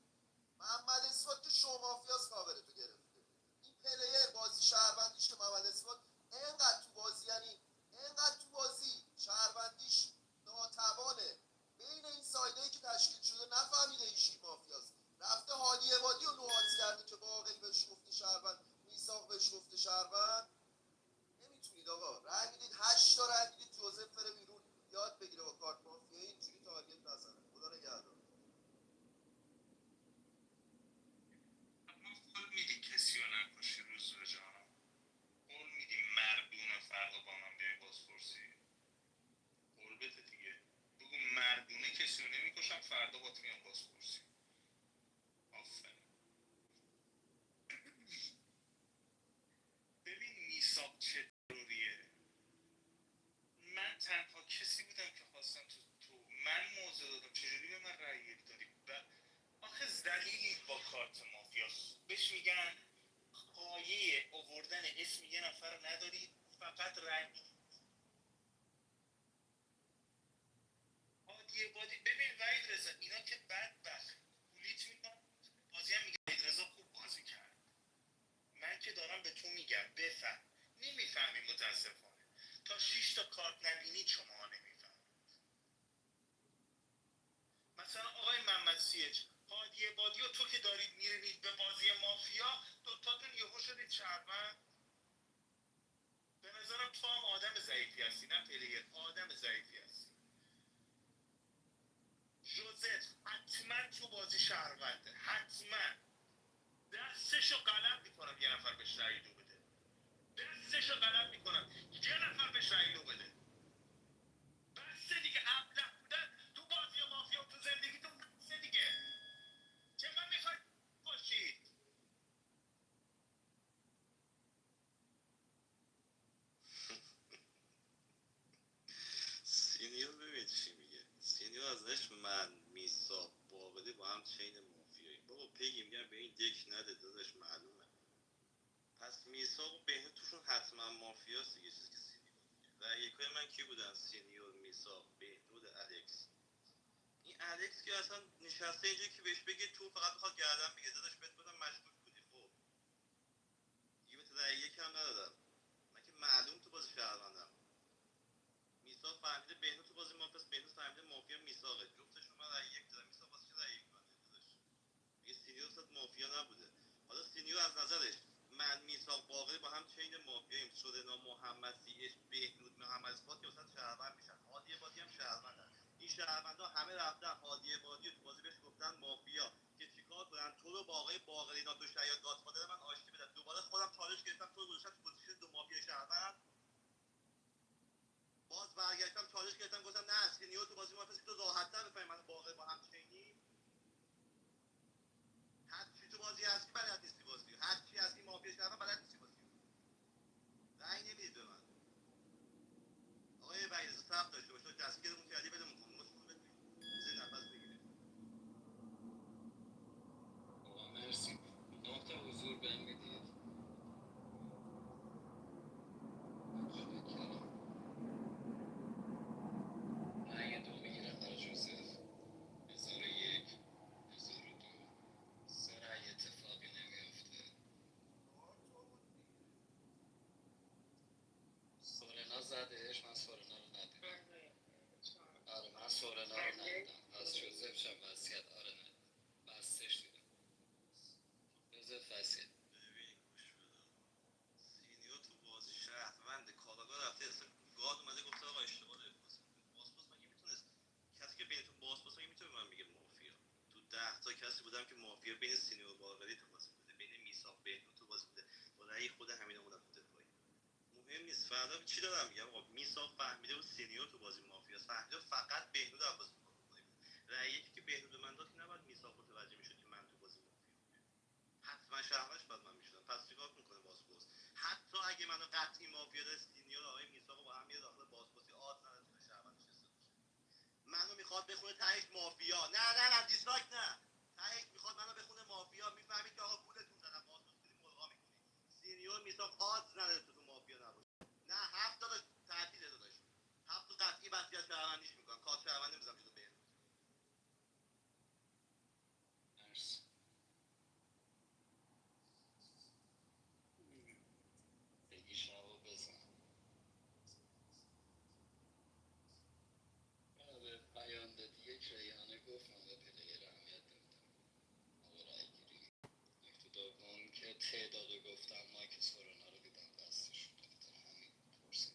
محمد اثبات که شو مافیاس کاورتو گرفته. این پلیر بازی شهروندیش محمد اثبات اینقدر تو بازی، یعنی اینقدر تو بازی شهروندیش ناتوانه بین این سایدایی که تشکیل شده نفهمیده ایشی مافیاست، رفته هادی عبادی رو نوازی کرده که باقری بهش گفته شهروند، میساق بهش گفته شهروند. نمیتونید آقا رای میدید 8 تا رای میدید جوزف بره بیرون، یاد بگیره با کارت مافیایی اینجوری تارگت نزنه. خدا نگهدار. قول میدی کسی رو نکشی روز به جانم؟ قول میدی مردونه فردا با من بیای بازپرسی؟ قول بده دیگه، بگو مردونه کسی رو نمیکشم فردا با تو میام بازپرسی. آفرین. ببین میساق چه تروریه. من تنها کسی بودم که خواستم تو من موضع دادم، چجوری به من رأی یک دادی؟ آخه ذلیلی با کارت مافیاس بهش میگن پایه آوردن اسم یه نفر رو نداری، فقط رأی میدی. هادی بادی ببین وحید رضا، اینا که بدبخت پولیت میکنن بازی هم میگه وحید رضا خوب بازی کرد. من که دارم به تو میگم بفهم، نمیفهمی متاسفانه. تا 6 تا کارت نبینید شما نمیفهمید. مثلا آقای محمد سیج، هادی بادی و تو که دارید میرینید به بازی مافیا، دوتاتون یهو شدید شهروند. به نظرم تو هم آدم ضعیفی هستی، نه پلیر، آدم ضعیفی هستی. جوزف حتما تو بازی شهرونده، حتما دستشو قلم میکنم یه نفر بهش رأی دو بده، دستشو قلم میکنم یه نفر بهش رأی دو بده. بسه دیگه، ابله بودن تو بازی مافیا تو زندگیتون بسه دیگه. چقدر میخواید باشید؟ سینیور ببین چی میگه. سینیور ازش من میساق باقری با هم چین مافیایی. بابا پیگی میگن به این دک نده داداش، معلومه. پس میساق و بهنود توشون حتما مافیاست دیگه، چیزی که سینیور میگه. و یکای من کی بودن؟ سینیور، میساق، بهنود، الکس. این الکس که اصلا نشسته اینجا که بهش بگه تو فقط بخواد گردن بگه داداش، بهت گفتم مشکوک بودی. خب دیگه بهت رأی یکم ندادم، من که معلوم تو بازی شهروندم. میساق فهمیده بهنود تو بازی مافیاست، بهنود فهمیده مافیا میساقه. جفتشون من رأی یک دادم. میساق واسه چه رأی یک دادم داداش؟ میگه سینیور صد مافیا نبوده. حالا سینیور از نظرش من میساق باقری با هم چین مافیاییم. سورنا، محمد سیش، بهنود، محمد اثبات که واسه شهروند میشن. هادی عبادی هم شهروندن. این شهروندا همه رفتن هادی عبادی رو تو بازی بهش گفتن مافیا که چیکار کنن؟ تو رو با آقای باقری ناتو شیاد گادفادر من آشتی بدن. دوباره خودم چالش گرفتم تو رو گذاشتم تو پوزیشن دو مافیا شهروند. باز برگشتم چالش گرفتم گفتم نه سینیور تو بازی مافیا تو راحت‌تر بفهمی من باقری با هم چینی. هر چی تو بازی هستی بلد نیستی بازی، هر چی هستی مافیا شهروند بلد نیستی بازی. رأی نمیدید به من. آقای وحید صبر داشته باش، تو دستگیرمون کردی بدمون کن مشکل بدیم بزن نفس بگیریم. آقا مرسی. 9 تا حضور بهم میدید. متشکرم. رأی دو میگیرم برای جوزف. 1001 1002. سه رأی اتفاقی نمیافته. سورنا زدش، من سورنا رو ندیدم. آره من سورنا رو ندیدم. پس جوزف شم وصیت. آره نه بستش دیدم. جوزف وصیت. ببین گوش بده. سینیور تو بازی شهروند کاراگاه رفته اصلا گاد اومده گفته آقا اشتباه دارید بازی می‌کنید. باسپورس مگه میتونست کسی که بینتون باسپورس مگه میتونه من بگه مافیا؟ تو 10 تا کسی بودم که مافیا بین سینیور و باقری تو بازی بوده، بین میساق بهنود تو بازی بوده. با رأی خود همین اومدم تو دفاعی. مهم نیست فردا چی دارم میگم. آقا میساق فهمیده و سینیور تو بازی مافیا فهمیده فقط بهنود رو بازی بکنه. رأی یکی که بهنود من داد که نباید میساق متوجه میشد که من تو بازی مافیا حتما شهرش بعد من میشدم. پس چیکار میکنه باسپورس؟ حتی اگه منو قطعی مافیا داره سینیور آقای میساق میخواد بخونه تهش مافیا. نه دیسلایک نه، تهش میخواد منو بخونه مافیا. میفهمید که آقا گولتون زدم، بازوس کنید ملغا میکنید. سینیور میساق آدز نداره تو مافیا نباشه. نه 7 تا تعطیل داداش، 7 تا قطعی وصیت شهروندیش میکنم، کارت شهروندی میذارم جلو بهنود. مرسی. بگی شبو بزن. به بیان دادی یک ریحانه گفت من به پلیر اهمیت نمیدم. آقا رای گیری. نکته دوم که تعداد رو گفتم مایک سورانا رو دیدم دستش به خاطر همین پرسید.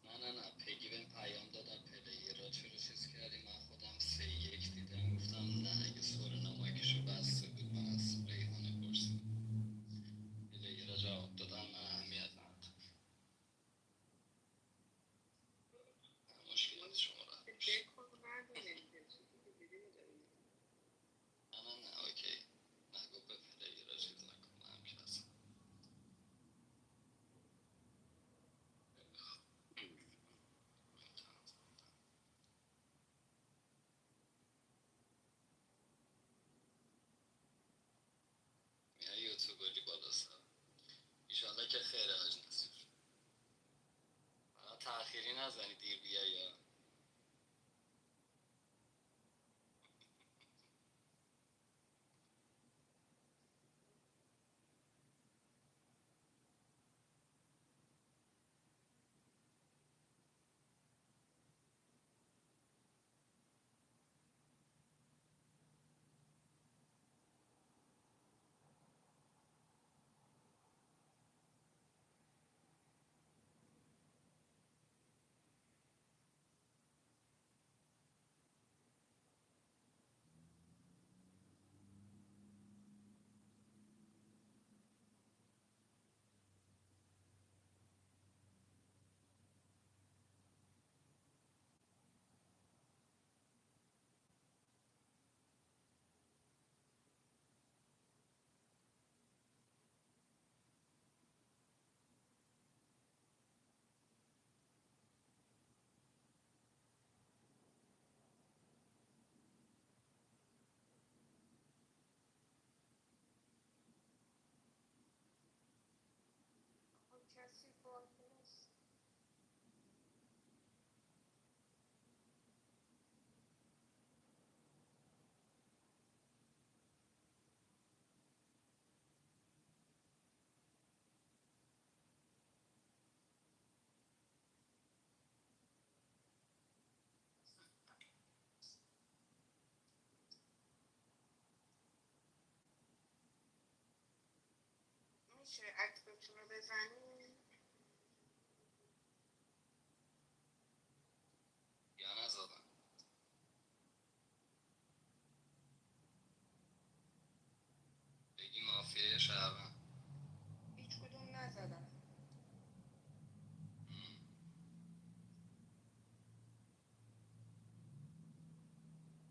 نه پگی بهم پیام دادم پلیر را چرا چیز کردی، من خودم 3-1 دیدم گفتم نه اگه سورنا مایکشو بسته بود من از ریحانه پرسیدم. پلیر را جواب دادم نه اهمیت ندارم. مشکل از شما را نه اوکی نگو به پلیر را چیز نکن هم که هستم. میای یوتیوب گلی بالا سر ایشالله که خیره حاج نصیر. فقط تأخیری نزنی دیر بیای یا کسی باگ نیست. میشه اکتتون رو بزنید؟ یا نزدم. بگی مافیای شهروند. هیچ کدوم نزدن.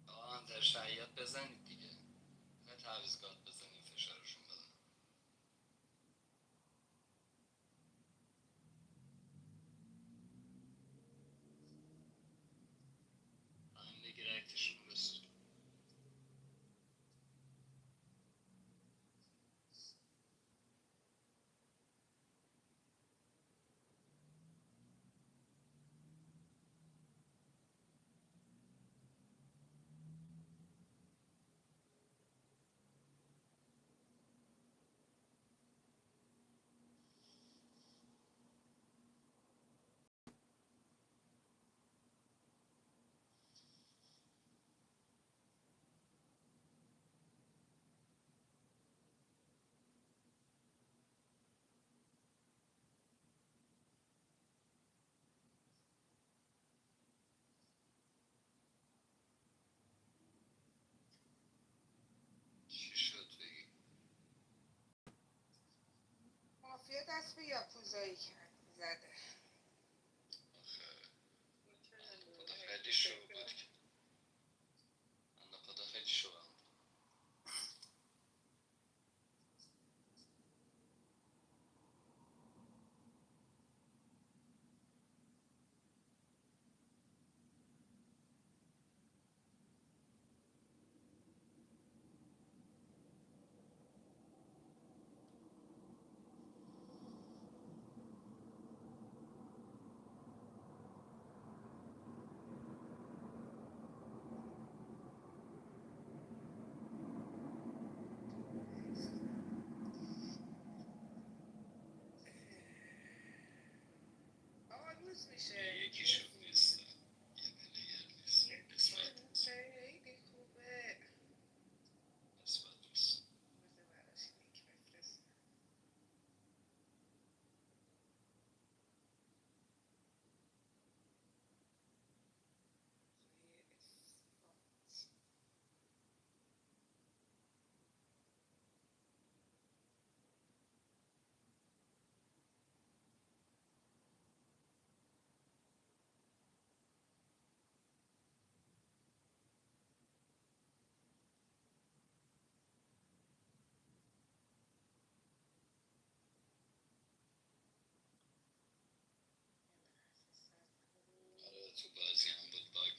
آقا انتر شعیات بزنید دیگه. نه تعویزگاه بزنید فشارشون بدن. تایم بگیر اکتشون بسید. چی شد بگی؟ مافیا دست به یاکوزایی کرد زده. خدا خیلی شو بود که من خدا خیلی شو هم. روز میشه. یکیشون نیست، یه پلیر نیست نسبت خیلی خوبه. نسبت دوست. بذار براش لینک بفرستم. آره تو بازی هم بود باگ.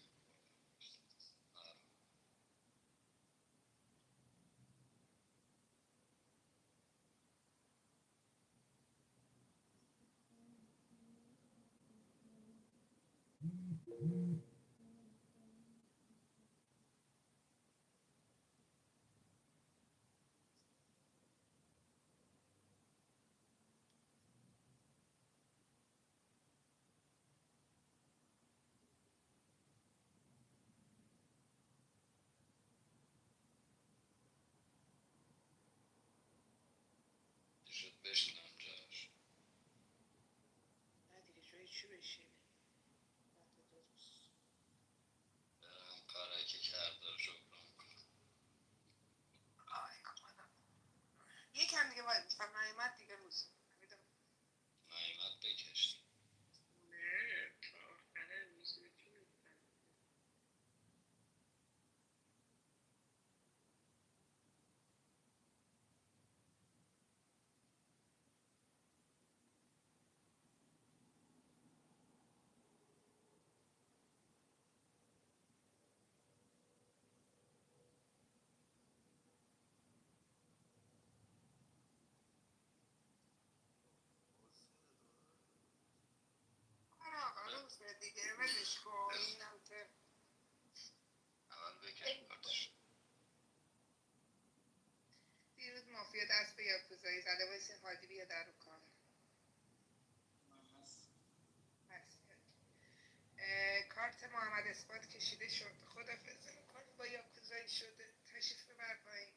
شد بشینم جاش. نه دیگه جایی چی بشینی؟ بعد 2 روز. برم کارایی که کرده رو جبران کنم. یکم دیگه باید میستم نایمت دیگه روز نایمت بکشتی. نه تا آخر روز میتونیم. روز دیگه ولش کن اینم که اول بکن کارتش. دیروز مافیا دست به یاکوزایی زده وایسین هادی بیا در رو کار. کارت محمد اثبات کشیده شد. خدافظی میکنیم با یاکوزایی شده. تشریف ببر پایین.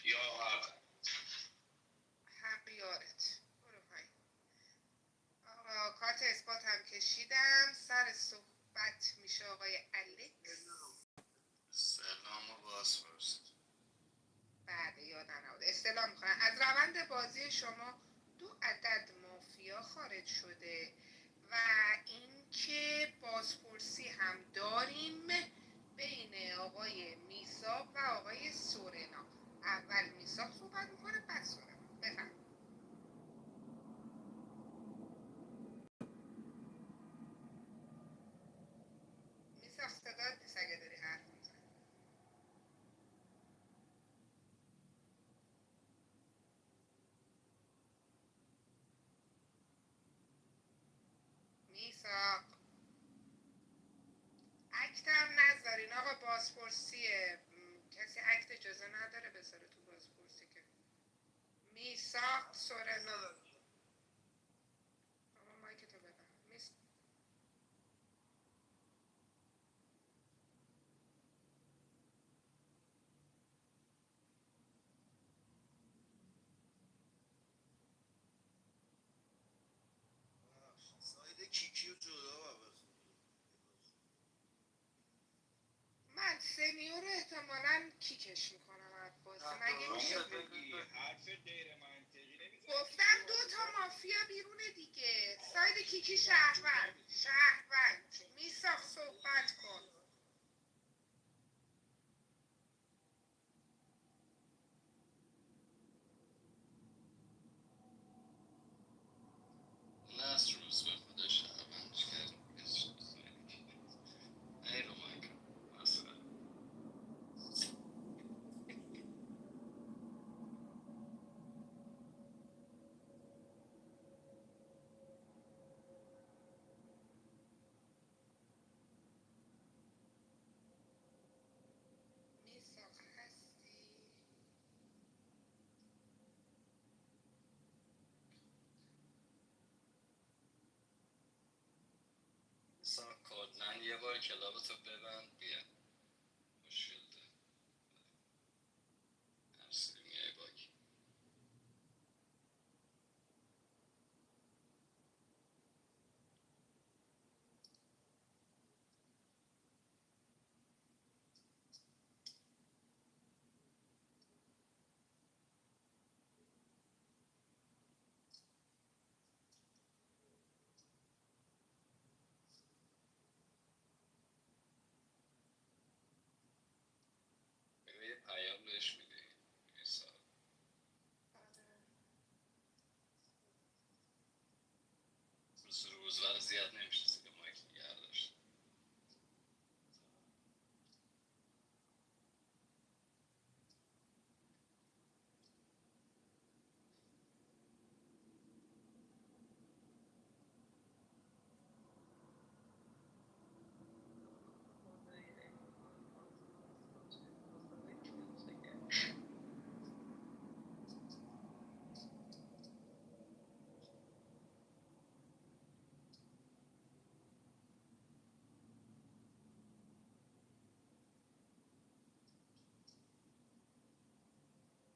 یا حق حق یارت. برو پایین. آقا کارت اثبات هم کشیدم. سر صحبت میشه آقای الکس. سلام و بازپرس. بله یادم نبود استلام میکنم. از روند بازی شما 2 عدد مافیا خارج شده و اینکه بازپرسی هم داریم بین آقای میساق و آقای سورنا. اول میساق صحبت میکنه بعد سورنا. بفهم میساق صدات نیست اگه داری حرف میزنی. میساق اکتم نذارین آقا بازپرسیه. کسی اکت اجازه نداره بذاره تو بازپرسی که میساق سورنا. آقا مایکتو ببن. ساید کیکی و جدا باید من سنیور رو احتمالا کیکش میکنم از بازی. مگه میشه حرف غیر منطقی نمیزنی. گفتم 2 تا مافیا بیرونه دیگه. ساید کیکی شهروند میساق صحبت کن. نصر روز به خودش شهروندش کرد. ای رو مایک مثلا کلابتو ببند بیا مشکل داره همسری میای باکی یه پیام بهش میدی میسا روزور زیاد نمیشه زیر مایک نگه داشت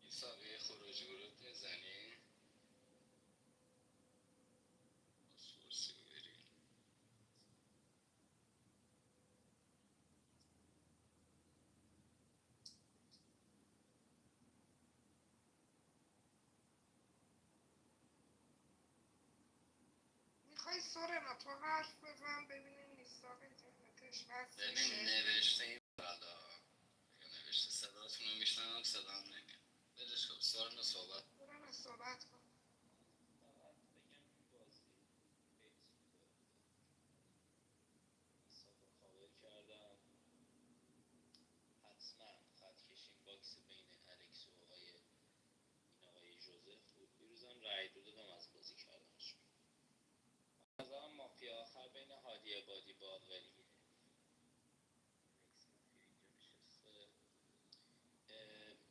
میسا یه خروج ورود میزنی سورسی بری میخوای سورنا تو حرف بزن ببینیم میساق اینترنتش وصل ببین میشه. نوشته این بالا یا نوشته صداتون رو میشنم صدام نمیاد بدش کن سارنا صحبت سورنا صحبت کن. فقط بگم این بازی خیلی سوپر بوده. میساق رو کاور کردم. حتما خط کشیم باکس بین الکس و آقای جوزف بود. دیروزم رای دو دادم از بازی کردمش بیرون. به نظرم مافیا آخر بین هادی عبادی باقریه. الکس مافیا اینجا نشسته.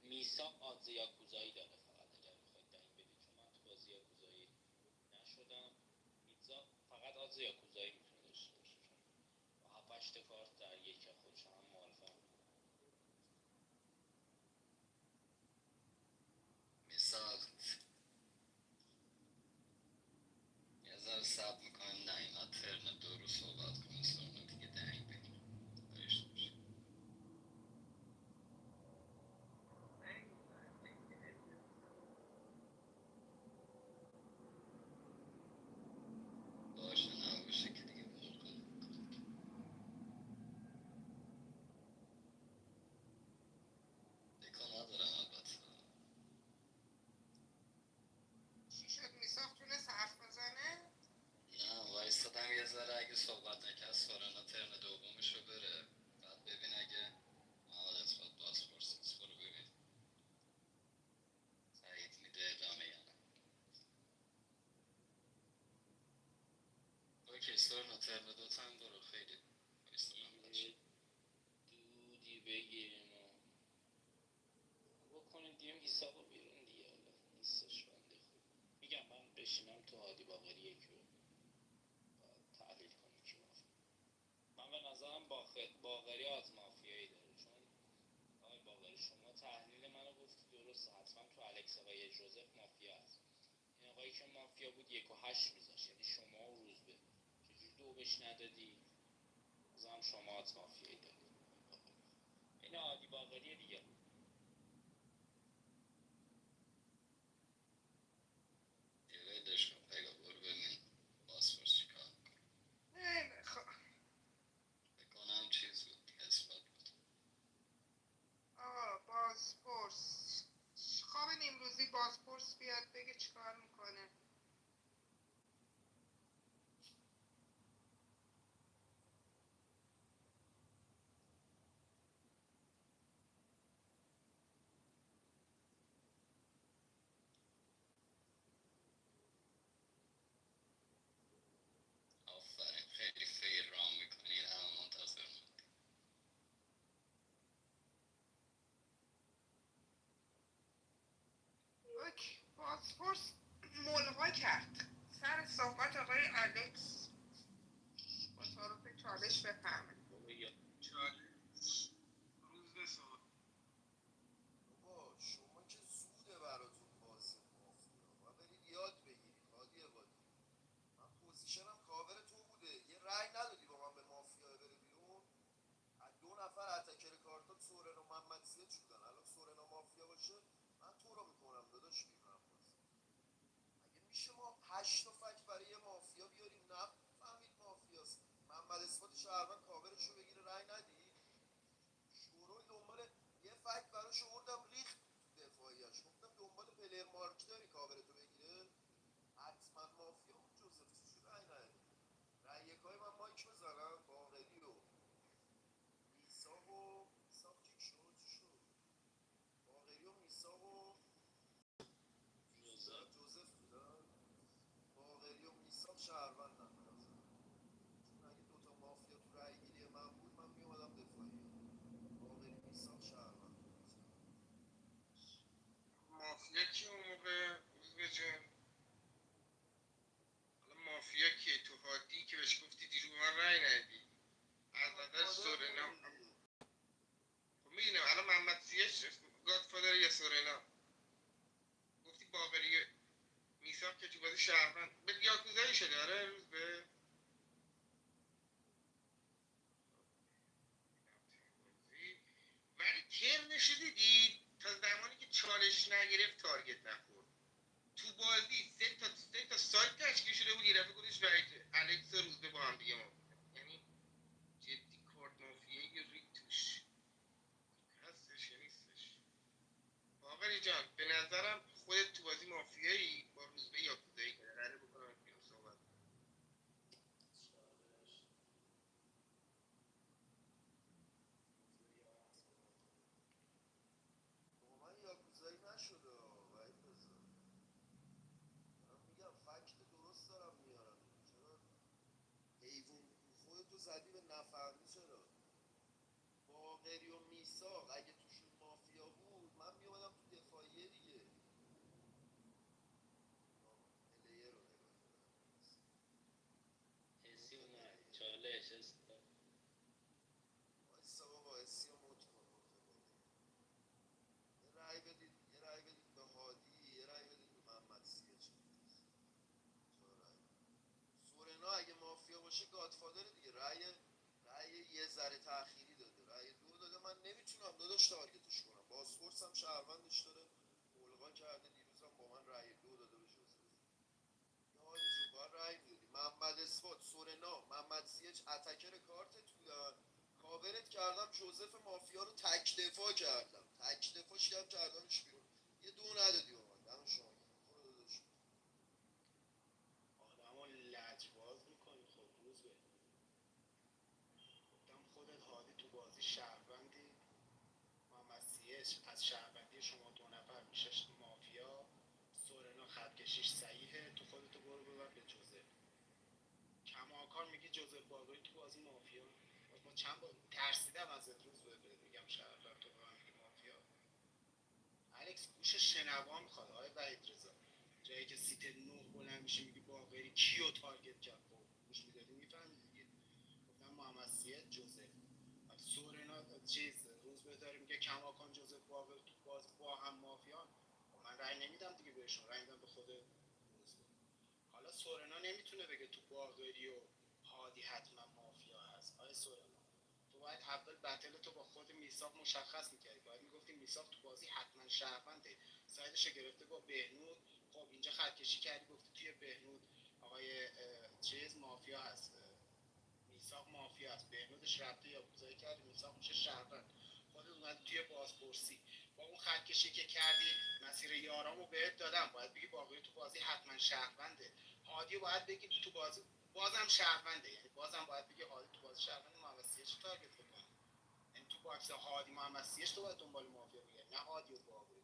میساق آدز یاکوزایی داره فقط اگر بخواید دنگ بدید چون من تو بازی یاکوزایی نشدم. میساق فقط آدز یاکوزایی میتونه داشته باشه چون با 7 کارت در یک خودش هم معرفه میساق یه ذره صبر میکنیم نیمت ترن دو رو صحبت کنیم سارنا دیگه دنگ بگیم داشته باشه باشه نباشه که دیگه ول کنیم دکا ندارم البته چی شد میساق تونست حرف بزنه؟ نه وایستادم یه ذره اگه صحبت نکرد سارنا ترن دومشو بره بعد ببین اگه محمد اثبات بازپرس نیست برو ببین سعید میده ادامه یا نه اوکی سارنا ترن دوت هم برو خیلی وایستادم بچه دودی بگیریم و بکنیم دیگه میساقو بیرون دیگه. حالا نیستش بنده خود. میگم من بشینم تو هادی باقری یکی رو باید تحلیل کنیم کی مافیا. من به نظرم باقری آز مافیایی داره چون آقای باقری شما تحلیل منو گفتی درسته حتما تو الکس آقای جوزف مافیا هست. این آقایی که مافیا بود 1 و 8 میذاشت یعنی شما و روزبه چجوری دو بهش ندادی؟ بازم شما آز مافیایی دارید. این هادی باقری دیگه یه ولش کن پگا برو ببین بازپرس چی کار میکنه بکنم چیز بود اثبات بود آقا بازپرس خواب نیمروزی بازپرس بیاد بگه چیکار میکنه. آفرین خیلی فیر رام میکنی این همه منتظر موندی اوکی بازپرس ملغا کرد سر صحبت آقای الکس با تعارف چالش بفهمه. شهروند کاورش رو بگیره رای ندی. شورای دنبال یه فکت براش آوردم ریخت تو دفاعیش، گفتم دنبال پلیر مارک داری کاورتو بگیره، حتما مافیا بود جوزف، چجوری رای ندی؟ رای یکای من مایک بزنم، باقری و میساق چی شد باقری و میساق و جوزف بودن. باقری و میساق شهروندن به نظرم، چون اگه دوتا مافیا تو رای گیری من بود من میومدم دفاعی. باقری میساق شهروند. مافیا کی اون موقع روزبه جان؟ حالا مافیا کیه تو هادی که بهش گفتی دیرو به من رای ندی، از نظر سورنا. خب میدونم الان محمد سیش گادفادر یا سورنا، گفتی باقری میساق که تو بازی شهروند به یاکوزایی شده. آره روزبه ولی ترنش دیدی تا زمانی که چالش نگرفت تارگت نخورد تو بازی، سه تا سایت تشکیل شده بود، یه دفعه گفتش رایت الکس و روزبه با هم دیگه مافیا. یعنی جدی کارت مافیایی ری توش هستش یا نیستش. باقری جان به نظرم خودت تو بازی مافیایی با روزبه یاکوزایی کنه، قراره بکنم بیرون. صحبت با من یاکوزایی نشده وحید رضا، دارم میگم فکت درست دارم میارم، چرا حیوون خودتو زدی به نفهمی؟ چرا باقری و میساق اگه توشون مافیا بود من میومدم تو دفاعیه دیگه. پلیر رو نگاه اسی اومد چالش وایسا بابا اسی رو موت کن یه رای بدید به هادی، یه رای بدید به محمد سیچ. سورنا اگه مافیا باشه گادفادر دیگه، رای یه ذره تأخیری داده، رای دو داده، من نمیتونم داداش تارگتش کنم، باسپورس هم شهروندش داره، ملغا کرده، دیروزم با من رای دو داده به جوزف. یا هادی جون باید رای میدادی. محمد اثبات، سورنا، محمد سیچ اتکر کارتت بودن، کاورت کردم، جوزف مافیا رو تک دفاع کردم، تک دفاعش کردمش بیرون، یه دو ندادی به من. دم شما گرم. برو داداش. آدمو لجباز میکنی. خب روز به گفتم خودت هادی تو بازی شهروندی، محمد سیش از شهروندی شما دو نفر میشه مافیا، سورنا خط کشیش صحیحه، تو خودتو برو ببر به جوزف. کماکان میگی جوزف باقری تو بازی مافیا. ما چند بار ترسیدم ازت روز به میگم شهروند تو به من میگی مافیا. الکس گوش شنوا میخواد آقای وحید رضا، جایی که سیت 9 بلند میشه میگی باقری کیو تارگت کرد، خب گوش میدادی میفهمی دیگه. گفتم محمد سید جوزف، سورنا چیز روز به داره میگه کماکان جوزف باقری تو باز با هم مافیان. خب من رأی نمیدم دیگه بهشون، رأی میدم به خود روز. حالا سورنا نمیتونه بگه تو باقری و هادی حتما مافیا هست. آیا سورنا تو باید اول بتل تو با خود میثاق مشخص میکردی، باید میگفتی میثاق تو بازی حتما شهرونده، سایدش گرفته با بهنود. خب اینجا خط کشی کردی گفتی توی بهنود آقای چیز مافیا هست، میثاق مافیا هست، بهنودش رفته یا گذاری کردی، میثاق میشه شهروند. خودت اومدی توی بازپرسی با اون خط کشی که کردی، مسیر یارامو بهت دادم، باید بگی باقری تو بازی حتما شهرونده. هادی باید بگی تو بازی بازم شهرونده، یعنی بازم باید بگی هادی تو بازی شهرونده، محمد سیاش تارگت بکنی. یعنی تو باکس هادی محمد سیاش تو باید دنبال مافیا بگردی، نه هادی و باقری.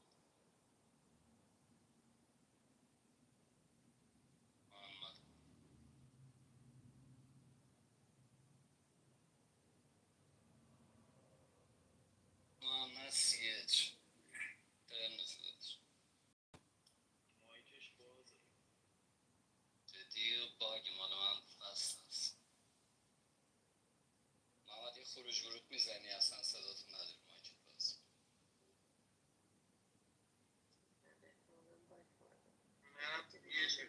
محمد محمد سیچ ترنسیدش مایکش بازه. جدی باگ مال من هست. محمد یه خروج ورود میزنی اصلا صداتو نداری مایک باز. منم یه شکل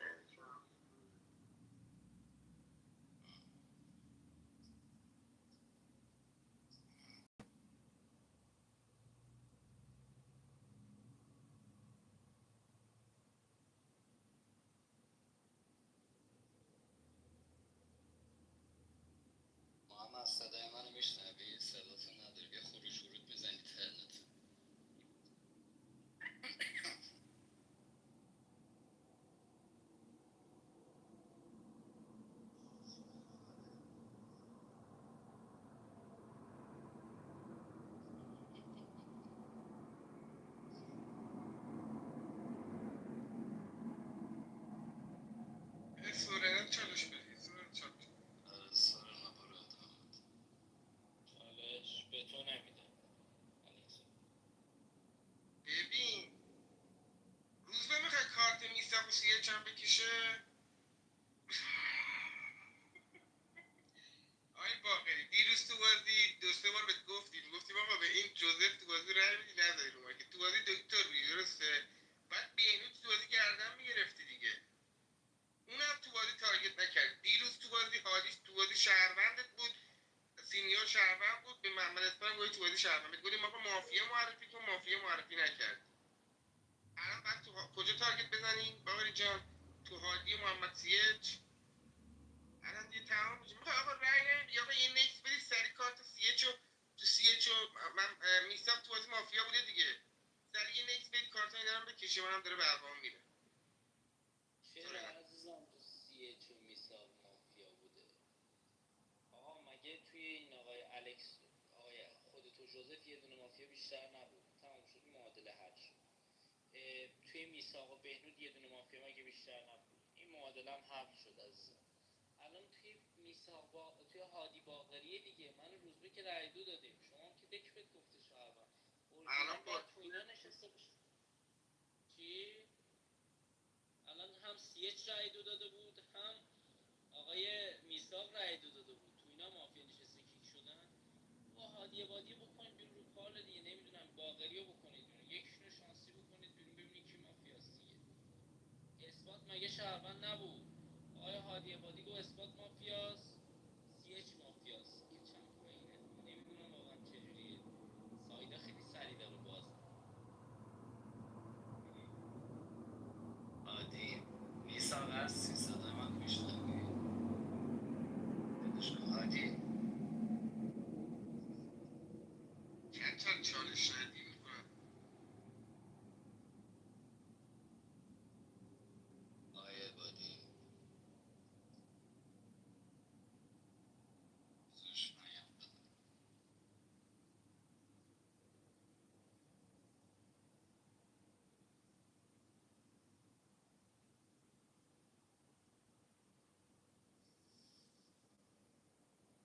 محمد صداتو نداریم، یه خروج ورود میزنی ترنت. سورنا چالش بدید. سورنا چالش. سارنا برو ادامت. چالش به تو نمیدم. ببین روز نمیخوای کارت میساقو سیه چند بکشه. آی باقری دیروز تو بازی دو سه بار بهت گفتیم آقا به این جوزف تو بازی رای میدی نداری رو ما که تو بازی دکتر بودی درسته. بعد بهنود تو بازی گردن میگرفتی دیگه، اونم تو بازی تارگت نکرد. دیروز تو بازی حالیش تو بازی شهروندت بود، سینیور شهروند بود، به محمد اسلام گفتی تو بازی شهروند گفتیم آقا مافیا معرفی کن، مافیا معرفی نکرد. الان بعد تو کجا تارگت بزنیم باقری جان؟ تو هادی محمد سیچ الان دیگه تمام میشه. میخوای آقا رای نمیدی آقا یه نکس بدی سری کارت سیچو تو سیچو من میساق تو بازی مافیا بوده دیگه، سری یه نکس بدی کارت اینا رو بکشه، منم داره برقام میره. چرا عزیزم تو سیه چون میساق مافیا بوده؟ آقا مگه توی این آقای الکس آقای خودت و جوزف یه دونه مافیا بیشتر نبود؟ تمام شد، معادله حل شد. توی میساق و بهنود یه دونه مافیا مگه بیشتر نبود؟ این معادله هم حل شد عزیزم. الان توی توی هادی باقریه دیگه، من روزبه که رای دو دادیم، شما هم که دک بهت گفته شهروند اورجینال باید تو اینا نشسته باشه. چی؟ الان هم سیچ رای دو داده بود، هم آقای میساق رای دو داده بود، تو اینا مافیا نشسته کیک شدن. با هادی بادی بکنید بیرون رو کال دیگه، نمیدونم باقریو بکنید بیرون، یکیشونو شانسی بکنید بیرون ببینید کی مافیاست دیگه. اثبات مگه شهروند نبود؟ آقای هادی بادی گفت اثبات مافیاست، سیچ مافیاست که چند پایینه. نمیدونم واقعا چجوریه، سایدا خیلی سری داره باز. عادی میساق هستی؟ صدای من میشنوی؟ دلش کن عادی. چند چالش ندی میکنم. آقای عبادی زوش نیم بدن.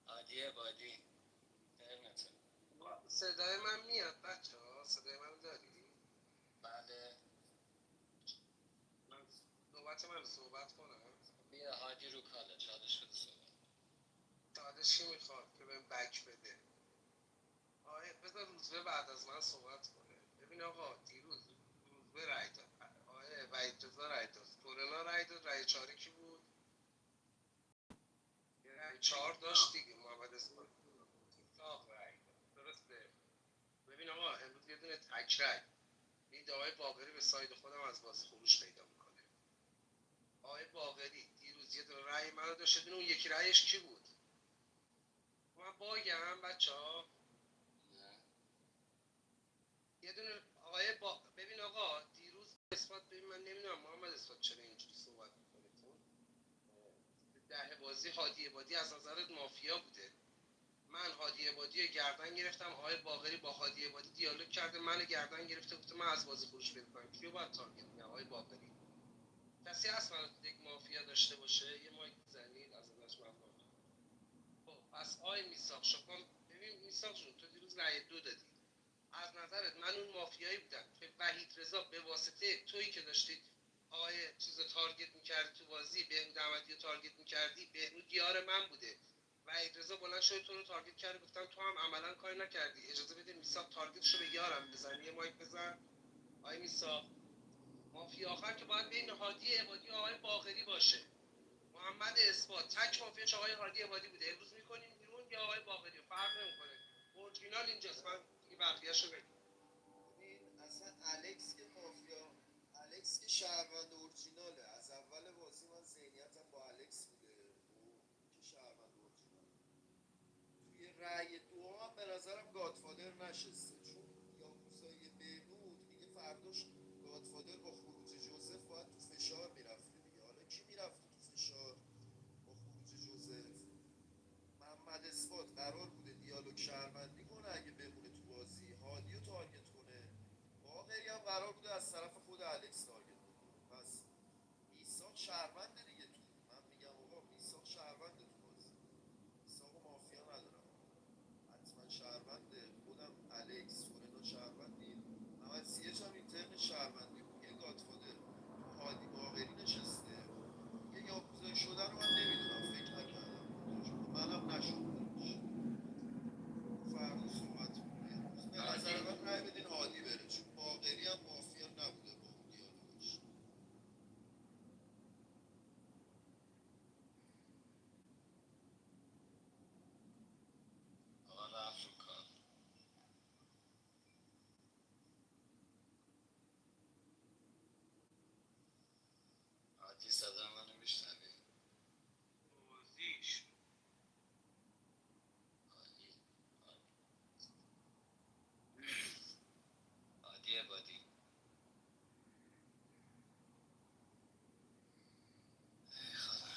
عادی عبادی ترنته. صدای من میاد بچه ها؟ صدای من داری؟ بله من نوبت من صحبت کنم. بیا هادی رو کاله، چالش بده صحبت. چالش کی میخواد که بهم بک بده؟ بذار روزبه بعد از من صحبت کنه. ببین آقا دیروز روزبه رای داد، وحید رضا رای داد، تورنا رای داد، رای چهار کی بود؟ یه رای چهار داشت دیگه، محمد اسماعیل میساق رای داد، درسته؟ ببین آقا امروز یه دونه تک رای میده آقای باقری، به ساید خودم از بازی خروج پیدا میکنه. آقای باقری دیروز یه دونه رای منو داشت، اون یکی رایش کی بود؟ من باگم بچه ها؟ یه دونه ببین آقا دیروز اثبات، ببین من نمیدونم محمد اثبات چرا اینجوری صحبت میکنه. ده بازی هادی عبادی از نظرت مافیا بوده، من هادی عبادی رو گردن گرفتم، آقای باقری با هادی عبادی دیالوگ کرده، من گردن گرفته، گفته من از بازی خروج پیدا کنم. کیو باید تارگت کنم؟ آقای باقری. کسی هست منو تو یک مافیا داشته باشه؟ یه مایک بزنید از ازش ممنون. خب پس آقای میساق شما، ببین میساق جون تو دیروز رأی دو دادی، از نظرت من اون مافیایی بودم که وحید رضا به واسطه تویی که داشتید آقای چیز تارگت میکردی تو بازی، بهنود احمدی رو تارگت میکردی، بهنود یار من بوده، وحید رضا بلند شد تو رو تارگت کرد، گفتم تو هم عملا کاری نکردی، اجازه بده میساق تارگتشو به یارم بزنی. یه مایک بزن آقای میساق. مافیا آخر که باید بین هادی عبادی و آقای باقری باشه. محمد اثبات تک مافیاش آقای هادی عبادی بوده، امروز میکنیم بیرون یا آقای باقری، فرق نمیکنه، اورجینال اینجاست. من دیگه بقیه‌شو بگم. ببین اصلا الکس که شهروند اورجیناله. از اول بازی من ذهنیتم با الکس بوده، که شهروند اورجیناله. توی رأی دو هم به نظرم گادفادر نشسته، چون یاکوزای بهنود دیگه فرداش گادفادر با خروج جوزف باید تو فشار میرفته دیگه. حالا کی میرفته تو فشار با خروج جوزف؟ محمد اثبات قرار بوده دیالوگ شهروندی کنه اگه بمونه تو بازی، هادی رو تارگت کنه، باقری هم قرار بوده از طرف خود الکس تارگت کنه. پس میساق شهرونده دیگه. تو من میگم آقا میساق شهرونده تو بازی، میساق و مافیا ندارم، حتما شهرونده. خودم الکس سورنا شهروندی، محمد سیهش هم اینترن شهروندی بود. یه گادفادر تو هادی باقری نشسته، یه یاکوزایی شدن رو من نمیدونم، فکر نکردم منم نشد. فردا صحبت کنه. امروز به نظر من رای بدین هادی بره، چون باقری هم مافیا نبوده با اون دیالوگش. آقا رفت رو کار. عادی صدا منو میشنوی؟ بازیش عادی عبادی. ای خدا،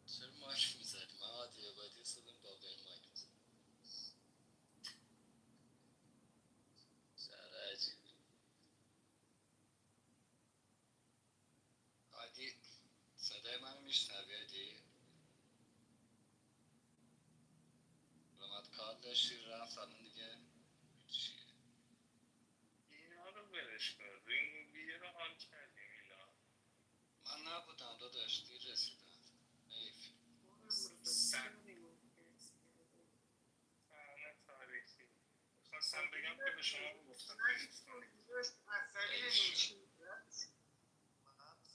چرا ماش میزنی؟ من عادی عبادی صدام باقی مایک میزنی. چرا عجیبی؟ عادی صدای منو میشنوی عادی؟ اومد کار داشتی رفت الان دیگه چیه؟ اینا رو ولش کن. رینگی رو حال کردیم اینا. من نبودم داداش، دیر رسیدم. حیف. صحنه تاریخی. خواستم بگم که به شما گفتم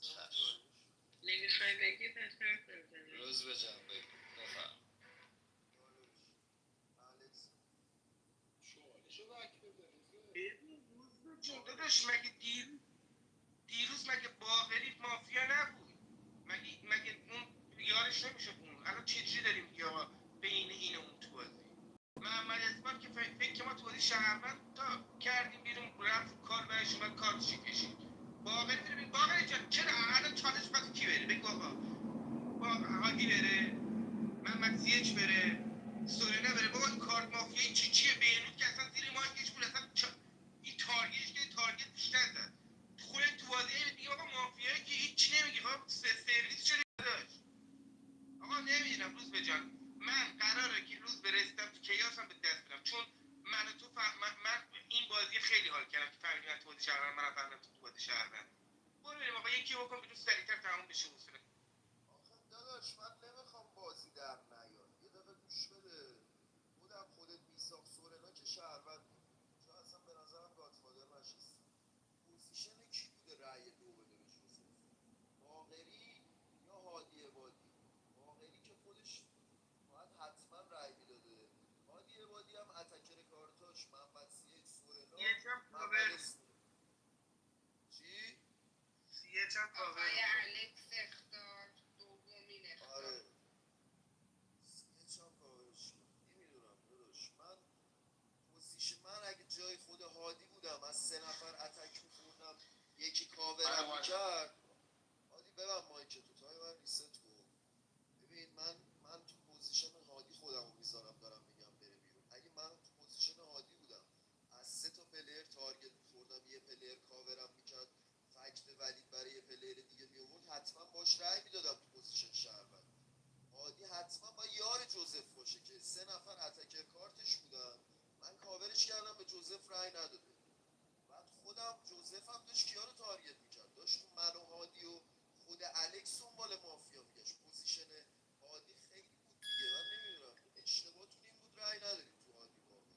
چشم. نمیخوای بگی پس حرف نزنی. روز به جان بگو. بفرم. الکس چالشو بک بده جون داداش، مگه دیروز مگه باقری مافیا نبود؟ مگه اون یارش نمیشد اون؟ الان چجوری داریم میگی آقا بین این و اون تو بازی؟ محمد اثبات که فکر که ما تو بازی شهروند تا کردیم بیرون، رفت کار بهش اومد کارتشو کشید. باقری ببین باقری جان، چرا الان چالش می‌خواد کی بره؟ بگو آقا. با هادی بره، محمد سیچ بره، سورنا بره. بابا این کارت مافیایی چیه؟ بهنود که اصلا زیر مایکش بود، اصلا این تارگتش که تارگت بیشتر زد. خودت تو بازی میگی آقا مافیایی که هیچ نمیگی. خب سرویس شده داشت. آقا نمیدونم روز به جان، من قراره که روز برسیدم تو کیاس هم به دست بدم، چون من و تو من این بازی خیلی حال کردم که فهمیدی من تو بازی شهروند، منم فهمیدم تو بازی شهروند. برو بریم آقا، یکی بکن بیرون سریعتر تموم بشه حوصله. آخه داداش من نمیخوام بازی در نیاد، یه دقیقه گوش بده. خودت میساق سورنا که شهروند بود، چون اصلا به نظرم گادفادر نشست. پوزیشن کی بوده رأی دو بده به جوزف؟ باقری یا هادی عبادی؟ باقری که خودش باید حتما رأی میداده. هادی عبادی هم اتکر کارتاش محمد سیه سورنا یکم محمد کاور چی؟ یکم کاور آقای الکس اختار دومین اختار. آره سیچم کاورش نمیدونم داداش. من اگه جای خود هادی بودم از 3 نفر اتک میخوردم، یکی کاورم میکرد. هادی ببن مایک تو تای من ریست کن. ببین من تو پوزیشن هادی خودم رو میذارم دارم میگم بره بیرون. اگه من تو پوزیشن هادی بودم از 3 تا پلیر تارگت میخوردم، یه پلیر کاورم میکرد، فکت ولید برای یه پلیر دیگه میورد، حتما باش رأی میدادم تو پوزیشن شهروند. هادی حتما با یار جوزف باشه که 3 نفر اتکر کارتش بودن، من کاورش کردم به جوزف رای نداده. بعد خودم جوزف هم داشت کیا رو تارگت میکرد، داشت تو من و هادی و خود الکس دنبال مافیا میگشت. پوزیشن هادی خیلی بود دیگه. من نمیدونم اشتباهتون این بود رای ندادید تو هادی باقری.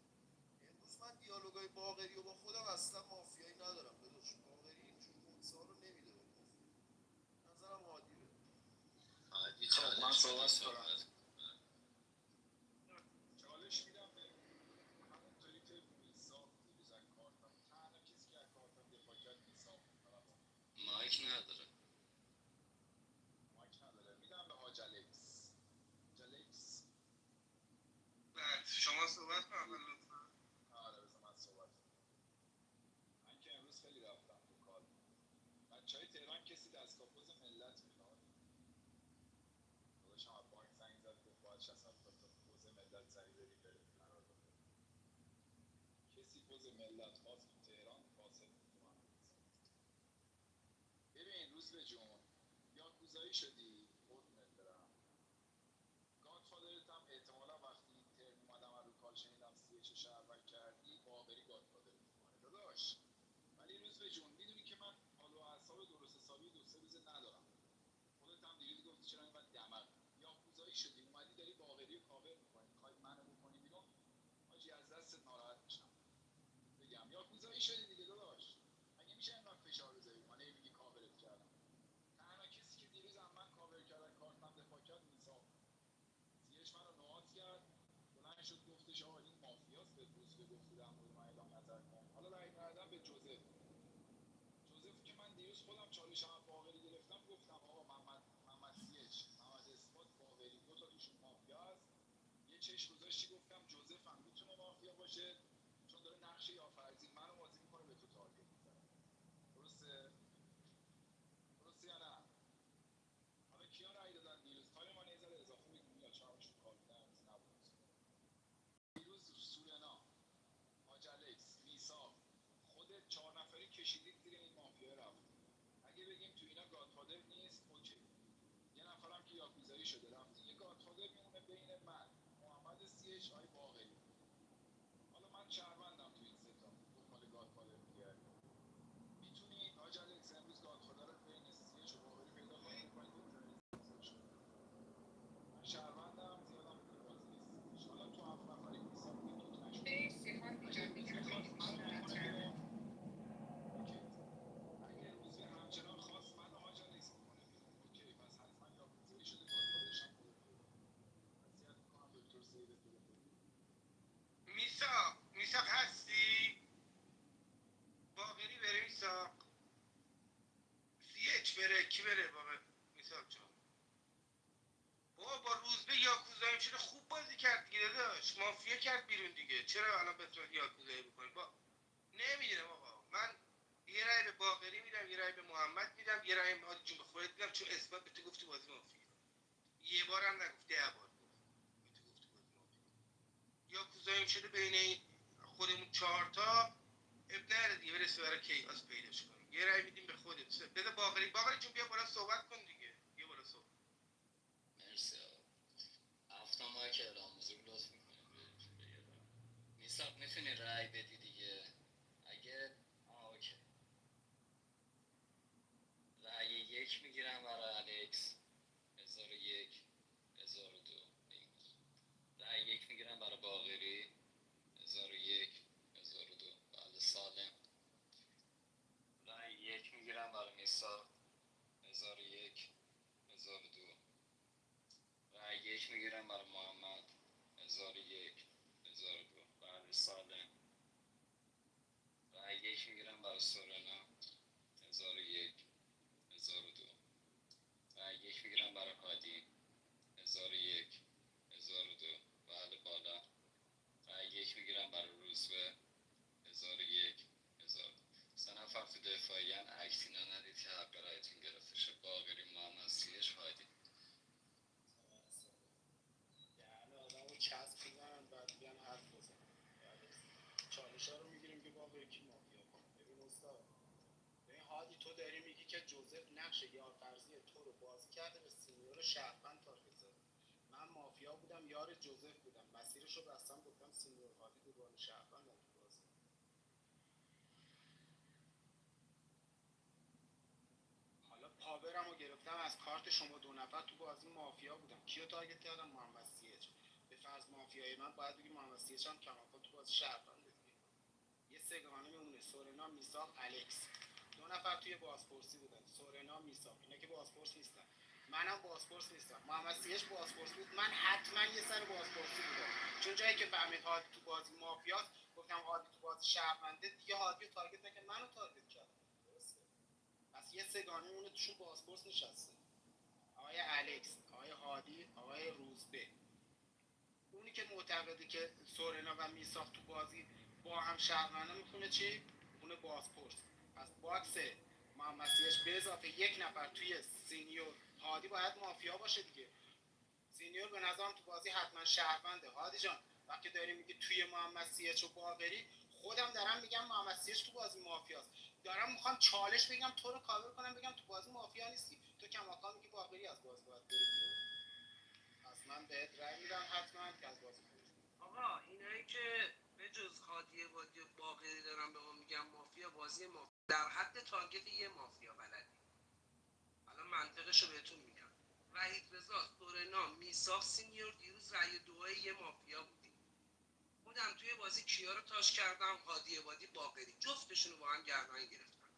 امروز من دیالوگای باقری و با خودم اصلا مافیایی ندارم داداش. باقری اینجور کنسا رو نمیده به مافیا. نظرم هادی بده. عادی چالش بده صحبت. چالش میدم به همونطوری که میساق دیروز از کارتم، تنها کسی که از کارتم دفاع کرد میساق بود. مایک نداره. مایک نداره. میدم به حاج الکس. حاج الکس صحبت کنم اول لطفا. آره بذار من صحبت کنم. من که امروز خیلی رفتم تو کار. بچهای تهران کسی دستگاه پوز ملت میخواد؟ داداشم از بانک زنگ زد گفت باید 60 تا پوز ملت سریع بریم قرار بده. کسی پوز ملت خواست تو تهران فاسد تو من. ببین روز به جون یاکوزایی شدی قربونت برم. گادفادرت هم احتمالا وقتی این ترم اومدم رو کال شنیدم چه شهروند کردی باقری گادفادرت میکنه داداش. ولی روز به جون میدونی که من حال و اعصاب درست حسابی دو سه روزه ندارم. خودت هم دیروز گفتی چرا اینقدر دماغ یاکوزایی شدی اومدی داری باقری رو کاور میکنی میخوای منو بکنی بیرون. حاجی از دستت ناراحت میشم. بگم یاکوزایی شدی دیگه داداش. مگه میشه اینقدر فشار بذاری من میگی کاورت کردم. تنها کسی که دیروز هم من کاور کردن کارتم دفاع کرد میساق. سیش منو نوات کرد. بلند شد گفتش آقا این مافیاست به روز به گفت در مورد من اعلام نظر کن. حالا رأی ندادم به جوزف. جوزف که من دیروز خودم چالش هم باقری گرفتم گفتم آقا محمد سیچ محمد اثبات باقری دو تا توشون مافیا است. یه چش گذاشتی گفتم جوزف هم میتونه مافیا باشه چون داره نقش یارفرزی منو بازی میکنه به تو تارگت میزنه. درسته؟ درسته یا نه؟ حالا کیا رأی دادن دیروز؟ تایم من یه ذره اضافه بگیم یا چهارشون کار بودن نبود. دیروز سورنا، حاج الکس، میساق، خودت 4 نفری کشیدید زیر این مافیا رفت. اگه بگیم تو اینا گادفادر نیست اوکی. یه نفرم که یاکوزایی شده رفت. یه گادفادر میمونه بین من، محمد سیچ، آی باقری. حالا من شهروندم تو این سه تا. دنبال گادفادر میگردیم. میتونید حاج الکس امروز گادفادر رو بین سیچ و باقری پیدا کنید من شهروندم زیادم تو بازی نیست. حالا تو 7 نفری میساق یکیش نشد. اگه روزی همچنان خواست منو حاج الکس بکنه بیرون اوکی پس حتما یاکوزایی شده گادفادرش هم خودت پیدا کن. وصیت میکنم دکتر سیو تو رو بده. میساق هستی؟ باقری بره میساق. سیچ بره کی بره بابا میساق جان. بابا با روزبه یاکوزایی شده خوب بازی کرد دیگه داداش. مافیا کرد بیرون دیگه. چرا الان بتونید یاکوزایی بکنید؟ نمیدونم آقا. من یه رای به باقری میدم یه رای به محمد میدم یه رای به جون به خودت میدم چون اثبات به تو گفتی بازی مافیا. یه بارم نگفت 10 بار گفت به تو گفتی بازی مافیا. یاکوزایی شده بین این خودمون 4 تا اب نره دیگه برسه برای کیاس پیداش کنیم. یه رای میدیم به خودت. بده باقری جون بیا بالا صحبت کن دیگه. بیا بالا صحبت. مرسی آقا. هفته ما که اعلام حضور لطف میکنیم میساق میتونی رای بدی دیگه اگه اوکی. رای یک میگیرم برای الکس 1001 1002 رای یک میگیرم برای باقری 1001 1002 بله سالم. رای یک میگیرم برای میساق 1001 1002 رای یک میگیرم برای محمد 1001 1002 بله سالم. رای یک میگیرم برای سورنا 1001 1002 رای یک میگیرم برای هادی 1001 1002 بله بالا. رای یک میگیرم برای روزبه 1001 1002 سه نفر تو دفاعیان اکسینا ندید که حق رایتون گرفته شه. باقری محمد سیش هادی. یعنی آدم رو چسب بزنن بعد بیان حرف بزنن. چالش ها رو میگیریم که با یکی مافیا کنه. ببین استاد ببین هادی تو داری میگی که جوزف نقش یارفرزی تو رو بازی کرده به سینیور شهروند تارگت زده. من مافیا بودم یار جوزف بودم مسیرش رو بستم گفتم سینیور هادی دوگان شهروند تو بازی. حالا پاورم رو گرفتم از کارت شما دو نفر تو بازی مافیا بودم کیو تارگت کردم محمد سیچ. به فرض مافیای من باید بگی محمد سیچ هم کماکان تو بازی شهروند دیگه. یه سگانه میمونه سورنا میساق الکس. دو نفر توی بازپرسی بودن سورنا میساق اینا که بازپرس نیستن. منم بازپرس نیستم. محمد سیچ بازپرس بود من حتما یه سر بازپرسی بودم چون جایی که فهمید هادی تو بازی مافیاست گفتم هادی تو بازی شهرونده دیگه هادی رو تارگت نکرد منو تارگت کرد. درسته پس یه سگانه مونه توشون بازپرس نشسته. آقای الکس آقای هادی آقای روزبه اونی که معتقده که سورنا و میساق تو بازی با هم شهروندن میخونه چی؟ میخونه بازپرس. پس باکس محمد سیاش به اضافه یک نفر توی سینیور هادی باید مافیا باشه دیگه. سینیور به نظرم تو بازی حتما شهرونده. هادی جان وقتی داری میگی توی محمد سیاش و باقری، خودم دارم میگم محمد سیاش تو بازی مافیاست. دارم میخوام چالش بگم تو رو کاور کنم، بگم تو بازی مافیا نیستی، تو کماکان میگی باقری از بازی باید بره بیرون. پس من بهت رأی میدم حتما که از بازی خروج. آقا اینایی که به جز هادی وادی و باقری دارن به ما میگن مافیا، بازی مافیا در حد تارگت یه مافیا بلدی. الان منطقشو بهتون میگم. وحید رضا، سورنا، میساق، سینیور دیروز رأی دوهای یه مافیا بودی. خودم توی بازی کیا رو تاش کردم؟ هادی وادی، باقری، جفتشون رو با هم گردن گرفتم.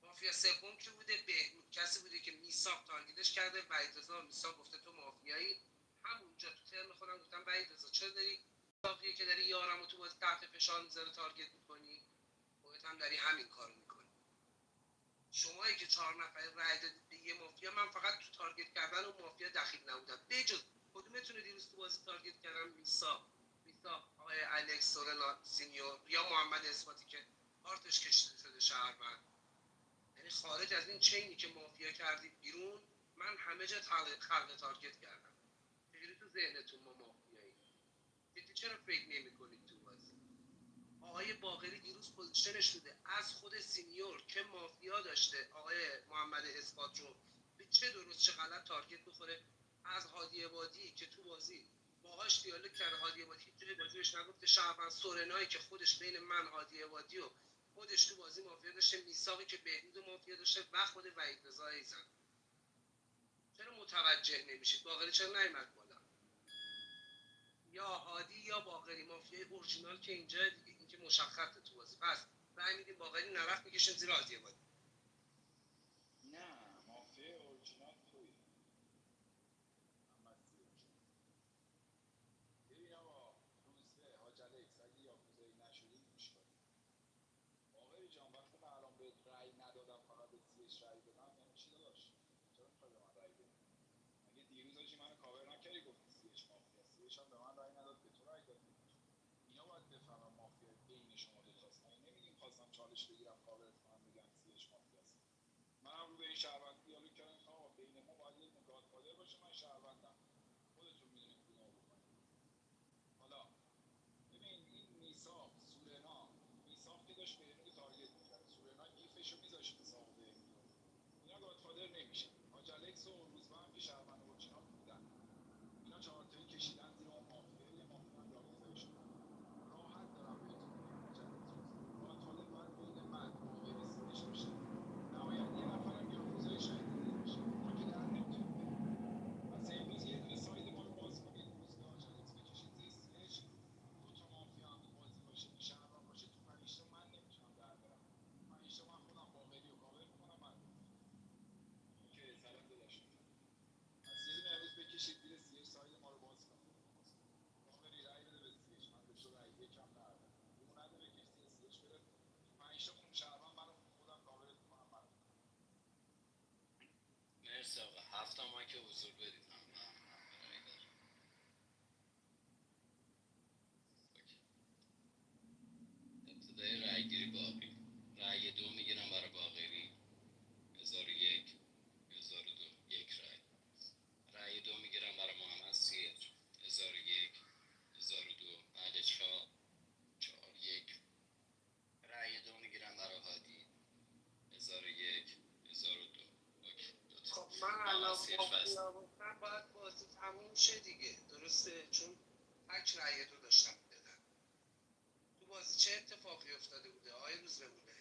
مافیا سوم کی بوده؟ بهنود. کسی بوده که میساق تارگتش کرده، وحید رضا میساق گفته تو مافیایی. همونجا تو ترم خودم گفتم وحید رضا چرا داری میساقی که داری یارمو تو بازی تحت فشار میذاره تارگت میکنی؟ خودت هم داری همین کارو میکنی. شمایی که 4 نفر رای دادید به یه مافیا، من فقط تو تارگت کردن اون مافیا دخیل نبودم. بجز کدومتون دیروز تو بازی تارگت کردم؟ میساق، آقای الکس سورنا سینیور یا محمد اثباتی که کارتش کشیده شده شهروند. یعنی خارج از این چینی که مافیا کردید بیرون، من همه جا خلق تارگت کردم. چجوری تو ذهنتون ما مافیایی؟ جدی چرا فکر نمی‌کنید تو بازی؟ آقای باقری دیروز پوزیشنش بوده از خود سینیور که مافیا داشته آقای محمد اثبات رو به چه درست چه غلط تارگت بخوره، از هادی عبادی که تو بازی باهاش دیالوگ کرده، هادی عبادی توی بازی بهش نگفته شهروند، سورنایی که خودش بین من هادی عبادی و خودش تو بازی مافیا داشته، میساقی که بهنود مافیا داشته و خود وحید رضا ایزن. چرا متوجه نمیشید؟ باقری چرا نیومد بالا؟ یا هادی یا باقری، مافیای اورجینال که اینجا دیگه، این که مشخصه تو بازی. پس رأی میدیم باقری، نرفت میکشیم زیر هادی عبادی. نه، مافیا اورجینال توی محمد سیاج. ببین آقا، روزبه حاج الکس اگه یاکوزایی نشدید گوش کنید. باقری جان وقتی من الان بهت رأی ندادم، فقط به سیاج رأی دادم، یعنی چی داداش؟ چرا میخوای به من رأی بدی؟ مگه دیروز آجی منو کاور نکردی گفتی سیاج مافیا؟ سیاج هم به من رأی نداد، به تو رأی داد. اینا باید بفهمم مافیا بین شما دوتاست. من نمیگیم خواستم چالش بگیرم کاورت کنم بگم سیاج مافیاست. منم رو به این شهروند دیالوگ کردم که آقا بین ما باید یه گادفادر باشه، من شهروندم، خودتون میدونید کدومو بکنید. حالا ببین این میساق سورنا، میساق که داشت بهنود تارگت میکرد، سورنا گیفشو میذاشت میساق بهنود، اینا گادفادر نمیشن. حاج الکس و روزبه هم که شهروند اورجینال بودن، اینا چهار تایی کشیدن زیر اون مافیا، یه مافیا هم یاکوزایی شد. راحت دارم بهتون میگم حاج الکس، گادفادر باید بین من باقری سیدش باشه، نهایت یه نفرم یاکوزایی شاید دیده باشه، ما که در نمیتونیم بریم. پس امروز یه دونه ساید ما رو باز کنید، روزبه حاج الکس بکشید زیر سیدش. دو تا مافیا هم تو بازی باشه، شهروند باشه، تو 5 تا من نمیتونم در برم. 5 تا من خودم باقری و کاور میکنم، من که سلام داداش میزنم. پس یه دونه امروز بکشید زیر سیدش، ساید ما رو باز کنید. باقری رأی بده به سیدش، من به تو رأی یکم ندادم، اون نده بکش زیر سیدش بره. تو 5 تا خون شهروند منو خودم کاورت میکنم، منو. مرسی آقا، 7 تا مایک حضور بدید. ابتدای رأی گیری باقری. رأی 2 میگیرم برای باقری، 1001 1002 یک رأی. رأی 2 میگیرم برای محمد سیر، 1001 1002 بعد 4 1. رأی 2 میگیرم برای هادی، 1001 1002 اوکی. خب من الان مافیا باشم باید بازی تموم شه دیگه، درسته؟ چون تک رأی دو داشتم میدادم. تو بازی چه اتفاقی افتاده بوده آقای روزبه موله؟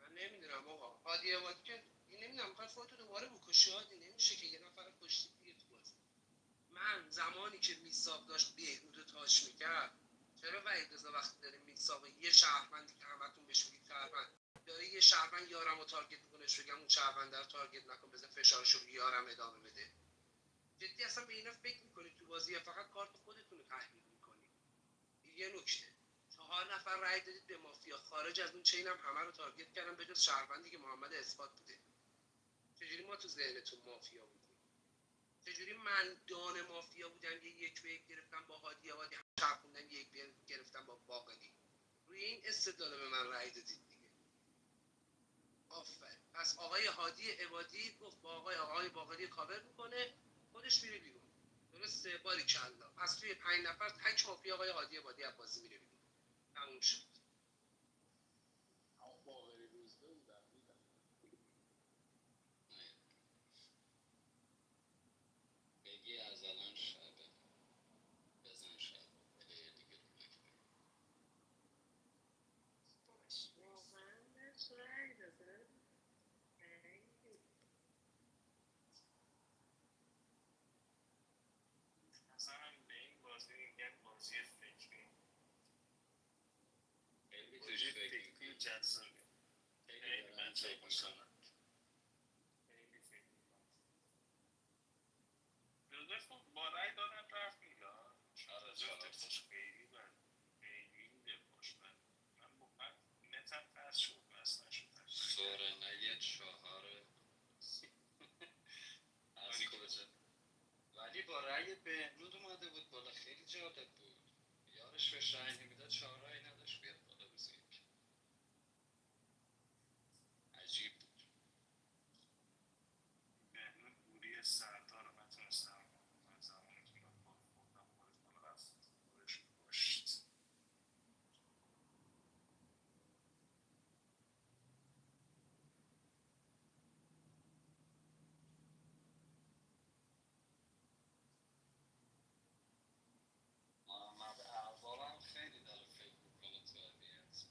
من نمیدونم آقا. هادی عبادی که نمیدونم میخواد خودتو دوباره بکشی، هادی نمیشه که، یه نفر کشتی دیگه تو بازی. من زمانی که میساق داشت بهنود رو تاچ میکرد، چرا وحید رضا وقتی داره میساق یه شهروندی که همتون بهش میگید شهروند، داره یه شهروند یارم رو تارگت میکنه، بگم اون شهروند رو تارگت نکن، بذار فشارش رو یارم ادامه بده؟ جدی اصلا به اینا فکر میکنید تو بازی یا فقط کارت خودتون رو تحلیل میکنید؟ یه نکته، 4 نفر رأی دادید به مافیا، خارج از اون چینم همه رو تارگت کردم به جز شهروندی که محمد اثبات بوده. چجوری ما تو ذهنتون مافیا بودیم؟ چجوری من دان مافیا بودم یه یک به یک گرفتم با هادی عبادی، چرخوندم یک به یک گرفتم با باقری. روی این استدلال به من رأی دادید دیگه. آفرین. پس آقای هادی عبادی گفت با آقای باقری کاور میکنه، خودش میره بیرون. درسته؟ باریکلا. پس توی 5 نفر تک مافیا آقای هادی عبادی از بازی میره بیرون. تموم شد. اما باقری روزبه بودن میدن. بگی از الان شبه بزن شب پلیر دیگه رو نکنه. واقعا بهش رأی داده. مثلا به این بازی میگن بازی فکری. خیلی بازی توش فکر فکری میکنی، جذابه. خیلی خیلی دارن بچه فکر میکنن. خیلی فکر میکنن. جوزف با رای دادن رفت میلاد. آره جوزف دلخوش خیلی بد. خیلی دلخوش بد. من با من نتم قصد شد بس نشد. سورنای 4 از کجا؟ ولی با رأی بهنود اومده بود بالا، خیلی جالب بود. یارش بهش رأی نمیداد، 4 رأی نداشت بیاد بالا روز یک. عجیب بود. بهنود بوری سردار رو نتونستم من زمانی که من خوردم خودش بالا رفت خودش کشت. محمد احوال هم خیلی داره فکر میکنه تو آدینس.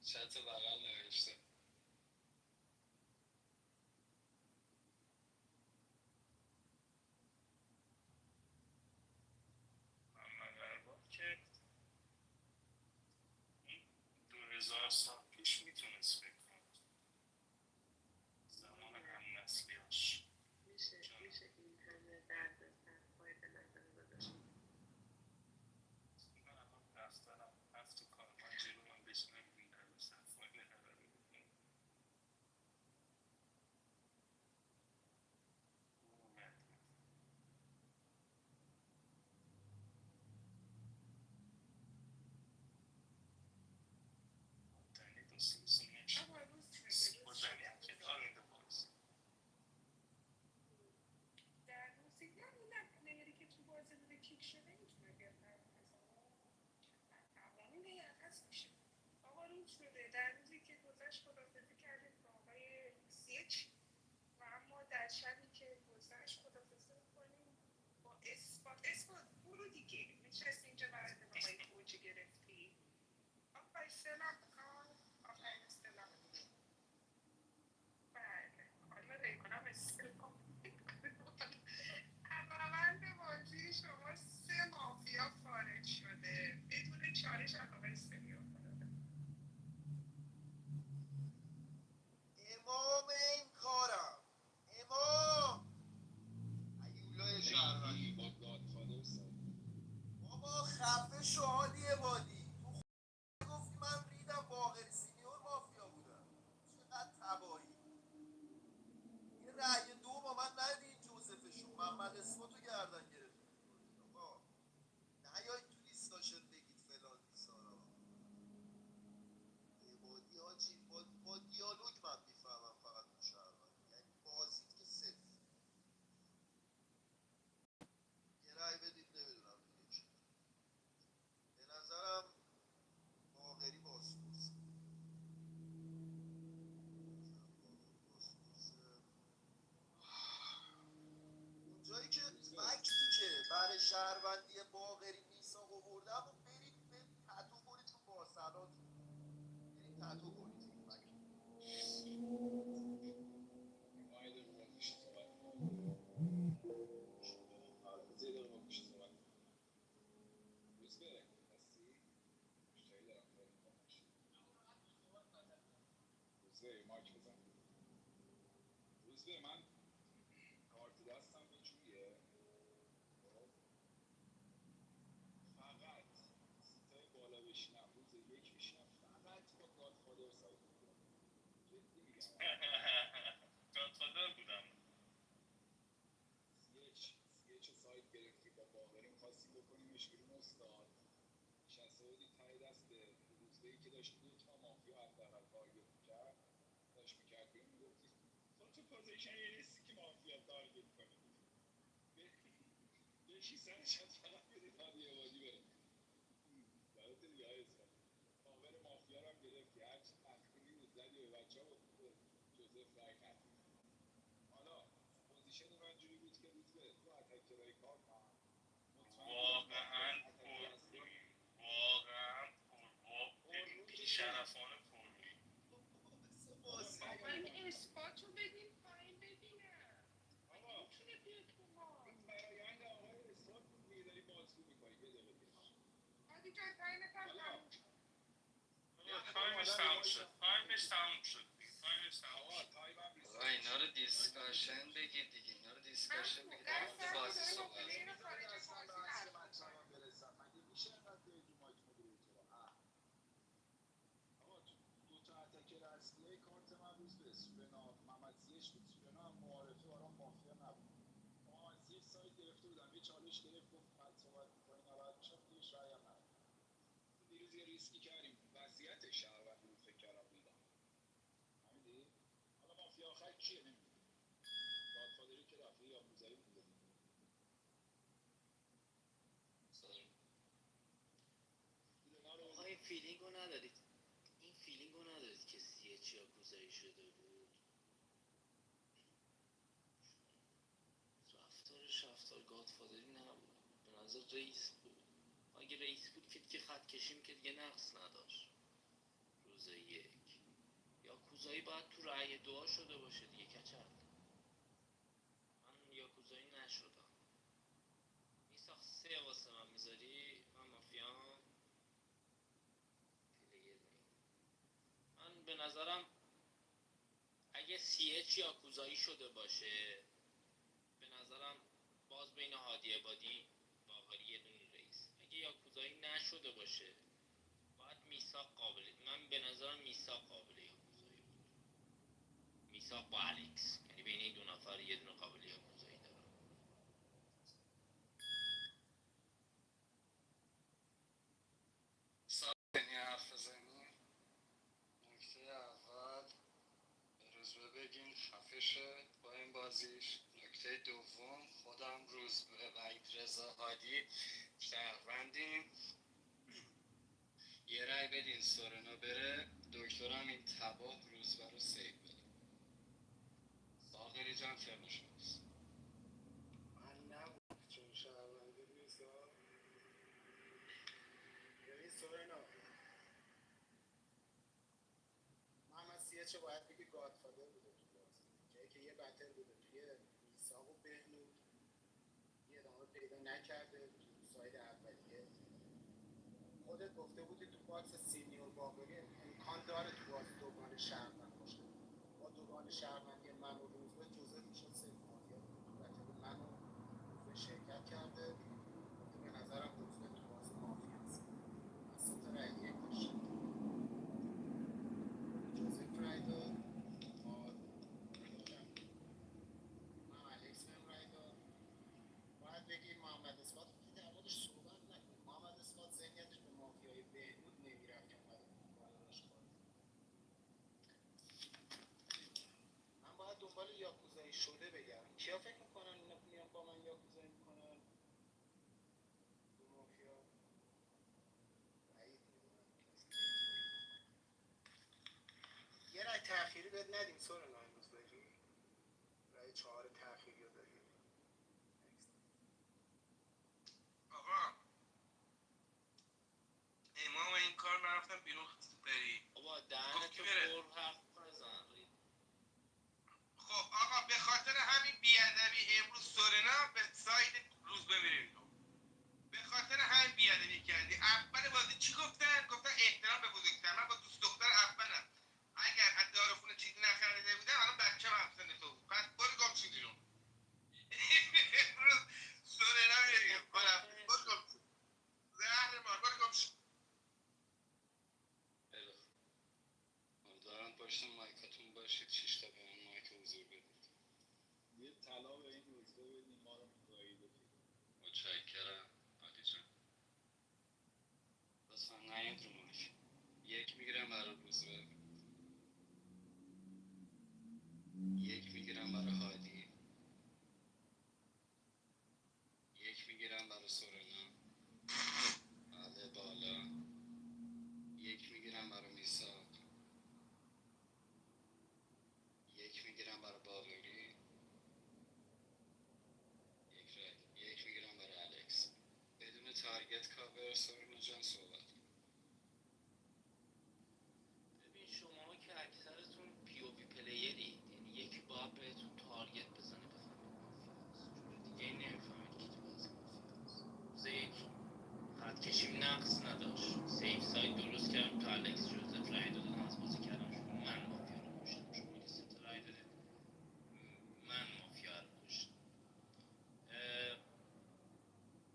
چت بغل نوشته محمد ارباب که این 2000 سال پیش میتونست فکر کنه. زمان هم نسلیاش. میشه این همه درد سرپای به نظر گذاشت. من الان دفترم هفت تا کار من جلو من بشنم این درد سرپای نهره رو بکنم. دنی دو سیمسون نشد. با دنی هم کنار میده باز. در روزی نمیدونم پلیری که تو بازی بوده کیک شده میتونه بیاد قوانین عوض میشه. آقا روز شده در روزی که گذشت خدافزی کردیم با آقای سیچ و اما در شبی که گذشت خدافزی میکنیم با اثبات برو دیگه نشست اینجا برای آقای گوجه گرفتی آقای سلام کن آقای سلام بله حالا ریحانم استلام از روند بازی شما 3 مافیا خارج شده بدون چالش از آقای سمیون امام این کارم امام ایولای شهروندی با گادفادر ساعت بابا خفه شو هادی عبادی تو گفتی من ریدم باقری سینیور مافیا بودم چقدر تباهی یه رأی دو با من ندی جوزفشون محمد اسمتو گردن گرفتی آقا نیاید تو دیسکاشن بگید فلان بیسارا عبادی حاجی با دیالوگ من میفهمم فقط تو شهروندی یعنی بازیت که صفر یه رأی بدید نمیدونم دیگه کی به نظرم باقری بازپرسه اونجایی که فکتی که برای شهروندی باقری میساق آوردم و برید به تتو کنید رو بارسلاتون برید تتو کنید این فکت مایده رو باکش صحبت زیر رو باکش صحبت روزبه هستی؟ مشتری دارم تلفن نشد. روزبه مایک بزن. روزبه من کارت دستم به جوریه، خب فقط سیتای بالا بشینم روز یک میشینم فقط با گادفادر سایت میگیرم. جدی میگم گادفادر روزبه‌ای که داشت 2 تا مافیا حداقل تارگت می‌کرد داشت می‌کرد بیرون می‌گفتی تو پوزیشنی نیستی که مافیا تارگت کنی بشی سرش فقط بدید هادی عبادی بره برات دیگه های اسفند کاور مافیا رو هم گرفتی هرچی تخریبی بود زدی به بچه ها بود جوزف رای خطی حالا پوزیشن من جوری بود که روز به تو اتکرهای کارت هم واقعا پررویی واقعا ببین بیشرفانه پررویی این اثبات رو بدین پایین ببینم آقا میتونه بیاد تو ما این برایند آقای اثبات بود دیگه داری بازگو می‌کنی یه دقیقه پیش هادی جان تایمت هم تموم شد تایمش تموم شد تایمش تموم شد تایمش تموم آقا شد تایمم آقا اینا رو دیسکاشن بگید دیگه اینا رو دیسکاشن بگید در مورد بازی صحبت کنید. اصلا به اصل مطلبم برسم مگه میشه انقدر بیاید رو مایک مدیریتورا آقا دو تا اتکر اصلی کارت من روز به سورنا محمد زیش بود سورنا هم معارفه برام مافیا نبود محمد زیش سایت گرفته بودم یه چالش گرفت گفت بعد صحبت می‌کنی نباید میشم دیگه رأی هم ندادم دیروز یه ریسکی کردیم وضعیت شهروند بود فکر کردم ریدم فهمیدی حالا مافیا آخر کیه نمیدونم گادفادری که رفته یا موزایی مونده آقا این فیلینگ رو ندارید که سیه چیا کوزایی شده بود رفتار گادفادری نبود به نظر رئیس بود اگه رئیس بود که خط کشیم که دیگه نقص نداشت روز یک یا کوزایی باید تو رأی دعا شده باشه دیگه کچل من یا کوزایی نشدم میساخت 3 واسه من میذاری من مافیام من به نظرم اگه CH یا کوزایی شده باشه به نظرم باز بین هادی عبادی باقری یه دونه رئیس اگه یا کوزایی نشده باشه باید میساق قابل من به نظرم میساق قابل یا کوزایی بود میساق با الکس یعنی بین این 2 نفر یه دونه قابل یا کوزایی دارم ساکنی حرف بزنی نکته اول به روزبه بگین خفه شه با این بازیش نکته دوم خودم روزبه وحید رضا هادی شهروندیم یه رای بدین سورنا بره دکترم این تباه روزبه رو سیو بده باقری جان ترن شماست من نبود چون شهرونده نیست ببین سورنا محمد سیچه باید بگی گادفادر بوده تو بازی جایی که یه بتل بوده توی میساق و بهنود یه ادامه پیدا نکرده تو ساید اولیه خودت گفته بودی تو باکس سینیور باقری امکان داره تو بازی دوگان شهروند باشه با دوگان شهروندی من و روزبه جزء میشد سیف مافیا تو بتل من و روزبه شرکت کرده گفته به نظرم روزبه تو بازی مافیا هست از 3 تا رأی یک داشته جوزف رای داد من الکس بهم رای داد باید بگی محمد اثبات که در موردش صحبت نکنیم محمد اثبات ذهنیتش به مافیای بهنود نمیرفت که اومده بالانش کنه من باید دنبال یاکوزایی شده بگردم کیا فکر میکنن اینا میان با من یاکوزایی میکنن دو مافیا بعید میدونم یه رای تأخیری بهت ندیم سورنا امروز بری رای 4 تأخیری رو داری آقا امام این کار نرفتم بیرون بری بابا گفت دهنتو کی بره پر حرف بزن خب آقا به خاطر همین بیادبی امروز سورنا به ساید روز بمیریم به خاطر همین بیادبی کردی اول بازی چی گفتن احترام به بزرگتر من با دوست دختر اولم اگر از دارخونه چیزی نخریده بودم الان بچه‌م همسن تو بود پس برو گم شو بیرون امروز سورنا میریم برو گم شو زهر مار برو گم شو امیدوارم پشت مایکاتون باشید 6 تا به من مایک حضور بدید یه طلا به این روزبه بدیم ما رو گاییده متشکرم عادی جان لطفا نیاید رو مایک 1 تارگت کاور سارنا جان صحبت کن. ببین شما که اکثرتون پی او وی پلیری، یعنی یکی باید بهتون تارگت بزنه بفهمید مافیاست، جور دیگه نمیفهمید که تو بازی مافیاست. روز یک خط کشیم نقص نداشت، سیف سایت درست کردم تو الکس جوزف رای دادن از بازی کردم شما من مافیا رو کشتم، شما که سه تا رای دادید من مافیا رو کشتم.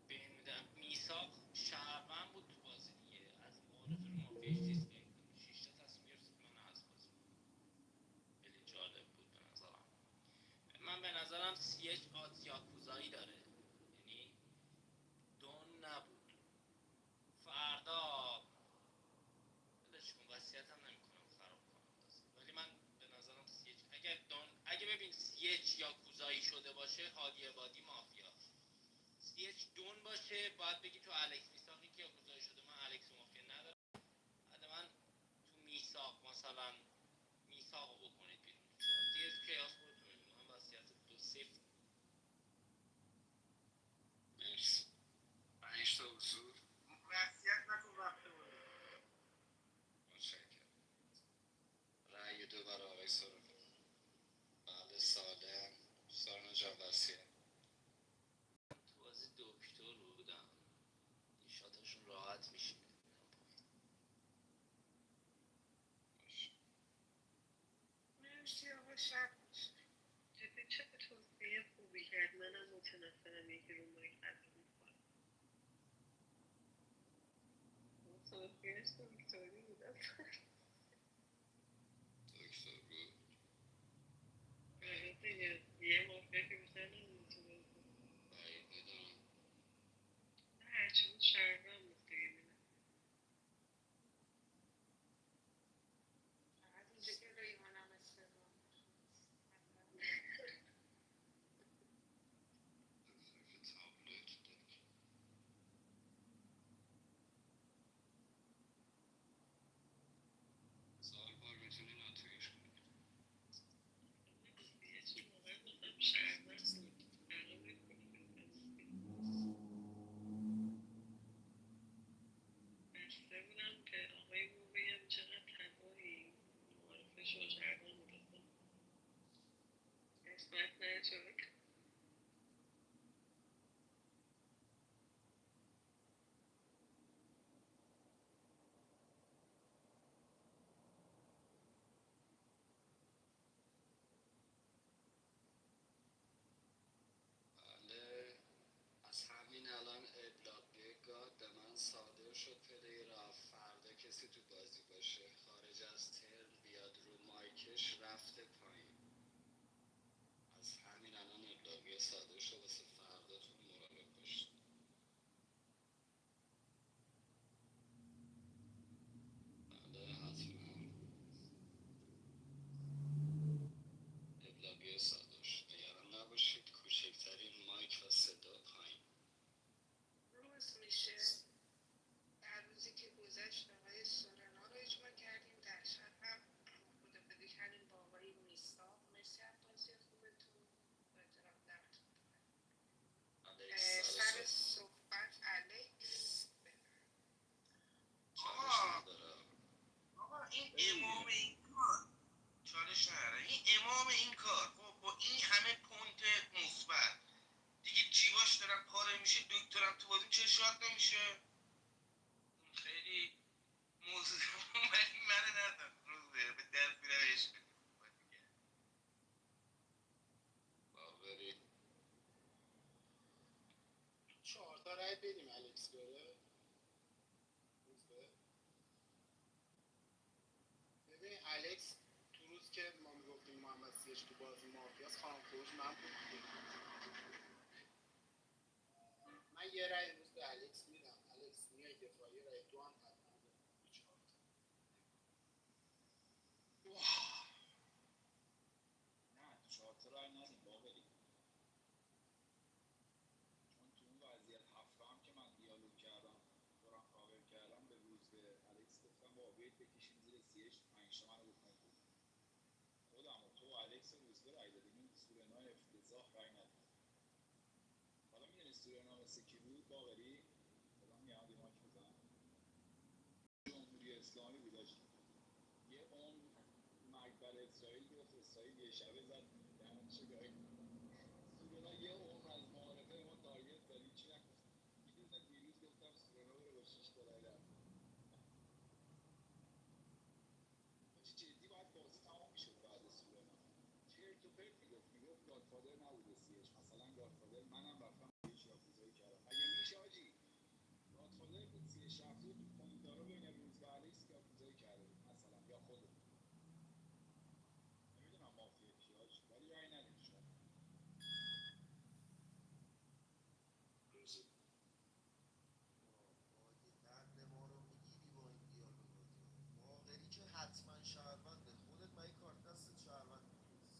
بمیدم میساق شهروند بود تو بازی دیگه، از معارف رو مافیاش دیسپیک کنه 6 تا تصمیم گرفت من از بازی خیلی جالب بود به نظرم. من به نظرم سیچ آدز یاکوزایی داره، یعنی دون نبود. فردا ولش کن، وصیت هم نمی‌کنم خراب کنم بازی، ولی من به نظرم سیچ اگه ببین سیچ یاکوزایی شده باشه هادی عبادی مافیا، سیچ دون باشه باید بگی تو الکس میساقی که یاکوزایی شده، من الکس مافیا ندارم. بعد من تو میساق مثلا میساقو بکنید بیرون دیگه تو کیاس خودتون میدونم، من وصیت دو صفر. مرسی. 5 تا حضور. وصیت نکن وقت مونده. متشکرم. رأی 2 برای آقای سارنا. بله سالم. سارنا جان وصیت. تو بازی دکتر بودم، این شاتشون راحت میشینه. مرسی آقا شب میشه. جدی چه توصیه خوبی کرد. منم متنفرم یکی رو مایک حرف میکنه. توصیهش دکتری بود اصلا. دکتر بود. آره دیگه یه مافیا که بیشتر نمونه تو بازی. بعید میدونم. نه هرچی بود شهروند بود دیگه میدونم. فقط اینجا که ریحانم استعلام سال بار میتونی ناتویش کنی. یه چی واقعا بازم شهروند بود. فردا میکنیم بسته بودم که آقای رو بگم چقدر تباهی. معارفه شو شهروند بود اصلا. قسمت نشد. بله. از همین الان ابلاغ گاد به من صادر شد. پلی رفت. فردا کسی تو بازی باشه خارج از ترم بیاد رو مایکش رفته پایین. از همین الان ابلاغیه صادر شد واسه فرداتون مراقب باشید. بله حتما ابلاغیه صادر شد. نگران نباشید. کوچکترین مایک و صدا پایین. روز میشه. در روزی که گذشت آقای سورنا رو اجماع کردیم. در شب هم خدافزی کردیم با آقای میساق. مرسی از بازی خوبتون. با احترام دمتون گرم. سر صحبت الکس. چالش نداره. آقا این امام این کار چالش نداره. این امام این کار خب با این همه پونت مثبت دیگه جیواش دارن پاره میشه، دکترم تو بازی چه شاد نمیشه. خیلی موضوع من ندارم روز به دست میرم عشق باوری 4 تا رای بدیم الکس بره. ببین الکس تو روز که ما میگفتیم محمد سیش تو بازی مافیاس خانم خروج من بود دیگه. من یه رای امروز به الکس میدم. الکس میای دفاعی رای دو هم حتما بده. 4 تا. نه 4 تا رای ندیم باقری، چون تو اون وضعیت هفته هم که من دیالوگ کردم دورم کاور کردم به روز به الکس گفتم با بیت بکشیم زیر سیش 5 تا منو بکنید بیرون. خودم و تو و الکس و روز به رای دادیم، این سورنا افتضاح رای نداد. حالا میدونی سورنا مثل کی بود باقری؟ خودم اسلامی بود آجی. یه اون مقبره اسرائیل گفت اسرائیل یه شبه زد دهنشو گاهی سورنا یه اون از معارفه ما تارگت زد هیچی نگفت. یه دونه دیروز گفتم سورنا بره با 6 تا رای رفت. حاجی جدی باید بازی تمام میشد بعد سورنا. چرت و پرت میگفت گادفادر نبوده سیش، مثلا گادفادر منم رفتم سیش یاکوزایی کردم. مگه میشه حاجی گادفادر بود سیش رفته بود تو پوینتارا بین روز و الکس یاکوزایی کرده بود مثلا یا خودت. نمیدونم مافیا کی حاجی ولی رای ندید شما. قند ما رو میگیری با این دیالوگات. باقری که حتما شهرونده. خودت مگه کارت دستت شهروندی نیست؟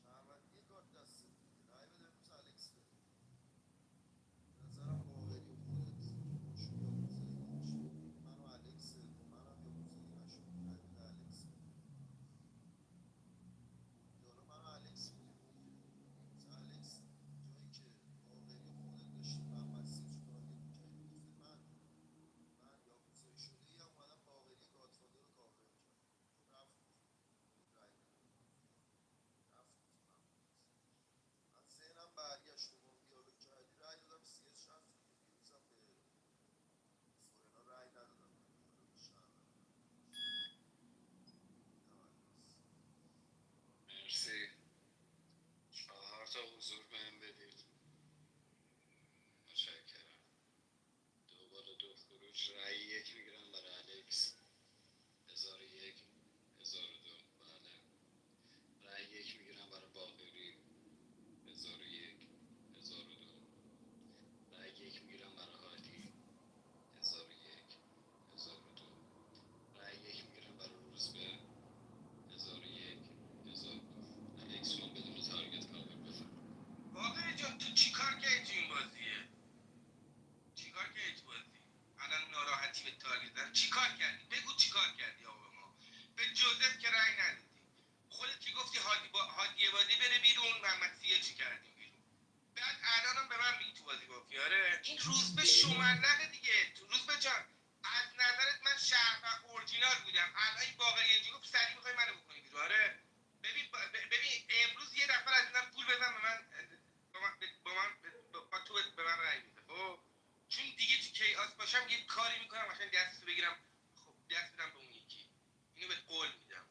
شهروندی کارت دستت دیگه. رای بده امروز الکس بره. به نظرم باقری و خودت باشون یاکوزایی نشد. من و الکس با منم یاکوزایی نشد. رای بده الکس بره. دیالا من و الکس بودیم دیگه. امروز الکس جایی که باقری و خودت داشتید محمد سیج رو تارگت می‌کردید گفتید من یاکوزایی شده ای اومدم باقری گادفادر رو کاور کردم. رفت خودت رای ندادی مافیا رفت من ذهنم برگشت تو با اون دیالوگ کردی رای دادم سیج رفت دیگه. دیروزم به سورنا رای ندادم با این دیالوگ شهروند. مرسی. 4 تا حضور بهم بدید. متشکرم. دوباره دو خروج. رأی یک میگیرم برای الکس 1001 1002. بله. رأی یک میگیرم برای باقری 1001 1002. رأی یک میگیرم برای هادی 1001 1002. رأی یک میگیرم برای روزبه 1001 1002. الکس جان بدون تارگت کاور بفرم. باقری جان تو چیکار کردی تو این بازیه؟ چیکار کردی تو بازی؟ الان ناراحتی به تارگت زدن چیکار کردی؟ بگو چیکار کردی آقا به ما؟ به جوزف که رأی ندادی. خودت که گفتی هادی عبادی بره بیرون محمد سیه چی کردیم بیرون. بعد الانم به من میگی تو بازی مافیاره. این روزبه شوملقه دیگه. تو روزبه جان از نظرت من شهر اورجینال بودم. الان این باقری اینجا گفت سری میخوای منو بکنی بیرون. آره ببین امروز یه نفر از اینا پول بزن به من با تو به من رأی بده. خب چون دیگه تو کیاس باشم یه کاری میکنم عشان دستو بگیرم. خب دست بدم به اون یکی. اینو بهت قول میدم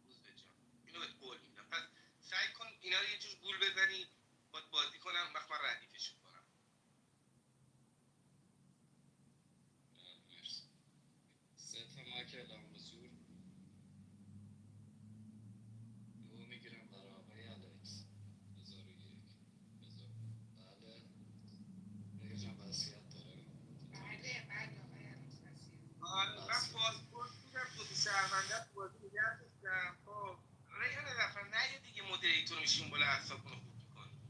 روزبه جان. اینو بهت قول میدم. پس سعی کن اینا رو یه جور گول بزنی باید بازی کنم وقت من ردیفش کنم. مرسی. 3 تا مایک اعلام حضور. دو میگیرم برای آقای الکس 1001 1000. بله. ریحان جان وصیت داره؟ بله بله آقای الکس وسیع. آره من پاسپورت بودم دو تا شهرونده تو بازی نگه داشتم. خب ریحان نفر نه دیگه مدریتور میشیم بالا اعصابمون رو خورد میکنی.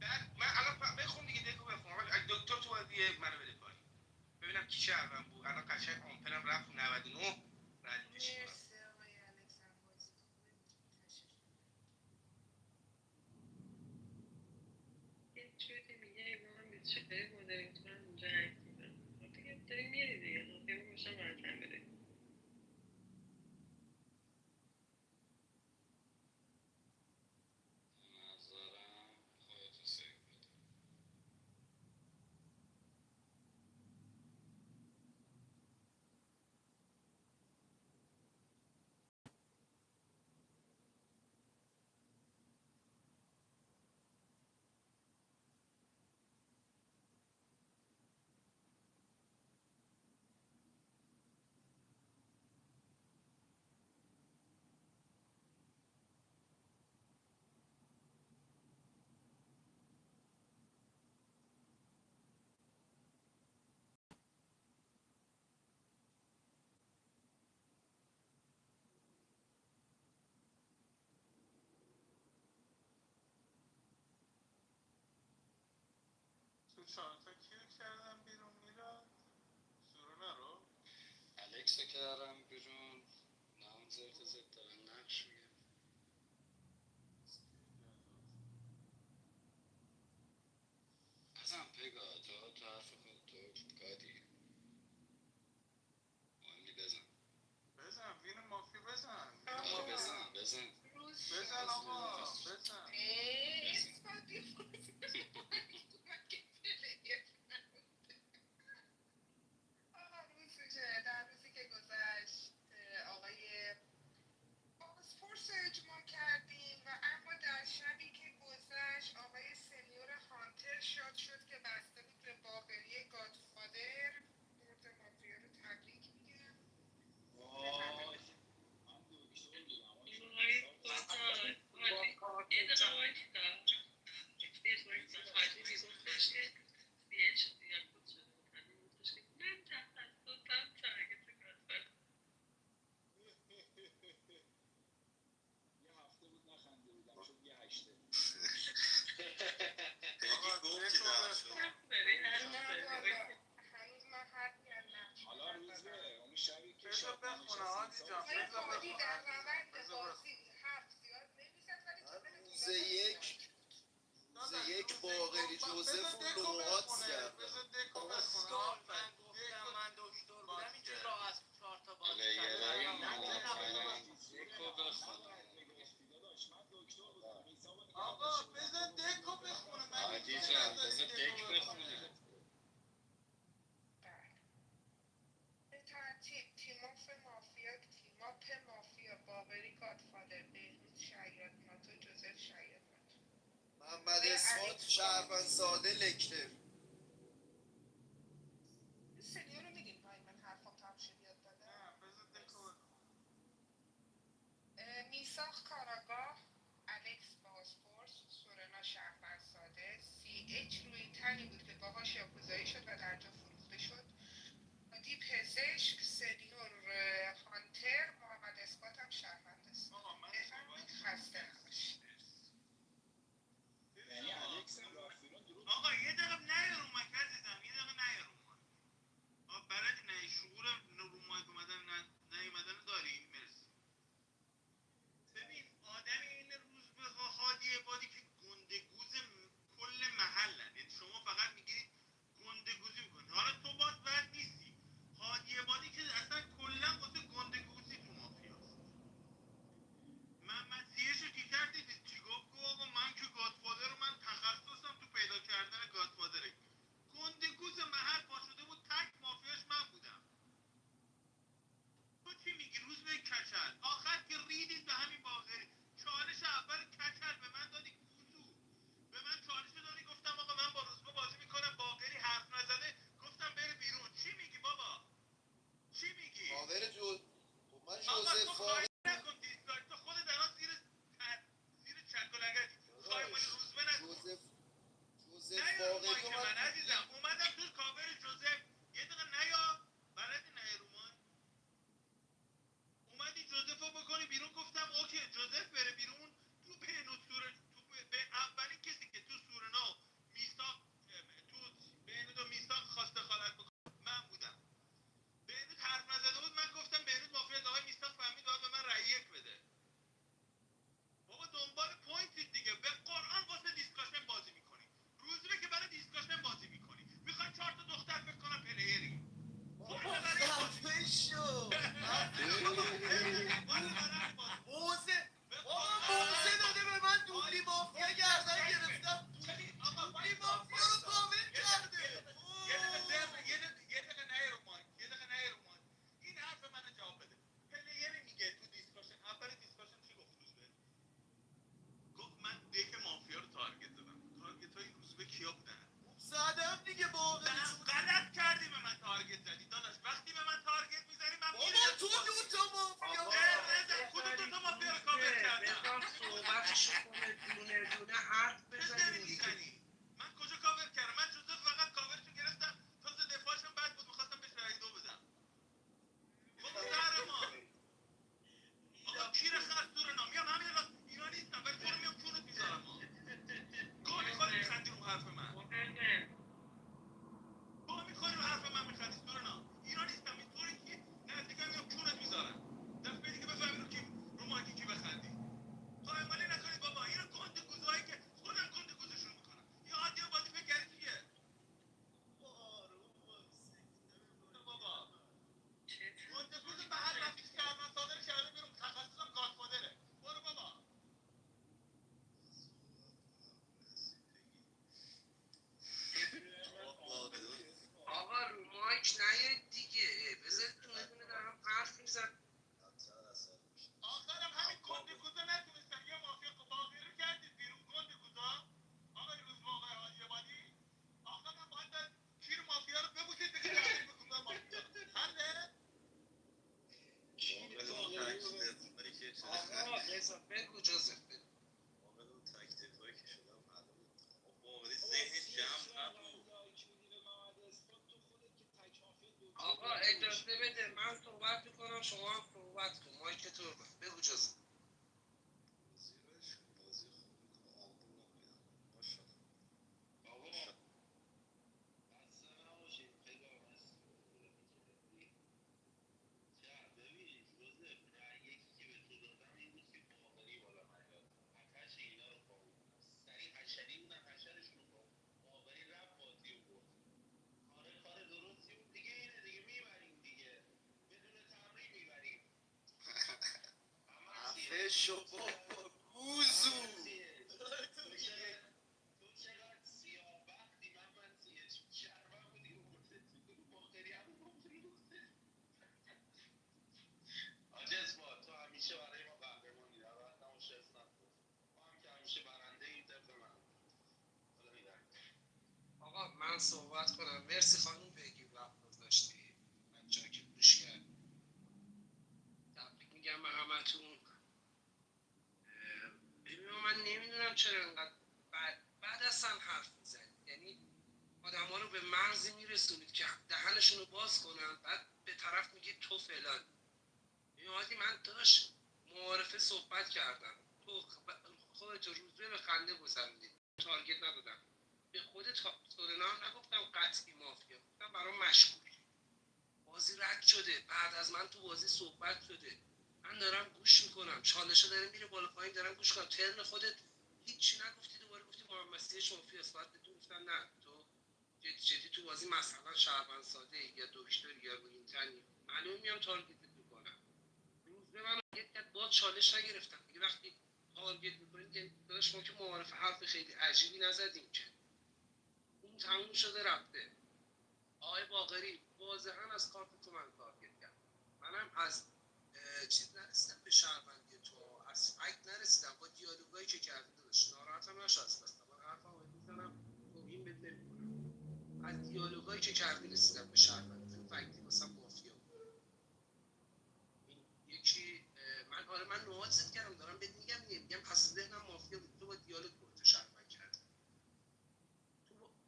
بعد من الان بخون دیگه دکو بخون. آقا دکتر تو بازی منو بده پایین ببینم کی شهروند بود. الان قشنگ آمپرم رفت 99 ردیفش کنم. مرسی آقای الکس هم بازی خوبه. تشکر. یه چیزی میگه اینا هم بیچاره مدیریتورم اونجا عکس میزنه. دیگه داری میری دیگه. مافیا باشم قطعا بره. نظرم خودتو سیف بده. تو 4 تا کیو کردم بیرون میلاد؟ سورنا رو؟ الکس رو کردم بیرون. نام زرت زد دارن نقش میگم. بزن پگاه تو حرف خود تو گادی. بزن بزن آقا بزن. در روزی که گذشت آقای بازپرس رو اجماع کردیم و اما در شبی که گذشت آقای سنیور هانتر شاد شد که بسته بود به باقری گادفادر. برد مافیا رو تبریک میگم. وای من دکتر بودم وای خدا یه دقیقه وایستا حاجی میگفتش که CH یا خود شده بود حاجی میگفتش که من تخصصم تارگت گادفادر. یه هفته بود نخنده بودم شد یه هشته. بگی گفتی هنوز من حرف میزنم. حالا روز به اون شبی که بذار شاد بخونه هادی جان بذار هادی در بخونه. روند بازی حرف زیاد نمیزد ولی روز یک باقری جوزف رو نوعات کرد. بذار دکو بخونه. من گفتم من دکتر بودم اینجا راه از 4 تا بازی پلیرهای کردم. معتبرم دکو بخونه. آقا بذار دکو بخونه. حاجی جان بذار دک بخونه. به ترتیب تیماپ مافیا باقری گادفادر بهروز شیاد ناتو جوزف شیاد ناتو محمد اثبات شهروند ساده لکتر. سنیور رو میدین پایین من حرفام تمام شد یاد دادم. نه بذار دکو بخونه. میساق کاراگاه، الکس بازپرس، سورنا شهروند ساده، CH روی تنی بود که باهاش یاکوزایی شد و در جا فروخته شد. هادی پزشک، سنیور هانتر، محمد اثبات هم شهروند است. بفرمایید خسته نباشید. یعنی الکس هم رفت بیرون دروغ. آقا یه دقیقه نیا رو مایک عزیزم. یه دقیقه نیا رو مایک. آقا بلدی نه شعور رو مایک اومدن نیومدن داری. مرسی. ببین آدمی این روز به هادی عبادی که گندگوز کل محلن. یعنی شما فقط میگیرید گندگوزی میکنید. حالا تو باز بد نیستی. هادی عبادی که اصلا کلا واسه گندگوزی تو مافیاست. محمد سیهش رو دیگر دیدید چی گفت؟ گفت آقا من که گادفادر رو من تخصصم تو پیدا کردن گادفادره. گندگوز محل پا شده بود تک مافیاش من بودم. تو چی میگی روز به کچل؟ آخر که ریدید به همین باقری. چالش اول کچل به من دادی کوزو. به من چالش دادی گفتم آقا من با روزبه بازی میکنم باقری حرف نزده گفتم بره بیرون. چی میگی بابا؟ چی میگی؟ باقر من آقا تو جوزف خواهی نکن دیسلایک. تو خود درست زیر چک و لگتی. خواهی مالی روزبه نکن. جوزف نیا رو باقری مایک رو من من عزیزم. اومدم تو کاور جوزف. یه دقیقه نیا. بلدی نیا رو مایک. اومدی جوزف رو بکنی بیرون گفتم اوکی جوزف بره بیرون. تو بهنود به اولین کسی که تو سورنا میساق تو بهنود و میساق خواسته خالت بکنه من بودم. بهنود حرف نزده بود من گفتم بهنود مافیا آقای میساق فهمید باید به من وایسا بگو جوزف بگو. عامل تک دفاعی که شدم معلومه. واقعی ذهن جمع نبود. آقا اجازه بده من صحبت میکنم شما هم صحبت کن. مایک تو رو بگو جوزف. بازی خوبی آمبول نمیدم. ماشاءالله. آقا خسته نباشید خیلی مرسی ببین جوزف رأی یکی که به تو دادم این بود که باقری بالا نیاد آتش اینا رو خوابوندم سریع حشری بودن حشرشون رو خوابوندم باقری رفت بازی رو برد کار درستی بود دیگه اینه دیگه میبریم دیگه بدون تمرین میبریم عفه شو بابا گوزو. تو چقدر سیاه بختی من شرمن بودی برده تو باقری همون رو فریخته حاج اثبات تو همیشه برای ما قهرمانی نباید نباشه اسناد ما هم که همیشه برنده این طبق من حالا میبریم آقا من صحبت کنم. مرسی خانم پیگی وقت گذاشتی بچه‌ها که گوش کرد. تبریک میگم به همتون. ببین من نمیدونم چرا انقدر بعد اصلا حرف میزنید. یعنی آدم ها رو به مرزی میرسونید که دهنشون رو باز کنن بعد به طرف میگید تو فلان. یادی من داشت معارفه صحبت کردم تو خودت روزه به خنده گذروندید تارگت ندادم به خود سورنا هم نگفتم قطعی مافیا گفتم برام مشکوک بازی رد شده بعد از من تو بازی صحبت شده من دارم گوش میکنم چالشه داره میره بالا پایین دارم گوش کنم ترن خودت هیچی نگفتی دوباره گفتی محمد سیه مافیاست بعد تو گفتن نه تو جدی تو بازی مثلا شهروند ساده یا دکتر یا روینتنی معلوم میام تارگت میکنم روز به من یک با چالش نگرفتم دیگه وقتی تارگت میکنید داداش ما که معارف حرف خیلی عجیبی نزدیم که اون تموم شده رفته آقای باقری واضحا از کارت تو من تارگت کرد منم از چیز نرسیدم به شهروندی تو از فکت نرسیدم با دیالوگایی که کردی داداش ناراحتم نشو از دستم من حرفم رو میزنم توهین بهت نمیکنم از دیالوگایی که کردی رسیدم به شهروندی تو فکتی واسم مافیا این یکی من نوازت کردم دارم بهت میگم پس ذهنم مافیا بود تو با دیالوگ خودت شهروند کردی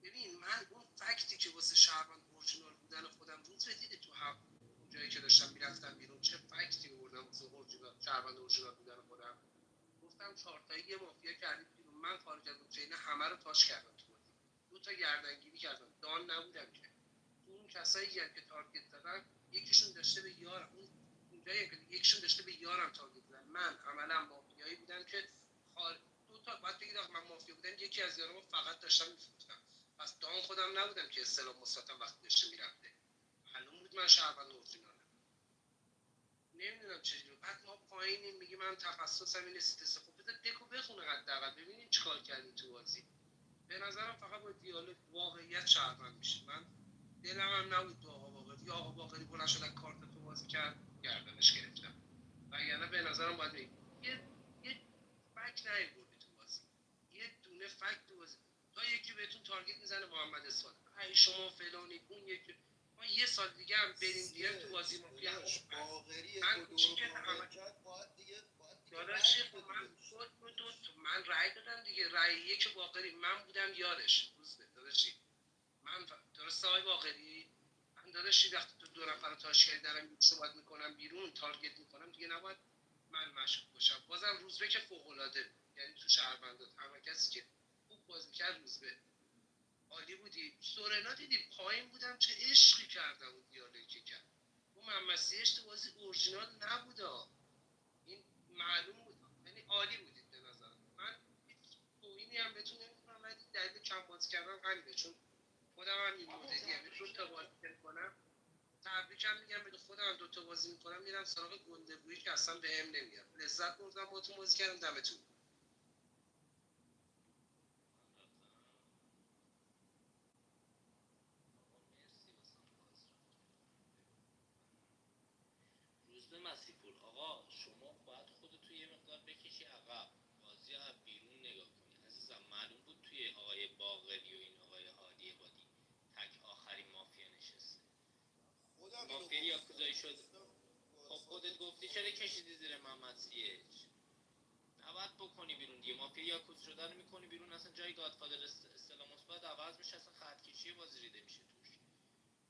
ببین من اون فکتی که واسه شهروند اورجینال بودن خودم روز دیدی تو هم اون جایی که داشتم میرفتم بیرون چه فکتی آوردم واسه اورجینال شهروند اورجینال بودن خودم گفتم چهار تایی یه مافیا کردید بیرون من خارج از اون چین همه رو تاچ کردم تو بازی دو تا گردنگیری کردم دان نبودم که تو اون کسایی که تارگت زدن یکیشون داشته به یارم اونجایی که یکیشون داشته به یارم تارگت زدن من عملا مافیایی بودم که دو تا بعد بگید آخه من مافیا بودم یکی از یارم فقط داشتم میفروختم پس دان خودم نبودم که اصطلاح مثبتم وقتی داشته میرفته معلوم بود من شهروند اورجینالم نمیدونم چجوری بعد ما پایینیم میگه من تخصصم اینه سیتسه خب بذار دکو بخونه حداقل ببینیم چیکار کردی تو بازی به نظرم فقط با دیالوگ واقعیت شهروند میشه من دلم هم نبود تو آقا باقری یا آقا باقری بلند شد کارت تو بازی کرد گردنش گرفتم وگرنه به نظرم باید یه فک نیوردی تو بازی یه دونه فک تو بازی تا یکی بهتون تارگت میزنه محمد اسفاد ای شما فلانی اون یکی ما یه سال دیگه هم بریم بیایم تو بازی مافیا باقری من چیکه همه داداش من رأی دادم دیگه رأی یک باقری من بودم یارش روز به داداشی من درسته های باقری من داداشی وقتی تو دو نفر رو تاش کردی دارم صحبت میکنم بیرون تارگت میکنم دیگه نباید من مشکوک باشم بازم روزبه که فوق العاده یعنی تو شهروندات همه کسی که خوب بازی کرد روزبه عالی بودی سورنا دیدی پایین بودم چه عشقی کردم اون دیالوگی کرد اون ممسیش تو بازی اورجینال نبودا این معلوم بود یعنی عالی بودید به نظر من هیچ توهینی هم بهتون نمی‌کنم ولی دلیل کم بازی کردن همینه چون خودم هم این مدلیه به دو تا بازی می‌کنم تبریکم میگم به خودم دو تا بازی می‌کنم میرم سراغ گندگویی که اصلا بهم نمیاد لذت بردم باهاتون بازی کردم دمتون روز به مسیحپور آقا شما باید خودتو یه مقدار بکشی عقب بازی از بیرون نگاه کنی عزیزم معلوم بود توی آقای باقری و این آقای هادی عبادی تک آخرین مافیا نشسته مافیا یاکوزایی شد خب خودت گفتی چرا کشیدی زیر محمد سیچ نباید بکنی بیرون دیگه. مافیا یاکوز شده رو میکنی بیرون، اصلا جای گادفادر استلام مثبت عوض میشه، اصلا خط کشی بازی ریده میشه توش.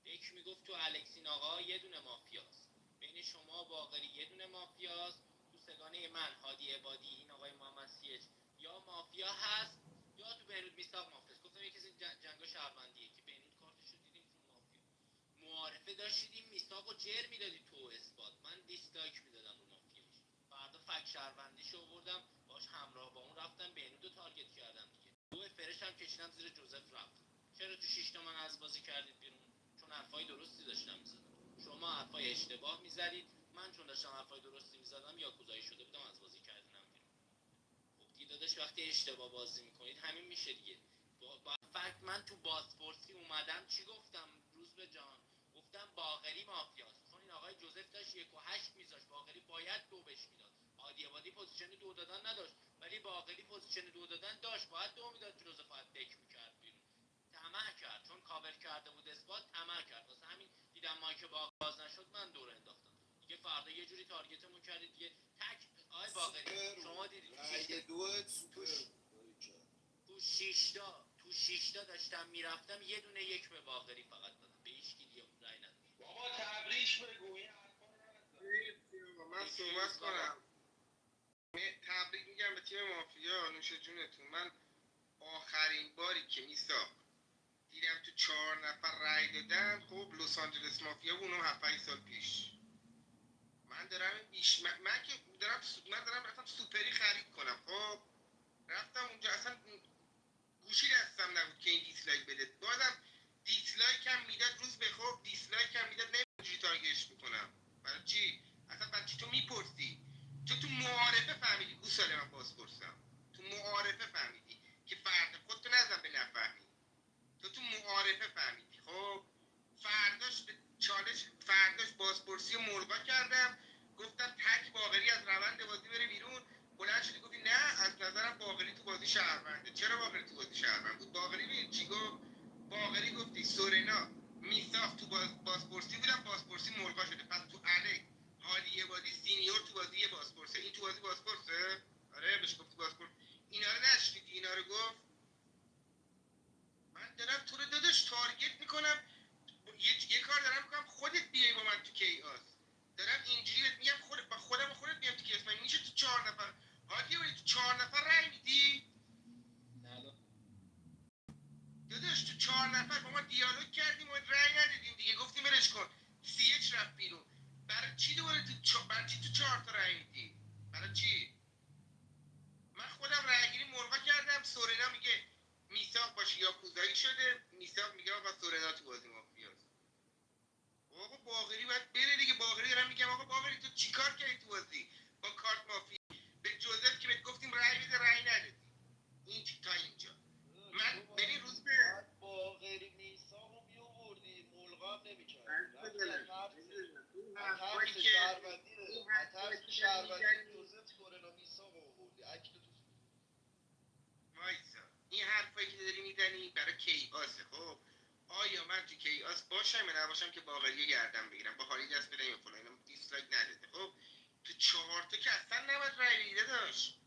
یک میگفت تو الکسین آقا یه دونه مافیاست، بین شما باقری یه دونه مافیاست، تو سگانه من هادی عبادی این آقای محمد سیچ یا مافیا هست یا تو بهروز میثاق مافیاست. گفتم یه کسی جنگا شهروندیه که بهروز کارتشو دیدیم تو مافیا معارفه داشتید این میثاقو جر میدادی تو اثبات، من دیسلایک میدادم رو مافیاش. فردا فک شهروندیشو آوردم باش همراه با اون رفتم بهنودو تارگت کردم دیگه. دو فرش هم کشیدم زیر جوزف رفت. چرا تو 6 تا من از بازی کردید بیرون؟ چون حرفای درستی داشتم میزدم. شما حرفای اشتباه میزدید، من چون داشتم حرفای درستی میزدم یاکوزایی شده بودم از بازی کردنم بیرون. خب دیگه داداش وقتی اشتباه بازی میکنید همین میشه دیگه. با فکت من تو بازپرسی اومدم چی گفتم روز به جان؟ گفتم باقری مافیاست، چون این آقای جوزف داشت 1 و 8 میذاشت، باقری باید 2 بهش میداد. هادی عبادی پوزیشن 2 دادن نداشت، ولی باقری پوزیشن 2 دادن داشت، باید 2 میداد. جوزف باید دک میکرد بیرون، طمع کرد، چون کاور کرده بود اثبات، طمع کرد. واسه همین دیدم مایک باز نشد من دور انداختم دیگه. فردا یه جوری تارگتمون کردید دیگه. تک آقای باقری شما دیدید رأی دوت سوپر تو 6 تا داشتم میرفتم یه دونه یک به باقری فقط دادم، به هیچ کی دیگه رأی ندادم. بابا تبریک بگو این حرفا رو من صحبت کنم. تبریک میگم به تیم مافیا، نوش جونتون. من آخرین باری که میساق دیدم تو 4 نفر رأی دادن، خب لس آنجلس مافیا بود، اونم 7 سال پیش. من دارم من دارم رفتم سوپری خرید کنم. خب رفتم اونجا، اصلا گوشی دستم نبود که این دیسلایک بده. بازم دیسلایک هم میداد، روز به خوب دیسلایک هم میداد، نمیدونی تارگتش میکنم برای چی. اصلا برای چی تو میپرسی؟ تو معارفه فهمیدی گوساله من باز پرسم، تو معارفه فهمیدی که فرد خودتو نزن به نفهمی. تو معارفه فهمیدی. خب فرداش به فرداش بازپرسی و ملغا کردم، گفتم تک باقری از روند بازی بره بیرون. بلند شدی گفتی نه از نظرم باقری تو بازی شهرونده. چرا باقری تو بازی شهروند بود؟ باقری ببین چی گفت. باقری گفتی سورنا میساخت تو بازپرسی بودن، بازپرسی ملغا شده، پس تو الک هادی عبادی سینیور تو بازی یه بازپرسه، این تو بازی بازپرسه. آره بهش گفتی بازپرس. اینا رو نشنیدی؟ اینا رو گفت. من دارم تو رو داداش تارگت میکنم، یه کار دارم میکنم خودت بیای با من تو کیاس. دارم اینجوری بهت میگم خودت بیام تو کیاس. من میشه تو 4 نفر هادی تو 4 نفر رأی میدی؟ داداش تو 4 نفر با ما دیالوگ کردیم و رأی ندادیم دیگه، گفتیم برش کن. CH رفت بیرون. برای چی دوباره برای چی تو 4 تا رأی میدی؟ برای چی؟ من خودم رأیگیری ملغا کردم. سورنا میگه میثاق باشه یا کوزایی شده، میثاق میگه آقا سورنا تو بازی مافیاست. آقا باقری باید بره دیگه. باقری دارم میگم آقا باقری تو چیکار کردی تو بازی با کارت مافیا؟ به جوزف که بهت گفتیم رأی بده رأی ندادی. این تا اینجا. من ببین روز به باقری میثاقو میآوردی ملغا هم نمی‌کردی. ترس شهروندی جوزف سورنا میثاقو آوردی. اکت تو وایسا، این حرفایی که داری میزنی برای کیاسه. خب آیا من تو کیاس باشم یا نباشم که باقری گردم بگیرم با حالی دست بدم یا فلان دیسلایک نداده؟ خب تو 4 تا که اصلا نباید رأی بده داشت.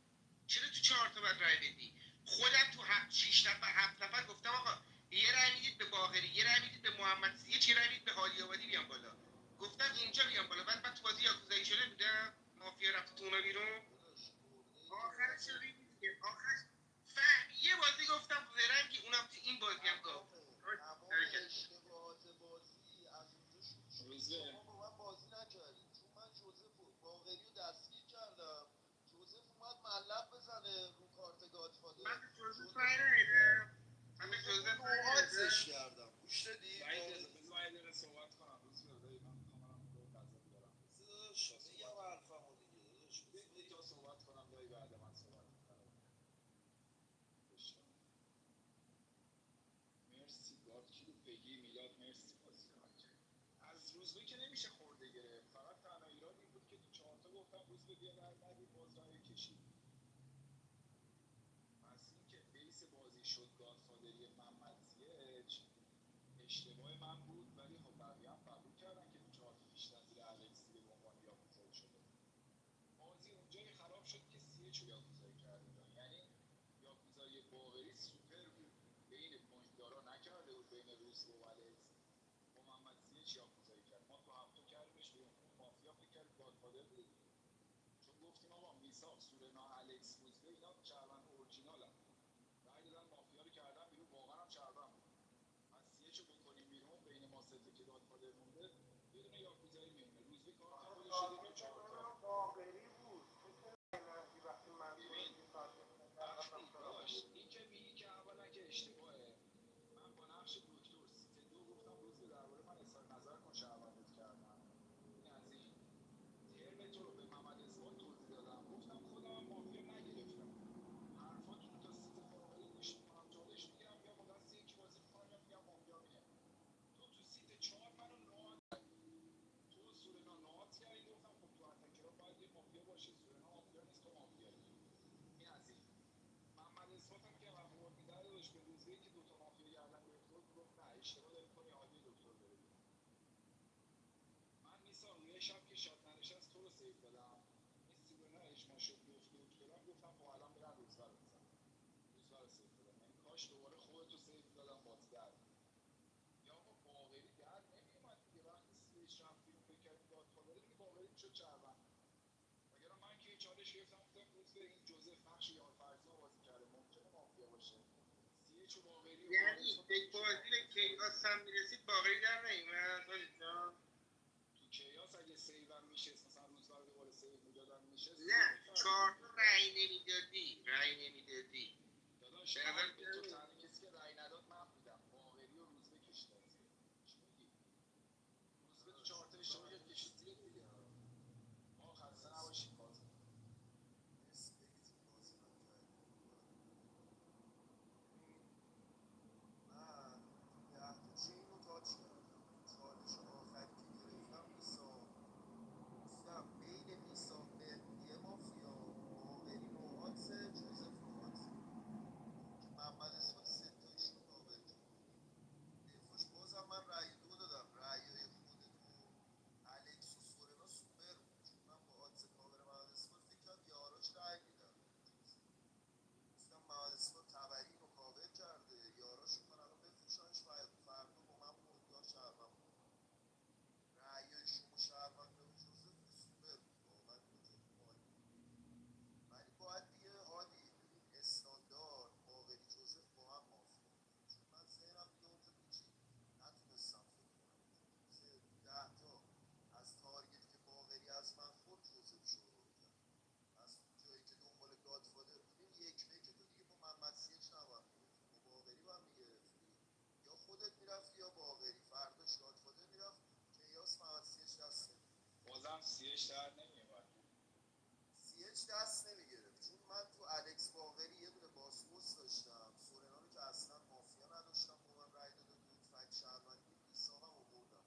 چرا تو 4 تا باید رأی بدی؟ خودم تو 6 نفر 7 نفر گفتم آقا یه رأی میدید به باقری، یه رأی میدید به محمد سیه، یه رأی میدید به حالی آبادی بیام بالا. گفتم اینجا بیام بالا. بعد من تو بازی یاکوزایی شده بودم، مافیا رفت تو اونا بیرون. آخرش شدی دیگه. آخرش یه بازی گفتم زرنگی، اونم تو این بازی هم گفت. اشتباهات بازی از اونجا شروع شد. شما با من بازی نکردید، چون من جوزف و باقری رو دستگیر کردم. جوزف اومد ملق بزنه رو کارت گادفادر. من به جوزف رای ندادم. من به جوزف نوعاتش کردم. گوش دادی؟ بذار یه صحبت کنم. روز به دایی من میخوام برم غذا بیارم. میگم حرفمو دیگه داداش. بگو تا صحبت کنم دایی، بعد من صحبت کنم. مرسی گادکیو پگی میلاد، مرسی بازی رو از روزبه که نمیشه خورده گرفت. فقط تنها ایراد این بود که تو 4 تا گفتم روزبه بیا رای ندید، باز رای کشید. پس این که بیس بازی شد گادفادری محمد زیچ اشتباه من بود، ولی خب بقیه هم قبول کردن که تو 4 تا کشیدن زیر الکس دیگه به عنوان یاکوزایی شده. بازی اونجایی خراب شد که CH رو یاکوزایی روزبه و الکس با محمد سیچ یاکوزایی کرد. ما تو هفته کردیمش بیرون، اون مافیا فکر کرد گادفادر بود دیگه. چون گفتیم آقا میساق سورنا الکس روزبه اینا شهروند اورجینالن، رای دادن مافیا رو کردن بیرون، واقعا هم شهروند بود. پس سیچ رو بکنیم بیرون، بین ما سه تا که گادفادر مونده یه دونه یاکوزایی میمونه. روزبه کارت خودش رو دیگه 4 تا باقری بود وقتی من ببین وقتی داشت این که میگی که اولا که اشتباهه. من با نقش دکتر سیت 2 گفتم روز به درباره من اظهار نظر کن، شهروندت کردم. این از این ترم تو رو به محمد اثبات توضیح دادم، گفتم خودم هم مافیا نگرفتم، حرفاتون رو تا سیت فاقری گوش میکنم، چالش میگیرم یا با دست یکی بازی میکنم یا میگم مافیا میاد. تو سیت 4 منو نوعات تو سورنا نوعات کردی، گفتم خب تو اتکرا باید یه مافیا باشه، سورنا مافیا نیست تو مافیایی. این از این محمد اثبات هم که قبول می‌داره داشت به روزی که دو تا مافیا گردن گرفته بود گفت نه اشتباه داری می‌کنی، عادی دکتر بره بیرون. من میساق یه شب که شاد ننشست تو رو سیو دادم، این سیگنال اجماع شد گفت دکترم، گفتم خب الان برن روزبه رو بزنم، روزبه رو سیو دادم. یعنی کاش دوباره خودتو سیو دادم بازی در می‌اومد. یا آقا باقری در نمیومد دیگه، وقتی سیش رفت بیرون فکر کردیم گادفادر دیگه باقری میشد شهروند. وگرنه من که چالش گرفتم گفتم روز به این جوزف نقش یار فرضی بازی کرده، ممکنه مافیا باشه. سیچ و باقری و یعنی یک بازی بازی به کیاس هم میرسید باقری در نیومد جان. تو کیاس اگه سیوم میشست مثلا روزبه رو دوباره سیو میدادن میشست نه 4 تا رأی نمیدادی داداش من به تو تنها کسی که رأی نداد من بودم، باقری و روزبه کشیدن زیر. چی میگی؟ روزبه تو 4 تا اشتباه کرد کشید زیر دیگه. ما خسته نباشید بازی. من یه هفته چین رو تاچ کردم. چالش آخری که گرفتم میساق، گفتم بین میساق بهنودی مافیا، باقری نوعاتسه، جوزف نوعاتسه که محمد اثبات سه تایشون رو کاور کرد. دفاعش بازم من رأی دو دادم، رأیای خودت و الکس و سورنا سوپر بود، چون من با آدز کاور محمد اثبات فکر کردم یاراش رأی میدن. گفتم محمد اثبات تبری رو کاور کرده، یاراش من الان بفروشنش، فردا با من مردار شهروند بود. رأیای شما شهرونده و جوزف که سوپر بود، واقعا دوتاتون عالی بود. ولی باید دیگه هادی ببین استاندارد باقری جوزف با هم مافیا بودن، چون من ذهنم دیگه اونجا پیچید، نتونستم فکر کنم. تو 10 تا از تارگت که باقری از من خورد جوزف شروع کرد. از جایی که دنبال گادفادر بودیم یک به که تو دیگه با محمد سیچ نباید میگرفتی، با باقری باید میگرفتی، یا خودت میرفتی یا باقری، فرداش گادفادر میرفت کیاس محمد سیچ دست نمیگرفت. بازم سیش در نمیومد. سیچ دست نمیگرفت چون من تو الکس باقری یه دونه باسپورس داشتم، سورنا رو که اصلا مافیا نداشتم، با من رای داده بود، فک شهروندی میساقم آوردم.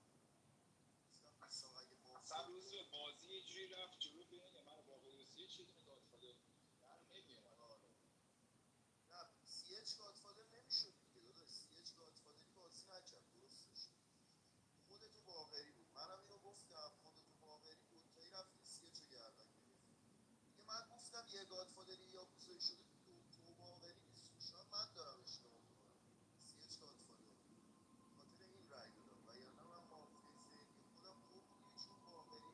گفتم میساق اگه اصلا مافیا روز باشه. به بازی یه جوری رفت جلو بین من و باقری و سیچ یه دونه گادفادر در نمیومد. آره نه سی اچ گادفادر نمیشد دیگه داداش، سی اچ گادفادری بازی نکرد درستش. خودتو باقری بود، منم اینو گفتم، خودتو باقری دوتایی رفتیم سی اچ رو گردن گرفتیم دیگه. من گفتم یه گادفادری یا کوزایی شده تو باقری نیست، شاید من دارم اشتباه میکنم، سی اچ گادفادر بود، خاطر این رای دادم. وگرنه من مافیای ذهنی خودم تو بودی، چون باقری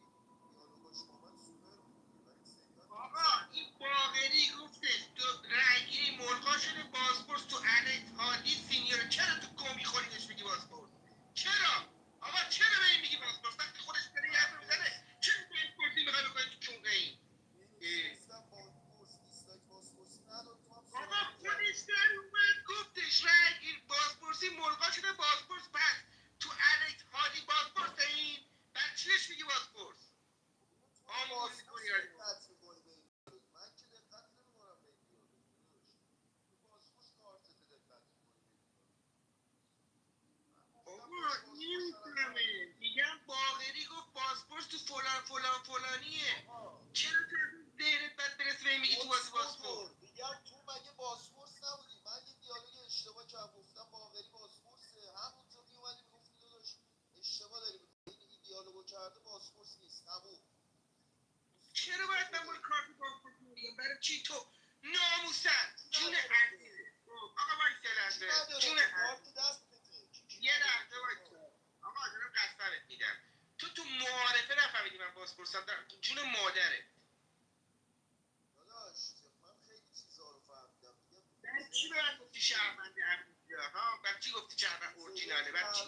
دیالوگاش با من سوپر بود دیگه، ولی ذهنیت آقا این باقری گفتش رأیگیری ملغا شده بازپرس تو الکس هادی سینیور، چرا تو گو میخوری بهش میگی بازپرس؟ چرا؟ آقا چرا به این میگی بازپرس وقتی خودش داره یه حرف میزنه؟ چرا بازپرسی میخوای بکنی تو چونقه این؟ گفتم باسپورس دیسلایک باسپورسی نداد، تو هم آقا سورنا رو خودش زدی. در اومد گفتش رأیگیر بازپرسی ملغا شده بازپرس، پس تو الکس هادی بازپرس این بر چیش میگی بازپرس؟ آمبول میکنی دقت میکنی به این دیالوگ، من که دقت نمیکنم به این دیالوگ داداش، تو باسپورس کارتت دقت میکنی به این دیالوگ. آقا نمیفهمه، میگم باقری گفت بازپرس تو فلان فلان فلانیه، چرا تو ذهنت باید برسه به این میگی تو بازی بازپرس؟ میگم تو مگه باسپورس نبودی؟ من یه دیالوگ اشتباه کردم، گفتم باقری باسپورسه، همونجا میومدی میگفتی داداش اشتباه داری میکنی، این دیالوگو کرده باسپورس نیست، تموم. چرا باید من باید کارت بازپرس میگم؟ برای چی تو ناموسن جون عزیزه؟ آقا وایس یه لحظه، جون عزیزه یه مثلا جون مادره داداش من خیلی چیزا رو فهمیدم دیگه. بعد چی به من گفتی شهروند عبودی ها؟ بعد چی گفتی شهروند اورجیناله؟ بعد چی؟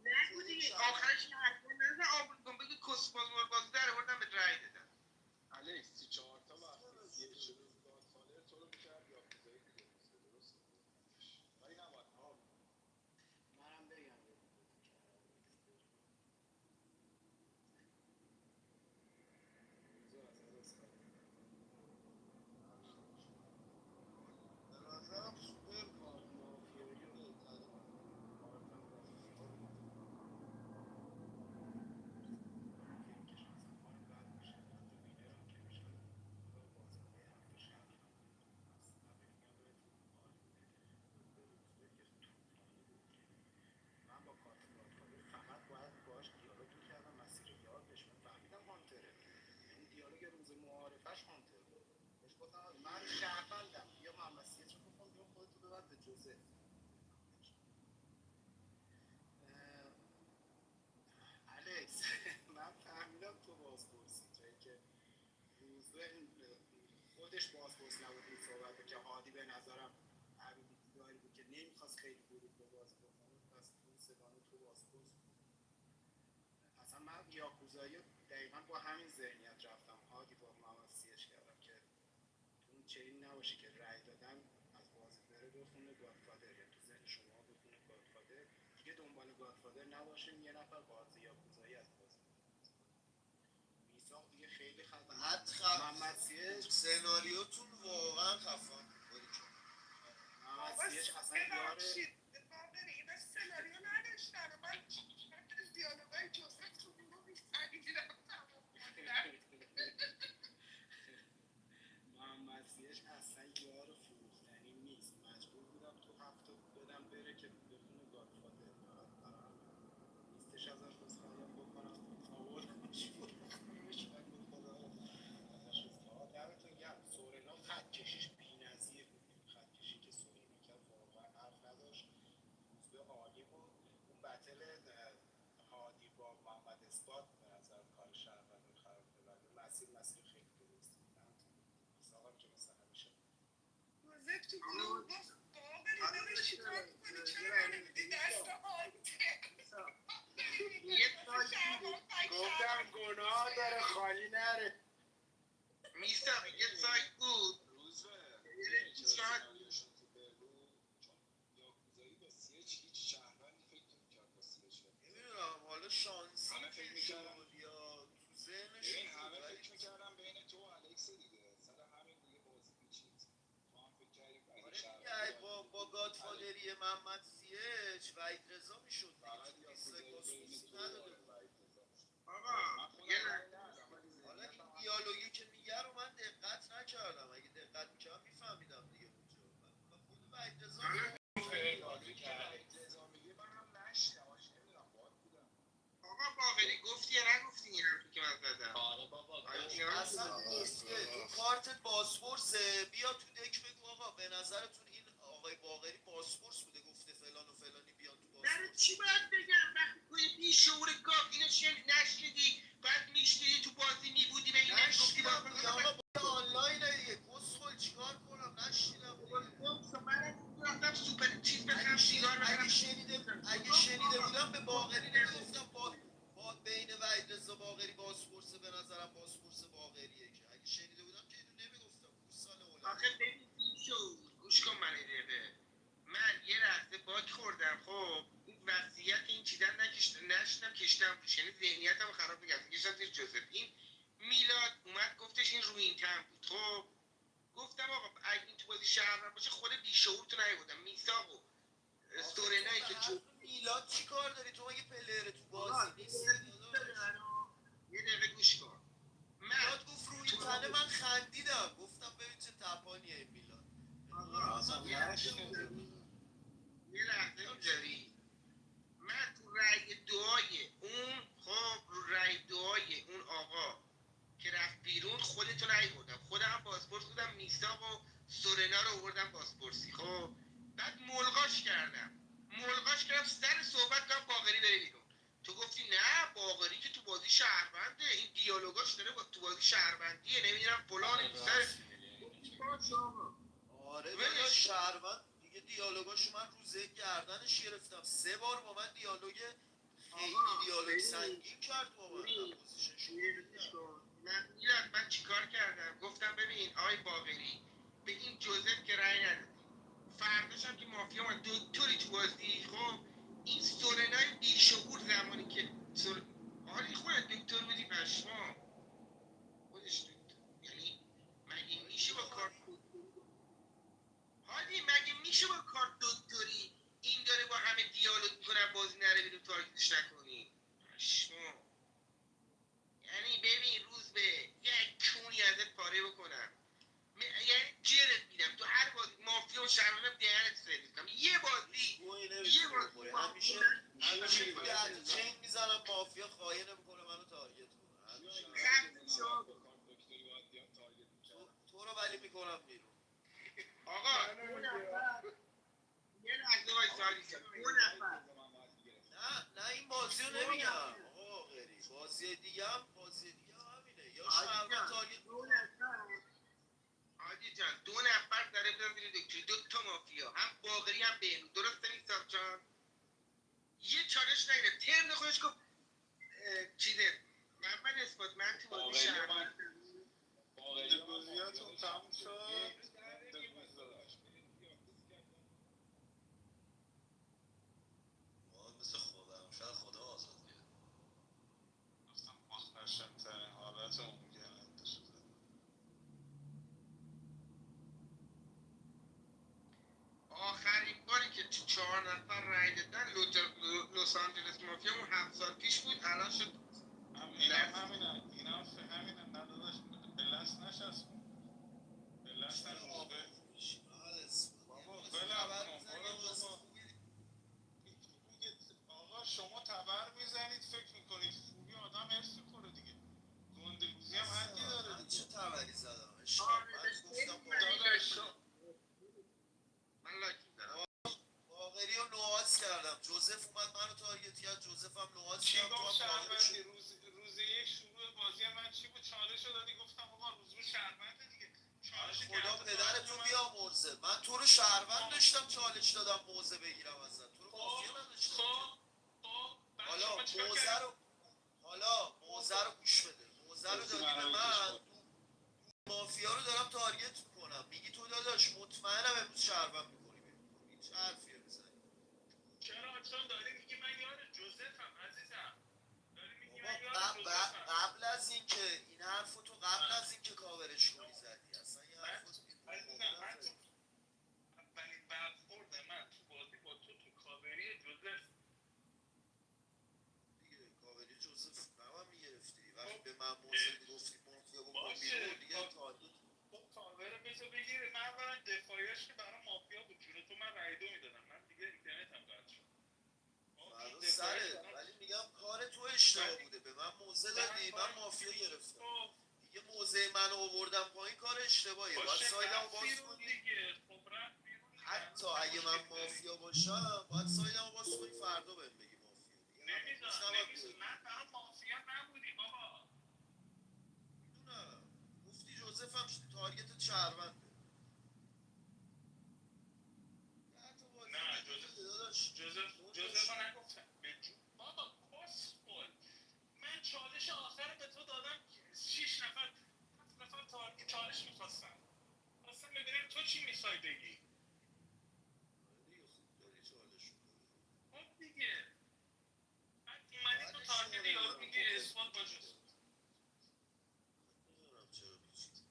نگو دیگه آخرش یه حرفا نزن آمون کن بگی کسپاز مرباز در آوردم به رای دادم. الکس 34 تا وقتی یه شروع گادفادر تو رو میکرد یا کوزایی دیگه درست ولی نباید ها منم بگم به نظرم سوپر کارت مافیایی رو زده. من با کارت گادفادر فقط باید باهاش دیالوگ میکردم مسیر یار بهش من فهمیدم هانتره. این دیالوگ روز معارفش هانتر بود. بهش گفتم من شهروندم یا محمد سیچ بکن یا خودتو ببر به جوزف. الکس من فهمیدم تو بازپرسی جایی که روزبه خودش بازپرس نبود این صحبت که هادی به نظرم داری بود که نمیخواست خیلی ورود به بازی بکنه پس اون سگانه تو بازپرس اصلا من یاکوزایی دقیقا با همین ذهنیت رفتم هادی با محمد سیش کردم که تو اون چین نباشه که رأی دادن از بازی بره بخونه گادفادر یا تو ذهن شما بخونه گادفادر دیگه دنبال گادفادر نباشیم یه نفر بازی یاکوزایی از بازی میساق دیگه خیلی خطر محمد سیش سناریوتون واقعا خفن. محمد سیش اصلا یاره اینا سناریو نداشتن و من از دیالوگای جوزف تو گروه می‌خندیدم. محمد سیش اصلا یار فروختنی نیست مجبور بودم تو هفته بدم بره که بخونه گادفادر نیستش ازش بسخواهیم بکنم آوردمش بخونمش و گفت خدا دمتون گرم سورنا خط کشیش بی‌نظیر بود خط کشی که سورنا کرد واقعا حرف نداشت روزبه عالی بود اون بتل هادی با محمد اثبات به نظر کار شهروند رو خراب کرد مسیر خیلی درستی میساقم که مثل همیشه جوزف تو گروه گفت بابا داداش چیکار می‌کنی چرا نمی‌دی دست گفتم گناه داره خالی نره میساق یه سایت بود روزبه شاید تو برلو چون یاکوزایی با سیچ هیچ شهروندی فکر نمی‌کرد با سیچ نمیدونم حالا شانسی همه فکر می‌کردن یا تو ذهنشون همه بود، ولی فکر می‌کردن بین تو و الکس دیگه سر همین دیگه بازی پیچید تو هم فکر کردی آره دیگه با گادفادری محمد سیچ وحید رضا میشد فقط یاکوزایی بازپرسی نداده بود. آقا یه حالا این دیالوگی که میگه رو من دقت نکردم اگه دقت میکردم میفهمیدم دیگه اونجا من خود وحید رضا آقا باقری گفتی یا نگفتی این حرفی که من زدم؟ آره بابا اصلا نیسته تو کارت بازپرسه بیا تو دک بگو آقا به نظرتون این آقای باقری بازپرس بوده گفته فلان و فلانی بیان تو برای بازپرس چی باید بگم وقتی توی بیشعور گاف اینو نشنیدی بعد میشنیدی تو بازی میبودی به این نگفتی نشیدم دیگه آقا با آنلاینه دیگه کسخل چیکار کنم نشیدم رفتم سوپر چیز بخرم سیگار بخرم اگه شنیده بودم به باقری نمیگفتم با بین وحید رضا باقری بازپرس به نظرم بازپرس باقریه که اگه شنیده بودم که اینو نمیگفتم گوساله آخه ببین گوش کن من این دقیقه من یه لحظه باک خوردم خب این وضعیت این چیزا نشدم کشتم روش یعنی ذهنیتم خراب می‌کرد کشتم زیر جوزف این میلاد اومد گفتش این رو این تن بود خب گفتم آقا اگه این تو بازی شهر باشه خود بیشعورتو نیاوردم میثاق و استورنایی که میلاد چی کار داری تو مگه پلیر تو بازی نیستی یه دقیقه گوش کن میلاد گفت رو این تنه من خندیدم گفتم ببین چه تپانیه این میلاد یه لحظه میذاری من تو رأی دعای اون خب رو رأی دعای اون آقا که رفت بیرون خودتو نیاوردم خودم پاسپورت بودم میثاق و سورنا رو آوردم پاسپورتی خب بعد ملغاش کردم سر صحبت کردم باقری بره بیرون تو گفتی نه باقری که تو بازی شهرونده، این دیالوگاش داره با تو بازی شهروندیه، نمیدونم فلان آره داداش شهروند دیگه. دیالوگاشو من روزه گردنش گرفتم 3 بار با من دیالوگ خیلی دیالوگ سنگین کرد با من چیکار کردم؟ گفتم ببین آقای باقری به این جوزف که رأی ندادی، فرداش هم که مافیا من دکتری تو بازی، خب این سورنای بیشعور زمانی که آره خودت دکتر بودی پشما خودش دکتر، یعنی مگه میشه با کارت هادی مگه میشه با کارت دکتری این داره با همه دیالوگ میکنه بازی نره بیرون تارگتش نکنی پشما. یعنی ببین روز به یک کونی ازت پاره بکنم، یعنی جرت میدم تو هر بازی مافیا و شهروندم دهنت سرویس کنم. یه بازی همیشه تو چین میزنم مافیا خواهی نمیکنه منو تارگت کنه. تو رو ولی میکنم بیرون. آقا یه لحظه وایسا، نه این بازی رو نمیگم آقا غری، بازی دیگه هم همینه، یا شهروند تارگت عادی جان 2 نفر داره بدن زیر دکتری، 2 تا مافیا، هم باقری هم بهنود، درسته نیست جان؟ یه چالش نگیره ترن خودش گفت چیزه محمد اثبات من تو بازی شهروند بازیاتون تموم شد. مثل خودم شاید خدا آزاد کرد. گفتم مخنشن‌ترین حالت ممکنه شده. آخرین باری که 4 نفر رای دادن لس آنجلس مافیا اون 7 سال پیش بود، الان شد همینم نداداش بلست نشست بلست روزبه بابا بلم آقا شما تبر میزنید فکر میکنید خوبی آدم ارث میکنه دیگه، گندگوزی هم حدی داره دیگه. چه تبری زدم من گفتم داداش من لایک میدم باقری رو نوعاز کردم، جوزف اومد منو تارگت کرد، جوزف هم نوعاز چی کرد. گفت شهروندی روز یک شروع بازی من چی بود؟ چالش رو دادی گفتم آقا روز رو شهرونده دیگه. خدا پدرتو بیامرزه، من تو رو شهروند داشتم چالش دادم موزه بگیرم ازت، تو رو مافیا نداشتم. حالا موزه رو گوش بده، موزه رو دادی به من، مافیا رو دارم تارگت میکنم، میگی تو داداش مطمئنم امروز شهروند میکنی بیرون. این چه حرفیه میزنی؟ چرا چون داری میگی من یار جوزفم عزیزم، داری میگی من یار بابا جوزفم. قبل از اینکه این حرفو تو قبل از اینکه کاورش کنی زدی، اصلا یه حرفو عزیزم من تو اولین برخورد من تو بازی با تو کاوری جوزف دیگه، کاوری جوزف نباید میگرفتی وقتی به من موزه میگفتی مافیا بکن بیرون دیگه تارگت. خب کاور بذار بگیره. من اولا دفاعیش که برای مافیا بود، جون تو من رای 2 میدادم، من دیگه اینترنتم قطع شد. فردا سره، ولی میگم کار تو اشتباه بوده، به من موزه دادی من مافیا گرفتم دیگه، موزه منو آوردم پایین کار اشتباهیه، باید سایدمو باز کنی. حتی اگه من مافیا باشم باید سایدمو باز کنی فردا بهم بگی مافیا. نمیزن من برای مافیا نبودی بابا. میدونم گفتی جوزف هم تارگت شهرونده. نه جوزف رو نگفتم بابا کس خود. من چالش آخر به تو دادم 6 نفر 7 نفر تارگت چالش میخواستم، اصلا ببینم تو چی میخوای بگی. خب دیگه من اومدی تو تارگت یارو میگی اثبات با جوزف. نمیدونم چرا پیچید.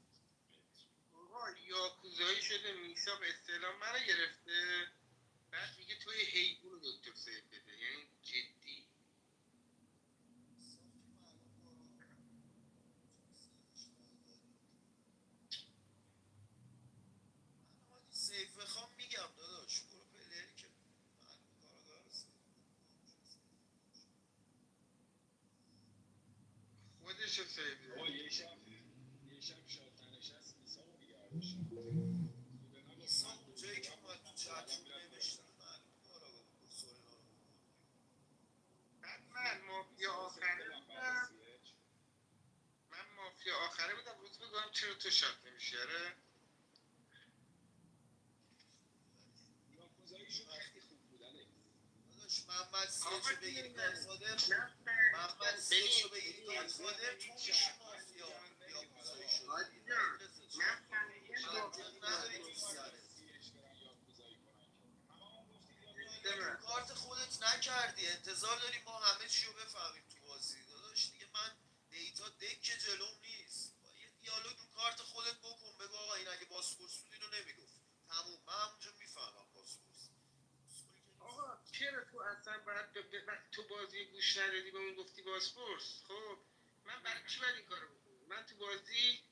آقا یاکوزایی شده میساق استعلام منو گرفته، بعد میگه توی حیوان دکتر سیف بده، یعنی جدی. سیف بخوام میگم داداش، برو پلری که معلوم کارگاه هست خودشو سیف بده. یه شب شاد ننشست میساقو بیدار میساق اونجایی که اومد تو چتون نوشتن معلوم کارگاه بود، سورنا رو بعد من مافیا آخره بودم چرا تو شات نمیشی؟ آره یاکوزاییشون خیلی خوب بود الکس. داداش محمد سیچو بگیری گادفادر، محمد سیچو بگیری گادفادر تو میشی مافیا یاکوزایی شد. نداری تو سرت. تو کارت خودت نکردی، انتظار داری ما همه چی رو بفهمیم تو بازی. داداش دیگه من دیتا دک جلوم نیست، با یه دیالوگ رو کارت خودت بکن، بگو آقا این اگه باسپورس بود اینو نمیگفت، تموم. من همونجا میفهمم باسپورس. آقا چرا تو اصلا باید تو بازی گوش ندادی به اون گفتی باسپورس؟ خب من برای چی باید این کارو بکنم؟ من تو بازی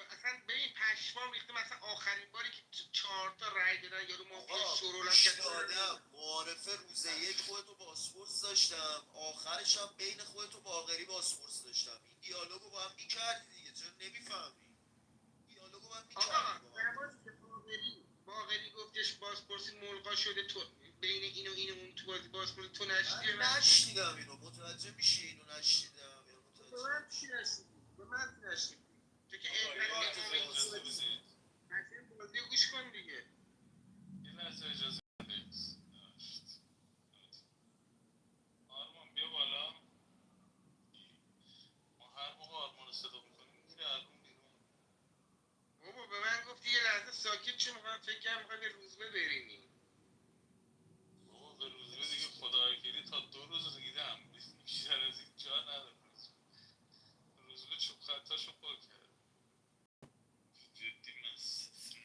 اصلا به این پشمام ریخته، مثلا آخرین باری که 4 تا رای دادن یارو مافیا شورولم دادم معارفه روز یک خودتو باسپورس داشتم، آخرش هم بین خودتو باقری باسپورس داشتم. این دیالوگو با هم میکردی دیگه، چرا نمیفهمی؟ دیالوگو با هم میکردی. آقا باقری گفتش باسپورسی ملغا شده، تو بین این و اون تو بازی باسپورس تو نشیدی؟ من نشیدم اینو، متوجه میشی اینو نشیدم یا به من چی نشیدی؟ به من چی نشیدی؟ تو که اینقدر بازی گوش کن دیگه. یه لحظه اجازه بده. آرمان بیا بالا. ما هر موقع آرمان رو صدا میکنیم میره آرمان بیرون. بابا به من گفتی یه لحظه ساکت چه میخوام، فکر کنم میخوای به روزبه برینی. بابا به روزبه دیگه خدا وکیلی تا 2 روز دیدم، بیشتر از این جا نداره. روزبه چوب خطاشو پاک کرد. جدی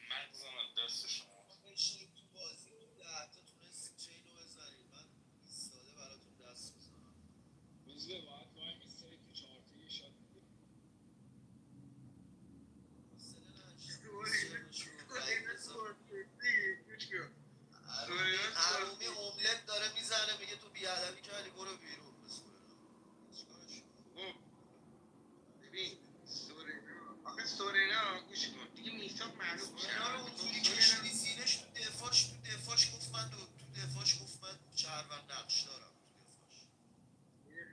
مغزم از دست شما. بشینیم تو بازی تو 10 تا تونستیم چینو بزنیم، من ایستاده براتون دست بزنم. روزبه باید وای میستاری تو 4 تا یه شات میدیم. حرومی اوملت داره میزنه، میگه تو بیادبی کردی برو بیرون. ببین سورنا گوش کن دیگه، میثاق معلوم میشه. سورنا رو اونجوری کشیدی زیرش، تو دفاعش گفت من شهروند نقش دارم.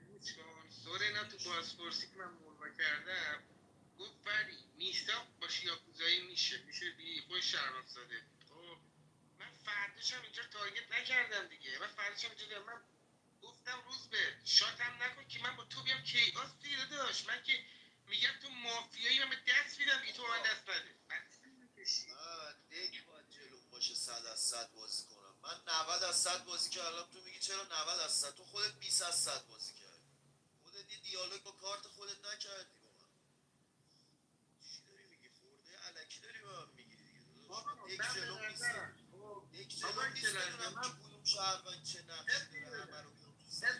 گوش کن سورنا تو بازپرسی که من ملغا کردم گفت ولی میثاق باشه یاکوزایی میشه بی خود شهروند ساده. خب من فرداش هم اینجا تارگت نکردم دیگه، من فرداش هم اینجا من گفتم روز به شاتم نکن که من با تو بیام کیاس دیگه داشت. من که میگم تو مافیایی من به دست میدم دیگه، تو من دست نده. من دیگه باید جلوم باشه 100% بازی کنم. من 90% بازی کردم، تو میگی چرا 90%؟ تو خودت 20% بازی کردی، خودت یه دیالوگ با کارت خودت نکردی با من. چی داری میگی؟ خورده الکی داری به من میگی دیگه. یک جلوم نیست بدونم که کدوم شهروند چه نقشی داره، همه رو بیام تو سینم.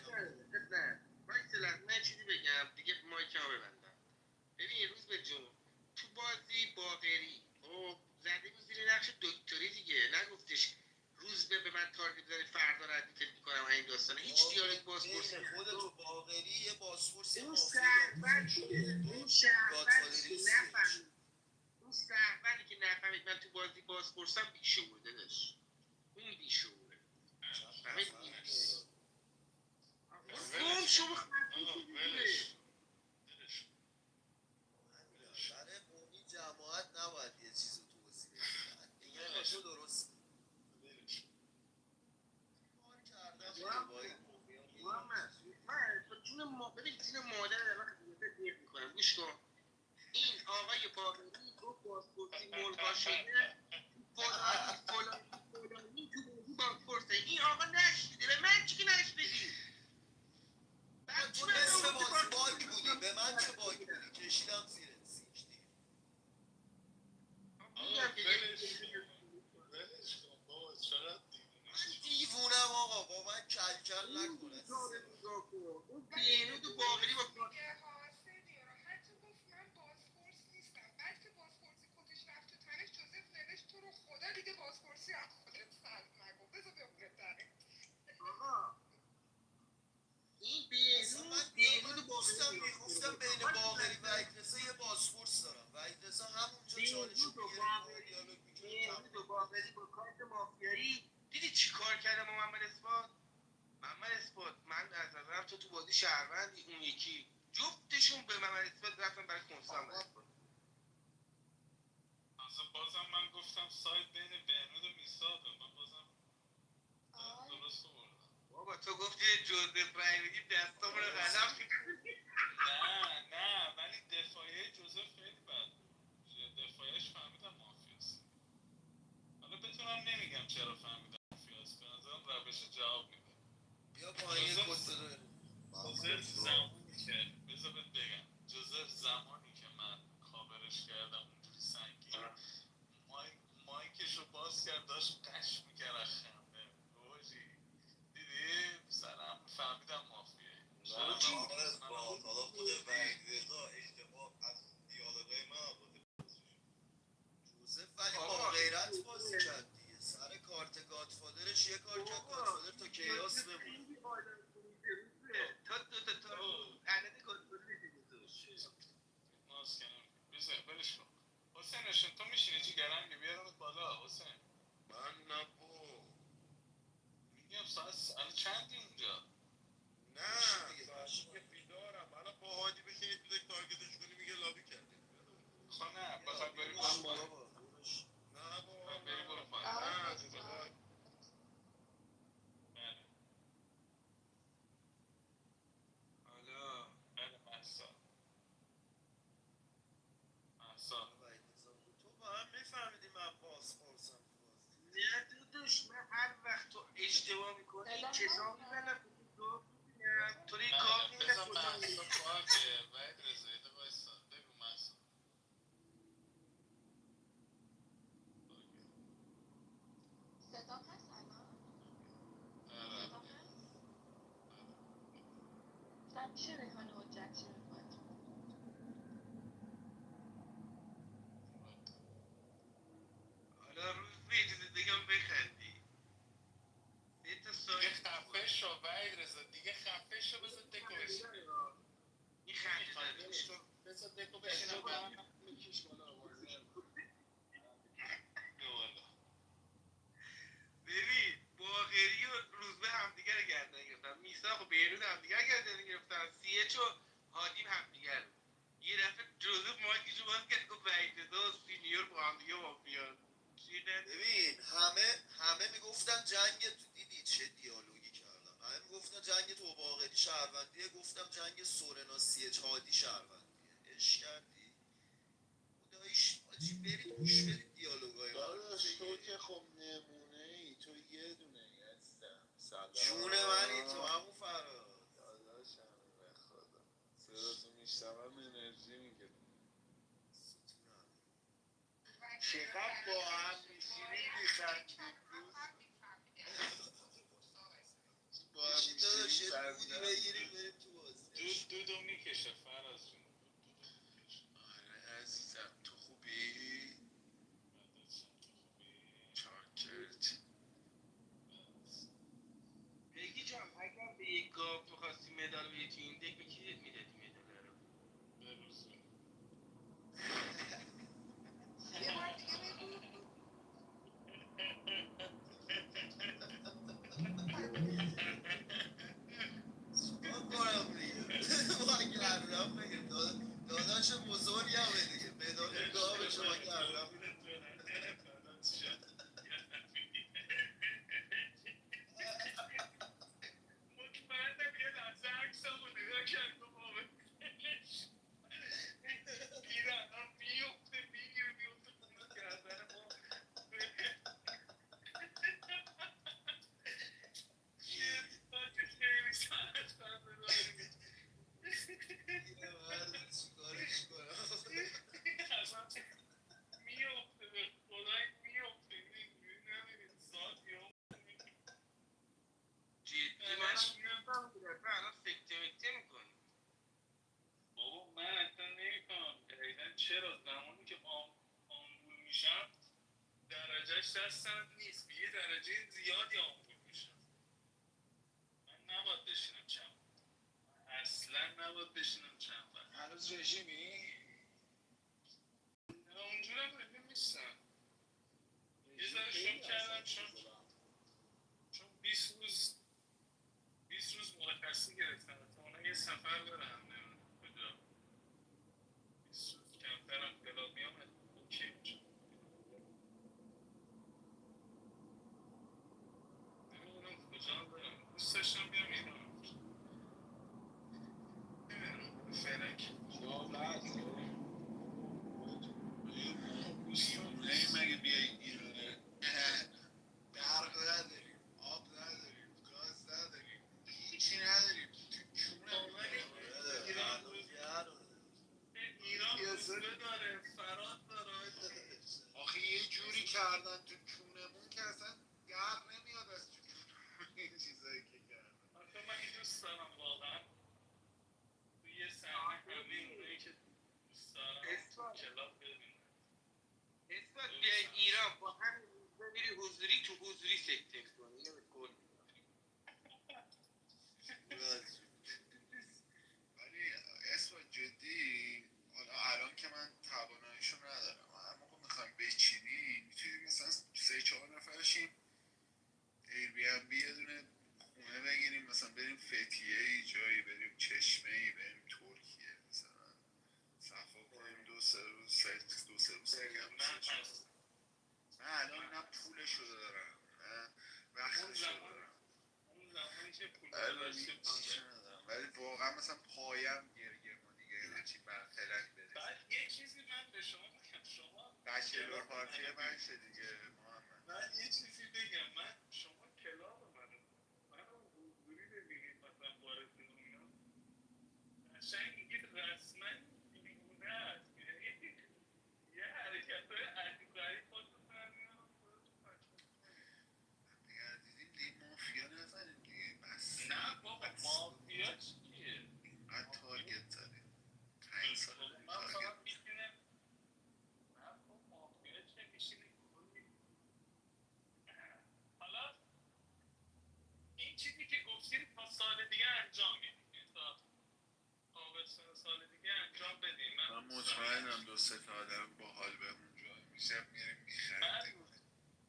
من چیزی بگم دیگه مایکمو ببندم. ببین روز به جون تو بازی باقری خب زده بود زیر نقش دکتری دیگه، نگفتش روز به من تارگت بزنی فردا رد فکر میکنم این داستانه. هیچ دیالوگ بازپرسی خودت تو باقری یه بازپرس اون شهروندی که نفهمید من تو بازی بازپرسم بیشعوره داشت. اون بیشعوره اون شما برای قومی جماعت نباید یه چیز رو توضیح بدید دیگه. تو درست کار کردم با این محمد من جون مادر میکنم. گوش کن این آقای باقری گفت بازپرسی ملغا شده، فلانی تو بازی بازپرسه. این آقا نشنیده، به من چی نشنیدی؟ تو نصف بازی باگ بودی، به من چه باگ بودی؟ کشیدم زیرت سیکتی. ولش کن بابا، چقدر دیوونم آقا، با من کلکل نکنه. اون بینو تو باقری با خدا دیگه بازپرسی از خودت سلب نکن، بذار بمونه تره. آقا این من گفتم بین باقری و اکرسا یه بازپرس دارم و اکرسا همونجا چالش رو دیالوگ و باقری با کارت مافیایی دیدی چی کار کرده با محمد اثبات؟ من از نظرم تو بازی شهروندی، اون یکی جفتشون به محمد اثبات رفتن برای کنسام. بازم من گفتم سایت بین بهنود و میساقه. من بازم درست آوردم. بابا تو گفتی جوزف رای بدیم دستامون رو قلم میکنی. نه ولی دفاعیه جوزف خیلی بد بود. دفاعیش فهمیدم مافیاست. حالا بتونم نمیگم چرا فهمیدم مافیاست. به نظرم روش جواب میده. بیا پایین کد بده. جوزف زمانی که بذار بهت بگم، جوزف زمانی که من کاورش کردم اونجوری سنگین مایکشو باز کرد داشت قش میکرد از خنده. باباجی دیدی سلام فهمیدم مافیه. حالا خود وحید رضا اشتباه از دیالوگای من آورده جوزف ولی با غیرت بازی کرد دیگه. سر کارت گادفادرش یه کار کرد گادفادر تا کیاس بمونه. تا عدد گادفادر ماسکنم بذار برش کن. حسین نشون تو میشینی چی گرنگه بیارمت بالا حسین. من نبو میگم ساعت چندی اونجا؟ نه که بیدارم. الان با هادی بشینی تو دک تارگتش کنی میگه لابی کردی. خب نه بخواد بری برو پایین. نه بابا بری برو پایین. نه حالا محسا تو با هم میفهمیدی من پاسپورتم تو بازی. نه داداش من هر وقت تو اشتباه میکنی کتاب میبنم تو رو کار میبنم بذار محسا باگه وحید رضا یه دقیقه وایسا. بگو محسا. صدام هست الان؟ صدام هست؟ شاید میشه ریحانه حجت شروع کنید. حالا روز به اجازه بگم بخندی سه تا دیگه سایت خفه شو وحید رضا دیگه خفه شو. بذار دکو بشینه. این خنده بذار دکو بشینم برم بکش بالا بازی ببین باقری و روزبه همدیگه رو گردن گرفتن. میساق و بیرون همدیگه رو گردن گرفتن. CH و هادیم همدیگه رو. یه دفعه جوزف مایکشو باز کرد گفت وحید رضا و سینیور با همدیگه مافیان. ببین همه میگفتن جنگ تو دیدی چه دیالوگی کردم. همه میگفتن جنگ تو باقری شهروندیه. گفتم جنگ سورنا CH هادی شهروندیه. اش کردی خداییش آجی برید گوش برید دیالوگای من. داداش تو که خب نمونه ای تو یه دونه ای هستم. سلام جون منی تو همون فراز داداشم به خدا صدا تو میشتم انرژی میگیرم. چقدر با هم میشینیم میخندیم با هم میشینیم بودی بگیریم بریم تو بازی. دودو میکشه فراز جون. آره عزیزم تو خوبی؟ چاکرت. بگی جان اگر به یک گاو تو خواستی مدال بدی تو این دک به کی میدادی مدال رو؟ بروز یه بار دیگه بگو. چیکار کنم دیگه ما گردم بگیم داداش بزرگی همه دیگه مدال گاو شما گردم مطمئنم یه لحظه عکسمو نگاه کرد و گیرن هم میفته میگیره میفته خونه کردن ما خیلی ساعت بنده داریم اینه مرد چیکارش کنم اصلا میفته به خدای میفته اینجوری نمیدید ساعت جدی من میرفتم میرفتم الان سکته مکته میکنی. بابا من اصلا نمیفهمم دقیقا چرا زمانی که آمبول میشم درجهش دستم نیست یه درجه زیادی آمبول میشم. من نباید بشینم چند اصلا نباید بشینم چند وقت. هنوز رژیمی؟ اونجورم رژیم نیستم. یه ذره شروع کردم چون 20 روز مرخصی گرفتم احتمالا یه سفر برم نمیدونم کجا. 20 روز کمترم کلاب میام اوکی میشم. کردن تو جونمون که اصلا در نمیاد از تو جونمون این چیزایی که کردن. آخه من این دوست دارم واقعا توی یه صحنه همه اونایی که دوست دارم تو کلاب ببینم. اثبات بیا ایران با همین روزه میری حضوری تو حضوری سکته کنی اینو به کل ولی اثبات جدی حالا الان که من تواناییشو ندارم، هر موقع میخوایم بچینیم میتونیم مثلا 3-4 نفرشیم ایر بی ام بی یه دونه خونه بگیریم، مثلا بریم فتیه ای جایی، بریم چشمه ای، بریم ترکیه، مثلا صفا کنیم 2-3 روز سکم بشه. من الان نه پولشو دارم نه وقتشو دارم، اون زمانی که پول ندارم، ولی واقعا مثلا پایم گرگه ما دیگه هرچی برخلک بریم. بعد یه چیزی من به شما بگم، شما بچلور پارتی منشه دیگه محمد. من یه چیزی بگم، من شما کلاب منو حضوری ببینید مثلا وارد دنیا قشنگ میگید رسما دیوونه است، یعنی یه حرکت‌های عجیب غریب خودتون در میارم دیگه دیدیم دیگه مافیا نزنیم دیگه بس. نه بابا مافیا چیه؟ اینقدر تارگت زدیم 5 سال تارگت میشینه. نه بابا مافیا چه میشینه حالا این چیزی که گفتید تا سال دیگه انجام میدیم، تا تابستون سال دیگه انجام بدیم. من مطمئنم 2-3 تا آدم باحال بهمون جای میشه میریم میخریم.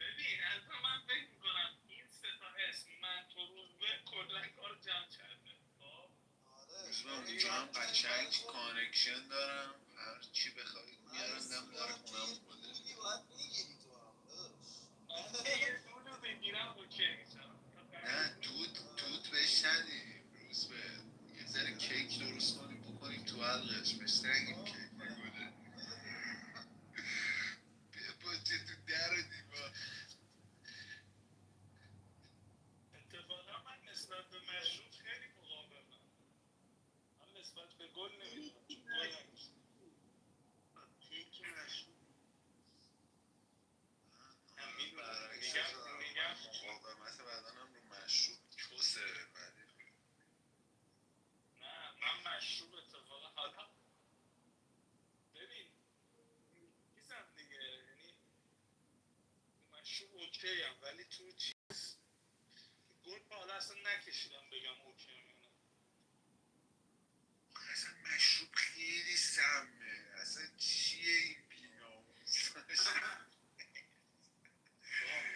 ببین البته من فکر میکنم این 3 تا اسم من تو روزبه کلا کار جمع کرده. روزبه اونجا هم قشنگ کانکشن دارم، هر چی بخوایی میارن دم در خونم خودش. باید میگیری تو هم داداش. من یه دودو بگیرم اوکی میشم. نه دود بهش ندیم روزبه، یه ذره کیک درست کنیم بکنیم تو حلقش بهش نگیم کیک بگونه. بیا باچه تو در و دیوار. اتفاقا من نسبت به مشروب خیلی مقاومم. من نسبت به گل نمیدونم چون گل نمیشه کیک مشروب میگم مقاومت بدنم رو مشروب چوسه، ولی نه من مشروب اتفاقا حالا ببین میزم دیگه، یعنی مشروب اوکی هم ولی تو چیز گل با حالا اصلا نکشیدم بگم اوکی هم یا نه. اصلا مشروب خیلی سمه، اصلا چیه این بیناموس.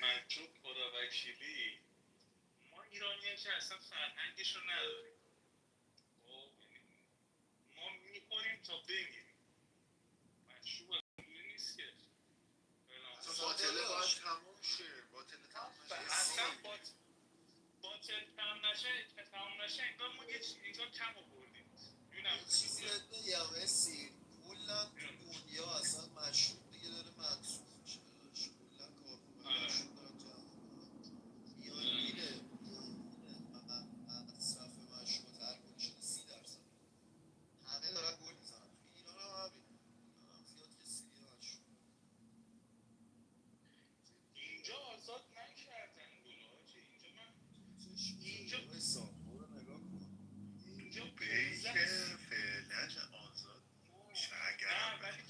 مشروب خدا وکیلی ما ایرانی ها که اصلا فرهنگش رو نداریم. ما میخوریم تا بمیریم. مشروب اینجوری نیست که باطله باید تموم شه، باطله تموم نشه اصلا باطل تموم نشه انگار ما انگار کم آوردیم. یه چیزی بهت بگم اسی کلا تو دنیا اصلا مشروب دیگه داره منسوخ میشه داداش، کلا کارخونه مشروب دارن جمع میان میره مصرف مشروب الکلی شده 30%. همه دارن گل میزنن تو ایران هم همینه، ایران هم زیاد رسیدی مشروب. اینجا آزاد نکردن گلاجه. اینجا برو نگاه کن اینجا بیک فعلا آزاد میشه اگر ولی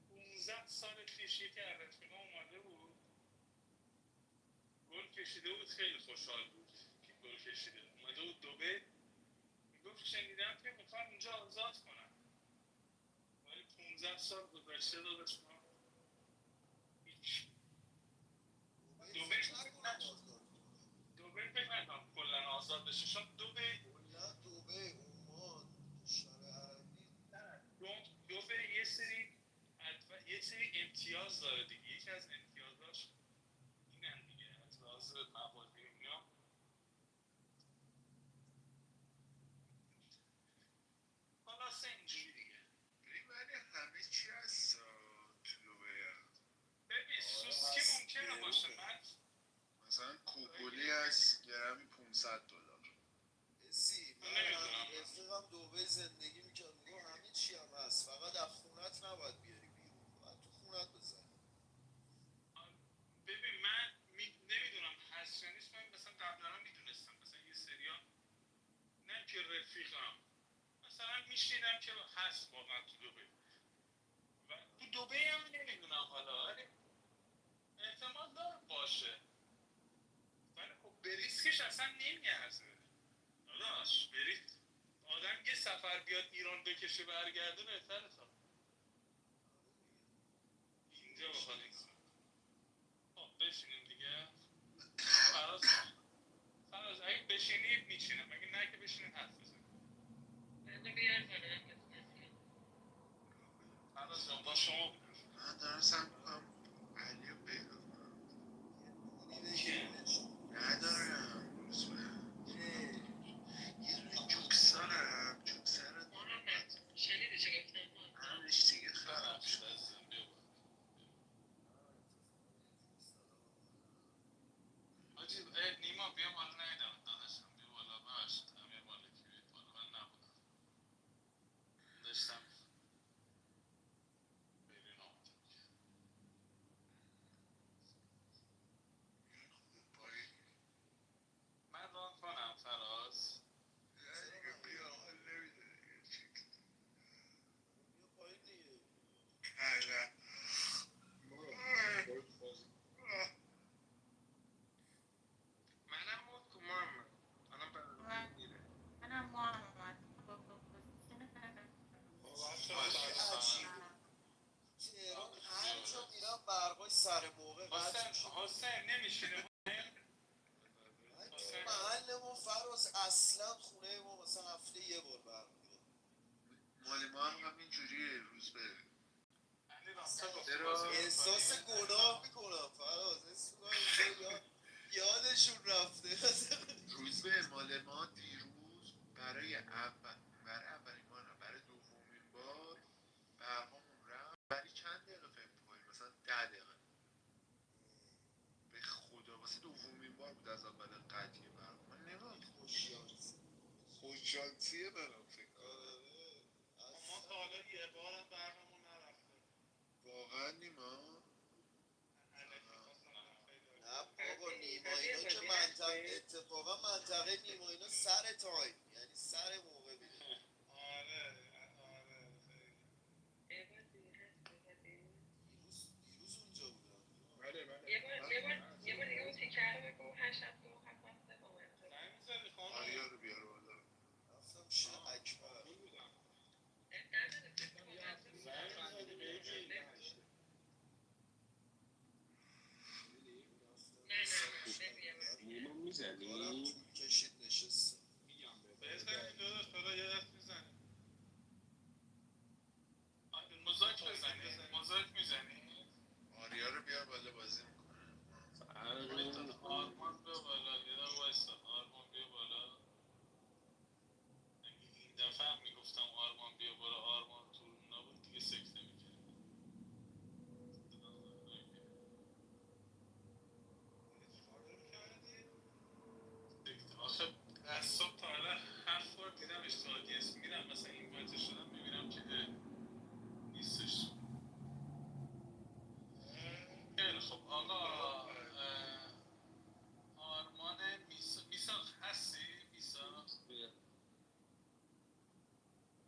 15 سال پیش یکی از رفیقا اومده بود گل کشیده بود، خیلی خوشحال بود که گل کشیده. اومده بود دبی میگفت شنیدم که میخوام اینجا آزاد کنم، ولی 15 سال گذشته داداش ما هیچ دبی فکر نکنم کلا آزاد بشه، چون دبی کلا دبی عمان کشور عربی دبی یه سری امتیاز داره دیگه. یکی از امتیازاش اینن دیگه، از لحاظ موادی اینا. خلاصه اینجوری دیگه. ولی همه چی هست تو دبی هم. ببین سوسکی ممکنه باشه. من مثلا کوکولی هست گرمی $500. اسی من رفیقم دبی زندگی میکرد میگم همه چی هم هست، فقط از خونت نباید بیاری بیرون، باید تو خونت بزنی. اصلا نمیارزه داداش. برید آدم یه سفر بیاد ایران بکشه برگرده بهتره تا اینجا بخواد این کار. خب بشینیم دیگه. فراز اگه بشینید میچینم، اگه نه که بشینید حرف بزنیم. منو بیار بالا. فراز جان با شما من دارم سعی میکنم علی رو پیدا کنم. ندارم روزبه. یه دونه جوکس دارم. جوکس رو شنیدی چه گفتم؟ همش دیگه خراب شد. حاجی نیما بیا بالا. نیدم داداشم بیا بالا. ببخشید امیر مالکی بیا بالا. من نبودم داشتم برین آمدم. من ران کنم فراز. بیا حال نمیده دیگه. بیا پایین دیگه. منم مود کن محمد. الان برنامه میره. منم محمد تهران هر جا میرم برقای سر موقع قطع میشه. حسین نمیشینه. محل ما فراز اصلا خونه ما مثلا هفته یه بار برق میره. مال ما هم همینجوریه روزبه. احساس گناه میکنم فراز. احساس میکنم یادشون رفته. روزبه مال ما دیروز برای اولین بار نه، برای دومین بار برقامون رفت. برای چند دقیقه فکر می‌کنی؟ مثلا 10 دقیقه. به خدا واسه دومین بار بود از اول قضیه برق. من نمیدونم خوششانسیه برام فکر کنم. ما تا حالا یه بارم برقمون نرفته واقعا نیما. نه بابا نیما اینا که منطقه اتفاقا منطقه نیما اینا سر تایم، یعنی سر موقع میره. آره دیروز اونجا بودم. یه بار دیگه اون تیکر رو بگو 872 با من. زنگ میزنی خانم؟ آریا رو بیار بالا. رفتم پیش اکبر. نیما میزنی؟ کارم طول کشید نشستم. بزنی داداش حالا یه دست میزنی. مزاک میزنی؟ آریا رو بیار بالا بازی میکنه. آرمان بیا بالا. یه دقیقه وایسا. آرمان بیا بالا. اگه این دفعه هم میگفتم آرمان بیا بالا آرمان تو روم نبود دیگه سکس نمیکرد. آخه از صبح تا حالا 7 بار دیدمش تو آدینس. میرم مثلا این وایت شدم میبینم که نیستش. خیلی خب آقا آرمان میساق هستی؟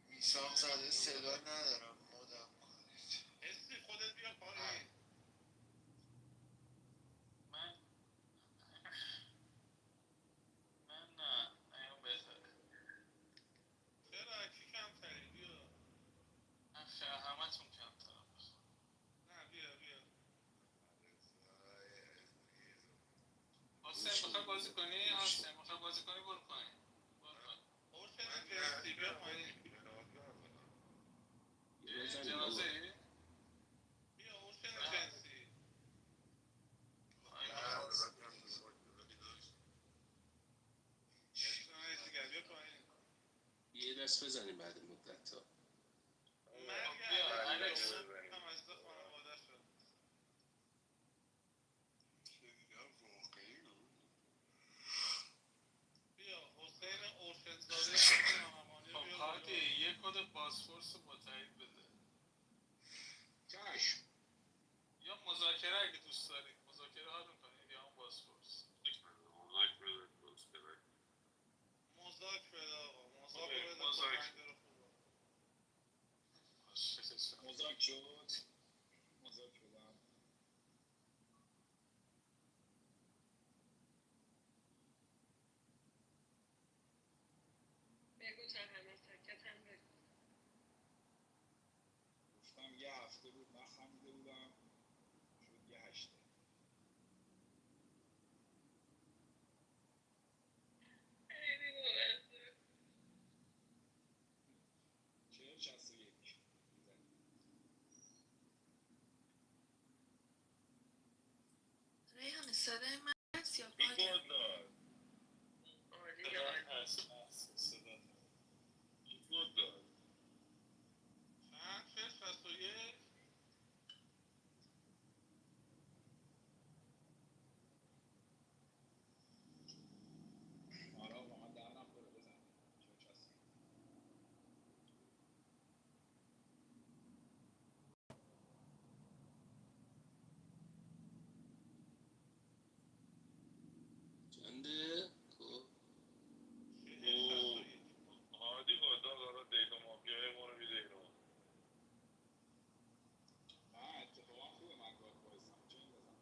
میساق زده صدا ندارم. مدام کنید. حسی خودت بیا پایین. من نه ایام بهتره. چرا کی کمتری؟ بیا. همه تون کمترم. نه بیا حسین میخوای بازی کنی؟ حسین میخوای بازی کنی برو پایین. حسین جنسی بیا پایین. جنازه ای؟ بیا حسین جنسی. بیا پایین. یه دست بزنیم بعد مدت ها. بیا الکس هم از خانواده شد. بیا حسین اورشنزاده خب هادی یه کد پاسپورت با تایید بده. چشم. یا مذاکره اگه دوست دارید مذاکره حال میکنید یا هم پاسپورت. مذاکره بده آقا. مذاکره بده. مزاک شد. مزاک شدم. 8 بگو تا حماسکت هم بگو. گفتم یه هفته بود نخمیده بودم، شد یه هشته. خیلی بامزه. 40-61 ریحان صدای من هست یا Record باگم؟ دار. عالی صدا عالی. هست صدا. Record دار. چند؟ 61 آره آقا من دهنم پره بزن. 40-61 چنده؟ هادی گدا داره دیتا مافیای ما رو میده ایران. نه اتفاقا خوبه من گاد وایسم. چه این بزن.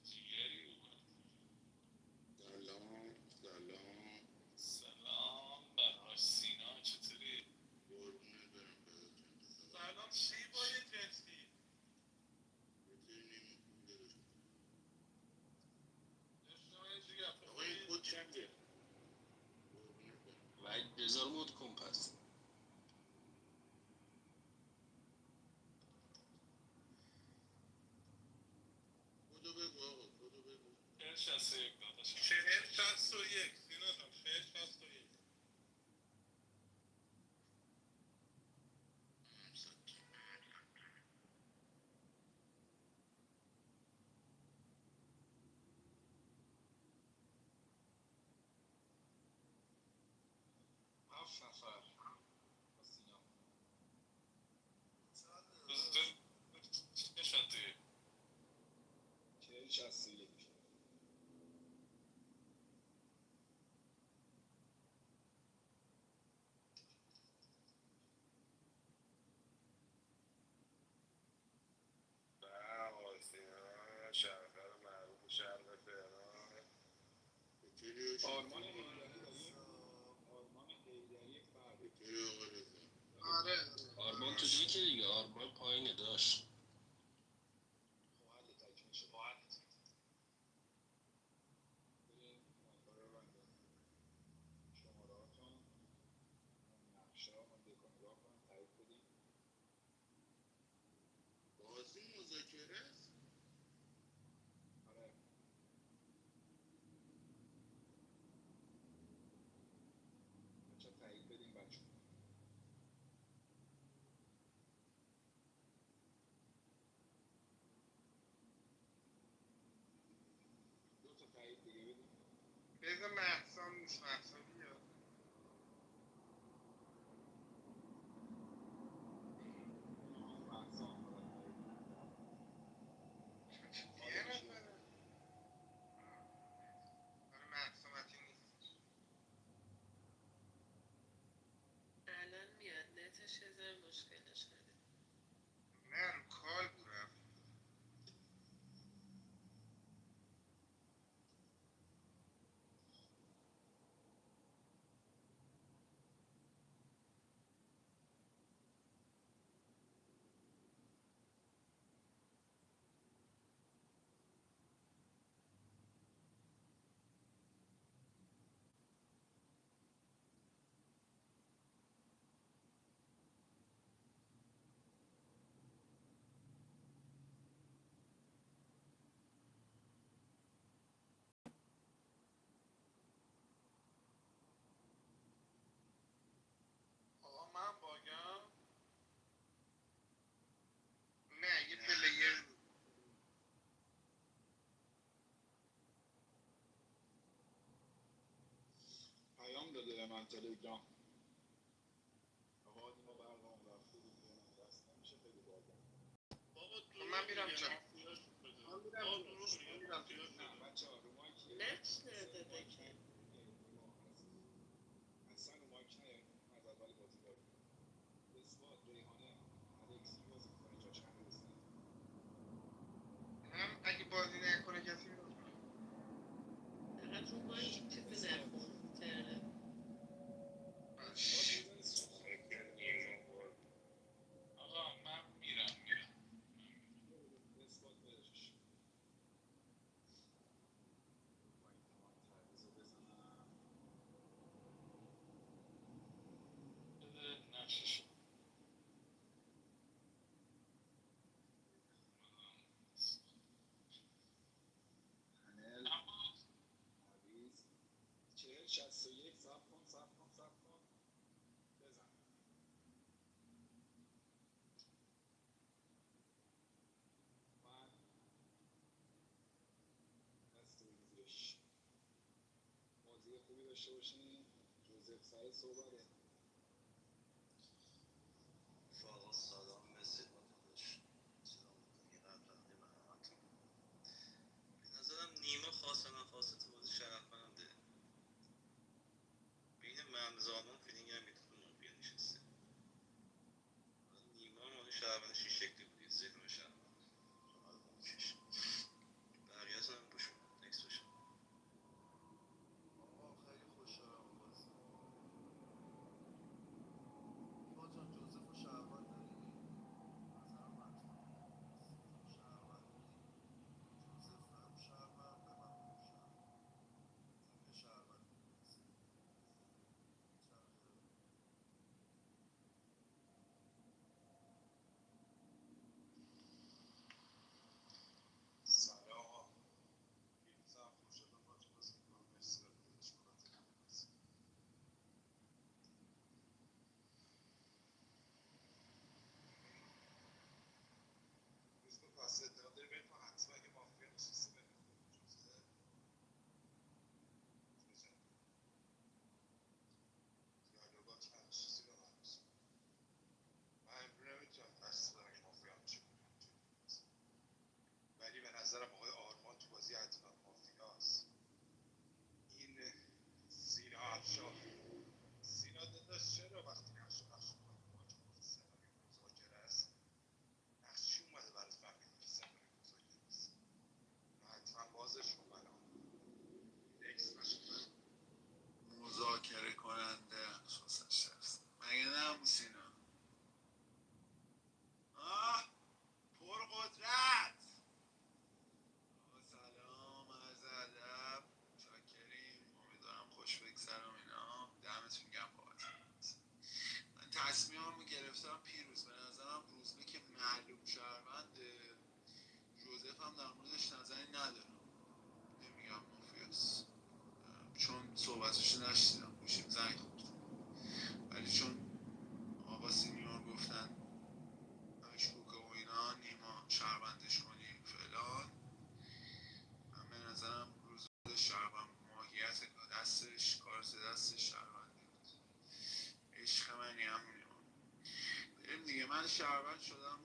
جیگری اومد. سلام سلام. سلام بناش سینا چطوری؟ قربونه برم بهتون. سلام شیبای جنسی. بتونیم داداش. داشتم جیگر آقا این کد چنده؟ وید بذار مود کن پس. کدو بگو آقا کدو بگو. 61 داداشم 61 سینا جان 61 7 نفر با سینا. چه شده؟ 40-61 آقا سینا شهرکار معروف شرق تهران. چطوری آرمان حیدری داریم؟ آرمان حیدری فرد. چطوری آقا رضا؟ آره آرمان تو دیگه دیگه آرمان پایینه داشت. خب حل تکمیل شد. بریم مایکا رو ببندیم. شمارهاتون اون نقشه ها من دکو نگاه کنم تایید بدیم. بازی مذاکره است؟ آره بچه تایید بدیم بچه. دو تا تایید دیگه بدیم. بذار محسان نیست محسان بیاد محسا هم باید تایید. یه نفره آره محسا متین نیست الان میاد نتش یه ذره مشکل داشت. نه رو کال بودم آقا من باگم. نه یه پلیر پیام داده به من تلگرام. آقا ما برنامه رفته دیگه دست نمیشه خیلی باگم. بابا خب من میرم دیگه جا مافیاش بده. من میرم بابا جا دروغ میگه من میرم مافیاش جا نه بده. بچه ها رو مایک نقش نداده که. اصلا رو مایک نیایم. نظر خوبی داشته باشین. جوزف سر صحبته. رفاقا سلام، مثل داداش سلام میکنی قبل رفته به همتون. به نظرم نیما خاصه نخواسته تو بازی شرفنده. بین ممزامان فیلینگ هم میتونه مافیا نشسته. نیما مالی شرفندش این شکلی بودید ذهن شرفند حالا ممکش بقیه هم گوش میدم. نکس باشم. آقا خیلی خوشحالم بازی نیما جان جوزف و شهروند داری؟ نظرم حتما شهروند جوزف هم شهروند به من هم شهروند اینجوری شهروند سلام آقا، پیروزم، خوشحالم باهاتون بازی می‌کنم. مرسی برای داداش بابت بازی. روز به پس اعتقاد داری بین ما حتما یه مافیا نشسته بین خود جوزه جان دیالوگات من چیزی رو هنوز من امرو نمیتونم تشخیص بدم اگه مافیا هم چه ولی به نظرم آقای آرمان تو بازی حتما مافیاست. این سینا افشار، سینا داداش چرا وقتی نقش میکنه ما که گفت سناریو مذاکره است، نقش چی اومده برات فهمیدی که سناریو مذاکره است؟ حتما بازش کن برام. نکس باشه. مذاکره کننده اساسش هست مگه نه همون سینا؟ پرقدرت. سلام، عرض ادب، چاکریم، امیدوارم خوش بگذرم اینا. دمتون گرم بابت من تصمیممو گرفتم پیروز. به نظرم روزبه که معلوم شهرونده، جوزف هم در موردش نظری ندارم، نمیگم مافیاس چون صحبتشو نشیدم، گوشیم زنگ خورد. ولی چون آقا سینیور گفتن مشکوکه و اینا، نیما شهروندش کنی فلان، من به نظرم روز شهروند ماهیت دستش، کارت دستش شهروندی بود. عشق منی هم نیما. بریم دیگه، من شهروند شدم.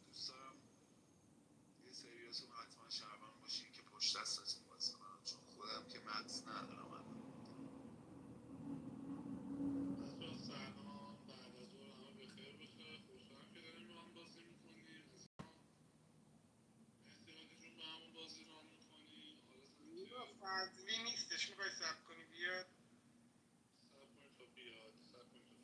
دوست دارم یه سریاتون حتما شهروند باشین که پشت دستتون بازی کنم، چون خودم که مغز ندارم الان. بچه‌ها سلام، بعد از ظهر همه بخیر باشه. خوشحالم که داریم با هم بازی میکنیم. احتیاجی جون با همون بازی ران میکنی. نیما فضلی نیستش، میخوای سب کنی بیاد؟ سب کنید تا بیاد، سب کنید تا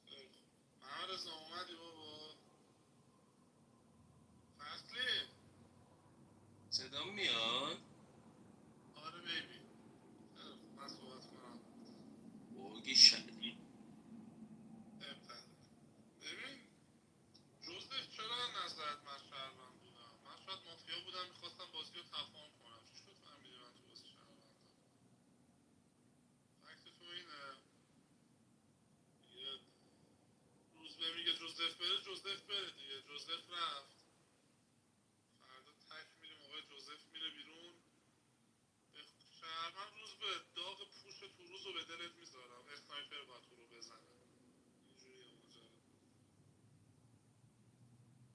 خیلی خوب. محمد رضا اومدی بابا؟ فصلی؟ صدا میاد؟ آره بیبی. خیلی خوب، من صحبت کنم. اوگی شدید. ببین جوزف، چرا نظرت من شهروند بودم؟ من شاید مافیا بودم میخواستم بازی رو تفاهم کنم. چی شد فهمیدی من تو بازی شهروندم؟ فکت تو اینه دیگه. روز به میگه جوزف بره، جوزف بره دیگه. جوزف رفت، فردا تک میریم آقای جوزف میره بیرون. به شهروند روز به داغ پوش تو روز رو به دلت میذارم، اسنایپر باید تو رو بزنه. اینجوریه ماجرا.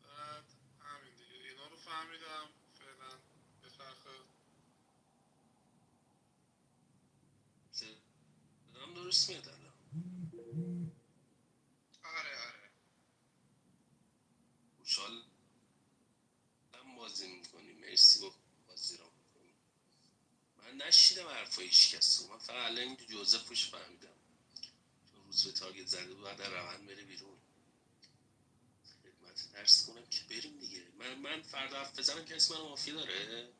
بعد همین دیگه، اینا رو فهمیدم. فعلا به چرخه. صدام درست میاد الان؟ آره. خوشحال هم بازی میکنی. مرسی با بازی رو میکنی. من نشیدم حرفای هیچ کس رو. من فقط الان این جوزفش فهمیدم، چون روز به تارگت زده بود بعد روند بره بیرون. خدمت درس کنم که بریم دیگه. من فردا حرف بزنم کسی منو مافیا داره؟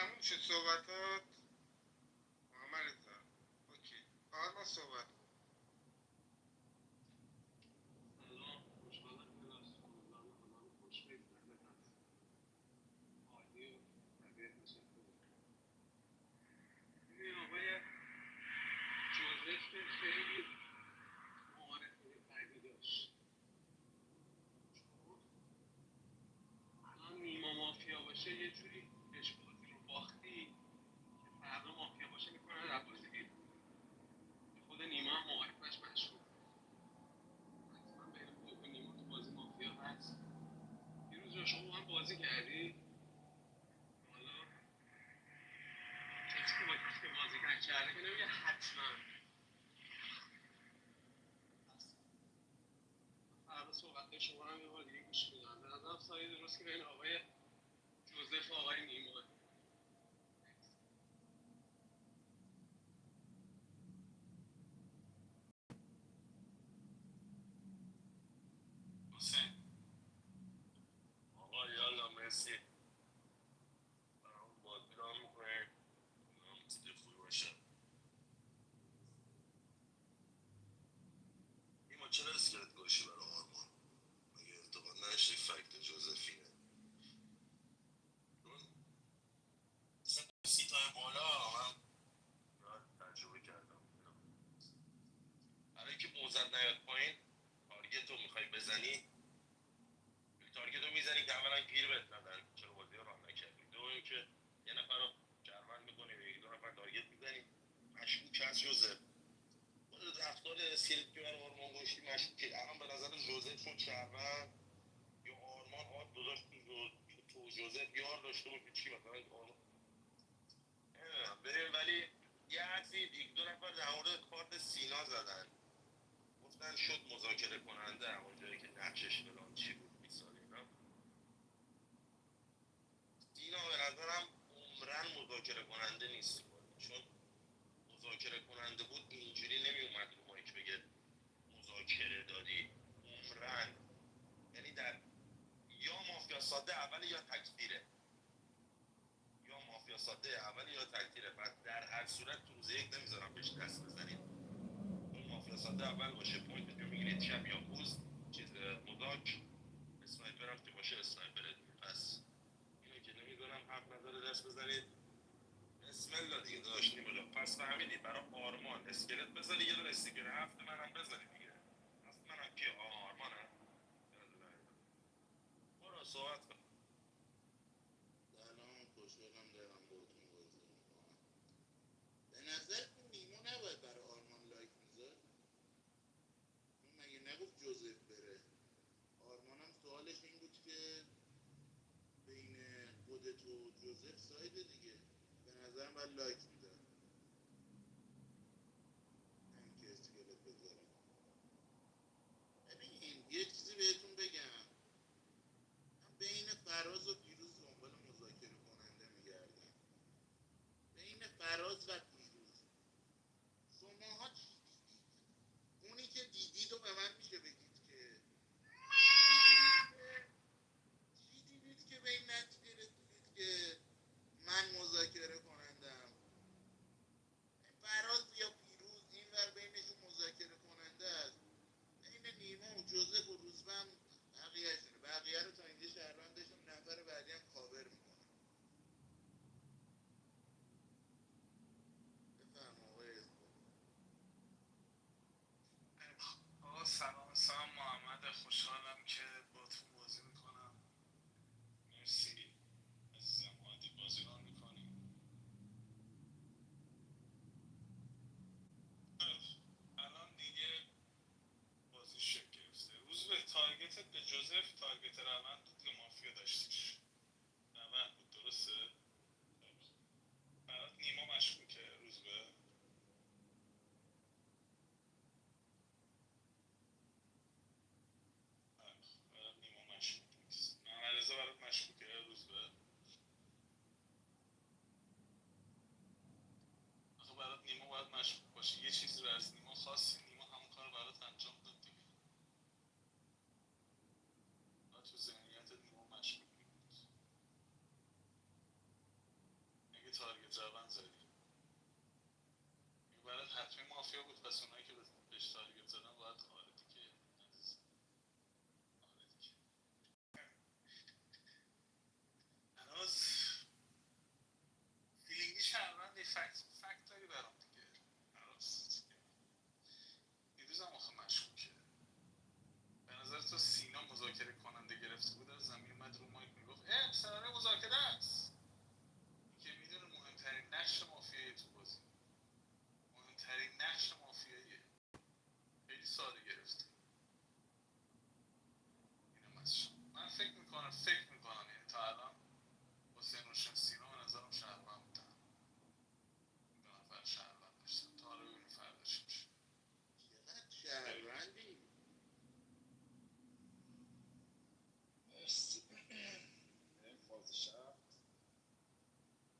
تموم شد صحبتات محمد رضا؟ اوکی آرمان صحبت کن. سلام، خوشحالم که از امیدوارم همه رو خوش بگذره. عالی و بقیه تشکر. ببین آقای جوزف که خیلی معارفه بدی داشت. الان نیما مافیا باشه یه جوری بهش بازی رو باختی که فردا مافیا باشه میکنه در بازی بیرون. خود نیما هم معارفش مشهور. حتما بین خود و نیما تو بازی مافیا هست. دیروز جا شما با هم بازی کردی؟ حالا کسی که با کسی که بازی کرده که نمیگه حتما. فردا صحبت شما هم یه بار دیگه گوش میدم. به نظرم سایه درست که بین آقای جوزف و آقای نیما. حسین آقا یالا مرسی برام بازی را میکنه مثل خوبی باشه. ایما چرا اسکلت گوشی برای آرمان؟ مگه اعتقاد نداشتی فکت جوزفینه؟ چون اصلا سیتای بالا من تجربه کردم برای اینکه موزت نیاد پایین تارگت رو میخوای بزنی، تارگت رو میزنی که اولا گیر بهت ندن چرا بازی رو راه نکردی، دو اینکه یه نفر رو شهروند میکنی به یک دو نفر تارگت میزنی. مشکوک هست جوزف. رفتار اسکلت که برای آرمان گوشتی مشکوکه. الان به نظر جوزف شد شهروند یا آرمان آد گذاشت تو جوزف یار داشته باشه چی مثلا آرمان نمیدونم بریم. ولی یه حرفی یک دو نفر در مورد کارت سینا زدن، گفتن شد مذاکره کننده اونجایی که نقشش فلان چی بود میسال اینا. سینا به نظرم عمرن مذاکره کننده نیست چون مذاکره کننده بود اینجوری نمیومد رو مایک بگه مذاکره دادی. عمرن یعنی در یا مافیا ساده اول یا تکثیره، یا مافیا ساده اول یا تکثیره. بعد در هر صورت تو روز یک نمیذارم بهش دست بزنید. اون مافیا ساده اول باشه پوینت رو میگیرید شب یا روز چیز مذاک اسنایپر هم که باشه اسنایپر دیگه. پس اینو که نمیذارم حق نداره دست بزنید. بسم الله دیگه داشت نیمه. پس فهمیدید برای آرمان اسکلت بذاری یه دونه استیکر هفت منم بذاری دیگه. هفت منم کیه؟ آرمانه. برو صحبت کن. سلام، خوشحالم دارم باهاتون بازی میکنم. به نظر نیما نباید برای آرمان لایک میذاد. اون مگه نگفت جوزف بره؟ آرمان هم سوالش این بود که بین خودت و جوزف سایده دیگه. به نظرم باید لایک میداد، همین که اسکلت بذاره. ببین یه چیزی بهتون بگم، من بین فراز و پیروز دنبال مذاکره کننده میگردم. بین فراز و پیروز شماها اونی که دیدید و به من میشه بگید که چی دیدید که به این نتیجه رسیدید که من مذاکره کنندم؟ فراز یا پیروز این ور بینشون مذاکره کننده است. بین نیما و جوزف و روزبم بقیه رو تا اینجا شهروندشون نفر بعدی هم کاور میکنم. بفرما آقای اسپورت. آقا سلام، اسمم محمد، خوشحالم که باتون بازی میکنم. مرسی عزیزم عادی بازی رو میکنیم. الان دیگه بازی شکل گرفته. روز به تارگتت به جوزف تارگت روند بود یا مافیا داشتیش؟ روند بود، درسته؟ برات نیما مشکوکه روز به؟ برات نیما مشکوک نیست. محمد رضا برات مشکوکه روز به؟ آخه برات نیما باید مشکوک باشه. یه چیزی رو از نیما خواستی، نیما همون کار برات انجام داد دیگه. باید تو ذهنیتت نیما مشکوک بود. تارگت روند زدی. این برات حتمی مافیا بود، پس اونایی که بهش تارگت زدن باید خارج دیگه. هنوز فیلینگی شهروندی، فکت داری برام دیگه. هنوز دیروزم آخه مشکوکه. به نظر تو سینا مذاکره کننده گرفته بود، از زمین اومد رو مایک میگفت سناریو مذاکره است. که میدونه مهمترین نقش مافیایی تو بازی، مهمترین نقش مافیاییه، خیلی ساده گرفته. اینم از شما. من فکر میکنم یعنی تا الان حسین روشن سینا به نظرم شهروند بودن. دو نفر شهروند داشتن. تا حالا ببینیم فردا چی میشه. شهروندی مرسی. بریم فاز شب.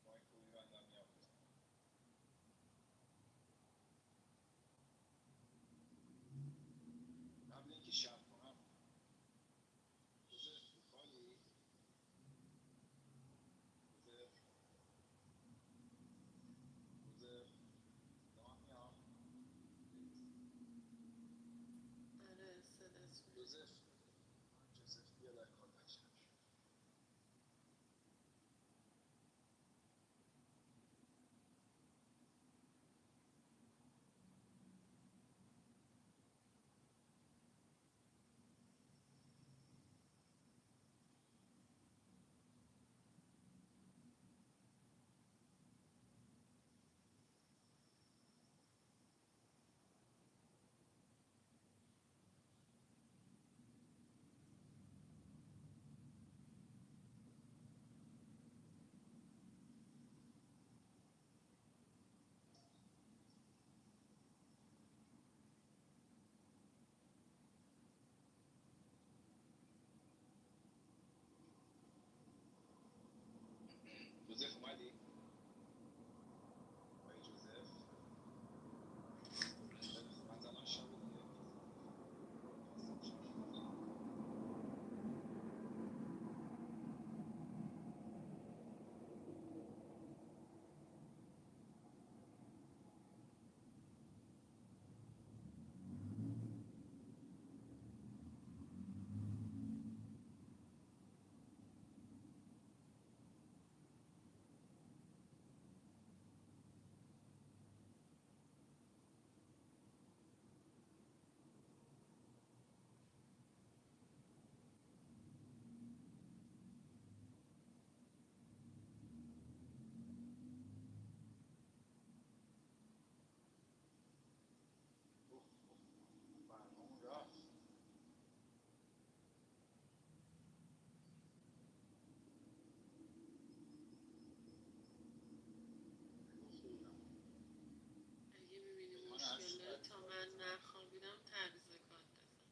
مایک رو میبندم میام. قبل اینکه شب کنم بذار تو کالی بذار دام میام آره صدات میاد. جوزف بیا در کال بچم. جوزف اومدی؟ آقای جوزف من زمان شب دیگه برنامون رفت. اگه میبینی مشکل داره تا من نخوابیدم تعویض کارت بزن.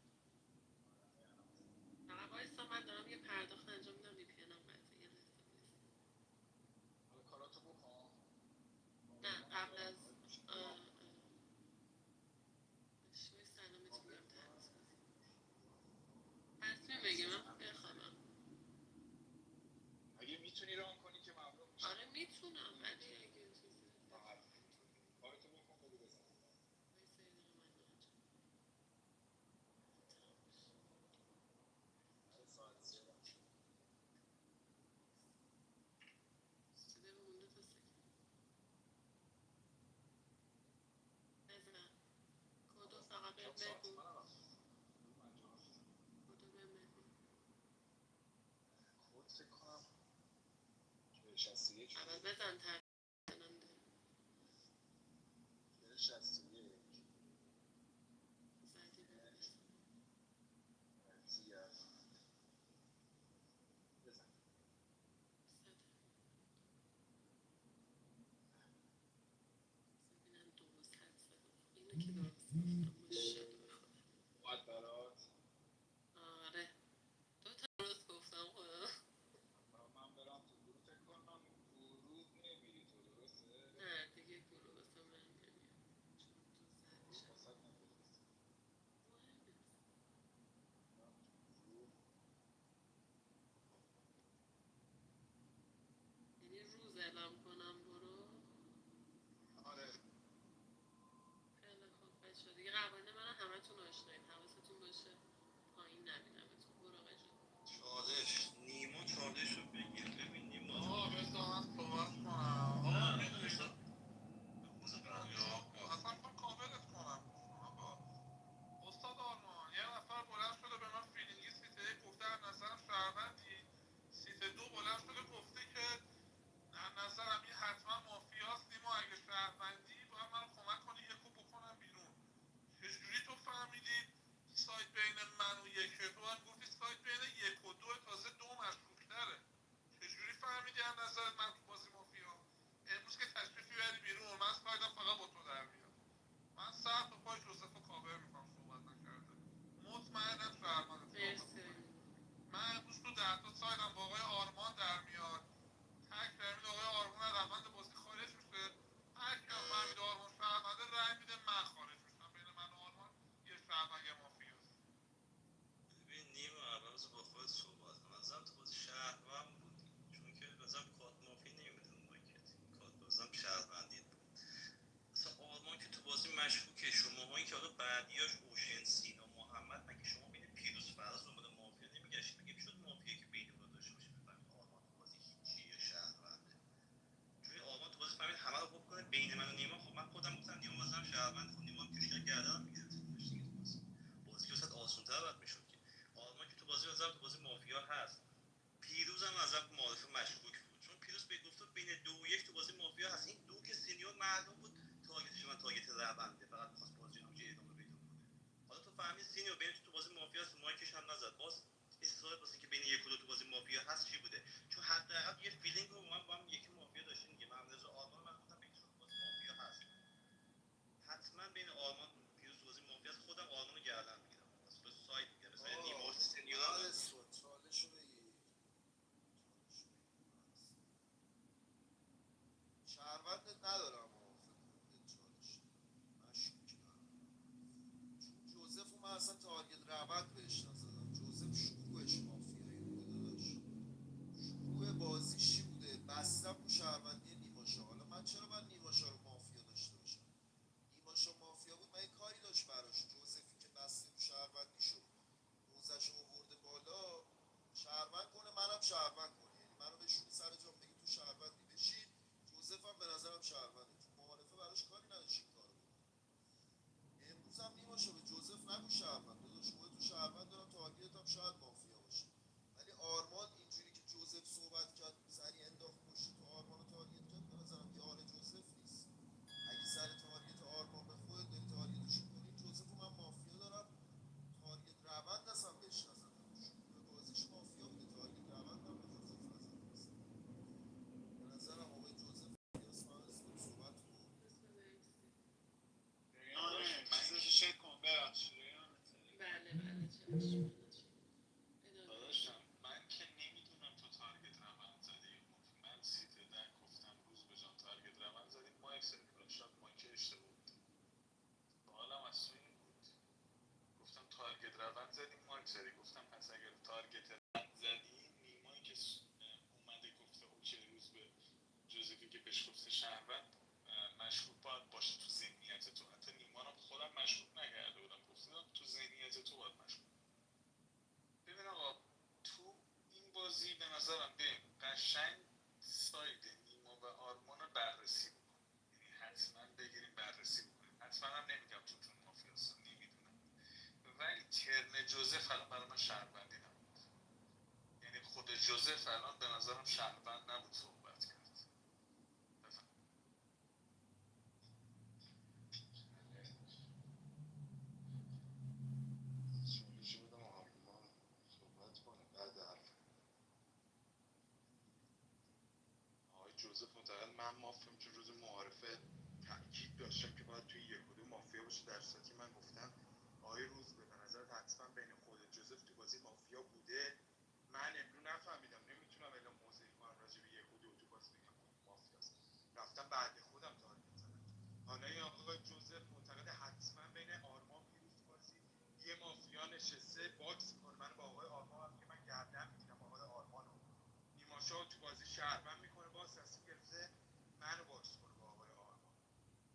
فقط وایسا من دارم یه پرداخت انجام میدم وی پی انم قطعه. یه لحظه وایسا. حالا کاراتو بکن. نه قبل از وایسا الان بهت میگم تعویض بزن. تصمیم بگیر من بخوابم. اگه میتونی ران کنی که ممنون میشم. آره میتونم ولی اگه چیزی کاراتو بکن بگو بزن. وایسا یه دقیقه من آنجا ساعت 3 3 دقیقه مونده تا 3. بزن کدو فقط بهم بگو. کدو بهم بگو. خود فکر کنم 61 اول بزن تعویض کننده. 61 زدی بهم بزن. زیاد بزن. ببینم درست حدس بزن. اینو که درست گفتم ماشاءالله به خدا. اومد برات. آره 2 تا درست گفتم خدا. من برم تو گروه فکر کنم ورود نمیری تو درسته؟ نه دیگه گروه واسه من نمیاد چون تو زدی واسه نمیرسه. مهم نیست. یعنی روز اعلام کنم برو داشتین. حواستون باشه پایین نبینمتون. برو آقای جون. چالش نیما چالش رو بگیر. ببین نیما آقا جان، بذار من صحبت کنم. آقا میدونی اصلا میخوام کاورت کنم. آقا استاد آرمان یه نفر بلند شده به من فیلینگی سیت یک گفته از نظرم شهروندی، سیت دو بلند شده گفته که از نظرم این حتما مافیاست. نیما اگه شهروندی باید منو کمک کنی یکو بکنم بیرون. چجوری تو فهمیدی سایت بین من و یکه؟ تو هم گفتی سایت بین یک و دو، تازه دو مشکوک‌تره. چجوری فهمیدی از نظرت من تو بازی مافیا؟ امروز که تشریفی بری بیرون، من سایدم فقط با تو در میاد. من سر تا پای جوزف رو کاور میکنم، صحبت نکرده. مطمئنم شهرمنده. مرسی. من امروز تو 10 تا سایدم با آقای آرمان در میاد. تک رمید آقای آرمان از روند بازی خارج میشه. هر کی هم فهمید آرمان شهرمنده رای میده، من خارج میشم. بین من و آرمان یه شهرمند یه مافیاست. ببین نیما اول بذار با خودت صحبت کنم. نظرم تو بازی شهروند بودی، چون که بازم کارت مافی نمیدون مایکت، کارت بازم شهروندی بود. مثلا آرمان که تو بازی مشکوکه. شماهایی که حالا بعدیاش اوشن سینا محمد، مگه شما بین پیروز فراز دنبال مافیا نمیگشتید؟ مگه میشد مافیا که بین اونها داشته باشه بفهمید آرمان تو بازی هیچیه شهرونده؟ چون این آرمان تو بازی فهمید همه رو بکنه بین من و نیما. خب من خودم گفتم نیما مثلا شهروند، خب نیما هم کشیده گردن میگرفت دیگه. تو بازی بازی که واسه آسان‌تر باید میشد که آرمان که تو بازی تو بازی مافیا هست. پیروز هم از معارف مشکوک بود، چون پیروز به گفته بین دو و یک تو بازی مافیا هست. این دو که سینیور معلوم بود تارگتش من تارگت رونده، فقط می‌خواست بازی همونجوری ادامه پیدا کنه. حالا تو فهمید سینیور بین تو بازی مافیا هست، مایکش هم نزد. باز اصرار واسه که بین یک و دو تو بازی مافیا هست چی بوده؟ چون حداقل یه فیلینگ رو من با هم یکی مافیا داشتیم دیگه. من رضا آرمان من گفتم بین تو بازی مافیا هست، حتما بین آرمان پیروز تو بازی مافیا هست. خودم آرمان رو گردن میگیرم، واسه سایت میگیرم. مثلا نیما سینیور چالش رو بگیر. شهروندت ندارم چالش مشکوکی چون جوزف من اصلا تارگت روند بهش نزدم. جوزف شروعش مافیایی بوده داشت. شروع بازیش چی بوده؟ بستم رو شهروندی نیماشا. حالا من چرا باید نیماشا رو مافیا داشته باشم؟ نیماشا مافیا بود من یه کاری داشت براش. جوزفی که بسته رو شهروندیشو موزش آورده بالا، شهروند کنه منم شهروند کنه، یعنی منو بشونی سر جام بگی تو شهروندی بشید. جوزف هم به نظرم شهرونده. تو معارفه براش کاری نداشت این کارو بکنه. امروز هم نیماشا به جوزف نگو شهروند. داداش خودت تو شهروند دارم، تارگتت هم شاید مافیا باشه، ولی آرمان اینجوری که جوزف صحبت کرد سری انداخت پشت تو آرمان رو تارگت کرد، به نظرم یار جوزف نیست. اگه سر تارگت آرمان به خودت داری تارگتش می‌کنی، جوزف رو من مافیا دارم. تارگت روند اصلا بهش نزدم. شروع بازیش مافیا بوده، تارگت روند هم به جوزف نزدم. به نظرم آقای جوزف مافیاس. من رسیدم صحبت کن. من یه چک کنم ببخشید. بله چشم. داداشم من که نمیدونم تو تارگت روند زدی یا مافی. من سیت در گفتم روز به جان تارگت روند زدی، مایک زدی. شاید مایک اشتباه بود. سوالم از تو این بود، گفتم تارگت روند زدی مایک زدی. گفتم پس اگر تارگت روند زدی، نیمایی که اومده گفته اوکی روز به جوزفی که بهش گفته شهروند مشکوک باید باشه تو ذهنیت تو. حتی نیما رو خودم مشکوک نکرده بودم، گفتم تو ذهنیت تو باید مشکوک. ببین آقا تو این بازی به نظرم بریم قشنگ ساید نیما و آرمان رو بررسی بکنیم. یعنی حتما بگیریم بررسی بکنیم. حتما هم نمیگم توتون مافیاست، نمیدونم، ولی ترن جوزف الان برای من شهروندی نبود. یعنی خود جوزف الان به نظرم شهروند نبود صحبت کرد. بفهم. چالش رو بدم آرمان صحبت کنه بعد حرف آقای جوزف معتقد من مافیام، چون روز معارفه تاکید داشتم که باید توی یک و دو مافیا باشه، در صورتی که من گفتم آقای روز به نظرت حتما بین خود جوزف تو بازی مافیا بوده. من امروز نفهمیدم، نمیتونم اعلام موضعی کنم راجع به یک و دو تو بازی بگم مافیاست. رفتم بعد خودم تارگت زدم. حالا این آقای جوزف معتقد حتما بین آرمان پیروز تو بازی یه مافیا نشسته، باکس میکنه من با آقای آرمان، که من گردن میگیرم آقای آرمان رو. نیماشا تو بازی شهروند میکنه، باز تصمیم گرفته منو باکس کنه با آقای آرمان.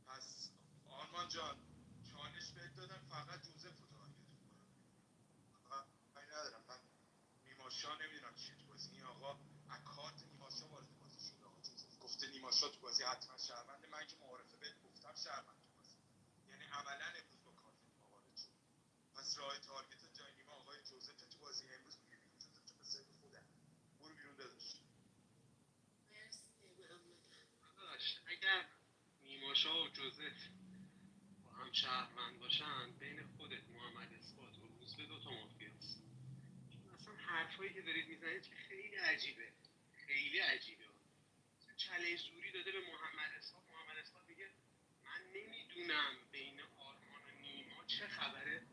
پس آرمان جان چالش بهت دادم فقط جوزف رو تارگت نیماشا نمیدونم چیه تو بازی. این آقا از کارت نیماشا وارد بازی شده. آقا جوزف گفته نیماشا تو بازی حتما شهرونده. من که معارفه بهت گفتم شهروند تو بازی، یعنی عملا امروز با کارت نیما وارد شد. پس راه تارگت جای نیما آقای جوزف تو بازی. امروز میگه بیرون جوزف تو به سر خودم. برو بیرون داداش. داداش اگر نیماشا و جوزف با هم شهروند باشن، بین خودت محمد اثبات و روزبه دوتا مافیاست. چون اصلا حرفایی که دارید میزنید که خیلی عجیبه، خیلی عجیبه. چالش زوری داده به محمد اثبات. محمد اثبات میگه من نمیدونم بین آرمان و نیما چه خبره.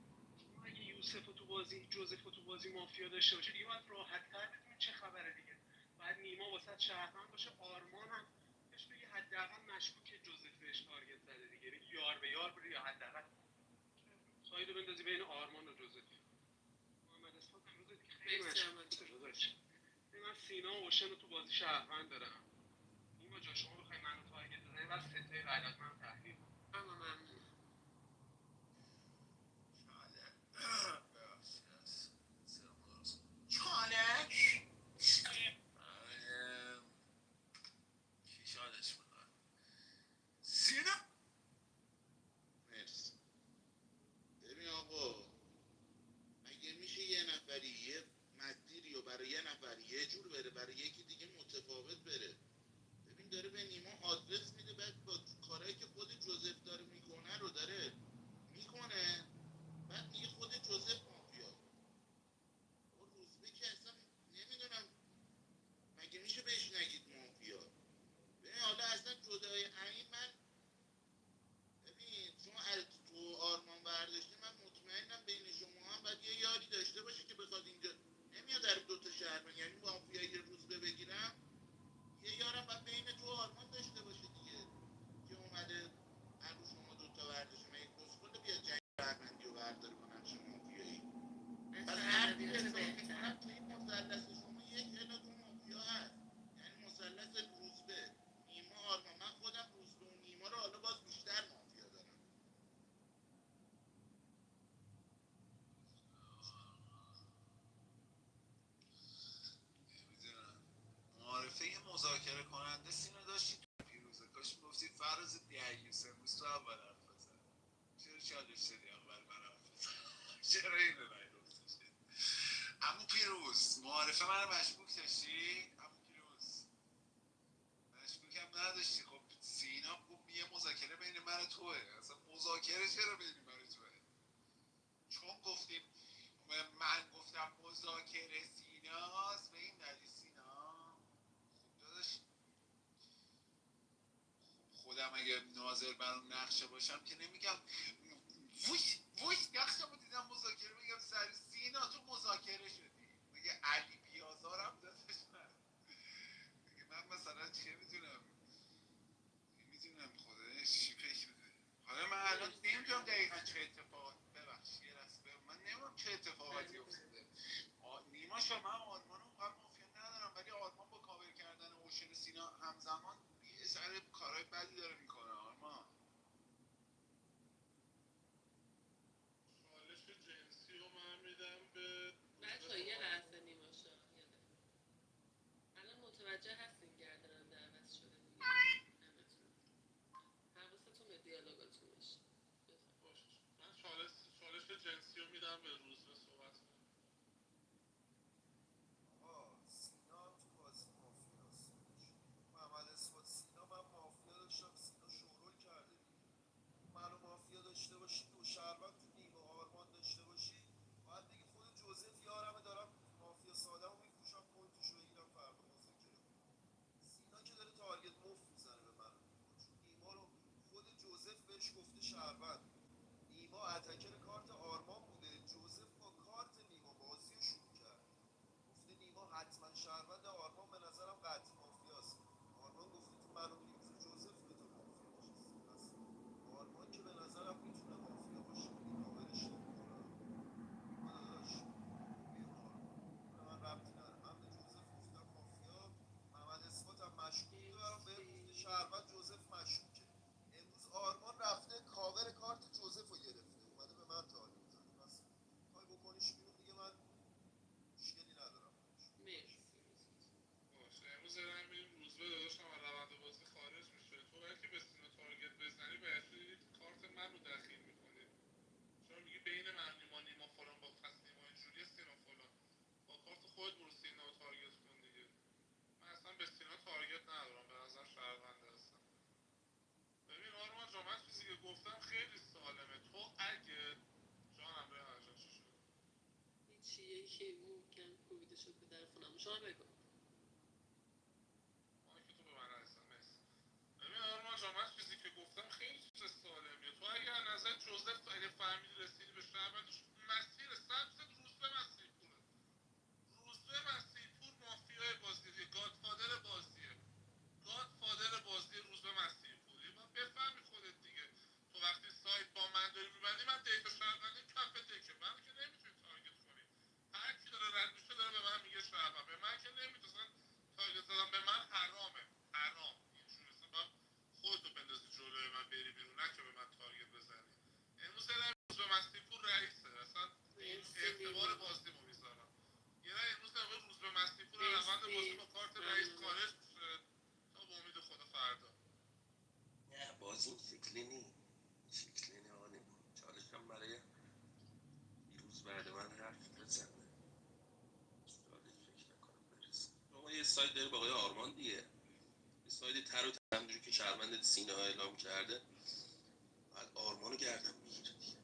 شما اگه یوسف تو بازی، جوزف تو بازی مافیا داشته باشه دیگه باید راحت‌تر بدونید چه خبره دیگه. بعد نیما واسه شهروند باشه، آرمان هم بهش بگی حداقل مشکوکه جوزف بهش تارگت زده دیگه، بگی یار به یار بری، یا حداقل سایدو بندازی بین آرمان و جوزف. محمد اثبات امروز دیگه خیلی مشکوکه داشت. من سینا و اوشن رو تو بازی شهروند دارم. نیما جان شما بخوای منو تارگت بزنی بعد ستای بعد از من تحلیل کن. اما ممنون. چالش کی چالش میخواد؟ سینا. مرسی. ببین آقا، مگه میشه یه نفری یه مسیری و برای یه نفر یه جور بره، برای یکی دیگه متفاوت بره؟ ببین داره به نیما آدرس میده، بعد با کارهایی که خود جوزف داره میکنه رو داره میکنه، بعد میگه خود جوزف مافیا. و روزبه که اصلا نمیدونم مگه میشه بهش نگید مافیا. ببین حالا اصلا جدای این من، ببین چون از تو آرمان برداشته، من مطمئنم بین شما هم باید یه یاری داشته باشه که بخواد اینجا، نمیاد در دوتا شهر من، یعنی مافیا یه روزبه بگیرم، یه یارم باید بین تو آرمان داشته باشه دیگه، که اومده هر روز شما دوتا برداشته. من یک کسخل بیاد جنگ شهروندی رو برداره کنم شما مافیایی. پس هر کی حساب میکنم تو این مثلث شما یک الا دو مافیا هست، یعنی مثلث روزبه نیما آرمان. من خودم روزبه و نیما رو حالا باز بیشتر مافیا دارم. نمیدونم، معارفه یه مذاکره کننده سینا داشتی تو پیروزه، کاش میگفتی فراز دیوس امروز تو اول حرف بزن. چرا چالش دادی اول من حرف بزن؟ چرا اینو نگفتش؟ عمو پیروز معارفه من مشکوک داشتی؟ عمو پیروز مشکوکم نداشتی؟ خب سینا گفت یه مذاکره بین من و توه. اصلا مذاکره چرا بین من و توه؟ چون گفتیم من گفتم مذاکره سیناست، به این دلیل سینا. خب داداش، خودم اگه ناظر بر اون نقشه باشم که نمیگم وی نقشه رو دیدم مذاکره بگم سر سینا تو مذاکره شدی. میگه علی بیازارم دادش من. میگه من مثلا چه میدونم خودش چی فکر میکنه. حالا من الان نمیدونم دقیقا چه اتفاقات، ببخشید یه لحظه، من نمیدونم چه اتفاقاتی افتاده. نیما شما، من آرمان اونقدر مافیا ندارم، ولی آرمان با کاور کردن اوشن سینا همزمان یه سر کارهای بدی داره میکنه. آرمان چالش جنسی رو من میدم به بچه یه لحظه نیما شا الان متوجه هستین گرداننده عوض شده دیگه همتون حواستون به دیالوگاتون باشه. باشه. من چالش جنسی رو میدم به روز به صحبت کنم. آقا سینا تو بازی مافیاست. محمد اثبات سینا، من مافیا داشتم، سینا شورول کرده دیگه. منو مافیا داشته باشی، دو شهروند تو نیمه آرمان داشته باشی، باید بگی خود جوزف یارمه، دارم مافیا ساده‌مو میفروشم پوینتشو بگیرم فردا مذاکره کنم. سینا که داره تارگت مفت میزنه به من و نیما، چون نیما رو خود جوزف بهش گفته شهروند. نیما اتکر کارت آرمان بوده، جوزف با کارت نیما بازی رو شروع کرده، گفته نیما حتما شهروند، آرمان به نظرم قطعی مافیاست. آرمان گفته تو من و پیروز و جوزف به تو مافیا نشسته. پس آرمان که به نظرم میتونه مافیا باشه، دیگه کاورش نمیکنم. نیما داداش برو بیرون. آرمان به من ربطی نداره، من به جوزف گفتم مافیا. محمد اثبات هم مشکوکه برام، بهم گفته شهروند، جوزف مشکوکه. امروز آرمان رفته کاور کارت جوزف رو گرفته، اومده به من تارگت زده. پس میخوای بکنیش بیرون دیگه، من مشکلی ندارم. بین من نیما فلان با پس نیما اینجوریه سینا فلان با کارت خود برو سینا رو تارگت کن دیگه. من اصلا به سینا تارگت ندارم، به نظر شهرونده هستم. ببین آرمان جان، من چیزی که گفتم خیلی سالمه. تو اگه جانم به جان چی شد؟ هیچی، یکی ممکن کوبیده شد به در خونم. شما بگو. که تو به من عزیزم مرسی. ببین آرمان جان، من چیزی که گفتم خیلی چیز سالمیه. تو اگه از نظر جوزف اگه فهمیدی رسیدی به شهروندیش، مسیر سبزت روزبه مسیرپوره. روزبه مسیرپور مافیای بازیه، گادفادر بازیه. گادفادر بازی روزبه مسیرپوری. من بفهمی خودت دیگه. تو وقتی سایت با من داری میبندی، من دیتا شهروندی کف دکه من که نمیتونی تارگت کنی. هر کی داره رد میشه داره به من میگه شهروند. به من که نمیتونن تارگت زدن، به من حرامه. حرام. اینجوری مثلا خودتو بندازی جلوی من بری بیرون، نه که به من تارگت بزنی. امروز دارم روزبه مسیرپور رئیسه. اصلا این اعتبار بازیمو میذارم. یه رای امروز آقای روزبه مسیحپور روند بازی با کارت رئیس خارج میشه تا به امید خدا فردا. نه بازی این شکلی نی. شکلی نی آقا نیما. چالشم برای پیروز بعد من حرف بزنه. چالش فکر نکنم برسه. آقا یه ساید داره با آقای آرمان دیگه. یه ساید تر و تمجوری که شهروند سینا اعلام کرده. بعد آرمانو گردن میگیره دیگه.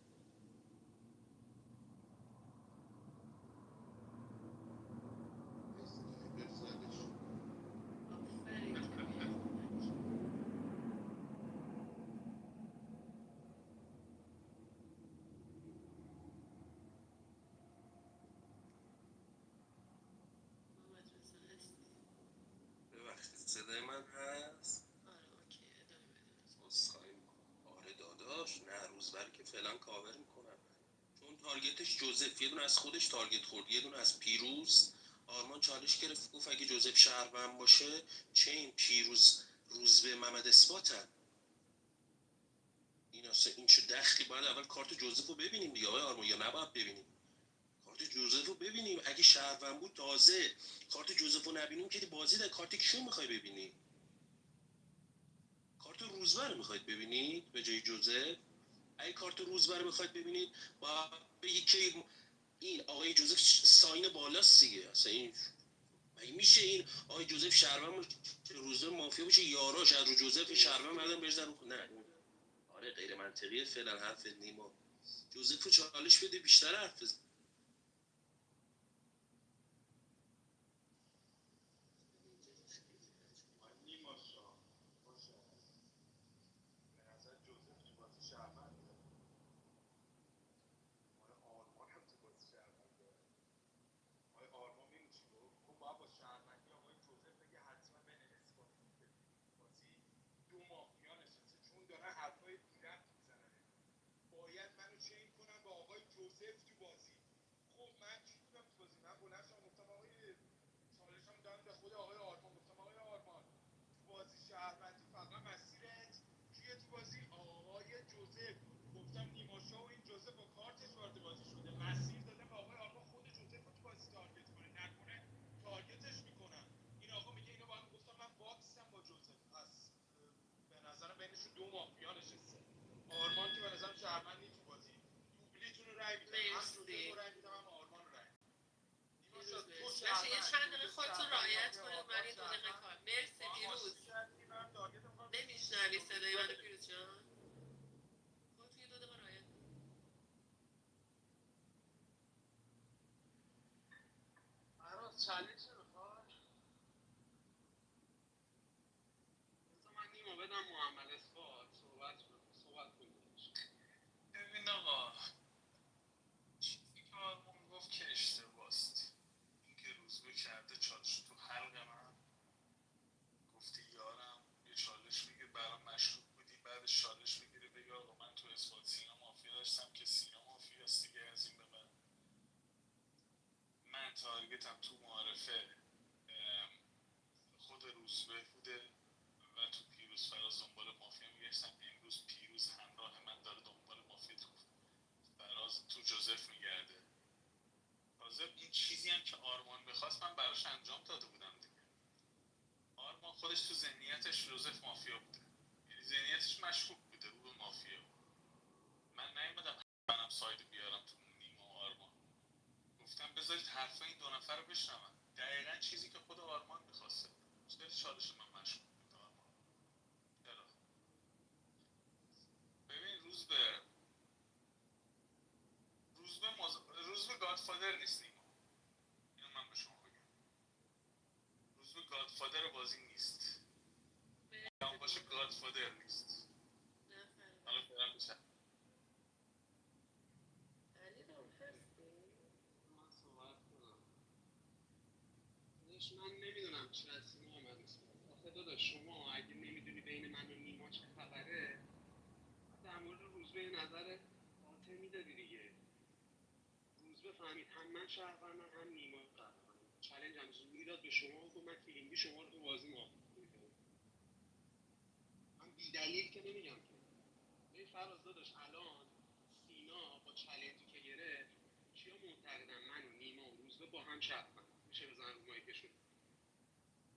ببخشید صدای من هست؟ عذرخواهی میکنم. آره داداش، نه روزبر که فعلا کاور میکنم. چون تارگتش جوزف یه دونه از خودش تارگت خورد، یه دونه از پیروز. آرمان چالش گرفت گفت اگه جوزف شهروند باشه چه این پیروز روزبه محمد اثباتن. این چه دخلی؟ باید اول کارت جوزف رو ببینیم دیگه آقای آرمان، یا نباید ببینیم؟ کارت جوزف رو ببینیم. اگه شهروند بود تازه. کارت جوزف رو نبینیم که بازی در کارت کیو میخوای ببینی؟ کارت روزبر رو میخواید ببینید به جای جوزف؟ اگه کارت روزبر رو میخواید ببینید با بگید که این آقای جوزف ساین بالاست دیگه. اصلا این مگه میشه این آقای جوزف شهروند باشه روزبر مافیا باشه یاراش از رو جوزف شهروند مردن بریزن رو نه. آره غیر منطقیه فعلا حرف نیما. جوزف رو چالش بده بیشتر حرف بزن. نیما شاه باشه به نظر جوزف تو بازی شهرونده. آرمان هم تو بازی شهرونده. آقای آرمان می‌دونی چی گفت؟ گفت باید با شهروندی آقای جوزف بگه حتما بین اثبات بازی دو مافیا نشسته، چون دارن حرفای بی‌ربط میزنن. باید منو چین کنن با آقای جوزف تو بازی. خب من چی بودم تو بازی؟ من بلند شدم گفتم آقای چالشم دادم به خود آقای آرمان، گفتم آقای آرمان تو بازی شهروندی فقط مسیرت کیه تو بازی؟ آقای جوزف. گفتم نیما شاه و این جوزف با کارتش وارد بازی شده، مسیر دادم به آقای آرمان خود جوزف رو تو بازی تارگت کنه، نکنه تارگتش میکنم. این آقا میگه اینو باید گفتم من باکسم با جوزف. پس به نظرم بینشون دو مافیا نشسته. آرمان که به نظرم شهروند نیست تو بازی. دوبلیتون رو رای میدم، هم جوزف رو رای میدم هم آرمان رو رای میدم. نیما شاه تو باشه یه چند دقیقه خودتون رعایت کنید، من این 2 دقیقه کار. مرسی پیروز. نمیشنوی صدای منو پیروز جان؟ خودتون یه 2 دقیقه رعایت کنید. فراز چالش نمیخواد؟ بذار من نیما بدم محمد اثبات صحبت کنیم. ببین آقا، چیزی که آرمان گفت که اشتباست. این که روزبه کرده چالش تو حلق من، گفتی یارم یه چالش بگیر برام مشروع بودی، بعدش چالش بگیری بگی آقا من تو اثبات سینا مافیا داشتم که سینا مافیاست دیگه. از این به بعد من تارگتم تو معارفه خود روزبه بوده و تو پیروز فراز دنبال مافیا میگشتم. امروز پیروز همراه من داره دنبال مافیا تو فراز تو جوزف میگرده. تازه این چیزی هم که آرمان بخواست من براش انجام داده بودم دیگه. آرمان خودش تو ذهنیتش جوزف مافیا بوده، یعنی ذهنیتش مشکوک بوده رو به مافیا. من نیومدم منم ساید بیارم تو نیما و آرمان. گفتم بذارید حرف این دو نفر رو بشنون. دقیقا چیزی که خود آرمان میخواسته. چرا چالش من مشغول بود آرمان؟ چرا؟ ببین روز به گادفادر نیست نیما. اینو من به شما بگم. روز به گادفادر بازی نیست. یا باشه گادفادر نیست. حالا برم بشن. من صحبت کنم. من نمیدونم چی هستی محمد اسماعیل. آخه داداش شما اگه نمیدونی بین من و نیما چه خبره در مورد روزبه نظر قاطع میدادی دیگه. روزبه فهمید هم من شهروندم هم نیما شهروندم. چالش هم میداد به شما و من فیلینگی شما رو تو بازی مافیا. من بی‌دلیل که نمیگم که. ببین فراز داداش الان سینا با چالنجی که گرفت کیا معتقدن من و نیما و روزبه با هم شهروند میشه بزن رو مایکشون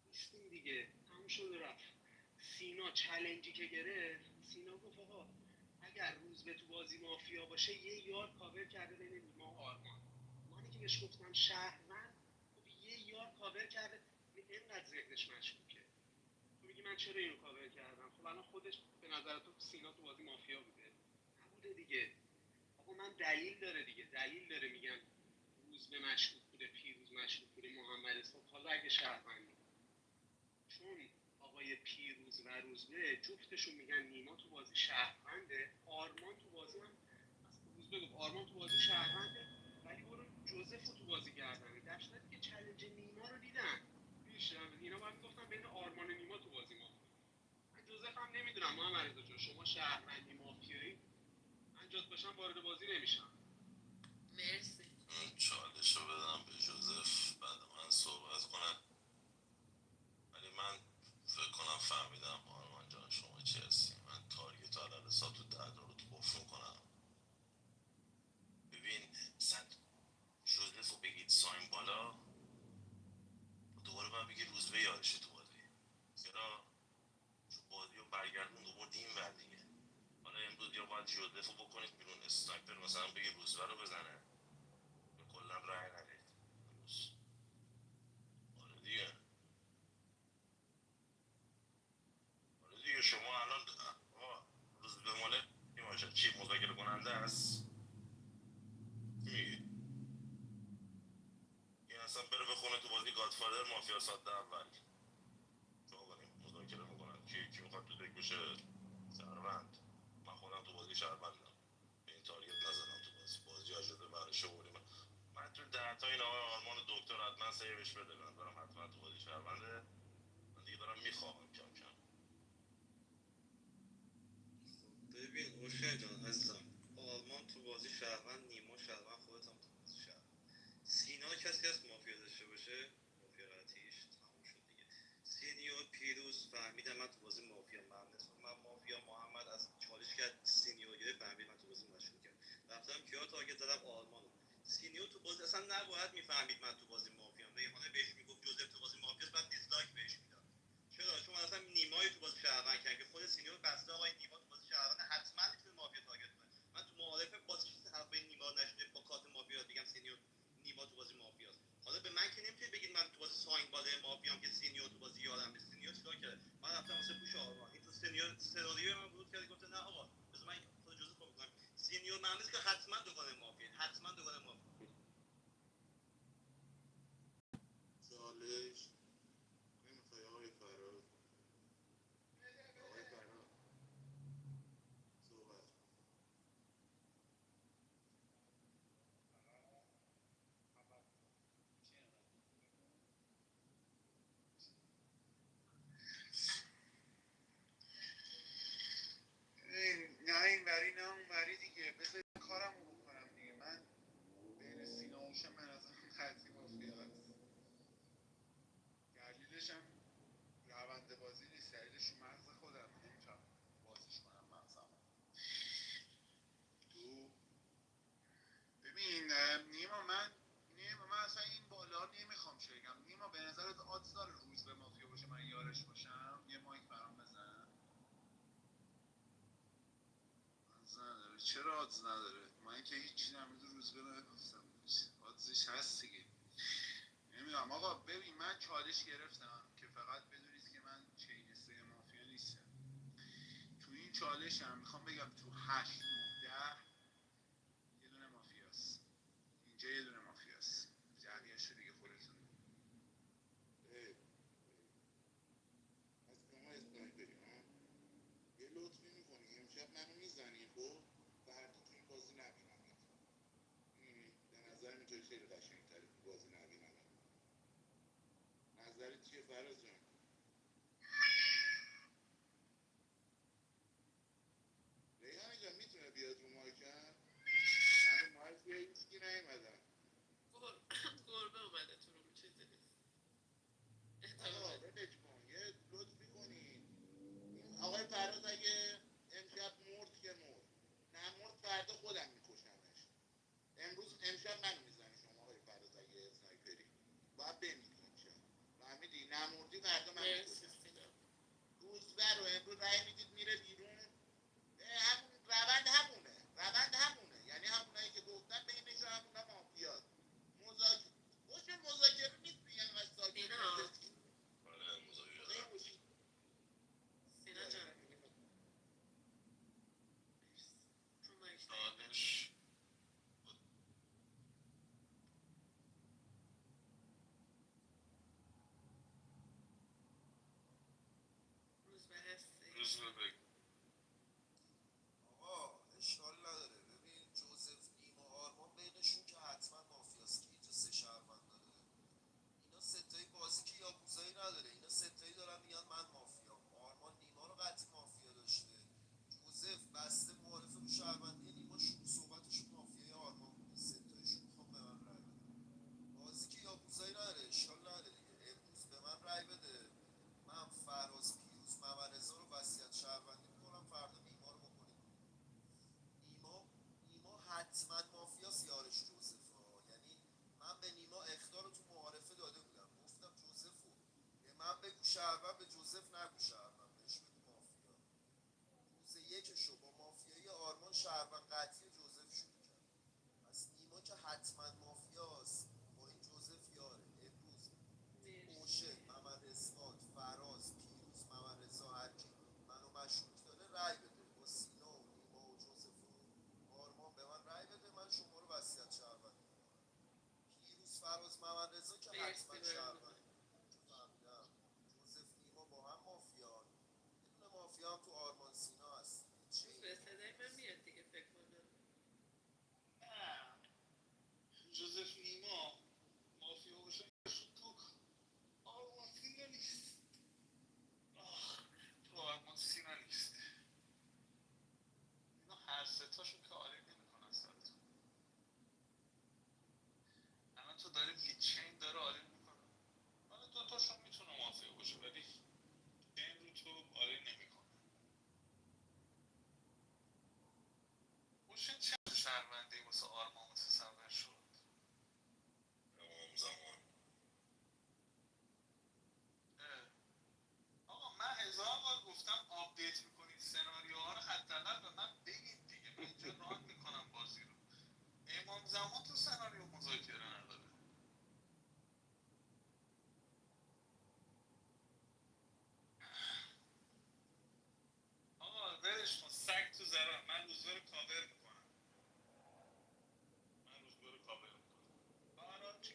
نیستیم دیگه. تموم شده رفت. سینا چالنجی که گرفت سینا گفت آقا اگر روزبه تو بازی مافیا باشه یه یار کاور کرده بین نیما و آرمان. مانی که بهش گفتم شهروند خب یه یار کاور کرده. اینقدر ذهنش مشکوکه. تو میگی من چرا اینو کاور کردم؟ خب الان خودش به نظر تو سینا تو بازی مافیا بوده؟ نبوده دیگه. آقا من دلیل داره دیگه. دلیل داره میگم روزبه مشکوک بوده، پیروز مشکوک بوده، محمد اسحاق. حالا اگه شهروندی چون آقای پیروز و روزبه جفتشون میگن نیما تو بازی شهرونده، آرمان تو بازی هم روزبه گفت آرمان تو بازی شهرونده ولی برو جوزف رو تو بازی گردن. در صورتی که چالش نیما رو دیدن میشنم اینا باید میگفتن بین آرمان و نیما تو بازی مافیا. من جوزف هم نمیدونم محمد رضا جان شما شهروندی مافیایی من جات باشم وارد بازی نمیشم. مرسی. چالش رو بدم به جوزف بعد من صحبت کنم. ولی من فکر کنم فهمیدم آرمان جان شما چی هستی. من تارگت علال حساب تو ده رو تو قفل کنم. ببین سن جوزف رو بگید ساین بالا دوباره باید بگید روزبه یارشه تو بازی. چرا؟ چون بازی رو برگردون دوباره این ور دیگه. حالا امروز یا باید جوزف رو بکنید بیرون اسنایپر مثلا بگه روزبه رو بزنه یا کلا رای ندید امروز. آره دیگه. آره دیگه شما الان روزبه ماله باشه چی مذاکره کننده است؟ میگی این اصلا بره بخونه تو بازی گادفادر مافیا ساده اول شما کنیم مذاکره میکنن کی میخواد تو دک بشه شهروند. من خودم تو بازی شهروندم به این تارگت نزدم تو بازی آجاده برش بودیم. من تو ده تا این آقای آرمان دکتر حتما سیوش بده. من دارم حتما تو بازی شهرونده. من دیگه دارم میخوام کم کم. ببین اوشن جان عزیزم آرمان تو بازی شهروند، نیما شهروند، خودت هم تو بازی شهروند. سینا کسی از مافیا داشته باشه مافیا قطعیش تموم شد دیگه. سینیور پیروز فهمیدم من تو بازی مافیا، من مافیا. محمد از چالش کرد سینیور گرفت فهمید من تو بازی مشکوکم. رفتم کیا تارگت زدم آرمانو. سینیور تو بازی اصلا نباید میفهمید من تو بازی مافیام. ریحانه بهش میگفت جوزف تو بازی مافیاست بعد دیسلایک بهش میداد. چرا؟ چون اصلا نیمای تو بازی شهروند کرد که خود سینیور بسته آقای نیما تو بازی شهروند حتما میتونه مافیا تارگت کنه. من تو معارفه باز چیزی حرف نیما نشده با کارت مافیا بگم سینیور نیما تو بازی مافیاست. حالا به من که نمیتونید بگید من تو بازی ساین باله مافیام که سینیور تو بازی یارم. سینیور چیکار کرد؟ من رفتم واسه پوش آرمان. این تو سینیور سناریو من ورود کرد گفت نه آقا بذار من خود جزء بکنم. سینیور مهندس که حتما دوگانه مافیا، حتما دوگانه مافیا. چالش نمیخوای آقای فراز؟ آقای فراز صحبت. نه این وری نه اون وری دیگه. بذار کارم رو بکنم دیگه. من بین سینا و اوشن به نظرم قطعی مافیا هست. دلیلش هم روند بازی نیست، دلیلش رو مغز خودم نمیتونم بازیش کنم مغزم. دو ببین نیما من اصلا این بالا نمیخوام چه بگم. نیما به نظرت آدز داره روز به مافیا باشه من یارش باشم؟ یه مایک برام بزن. نداره چرا آدز نداره؟ من که هیچی نمیدو روز به نگفتم آدزش هست دیگه. نمیدونم آقا. ببین من چالش گرفتم که فقط بدونید که من چینسته مافیا نیستم. تو این چالش هم میخوام بگم تو 8 9 10 یه دونه مافیاست. اینجا یه دونه مافیاست. بقیه‌اش رو دیگه خودتون. از شما اسنایپری ها یه لطفی میکنی امشب منو میزنی خب فردا تو این بازی نبینم. به نظر میتونی خیلی قشنگ‌تره تو بازی نبینم. نظرت چیه فراز جان؟ ریحانه جان میتونه بیاد رو مایکم؟ من رو مایک هیچکی نیومدم. گربه اومده تو روم چیزی نیست. آقا ولش کن یه لطفی کنین. این آقای فراز اگه امشب مرد که مرد، نمرد فردا خودم میکشمش. امشب منو میزنی شما آقای فراز اگه اسنایپری باید بمیری امشب. فهمیدی؟ نمردی فردا من مرسی میکشم. سینا. روزبه رو امروز رأی میدید میره بیرون. همون روند همونه یعنی همونایی که گفتن بینشون همونا مافیاست. مذاکره نیست دیگه انقدر ساکت سینا. نشستی. سینا جان. رو مایک دادش روز به هستی. روز به بگو. آقا اشکال نداره. ببین جوزف نیما آرمان بینشون که حتما مافیاست که اینجا سه شهروند داره. اینا ستایی بازی که یاکوزایی نداره. اینا ستایی دارن میگن من مافیام. آرمان نیما رو قطعی مافیا داشته. جوزف بسته معارفه رو شهروندی نیما شروع صحبتش مافیای آرمان بوده. ستایشون میخوام به من رای بدن. بازی که یاکوزایی نداره. اشکال نداره دیگه. امروز به من رای بده. من فراز پیروز ممرزا رو وصیت شهروندی میکنم. فردا نیما رو بکنیم. نیما حتما مافیاس یارش جوزف ها. یعنی من به نیما اخطار رو تو معارفه داده بودم. گفتم جوزف رو به من بگو شهروند، به جوزف نگو شهروند، بهش بگو مافیا. روز یکشو با مافیای آرمان شهروند قطعی جوزف شروع کرد. پس نیما که حتما مافیاس با این جوزف یاره. امروز اوشن محمد اثبات فراز پیروز ممرزا هرکی منو مشکوک داره رای بده با سینا و نیما و جوزف و آرمان به من رای بده. من شما رو وصیت شهروندی میکنم. پیروز فراز ممرزا که حتما شهروند فهمیدم. جوزف نیما با هم مافیان. یه دونه مافیا هم تو آرمان سینا هست. روز به صدای من میاد دیگه فکر کنم. جوزف نیما مافیا باشه تو آرمان سینا نیست. تو آرمان سینا نیست. اینا هر ستاشون که عالی نمیکنن سرتون. الان تو داری میگی چین داره عالی میکنه. حالا دوتاشون میتونه مافیا باشه ولی چین رو تو عالی نمیکنه. اوشن چه شهروندی واسه آرمان متصور شد؟ تمام زمان آقا من هزار بار گفتم آپدیت میکنید سناریوها رو حداقل به من بگید دیگه. من اینجا ران میکنم بازی رو. امام زمان تو سناریو مذاکره نداره. آقا ولش کن سگ تو ذرم. من روزبه رو کاور میکنم. برای چی؟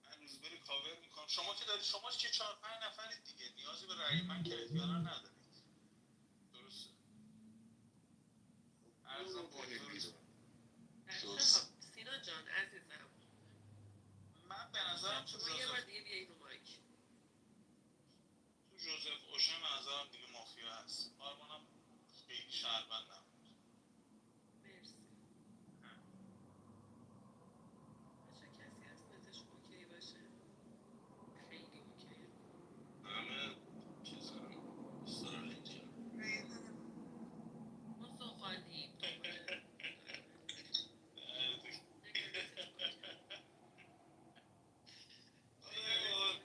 من روزبه رو کاور میکنم. شما که دارید، شما که 4-5 نفرید دیگه نیازی به رأی من که احتیالا ندارید. درسته؟ ارزم به حضورتون بچه‌ها سینا جان عزیزم من به نظرم تو شما یه بار دیگه بیایی رو مایک. تو جوزف اوشن به نظرم دیگه مافیا هست. آرمانم خیلی شهروندم. مرسی. بچه کسی هست نتش اوکی باشه؟ خیلی اوکیه. همه چیز هم استرالیجی ما زغالیم دوباره. نگه نتش اوکی.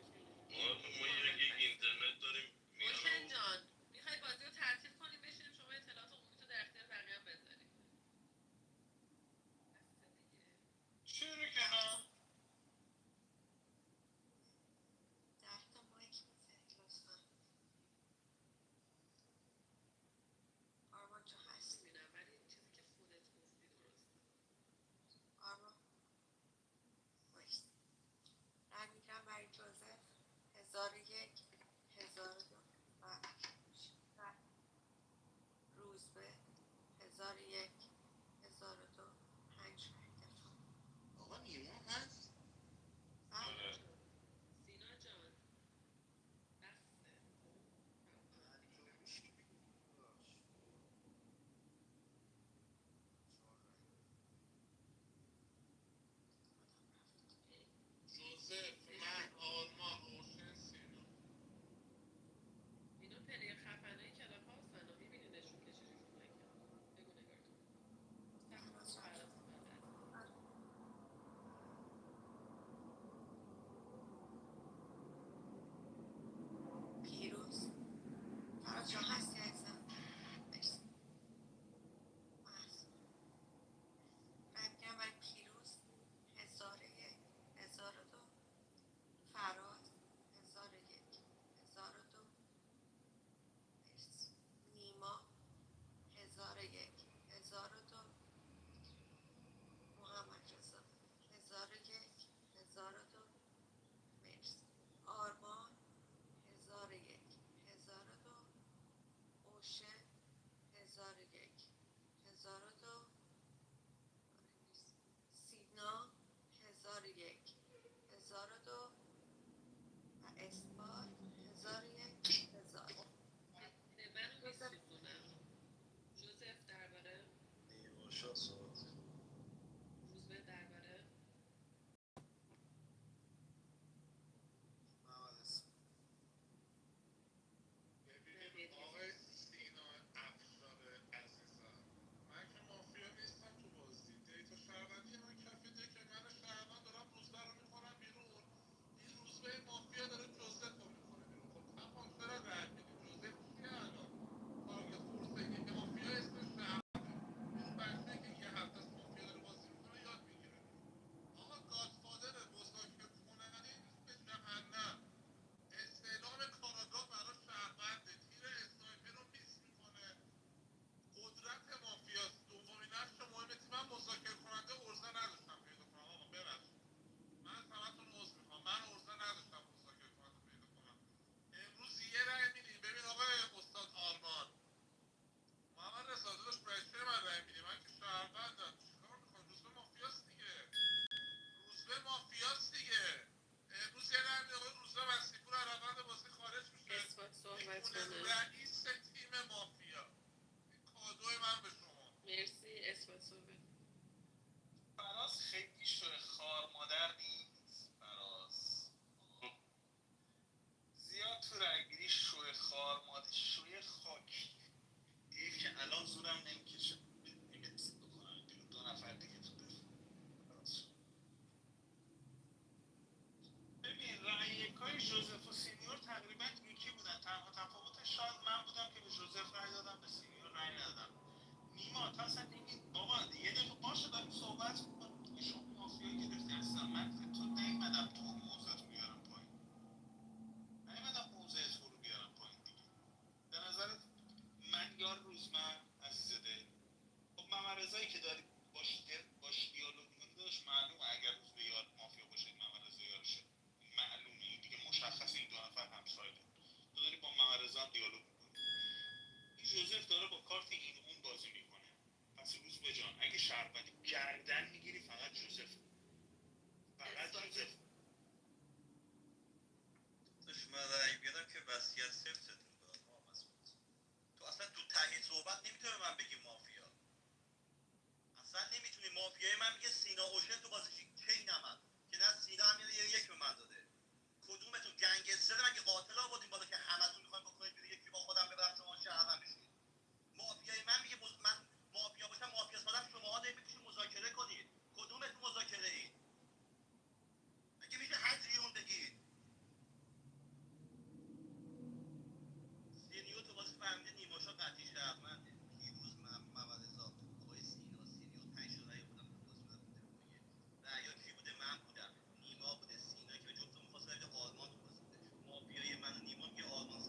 روزبه مافیا داره جوزف رو میکنه بیرون. خب تمام چرا رد میدی؟ جوزف چیه الان؟ تارگت فورس یه مافیا اسمش شهره. این بچه که یه هفته است مافیا داره بازی میکنه یاد میگیره. آقا گادفادر مذاکره کننده نیست به جهنم. استعلام کاراگاه برای شهرونده، تیر اسنایپر رو میس میکنه. قدرت مافیاست. دومین نقش مهم تیم. من مذاکره کننده ارزه نداشتم پیدا کنم. آقا ببخشید من از همتون عذر میخوام. من ارزه نداشتم مذاکره کننده پیدا کنم. امروز یه رأی میدیم. ببین آقای استاد آرمان، محمد رضا داداش بچه من رأی میدیم. من که شهروندم. چیکار میکنم؟ روزبه مافیاست دیگه. روزبه مافیاست دیگه. امروز یه رأی میدیم آقای روزبه مسیحپور از روند بازی خارج میشه. اثبات صحبت میخونه کنه. رئیس تیم مافیا. این کادو من به شما. مرسی. اثبات صحبت. فراز خیلی شوی خار مادر نیست. فراز زیاد تو رأیگیری شوی خار مادر، شوی خاک. حیف که الان زورم نمیکشه نمیرسه بکنم بیرون. دو نفر دیگه تو دفاع. فراز ببین رأی یکای جوزف و سینیور تقریبا یکی بودن. تنها تفاوتش شاید من بودم که به جوزف رأی دادم، به سینیور رأی ندادم. نیما تا اصلا نمید بابا یه دقیقه باشه داریم صحبت میکنیم دیگه. شما مافیا گرفتی هستم. من تو نیومدم تو موزت رو بیارم پایین. نیومدم موزه تو رو بیارم پایین دیگه. به نظرت من یار روزمن عزیز دل؟ خب محمد رضایی که داری باش دیالوگ می‌کنی داشت معلومه اگر روز به یار مافیا باشه محمد رضا یارشه. معلومه این دیگه مشخصه. این دو نفر همسایدن. تو داری با محمد رضا هم دیالوگ می‌کنی. این جوزف داره با کارت این اون بازی میکنه. پس روز به جان اگه شهروندی گردن میگیری فقط جوزف. فقط جوزف. داشت من رأی بیارم که وصیت سفتتون دارم تو اصلا تو ته صحبت نمیتونه من بگی مافیا. اصلا نمیتونی. مافیای من میگه سینا اوشن تو بازی کی نمد که نه سینا هم یه یک به من داده. کدومتون گنگستر مگه قاتل آوردین بالا که همتون میخواین بکنید بیرون یکی با خودم ببرم شما شهروند بشید؟ مافیای من میگه من مافیا باشم مافیا سادم شماها دارید میکشید مذاکره کنید. کدومتون مذاکره اید؟ اگه میشه حدیون بگید. سینیور تو بازی فهمیده نیماشا قطعی شهرونده. پیروز محمد رضا آقای سینیور 5 تا رأی بودم تو بازی رفته دفاعیه. رأیا کی بوده؟ من بودم، نیما بوده، سینا که به جفتمون خواست رأی بده، آرمان تو بازی بوده. مافیای من و نیما میگه آرمان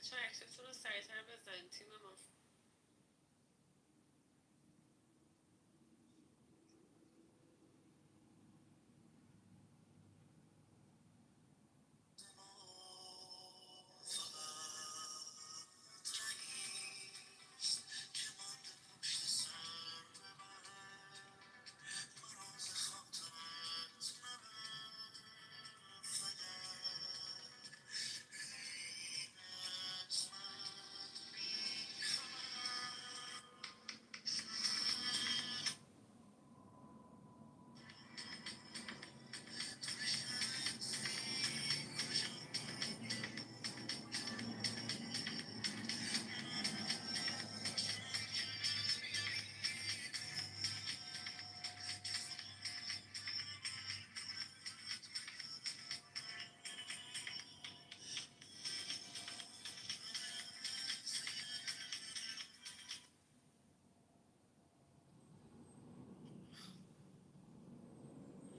بچه عکستون رو سریعتر بزنید تیم ما.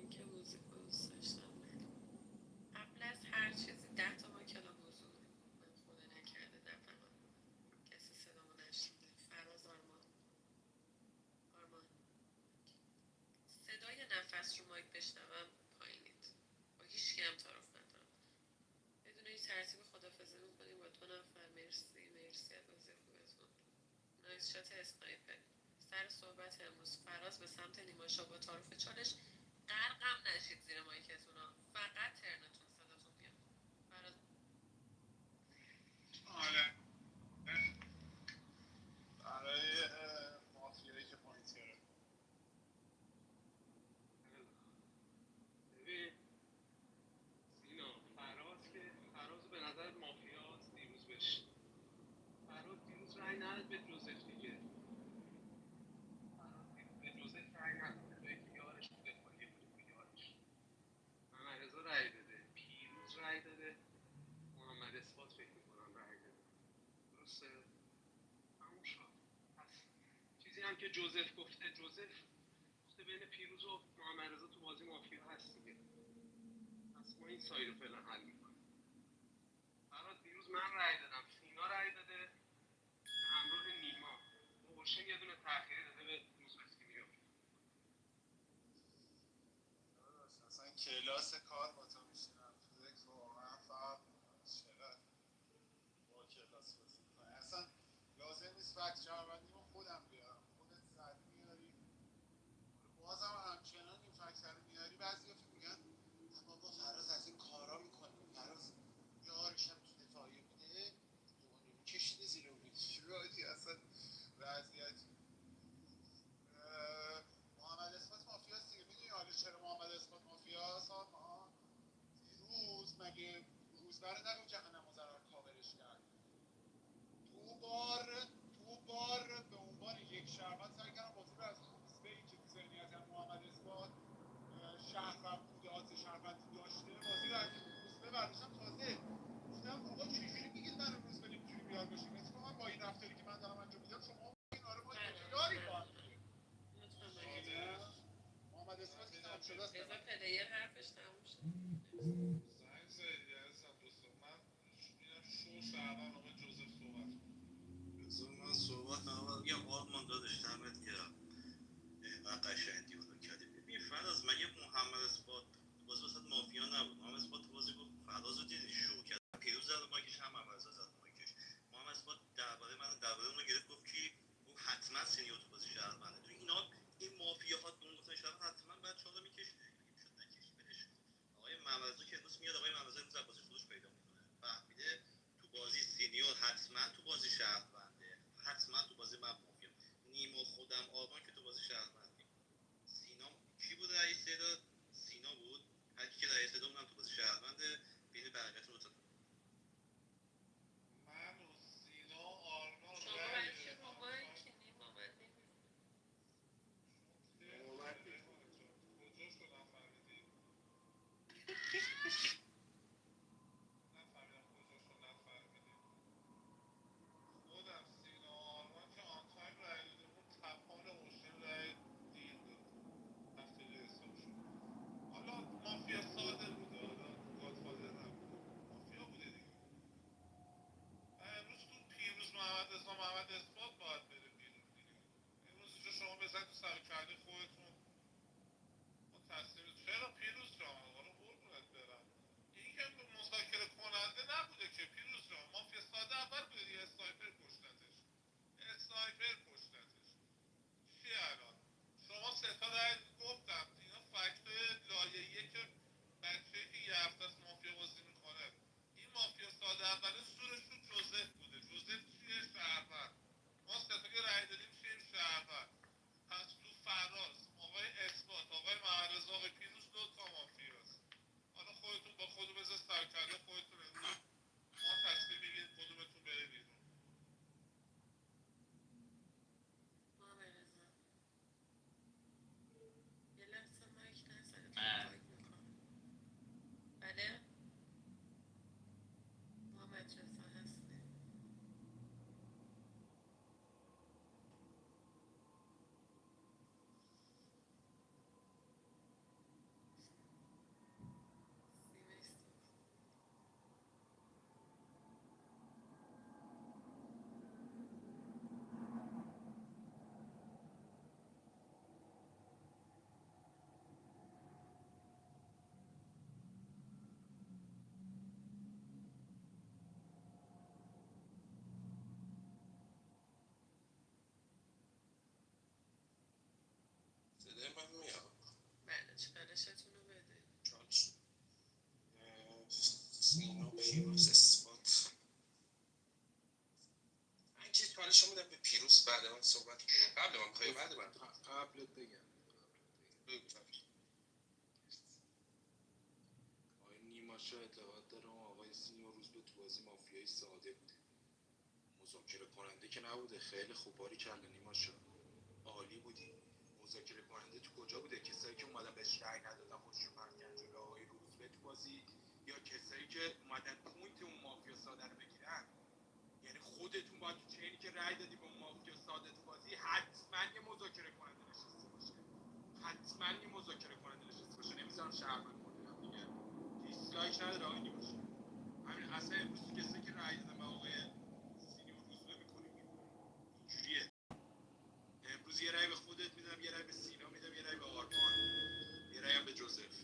من که موزیک رو دوست داشتم. قبل از هر چیزی 10 تا ما کلام حضور. من خدا نکرده نفهمم کسی صدامو نشنیده. فراز آرمان صدای نفس رو مایک بشنوم پایینید. با هیچ کی هم تعارف ندارم. بدون هیچ ترتیب خدافظی میکنیم با 2 نفر. مرسی از بازی خوبتون. نایس شات اسنایپر. سر صحبت امروز فراز به سمت نیماشا با تعارف چالش. غرقم نشید زیر مایکتون ها. فقط ترنتون صداتون بیاد. فراز آره برای مافیایی که پوینتره ببین سینا فراز به نظر مافیاست فراز دیروز رأی نداد به جوزف دیگه فراز دیروز به جوزف رأی نداد جایی که یارش تو دفاعیه بوده با یارش محمد رضا رأی داده پیروز رأی داده محمد اثبات فکر میکنم رأی داده درسته تموم شد پس چیزی هم که جوزف گفته بین پیروز و محمد رضا تو بازی مافیا هست دیگه پس ما این ساید رو فعلا حل میکنیم فراز دیروز من رأی دادم سینا رأی داده به همراه نیما اوشن یه دونه تأخیری داده به روز مسیحی اصلا کلاس کار با تو میشینم تو دک واقعا فرق میکنه چقدر با کلاس بازی میکنه اصلا لازم نیست فکت شهروندی رو خودم بیارم خودت سریع میاری بازم همچنان این فکت رو میاری بعضی میگن بابا فراز از این کارا میکنه فراز یارش هم تو دفاعی بوده دوباره میکشیده زیر اون راجی اصلا وضعیت محمد اثبات مافیاست دیگه میدونی حالا چرا محمد اثبات مافیاست دیروز مگه روزبر نگو جهنم و ضرر کاورش کرد دو بار به عنوان یک شهروند سعی کردم بازی رو از روزبه ای که تو ذهنیت محمد اثبات شهروند بوده آز شهروندی داشته بازی رو از روزبه برداشتم تازه گفتم آقا چجوری میگید من روزبه نمیتونیم یار باشیم اتفاقا با این رفتاری که من دارم انجام میدم شما اینا رو باید یاری با هم دیگه محمد اثبات که تمام شده است بذار پلیر حرفش تموم شد. زنگ زدی عزیزم دوستم من میرم شو شهروند آقای جوزف صحبت بذار من صحبت اول بگم آرمان داداش دمت گرم اینقدر قشنگ دیالوگ کردی ببین فراز مگه محمد اثبات باز واسه مافیا نبود محمد اثبات تو بازی گفت فراز رو دیدی شو کرد پیروز زد مایکش هم محمد رضا زد مایکش محمد اثبات درباره اون رو گرفت گفت کی گفت حتما سینیور تو بازی شهرونده تو اینا این مافیاها دون گفتن شهروند حتما بعد چالا میکشید میشد نکشید ولش آقای محمد رضا که امروز میاد آقای محمد رضا امروز بازی خودش پیدا میکنه فهمیده تو بازی سینیور حتما تو بازی شهرونده حتما تو بازی من مافیا نیما خودم آرمان که تو بازی شهروندی سینا کی بود رئیس تعداد سینا بود هر کی که رئیس تعداد اونم تو بازی شهرونده بین بقیه‌تون رو من و سینا آرمان شما برای چی رو مایکی نیما من کجاش رو نفهمیدی نزد تو سر کرده خودتون ما تصمیم چرا پیروز جان حالا قربونت برم این که مذاکره کننده نبوده که پیروز جان مافیا ساده اول بوده دیگه اسنایپر کشتتش چی الان شما سه تا رای گفتم اینا فکت لایه‌ایه که بچه‌ای که یه هفته است مافیا بازی میکنه این مافیا ساده اوله زورش رو جوزف بوده جوزف چیه شهروند ما سه تا که رای دادیم چیم شهروند پس تو فراز آقای اثبات آقای معرض آقای پیروز دو تا مافیاست حالا خودتون با خودو بذار سرکله خودتون امروز ما تصمیم بگیرید کدومتون بره بیرون محمد رضا یه لحظه مایک نزنه من فکر میکنم بله محمد رضا هستی سیمستون صدای من میاد بله چالشتون رو بده چالش سینا پیروز اثبات من که چالش رو میدم به پیروز بعد من صحبت کنم قبل من بخوای بعد من قبلت بگم بگو. آقای نیماشا اعتقاد داره اون آقای سینیور روز به تو بازی مافیایی ساده بوده مذاکره کننده که نبوده خیلی خوب باری کلا نیماشا عالی بودی مذاکره کننده تو کجا بوده کسایی که اومدن بهش رأی ندادن خودشون پرت کردن جلوی آقای روزبه تو بازی یا کسایی که اومدن پوینت اون مافیا ساده رو بگیرن یعنی خودتون باید تو چینی که رأی دادی به اون مافیا ساده تو بازی حتما یه مذاکره کننده نشسته باشه حتما یه مذاکره کننده نشسته باشه نمیذارم شهروند کنم دیگه دیسلایک نداره آقای نیماشا همین اصلا امروز کسایی که رأی دادن به آقای سینیور روزبه میکنیم اینجوریه امروز یه رأی به خودت میدم یه رأی به سینا میدم یه رأی به آرمان یه رأی هم به جوزف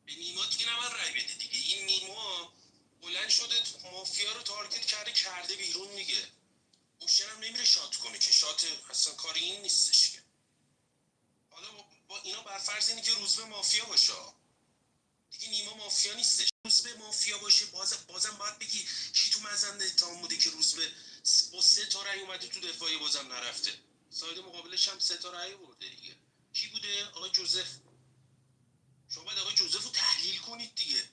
به نیما دیگه نباید رای بده دیگه این نیما بلند شده مافیا رو تارگت کرده بیرون دیگه اوشن هم نمیره شات کنه که شات اصلا کاری این نیستش که حالا با اینا بر فرض اینه که روزبه مافیا باشه دیگه نیما مافیا نیستش روزبه مافیا باشه بازم باید بگی کی تو مزنده اتهام بوده که روزبه با 3 تا رأی اومده تو دفاعی بازم نرفته ساید مقابلش هم 3 تا رأی برده دیگه کی بوده آقای جوزف شما باید آقای جوزف رو تحلیل کنید دیگه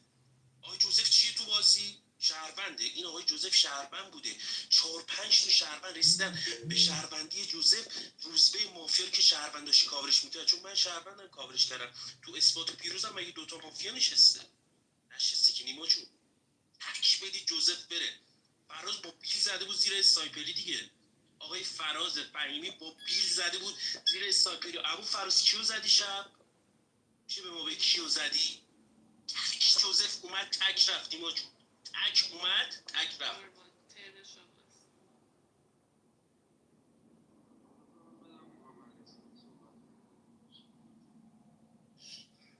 آقای جوزف چیه تو بازی شهرونده این آقای جوزف شهروند بوده 4-5 تا شهروند رسیدن به شهروندی جوزف روزبه مافیا که شهروند داشت کاورش میکرد چون من شهروندم کاورش کردم تو اثبات و پیروزم مگه دوتا مافیا نشسته که نیما جون تک بدید جوزف بره فراز با بیل زده بود زیر اسنایپری دیگه آقای فراز فهیمی با بیل زده بود زیر اسنایپری ابو فراز کیو زدی شب چی به ما به کیو زدی تک جوزف اومد تک رفت نیما جون تک اومد تک رفت آرمان ترن شماست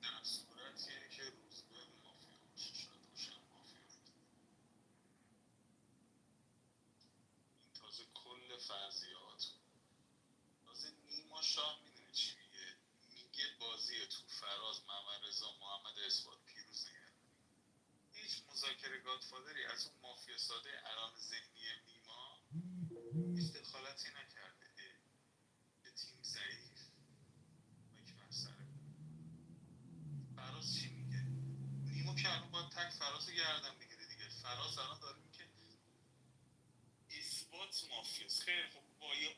در صورتیه که روزبه مافیا باشه شاید باشم مافیا این تازه کل فرضیات تازه نیما شاه میدونی چی میگه بازی تو فراز محمد رضا محمد اثبات پیروز نگرد هیچ مذاکره گادفادری از اون مافیا ساده الان ذهنی نیما هیچ دخالتی نکرده به تیم ضعیف یک مسئله فراز چی میگه نیما که الان باید تک فراز رو گردن بگیره دیگه فراز الان داره میگه اثبات مافیاست خیلی خب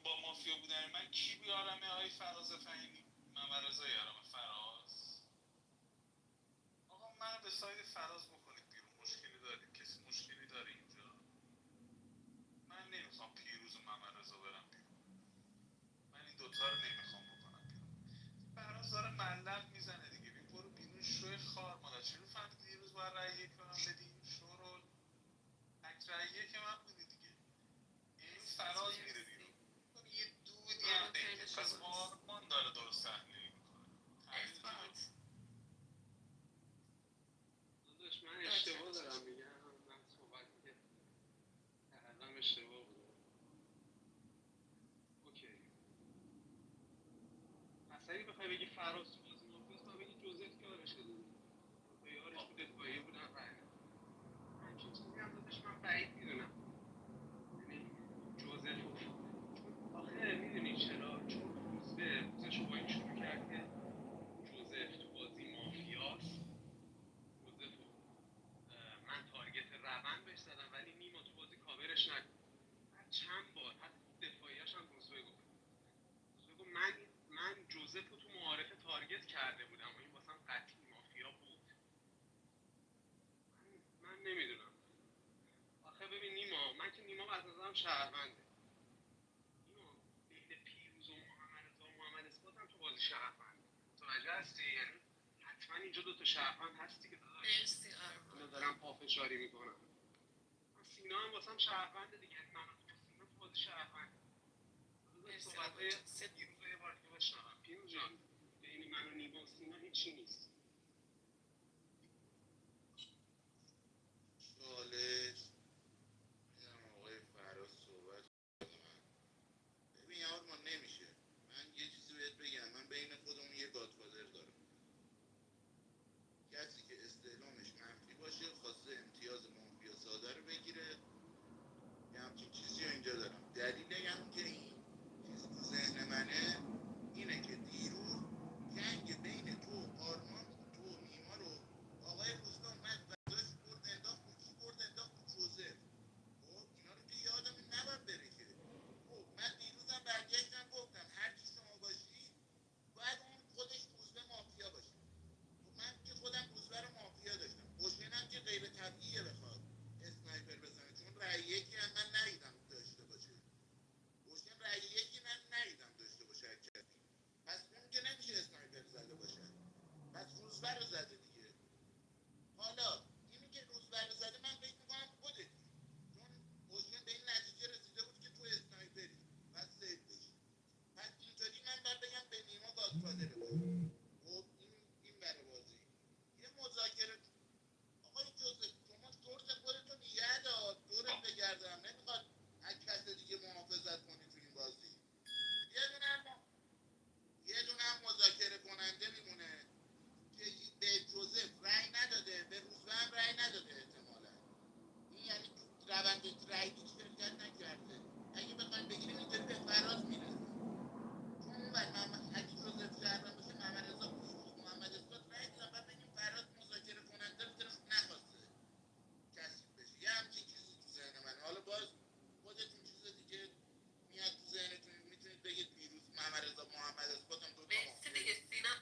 با مافیا بودن من کی بیارمه های فراز فهیمی محمد رضا یارم فراز آقا من به ساید فراز بکنید بیرون مشکلی دارید کسی مشکلی داره اینجا من نمیخوام پیروز و محمد رضا برم بیرون من این دوتا رو نمیخوام بکنم بیرون فراز داره ملق میزنه دیگه برو بیرون شوی خار مادر چجوری فهمیدی دیروز باید رأی یک به من بدی شورول تک رأی یک من بودی دیگه این فراز میره بیرون یه دو اصلا اگه بخوای بگی فراز تو بازی مافیاست باید بگی جوزف که آرش یارش تو دفاعیه بودن رای همچین چیزی هم دادش من بعید میدونم. یعنی جوزف چون آخه میدونی چرا؟ چون روزبه روزشو با این شروع کرد که جوزف تو بازی مافیاست. جوزف من تارگت روند بهش زدم ولی نیما تو بازی کاورش نکن. چند بار حتی دفاعیش هم روزبه گفت من جوزف رو تو معارفه تارگت کرده بودم و این واسم قطعی مافیا بود. من نمیدونم آخه ببین نیما، من که نیما از نظرم شهرونده. نیما بین پیروز و محمد رضا و محمد اثبات هم تو بازی شهرونده. متوجه هستی؟ یعنی حتما اینجا دوتا شهروند هستی که داداش مرسی آرمان. اینا دارن پافشاری میکنن. من سینا هم واسم شهرونده دیگه، یعنی من و سینا تو بازی شهرونده. صحبت‌های پیروز رو یه بار دیگه بشنوم. پیروز جان بین من و نیما و سینا هیچی نیست. چالش میدم آقای فراز صحبت کنه. ببین آرمان نمیشه. من یه چیزی بهت بگم، من بین خودمون یه گادفادر دارم. کسی که استعلامش منفی باشه خواسته امتیاز مافیا ساده رو بگیره. یه همچین چیزی رو اینجا دارم. دلیل هم که این چیز تو ذهن منه اینه که دیروز جنگ بین تو آرمان تو نیما رو آقای روزبه اومد برداشت برد انداخت رو کی؟ برد انداخت رو جوزف. خب اینا رو که یادم نباید بره که. خب من دیروزم برگشتم گفتم هر چی شما باشی باید اون خودش روزبه مافیا باشه. خب من که خودم روزبه رو مافیا داشتم. حسینم که غیر طبیعیه بخواد اسنایپر بزنه، چون رأی یکی هم من ندیدم داشته باشه. حسین رأی یکی من ندیدم داشته باشه از کسی. پس اون که نمیشه اسنایپر زده باشه. پس روزبه رو زده دیگه. حالا اینی که روزبه رو زده من فکر میکنم خودتی، چون حسین به این نتیجه رسیده بود که تو اسنایپری پس سیف بشی. پس اینطوری من باید بگم به نیما گادفادر بازی. خب این بره بازی یه مذاکره. آقای جوزف شما سورس خودتو نگه دار، دورت بگردم، نمیخواد از کس دیگه محافظت کنی تو این بازی. یه دونه هم مذاکره کننده میمونه که به جوزف رأی نداده، به روزبه هم رأی نداده احتمالاً. این یعنی تو روند رأی شرکت نکرده. اگه بخوایم بگیریم اینطوری به فراز میرسه، چون اون اگه جوزف شهروند باشه محمد رضا پیروز محمد اثبات رأی دادن، بعد بگیم فراز مذاکره کننده رو دلش نخواسته کثیف بشه. یه همچین چیزی تو ذهن من. حالا باز خودتون چیز دیگه میاد تو ذهنتون، میتونید بگید پیروز محمد رضا محمد اثبات هم دوتا مرسی دیگه سینا.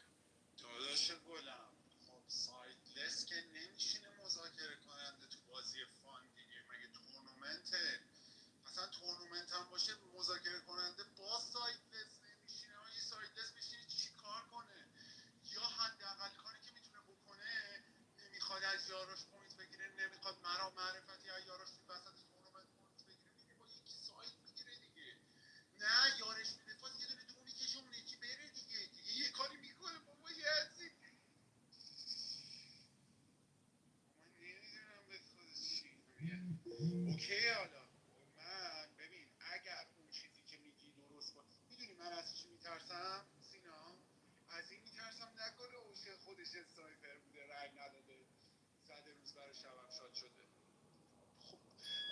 داداش گلم، خب سایدلس که نمیشینه مذاکره کننده تو بازی فان دیگه. مگه تورنمنته؟ مثلا تورنمنت هم باشه مذاکره کننده با سایدلس نمیشینه. آجی سایدلس بشینه چی کار کنه؟ یا حداقل کاری که میتونه بکنه نمیخواد از یاراش پوینت بگیره، نمیخواد مرا معرفتی از یاراش تو وسط تورنمنت پوینت بگیره، میره با یکی ساید میگیره دیگه. نه یارش میره فاز یه دونه دو میکشه اون یکی بره دیگه یه کاری میکنه. بابا یزید من نمیدونم به خود چی میگه. اوکی حالا من ببین اگر اون چیزی که میگی درست باشه، میدونی من از چی میترسم سینا؟ از این میترسم نکنه اوشه خودش اسنایپر بوده رأی نداده زده روز برای شبم شاد شده. خب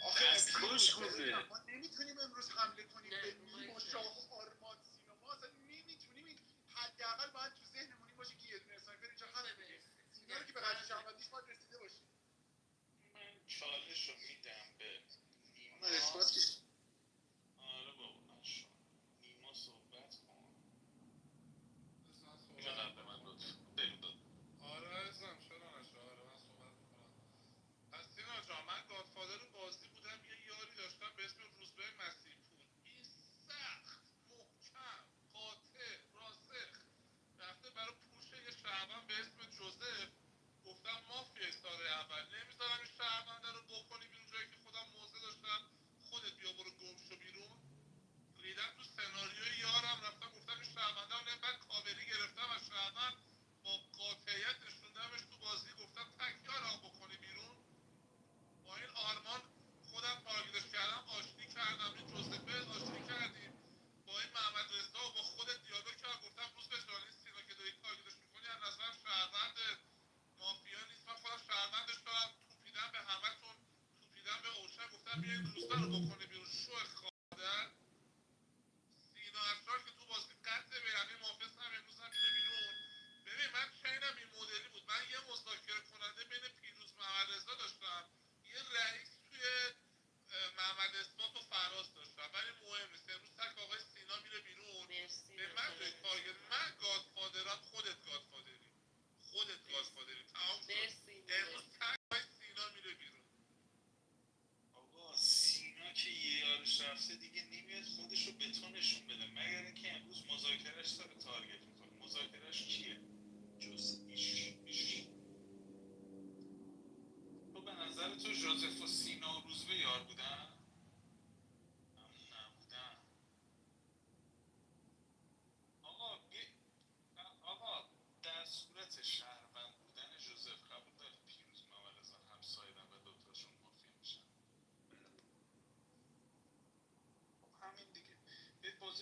آخه دستخوش بوده. ما نمیتونیم امروز حمله کنیم به نیما شاه آرمان سینا. ما اصلا نمیتونیم. این حداقل باید تو ذهنمون باشه که یه دونه اسنایپر اینجا هست دیگه. سینا رو که به قضیه شهروندیش باید رسیده باشیم. من چالش رو میدم به نیما. من اثبات که آره بابا نشون نیما صحبت کن. اینو قبل من لطفا بگو. آره عزیزم چرا نشه. آره من صحبت میکنم. پس سینا جان من گادفادر بازی بودم، یه یاری داشتم به اسم روزبه مسیحپور. این سخت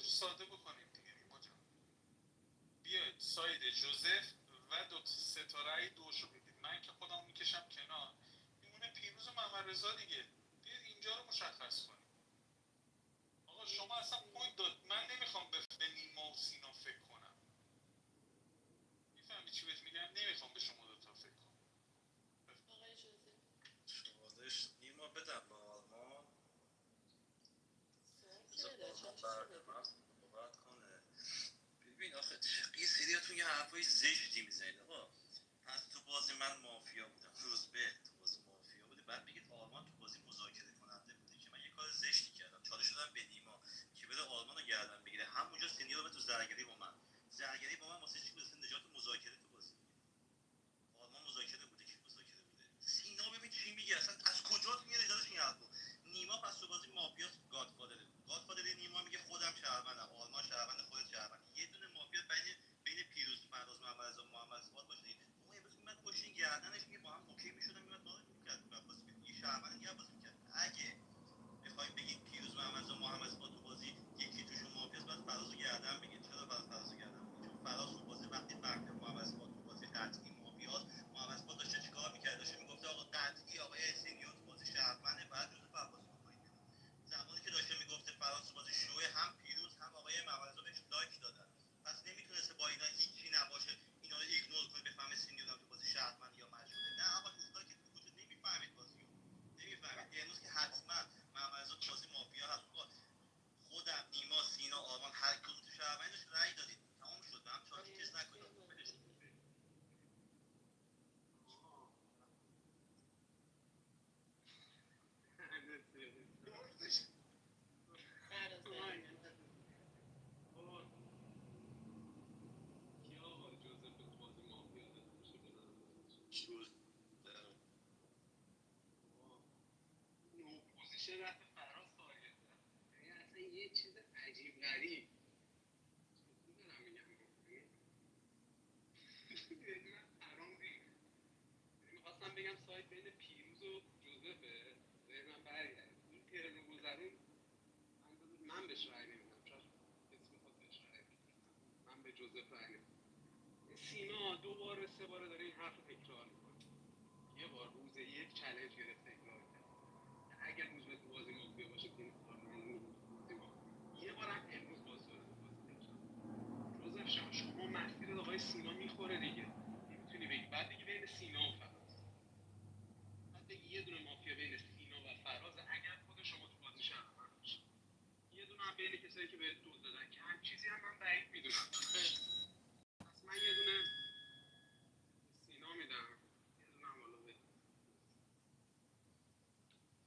ساده بکنیم دیگه نیما جان. بیاید ساید جوزف و سه تا رأی دوشو بدید. من که خودم میکشم کنار، میمونه پیروز و محمد رضا دیگه. بیاید اینجا رو مشخص کنیم. آقا شما اصلا پوینت داد. من نمیخوام به نیما و سینا فکر کنم. میفهمی چی بهت میگم؟ نمیخوام به شما دوتا فکر کنم. آقای جوزف چالش نیما بدم به آرمان. بده بعد من صحبت کنه. ببین آخه یه سریاتون یه حرفای زشتی میزنید آقا. پس تو بازی من مافیا بودم، روزبه تو بازی مافیا بوده، بعد بگید آرمان تو بازی مذاکره کننده بوده که من یه کار زشتی کردم، چالش دادم به نیما که بده آرمان رو گردن بگیره. همونجا سینیور به تو زرگری با من واسه چی؟ واسه نجات مذاکره تو بازی. آرمان مذاکره بوده، کی مذاکره بوده؟ سینا ببین چی میگه، اصلا از کجا میاد داداش این حرفو؟ نیما پس تو بازی مافیا گادفادر نیما میگه خودم شهروندم، آرمان شهروند، خودت شهروند، یه دونه مافیا بین پیروز فراز محمد رضا محمد اسماعیل باشه. اون امروز میاد پشت گردنش میگه با هم اوکی میشدن، میاد بالا میکرد بازی میگه شهروند دیگه بازی میکرد. اگه بخواید بگید پیروز محمد رضا محمد اسماعیل تو بازی یکی توشون مافیاست، بعد فراز رو گردن بگید. چرا فراز رو گردن بگید؟ چون فراز تو بازی وقتی فهمیده محمد اسماعیل تو بازی قطعی مافیاست، محمد اسماعیل داشته چیکار میکرد؟ داشته میگفته آقا قطعی آقای سینیور تو بازی شهرونده، بعد جزء بازی بکنید بیرون. زمانی که داشته میگفته فراز تو بازی شوی، هم پیروز هم آقای محمد رضا بهش لایک دادن. پس نمیتونسته با اینا هیچی نباشه، اینا رو ایگنور کنه، بفهمه سینیور هم تو بازی شهروند یا مجهوله. نه آقا دوستا که تو وجود نمیفهمید بازیو، نمیفهمید. امروز که حتما محمد رضا تو بازی مافیا هست. خودم نیما سینا آرمان هر کدوم تو شهروندش رأی دادید، تمام شد. به هم چیز نکنید. پوزیشن رفت فراز تارگت زد. یعنی اصلا یه چیز عجیب غریب. میدونم میگم من پرام ریخت. میخواستم بگم سایت بین پیروز و جوزفه، ذهنم برگرد این ترن گذرون من بهش رای نمیدم. شاید کسی میخواد بهش رای بده، من به جوزف رای نمیدم. سینا 2 بار 3 بار داره این حرف رو تکرار میکنه. یه بار روز یک چالش گرفت تکرار کرد اگر روز به تو بازی مافیا باشه این آرمان نمی‌تونه تو بازی مافیا. یه بارم امروز باز داره تو بازی تکرار. جوزف شما مسیرت آقای سینا میخوره دیگه، نمیتونی بگی. بعد دیگه بین سینا و فراز، بعد بگی یه دونه مافیا بین سینا و فراز اگر خود شما تو بازی شهروند باشه، یه دونه هم بین کسایی که بهت دو دادن که هم چیزی هم من بعید میدونم. پس من یه دونه سینا میدم، یه دونه هم بالا بده.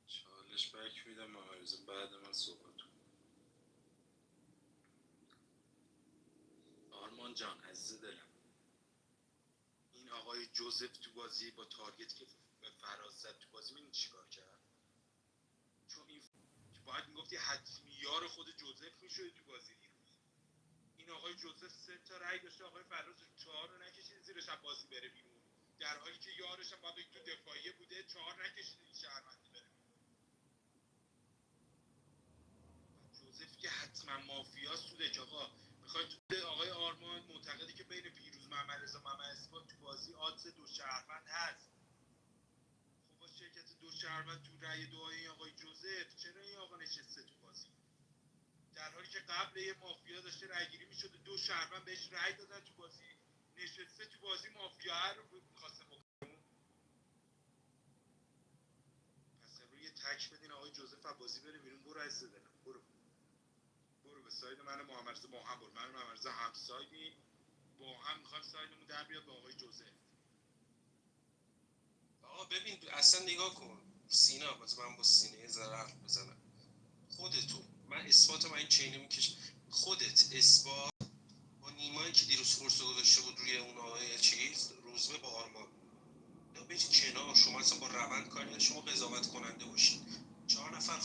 چالش بک میدم محمد بعد من صحبت کنم. آرمان جان عزیز دلم، این آقای جوزف تو بازی با تارگت که به فراز زد تو بازی من چیکار کرد؟ چون این باید میگفتی حتمی یار خود جوزف میشده تو بازی. این آقای جوزف 3 تا رأی داشته، آقای فراز 4 رو نکشید زیرش از بازی بره بیرون، در حالی که یارش هم باید تو دفاعیه بوده 4 نکشید این شهروندی بره بیرون. جوزف که حتما مافیاست تو دک. آقا میخواید تو آقای آرمان معتقدی که بین پیروز محمد رضا محمد اسپات تو بازی آدز 2 شهروند هست. خب با شرکت 2 شهروند تو رأی دعای آقای جوزف چرا این آقا نشسته تو بازی، در حالی که قبل یه مافیا داشته رأیگیری میشده 2 شهروند بهش رأی دادن تو بازی، نشسته تو بازی مافیا رو می‌خواسته بکنه. پس امروز یه تک بدین آقای جوزف از بازی بره بیرون. برو عزیز دلم، برو به ساید من محمد رضا با هم برو. من و محمد رضا هم سایدیم، با هم می‌خوایم سایدمون در بیاد با آقای جوزف. آقا ببین اصلا نگاه کن سینا، باز من با سینه یه ذره حرف بزنم. خودتو من اثبات من این چینه میکش، خودت اثبات با نیمایی که دیروز فرصت گذاشته بود روی اون آقای چیز روزبه با آرمان، یا بهش کنار شما اصلا با روند کاری شما قضاوت کننده باشید. 4 نفر